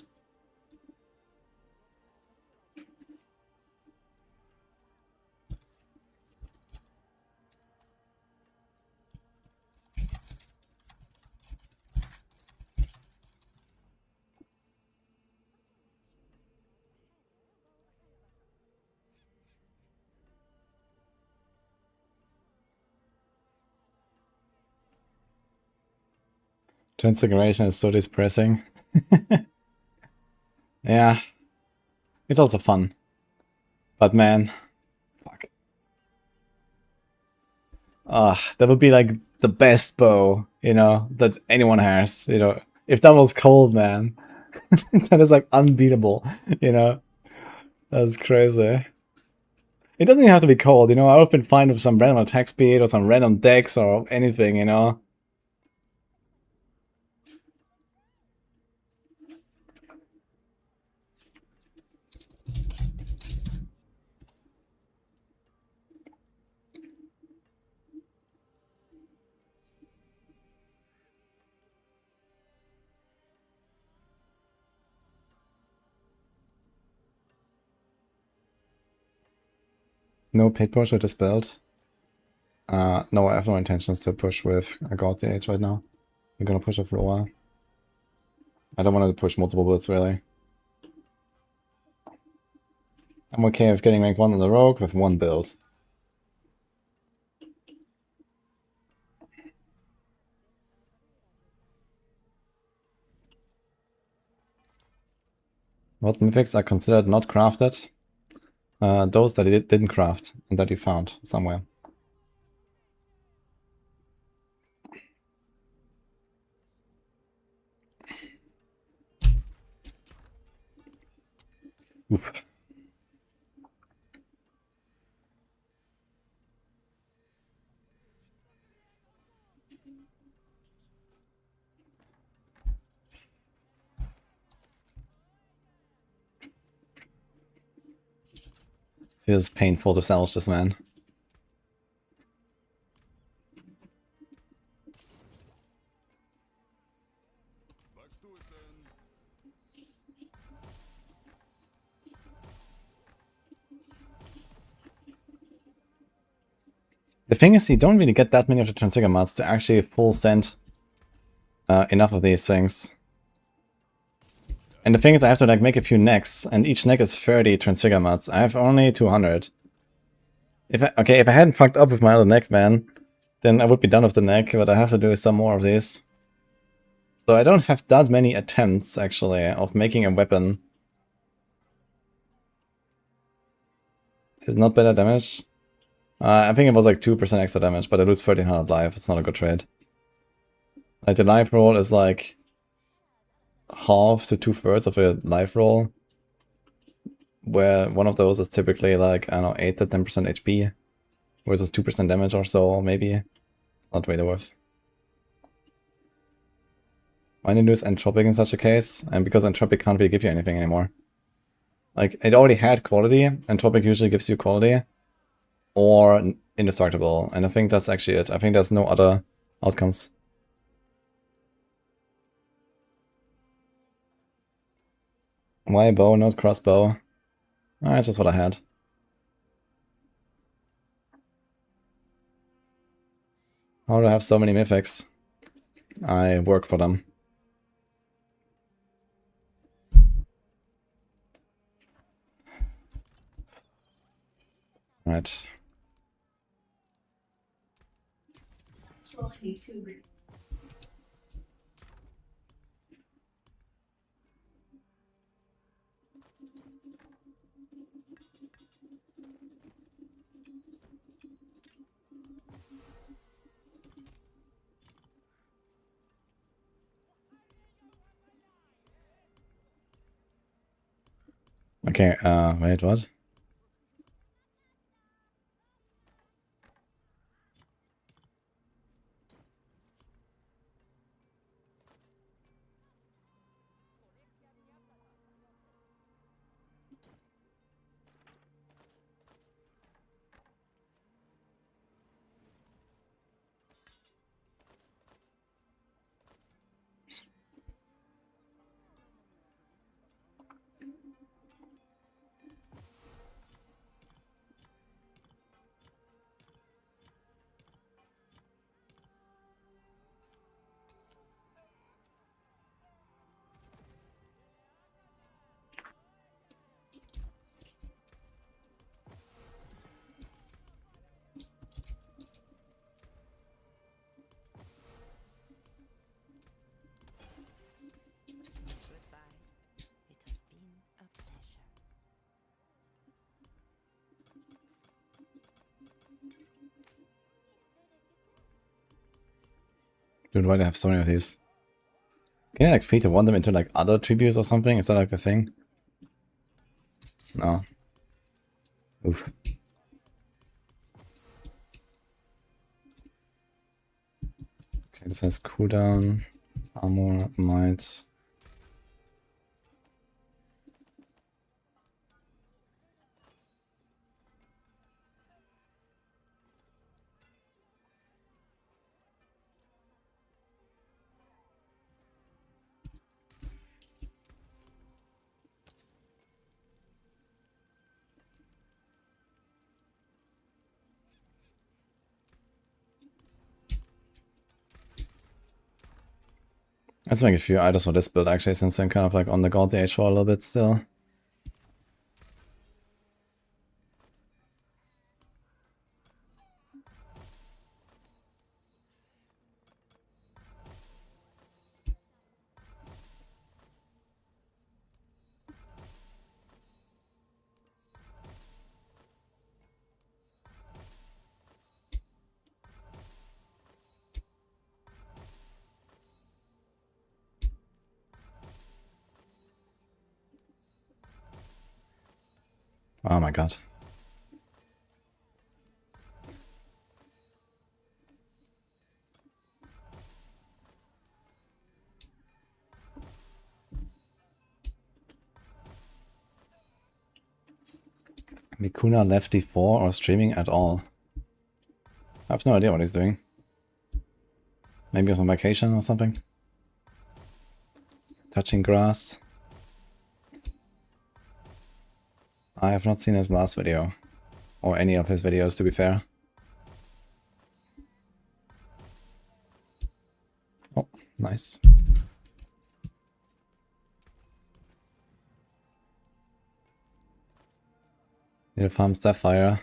Transfiguration is so depressing. Yeah. It's also fun. But man, fuck. That would be like the best bow, you know, that anyone has, you know. If that was cold, man, that is like unbeatable, you know. That's crazy. It doesn't even have to be cold, you know. I've been fine with some random attack speed or some random dex or anything, you know. No pit push with this build. No, I have no intentions to push with a God DH right now. I'm gonna push with Roa. I don't want to push multiple builds, really. I'm okay with getting rank 1 on the Rogue with one build. What mythics are considered not crafted? Those that it didn't craft and that you found somewhere. Oof. Feels painful to salvage this man. Back to it then. The thing is, you don't really get that many of the Transfigure mods to actually full send enough of these things. And the thing is, I have to like make a few necks, and each neck is 30 Transfigure mods. I have only 200. If I hadn't fucked up with my other neck, man, then I would be done with the neck, but I have to do some more of these. So I don't have that many attempts, actually, of making a weapon. It's not better damage. I think it was like 2% extra damage, but I lose 1300 life. It's not a good trade. Like, the life roll is like half to 2/3 of a life roll, where one of those is typically like, I don't know, 8 to 10% HP, versus 2% damage or so, maybe. It's not really worth. Why did you lose Entropic in such a case? And because Entropic can't really give you anything anymore. Like, it already had quality. Entropic usually gives you quality. Or indestructible. And I think that's actually it. I think there's no other outcomes. Why bow, not crossbow? Ah, that's just what I had. How do I have so many mythics? I work for them. Right. Okay, wait, what? Goodbye. It has been a pleasure. Dude, why do I have so many of these? Can I like free to want them into like other tributes or something? Is that like the thing? No. Oof. Okay, this has cooldown, armor, might. Let's make a few items for this build actually, since I'm kind of like on the godly age for a little bit still. Oh my god. Mikuna left D4 or streaming at all. I have no idea what he's doing. Maybe he's on vacation or something. Touching grass. I have not seen his last video. Or any of his videos, to be fair. Oh, nice. Need to farm Sapphire.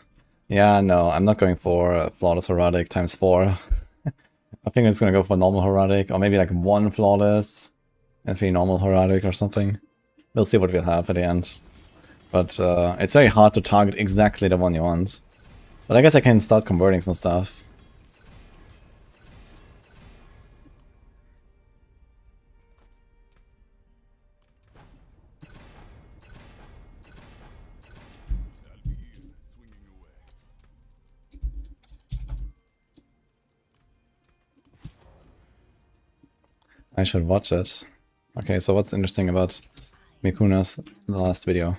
Yeah, no, I'm not going for Flawless Herodic times 4. I think it's gonna go for normal Herodic, or maybe like 1 Flawless and 3 normal Herodic or something. We'll see what we'll have at the end. But it's very hard to target exactly the one you want. But I guess I can start converting some stuff. I'll be here, swinging away. I should watch it. Okay, so what's interesting about Mikuna's last video?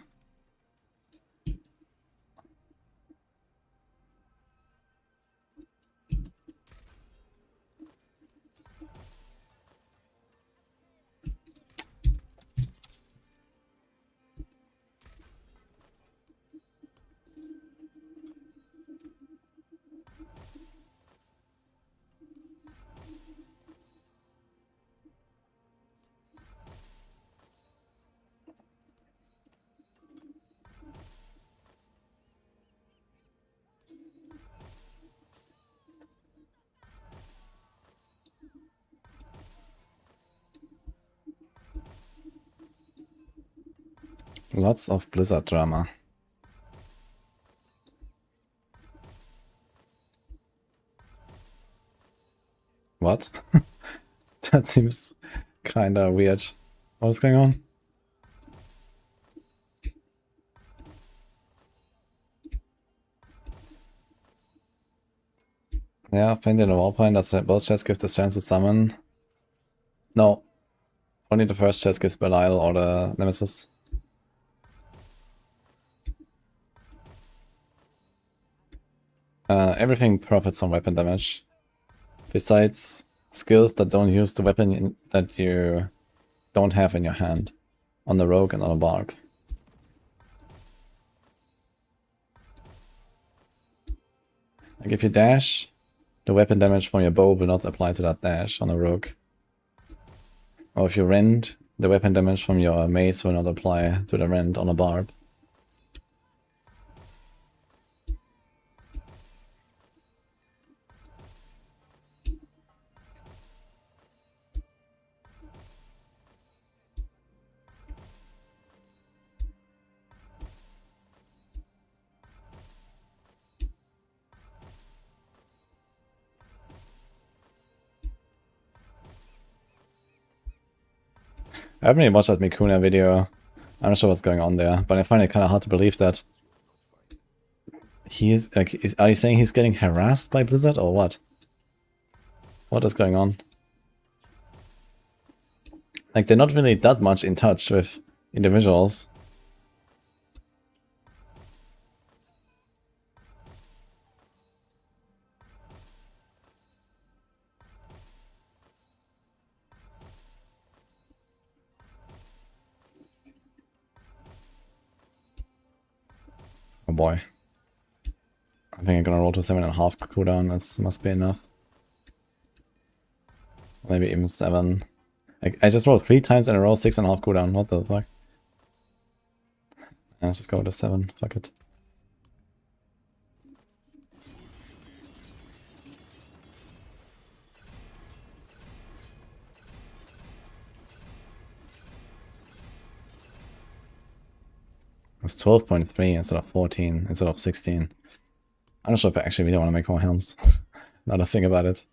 Lots of Blizzard drama. What? That seems kinda weird. What's going on? Yeah, painted a wall point. Does both chests give the chance to summon? No. Only the first chest gives Belial or the Nemesis. Everything profits from weapon damage. Besides skills that don't use the weapon that you don't have in your hand. On the rogue and on a barb. Like if you dash, the weapon damage from your bow will not apply to that dash on a rogue. Or if you rend, the weapon damage from your mace will not apply to the rend on a barb. I haven't really watched that Mikuna video. I'm not sure what's going on there, but I find it kind of hard to believe that he's like. Are you saying he's getting harassed by Blizzard or what? What is going on? Like they're not really that much in touch with individuals. Oh boy. I think I'm gonna roll to 7.5 cooldown. That must be enough. Maybe even 7. I just rolled 3 times in a row, 6.5 cooldown. What the fuck? Let's just go to 7. Fuck it. It's 12.3 instead of 14, instead of 16. I'm not sure if I actually really want to make more helms. Not a thing about it.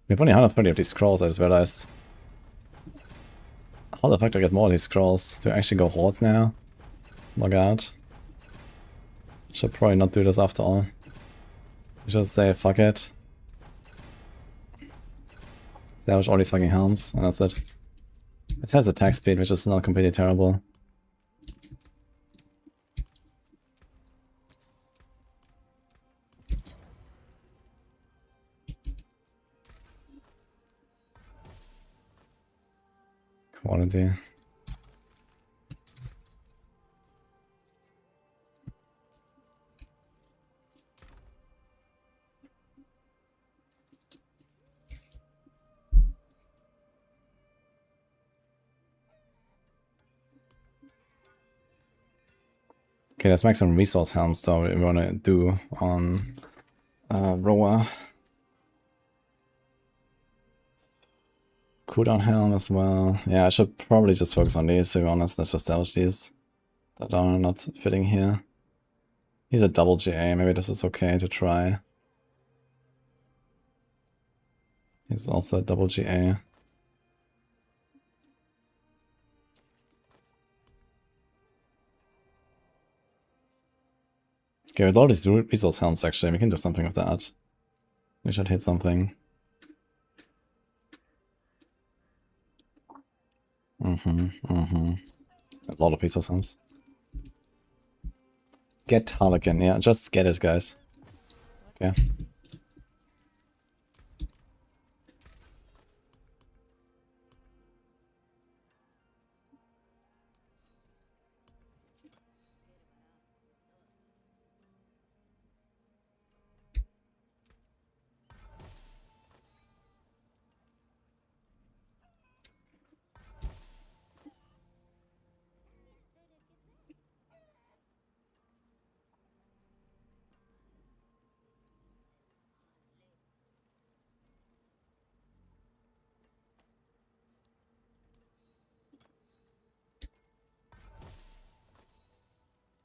We have only 130 of these scrolls, I just realized. How the fuck do I get more of these scrolls? Do I actually go hordes now? Log out. Should probably not do this after all. Just say fuck it. Establish all these fucking helms, and that's it. It has attack speed, which is not completely terrible. Quality. Okay, let's make some resource helms though we want to do on Roa. Cooldown helm as well. Yeah, I should probably just focus on these, to be honest. Let's just establish these that are not fitting here. He's a double GA, maybe this is okay to try. He's also a double GA. Okay, with all these resource helms actually, we can do something with that. We should hit something. A lot of resource helms. Get Harlequin, yeah, just get it, guys. Okay.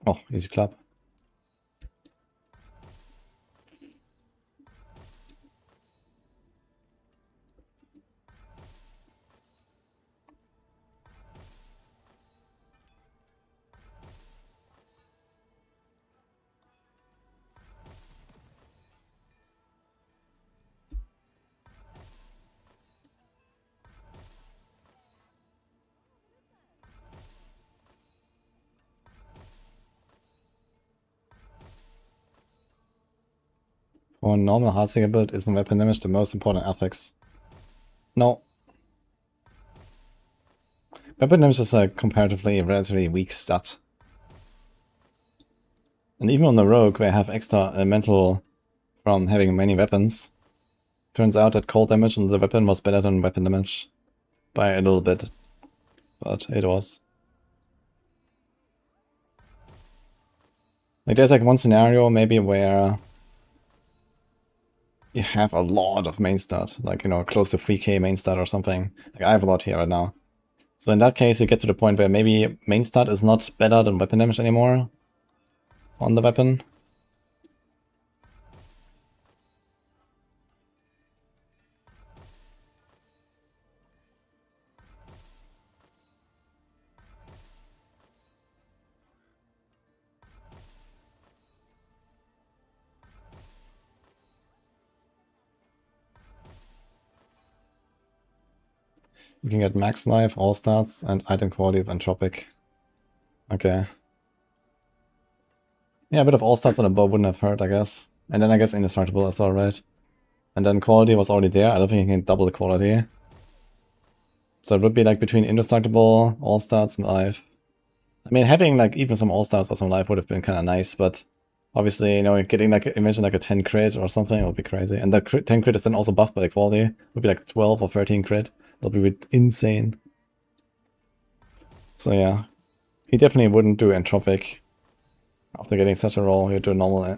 Oh, easy clap. For normal Heartsinger build, isn't weapon damage the most important affix? No. Weapon damage is a comparatively relatively weak stat. And even on the rogue, where I have extra elemental from having many weapons, turns out that cold damage on the weapon was better than weapon damage. By a little bit. But it was. Like there's like one scenario maybe where you have a lot of main stat, like, you know, close to 3k main stat or something. Like I have a lot here right now. So in that case, you get to the point where maybe main stat is not better than weapon damage anymore on the weapon. You can get max life, all stats, and item quality of entropic. Okay. Yeah, a bit of all stats on a bow wouldn't have hurt, I guess. And then I guess indestructible is alright. And then quality was already there. I don't think you can double the quality. So it would be like between indestructible, all stats, life. I mean, having like even some all stars or some life would have been kind of nice, but obviously, you know, getting like, imagine like a 10 crit or something would be crazy. And the 10 crit is then also buffed by the quality. It would be like 12 or 13 crit. That would be insane. So yeah, he definitely wouldn't do entropic after getting such a roll. He'd do normal.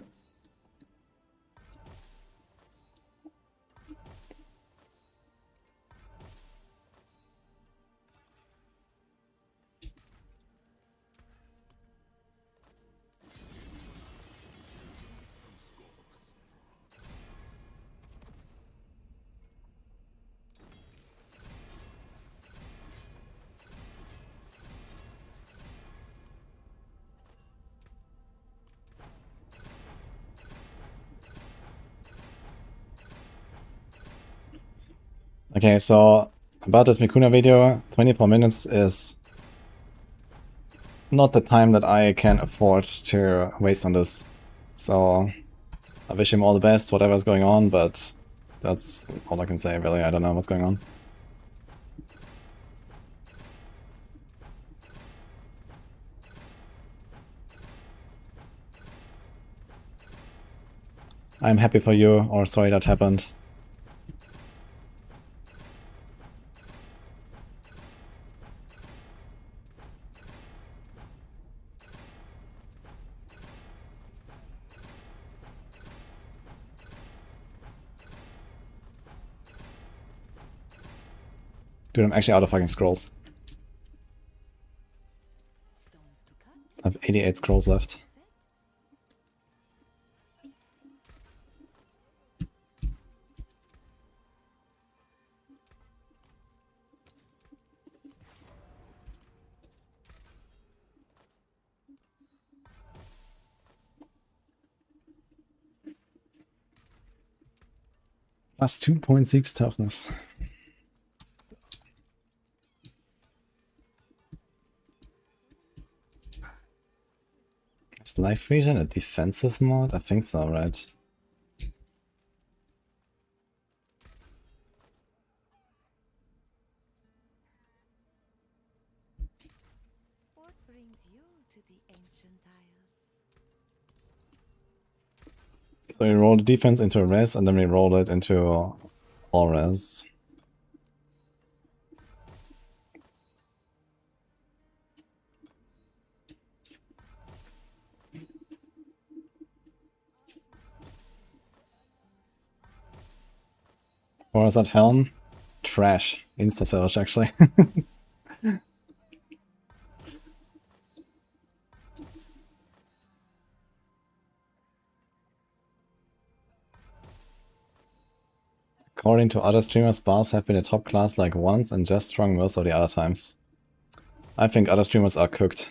Okay, so about this Mikuna video, 24 minutes is not the time that I can afford to waste on this. So I wish him all the best, whatever's going on, but that's all I can say, really. I don't know what's going on. I'm happy for you, or sorry that happened. Dude, I'm actually out of fucking scrolls. I have 88 scrolls left. Plus 2.6 toughness. Is Life Region a defensive mod? I think so, right? What brings you to the ancient isles? So we roll the defense into a res, and then we roll it into all res. Or is that Helm? Trash. Insta-search, actually. According to other streamers, bars have been a top class like once and just strong most of the other times. I think other streamers are cooked.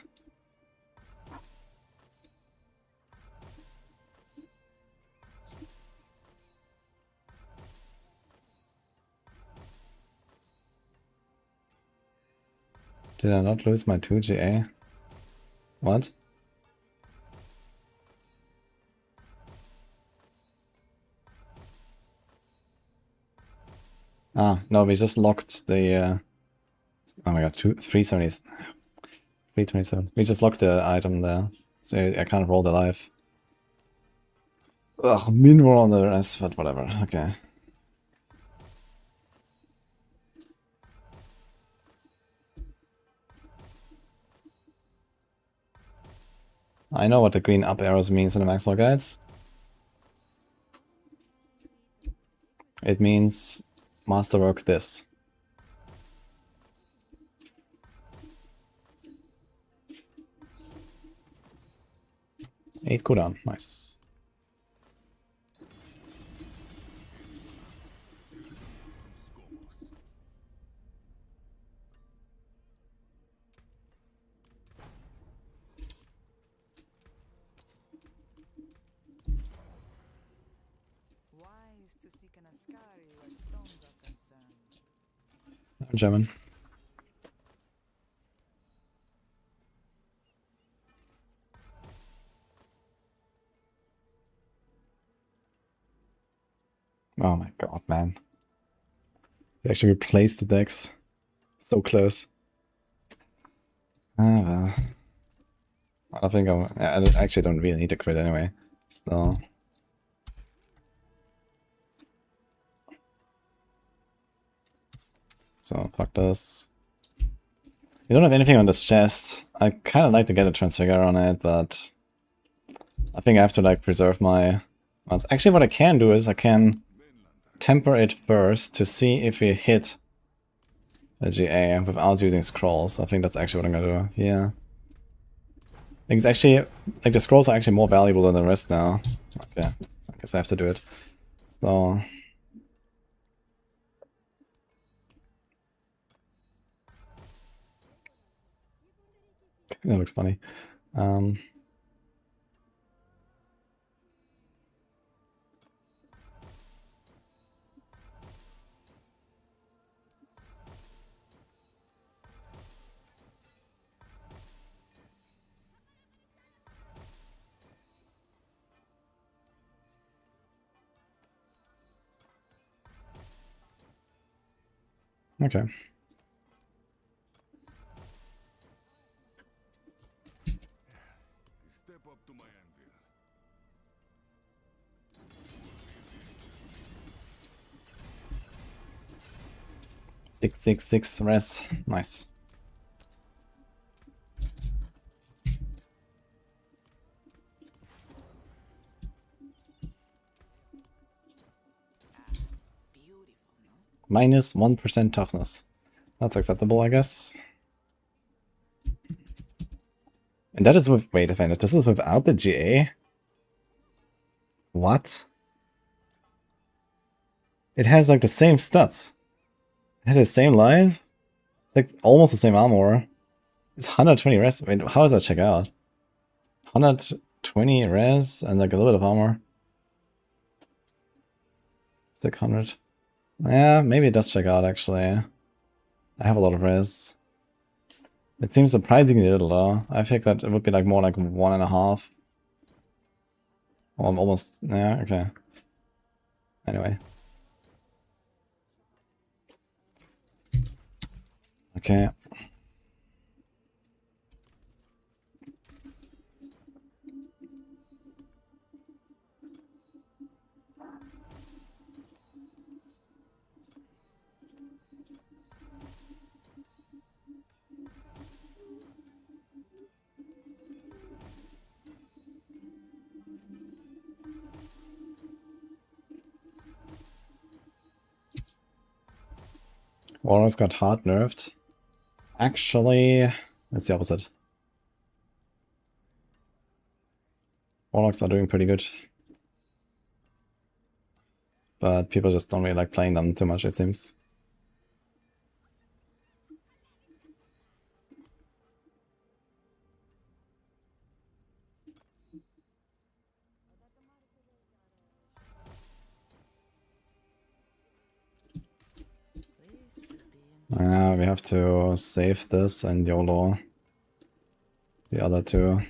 Did I not lose my 2 GA? What? Ah, no, we just locked the, oh my god, 370s. 327. We just locked the item there, so I can't roll the life. Ugh, min roll on the rest, but whatever, okay. I know what the green up arrows means in the Maxwell guides. It means masterwork this. 8 cooldown, nice. Wise to seek an Ascari where stones are concerned. I'm German. Oh my god, man. We actually replaced the decks. So close. Ah, well. I think I actually don't really need a crit anyway. So. So, fuck this. You don't have anything on this chest. I kind of like to get a Transfigure on it, but I think I have to like preserve my ones. Actually, what I can do is I can temper it first to see if we hit a GA without using scrolls. I think that's actually what I'm gonna do. Yeah. I think it's actually, like the scrolls are actually more valuable than the rest now. Okay, I guess I have to do it. So. That looks funny. Okay. Step up to my anvil. 666 res. Nice. Minus 1% toughness. That's acceptable, I guess. And that is with... Wait a minute, this is without the GA? What? It has like the same stats. It has the same life? It's like almost the same armor. It's 120 res. Wait, how does that check out? 120 res and like a little bit of armor. 600. Yeah, maybe it does check out actually. I have a lot of res. It seems surprisingly little though. I think that it would be like more like 1.5. Or I'm almost... Yeah, okay. Anyway. Okay. Warlocks got hard nerfed. Actually, it's the opposite. Warlocks are doing pretty good. But people just don't really like playing them too much, it seems. We have to save this and YOLO the other two.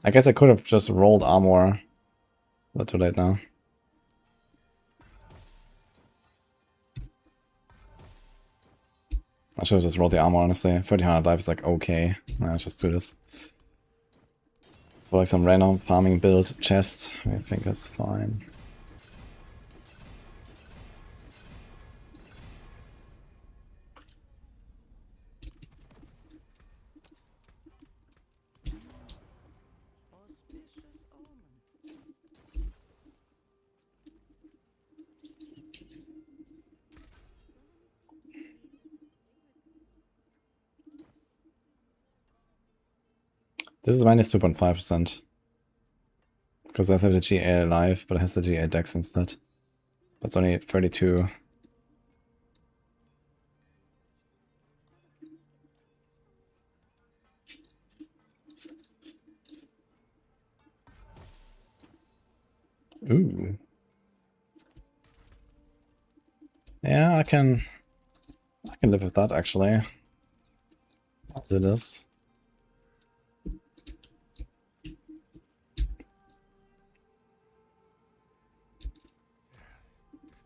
I guess I could have just rolled armor, but too late now. I should have just rolled the armor, honestly. 1300 life is like okay. Let's just do this. For like some random farming build chest, I think that's fine. This is minus 2.5%. Because I have the GA alive, but it has the GA dex instead. But it's only 32. Ooh. Yeah, I can live with that actually. I'll do this.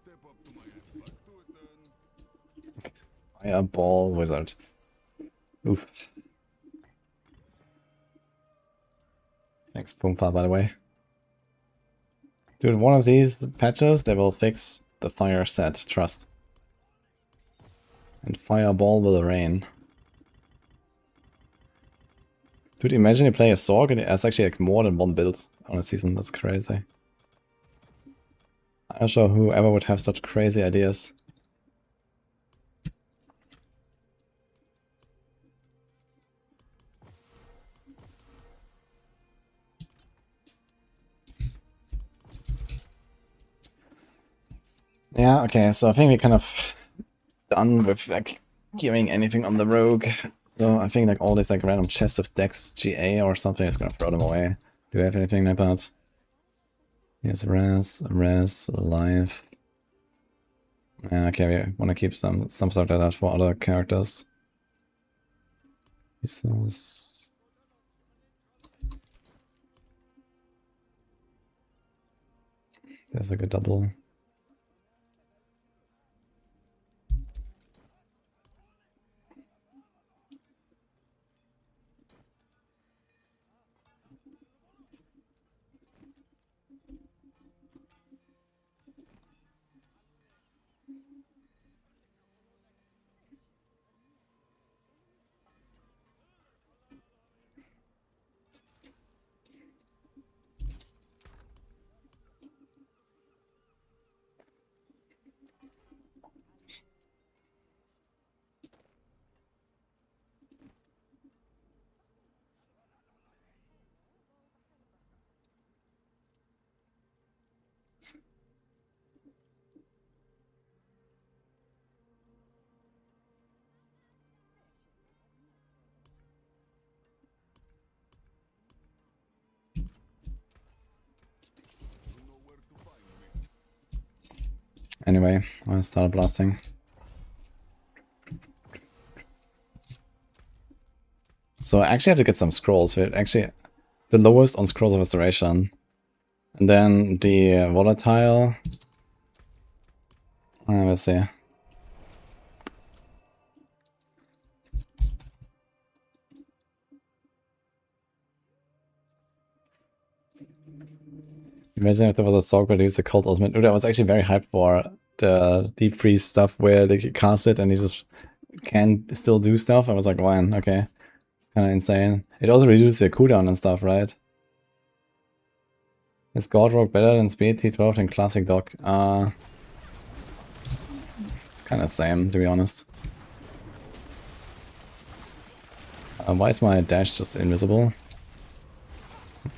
Step up to my anvil. Back to it then. Fireball wizard. Oof. Thanks, Boompa, by the way. Dude, one of these patches, they will fix the fire set, trust. And fireball will rain. Dude, imagine you play a Sorg and it has actually like more than one build on a season. That's crazy. I'm not sure whoever would have such crazy ideas. Yeah, okay, so I think we're kind of done with like giving anything on the rogue. So I think like all these like random chests of Dex GA or something is gonna throw them away. Do we have anything like that? Yes, res, life. Yeah, okay, we wanna keep some sort of that for other characters. Useless. There's like a double. Anyway, I started blasting. So I actually have to get some scrolls. We're actually the lowest on scrolls of restoration. And then the volatile. Let's see. Imagine if there was a Sorg that used the Cult Ultimate. Dude, I was actually very hyped for the Deep Freeze stuff where they could cast it and he just can still do stuff. I was like, man, okay. Kind of insane. It also reduces the cooldown and stuff, right? Is God Rogue better than Speed T12 and Classic Dog? It's kind of same, to be honest. Why is my dash just invisible?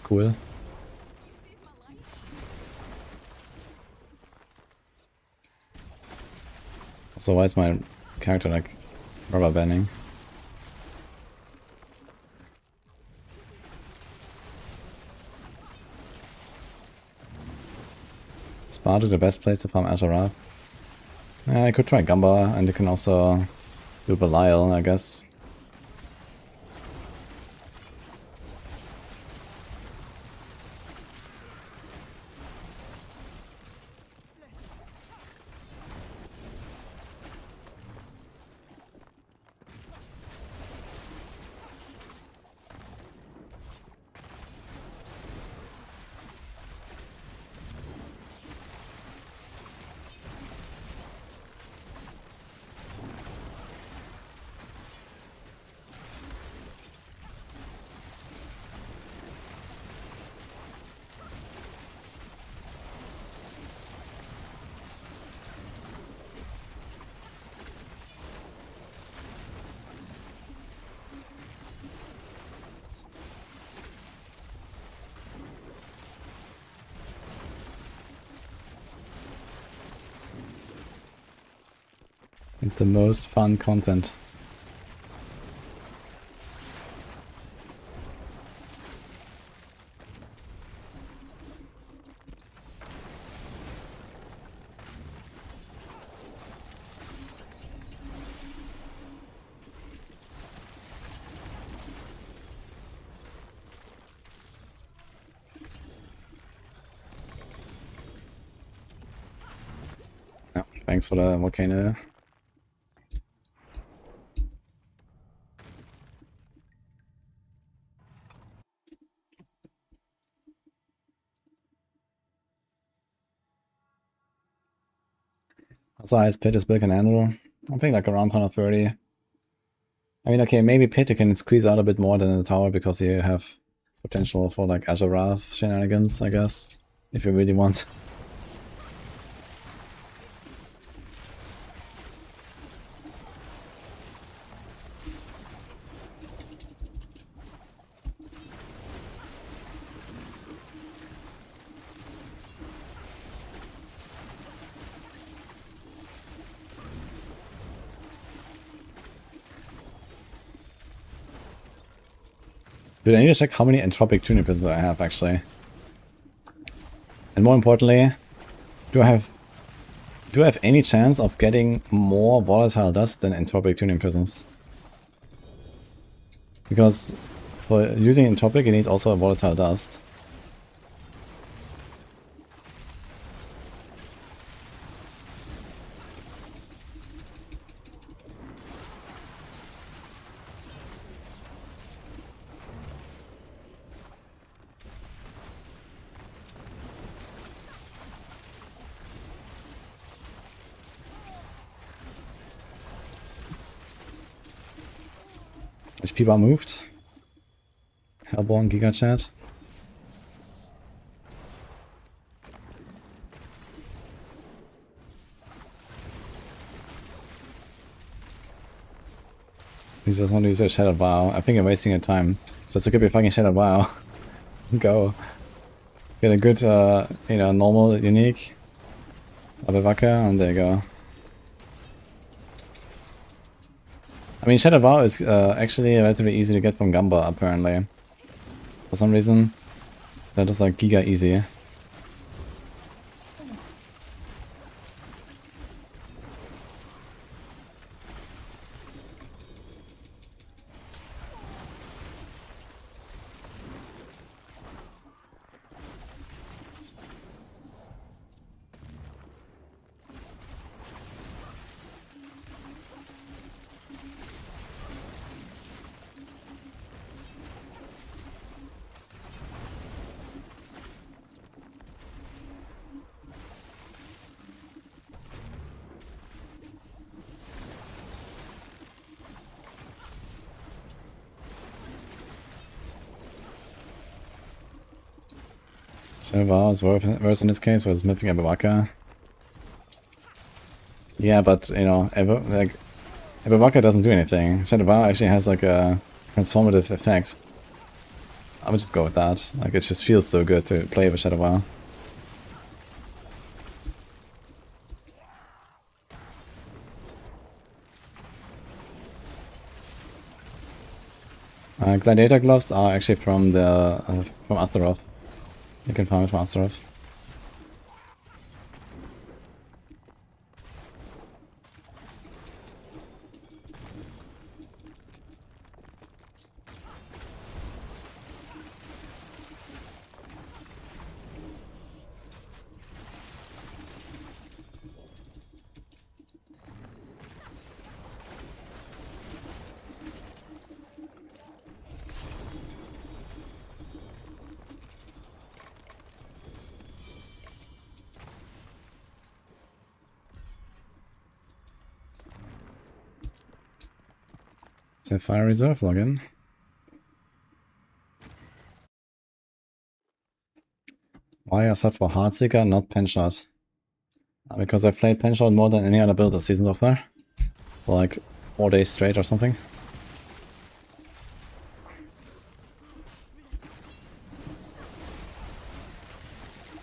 Cool. So why is my character like rubber banding? Sparta the best place to farm Azarath? I could try Gamba, and you can also do Belial, I guess. It's the most fun content. Yeah, thanks for the volcano. Size Pit is big and Anvil. I think like around 130. I mean, okay, maybe Pit you can squeeze out a bit more than the tower because you have potential for like Azarath shenanigans, I guess, if you really want. Dude, I need to check how many entropic tuning prisms I have, actually. And more importantly, do I have any chance of getting more volatile dust than entropic tuning prisms? Because for using entropic, you need also a volatile dust. HP bar moved. Hellborn Giga Chat. He just want to use a Shattered Vow. I think I'm wasting your time. Just to get a fucking Shattered Vow. Go. Get a good, you know, normal, unique. Abevaka, and there you go. I mean, Shattered Vow is actually relatively easy to get from Gamba, apparently. For some reason, that is like giga easy. Shadow is worse in this case, was mipping Ebawaka. Yeah, but, you know, Ebawaka doesn't do anything. Shadow actually has like a transformative effect. I would just go with that. Like, it just feels so good to play with Shadow. Gladiator gloves are actually from the from Astaroth. You can farm it from Astaroth. Sapphire Reserve login. Why I set for Heartseeker, not Penshot? Because I've played Penshot more than any other build this season so far. For like 4 days straight or something.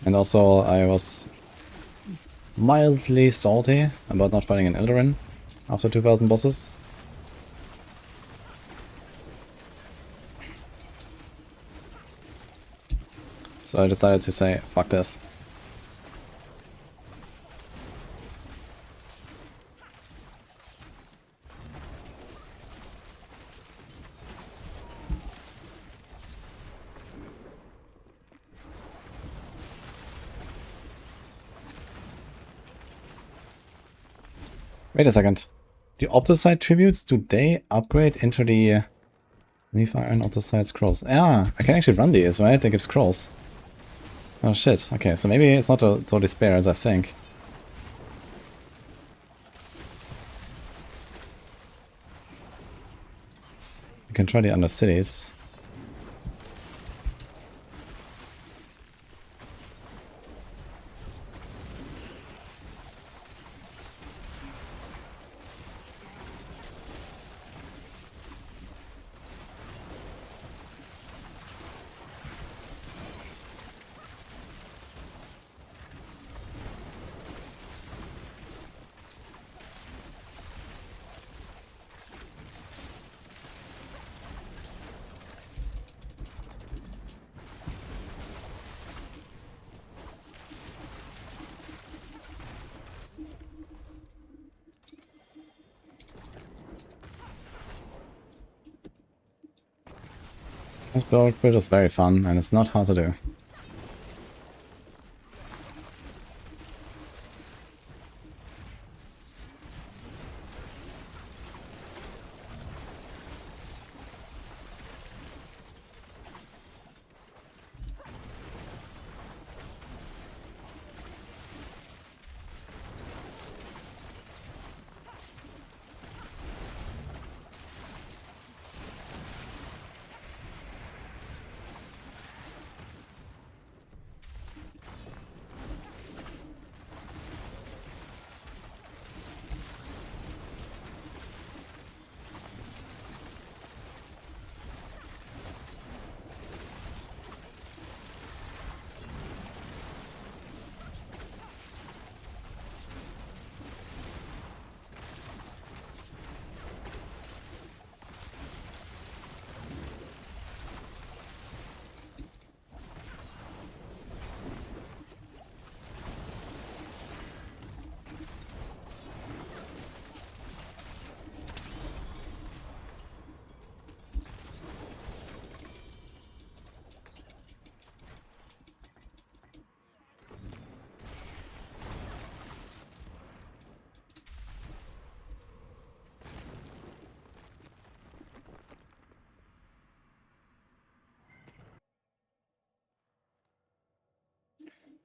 And also I was mildly salty about not fighting an Eldarin after 2000 bosses. So I decided to say, fuck this. Wait a second. The Optosite tributes, do they upgrade into the Nephi and Optosite scrolls? Yeah, I can actually run these, right? They give scrolls. Oh shit, okay, so maybe it's not so despair as I think. You can try the Undercities. This build is very fun and it's not hard to do.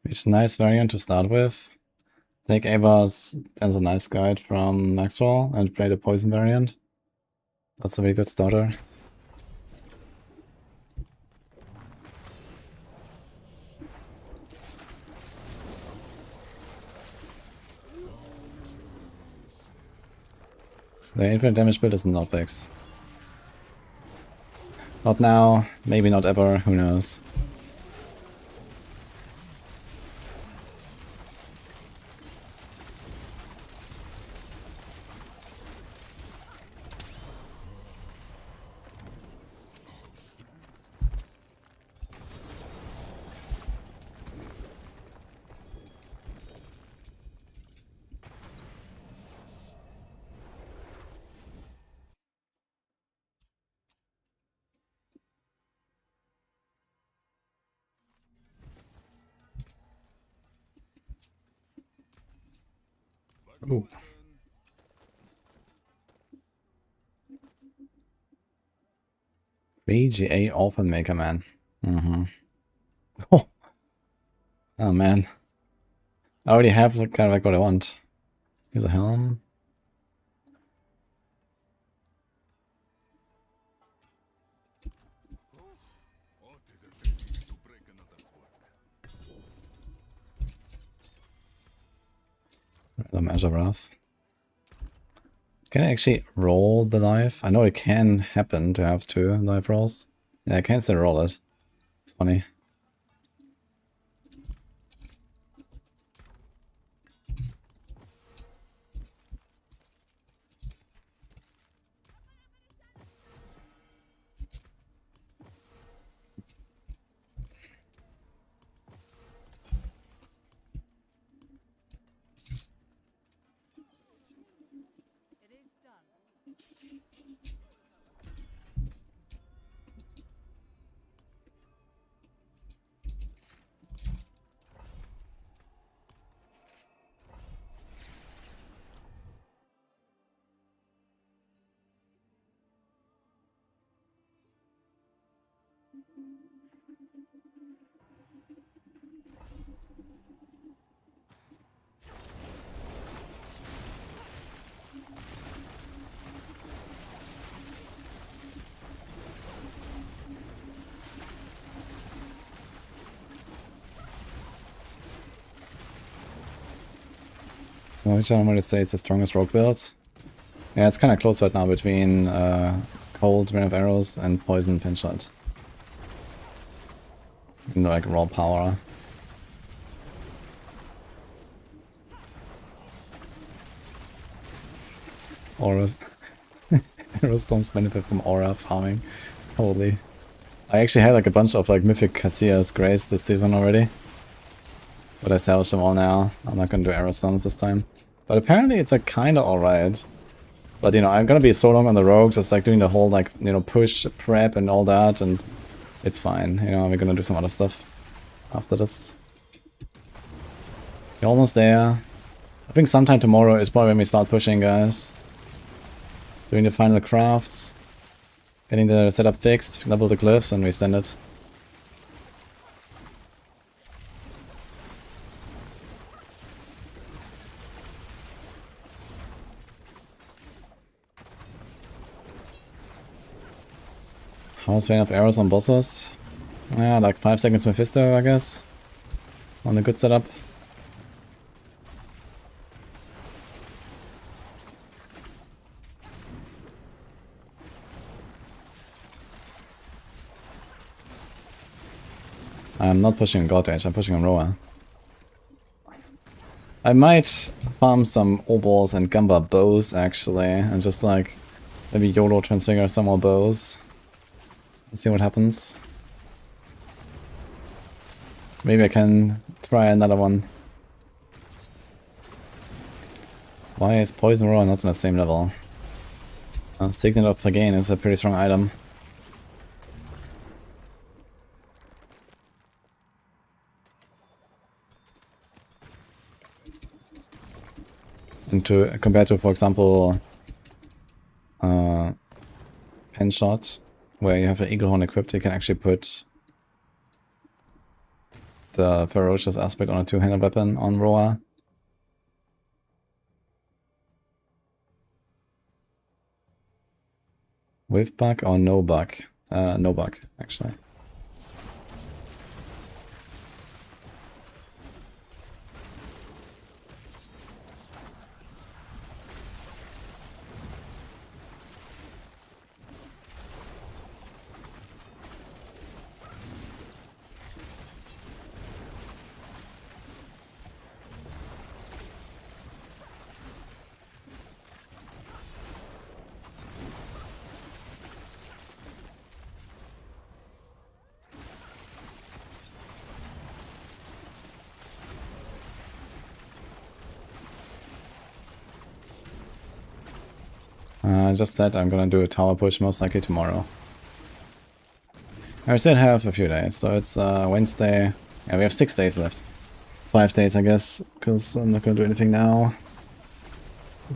Which nice variant to start with. Take Ava's Dental Knives Guide from Maxwell and play the Poison variant. That's a really good starter. The infinite damage build is not fixed. Not now, maybe not ever, who knows. Ooh. VGA Orphan Maker Man. Mm-hmm. Oh. Oh man. I already have kind of like what I want. Here's a helm. What is it ready to break another's work? The Measure Wrath. Can I actually roll the life? I know it can happen to have 2 life rolls. Yeah, I can still roll it. Funny. It is done. Which I normally say is the strongest rogue build. Yeah, it's kind of close right now between Cold, Rain of Arrows, and Poison Pinshot. In like raw power. Auras. Arrows don't benefit from aura farming. Holy. I actually had like a bunch of like Mythic Cassia's Grace this season already. But I salvaged them all now. I'm not gonna do arrow stones this time. But apparently it's like kinda alright. But you know, I'm gonna be so long on the rogues, just like doing the whole like, you know, push, prep and all that, and it's fine. You know, we're gonna do some other stuff after this. We're almost there. I think sometime tomorrow is probably when we start pushing, guys. Doing the final crafts. Getting the setup fixed, double the glyphs, and we send it. How's Rain of Arrows on bosses? Yeah, like 5 seconds Mephisto, I guess. On a good setup. I'm not pushing on God Age, I'm pushing on Roa. I might farm some Obols and Gamba bows actually, and just like maybe YOLO transfigure some more bows. Let's see what happens. Maybe I can try another one. Why is Poison Roar not on the same level? Signet of Pagain is a pretty strong item. And to compared to, for example, Pen Shot, where you have an Eagle Horn equipped, you can actually put the Ferocious aspect on a 2-handed weapon on Roa. With bug or no bug? No bug, actually. I just said I'm gonna do a tower push most likely tomorrow. I still have a few days, so it's Wednesday. Yeah, we have 6 days left. 5 days, I guess, because I'm not gonna do anything now.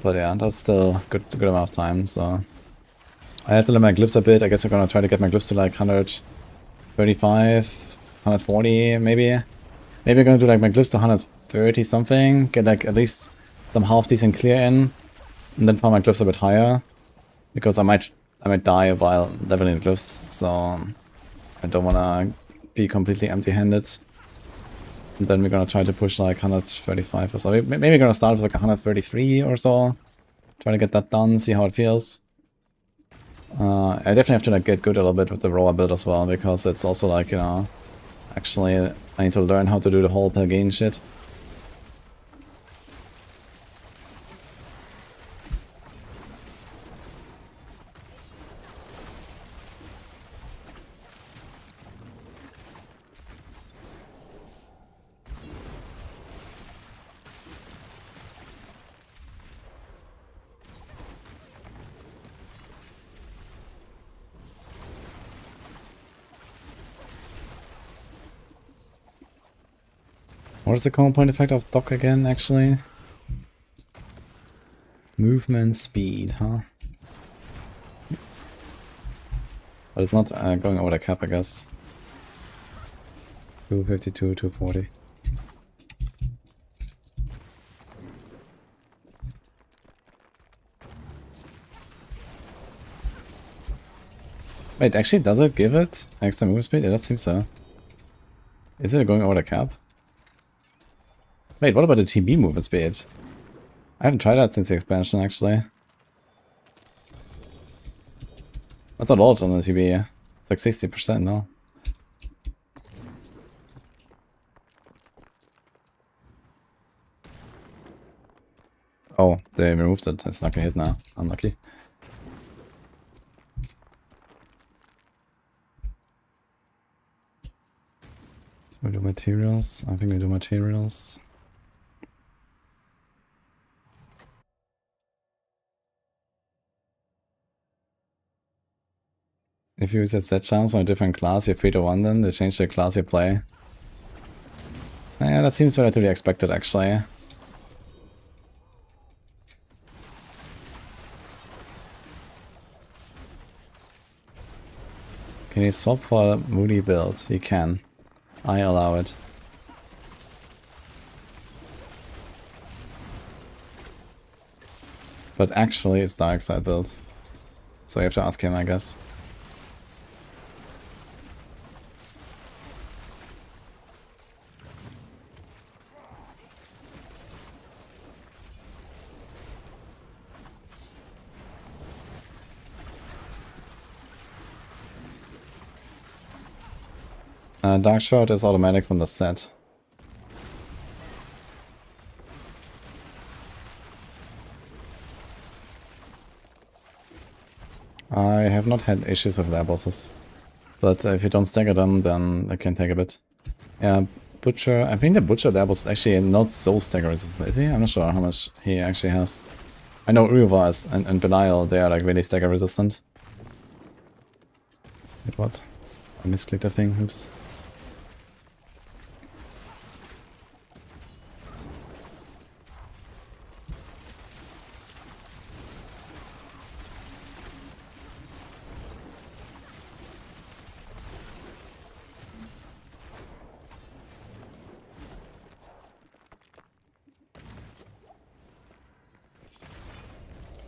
But yeah, that's still good amount of time, so... I have to let my glyphs a bit. I guess I'm gonna try to get my glyphs to like 135, 140 maybe. Maybe I'm gonna do like my glyphs to 130 something, get like at least some half decent clear in, and then farm my glyphs a bit higher. Because I might die while leveling the glyphs, so I don't wanna be completely empty-handed. And then we're gonna try to push like 135 or so. Maybe we're gonna start with like 133 or so. Try to get that done, see how it feels. I definitely have to like get good a little bit with the roller build as well, because it's also like, you know, actually I need to learn how to do the whole Pelgane shit. What is the common point effect of Dock again, actually? Movement speed, huh? But it's not going over the cap, I guess. 252, 240. Wait, actually, does it give it extra movement speed? It does seem so. Is it going over the cap? Wait, what about the TB movement speed? I haven't tried that since the expansion, actually. That's not a lot on the TB. It's like 60% now. Oh, they removed it. It's not gonna hit now. Unlucky. We do materials. I think we do materials. If you use a set chance on a different class, you're free to one then. They change the class you play. Yeah, that seems relatively expected, actually. Can you swap for a moody build? You can. I allow it. But actually, it's the Exile build. So you have to ask him, I guess. Dark Shroud is automatic from the set. I have not had issues with their bosses. But if you don't stagger them, then it can take a bit. Yeah, Butcher... I think the Butcher there was actually not so stagger resistant, is he? I'm not sure how much he actually has. I know Uruva is, and Belial, they are like really stagger resistant. Wait, what? I misclicked the thing, oops.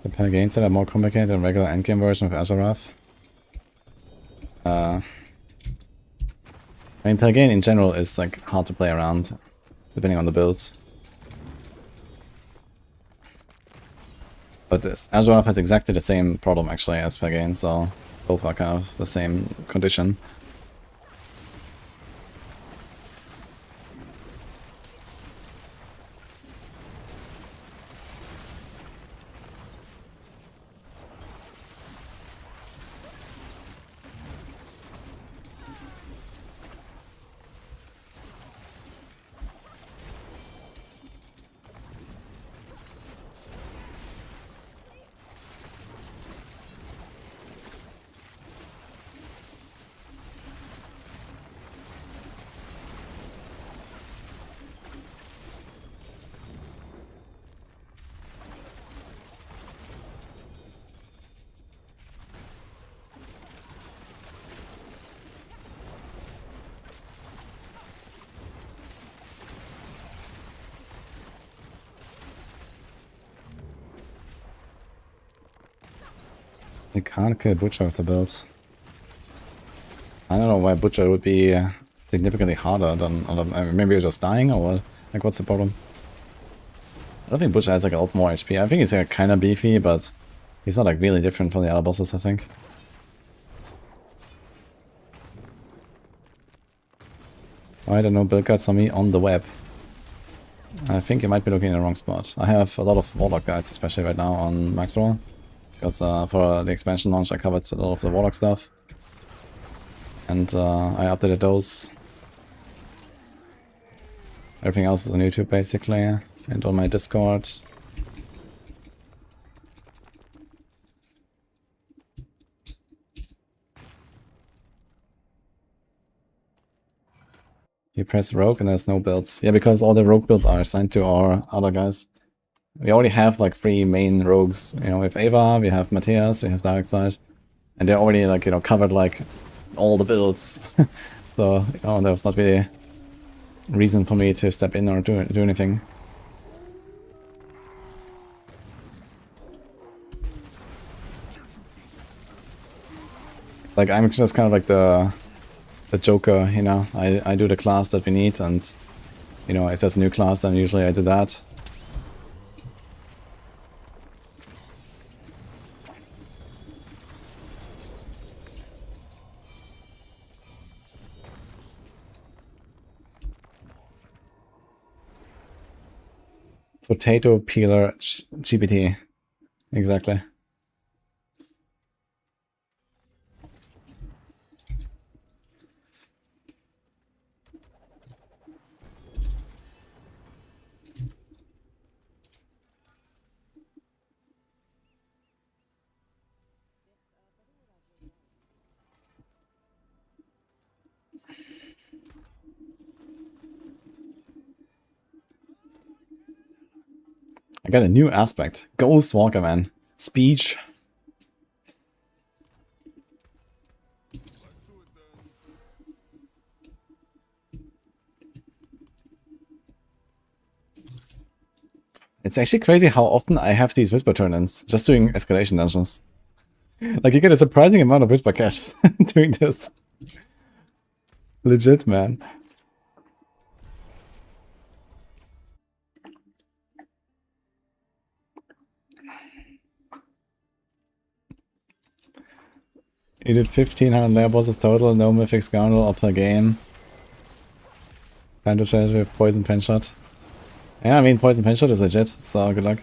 The Pelgane set are more complicated than regular endgame version of Azarath. I mean, Pelgane in general is like hard to play around, depending on the builds. But Azarath has exactly the same problem actually as Pelgane, so both are kind of the same condition. You can't kill Butcher with the build. I don't know why Butcher would be significantly harder than other. Maybe you're just dying or what? Like, what's the problem? I don't think Butcher has like a lot more HP. I think he's like, kind of beefy, but he's not like really different from the other bosses, I think. I don't know, build guides on me on the web. I think you might be looking in the wrong spot. I have a lot of Warlock guides, especially right now on Max Roll. Because for the expansion launch I covered a lot of the Warlock stuff. And I updated those. Everything else is on YouTube basically, and on my Discord. You press Rogue and there's no builds. Yeah, because all the Rogue builds are assigned to our other guys. We already have like 3 main rogues. You know, we have Ava, we have Matthias, we have Darkside. And they're already like, you know, covered like all the builds. So, you know, there's not really reason for me to step in or do anything. Like, I'm just kind of like the Joker, you know. I do the class that we need, and, you know, if there's a new class, then usually I do that. Potato peeler GPT. Exactly. I got a new aspect. Ghost Walker, man. Speech. It's actually crazy how often I have these Whisper turn-ins just doing escalation dungeons. Like, you get a surprising amount of Whisper caches doing this. Legit, man. You did 1500 layer bosses total, no mythic scoundrel or per game. Plan to change with poison pen shot. Yeah, I mean, poison pen shot is legit, so good luck.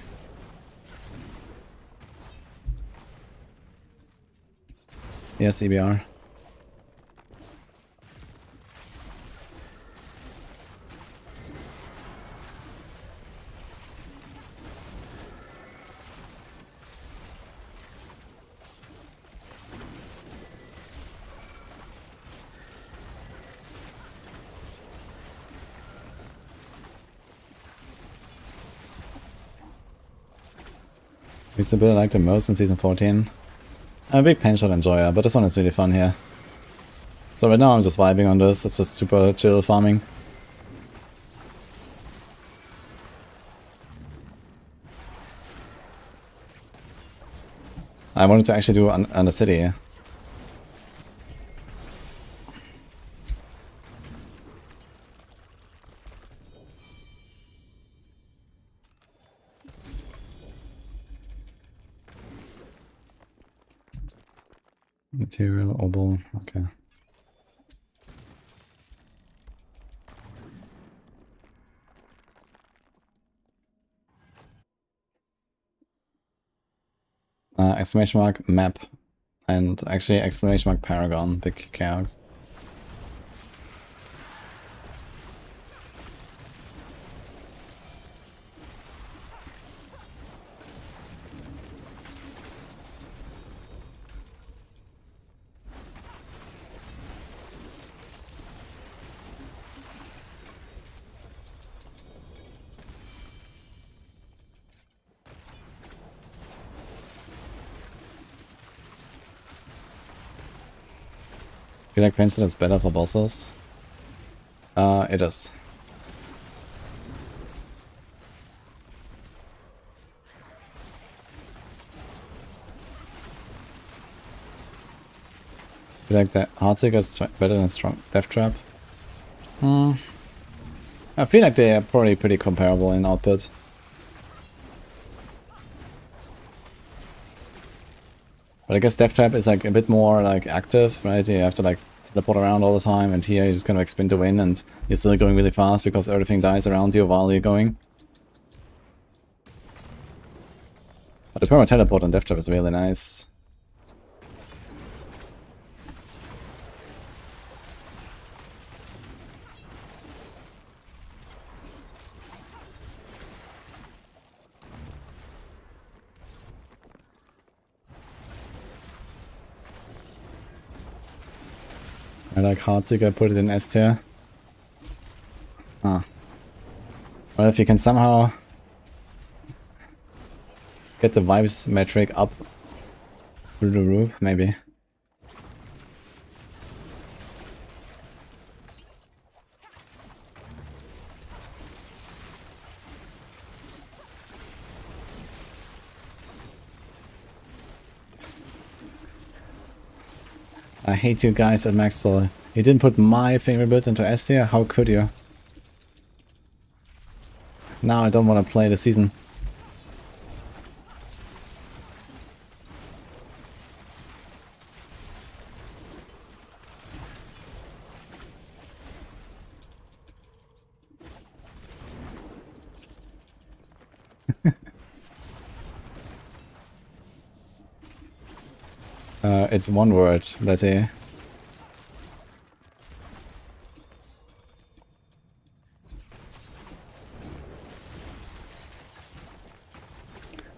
Yes, EBR. It's the build I like the most in Season 14. I'm a big pen shot enjoyer, but this one is really fun here. So right now I'm just vibing on this, it's just super chill farming. I wanted to actually do on the city. Material, obol, okay. Exclamation mark map, and actually exclamation mark paragon, big chaos. I feel like Pension is better for bosses. It is. feel like the Heartseeker is better than strong Death Trap. I feel like they are probably pretty comparable in output. But I guess Death Trap is like a bit more like active, right? You have to like teleport around all the time, and here you just kind of like spin to win, and you're still going really fast because everything dies around you while you're going. But the perma teleport on Death Trap is really nice. I like Heartseeker, put it in S tier. Ah. Well, if you can somehow get the vibes metric up through the roof, maybe. I hate you guys at Maxwell. You didn't put my favorite build into S tier? How could you? Now I don't want to play the season. It's one word, let's say.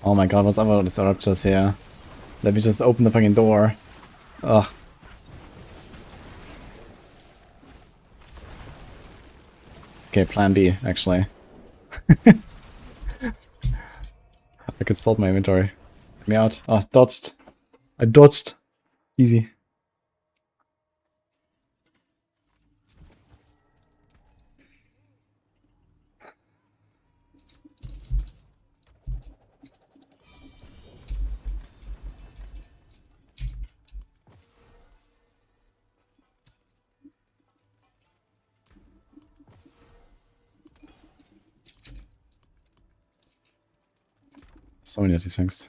Oh my god, what's up with these ruptures here? Let me just open the fucking door. Ugh. Okay, plan B, actually. I could sort my inventory. Get me out. Oh, dodged. I dodged. Easy. So many of these things.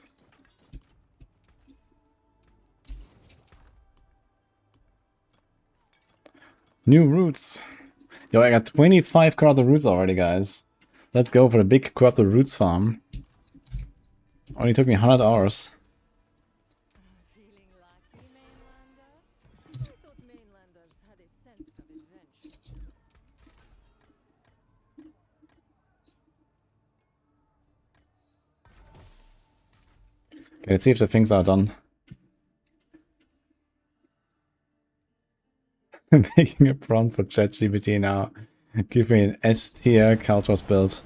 New roots. Yo, I got 25 corrupted roots already, guys. Let's go for the big corrupted roots farm. Only took me 100 hours. Feeling lucky, mainlander? I thought mainlanders had a sense of adventure. Okay, let's see if the things are done. Making a prompt for ChatGPT now. Give me an S tier Kaltros build.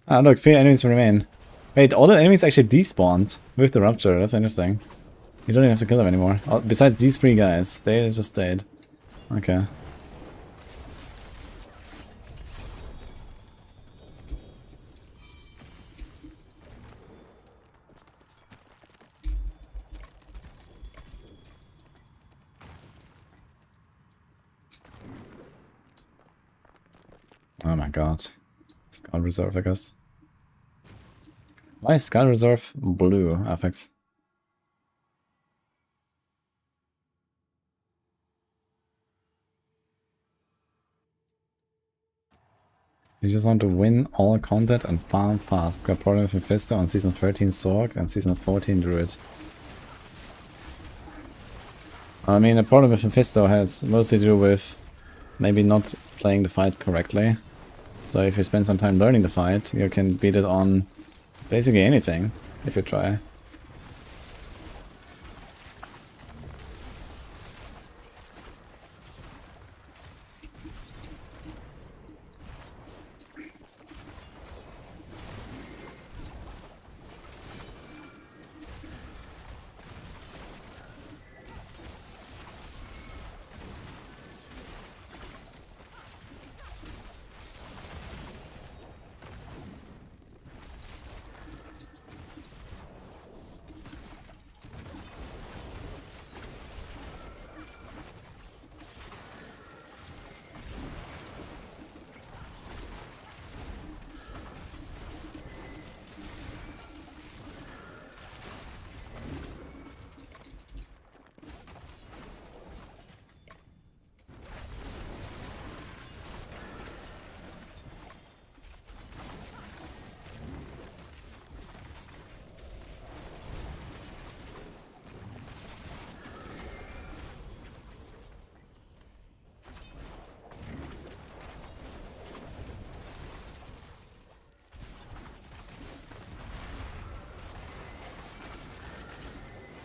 Ah, look, 3 enemies remain. Wait, all the enemies actually despawned with the Rupture. That's interesting. You don't even have to kill them anymore. Oh, besides these 3 guys, they just stayed. Okay. Oh my god. Scout Reserve, I guess. Why is Scout Reserve blue, Apex? You just want to win all content and farm fast. Got problem with Mephisto on Season 13 Sorg and Season 14 Druid. I mean, the problem with Mephisto has mostly to do with maybe not playing the fight correctly. So if you spend some time learning the fight, you can beat it on basically anything, if you try.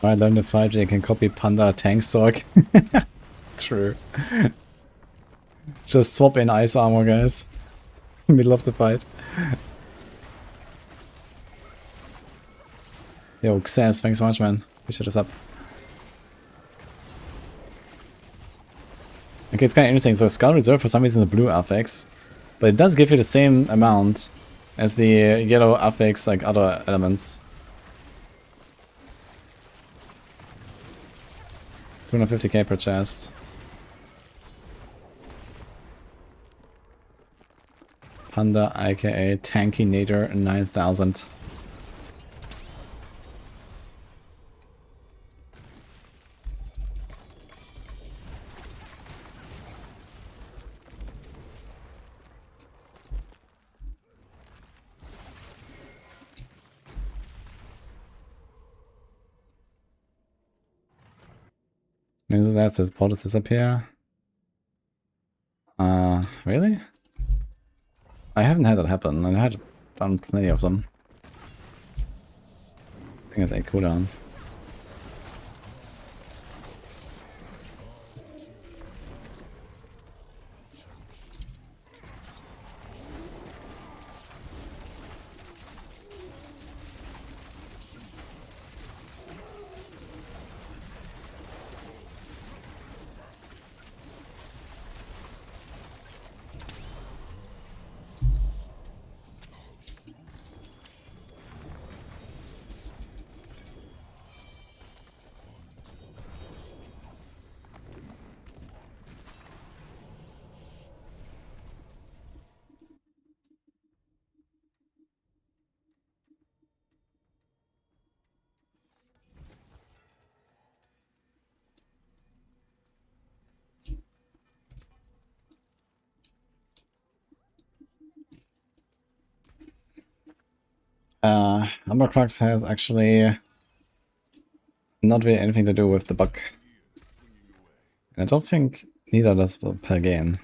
Right, learn the fight, you can copy Panda tank stock. True. Just swap in ice armor, guys. Middle of the fight. Yo, Xaz, thanks so much, man. Appreciate us up. Okay, it's kind of interesting. So Skull Reserve for some reason is a blue affix, but it does give you the same amount as the yellow affix, like other elements. 250k per chest. Panda, aka Tanky Nader 9000. That's this portal disappear. Really? I haven't had that happen, and I had done plenty of them. I think it's a cooldown. Umbercrux has actually not really anything to do with the bug. And I don't think neither does per game.